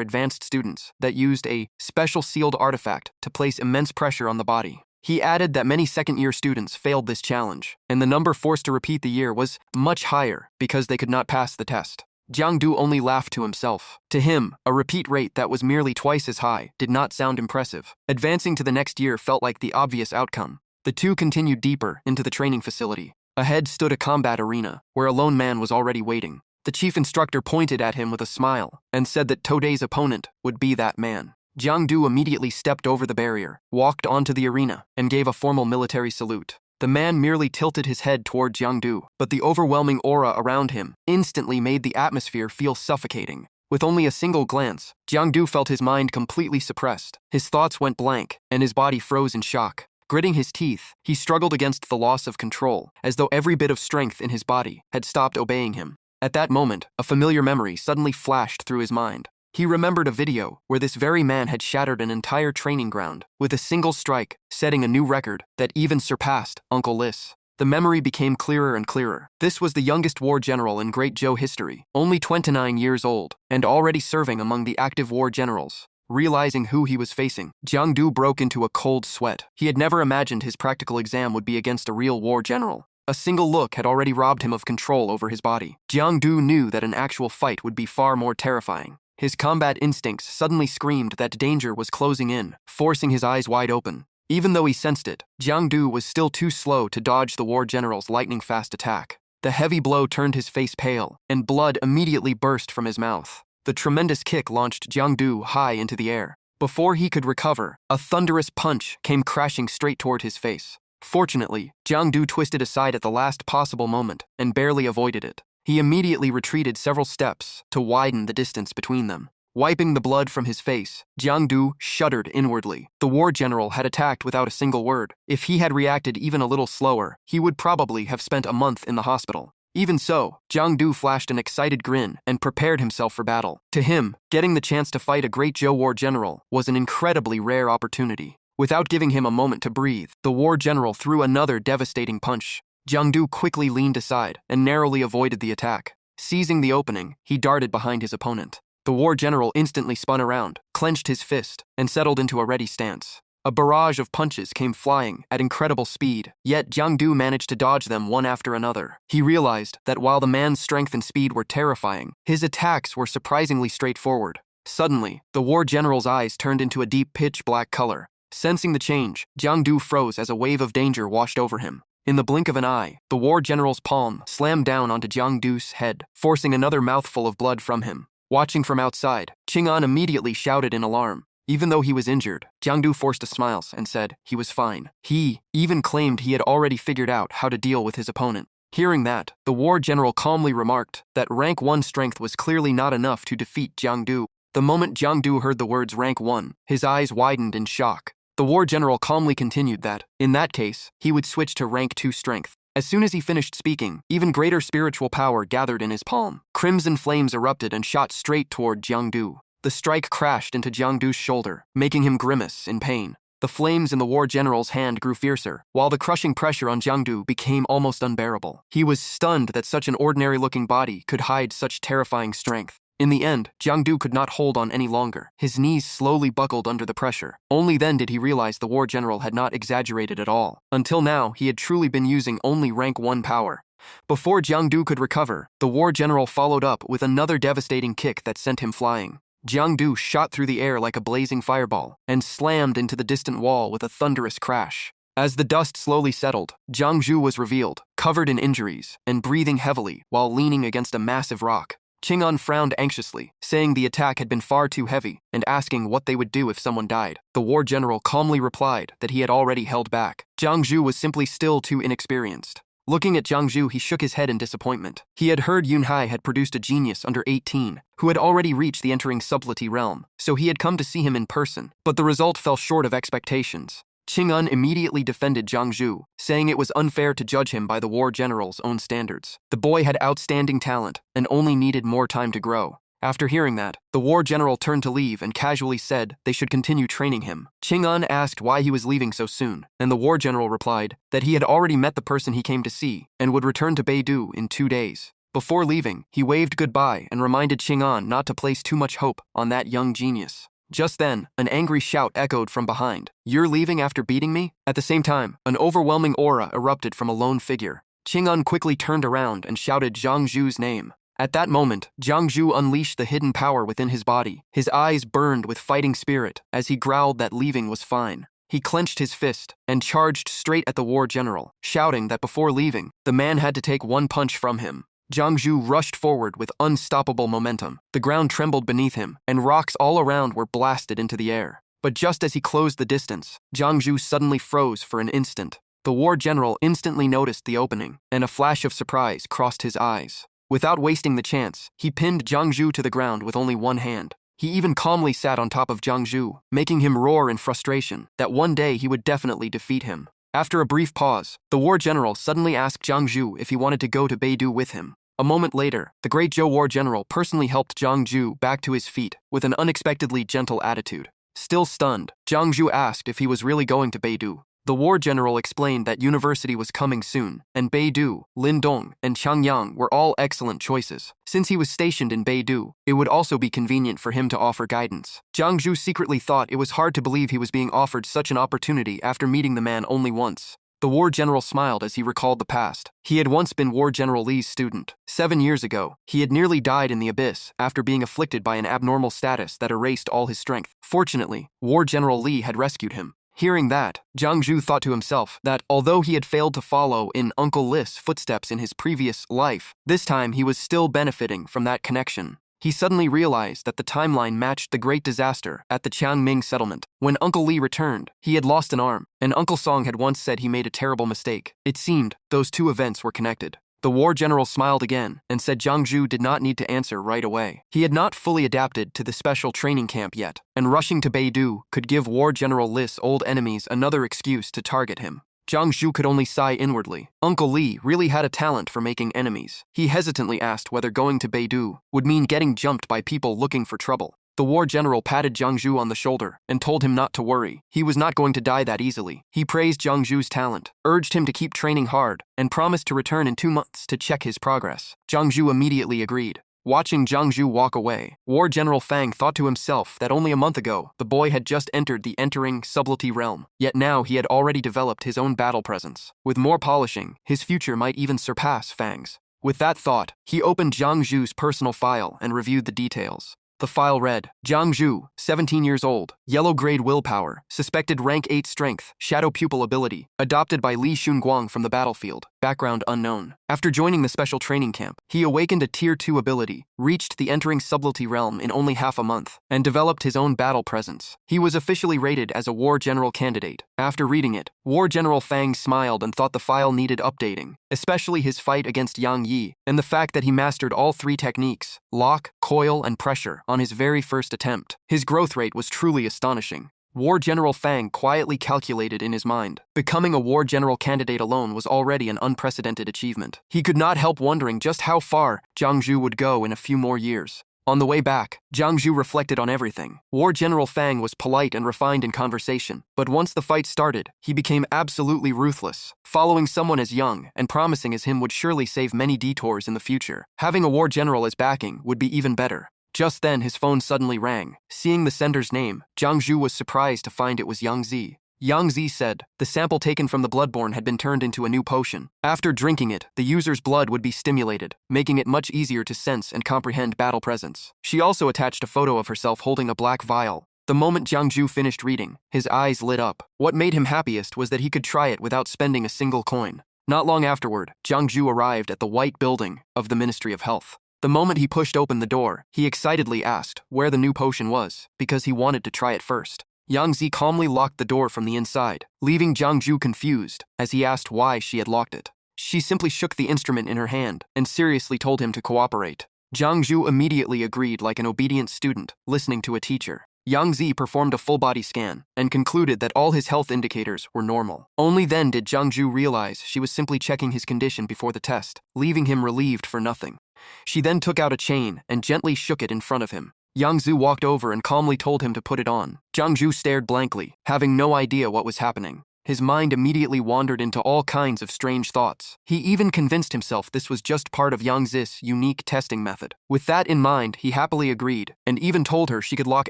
advanced students that used a special sealed artifact to place immense pressure on the body. He added that many second-year students failed this challenge, and the number forced to repeat the year was much higher because they could not pass the test. Jiang Du only laughed to himself. To him, a repeat rate that was merely twice as high did not sound impressive. Advancing to the next year felt like the obvious outcome. The two continued deeper into the training facility. Ahead stood a combat arena, where a lone man was already waiting. The chief instructor pointed at him with a smile and said that Today's opponent would be that man. Jiang Du immediately stepped over the barrier, walked onto the arena, and gave a formal military salute. The man merely tilted his head toward Jiang Du, but the overwhelming aura around him instantly made the atmosphere feel suffocating. With only a single glance, Jiang Du felt his mind completely suppressed. His thoughts went blank, and his body froze in shock. Gritting his teeth, he struggled against the loss of control, as though every bit of strength in his body had stopped obeying him. At that moment, a familiar memory suddenly flashed through his mind. He remembered a video where this very man had shattered an entire training ground with a single strike, setting a new record that even surpassed Uncle Lis. The memory became clearer and clearer. This was the youngest war general in Great Zhou history, only 29 years old, and already serving among the active war generals. Realizing who he was facing, Jiang Du broke into a cold sweat. He had never imagined his practical exam would be against a real war general. A single look had already robbed him of control over his body. Jiang Du knew that an actual fight would be far more terrifying. His combat instincts suddenly screamed that danger was closing in, forcing his eyes wide open. Even though he sensed it, Jiang Du was still too slow to dodge the war general's lightning-fast attack. The heavy blow turned his face pale, and blood immediately burst from his mouth. The tremendous kick launched Jiang Du high into the air. Before he could recover, a thunderous punch came crashing straight toward his face. Fortunately, Jiang Du twisted aside at the last possible moment and barely avoided it. He immediately retreated several steps to widen the distance between them. Wiping the blood from his face, Jiang Du shuddered inwardly. The war general had attacked without a single word. If he had reacted even a little slower, he would probably have spent a month in the hospital. Even so, Jiang Du flashed an excited grin and prepared himself for battle. To him, getting the chance to fight a great Zhou war general was an incredibly rare opportunity. Without giving him a moment to breathe, the war general threw another devastating punch. Jiang Du quickly leaned aside and narrowly avoided the attack. Seizing the opening, he darted behind his opponent. The war general instantly spun around, clenched his fist, and settled into a ready stance. A barrage of punches came flying at incredible speed, yet Jiang Du managed to dodge them one after another. He realized that while the man's strength and speed were terrifying, his attacks were surprisingly straightforward. Suddenly, the war general's eyes turned into a deep pitch-black color. Sensing the change, Jiang Du froze as a wave of danger washed over him. In the blink of an eye, the war general's palm slammed down onto Jiang Du's head, forcing another mouthful of blood from him. Watching from outside, Qing'an immediately shouted in alarm. Even though he was injured, Jiang Du forced a smile and said he was fine. He even claimed he had already figured out how to deal with his opponent. Hearing that, the war general calmly remarked that rank 1 strength was clearly not enough to defeat Jiang Du. The moment Jiang Du heard the words rank 1, his eyes widened in shock. The war general calmly continued that, in that case, he would switch to rank 2 strength. As soon as he finished speaking, even greater spiritual power gathered in his palm. Crimson flames erupted and shot straight toward Jiang Du. The strike crashed into Jiang Du's shoulder, making him grimace in pain. The flames in the war general's hand grew fiercer, while the crushing pressure on Jiang Du became almost unbearable. He was stunned that such an ordinary-looking body could hide such terrifying strength. In the end, Jiang Du could not hold on any longer. His knees slowly buckled under the pressure. Only then did he realize the war general had not exaggerated at all. Until now, he had truly been using only rank 1 power. Before Jiang Du could recover, the war general followed up with another devastating kick that sent him flying. Jiang Du shot through the air like a blazing fireball and slammed into the distant wall with a thunderous crash. As the dust slowly settled, Jiang Du was revealed, covered in injuries, and breathing heavily while leaning against a massive rock. Qing'an frowned anxiously, saying the attack had been far too heavy and asking what they would do if someone died. The war general calmly replied that he had already held back. Jiang Du was simply still too inexperienced. Looking at Jiang Du, he shook his head in disappointment. He had heard Yun Hai had produced a genius under 18, who had already reached the entering subtlety realm, so he had come to see him in person, but the result fell short of expectations. Qing'an immediately defended Jiang Du, saying it was unfair to judge him by the war general's own standards. The boy had outstanding talent and only needed more time to grow. After hearing that, the war general turned to leave and casually said they should continue training him. Qing'an asked why he was leaving so soon, and the war general replied that he had already met the person he came to see and would return to Beidou in 2 days. Before leaving, he waved goodbye and reminded Qing'an not to place too much hope on that young genius. Just then, an angry shout echoed from behind. "You're leaving after beating me?" At the same time, an overwhelming aura erupted from a lone figure. Qing'an quickly turned around and shouted Jiang Zhu's name. At that moment, Jiang Zhu unleashed the hidden power within his body. His eyes burned with fighting spirit as he growled that leaving was fine. He clenched his fist and charged straight at the war general, shouting that before leaving, the man had to take 1 punch from him. Jiang Zhu rushed forward with unstoppable momentum. The ground trembled beneath him, and rocks all around were blasted into the air. But just as he closed the distance, Jiang Zhu suddenly froze for an instant. The war general instantly noticed the opening, and a flash of surprise crossed his eyes. Without wasting the chance, he pinned Jiang Zhu to the ground with only 1 hand. He even calmly sat on top of Jiang Zhu, making him roar in frustration that one day he would definitely defeat him. After a brief pause, the war general suddenly asked Jiang Zhu if he wanted to go to Beidou with him. A moment later, the great Zhou war general personally helped Jiang Zhu back to his feet with an unexpectedly gentle attitude. Still stunned, Jiang Zhu asked if he was really going to Beidou. The war general explained that university was coming soon, and Beidou, Lindong, and Changyang were all excellent choices. Since he was stationed in Beidou, it would also be convenient for him to offer guidance. Jiang Zhu secretly thought it was hard to believe he was being offered such an opportunity after meeting the man only once. The war general smiled as he recalled the past. He had once been War General Li's student. 7 years ago, he had nearly died in the abyss after being afflicted by an abnormal status that erased all his strength. Fortunately, War General Li had rescued him. Hearing that, Jiang Zhu thought to himself that although he had failed to follow in Uncle Li's footsteps in his previous life, this time he was still benefiting from that connection. He suddenly realized that the timeline matched the great disaster at the Changming settlement. When Uncle Li returned, he had lost an arm, and Uncle Song had once said he made a terrible mistake. It seemed those 2 events were connected. The war general smiled again and said Jiang Zhu did not need to answer right away. He had not fully adapted to the special training camp yet, and rushing to Beidou could give War General Li's old enemies another excuse to target him. Jiang Zhu could only sigh inwardly. Uncle Li really had a talent for making enemies. He hesitantly asked whether going to Beidou would mean getting jumped by people looking for trouble. The war general patted Jiang Zhu on the shoulder and told him not to worry. He was not going to die that easily. He praised Jiang Zhu's talent, urged him to keep training hard, and promised to return in 2 months to check his progress. Jiang Zhu immediately agreed. Watching Zhang Zhu walk away, War General Fang thought to himself that only a month ago, the boy had just entered the entering subtlety realm, yet now he had already developed his own battle presence. With more polishing, his future might even surpass Fang's. With that thought, he opened Zhang Zhu's personal file and reviewed the details. The file read, Zhang Zhu, 17 years old, yellow-grade willpower, suspected rank 8 strength, shadow pupil ability, adopted by Li Xunguang from the battlefield, background unknown. After joining the special training camp, he awakened a Tier 2 ability, reached the entering subtlety realm in only half a month, and developed his own battle presence. He was officially rated as a War General candidate. After reading it, War General Fang smiled and thought the file needed updating, especially his fight against Yang Yi, and the fact that he mastered all 3 techniques, lock, coil, and pressure, on his very first attempt. His growth rate was truly astonishing. War General Fang quietly calculated in his mind. Becoming a War General candidate alone was already an unprecedented achievement. He could not help wondering just how far Zhang Zhu would go in a few more years. On the way back, Zhang Zhu reflected on everything. War General Fang was polite and refined in conversation, but once the fight started, he became absolutely ruthless. Following someone as young and promising as him would surely save many detours in the future. Having a War General as backing would be even better. Just then, his phone suddenly rang. Seeing the sender's name, Zhang Zhu was surprised to find it was Yang Zi. Yang Zi said the sample taken from the Bloodborne had been turned into a new potion. After drinking it, the user's blood would be stimulated, making it much easier to sense and comprehend battle presence. She also attached a photo of herself holding a black vial. The moment Zhang Zhu finished reading, his eyes lit up. What made him happiest was that he could try it without spending a single coin. Not long afterward, Zhang Zhu arrived at the White Building of the Ministry of Health. The moment he pushed open the door, he excitedly asked where the new potion was, because he wanted to try it first. Yang Zi calmly locked the door from the inside, leaving Zhang Zhu confused as he asked why she had locked it. She simply shook the instrument in her hand and seriously told him to cooperate. Zhang Zhu immediately agreed like an obedient student, listening to a teacher. Yang Zi performed a full-body scan and concluded that all his health indicators were normal. Only then did Zhang Zhu realize she was simply checking his condition before the test, leaving him relieved for nothing. She then took out a chain and gently shook it in front of him. Yang Zhu walked over and calmly told him to put it on. Zhang Zhu stared blankly, having no idea what was happening. His mind immediately wandered into all kinds of strange thoughts. He even convinced himself this was just part of Yang Zi's unique testing method. With that in mind, he happily agreed, and even told her she could lock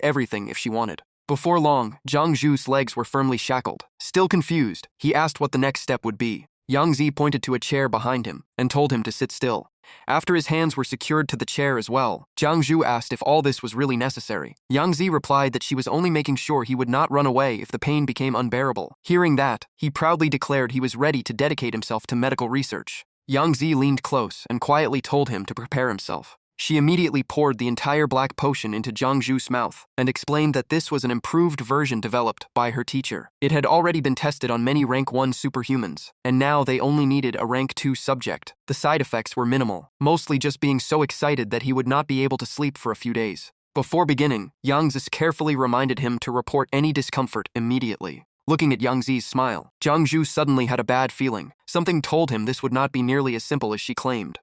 everything if she wanted. Before long, Zhang Zhu's legs were firmly shackled. Still confused, he asked what the next step would be. Yang Zi pointed to a chair behind him and told him to sit still. After his hands were secured to the chair as well, Zhang Zhu asked if all this was really necessary. Yang Zi replied that she was only making sure he would not run away if the pain became unbearable. Hearing that, he proudly declared he was ready to dedicate himself to medical research. Yang Zi leaned close and quietly told him to prepare himself. She immediately poured the entire black potion into Zhang Zhu's mouth and explained that this was an improved version developed by her teacher. It had already been tested on many rank 1 superhumans, and now they only needed a rank 2 subject. The side effects were minimal, mostly just being so excited that he would not be able to sleep for a few days. Before beginning, Yang Zi carefully reminded him to report any discomfort immediately. Looking at Yang Zi's smile, Zhang Zhu suddenly had a bad feeling. Something told him this would not be nearly as simple as she claimed.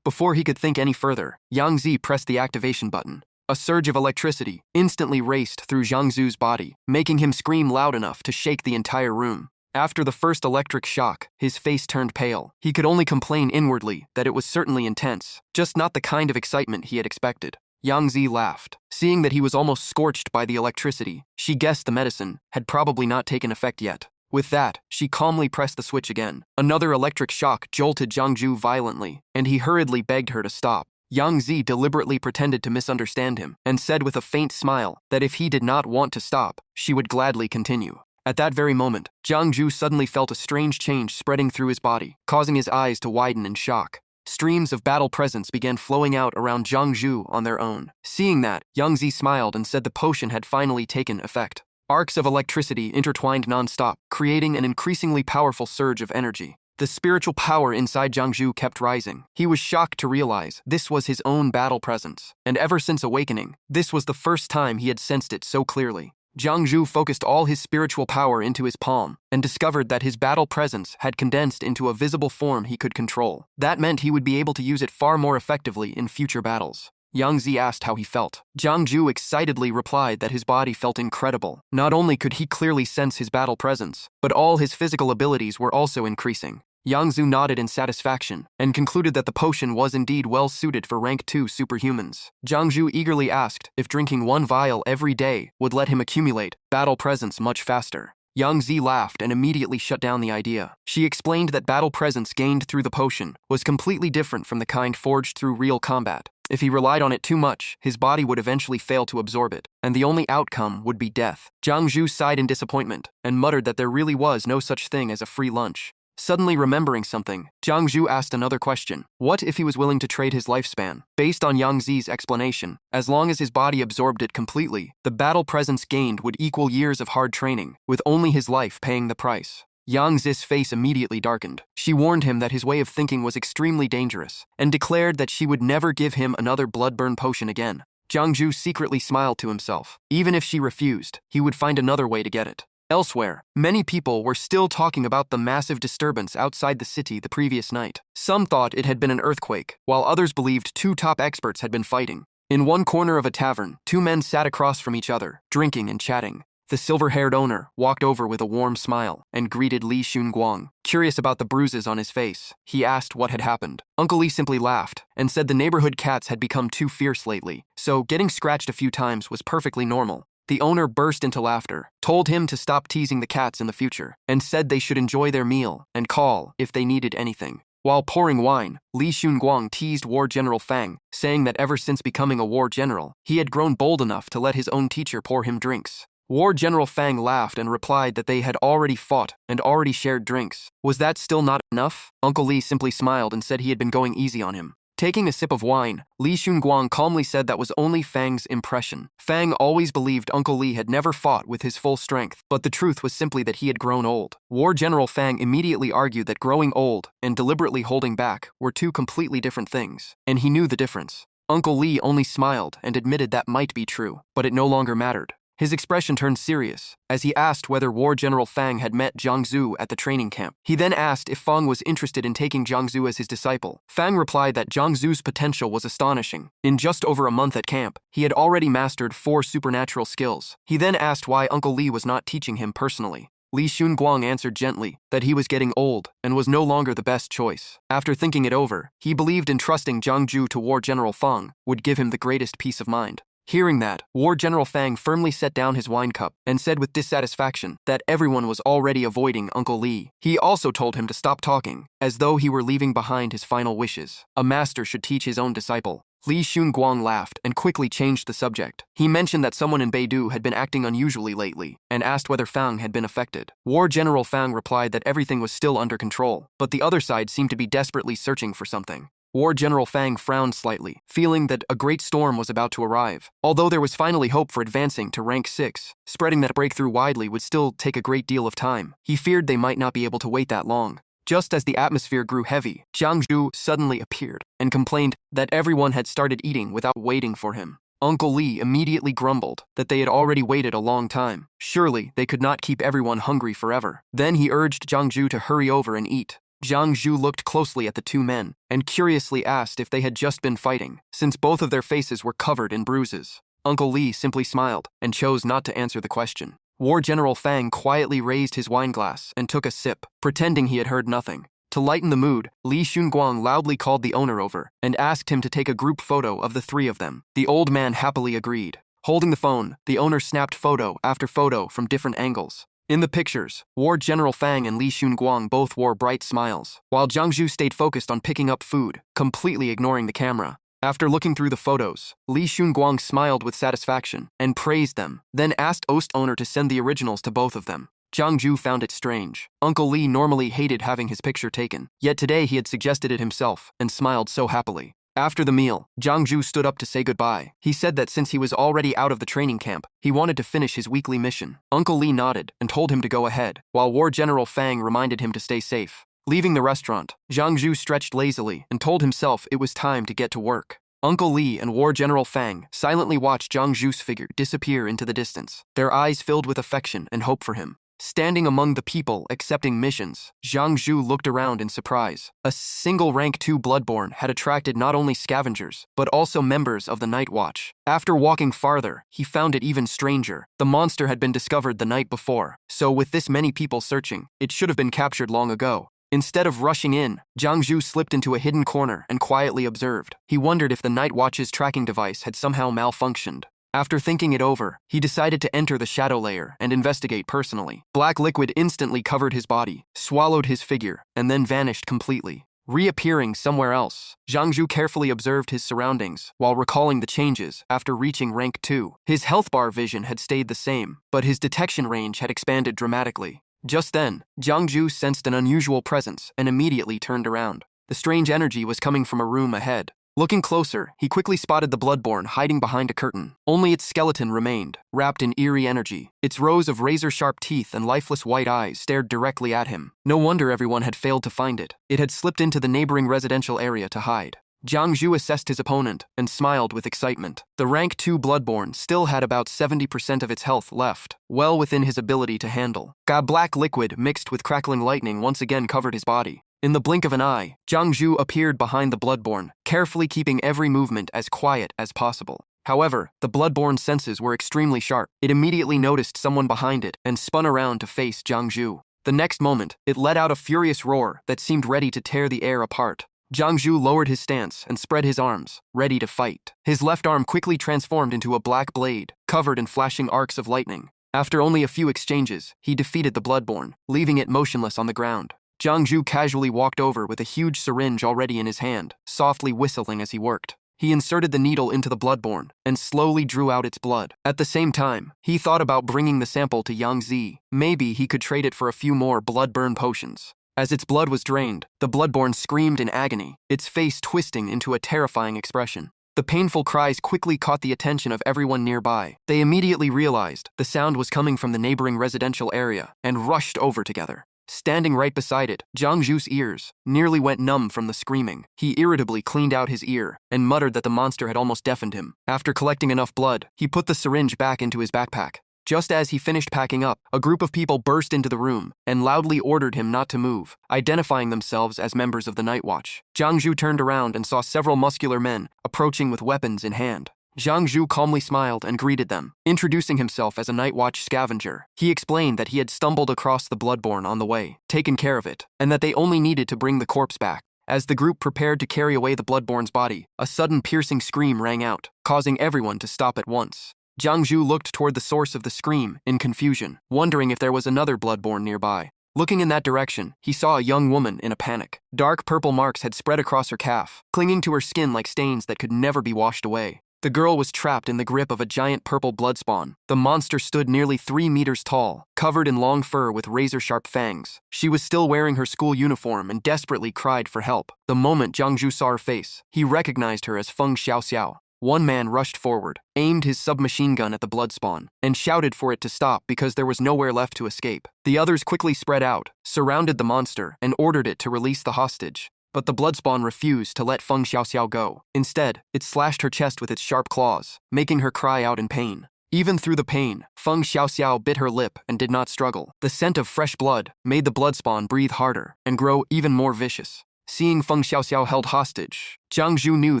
Before he could think any further, Yang Zi pressed the activation button. A surge of electricity instantly raced through Zhang Zhu's body, making him scream loud enough to shake the entire room. After the first electric shock, his face turned pale. He could only complain inwardly that it was certainly intense, just not the kind of excitement he had expected. Yang Zi laughed. Seeing that he was almost scorched by the electricity, she guessed the medicine had probably not taken effect yet. With that, she calmly pressed the switch again. Another electric shock jolted Zhang Zhu violently, and he hurriedly begged her to stop. Yang Zi deliberately pretended to misunderstand him and said with a faint smile that if he did not want to stop, she would gladly continue. At that very moment, Zhang Zhu suddenly felt a strange change spreading through his body, causing his eyes to widen in shock. Streams of battle presence began flowing out around Zhang Zhu on their own. Seeing that, Yang Zi smiled and said the potion had finally taken effect. Arcs of electricity intertwined non-stop, creating an increasingly powerful surge of energy. The spiritual power inside Zhang Zhu kept rising. He was shocked to realize this was his own battle presence, and ever since awakening, this was the first time he had sensed it so clearly. Zhang Zhu focused all his spiritual power into his palm and discovered that his battle presence had condensed into a visible form he could control. That meant he would be able to use it far more effectively in future battles. Yang Zi asked how he felt. Zhang Zhu excitedly replied that his body felt incredible. Not only could he clearly sense his battle presence, but all his physical abilities were also increasing. Yang Zhu nodded in satisfaction and concluded that the potion was indeed well suited for rank 2 superhumans. Jiang Zhu eagerly asked if drinking 1 vial every day would let him accumulate battle presence much faster. Yang Zi laughed and immediately shut down the idea. She explained that battle presence gained through the potion was completely different from the kind forged through real combat. If he relied on it too much, his body would eventually fail to absorb it, and the only outcome would be death. Jiang Zhu sighed in disappointment and muttered that there really was no such thing as a free lunch. Suddenly remembering something, Jiang Zhu asked another question. What if he was willing to trade his lifespan? Based on Yang Zi's explanation, as long as his body absorbed it completely, the battle presence gained would equal years of hard training, with only his life paying the price. Yang Zi's face immediately darkened. She warned him that his way of thinking was extremely dangerous, and declared that she would never give him another bloodburn potion again. Jiang Zhu secretly smiled to himself. Even if she refused, he would find another way to get it. Elsewhere, many people were still talking about the massive disturbance outside the city the previous night. Some thought it had been an earthquake, while others believed 2 top experts had been fighting. In one corner of a tavern, 2 men sat across from each other, drinking and chatting. The silver-haired owner walked over with a warm smile and greeted Li Xunguang. Curious about the bruises on his face, he asked what had happened. Uncle Li simply laughed and said the neighborhood cats had become too fierce lately, so getting scratched a few times was perfectly normal. The owner burst into laughter, told him to stop teasing the cats in the future, and said they should enjoy their meal and call if they needed anything. While pouring wine, Li Xunguang teased War General Fang, saying that ever since becoming a war general, he had grown bold enough to let his own teacher pour him drinks. War General Fang laughed and replied that they had already fought and already shared drinks. Was that still not enough? Uncle Li simply smiled and said he had been going easy on him. Taking a sip of wine, Li Xunguang calmly said that was only Fang's impression. Fang always believed Uncle Li had never fought with his full strength, but the truth was simply that he had grown old. War General Fang immediately argued that growing old and deliberately holding back were 2 completely different things, and he knew the difference. Uncle Li only smiled and admitted that might be true, but it no longer mattered. His expression turned serious as he asked whether War General Fang had met Jiang Zhu at the training camp. He then asked if Fang was interested in taking Jiang Zhu as his disciple. Fang replied that Jiang Zhu's potential was astonishing. In just over a month at camp, he had already mastered 4 supernatural skills. He then asked why Uncle Li was not teaching him personally. Li Xunguang answered gently that he was getting old and was no longer the best choice. After thinking it over, he believed in trusting Jiang Zhu to War General Fang would give him the greatest peace of mind. Hearing that, War General Fang firmly set down his wine cup and said with dissatisfaction that everyone was already avoiding Uncle Li. He also told him to stop talking, as though he were leaving behind his final wishes. A master should teach his own disciple. Li Xunguang laughed and quickly changed the subject. He mentioned that someone in Beidou had been acting unusually lately and asked whether Fang had been affected. War General Fang replied that everything was still under control, but the other side seemed to be desperately searching for something. War General Fang frowned slightly, feeling that a great storm was about to arrive. Although there was finally hope for advancing to rank 6, spreading that breakthrough widely would still take a great deal of time. He feared they might not be able to wait that long. Just as the atmosphere grew heavy, Jiang Zhu suddenly appeared and complained that everyone had started eating without waiting for him. Uncle Li immediately grumbled that they had already waited a long time. Surely they could not keep everyone hungry forever. Then he urged Jiang Zhu to hurry over and eat. Jiang Zhu looked closely at the 2 men and curiously asked if they had just been fighting, since both of their faces were covered in bruises. Uncle Li simply smiled and chose not to answer the question. War General Fang quietly raised his wine glass and took a sip, pretending he had heard nothing. To lighten the mood, Li Xunguang loudly called the owner over and asked him to take a group photo of the 3 of them. The old man happily agreed. Holding the phone, the owner snapped photo after photo from different angles. In the pictures, War General Fang and Li Xunguang both wore bright smiles, while Jiang Zhu stayed focused on picking up food, completely ignoring the camera. After looking through the photos, Li Xunguang smiled with satisfaction and praised them, then asked Ost owner to send the originals to both of them. Jiang Zhu found it strange. Uncle Li normally hated having his picture taken, yet today he had suggested it himself and smiled so happily. After the meal, Jiang Zhu stood up to say goodbye. He said that since he was already out of the training camp, he wanted to finish his weekly mission. Uncle Li nodded and told him to go ahead, while War General Fang reminded him to stay safe. Leaving the restaurant, Jiang Zhu stretched lazily and told himself it was time to get to work. Uncle Li and War General Fang silently watched Jiang Zhu's figure disappear into the distance, their eyes filled with affection and hope for him. Standing among the people accepting missions, Jiang Zhu looked around in surprise. A single rank 2 bloodborne had attracted not only scavengers, but also members of the Night Watch. After walking farther, he found it even stranger. The monster had been discovered the night before, so with this many people searching, it should have been captured long ago. Instead of rushing in, Jiang Zhu slipped into a hidden corner and quietly observed. He wondered if the Night Watch's tracking device had somehow malfunctioned. After thinking it over, he decided to enter the shadow layer and investigate personally. Black liquid instantly covered his body, swallowed his figure, and then vanished completely. Reappearing somewhere else, Jiang Zhu carefully observed his surroundings while recalling the changes after reaching rank 2. His health bar vision had stayed the same, but his detection range had expanded dramatically. Just then, Jiang Zhu sensed an unusual presence and immediately turned around. The strange energy was coming from a room ahead. Looking closer, he quickly spotted the Bloodborne hiding behind a curtain. Only its skeleton remained, wrapped in eerie energy. Its rows of razor-sharp teeth and lifeless white eyes stared directly at him. No wonder everyone had failed to find it. It had slipped into the neighboring residential area to hide. Jiang Zhu assessed his opponent and smiled with excitement. The rank 2 Bloodborne still had about 70% of its health left, well within his ability to handle. Black liquid mixed with crackling lightning once again covered his body. In the blink of an eye, Jiang Zhu appeared behind the Bloodborne, carefully keeping every movement as quiet as possible. However, the Bloodborne's senses were extremely sharp. It immediately noticed someone behind it and spun around to face Jiang Zhu. The next moment, it let out a furious roar that seemed ready to tear the air apart. Jiang Zhu lowered his stance and spread his arms, ready to fight. His left arm quickly transformed into a black blade, covered in flashing arcs of lightning. After only a few exchanges, he defeated the Bloodborne, leaving it motionless on the ground. Jiang Zhu casually walked over with a huge syringe already in his hand, softly whistling as he worked. He inserted the needle into the Bloodborne and slowly drew out its blood. At the same time, he thought about bringing the sample to Yang Zi. Maybe he could trade it for a few more blood-burn potions. As its blood was drained, the Bloodborne screamed in agony, its face twisting into a terrifying expression. The painful cries quickly caught the attention of everyone nearby. They immediately realized the sound was coming from the neighboring residential area and rushed over together. Standing right beside it, Jiang Zhu's ears nearly went numb from the screaming. He irritably cleaned out his ear and muttered that the monster had almost deafened him. After collecting enough blood, he put the syringe back into his backpack. Just as he finished packing up, a group of people burst into the room and loudly ordered him not to move, identifying themselves as members of the Night Watch. Jiang Zhu turned around and saw several muscular men approaching with weapons in hand. Jiang Zhu calmly smiled and greeted them, introducing himself as a Night Watch scavenger. He explained that he had stumbled across the Bloodborne on the way, taken care of it, and that they only needed to bring the corpse back. As the group prepared to carry away the Bloodborne's body, a sudden piercing scream rang out, causing everyone to stop at once. Jiang Zhu looked toward the source of the scream in confusion, wondering if there was another Bloodborne nearby. Looking in that direction, he saw a young woman in a panic. Dark purple marks had spread across her calf, clinging to her skin like stains that could never be washed away. The girl was trapped in the grip of a giant purple bloodspawn. The monster stood nearly 3 meters tall, covered in long fur with razor-sharp fangs. She was still wearing her school uniform and desperately cried for help. The moment Jiang Zhu saw her face, he recognized her as Feng Xiaoxiao. One man rushed forward, aimed his submachine gun at the bloodspawn, and shouted for it to stop because there was nowhere left to escape. The others quickly spread out, surrounded the monster, and ordered it to release the hostage. But the bloodspawn refused to let Feng Xiaoxiao go. Instead, it slashed her chest with its sharp claws, making her cry out in pain. Even through the pain, Feng Xiaoxiao bit her lip and did not struggle. The scent of fresh blood made the bloodspawn breathe harder and grow even more vicious. Seeing Feng Xiaoxiao held hostage, Jiang Zhu knew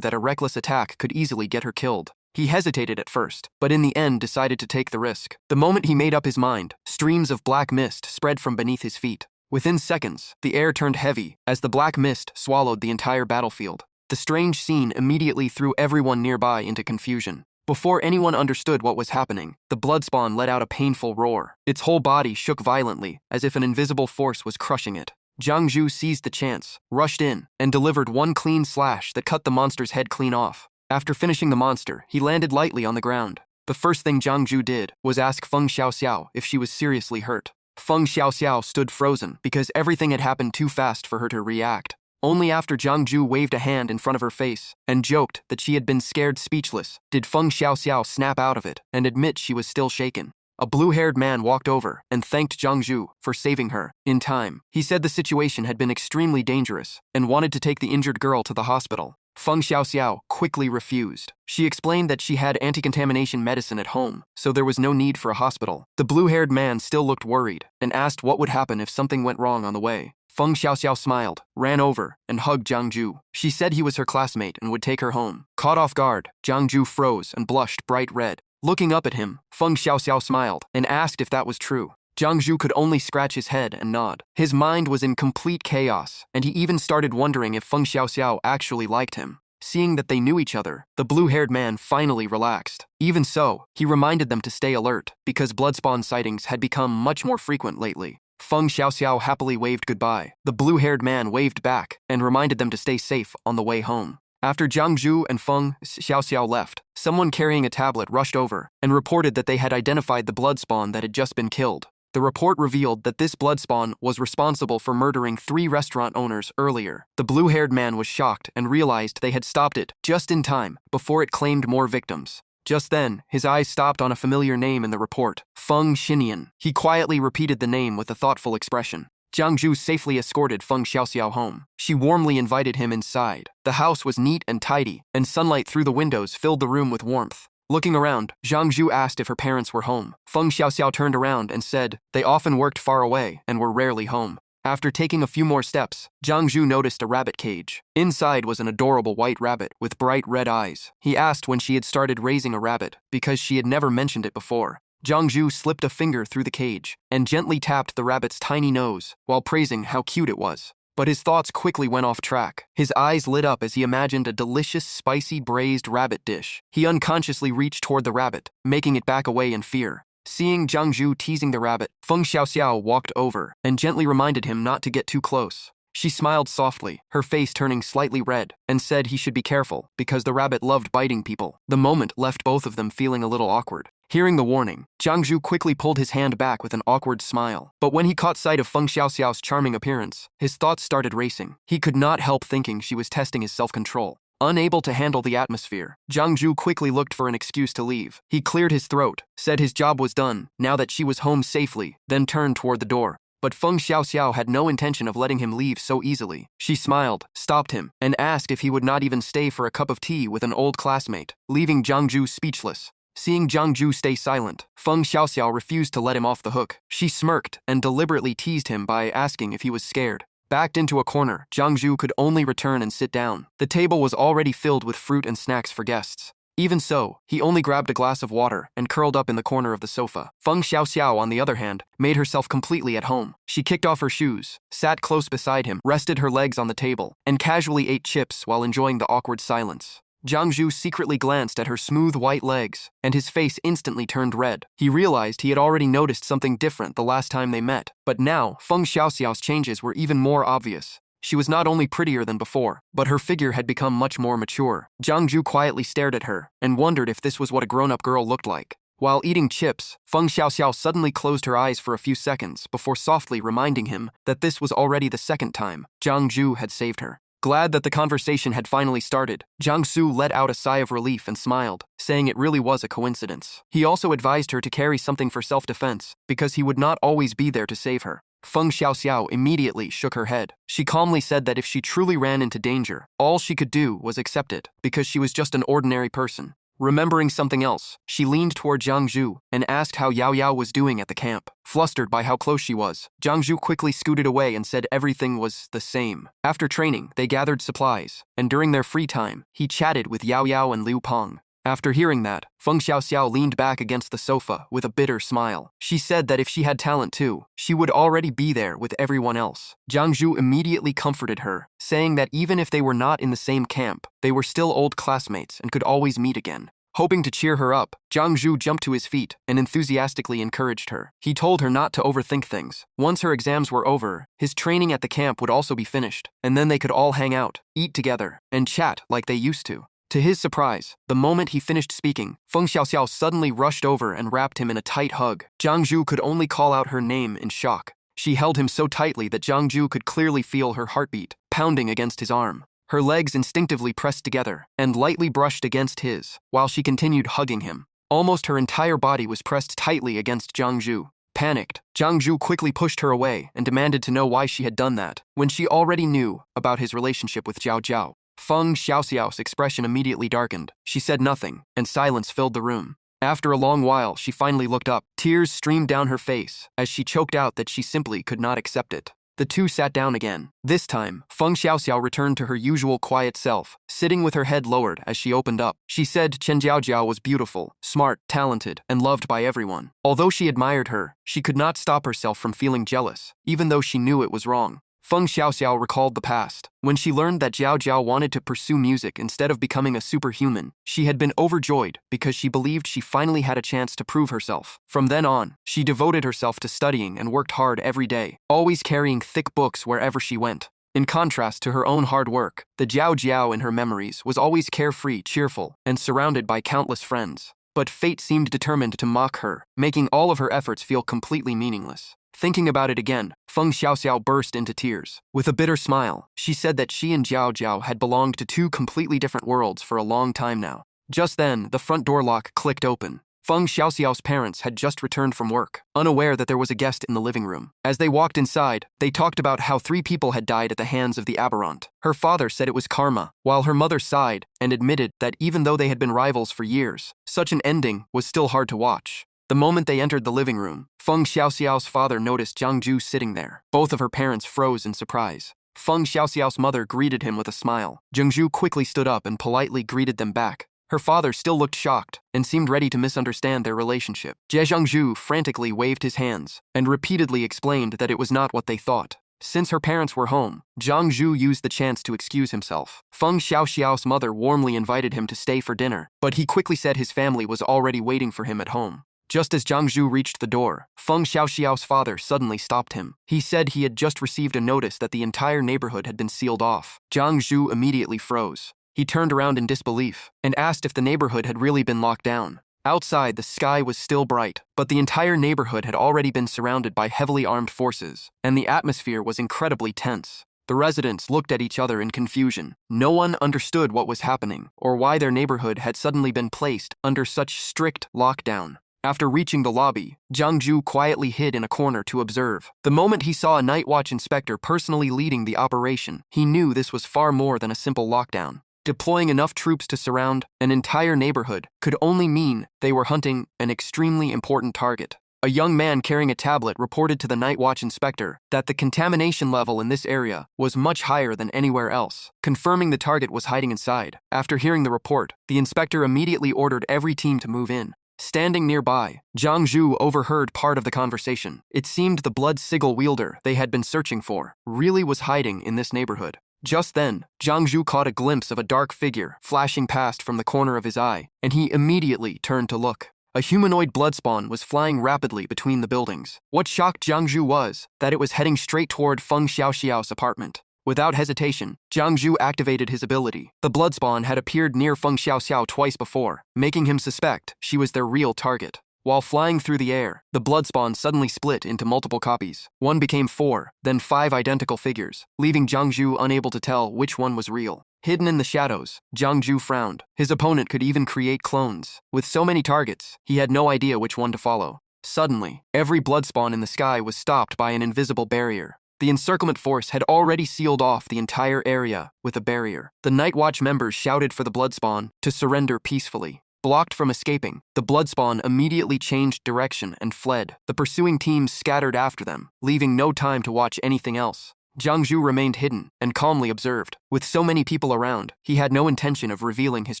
that a reckless attack could easily get her killed. He hesitated at first, but in the end decided to take the risk. The moment he made up his mind, streams of black mist spread from beneath his feet. Within seconds, the air turned heavy as the black mist swallowed the entire battlefield. The strange scene immediately threw everyone nearby into confusion. Before anyone understood what was happening, the bloodspawn let out a painful roar. Its whole body shook violently, as if an invisible force was crushing it. Jiang Zhu seized the chance, rushed in, and delivered one clean slash that cut the monster's head clean off. After finishing the monster, he landed lightly on the ground. The first thing Jiang Zhu did was ask Feng Xiaoxiao if she was seriously hurt. Feng Xiaoxiao stood frozen because everything had happened too fast for her to react. Only after Jiang Zhu waved a hand in front of her face and joked that she had been scared speechless did Feng Xiaoxiao snap out of it and admit she was still shaken. A blue-haired man walked over and thanked Jiang Zhu for saving her in time. He said the situation had been extremely dangerous and wanted to take the injured girl to the hospital. Feng Xiaoxiao quickly refused. She explained that she had anti-contamination medicine at home, so there was no need for a hospital. The blue-haired man still looked worried and asked what would happen if something went wrong on the way. Feng Xiaoxiao smiled, ran over, and hugged Jiang Zhu. She said he was her classmate and would take her home. Caught off guard, Jiang Zhu froze and blushed bright red. Looking up at him, Feng Xiaoxiao smiled and asked if that was true. Jiang Zhu could only scratch his head and nod. His mind was in complete chaos, and he even started wondering if Feng Xiaoxiao actually liked him. Seeing that they knew each other, the blue-haired man finally relaxed. Even so, he reminded them to stay alert, because bloodspawn sightings had become much more frequent lately. Feng Xiaoxiao happily waved goodbye. The blue-haired man waved back and reminded them to stay safe on the way home. After Jiang Zhu and Feng Xiaoxiao left, someone carrying a tablet rushed over and reported that they had identified the bloodspawn that had just been killed. The report revealed that this bloodspawn was responsible for murdering 3 restaurant owners earlier. The blue-haired man was shocked and realized they had stopped it just in time before it claimed more victims. Just then, his eyes stopped on a familiar name in the report, Feng Xinyan. He quietly repeated the name with a thoughtful expression. Jiang Zhu safely escorted Feng Xiaoxiao home. She warmly invited him inside. The house was neat and tidy, and sunlight through the windows filled the room with warmth. Looking around, Jiang Zhu asked if her parents were home. Feng Xiaoxiao turned around and said they often worked far away and were rarely home. After taking a few more steps, Jiang Zhu noticed a rabbit cage. Inside was an adorable white rabbit with bright red eyes. He asked when she had started raising a rabbit, because she had never mentioned it before. Jiang Zhu slipped a finger through the cage and gently tapped the rabbit's tiny nose while praising how cute it was. But his thoughts quickly went off track. His eyes lit up as he imagined a delicious, spicy braised rabbit dish. He unconsciously reached toward the rabbit, making it back away in fear. Seeing Jiang Zhu teasing the rabbit, Feng Xiaoxiao walked over and gently reminded him not to get too close. She smiled softly, her face turning slightly red, and said he should be careful because the rabbit loved biting people. The moment left both of them feeling a little awkward. Hearing the warning, Jiang Zhu quickly pulled his hand back with an awkward smile. But when he caught sight of Feng Xiaoxiao's charming appearance, his thoughts started racing. He could not help thinking she was testing his self-control. Unable to handle the atmosphere, Jiang Zhu quickly looked for an excuse to leave. He cleared his throat, said his job was done, now that she was home safely, then turned toward the door. But Feng Xiaoxiao had no intention of letting him leave so easily. She smiled, stopped him, and asked if he would not even stay for a cup of tea with an old classmate, leaving Jiang Zhu speechless. Seeing Jiang Zhu stay silent, Feng Xiaoxiao refused to let him off the hook. She smirked and deliberately teased him by asking if he was scared. Backed into a corner, Jiang Zhu could only return and sit down. The table was already filled with fruit and snacks for guests. Even so, he only grabbed a glass of water and curled up in the corner of the sofa. Feng Xiaoxiao, on the other hand, made herself completely at home. She kicked off her shoes, sat close beside him, rested her legs on the table, and casually ate chips while enjoying the awkward silence. Jiang Zhu secretly glanced at her smooth white legs, and his face instantly turned red. He realized he had already noticed something different the last time they met, but now Feng Xiaoxiao's changes were even more obvious. She was not only prettier than before, but her figure had become much more mature. Jiang Zhu quietly stared at her and wondered if this was what a grown-up girl looked like. While eating chips, Feng Xiaoxiao suddenly closed her eyes for a few seconds before softly reminding him that this was already the second time Jiang Zhu had saved her. Glad that the conversation had finally started, Jiang Zhu let out a sigh of relief and smiled, saying it really was a coincidence. He also advised her to carry something for self-defense, because he would not always be there to save her. Feng Xiaoxiao immediately shook her head. She calmly said that if she truly ran into danger, all she could do was accept it, because she was just an ordinary person. Remembering something else, she leaned toward Jiang Zhu and asked how Yao Yao was doing at the camp. Flustered by how close she was, Jiang Zhu quickly scooted away and said everything was the same. After training, they gathered supplies, and during their free time, he chatted with Yao Yao and Liu Peng. After hearing that, Feng Xiaoxiao leaned back against the sofa with a bitter smile. She said that if she had talent too, she would already be there with everyone else. Jiang Zhu immediately comforted her, saying that even if they were not in the same camp, they were still old classmates and could always meet again. Hoping to cheer her up, Jiang Zhu jumped to his feet and enthusiastically encouraged her. He told her not to overthink things. Once her exams were over, his training at the camp would also be finished, and then they could all hang out, eat together, and chat like they used to. To his surprise, the moment he finished speaking, Feng Xiaoxiao suddenly rushed over and wrapped him in a tight hug. Jiang Zhu could only call out her name in shock. She held him so tightly that Jiang Zhu could clearly feel her heartbeat pounding against his arm. Her legs instinctively pressed together and lightly brushed against his, while she continued hugging him. Almost her entire body was pressed tightly against Jiang Zhu. Panicked, Jiang Zhu quickly pushed her away and demanded to know why she had done that, when she already knew about his relationship with Zhao Zhao. Feng Xiaoxiao's expression immediately darkened. She said nothing, and silence filled the room. After a long while, she finally looked up. Tears streamed down her face as she choked out that she simply could not accept it. The two sat down again. This time, Feng Xiaoxiao returned to her usual quiet self, sitting with her head lowered as she opened up. She said Chen Jiaojiao was beautiful, smart, talented, and loved by everyone. Although she admired her, she could not stop herself from feeling jealous, even though she knew it was wrong. Feng Xiaoxiao recalled the past. When she learned that Jiao Jiao wanted to pursue music instead of becoming a superhuman, she had been overjoyed because she believed she finally had a chance to prove herself. From then on, she devoted herself to studying and worked hard every day, always carrying thick books wherever she went. In contrast to her own hard work, the Jiao Jiao in her memories was always carefree, cheerful, and surrounded by countless friends. But fate seemed determined to mock her, making all of her efforts feel completely meaningless. Thinking about it again, Feng Xiaoxiao burst into tears. With a bitter smile, she said that she and Jiao Jiao had belonged to two completely different worlds for a long time now. Just then, the front door lock clicked open. Feng Xiaoxiao's parents had just returned from work, unaware that there was a guest in the living room. As they walked inside, they talked about how 3 people had died at the hands of the aberrant. Her father said it was karma, while her mother sighed and admitted that even though they had been rivals for years, such an ending was still hard to watch. The moment they entered the living room, Feng Xiaoxiao's father noticed Jiang Zhu sitting there. Both of her parents froze in surprise. Feng Xiaoxiao's mother greeted him with a smile. Jiang Zhu quickly stood up and politely greeted them back. Her father still looked shocked and seemed ready to misunderstand their relationship. Jiang Zhu frantically waved his hands and repeatedly explained that it was not what they thought. Since her parents were home, Jiang Zhu used the chance to excuse himself. Feng Xiaoxiao's mother warmly invited him to stay for dinner, but he quickly said his family was already waiting for him at home. Just as Jiang Zhu reached the door, Feng Xiaoxiao's father suddenly stopped him. He said he had just received a notice that the entire neighborhood had been sealed off. Jiang Zhu immediately froze. He turned around in disbelief and asked if the neighborhood had really been locked down. Outside, the sky was still bright, but the entire neighborhood had already been surrounded by heavily armed forces, and the atmosphere was incredibly tense. The residents looked at each other in confusion. No one understood what was happening or why their neighborhood had suddenly been placed under such strict lockdown. After reaching the lobby, Jiang Zhu quietly hid in a corner to observe. The moment he saw a night watch inspector personally leading the operation, he knew this was far more than a simple lockdown. Deploying enough troops to surround an entire neighborhood could only mean they were hunting an extremely important target. A young man carrying a tablet reported to the night watch inspector that the contamination level in this area was much higher than anywhere else, confirming the target was hiding inside. After hearing the report, the inspector immediately ordered every team to move in. Standing nearby, Jiang Zhu overheard part of the conversation. It seemed the blood sigil wielder they had been searching for really was hiding in this neighborhood. Just then, Jiang Zhu caught a glimpse of a dark figure flashing past from the corner of his eye, and he immediately turned to look. A humanoid bloodspawn was flying rapidly between the buildings. What shocked Jiang Zhu was that it was heading straight toward Feng Xiaoxiao's apartment. Without hesitation, Jiang Zhu activated his ability. The bloodspawn had appeared near Feng Xiaoxiao twice before, making him suspect she was their real target. While flying through the air, the bloodspawn suddenly split into multiple copies. One became 4, then 5 identical figures, leaving Jiang Zhu unable to tell which one was real. Hidden in the shadows, Jiang Zhu frowned. His opponent could even create clones. With so many targets, he had no idea which one to follow. Suddenly, every bloodspawn in the sky was stopped by an invisible barrier. The encirclement force had already sealed off the entire area with a barrier. The Night Watch members shouted for the bloodspawn to surrender peacefully. Blocked from escaping, the bloodspawn immediately changed direction and fled. The pursuing teams scattered after them, leaving no time to watch anything else. Jiang Zhu remained hidden and calmly observed. With so many people around, he had no intention of revealing his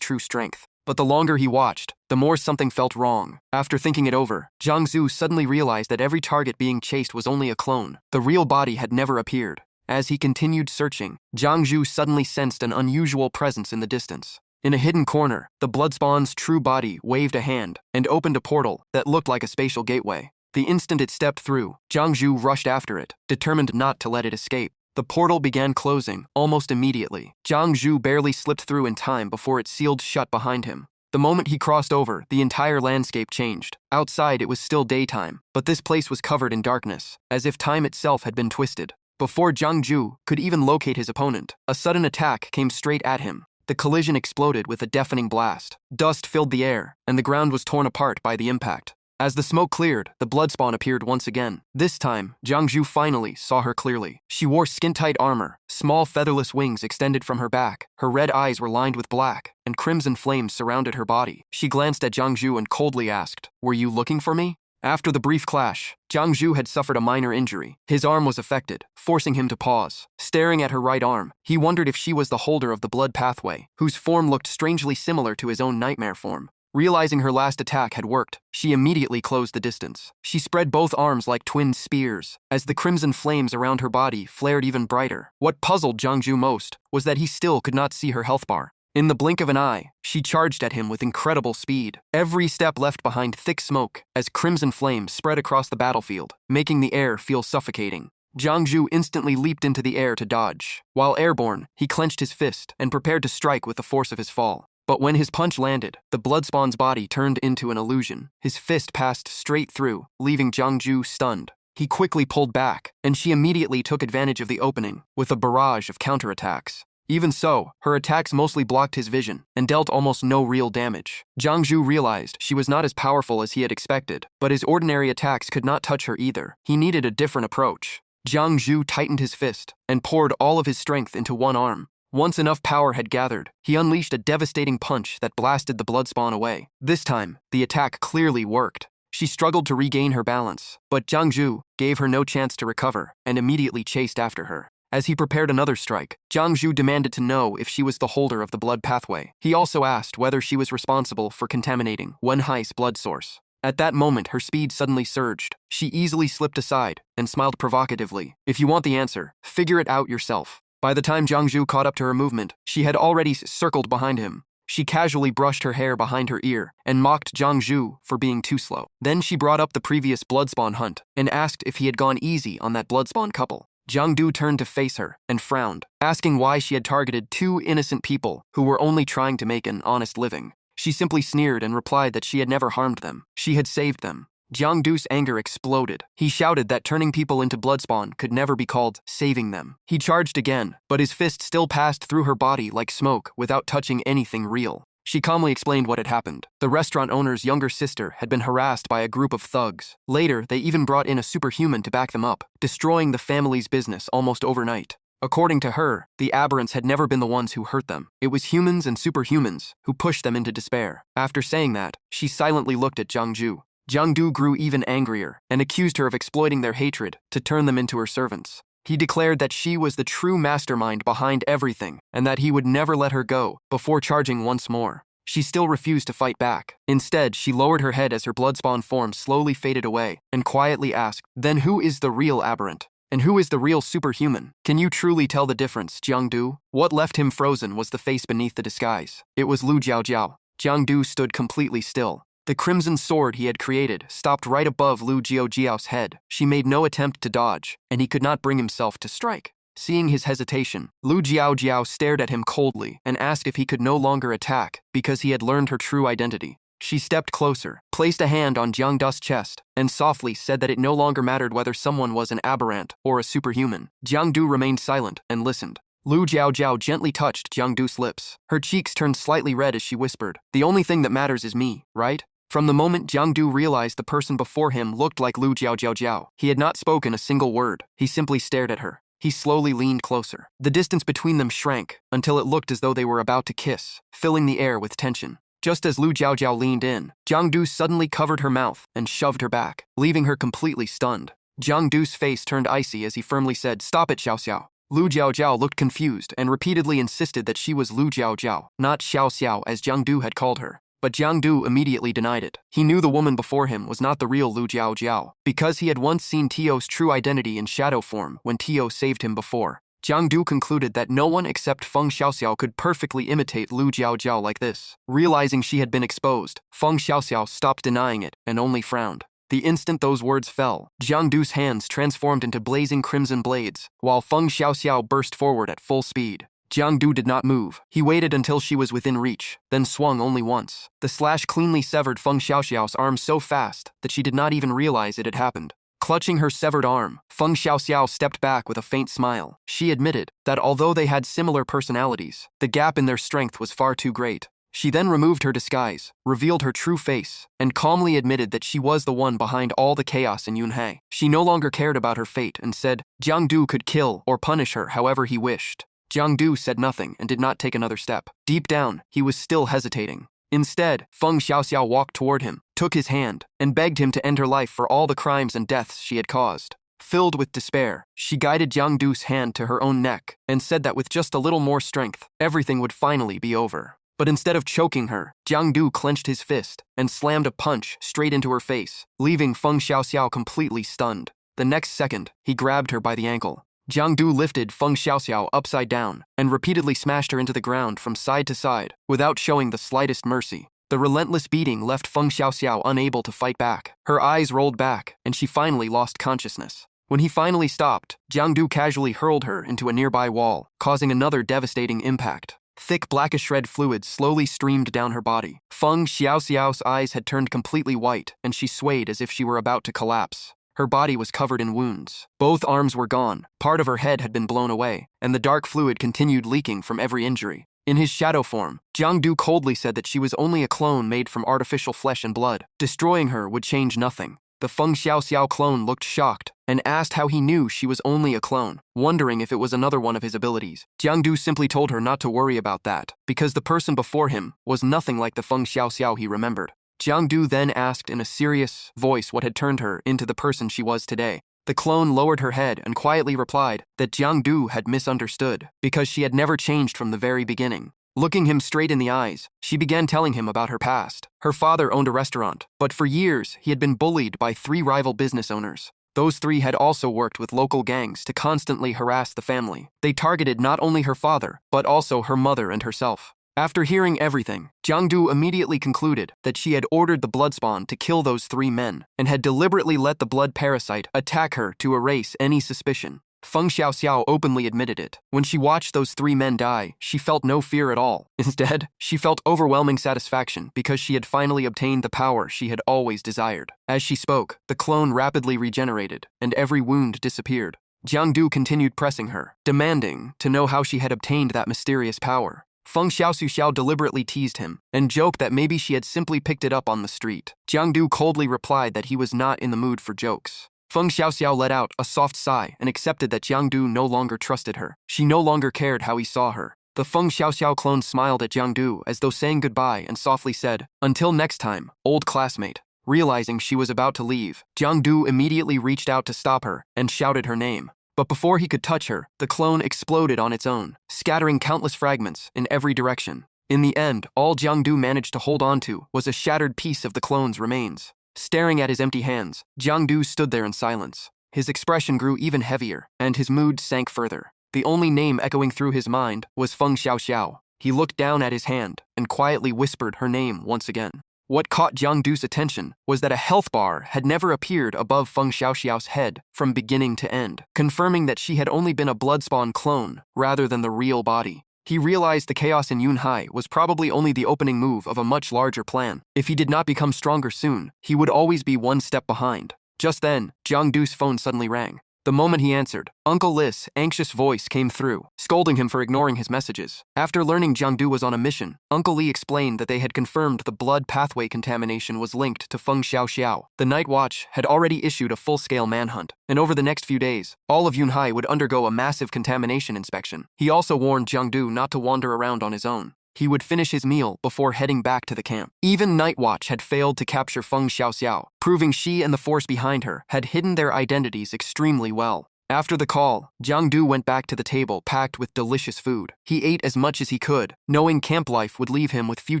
true strength. But the longer he watched, the more something felt wrong. After thinking it over, Jiang Zhu suddenly realized that every target being chased was only a clone. The real body had never appeared. As he continued searching, Jiang Zhu suddenly sensed an unusual presence in the distance. In a hidden corner, the bloodspawn's true body waved a hand and opened a portal that looked like a spatial gateway. The instant it stepped through, Jiang Zhu rushed after it, determined not to let it escape. The portal began closing almost immediately. Jiang Zhu barely slipped through in time before it sealed shut behind him. The moment he crossed over, the entire landscape changed. Outside, it was still daytime, but this place was covered in darkness, as if time itself had been twisted. Before Jiang Zhu could even locate his opponent, a sudden attack came straight at him. The collision exploded with a deafening blast. Dust filled the air, and the ground was torn apart by the impact. As the smoke cleared, the bloodspawn appeared once again. This time, Jiang Zhu finally saw her clearly. She wore skin-tight armor, small featherless wings extended from her back, her red eyes were lined with black, and crimson flames surrounded her body. She glanced at Jiang Zhu and coldly asked, "Were you looking for me?" After the brief clash, Jiang Zhu had suffered a minor injury. His arm was affected, forcing him to pause. Staring at her right arm, he wondered if she was the holder of the blood pathway, whose form looked strangely similar to his own nightmare form. Realizing her last attack had worked, she immediately closed the distance. She spread both arms like twin spears, as the crimson flames around her body flared even brighter. What puzzled Jiang Zhu most was that he still could not see her health bar. In the blink of an eye, she charged at him with incredible speed. Every step left behind thick smoke as crimson flames spread across the battlefield, making the air feel suffocating. Jiang Zhu instantly leaped into the air to dodge. While airborne, he clenched his fist and prepared to strike with the force of his fall. But when his punch landed, the Bloodspawn's body turned into an illusion. His fist passed straight through, leaving Jiang Zhu stunned. He quickly pulled back, and she immediately took advantage of the opening with a barrage of counterattacks. Even so, her attacks mostly blocked his vision and dealt almost no real damage. Jiang Zhu realized she was not as powerful as he had expected, but his ordinary attacks could not touch her either. He needed a different approach. Jiang Zhu tightened his fist and poured all of his strength into one arm. Once enough power had gathered, he unleashed a devastating punch that blasted the Bloodspawn away. This time, the attack clearly worked. She struggled to regain her balance, but Jiang Zhu gave her no chance to recover and immediately chased after her. As he prepared another strike, Jiang Zhu demanded to know if she was the holder of the blood pathway. He also asked whether she was responsible for contaminating Wenhai's blood source. At that moment, her speed suddenly surged. She easily slipped aside and smiled provocatively. If you want the answer, figure it out yourself. By the time Jiang Zhu caught up to her movement, she had already circled behind him. She casually brushed her hair behind her ear and mocked Jiang Zhu for being too slow. Then she brought up the previous Bloodspawn hunt and asked if he had gone easy on that Bloodspawn couple. Jiang Zhu turned to face her and frowned, asking why she had targeted two innocent people who were only trying to make an honest living. She simply sneered and replied that she had never harmed them. She had saved them. Jiang Zhu's anger exploded. He shouted that turning people into Bloodspawn could never be called saving them. He charged again, but his fist still passed through her body like smoke without touching anything real. She calmly explained what had happened. The restaurant owner's younger sister had been harassed by a group of thugs. Later, they even brought in a superhuman to back them up, destroying the family's business almost overnight. According to her, the aberrants had never been the ones who hurt them. It was humans and superhumans who pushed them into despair. After saying that, she silently looked at Jiang Zhu. Jiang Zhu grew even angrier and accused her of exploiting their hatred to turn them into her servants. He declared that she was the true mastermind behind everything and that he would never let her go before charging once more. She still refused to fight back. Instead, she lowered her head as her Bloodspawn form slowly faded away and quietly asked, "Then who is the real aberrant? And who is the real superhuman? Can you truly tell the difference, Jiang Zhu?" What left him frozen was the face beneath the disguise. It was Lu Jiaojiao. Jiang Zhu stood completely still. The crimson sword he had created stopped right above Lu Jiaojiao's head. She made no attempt to dodge, and he could not bring himself to strike. Seeing his hesitation, Lu Jiaojiao stared at him coldly and asked if he could no longer attack because he had learned her true identity. She stepped closer, placed a hand on Jiang Zhu's chest, and softly said that it no longer mattered whether someone was an aberrant or a superhuman. Jiang Zhu remained silent and listened. Lu Jiaojiao gently touched Jiang Zhu's lips. Her cheeks turned slightly red as she whispered, "The only thing that matters is me, right?" From the moment Jiang Zhu realized the person before him looked like Lu Jiaojiao, he had not spoken a single word. He simply stared at her. He slowly leaned closer. The distance between them shrank until it looked as though they were about to kiss, filling the air with tension. Just as Lu Jiaojiao leaned in, Jiang Zhu suddenly covered her mouth and shoved her back, leaving her completely stunned. Jiang Zhu's face turned icy as he firmly said, "Stop it, Xiao Xiao." Lu Jiaojiao looked confused and repeatedly insisted that she was Lu Jiaojiao, not Xiao Xiao as Jiang Zhu had called her. But Jiang Zhu immediately denied it. He knew the woman before him was not the real Lu Jiaojiao, because he had once seen Tio's true identity in shadow form when Tio saved him before. Jiang Zhu concluded that no one except Feng Xiaoxiao could perfectly imitate Lu Jiaojiao like this. Realizing she had been exposed, Feng Xiaoxiao stopped denying it and only frowned. The instant those words fell, Jiang Zhu's hands transformed into blazing crimson blades, while Feng Xiaoxiao burst forward at full speed. Jiang Zhu did not move. He waited until she was within reach, then swung only once. The slash cleanly severed Feng Xiaoxiao's arm so fast that she did not even realize it had happened. Clutching her severed arm, Feng Xiaoxiao stepped back with a faint smile. She admitted that although they had similar personalities, the gap in their strength was far too great. She then removed her disguise, revealed her true face, and calmly admitted that she was the one behind all the chaos in Yunhai. She no longer cared about her fate and said Jiang Zhu could kill or punish her however he wished. Jiang Zhu said nothing and did not take another step. Deep down, he was still hesitating. Instead, Feng Xiaoxiao walked toward him, took his hand, and begged him to end her life for all the crimes and deaths she had caused. Filled with despair, she guided Jiang Du's hand to her own neck and said that with just a little more strength, everything would finally be over. But instead of choking her, Jiang Du clenched his fist and slammed a punch straight into her face, leaving Feng Xiaoxiao completely stunned. The next second, he grabbed her by the ankle. Jiang Du lifted Feng Xiaoxiao upside down and repeatedly smashed her into the ground from side to side without showing the slightest mercy. The relentless beating left Feng Xiaoxiao unable to fight back. Her eyes rolled back, and she finally lost consciousness. When he finally stopped, Jiang Du casually hurled her into a nearby wall, causing another devastating impact. Thick blackish red fluid slowly streamed down her body. Feng Xiaoxiao's eyes had turned completely white, and she swayed as if she were about to collapse. Her body was covered in wounds. Both arms were gone, part of her head had been blown away, and the dark fluid continued leaking from every injury. In his shadow form, Jiang Du coldly said that she was only a clone made from artificial flesh and blood. Destroying her would change nothing. The Feng Xiaoxiao clone looked shocked and asked how he knew she was only a clone, wondering if it was another one of his abilities. Jiang Du simply told her not to worry about that, because the person before him was nothing like the Feng Xiaoxiao he remembered. Jiang Du then asked in a serious voice what had turned her into the person she was today. The clone lowered her head and quietly replied that Jiang Du had misunderstood, because she had never changed from the very beginning. Looking him straight in the eyes, she began telling him about her past. Her father owned a restaurant, but for years he had been bullied by 3 rival business owners. Those 3 had also worked with local gangs to constantly harass the family. They targeted not only her father, but also her mother and herself. After hearing everything, Jiang Du immediately concluded that she had ordered the bloodspawn to kill those 3 men, and had deliberately let the blood parasite attack her to erase any suspicion. Feng Xiaoxiao openly admitted it. When she watched those 3 men die, she felt no fear at all. Instead, she felt overwhelming satisfaction because she had finally obtained the power she had always desired. As she spoke, the clone rapidly regenerated, and every wound disappeared. Jiang Du continued pressing her, demanding to know how she had obtained that mysterious power. Feng Xiaoxiao deliberately teased him and joked that maybe she had simply picked it up on the street. Jiang Du coldly replied that he was not in the mood for jokes. Feng Xiaoxiao let out a soft sigh and accepted that Jiang Du no longer trusted her. She no longer cared how he saw her. The Feng Xiaoxiao clone smiled at Jiang Du as though saying goodbye and softly said, "Until next time, old classmate." Realizing she was about to leave, Jiang Du immediately reached out to stop her and shouted her name. But before he could touch her, the clone exploded on its own, scattering countless fragments in every direction. In the end, all Jiang Du managed to hold on to was a shattered piece of the clone's remains. Staring at his empty hands, Jiang Du stood there in silence. His expression grew even heavier, and his mood sank further. The only name echoing through his mind was Feng Xiaoxiao. He looked down at his hand and quietly whispered her name once again. What caught Jiang Du's attention was that a health bar had never appeared above Feng Xiaoxiao's head from beginning to end, confirming that she had only been a bloodspawn clone rather than the real body. He realized the chaos in Yunhai was probably only the opening move of a much larger plan. If he did not become stronger soon, he would always be one step behind. Just then, Jiang Du's phone suddenly rang. The moment he answered, Uncle Li's anxious voice came through, scolding him for ignoring his messages. After learning Jiang Du was on a mission, Uncle Li explained that they had confirmed the blood pathway contamination was linked to Feng Xiaoxiao. The Night Watch had already issued a full-scale manhunt, and over the next few days, all of Yunhai would undergo a massive contamination inspection. He also warned Jiang Du not to wander around on his own. He would finish his meal before heading back to the camp. Even Night Watch had failed to capture Feng Xiaoxiao, proving she and the force behind her had hidden their identities extremely well. After the call, Jiang Du went back to the table packed with delicious food. He ate as much as he could, knowing camp life would leave him with few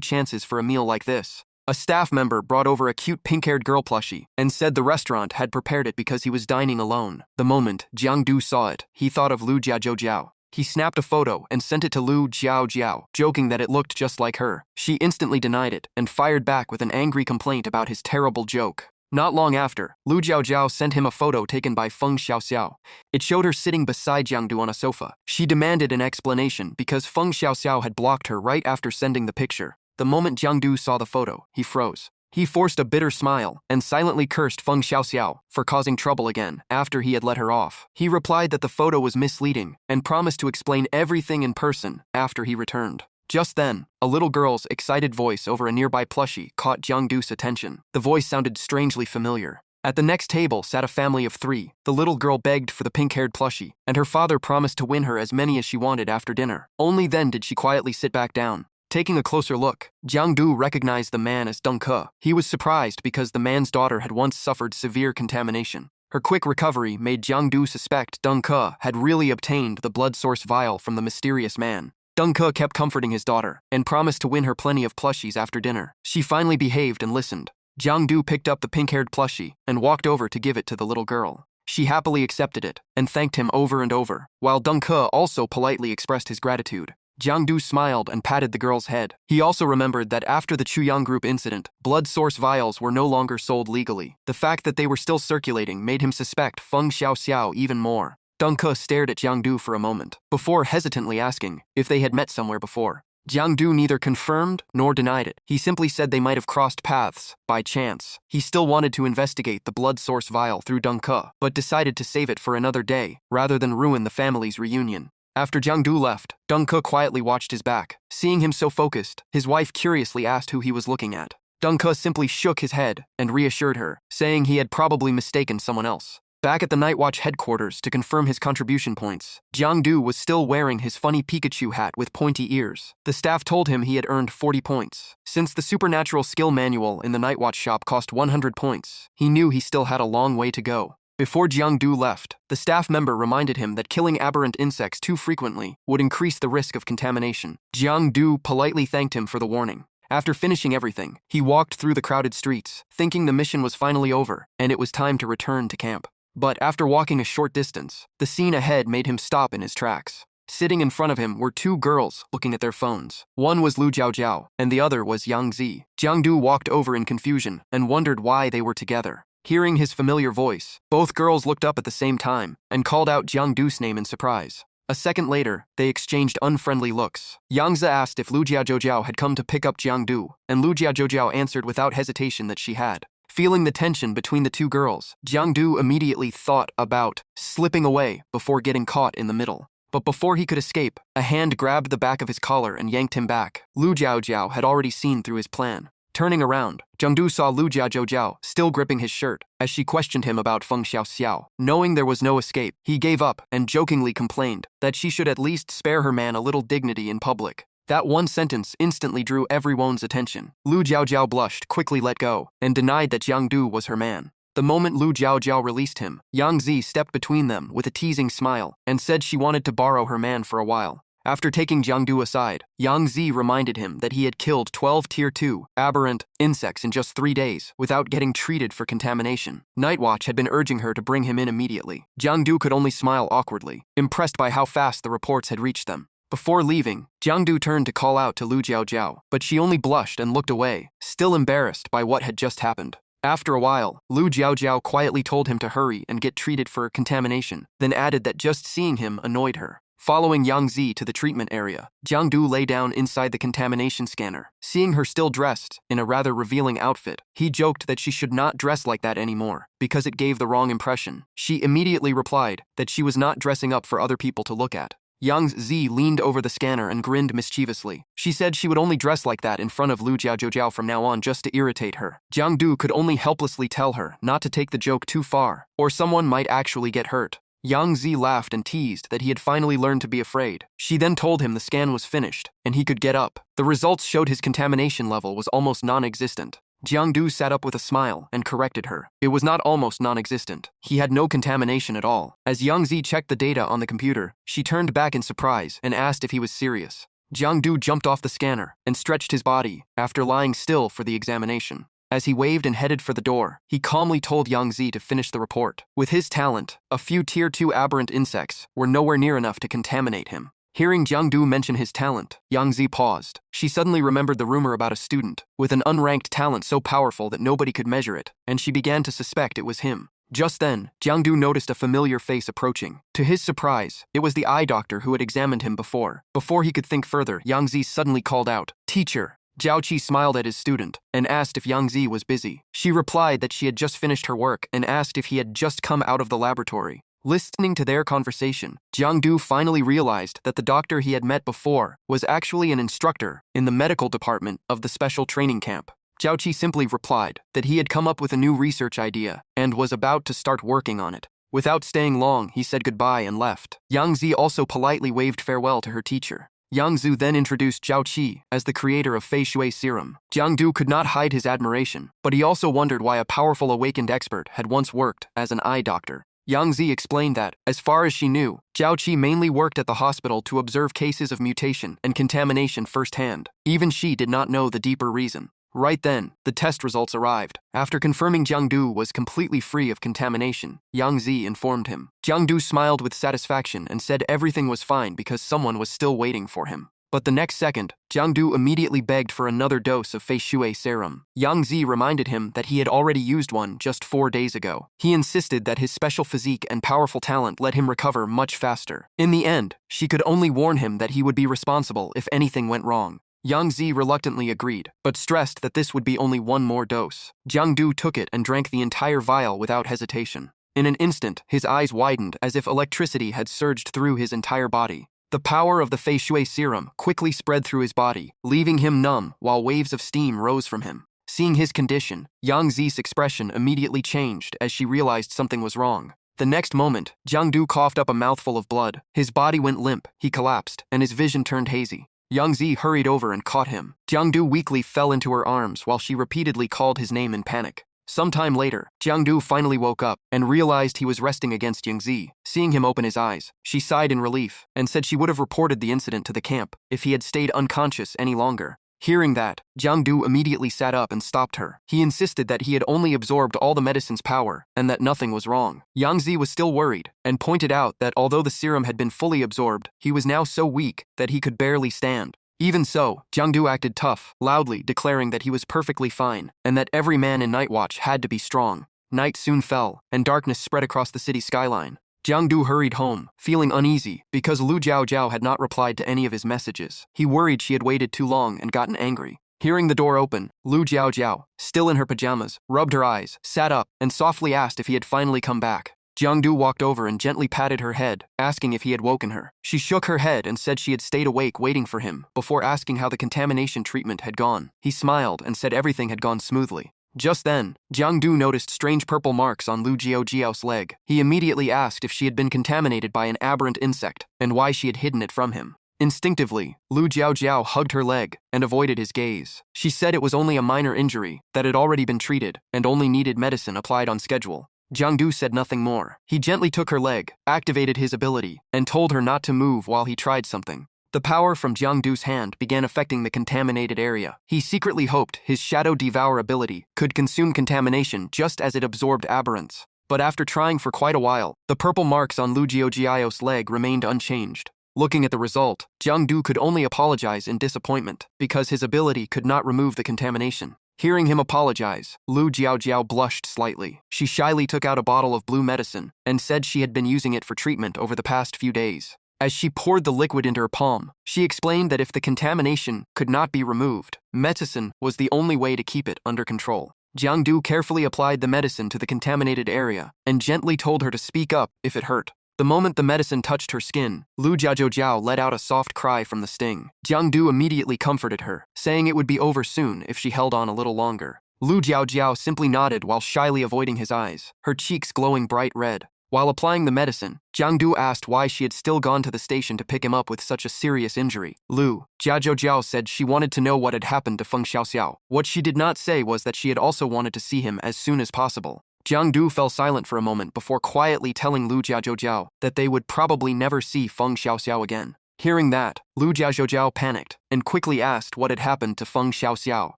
chances for a meal like this. A staff member brought over a cute pink-haired girl plushie and said the restaurant had prepared it because he was dining alone. The moment Jiang Du saw it, he thought of Lu Jiao. He snapped a photo and sent it to Lu Jiao, joking that it looked just like her. She instantly denied it and fired back with an angry complaint about his terrible joke. Not long after, Lu Jiao sent him a photo taken by Feng Xiaoxiao. It showed her sitting beside Jiang Du on a sofa. She demanded an explanation because Feng Xiaoxiao had blocked her right after sending the picture. The moment Jiang Du saw the photo, he froze. He forced a bitter smile and silently cursed Feng Xiaoxiao for causing trouble again after he had let her off. He replied that the photo was misleading and promised to explain everything in person after he returned. Just then, a little girl's excited voice over a nearby plushie caught Jiang Du's attention. The voice sounded strangely familiar. At the next table sat a family of 3. The little girl begged for the pink-haired plushie, and her father promised to win her as many as she wanted after dinner. Only then did she quietly sit back down. Taking a closer look, Jiang Du recognized the man as Deng Ke. He was surprised because the man's daughter had once suffered severe contamination. Her quick recovery made Jiang Du suspect Deng Ke had really obtained the blood source vial from the mysterious man. Deng Ke kept comforting his daughter and promised to win her plenty of plushies after dinner. She finally behaved and listened. Jiang Du picked up the pink-haired plushie and walked over to give it to the little girl. She happily accepted it and thanked him over and over, while Deng Ke also politely expressed his gratitude. Jiang Du smiled and patted the girl's head. He also remembered that after the Chuyang Group incident, blood source vials were no longer sold legally. The fact that they were still circulating made him suspect Feng Xiaoxiao even more. Deng Ke stared at Jiang Du for a moment, before hesitantly asking if they had met somewhere before. Jiang Du neither confirmed nor denied it. He simply said they might have crossed paths, by chance. He still wanted to investigate the blood source vial through Deng Ke, but decided to save it for another day, rather than ruin the family's reunion. After Jiang Du left, Deng Ke quietly watched his back. Seeing him so focused, his wife curiously asked who he was looking at. Deng Ke simply shook his head and reassured her, saying he had probably mistaken someone else. Back at the Night Watch headquarters to confirm his contribution points, Jiang Du was still wearing his funny Pikachu hat with pointy ears. The staff told him he had earned 40 points. Since the supernatural skill manual in the Night Watch shop cost 100 points, he knew he still had a long way to go. Before Jiang Du left, the staff member reminded him that killing aberrant insects too frequently would increase the risk of contamination. Jiang Du politely thanked him for the warning. After finishing everything, he walked through the crowded streets, thinking the mission was finally over and it was time to return to camp. But after walking a short distance, the scene ahead made him stop in his tracks. Sitting in front of him were two girls looking at their phones. One was Lu Jiaojiao, and the other was Yang Zi. Jiang Du walked over in confusion and wondered why they were together. Hearing his familiar voice, both girls looked up at the same time and called out Jiang Du's name in surprise. A second later, they exchanged unfriendly looks. Yang Zi asked if Lu Jiaojiao had come to pick up Jiang Du, and Lu Jiaojiao answered without hesitation that she had. Feeling the tension between the two girls, Jiang Du immediately thought about slipping away before getting caught in the middle. But before he could escape, a hand grabbed the back of his collar and yanked him back. Lu Jiaojiao had already seen through his plan. Turning around, Jiang Du saw Lu Jiaojiao still gripping his shirt as she questioned him about Feng Xiaoxiao. Knowing there was no escape, he gave up and jokingly complained that she should at least spare her man a little dignity in public. That one sentence instantly drew everyone's attention. Lu Jiaojiao blushed, quickly let go, and denied that Jiang Du was her man. The moment Lu Jiaojiao released him, Yang Zi stepped between them with a teasing smile and said she wanted to borrow her man for a while. After taking Jiang Du aside, Yang Zi reminded him that he had killed 12 Tier 2 aberrant insects in just 3 days without getting treated for contamination. Night Watch had been urging her to bring him in immediately. Jiang Du could only smile awkwardly, impressed by how fast the reports had reached them. Before leaving, Jiang Du turned to call out to Lu Jiaojiao, but she only blushed and looked away, still embarrassed by what had just happened. After a while, Lu Jiaojiao quietly told him to hurry and get treated for contamination, then added that just seeing him annoyed her. Following Yang Zi to the treatment area, Jiang Du lay down inside the contamination scanner. Seeing her still dressed in a rather revealing outfit, he joked that she should not dress like that anymore, because it gave the wrong impression. She immediately replied that she was not dressing up for other people to look at. Yang Zi leaned over the scanner and grinned mischievously. She said she would only dress like that in front of Lu Jiaojiao from now on just to irritate her. Jiang Du could only helplessly tell her not to take the joke too far, or someone might actually get hurt. Yang Zi laughed and teased that he had finally learned to be afraid. She then told him the scan was finished, and he could get up. The results showed his contamination level was almost non-existent. Jiang Du sat up with a smile and corrected her. It was not almost non-existent. He had no contamination at all. As Yang Zi checked the data on the computer, she turned back in surprise and asked if he was serious. Jiang Du jumped off the scanner and stretched his body after lying still for the examination. As he waved and headed for the door, he calmly told Yang Zi to finish the report. With his talent, a few Tier 2 aberrant insects were nowhere near enough to contaminate him. Hearing Jiang Du mention his talent, Yang Zi paused. She suddenly remembered the rumor about a student with an unranked talent so powerful that nobody could measure it, and she began to suspect it was him. Just then, Jiang Du noticed a familiar face approaching. To his surprise, it was the eye doctor who had examined him before. Before he could think further, Yang Zi suddenly called out, "Teacher!" Jiao Qi smiled at his student and asked if Yang Zi was busy. She replied that she had just finished her work and asked if he had just come out of the laboratory. Listening to their conversation, Jiang Du finally realized that the doctor he had met before was actually an instructor in the medical department of the special training camp. Jiao Qi simply replied that he had come up with a new research idea and was about to start working on it. Without staying long, he said goodbye and left. Yang Zi also politely waved farewell to her teacher. Yang Zhu then introduced Zhao Qi as the creator of Fei Shui serum. Jiang Du could not hide his admiration, but he also wondered why a powerful awakened expert had once worked as an eye doctor. Yang Zi explained that, as far as she knew, Zhao Qi mainly worked at the hospital to observe cases of mutation and contamination firsthand. Even she did not know the deeper reason. Right then, the test results arrived. After confirming Jiang Du was completely free of contamination, Yang Zi informed him. Jiang Du smiled with satisfaction and said everything was fine because someone was still waiting for him. But the next second, Jiang Du immediately begged for another dose of Fei Shui serum. Yang Zi reminded him that he had already used one just 4 days ago. He insisted that his special physique and powerful talent let him recover much faster. In the end, she could only warn him that he would be responsible if anything went wrong. Yang Zi reluctantly agreed, but stressed that this would be only one more dose. Jiang Du took it and drank the entire vial without hesitation. In an instant, his eyes widened as if electricity had surged through his entire body. The power of the Fei Shui serum quickly spread through his body, leaving him numb while waves of steam rose from him. Seeing his condition, Yang Zi's expression immediately changed as she realized something was wrong. The next moment, Jiang Du coughed up a mouthful of blood. His body went limp, he collapsed, and his vision turned hazy. Yang Zi hurried over and caught him. Jiang Du weakly fell into her arms while she repeatedly called his name in panic. Sometime later, Jiang Du finally woke up and realized he was resting against Yang Zi. Seeing him open his eyes, she sighed in relief and said she would have reported the incident to the camp if he had stayed unconscious any longer. Hearing that, Jiang Du immediately sat up and stopped her. He insisted that he had only absorbed all the medicine's power and that nothing was wrong. Yang Zi was still worried and pointed out that although the serum had been fully absorbed, he was now so weak that he could barely stand. Even so, Jiang Du acted tough, loudly declaring that he was perfectly fine and that every man in Night Watch had to be strong. Night soon fell, and darkness spread across the city skyline. Jiang Du hurried home, feeling uneasy because Lu Jiao had not replied to any of his messages. He worried she had waited too long and gotten angry. Hearing the door open, Lu Jiao, still in her pajamas, rubbed her eyes, sat up, and softly asked if he had finally come back. Jiang Du walked over and gently patted her head, asking if he had woken her. She shook her head and said she had stayed awake waiting for him, before asking how the contamination treatment had gone. He smiled and said everything had gone smoothly. Just then, Jiang Du noticed strange purple marks on Lu Jiao's leg. He immediately asked if she had been contaminated by an aberrant insect, and why she had hidden it from him. Instinctively, Lu Jiao hugged her leg and avoided his gaze. She said it was only a minor injury, that had already been treated, and only needed medicine applied on schedule. Jiang Du said nothing more. He gently took her leg, activated his ability, and told her not to move while he tried something. The power from Jiang Du's hand began affecting the contaminated area. He secretly hoped his Shadow Devour ability could consume contamination just as it absorbed aberrants. But after trying for quite a while, the purple marks on Lu Jiao's leg remained unchanged. Looking at the result, Jiang Du could only apologize in disappointment because his ability could not remove the contamination. Hearing him apologize, Lu Jiao blushed slightly. She shyly took out a bottle of blue medicine and said she had been using it for treatment over the past few days. As she poured the liquid into her palm, she explained that if the contamination could not be removed, medicine was the only way to keep it under control. Jiang Du carefully applied the medicine to the contaminated area and gently told her to speak up if it hurt. The moment the medicine touched her skin, Lu Jiao let out a soft cry from the sting. Jiang Du immediately comforted her, saying it would be over soon if she held on a little longer. Lu Jiao simply nodded while shyly avoiding his eyes, her cheeks glowing bright red. While applying the medicine, Jiang Du asked why she had still gone to the station to pick him up with such a serious injury. Lu Jiao said she wanted to know what had happened to Feng Xiaoxiao. What she did not say was that she had also wanted to see him as soon as possible. Jiang Du fell silent for a moment before quietly telling Lu Jiao that they would probably never see Feng Xiaoxiao again. Hearing that, Lu Jiao panicked and quickly asked what had happened to Feng Xiaoxiao.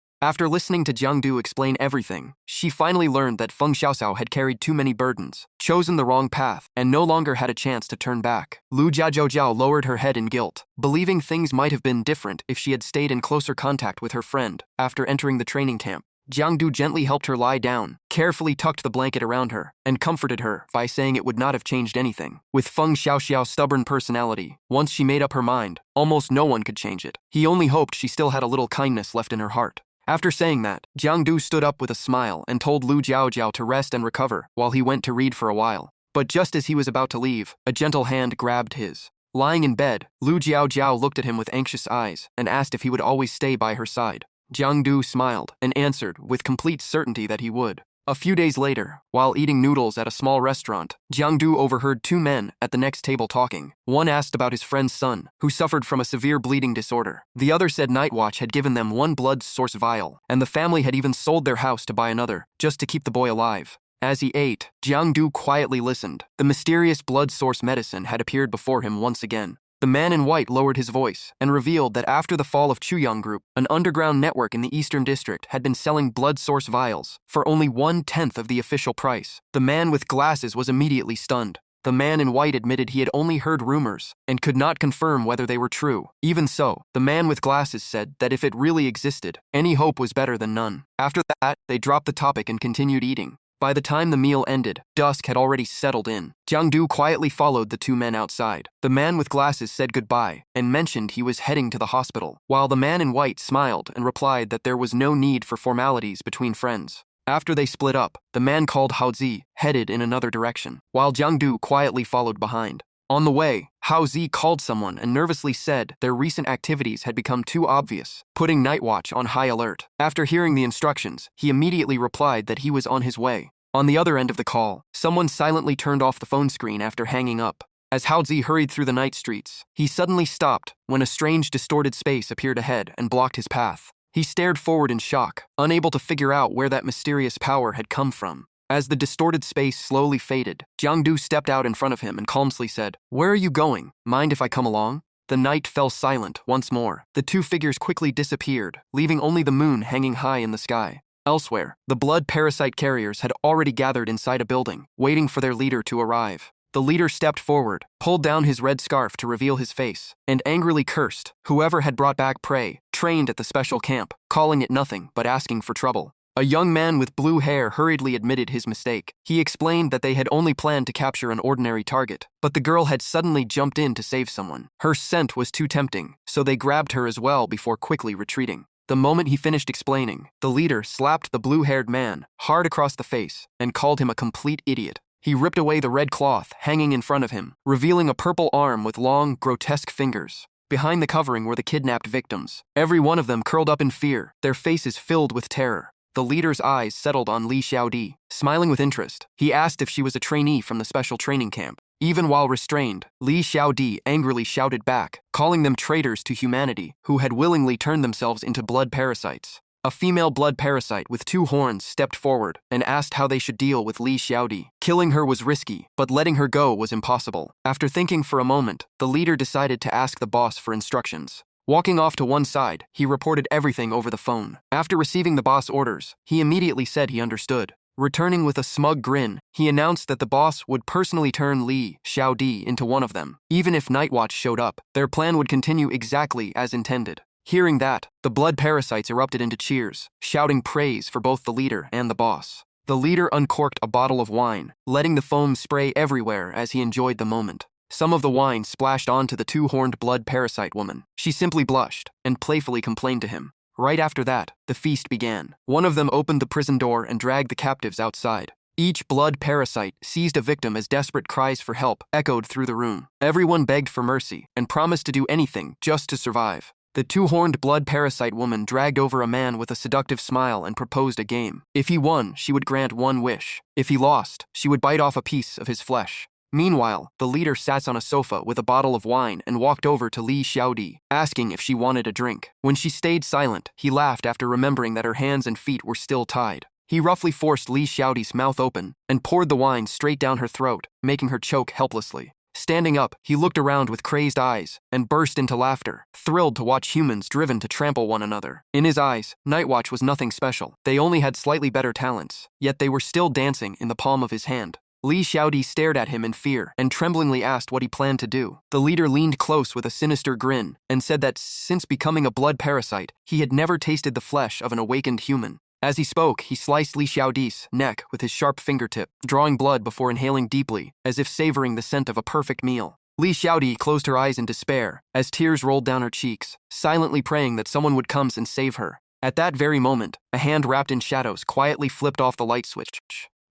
After listening to Jiang Du explain everything, she finally learned that Feng Xiaoxiao had carried too many burdens, chosen the wrong path, and no longer had a chance to turn back. Lu Jiao lowered her head in guilt, believing things might have been different if she had stayed in closer contact with her friend after entering the training camp. Jiang Du gently helped her lie down, carefully tucked the blanket around her, and comforted her by saying it would not have changed anything. With Feng Xiaoxiao's stubborn personality, once she made up her mind, almost no one could change it. He only hoped she still had a little kindness left in her heart. After saying that, Jiang Du stood up with a smile and told Lu Jiao to rest and recover while he went to read for a while. But just as he was about to leave, a gentle hand grabbed his. Lying in bed, Lu Jiao looked at him with anxious eyes and asked if he would always stay by her side. Jiang Du smiled and answered with complete certainty that he would. A few days later, while eating noodles at a small restaurant, Jiangdu overheard two men at the next table talking. One asked about his friend's son, who suffered from a severe bleeding disorder. The other said Nightwatch had given them one blood source vial, and the family had even sold their house to buy another, just to keep the boy alive. As he ate, Jiangdu quietly listened. The mysterious blood source medicine had appeared before him once again. The man in white lowered his voice and revealed that after the fall of Chuyang Group, an underground network in the Eastern District had been selling blood source vials for only 1/10 of the official price. The man with glasses was immediately stunned. The man in white admitted he had only heard rumors and could not confirm whether they were true. Even so, the man with glasses said that if it really existed, any hope was better than none. After that, they dropped the topic and continued eating. By the time the meal ended, dusk had already settled in. Jiangdu quietly followed the two men outside. The man with glasses said goodbye and mentioned he was heading to the hospital, while the man in white smiled and replied that there was no need for formalities between friends. After they split up, the man called Haozi headed in another direction, while Jiangdu quietly followed behind. On the way, Haozi called someone and nervously said their recent activities had become too obvious, putting Nightwatch on high alert. After hearing the instructions, he immediately replied that he was on his way. On the other end of the call, someone silently turned off the phone screen after hanging up. As Haozi hurried through the night streets, he suddenly stopped when a strange distorted space appeared ahead and blocked his path. He stared forward in shock, unable to figure out where that mysterious power had come from. As the distorted space slowly faded, Jiangdu stepped out in front of him and calmly said, "Where are you going? Mind if I come along?" The night fell silent once more. The two figures quickly disappeared, leaving only the moon hanging high in the sky. Elsewhere, the blood parasite carriers had already gathered inside a building, waiting for their leader to arrive. The leader stepped forward, pulled down his red scarf to reveal his face, and angrily cursed whoever had brought back prey, trained at the special camp, calling it nothing but asking for trouble. A young man with blue hair hurriedly admitted his mistake. He explained that they had only planned to capture an ordinary target, but the girl had suddenly jumped in to save someone. Her scent was too tempting, so they grabbed her as well before quickly retreating. The moment he finished explaining, the leader slapped the blue-haired man hard across the face and called him a complete idiot. He ripped away the red cloth hanging in front of him, revealing a purple arm with long, grotesque fingers. Behind the covering were the kidnapped victims, every one of them curled up in fear, their faces filled with terror. The leader's eyes settled on Li Xiaodi. Smiling with interest, he asked if she was a trainee from the special training camp. Even while restrained, Li Xiaodi angrily shouted back, calling them traitors to humanity who had willingly turned themselves into blood parasites. A female blood parasite with 2 horns stepped forward and asked how they should deal with Li Xiaodi. Killing her was risky, but letting her go was impossible. After thinking for a moment, the leader decided to ask the boss for instructions. Walking off to one side, he reported everything over the phone. After receiving the boss' orders, he immediately said he understood. Returning with a smug grin, he announced that the boss would personally turn Li Xiaodi into one of them. Even if Nightwatch showed up, their plan would continue exactly as intended. Hearing that, the blood parasites erupted into cheers, shouting praise for both the leader and the boss. The leader uncorked a bottle of wine, letting the foam spray everywhere as he enjoyed the moment. Some of the wine splashed onto the 2-horned blood parasite woman. She simply blushed and playfully complained to him. Right after that, the feast began. One of them opened the prison door and dragged the captives outside. Each blood parasite seized a victim as desperate cries for help echoed through the room. Everyone begged for mercy and promised to do anything just to survive. The 2-horned blood parasite woman dragged over a man with a seductive smile and proposed a game. If he won, she would grant one wish. If he lost, she would bite off a piece of his flesh. Meanwhile, the leader sat on a sofa with a bottle of wine and walked over to Li Xiaodi, asking if she wanted a drink. When she stayed silent, he laughed after remembering that her hands and feet were still tied. He roughly forced Li Xiaodi's mouth open and poured the wine straight down her throat, making her choke helplessly. Standing up, he looked around with crazed eyes and burst into laughter, thrilled to watch humans driven to trample one another. In his eyes, Nightwatch was nothing special. They only had slightly better talents, yet they were still dancing in the palm of his hand. Li Xiaodi stared at him in fear and tremblingly asked what he planned to do. The leader leaned close with a sinister grin and said that since becoming a blood parasite, he had never tasted the flesh of an awakened human. As he spoke, he sliced Li Xiaodi's neck with his sharp fingertip, drawing blood before inhaling deeply, as if savoring the scent of a perfect meal. Li Xiaodi closed her eyes in despair as tears rolled down her cheeks, silently praying that someone would come and save her. At that very moment, a hand wrapped in shadows quietly flipped off the light switch.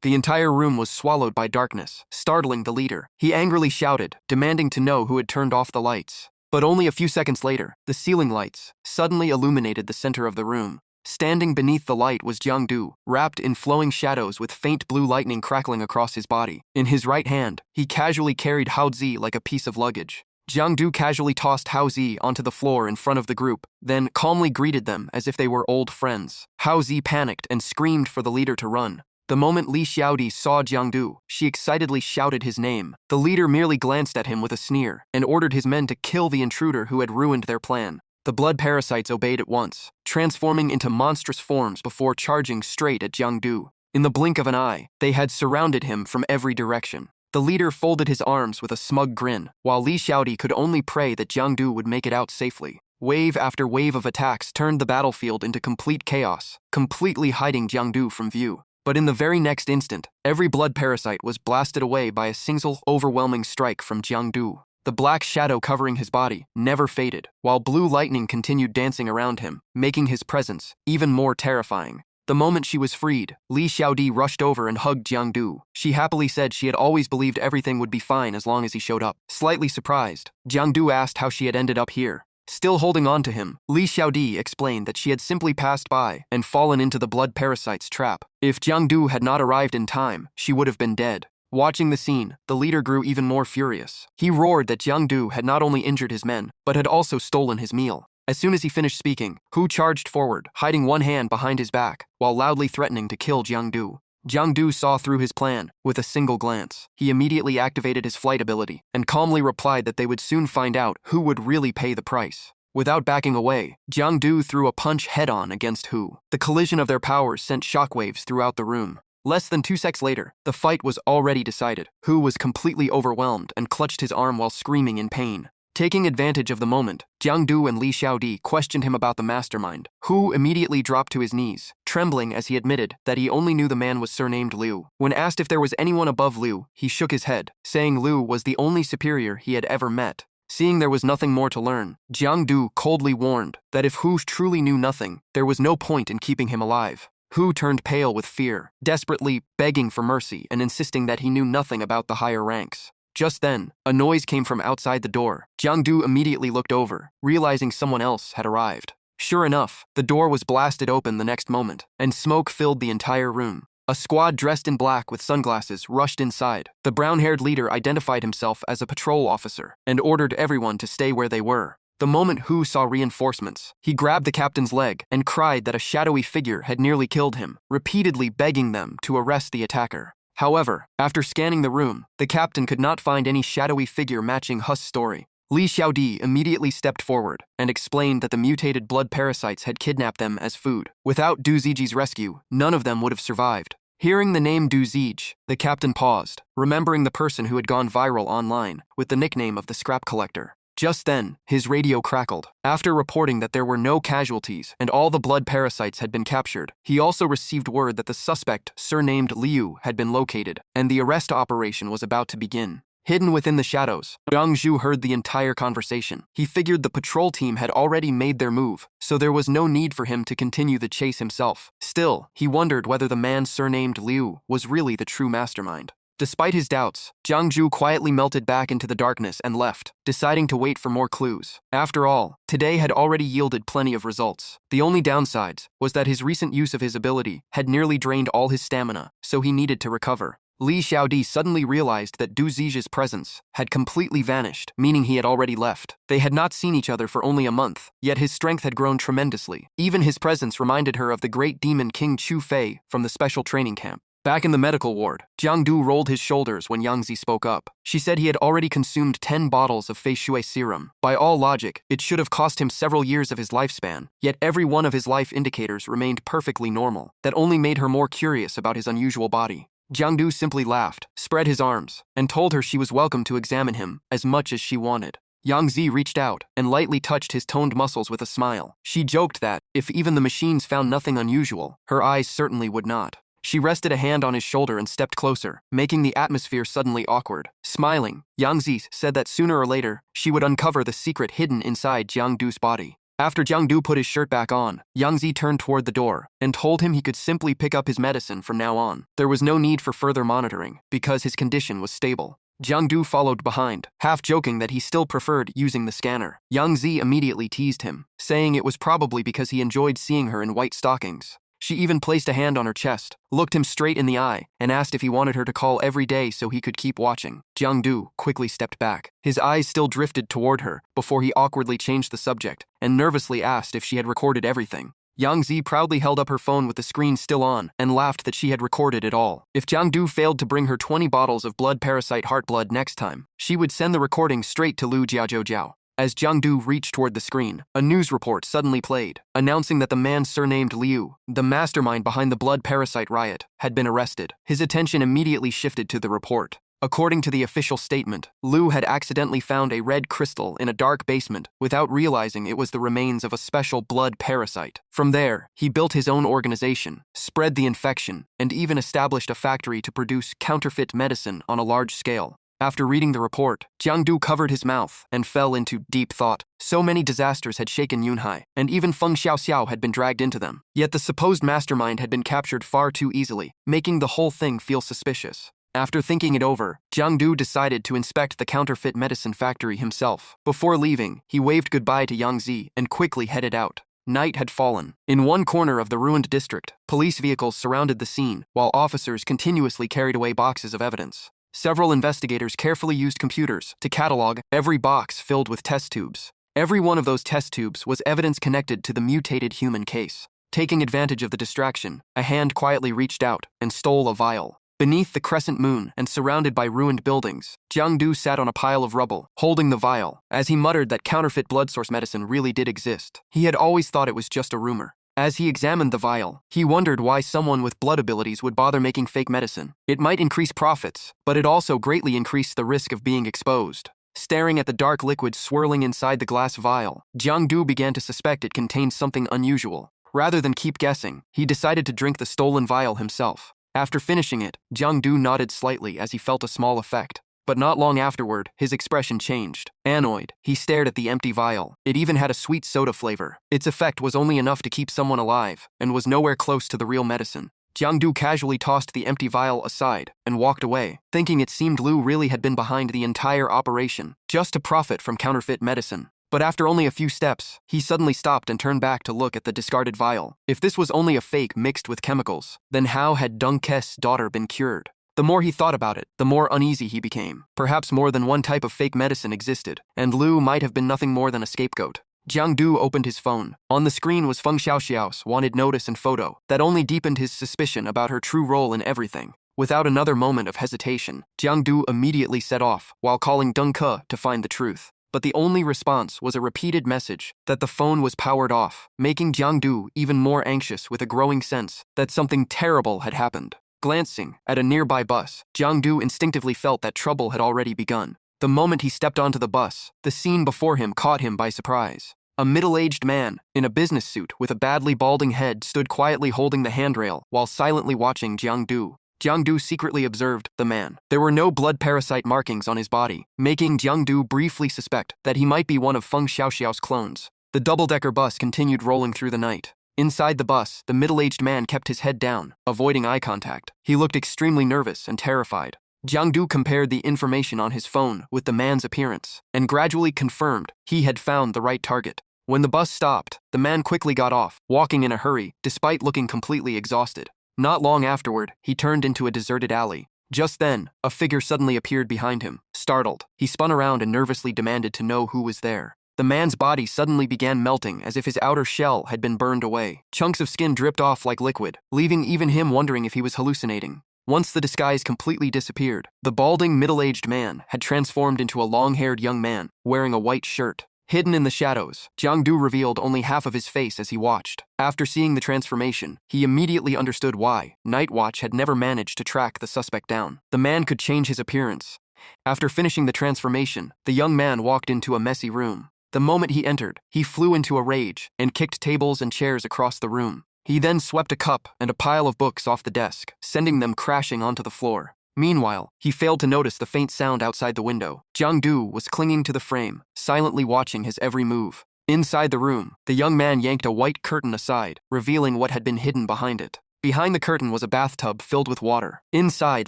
The entire room was swallowed by darkness, startling the leader. He angrily shouted, demanding to know who had turned off the lights. But only a few seconds later, the ceiling lights suddenly illuminated the center of the room. Standing beneath the light was Jiangdu, wrapped in flowing shadows with faint blue lightning crackling across his body. In his right hand, he casually carried Haozi like a piece of luggage. Jiangdu casually tossed Haozi onto the floor in front of the group, then calmly greeted them as if they were old friends. Haozi panicked and screamed for the leader to run. The moment Li Xiaodi saw Jiangdu, she excitedly shouted his name. The leader merely glanced at him with a sneer and ordered his men to kill the intruder who had ruined their plan. The blood parasites obeyed at once, transforming into monstrous forms before charging straight at Jiangdu. In the blink of an eye, they had surrounded him from every direction. The leader folded his arms with a smug grin, while Li Xiaodi could only pray that Jiangdu would make it out safely. Wave after wave of attacks turned the battlefield into complete chaos, completely hiding Jiangdu from view. But in the very next instant, every blood parasite was blasted away by a single, overwhelming strike from Jiangdu. The black shadow covering his body never faded, while blue lightning continued dancing around him, making his presence even more terrifying. The moment she was freed, Li Xiaodi rushed over and hugged Jiangdu. She happily said she had always believed everything would be fine as long as he showed up. Slightly surprised, Jiangdu asked how she had ended up here. Still holding on to him, Li Xiaodi explained that she had simply passed by and fallen into the blood parasite's trap. If Jiangdu had not arrived in time, she would have been dead. Watching the scene, the leader grew even more furious. He roared that Jiangdu had not only injured his men, but had also stolen his meal. As soon as he finished speaking, Hu charged forward, hiding one hand behind his back, while loudly threatening to kill Jiangdu. Jiangdu saw through his plan with a single glance. He immediately activated his flight ability and calmly replied that they would soon find out who would really pay the price. Without backing away, Jiangdu threw a punch head-on against Hu. The collision of their powers sent shockwaves throughout the room. Less than 2 seconds later, the fight was already decided. Hu was completely overwhelmed and clutched his arm while screaming in pain. Taking advantage of the moment, Jiangdu and Li Xiaodi questioned him about the mastermind. Hu immediately dropped to his knees, trembling as he admitted that he only knew the man was surnamed Liu. When asked if there was anyone above Liu, he shook his head, saying Liu was the only superior he had ever met. Seeing there was nothing more to learn, Jiangdu coldly warned that if Hu truly knew nothing, there was no point in keeping him alive. Hu turned pale with fear, desperately begging for mercy and insisting that he knew nothing about the higher ranks. Just then, a noise came from outside the door. Jiangdu immediately looked over, realizing someone else had arrived. Sure enough, the door was blasted open the next moment, and smoke filled the entire room. A squad dressed in black with sunglasses rushed inside. The brown-haired leader identified himself as a patrol officer and ordered everyone to stay where they were. The moment Hu saw reinforcements, he grabbed the captain's leg and cried that a shadowy figure had nearly killed him, repeatedly begging them to arrest the attacker. However, after scanning the room, the captain could not find any shadowy figure matching Hu's story. Li Xiaodi immediately stepped forward and explained that the mutated blood parasites had kidnapped them as food. Without Du Ziji's rescue, none of them would have survived. Hearing the name Du Zij, the captain paused, remembering the person who had gone viral online with the nickname of the Scrap Collector. Just then, his radio crackled. After reporting that there were no casualties and all the blood parasites had been captured, he also received word that the suspect, surnamed Liu, had been located, and the arrest operation was about to begin. Hidden within the shadows, Zhang Zhu heard the entire conversation. He figured the patrol team had already made their move, so there was no need for him to continue the chase himself. Still, he wondered whether the man surnamed Liu was really the true mastermind. Despite his doubts, Zhang Zhu quietly melted back into the darkness and left, deciding to wait for more clues. After all, today had already yielded plenty of results. The only downsides was that his recent use of his ability had nearly drained all his stamina, so he needed to recover. Li Xiaodi suddenly realized that Du Zij's presence had completely vanished, meaning he had already left. They had not seen each other for only a month, yet his strength had grown tremendously. Even his presence reminded her of the great demon King Chu Fei from the special training camp. Back in the medical ward, Jiangdu rolled his shoulders when Yang Zi spoke up. She said he had already consumed 10 bottles of Fei Shui serum. By all logic, it should have cost him several years of his lifespan, yet every one of his life indicators remained perfectly normal. That only made her more curious about his unusual body. Jiangdu simply laughed, spread his arms, and told her she was welcome to examine him as much as she wanted. Yang Zi reached out and lightly touched his toned muscles with a smile. She joked that, if even the machines found nothing unusual, her eyes certainly would not. She rested a hand on his shoulder and stepped closer, making the atmosphere suddenly awkward. Smiling, Yang Zi said that sooner or later, she would uncover the secret hidden inside Jiangdu's body. After Jiangdu put his shirt back on, Yang Zi turned toward the door and told him he could simply pick up his medicine from now on. There was no need for further monitoring, because his condition was stable. Jiang-du followed behind, half joking that he still preferred using the scanner. Yang Zi immediately teased him, saying it was probably because he enjoyed seeing her in white stockings. She even placed a hand on her chest, looked him straight in the eye, and asked if he wanted her to call every day so he could keep watching. Jiang-du quickly stepped back. His eyes still drifted toward her before he awkwardly changed the subject and nervously asked if she had recorded everything. Yang Zi proudly held up her phone with the screen still on and laughed that she had recorded it all. If Jiang-du failed to bring her 20 bottles of blood parasite heart blood next time, she would send the recording straight to Lu Jiaozhou. As Jiang-du reached toward the screen, a news report suddenly played, announcing that the man surnamed Liu, the mastermind behind the blood parasite riot, had been arrested. His attention immediately shifted to the report. According to the official statement, Liu had accidentally found a red crystal in a dark basement without realizing it was the remains of a special blood parasite. From there, he built his own organization, spread the infection, and even established a factory to produce counterfeit medicine on a large scale. After reading the report, Jiang-du covered his mouth and fell into deep thought. So many disasters had shaken Yunhai, and even Feng Xiaoxiao had been dragged into them. Yet the supposed mastermind had been captured far too easily, making the whole thing feel suspicious. After thinking it over, Jiang-du decided to inspect the counterfeit medicine factory himself. Before leaving, he waved goodbye to Yang Zi and quickly headed out. Night had fallen. In one corner of the ruined district, police vehicles surrounded the scene, while officers continuously carried away boxes of evidence. Several investigators carefully used computers to catalog every box filled with test tubes. Every one of those test tubes was evidence connected to the mutated human case. Taking advantage of the distraction, a hand quietly reached out and stole a vial. Beneath the crescent moon and surrounded by ruined buildings, Jiang-du sat on a pile of rubble, holding the vial, as he muttered that counterfeit blood source medicine really did exist. He had always thought it was just a rumor. As he examined the vial, he wondered why someone with blood abilities would bother making fake medicine. It might increase profits, but it also greatly increased the risk of being exposed. Staring at the dark liquid swirling inside the glass vial, Jiang-du began to suspect it contained something unusual. Rather than keep guessing, he decided to drink the stolen vial himself. After finishing it, Jiang-du nodded slightly as he felt a small effect. But not long afterward, his expression changed. Annoyed, he stared at the empty vial. It even had a sweet soda flavor. Its effect was only enough to keep someone alive, and was nowhere close to the real medicine. Jiang-du casually tossed the empty vial aside and walked away, thinking it seemed Liu really had been behind the entire operation, just to profit from counterfeit medicine. But after only a few steps, he suddenly stopped and turned back to look at the discarded vial. If this was only a fake mixed with chemicals, then how had Deng Ke's daughter been cured? The more he thought about it, the more uneasy he became. Perhaps more than one type of fake medicine existed, and Liu might have been nothing more than a scapegoat. Jiang-du opened his phone. On the screen was Feng Xiaoxiao's wanted notice and photo that only deepened his suspicion about her true role in everything. Without another moment of hesitation, Jiang-du immediately set off while calling Deng Ke to find the truth. But the only response was a repeated message that the phone was powered off, making Jiang-du even more anxious with a growing sense that something terrible had happened. Glancing at a nearby bus, Jiang-du instinctively felt that trouble had already begun. The moment he stepped onto the bus, the scene before him caught him by surprise. A middle-aged man, in a business suit with a badly balding head, stood quietly holding the handrail while silently watching Jiang-du. Jiang-du secretly observed the man. There were no blood parasite markings on his body, making Jiang-du briefly suspect that he might be one of Feng Xiaoxiao's clones. The double-decker bus continued rolling through the night. Inside the bus, the middle-aged man kept his head down, avoiding eye contact. He looked extremely nervous and terrified. Jiang-du compared the information on his phone with the man's appearance, and gradually confirmed he had found the right target. When the bus stopped, the man quickly got off, walking in a hurry, despite looking completely exhausted. Not long afterward, he turned into a deserted alley. Just then, a figure suddenly appeared behind him. Startled, he spun around and nervously demanded to know who was there. The man's body suddenly began melting as if his outer shell had been burned away. Chunks of skin dripped off like liquid, leaving even him wondering if he was hallucinating. Once the disguise completely disappeared, the balding middle-aged man had transformed into a long-haired young man, wearing a white shirt. Hidden in the shadows, Jiang-du revealed only half of his face as he watched. After seeing the transformation, he immediately understood why Night Watch had never managed to track the suspect down. The man could change his appearance. After finishing the transformation, the young man walked into a messy room. The moment he entered, he flew into a rage and kicked tables and chairs across the room. He then swept a cup and a pile of books off the desk, sending them crashing onto the floor. Meanwhile, he failed to notice the faint sound outside the window. Jiang-du was clinging to the frame, silently watching his every move. Inside the room, the young man yanked a white curtain aside, revealing what had been hidden behind it. Behind the curtain was a bathtub filled with water. Inside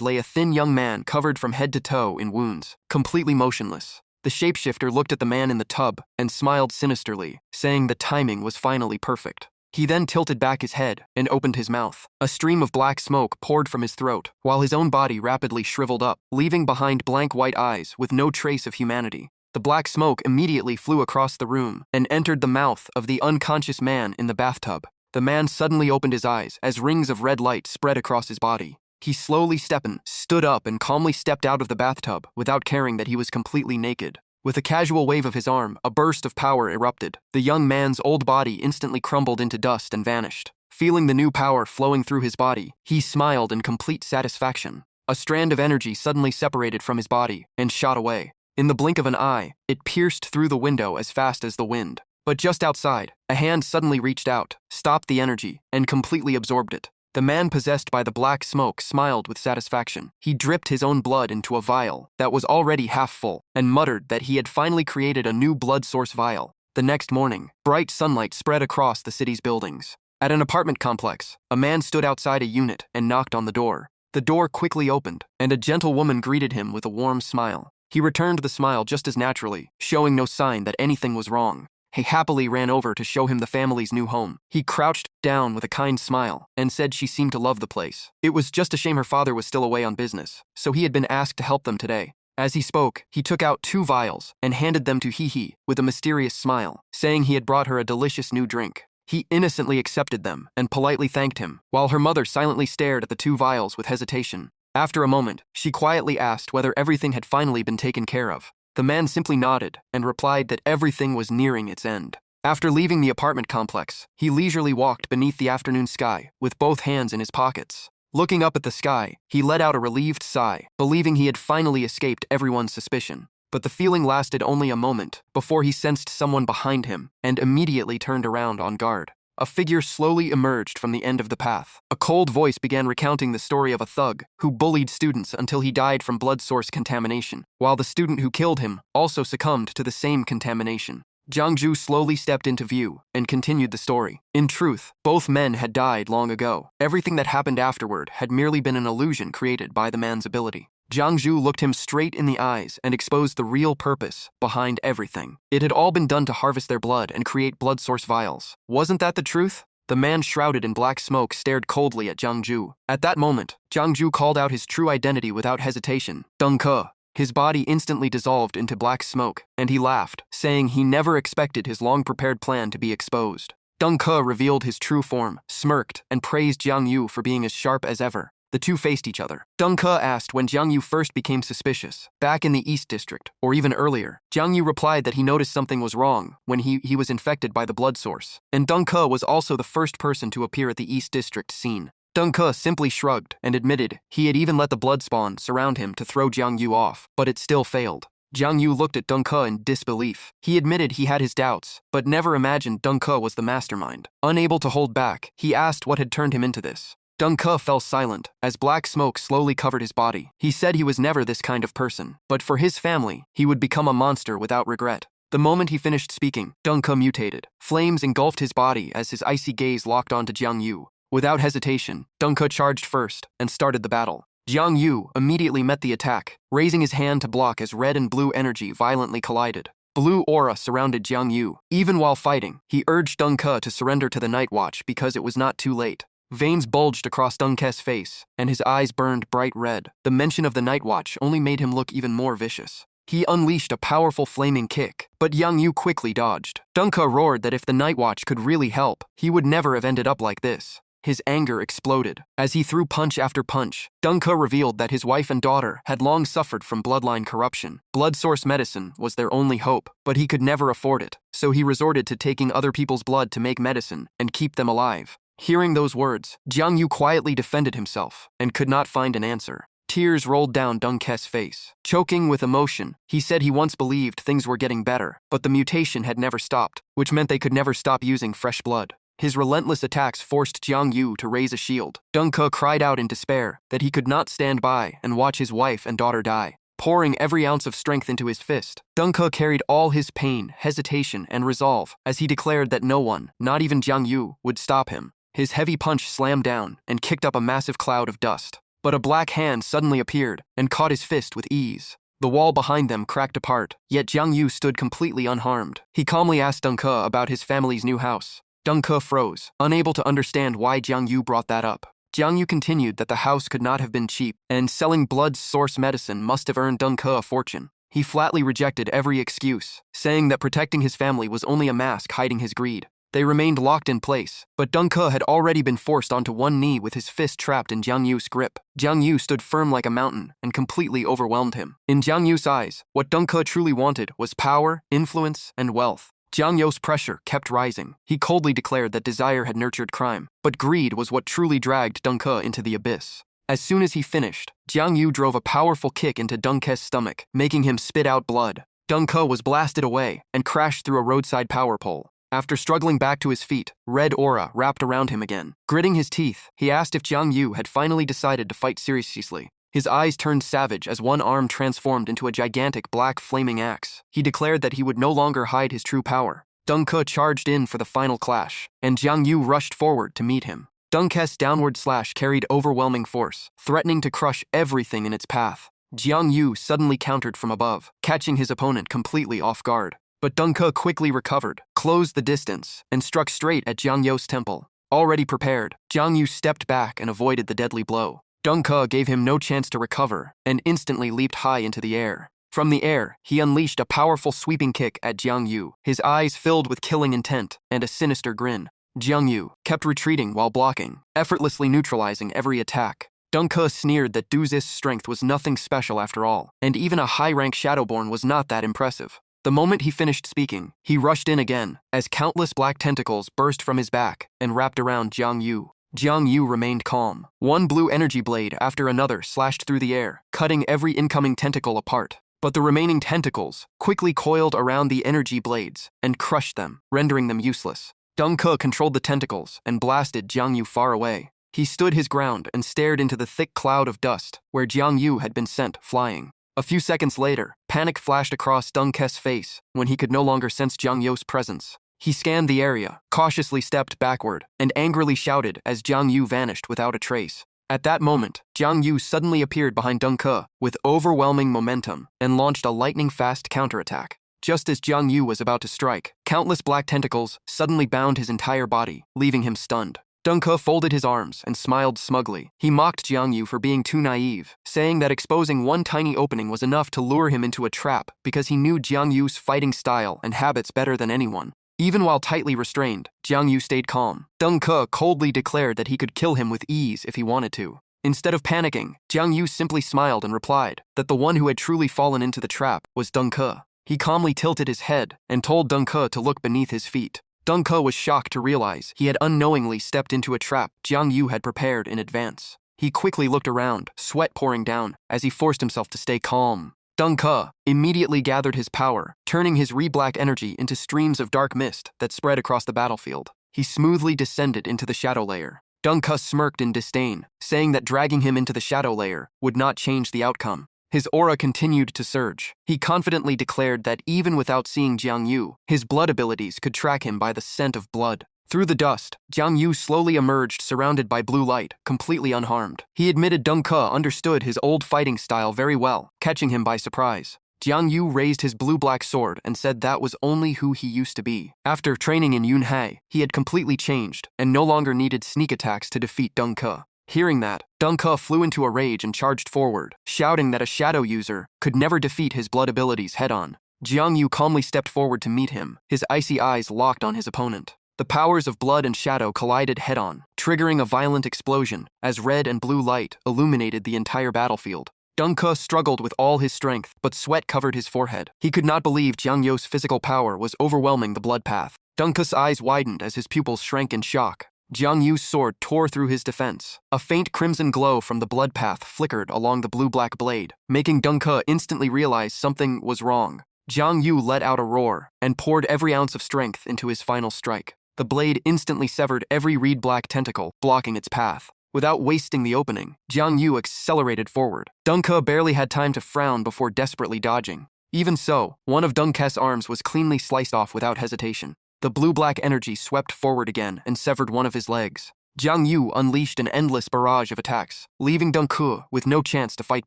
lay a thin young man covered from head to toe in wounds, completely motionless. The shapeshifter looked at the man in the tub and smiled sinisterly, saying the timing was finally perfect. He then tilted back his head and opened his mouth. A stream of black smoke poured from his throat, while his own body rapidly shriveled up, leaving behind blank white eyes with no trace of humanity. The black smoke immediately flew across the room and entered the mouth of the unconscious man in the bathtub. The man suddenly opened his eyes as rings of red light spread across his body. He slowly stood up and calmly stepped out of the bathtub without caring that he was completely naked. With a casual wave of his arm, a burst of power erupted. The young man's old body instantly crumbled into dust and vanished. Feeling the new power flowing through his body, he smiled in complete satisfaction. A strand of energy suddenly separated from his body and shot away. In the blink of an eye, it pierced through the window as fast as the wind. But just outside, a hand suddenly reached out, stopped the energy, and completely absorbed it. The man possessed by the black smoke smiled with satisfaction. He dripped his own blood into a vial that was already half full and muttered that he had finally created a new blood source vial. The next morning, bright sunlight spread across the city's buildings. At an apartment complex, a man stood outside a unit and knocked on the door. The door quickly opened, and a gentle woman greeted him with a warm smile. He returned the smile just as naturally, showing no sign that anything was wrong. He happily ran over to show him the family's new home. He crouched down with a kind smile and said she seemed to love the place. It was just a shame her father was still away on business, so he had been asked to help them today. As he spoke, he took out 2 vials and handed them to Hee with a mysterious smile, saying he had brought her a delicious new drink. He innocently accepted them and politely thanked him, while her mother silently stared at the 2 vials with hesitation. After a moment, she quietly asked whether everything had finally been taken care of. The man simply nodded and replied that everything was nearing its end. After leaving the apartment complex, he leisurely walked beneath the afternoon sky with both hands in his pockets. Looking up at the sky, he let out a relieved sigh, believing he had finally escaped everyone's suspicion. But the feeling lasted only a moment before he sensed someone behind him and immediately turned around on guard. A figure slowly emerged from the end of the path. A cold voice began recounting the story of a thug who bullied students until he died from blood source contamination, while the student who killed him also succumbed to the same contamination. Jiangju slowly stepped into view and continued the story. In truth, both men had died long ago. Everything that happened afterward had merely been an illusion created by the man's ability. Jiangju looked him straight in the eyes and exposed the real purpose behind everything. It had all been done to harvest their blood and create blood source vials. Wasn't that the truth? The man shrouded in black smoke stared coldly at Jiangju. At that moment, Jiangju called out his true identity without hesitation. Deng Ke. His body instantly dissolved into black smoke, and he laughed, saying he never expected his long-prepared plan to be exposed. Deng Ke revealed his true form, smirked, and praised Jiang Yu for being as sharp as ever. The two faced each other. Deng Ke asked when Jiang Yu first became suspicious, back in the East District, or even earlier. Jiang Yu replied that he noticed something was wrong when he was infected by the blood source, and Deng Ke was also the first person to appear at the East District scene. Deng Ke simply shrugged and admitted he had even let the blood spawn surround him to throw Jiang Yu off, but it still failed. Jiang Yu looked at Deng Ke in disbelief. He admitted he had his doubts, but never imagined Deng Ke was the mastermind. Unable to hold back, he asked what had turned him into this. Deng Ke fell silent as black smoke slowly covered his body. He said he was never this kind of person, but for his family, he would become a monster without regret. The moment he finished speaking, Deng Ke mutated. Flames engulfed his body as his icy gaze locked onto Jiang Yu. Without hesitation, Deng Ke charged first and started the battle. Jiang Yu immediately met the attack, raising his hand to block as red and blue energy violently collided. Blue aura surrounded Jiang Yu. Even while fighting, he urged Deng Ke to surrender to the Night Watch because it was not too late. Veins bulged across Deng Ke's face, and his eyes burned bright red. The mention of the Night Watch only made him look even more vicious. He unleashed a powerful flaming kick, but Jiang Yu quickly dodged. Deng Ke roared that if the Night Watch could really help, he would never have ended up like this. His anger exploded. As he threw punch after punch, Deng Ke revealed that his wife and daughter had long suffered from bloodline corruption. Blood source medicine was their only hope, but he could never afford it, so he resorted to taking other people's blood to make medicine and keep them alive. Hearing those words, Jiang Yu quietly defended himself and could not find an answer. Tears rolled down Deng Ke's face. Choking with emotion, he said he once believed things were getting better, but the mutation had never stopped, which meant they could never stop using fresh blood. His relentless attacks forced Jiang Yu to raise a shield. Deng Ke cried out in despair that he could not stand by and watch his wife and daughter die. Pouring every ounce of strength into his fist, Deng Ke carried all his pain, hesitation, and resolve as he declared that no one, not even Jiang Yu, would stop him. His heavy punch slammed down and kicked up a massive cloud of dust. But a black hand suddenly appeared and caught his fist with ease. The wall behind them cracked apart, yet Jiang Yu stood completely unharmed. He calmly asked Deng Ke about his family's new house. Deng Ke froze, unable to understand why Jiang Yu brought that up. Jiang Yu continued that the house could not have been cheap, and selling blood source medicine must have earned Deng Ke a fortune. He flatly rejected every excuse, saying that protecting his family was only a mask hiding his greed. They remained locked in place, but Deng Ke had already been forced onto one knee with his fist trapped in Jiang Yu's grip. Jiang Yu stood firm like a mountain and completely overwhelmed him. In Jiang Yu's eyes, what Deng Ke truly wanted was power, influence, and wealth. Jiang Yu's pressure kept rising. He coldly declared that desire had nurtured crime, but greed was what truly dragged Deng Ke into the abyss. As soon as he finished, Jiang Yu drove a powerful kick into Deng Ke's stomach, making him spit out blood. Deng Ke was blasted away and crashed through a roadside power pole. After struggling back to his feet, red aura wrapped around him again. Gritting his teeth, he asked if Jiang Yu had finally decided to fight seriously. His eyes turned savage as one arm transformed into a gigantic black flaming axe. He declared that he would no longer hide his true power. Deng Ke charged in for the final clash, and Jiang Yu rushed forward to meet him. Deng Ke's downward slash carried overwhelming force, threatening to crush everything in its path. Jiang Yu suddenly countered from above, catching his opponent completely off guard. But Deng Ke quickly recovered, closed the distance, and struck straight at Jiang Yu's temple. Already prepared, Jiang Yu stepped back and avoided the deadly blow. Deng Ke gave him no chance to recover and instantly leaped high into the air. From the air, he unleashed a powerful sweeping kick at Jiang Yu, his eyes filled with killing intent and a sinister grin. Jiang Yu kept retreating while blocking, effortlessly neutralizing every attack. Deng Ke sneered that Du's strength was nothing special after all, and even a high-rank Shadowborn was not that impressive. The moment he finished speaking, he rushed in again, as countless black tentacles burst from his back and wrapped around Jiang Yu. Jiang Yu remained calm. One blue energy blade after another slashed through the air, cutting every incoming tentacle apart. But the remaining tentacles quickly coiled around the energy blades and crushed them, rendering them useless. Deng Ke controlled the tentacles and blasted Jiang Yu far away. He stood his ground and stared into the thick cloud of dust where Jiang Yu had been sent flying. A few seconds later, panic flashed across Deng Ke's face when he could no longer sense Jiang Yu's presence. He scanned the area, cautiously stepped backward, and angrily shouted as Jiang Yu vanished without a trace. At that moment, Jiang Yu suddenly appeared behind Deng Ke with overwhelming momentum and launched a lightning-fast counterattack. Just as Jiang Yu was about to strike, countless black tentacles suddenly bound his entire body, leaving him stunned. Deng Ke folded his arms and smiled smugly. He mocked Jiang Yu for being too naive, saying that exposing one tiny opening was enough to lure him into a trap because he knew Jiang Yu's fighting style and habits better than anyone. Even while tightly restrained, Jiang Yu stayed calm. Deng Ke coldly declared that he could kill him with ease if he wanted to. Instead of panicking, Jiang Yu simply smiled and replied that the one who had truly fallen into the trap was Deng Ke. He calmly tilted his head and told Deng Ke to look beneath his feet. Deng Ke was shocked to realize he had unknowingly stepped into a trap Jiang Yu had prepared in advance. He quickly looked around, sweat pouring down, as he forced himself to stay calm. Deng Ke immediately gathered his power, turning his re-black energy into streams of dark mist that spread across the battlefield. He smoothly descended into the shadow layer. Deng Ke smirked in disdain, saying that dragging him into the shadow layer would not change the outcome. His aura continued to surge. He confidently declared that even without seeing Jiang Yu, his blood abilities could track him by the scent of blood. Through the dust, Jiang Yu slowly emerged surrounded by blue light, completely unharmed. He admitted Deng Ke understood his old fighting style very well, catching him by surprise. Jiang Yu raised his blue-black sword and said that was only who he used to be. After training in Yunhai, he had completely changed and no longer needed sneak attacks to defeat Deng Ke. Hearing that, Deng Ke flew into a rage and charged forward, shouting that a shadow user could never defeat his blood abilities head-on. Jiang Yu calmly stepped forward to meet him, his icy eyes locked on his opponent. The powers of blood and shadow collided head-on, triggering a violent explosion as red and blue light illuminated the entire battlefield. Deng Ke struggled with all his strength, but sweat covered his forehead. He could not believe Jiang Yu's physical power was overwhelming the blood path. Deng Ke's eyes widened as his pupils shrank in shock. Jiang Yu's sword tore through his defense. A faint crimson glow from the blood path flickered along the blue-black blade, making Deng Ke instantly realize something was wrong. Jiang Yu let out a roar and poured every ounce of strength into his final strike. The blade instantly severed every reed-black tentacle, blocking its path. Without wasting the opening, Jiang Yu accelerated forward. Deng Ke barely had time to frown before desperately dodging. Even so, one of Deng Ke's arms was cleanly sliced off without hesitation. The blue-black energy swept forward again and severed one of his legs. Jiang Yu unleashed an endless barrage of attacks, leaving Deng Ke with no chance to fight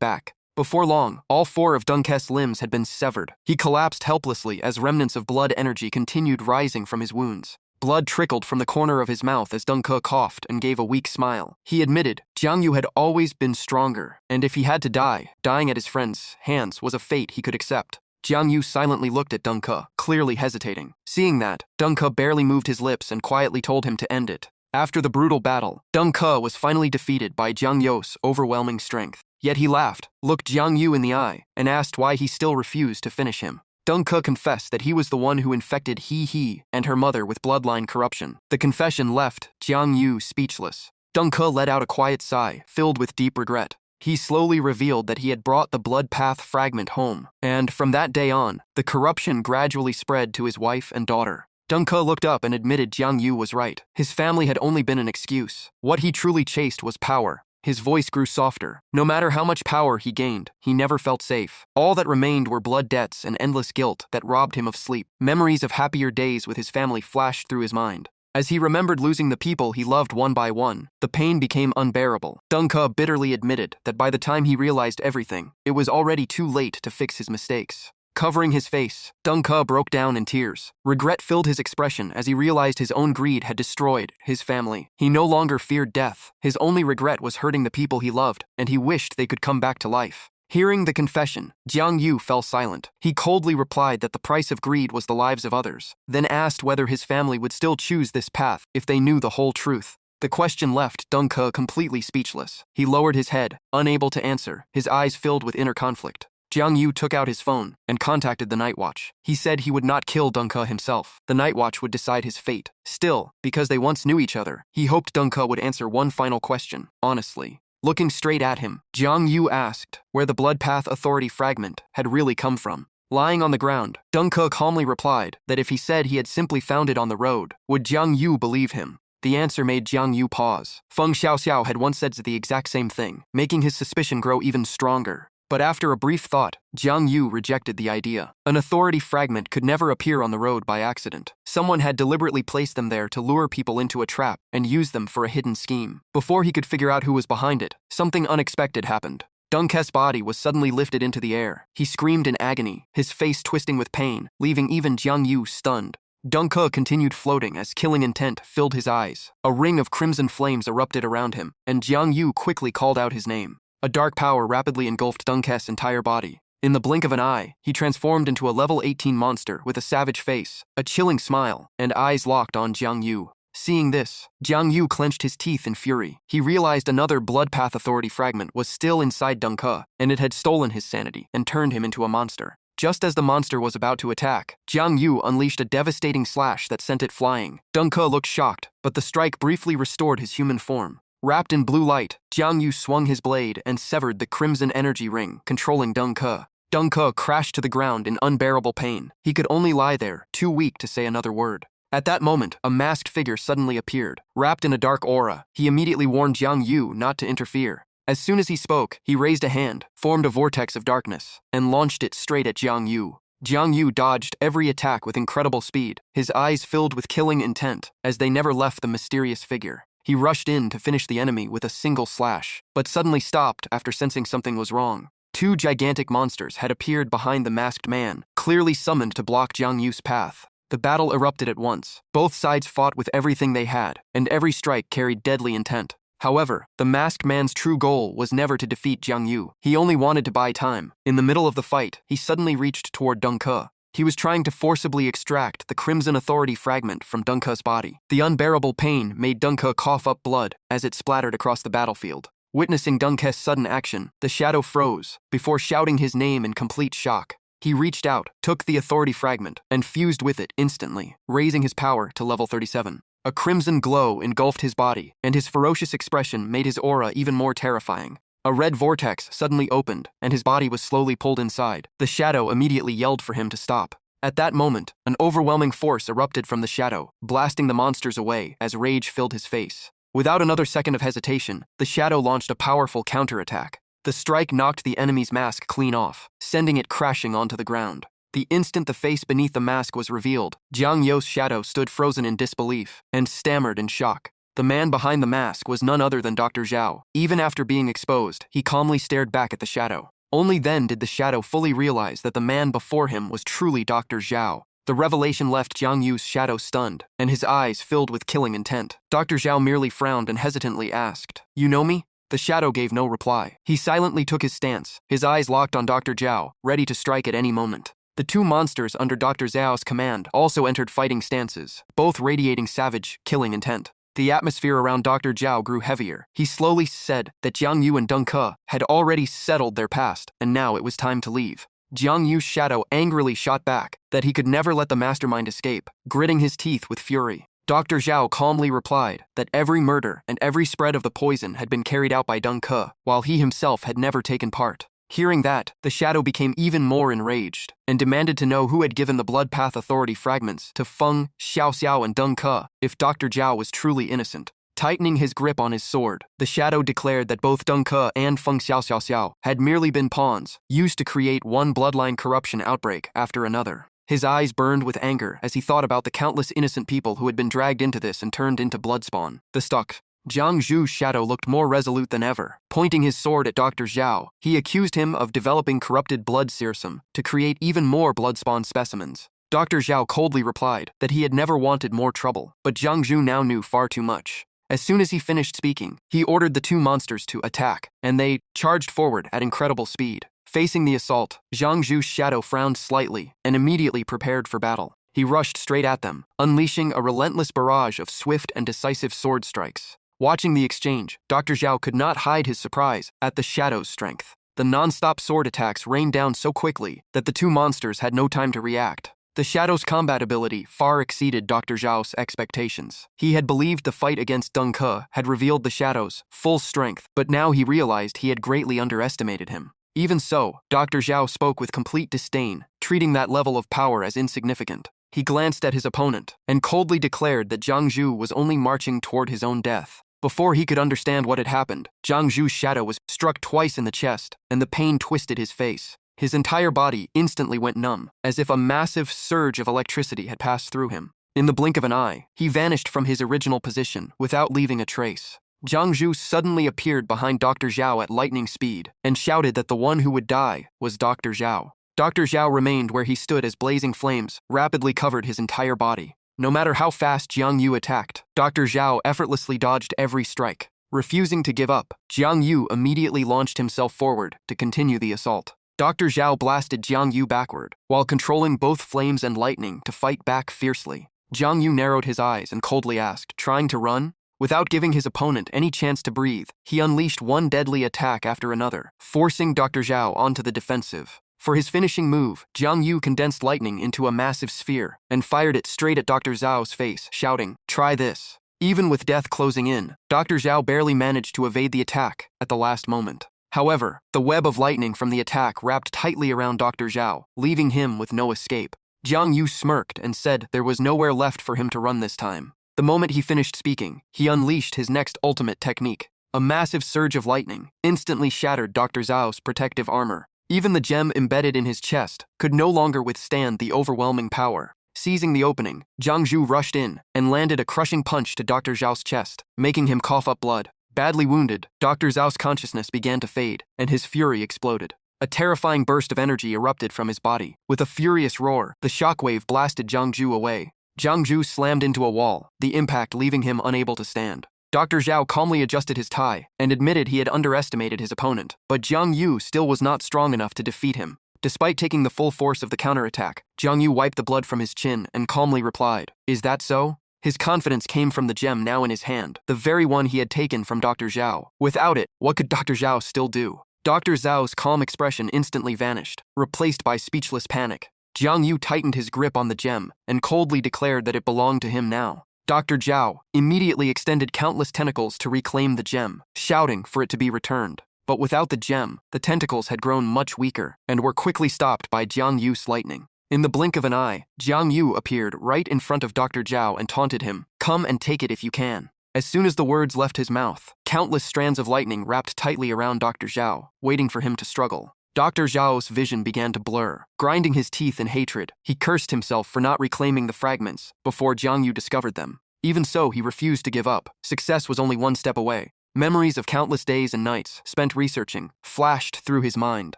back. Before long, all 4 of Deng Ke's limbs had been severed. He collapsed helplessly as remnants of blood energy continued rising from his wounds. Blood trickled from the corner of his mouth as Deng Ke coughed and gave a weak smile. He admitted Jiang Yu had always been stronger, and if he had to die, dying at his friend's hands was a fate he could accept. Jiang Yu silently looked at Deng Ke, clearly hesitating. Seeing that, Deng Ke barely moved his lips and quietly told him to end it. After the brutal battle, Deng Ke was finally defeated by Jiang Yu's overwhelming strength. Yet he laughed, looked Jiang Yu in the eye, and asked why he still refused to finish him. Deng Ke confessed that he was the one who infected he and her mother with bloodline corruption. The confession left Jiang Yu speechless. Deng Ke let out a quiet sigh, filled with deep regret. He slowly revealed that he had brought the blood path fragment home, and from that day on, the corruption gradually spread to his wife and daughter. Deng Ke looked up and admitted Jiang Yu was right. His family had only been an excuse. What he truly chased was power. His voice grew softer. No matter how much power he gained, he never felt safe. All that remained were blood debts and endless guilt that robbed him of sleep. Memories of happier days with his family flashed through his mind. As he remembered losing the people he loved one by one, the pain became unbearable. Deng Ke bitterly admitted that by the time he realized everything, it was already too late to fix his mistakes. Covering his face, Deng Ke broke down in tears. Regret filled his expression as he realized his own greed had destroyed his family. He no longer feared death. His only regret was hurting the people he loved, and he wished they could come back to life. Hearing the confession, Jiang Yu fell silent. He coldly replied that the price of greed was the lives of others, then asked whether his family would still choose this path if they knew the whole truth. The question left Deng Ke completely speechless. He lowered his head, unable to answer, his eyes filled with inner conflict. Jiang Yu took out his phone and contacted the Night Watch. He said he would not kill Deng Ke himself. The Night Watch would decide his fate. Still, because they once knew each other, he hoped Deng Ke would answer one final question, honestly. Looking straight at him, Jiang Yu asked where the Blood Path Authority fragment had really come from. Lying on the ground, Deng Ke calmly replied that if he said he had simply found it on the road, would Jiang Yu believe him? The answer made Jiang Yu pause. Feng Xiaoxiao had once said the exact same thing, making his suspicion grow even stronger. But after a brief thought, Jiang Yu rejected the idea. An authority fragment could never appear on the road by accident. Someone had deliberately placed them there to lure people into a trap and use them for a hidden scheme. Before he could figure out who was behind it, something unexpected happened. Deng Ke's body was suddenly lifted into the air. He screamed in agony, his face twisting with pain, leaving even Jiang Yu stunned. Deng Ke continued floating as killing intent filled his eyes. A ring of crimson flames erupted around him, and Jiang Yu quickly called out his name. A dark power rapidly engulfed Deng Ke's entire body. In the blink of an eye, he transformed into a level 18 monster with a savage face, a chilling smile, and eyes locked on Jiang Yu. Seeing this, Jiang Yu clenched his teeth in fury. He realized another Blood Path Authority fragment was still inside Deng Ke, and it had stolen his sanity and turned him into a monster. Just as the monster was about to attack, Jiang Yu unleashed a devastating slash that sent it flying. Deng Ke looked shocked, but the strike briefly restored his human form. Wrapped in blue light, Jiang Yu swung his blade and severed the crimson energy ring, controlling Deng Ke. Deng Ke crashed to the ground in unbearable pain. He could only lie there, too weak to say another word. At that moment, a masked figure suddenly appeared. Wrapped in a dark aura, he immediately warned Jiang Yu not to interfere. As soon as he spoke, he raised a hand, formed a vortex of darkness, and launched it straight at Jiang Yu. Jiang Yu dodged every attack with incredible speed, his eyes filled with killing intent, as they never left the mysterious figure. He rushed in to finish the enemy with a single slash, but suddenly stopped after sensing something was wrong. 2 gigantic monsters had appeared behind the masked man, clearly summoned to block Jiang Yu's path. The battle erupted at once. Both sides fought with everything they had, and every strike carried deadly intent. However, the masked man's true goal was never to defeat Jiang Yu. He only wanted to buy time. In the middle of the fight, he suddenly reached toward Deng Ke. He was trying to forcibly extract the Crimson Authority fragment from Deng Ke's body. The unbearable pain made Deng Ke cough up blood as it splattered across the battlefield. Witnessing Deng Ke's sudden action, the shadow froze before shouting his name in complete shock. He reached out, took the Authority fragment, and fused with it instantly, raising his power to level 37. A crimson glow engulfed his body, and his ferocious expression made his aura even more terrifying. A red vortex suddenly opened, and his body was slowly pulled inside. The shadow immediately yelled for him to stop. At that moment, an overwhelming force erupted from the shadow, blasting the monsters away as rage filled his face. Without another second of hesitation, the shadow launched a powerful counterattack. The strike knocked the enemy's mask clean off, sending it crashing onto the ground. The instant the face beneath the mask was revealed, Jiang Yu's shadow stood frozen in disbelief and stammered in shock. The man behind the mask was none other than Dr. Zhao. Even after being exposed, he calmly stared back at the shadow. Only then did the shadow fully realize that the man before him was truly Dr. Zhao. The revelation left Jiang Yu's shadow stunned, and his eyes filled with killing intent. Dr. Zhao merely frowned and hesitantly asked, "You know me?" The shadow gave no reply. He silently took his stance, his eyes locked on Dr. Zhao, ready to strike at any moment. The two monsters under Dr. Zhao's command also entered fighting stances, both radiating savage, killing intent. The atmosphere around Dr. Zhao grew heavier. He slowly said that Jiang Yu and Deng Ke had already settled their past, and now it was time to leave. Jiang Yu's shadow angrily shot back that he could never let the mastermind escape, gritting his teeth with fury. Dr. Zhao calmly replied that every murder and every spread of the poison had been carried out by Deng Ke, while he himself had never taken part. Hearing that, the shadow became even more enraged and demanded to know who had given the Blood Path Authority fragments to Feng, Xiao Xiao, and Deng Ke if Dr. Zhao was truly innocent. Tightening his grip on his sword, the shadow declared that both Deng Ke and Feng Xiao had merely been pawns, used to create one bloodline corruption outbreak after another. His eyes burned with anger as he thought about the countless innocent people who had been dragged into this and turned into bloodspawn. The stuck. Jiang Zhu's shadow looked more resolute than ever. Pointing his sword at Dr. Zhao, he accused him of developing corrupted blood serum to create even more bloodspawn specimens. Dr. Zhao coldly replied that he had never wanted more trouble, but Jiang Zhu now knew far too much. As soon as he finished speaking, he ordered the two monsters to attack, and they charged forward at incredible speed. Facing the assault, Jiang Zhu's shadow frowned slightly and immediately prepared for battle. He rushed straight at them, unleashing a relentless barrage of swift and decisive sword strikes. Watching the exchange, Dr. Zhao could not hide his surprise at the shadow's strength. The non-stop sword attacks rained down so quickly that the two monsters had no time to react. The shadow's combat ability far exceeded Dr. Zhao's expectations. He had believed the fight against Deng Ke had revealed the shadow's full strength, but now he realized he had greatly underestimated him. Even so, Dr. Zhao spoke with complete disdain, treating that level of power as insignificant. He glanced at his opponent and coldly declared that Jiang Zhu was only marching toward his own death. Before he could understand what had happened, Jiang Zhu's shadow was struck twice in the chest, and the pain twisted his face. His entire body instantly went numb, as if a massive surge of electricity had passed through him. In the blink of an eye, he vanished from his original position without leaving a trace. Jiang Zhu suddenly appeared behind Dr. Zhao at lightning speed and shouted that the one who would die was Dr. Zhao. Dr. Zhao remained where he stood as blazing flames rapidly covered his entire body. No matter how fast Jiang Yu attacked, Dr. Zhao effortlessly dodged every strike. Refusing to give up, Jiang Yu immediately launched himself forward to continue the assault. Dr. Zhao blasted Jiang Yu backward, while controlling both flames and lightning to fight back fiercely. Jiang Yu narrowed his eyes and coldly asked, "Trying to run?" Without giving his opponent any chance to breathe, he unleashed one deadly attack after another, forcing Dr. Zhao onto the defensive. For his finishing move, Jiang Yu condensed lightning into a massive sphere and fired it straight at Dr. Zhao's face, shouting, "Try this." Even with death closing in, Dr. Zhao barely managed to evade the attack at the last moment. However, the web of lightning from the attack wrapped tightly around Dr. Zhao, leaving him with no escape. Jiang Yu smirked and said there was nowhere left for him to run this time. The moment he finished speaking, he unleashed his next ultimate technique. A massive surge of lightning instantly shattered Dr. Zhao's protective armor. Even the gem embedded in his chest could no longer withstand the overwhelming power. Seizing the opening, Jiang Zhu rushed in and landed a crushing punch to Dr. Zhao's chest, making him cough up blood. Badly wounded, Dr. Zhao's consciousness began to fade, and his fury exploded. A terrifying burst of energy erupted from his body. With a furious roar, the shockwave blasted Jiang Zhu away. Jiang Zhu slammed into a wall, the impact leaving him unable to stand. Dr. Zhao calmly adjusted his tie and admitted he had underestimated his opponent, but Jiang Yu still was not strong enough to defeat him. Despite taking the full force of the counterattack, Jiang Yu wiped the blood from his chin and calmly replied, "Is that so?" His confidence came from the gem now in his hand, the very one he had taken from Dr. Zhao. Without it, what could Dr. Zhao still do? Dr. Zhao's calm expression instantly vanished, replaced by speechless panic. Jiang Yu tightened his grip on the gem and coldly declared that it belonged to him now. Dr. Zhao immediately extended countless tentacles to reclaim the gem, shouting for it to be returned. But without the gem, the tentacles had grown much weaker and were quickly stopped by Jiang Yu's lightning. In the blink of an eye, Jiang Yu appeared right in front of Dr. Zhao and taunted him, "Come and take it if you can." As soon as the words left his mouth, countless strands of lightning wrapped tightly around Dr. Zhao, waiting for him to struggle. Dr. Zhao's vision began to blur. Grinding his teeth in hatred, he cursed himself for not reclaiming the fragments before Jiang Yu discovered them. Even so, he refused to give up. Success was only one step away. Memories of countless days and nights spent researching flashed through his mind.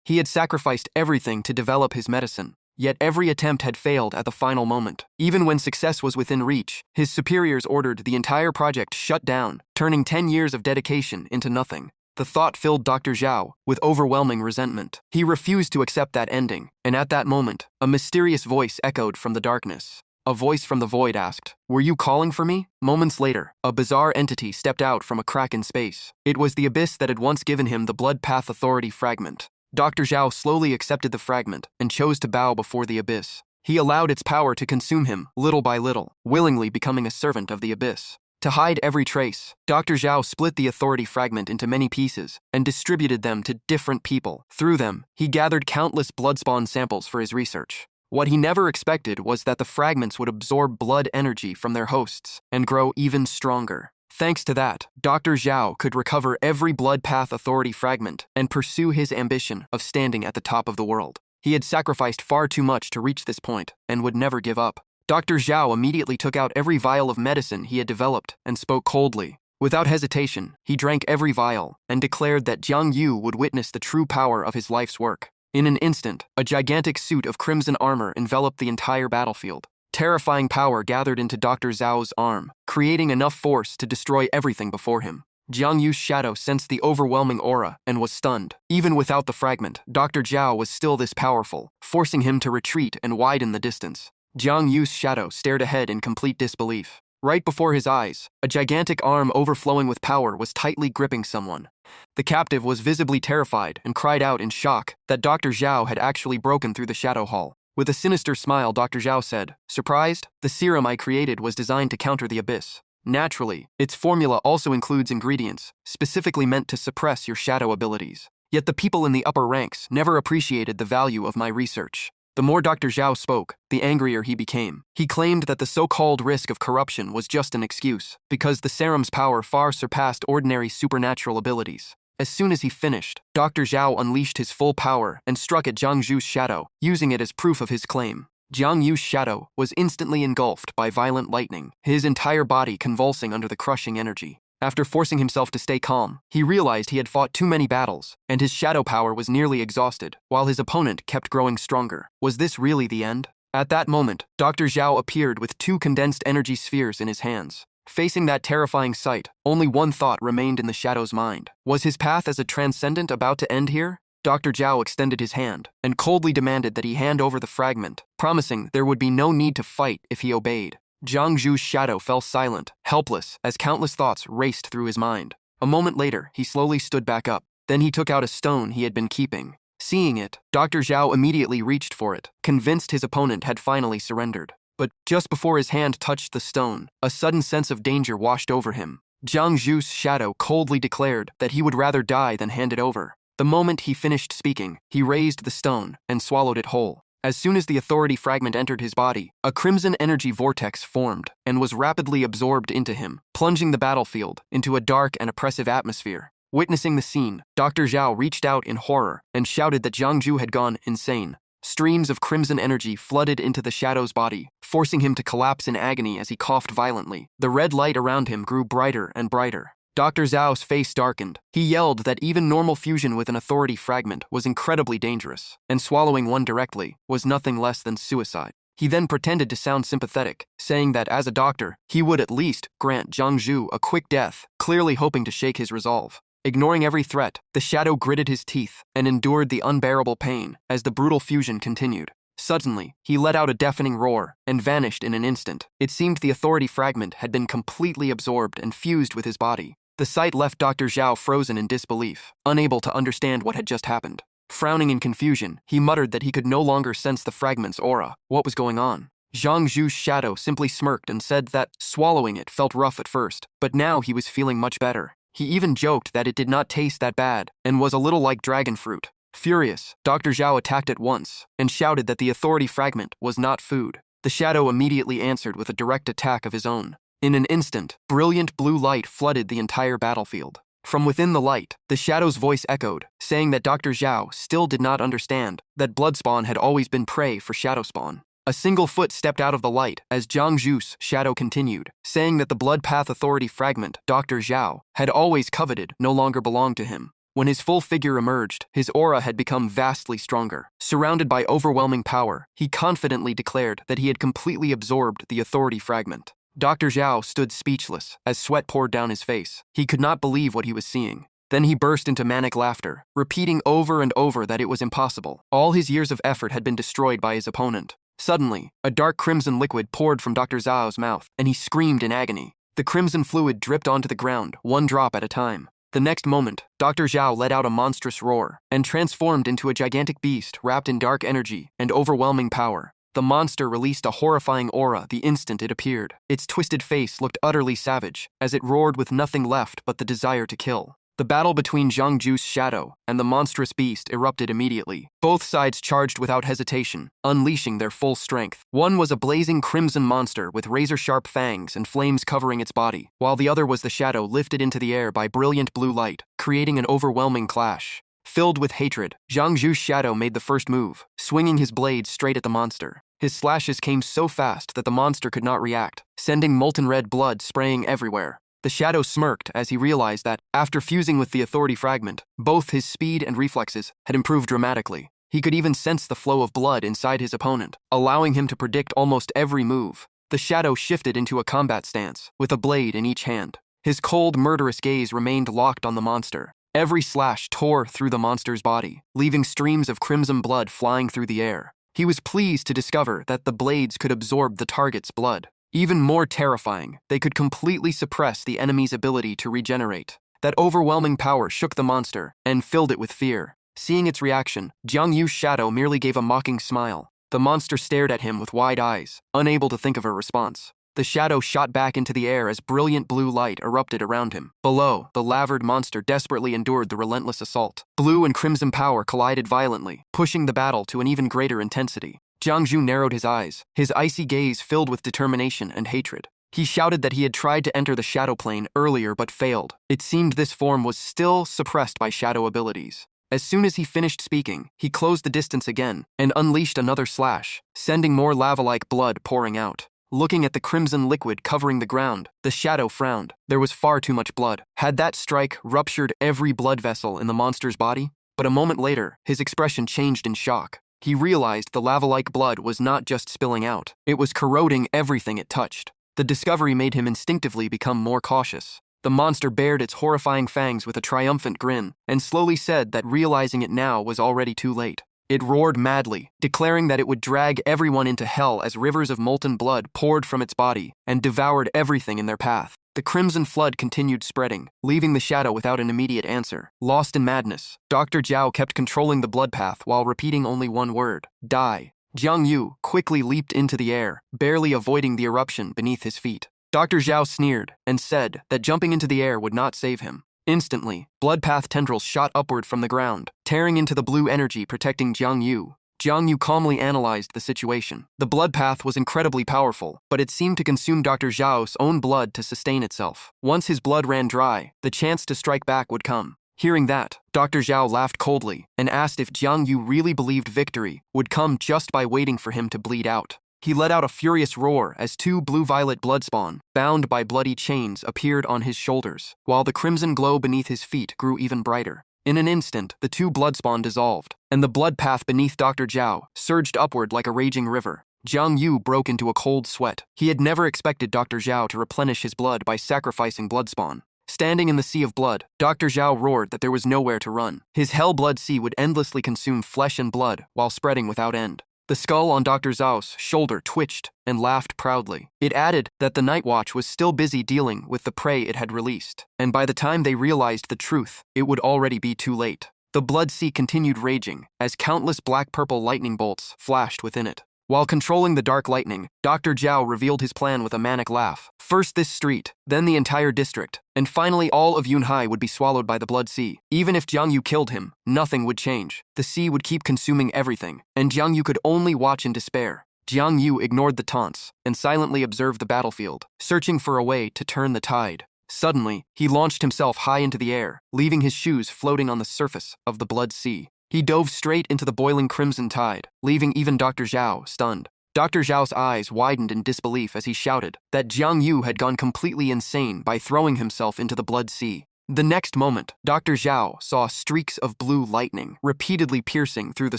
He had sacrificed everything to develop his medicine. Yet every attempt had failed at the final moment. Even when success was within reach, his superiors ordered the entire project shut down, turning 10 years of dedication into nothing. The thought filled Dr. Zhao with overwhelming resentment. He refused to accept that ending, and at that moment, a mysterious voice echoed from the darkness. A voice from the void asked, "Were you calling for me?" Moments later, a bizarre entity stepped out from a crack in space. It was the abyss that had once given him the Blood Path Authority fragment. Dr. Zhao slowly accepted the fragment and chose to bow before the abyss. He allowed its power to consume him, little by little, willingly becoming a servant of the abyss. To hide every trace, Dr. Zhao split the authority fragment into many pieces and distributed them to different people. Through them, he gathered countless bloodspawn samples for his research. What he never expected was that the fragments would absorb blood energy from their hosts and grow even stronger. Thanks to that, Dr. Zhao could recover every Blood Path Authority fragment and pursue his ambition of standing at the top of the world. He had sacrificed far too much to reach this point and would never give up. Dr. Zhao immediately took out every vial of medicine he had developed and spoke coldly. Without hesitation, he drank every vial and declared that Jiang Yu would witness the true power of his life's work. In an instant, a gigantic suit of crimson armor enveloped the entire battlefield. Terrifying power gathered into Dr. Zhao's arm, creating enough force to destroy everything before him. Jiang Yu's shadow sensed the overwhelming aura and was stunned. Even without the fragment, Dr. Zhao was still this powerful, forcing him to retreat and widen the distance. Jiang Yu's shadow stared ahead in complete disbelief. Right before his eyes, a gigantic arm overflowing with power was tightly gripping someone. The captive was visibly terrified and cried out in shock that Dr. Zhao had actually broken through the shadow hall. With a sinister smile, Dr. Zhao said, "Surprised? The serum I created was designed to counter the abyss. Naturally, its formula also includes ingredients specifically meant to suppress your shadow abilities. Yet the people in the upper ranks never appreciated the value of my research." The more Dr. Zhao spoke, the angrier he became. He claimed that the so-called risk of corruption was just an excuse, because the serum's power far surpassed ordinary supernatural abilities. As soon as he finished, Dr. Zhao unleashed his full power and struck at Jiang Yu's shadow, using it as proof of his claim. Jiang Yu's shadow was instantly engulfed by violent lightning, his entire body convulsing under the crushing energy. After forcing himself to stay calm, he realized he had fought too many battles, and his shadow power was nearly exhausted, while his opponent kept growing stronger. Was this really the end? At that moment, Dr. Zhao appeared with 2 condensed energy spheres in his hands. Facing that terrifying sight, only one thought remained in the shadow's mind. Was his path as a transcendent about to end here? Dr. Zhao extended his hand and coldly demanded that he hand over the fragment, promising there would be no need to fight if he obeyed. Jiang Yu's shadow fell silent, helpless, as countless thoughts raced through his mind. A moment later, he slowly stood back up. Then he took out a stone he had been keeping. Seeing it, Dr. Zhao immediately reached for it, convinced his opponent had finally surrendered. But just before his hand touched the stone, a sudden sense of danger washed over him. Jiang Yu's shadow coldly declared that he would rather die than hand it over. The moment he finished speaking, he raised the stone and swallowed it whole. As soon as the authority fragment entered his body, a crimson energy vortex formed and was rapidly absorbed into him, plunging the battlefield into a dark and oppressive atmosphere. Witnessing the scene, Dr. Zhao reached out in horror and shouted that Jiang Yu had gone insane. Streams of crimson energy flooded into the shadow's body, forcing him to collapse in agony as he coughed violently. The red light around him grew brighter and brighter. Dr. Zhao's face darkened. He yelled that even normal fusion with an authority fragment was incredibly dangerous, and swallowing one directly was nothing less than suicide. He then pretended to sound sympathetic, saying that as a doctor, he would at least grant Jiang Yu a quick death, clearly hoping to shake his resolve. Ignoring every threat, the shadow gritted his teeth and endured the unbearable pain as the brutal fusion continued. Suddenly, he let out a deafening roar and vanished in an instant. It seemed the authority fragment had been completely absorbed and fused with his body. The sight left Dr. Zhao frozen in disbelief, unable to understand what had just happened. Frowning in confusion, he muttered that he could no longer sense the fragment's aura. What was going on? Jiang Yu's shadow simply smirked and said that swallowing it felt rough at first, but now he was feeling much better. He even joked that it did not taste that bad and was a little like dragon fruit. Furious, Dr. Zhao attacked at once and shouted that the authority fragment was not food. The shadow immediately answered with a direct attack of his own. In an instant, brilliant blue light flooded the entire battlefield. From within the light, the shadow's voice echoed, saying that Dr. Zhao still did not understand that bloodspawn had always been prey for shadow spawn. A single foot stepped out of the light as Jiang Zhu's shadow continued, saying that the Blood Path Authority fragment Dr. Zhao had always coveted no longer belonged to him. When his full figure emerged, his aura had become vastly stronger. Surrounded by overwhelming power, he confidently declared that he had completely absorbed the Authority fragment. Dr. Zhao stood speechless as sweat poured down his face. He could not believe what he was seeing. Then he burst into manic laughter, repeating over and over that it was impossible. All his years of effort had been destroyed by his opponent. Suddenly, a dark crimson liquid poured from Dr. Zhao's mouth, and he screamed in agony. The crimson fluid dripped onto the ground, one drop at a time. The next moment, Dr. Zhao let out a monstrous roar and transformed into a gigantic beast wrapped in dark energy and overwhelming power. The monster released a horrifying aura the instant it appeared. Its twisted face looked utterly savage, as it roared with nothing left but the desire to kill. The battle between Jiang Zhu's shadow and the monstrous beast erupted immediately. Both sides charged without hesitation, unleashing their full strength. One was a blazing crimson monster with razor-sharp fangs and flames covering its body, while the other was the shadow lifted into the air by brilliant blue light, creating an overwhelming clash. Filled with hatred, Jiang Zhu's shadow made the first move, swinging his blade straight at the monster. His slashes came so fast that the monster could not react, sending molten red blood spraying everywhere. The shadow smirked as he realized that, after fusing with the Authority fragment, both his speed and reflexes had improved dramatically. He could even sense the flow of blood inside his opponent, allowing him to predict almost every move. The shadow shifted into a combat stance, with a blade in each hand. His cold, murderous gaze remained locked on the monster. Every slash tore through the monster's body, leaving streams of crimson blood flying through the air. He was pleased to discover that the blades could absorb the target's blood. Even more terrifying, they could completely suppress the enemy's ability to regenerate. That overwhelming power shook the monster and filled it with fear. Seeing its reaction, Jiang Yu's shadow merely gave a mocking smile. The monster stared at him with wide eyes, unable to think of a response. The shadow shot back into the air as brilliant blue light erupted around him. Below, the lavered monster desperately endured the relentless assault. Blue and crimson power collided violently, pushing the battle to an even greater intensity. Jiang Zhu narrowed his eyes, his icy gaze filled with determination and hatred. He shouted that he had tried to enter the shadow plane earlier but failed. It seemed this form was still suppressed by shadow abilities. As soon as he finished speaking, he closed the distance again and unleashed another slash, sending more lava-like blood pouring out. Looking at the crimson liquid covering the ground, the shadow frowned. There was far too much blood. Had that strike ruptured every blood vessel in the monster's body? But a moment later, his expression changed in shock. He realized the lava-like blood was not just spilling out. It was corroding everything it touched. The discovery made him instinctively become more cautious. The monster bared its horrifying fangs with a triumphant grin and slowly said that realizing it now was already too late. It roared madly, declaring that it would drag everyone into hell as rivers of molten blood poured from its body and devoured everything in their path. The crimson flood continued spreading, leaving the shadow without an immediate answer. Lost in madness, Dr. Zhao kept controlling the blood path while repeating only one word: die. Jiang Yu quickly leaped into the air, barely avoiding the eruption beneath his feet. Dr. Zhao sneered and said that jumping into the air would not save him. Instantly, blood path tendrils shot upward from the ground, tearing into the blue energy protecting Jiang Yu. Jiang Yu calmly analyzed the situation. The blood path was incredibly powerful, but it seemed to consume Dr. Zhao's own blood to sustain itself. Once his blood ran dry, the chance to strike back would come. Hearing that, Dr. Zhao laughed coldly and asked if Jiang Yu really believed victory would come just by waiting for him to bleed out. He let out a furious roar as two blue-violet bloodspawn, bound by bloody chains, appeared on his shoulders, while the crimson glow beneath his feet grew even brighter. In an instant, the two bloodspawn dissolved, and the blood path beneath Dr. Zhao surged upward like a raging river. Jiang Yu broke into a cold sweat. He had never expected Dr. Zhao to replenish his blood by sacrificing bloodspawn. Standing in the sea of blood, Dr. Zhao roared that there was nowhere to run. His hell-blood sea would endlessly consume flesh and blood while spreading without end. The skull on Dr. Zhao's shoulder twitched and laughed proudly. It added that the Night Watch was still busy dealing with the prey it had released, and by the time they realized the truth, it would already be too late. The blood sea continued raging as countless black-purple lightning bolts flashed within it. While controlling the dark lightning, Dr. Zhao revealed his plan with a manic laugh. First this street, then the entire district, and finally all of Yunhai would be swallowed by the blood sea. Even if Jiang Yu killed him, nothing would change. The sea would keep consuming everything, and Jiang Yu could only watch in despair. Jiang Yu ignored the taunts and silently observed the battlefield, searching for a way to turn the tide. Suddenly, he launched himself high into the air, leaving his shoes floating on the surface of the blood sea. He dove straight into the boiling crimson tide, leaving even Dr. Zhao stunned. Dr. Zhao's eyes widened in disbelief as he shouted that Jiang Yu had gone completely insane by throwing himself into the blood sea. The next moment, Dr. Zhao saw streaks of blue lightning repeatedly piercing through the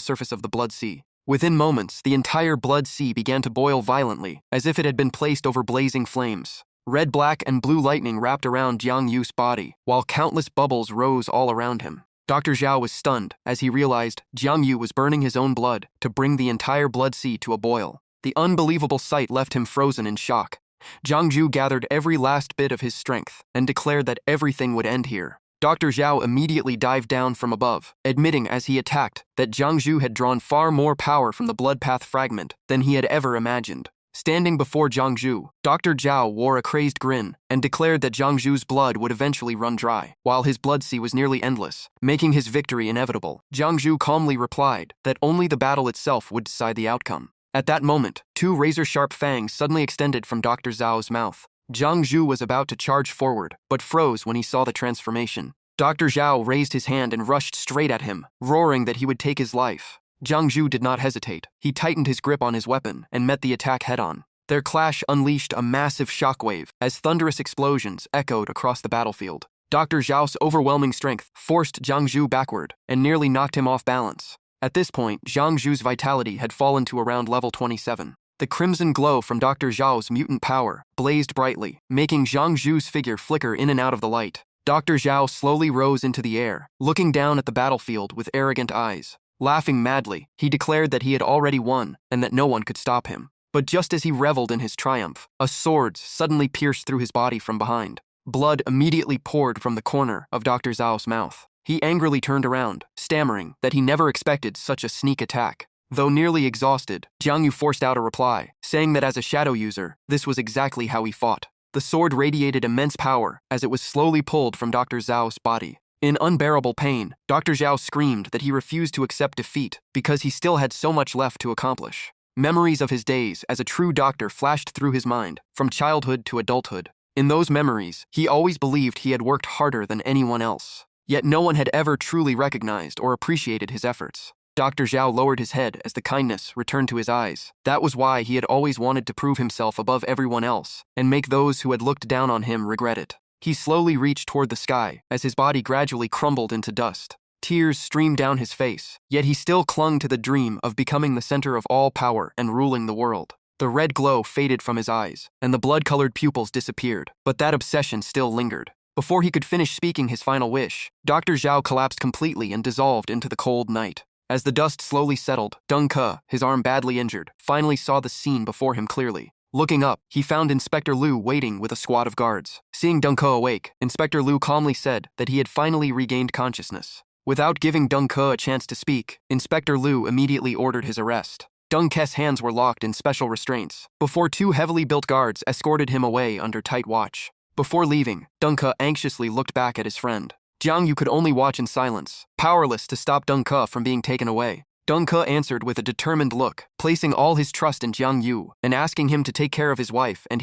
surface of the blood sea. Within moments, the entire blood sea began to boil violently, as if it had been placed over blazing flames. Red, black, and blue lightning wrapped around Jiang Yu's body, while countless bubbles rose all around him. Dr. Zhao was stunned as he realized Jiang Yu was burning his own blood to bring the entire blood sea to a boil. The unbelievable sight left him frozen in shock. Jiang Yu gathered every last bit of his strength and declared that everything would end here. Dr. Zhao immediately dived down from above, admitting as he attacked that Jiang Yu had drawn far more power from the blood path fragment than he had ever imagined. Standing before Jiang Yu, Dr. Zhao wore a crazed grin and declared that Jiang Yu's blood would eventually run dry, while his blood sea was nearly endless, making his victory inevitable. Jiang Yu calmly replied that only the battle itself would decide the outcome. At that moment, two razor-sharp fangs suddenly extended from Dr. Zhao's mouth. Jiang Yu was about to charge forward, but froze when he saw the transformation. Dr. Zhao raised his hand and rushed straight at him, roaring that he would take his life. Jiang Yu did not hesitate. He tightened his grip on his weapon and met the attack head-on. Their clash unleashed a massive shockwave as thunderous explosions echoed across the battlefield. Dr. Zhao's overwhelming strength forced Jiang Yu backward and nearly knocked him off balance. At this point, Jiang Yu's vitality had fallen to around level 27. The crimson glow from Dr. Zhao's mutant power blazed brightly, making Jiang Yu's figure flicker in and out of the light. Dr. Zhao slowly rose into the air, looking down at the battlefield with arrogant eyes. Laughing madly, he declared that he had already won and that no one could stop him. But just as he reveled in his triumph, a sword suddenly pierced through his body from behind. Blood immediately poured from the corner of Dr. Zhao's mouth. He angrily turned around, stammering that he never expected such a sneak attack. Though nearly exhausted, Jiang Yu forced out a reply, saying that as a shadow user, this was exactly how he fought. The sword radiated immense power as it was slowly pulled from Dr. Zhao's body. In unbearable pain, Dr. Zhao screamed that he refused to accept defeat because he still had so much left to accomplish. Memories of his days as a true doctor flashed through his mind, from childhood to adulthood. In those memories, he always believed he had worked harder than anyone else. Yet no one had ever truly recognized or appreciated his efforts. Dr. Zhao lowered his head as the kindness returned to his eyes. That was why he had always wanted to prove himself above everyone else and make those who had looked down on him regret it. He slowly reached toward the sky as his body gradually crumbled into dust. Tears streamed down his face, yet he still clung to the dream of becoming the center of all power and ruling the world. The red glow faded from his eyes, and the blood-colored pupils disappeared, but that obsession still lingered. Before he could finish speaking his final wish, Dr. Zhao collapsed completely and dissolved into the cold night. As the dust slowly settled, Deng Ke, his arm badly injured, finally saw the scene before him clearly. Looking up, he found Inspector Liu waiting with a squad of guards. Seeing Deng Ke awake, Inspector Liu calmly said that he had finally regained consciousness. Without giving Deng Ke a chance to speak, Inspector Liu immediately ordered his arrest. Deng Ke's hands were locked in special restraints, before two heavily built guards escorted him away under tight watch. Before leaving, Deng Ke anxiously looked back at his friend. Jiang Yu could only watch in silence, powerless to stop Deng Ke from being taken away. Deng Ke answered with a determined look, placing all his trust in Jiang Yu and asking him to take care of his wife and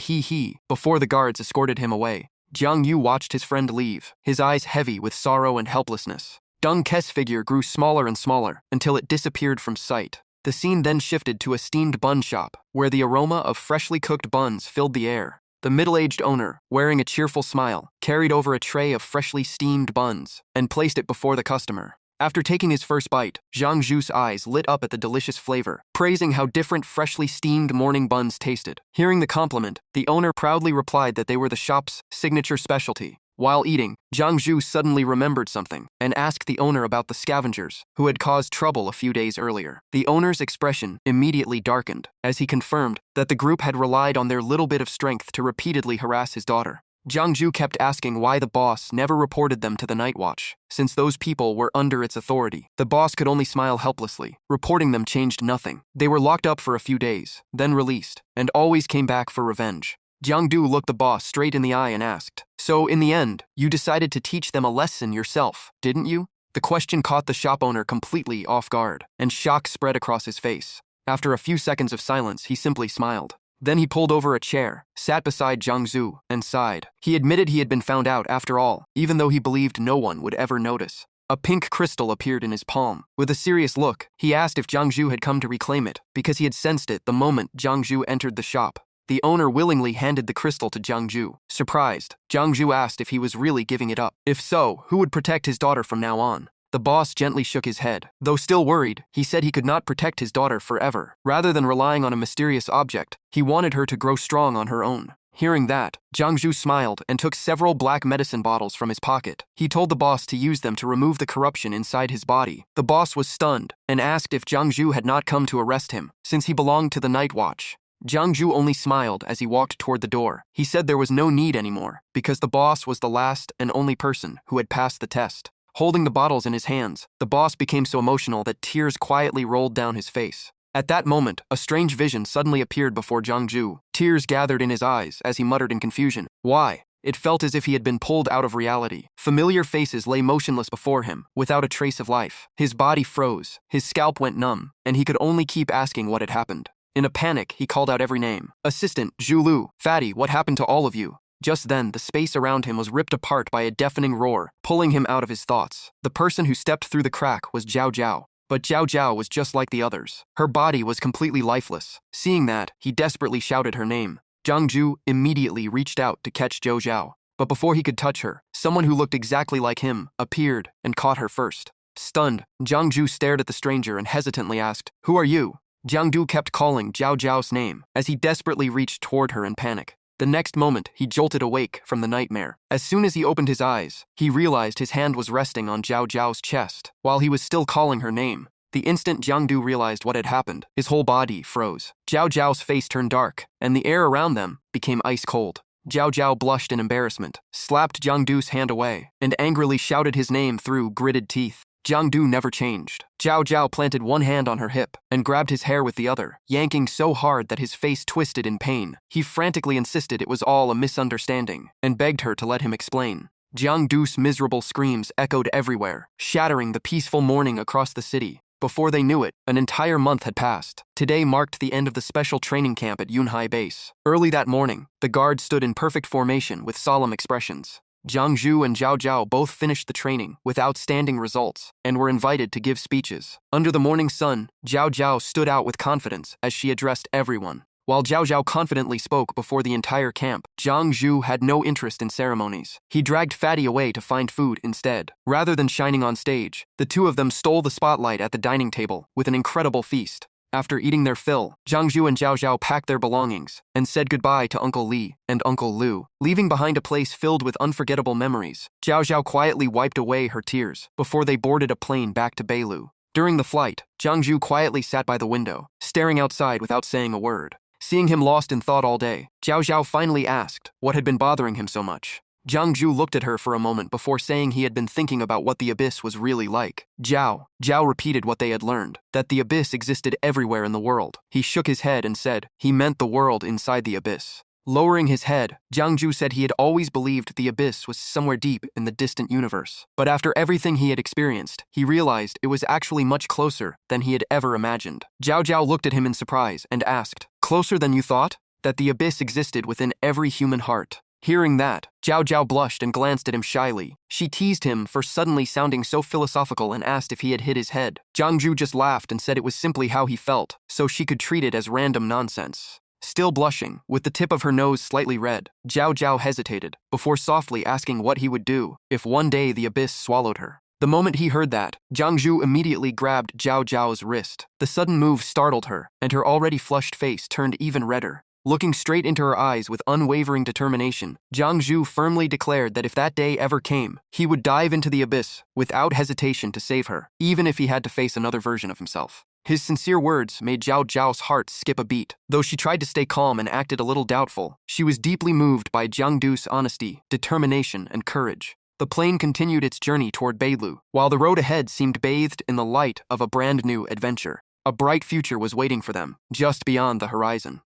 before the guards escorted him away. Jiang Yu watched his friend leave, his eyes heavy with sorrow and helplessness. Deng Ke's figure grew smaller and smaller until it disappeared from sight. The scene then shifted to a steamed bun shop, where the aroma of freshly cooked buns filled the air. The middle-aged owner, wearing a cheerful smile, carried over a tray of freshly steamed buns and placed it before the customer. After taking his first bite, Jiang Yu's eyes lit up at the delicious flavor, praising how different freshly steamed morning buns tasted. Hearing the compliment, the owner proudly replied that they were the shop's signature specialty. While eating, Jiang Yu suddenly remembered something and asked the owner about the scavengers who had caused trouble a few days earlier. The owner's expression immediately darkened as he confirmed that the group had relied on their little bit of strength to repeatedly harass his daughter. Jiang Yu kept asking why the boss never reported them to the night watch, since those people were under its authority. The boss could only smile helplessly. Reporting them changed nothing. They were locked up for a few days, then released, and always came back for revenge. Jiang Du looked the boss straight in the eye and asked, "So in the end, you decided to teach them a lesson yourself, didn't you?" The question caught the shop owner completely off guard, and shock spread across his face. After a few seconds of silence, he simply smiled. Then he pulled over a chair, sat beside Jiang Zhu, and sighed. He admitted he had been found out after all, even though he believed no one would ever notice. A pink crystal appeared in his palm. With a serious look, he asked if Jiangju had come to reclaim it, because he had sensed it the moment Jiangju entered the shop. The owner willingly handed the crystal to Jiangju. Surprised, Jiangju asked if he was really giving it up. If so, who would protect his daughter from now on? The boss gently shook his head. Though still worried, he said he could not protect his daughter forever. Rather than relying on a mysterious object, he wanted her to grow strong on her own. Hearing that, Jiangju smiled and took several black medicine bottles from his pocket. He told the boss to use them to remove the corruption inside his body. The boss was stunned and asked if Jiangju had not come to arrest him, since he belonged to the night watch. Jiangju only smiled as he walked toward the door. He said there was no need anymore, because the boss was the last and only person who had passed the test. Holding the bottles in his hands, the boss became so emotional that tears quietly rolled down his face. At that moment, a strange vision suddenly appeared before Jiangju. Tears gathered in his eyes as he muttered in confusion. Why? It felt as if he had been pulled out of reality. Familiar faces lay motionless before him, without a trace of life. His body froze, his scalp went numb, and he could only keep asking what had happened. In a panic, he called out every name. Assistant, Zhulu, Fatty, what happened to all of you? Just then, the space around him was ripped apart by a deafening roar, pulling him out of his thoughts. The person who stepped through the crack was Zhao Zhao. But Zhao Zhao was just like the others. Her body was completely lifeless. Seeing that, he desperately shouted her name. Jiangju immediately reached out to catch Zhao Zhao. But before he could touch her, someone who looked exactly like him appeared and caught her first. Stunned, Jiangju stared at the stranger and hesitantly asked, "Who are you?" Jiangju kept calling Zhao Zhao's name as he desperately reached toward her in panic. The next moment, he jolted awake from the nightmare. As soon as he opened his eyes, he realized his hand was resting on Zhao Zhao's chest while he was still calling her name. The instant Jiangdu realized what had happened, his whole body froze. Zhao Zhao's face turned dark, and the air around them became ice cold. Zhao Zhao blushed in embarrassment, slapped Jiangdu's hand away, and angrily shouted his name through gritted teeth. Jiangdu never changed. Zhao Zhao planted one hand on her hip and grabbed his hair with the other, yanking so hard that his face twisted in pain. He frantically insisted it was all a misunderstanding and begged her to let him explain. Jiangdu's miserable screams echoed everywhere, shattering the peaceful morning across the city. Before they knew it, an entire month had passed. Today marked the end of the special training camp at Yunhai Base. Early that morning, the guards stood in perfect formation with solemn expressions. Jiangju and Zhao Zhao both finished the training with outstanding results and were invited to give speeches. Under the morning sun, Zhao Zhao stood out with confidence as she addressed everyone. While Zhao Zhao confidently spoke before the entire camp, Jiangju had no interest in ceremonies. He dragged Fatty away to find food instead. Rather than shining on stage, the two of them stole the spotlight at the dining table with an incredible feast. After eating their fill, Jiangju and Zhao Zhao packed their belongings and said goodbye to Uncle Li and Uncle Lu, leaving behind a place filled with unforgettable memories. Zhao Zhao quietly wiped away her tears before they boarded a plane back to Beilu. During the flight, Jiangju quietly sat by the window, staring outside without saying a word. Seeing him lost in thought all day, Zhao Zhao finally asked what had been bothering him so much. Jiangju looked at her for a moment before saying he had been thinking about what the abyss was really like. Zhao repeated what they had learned, that the abyss existed everywhere in the world. He shook his head and said he meant the world inside the abyss. Lowering his head, Jiangju said he had always believed the abyss was somewhere deep in the distant universe. But after everything he had experienced, he realized it was actually much closer than he had ever imagined. Zhao Zhao looked at him in surprise and asked, "Closer than you thought?" That the abyss existed within every human heart. Hearing that, Zhao Zhao blushed and glanced at him shyly. She teased him for suddenly sounding so philosophical and asked if he had hit his head. Jiangju just laughed and said it was simply how he felt, so she could treat it as random nonsense. Still blushing, with the tip of her nose slightly red, Zhao Zhao hesitated, before softly asking what he would do if one day the abyss swallowed her. The moment he heard that, Jiangju immediately grabbed Zhao Zhao's wrist. The sudden move startled her, and her already flushed face turned even redder. Looking straight into her eyes with unwavering determination, Jiangju firmly declared that if that day ever came, he would dive into the abyss without hesitation to save her, even if he had to face another version of himself. His sincere words made Zhao Zhao's heart skip a beat. Though she tried to stay calm and acted a little doubtful, she was deeply moved by Jiangdu's honesty, determination, and courage. The plane continued its journey toward Beilu, while the road ahead seemed bathed in the light of a brand new adventure. A bright future was waiting for them, just beyond the horizon.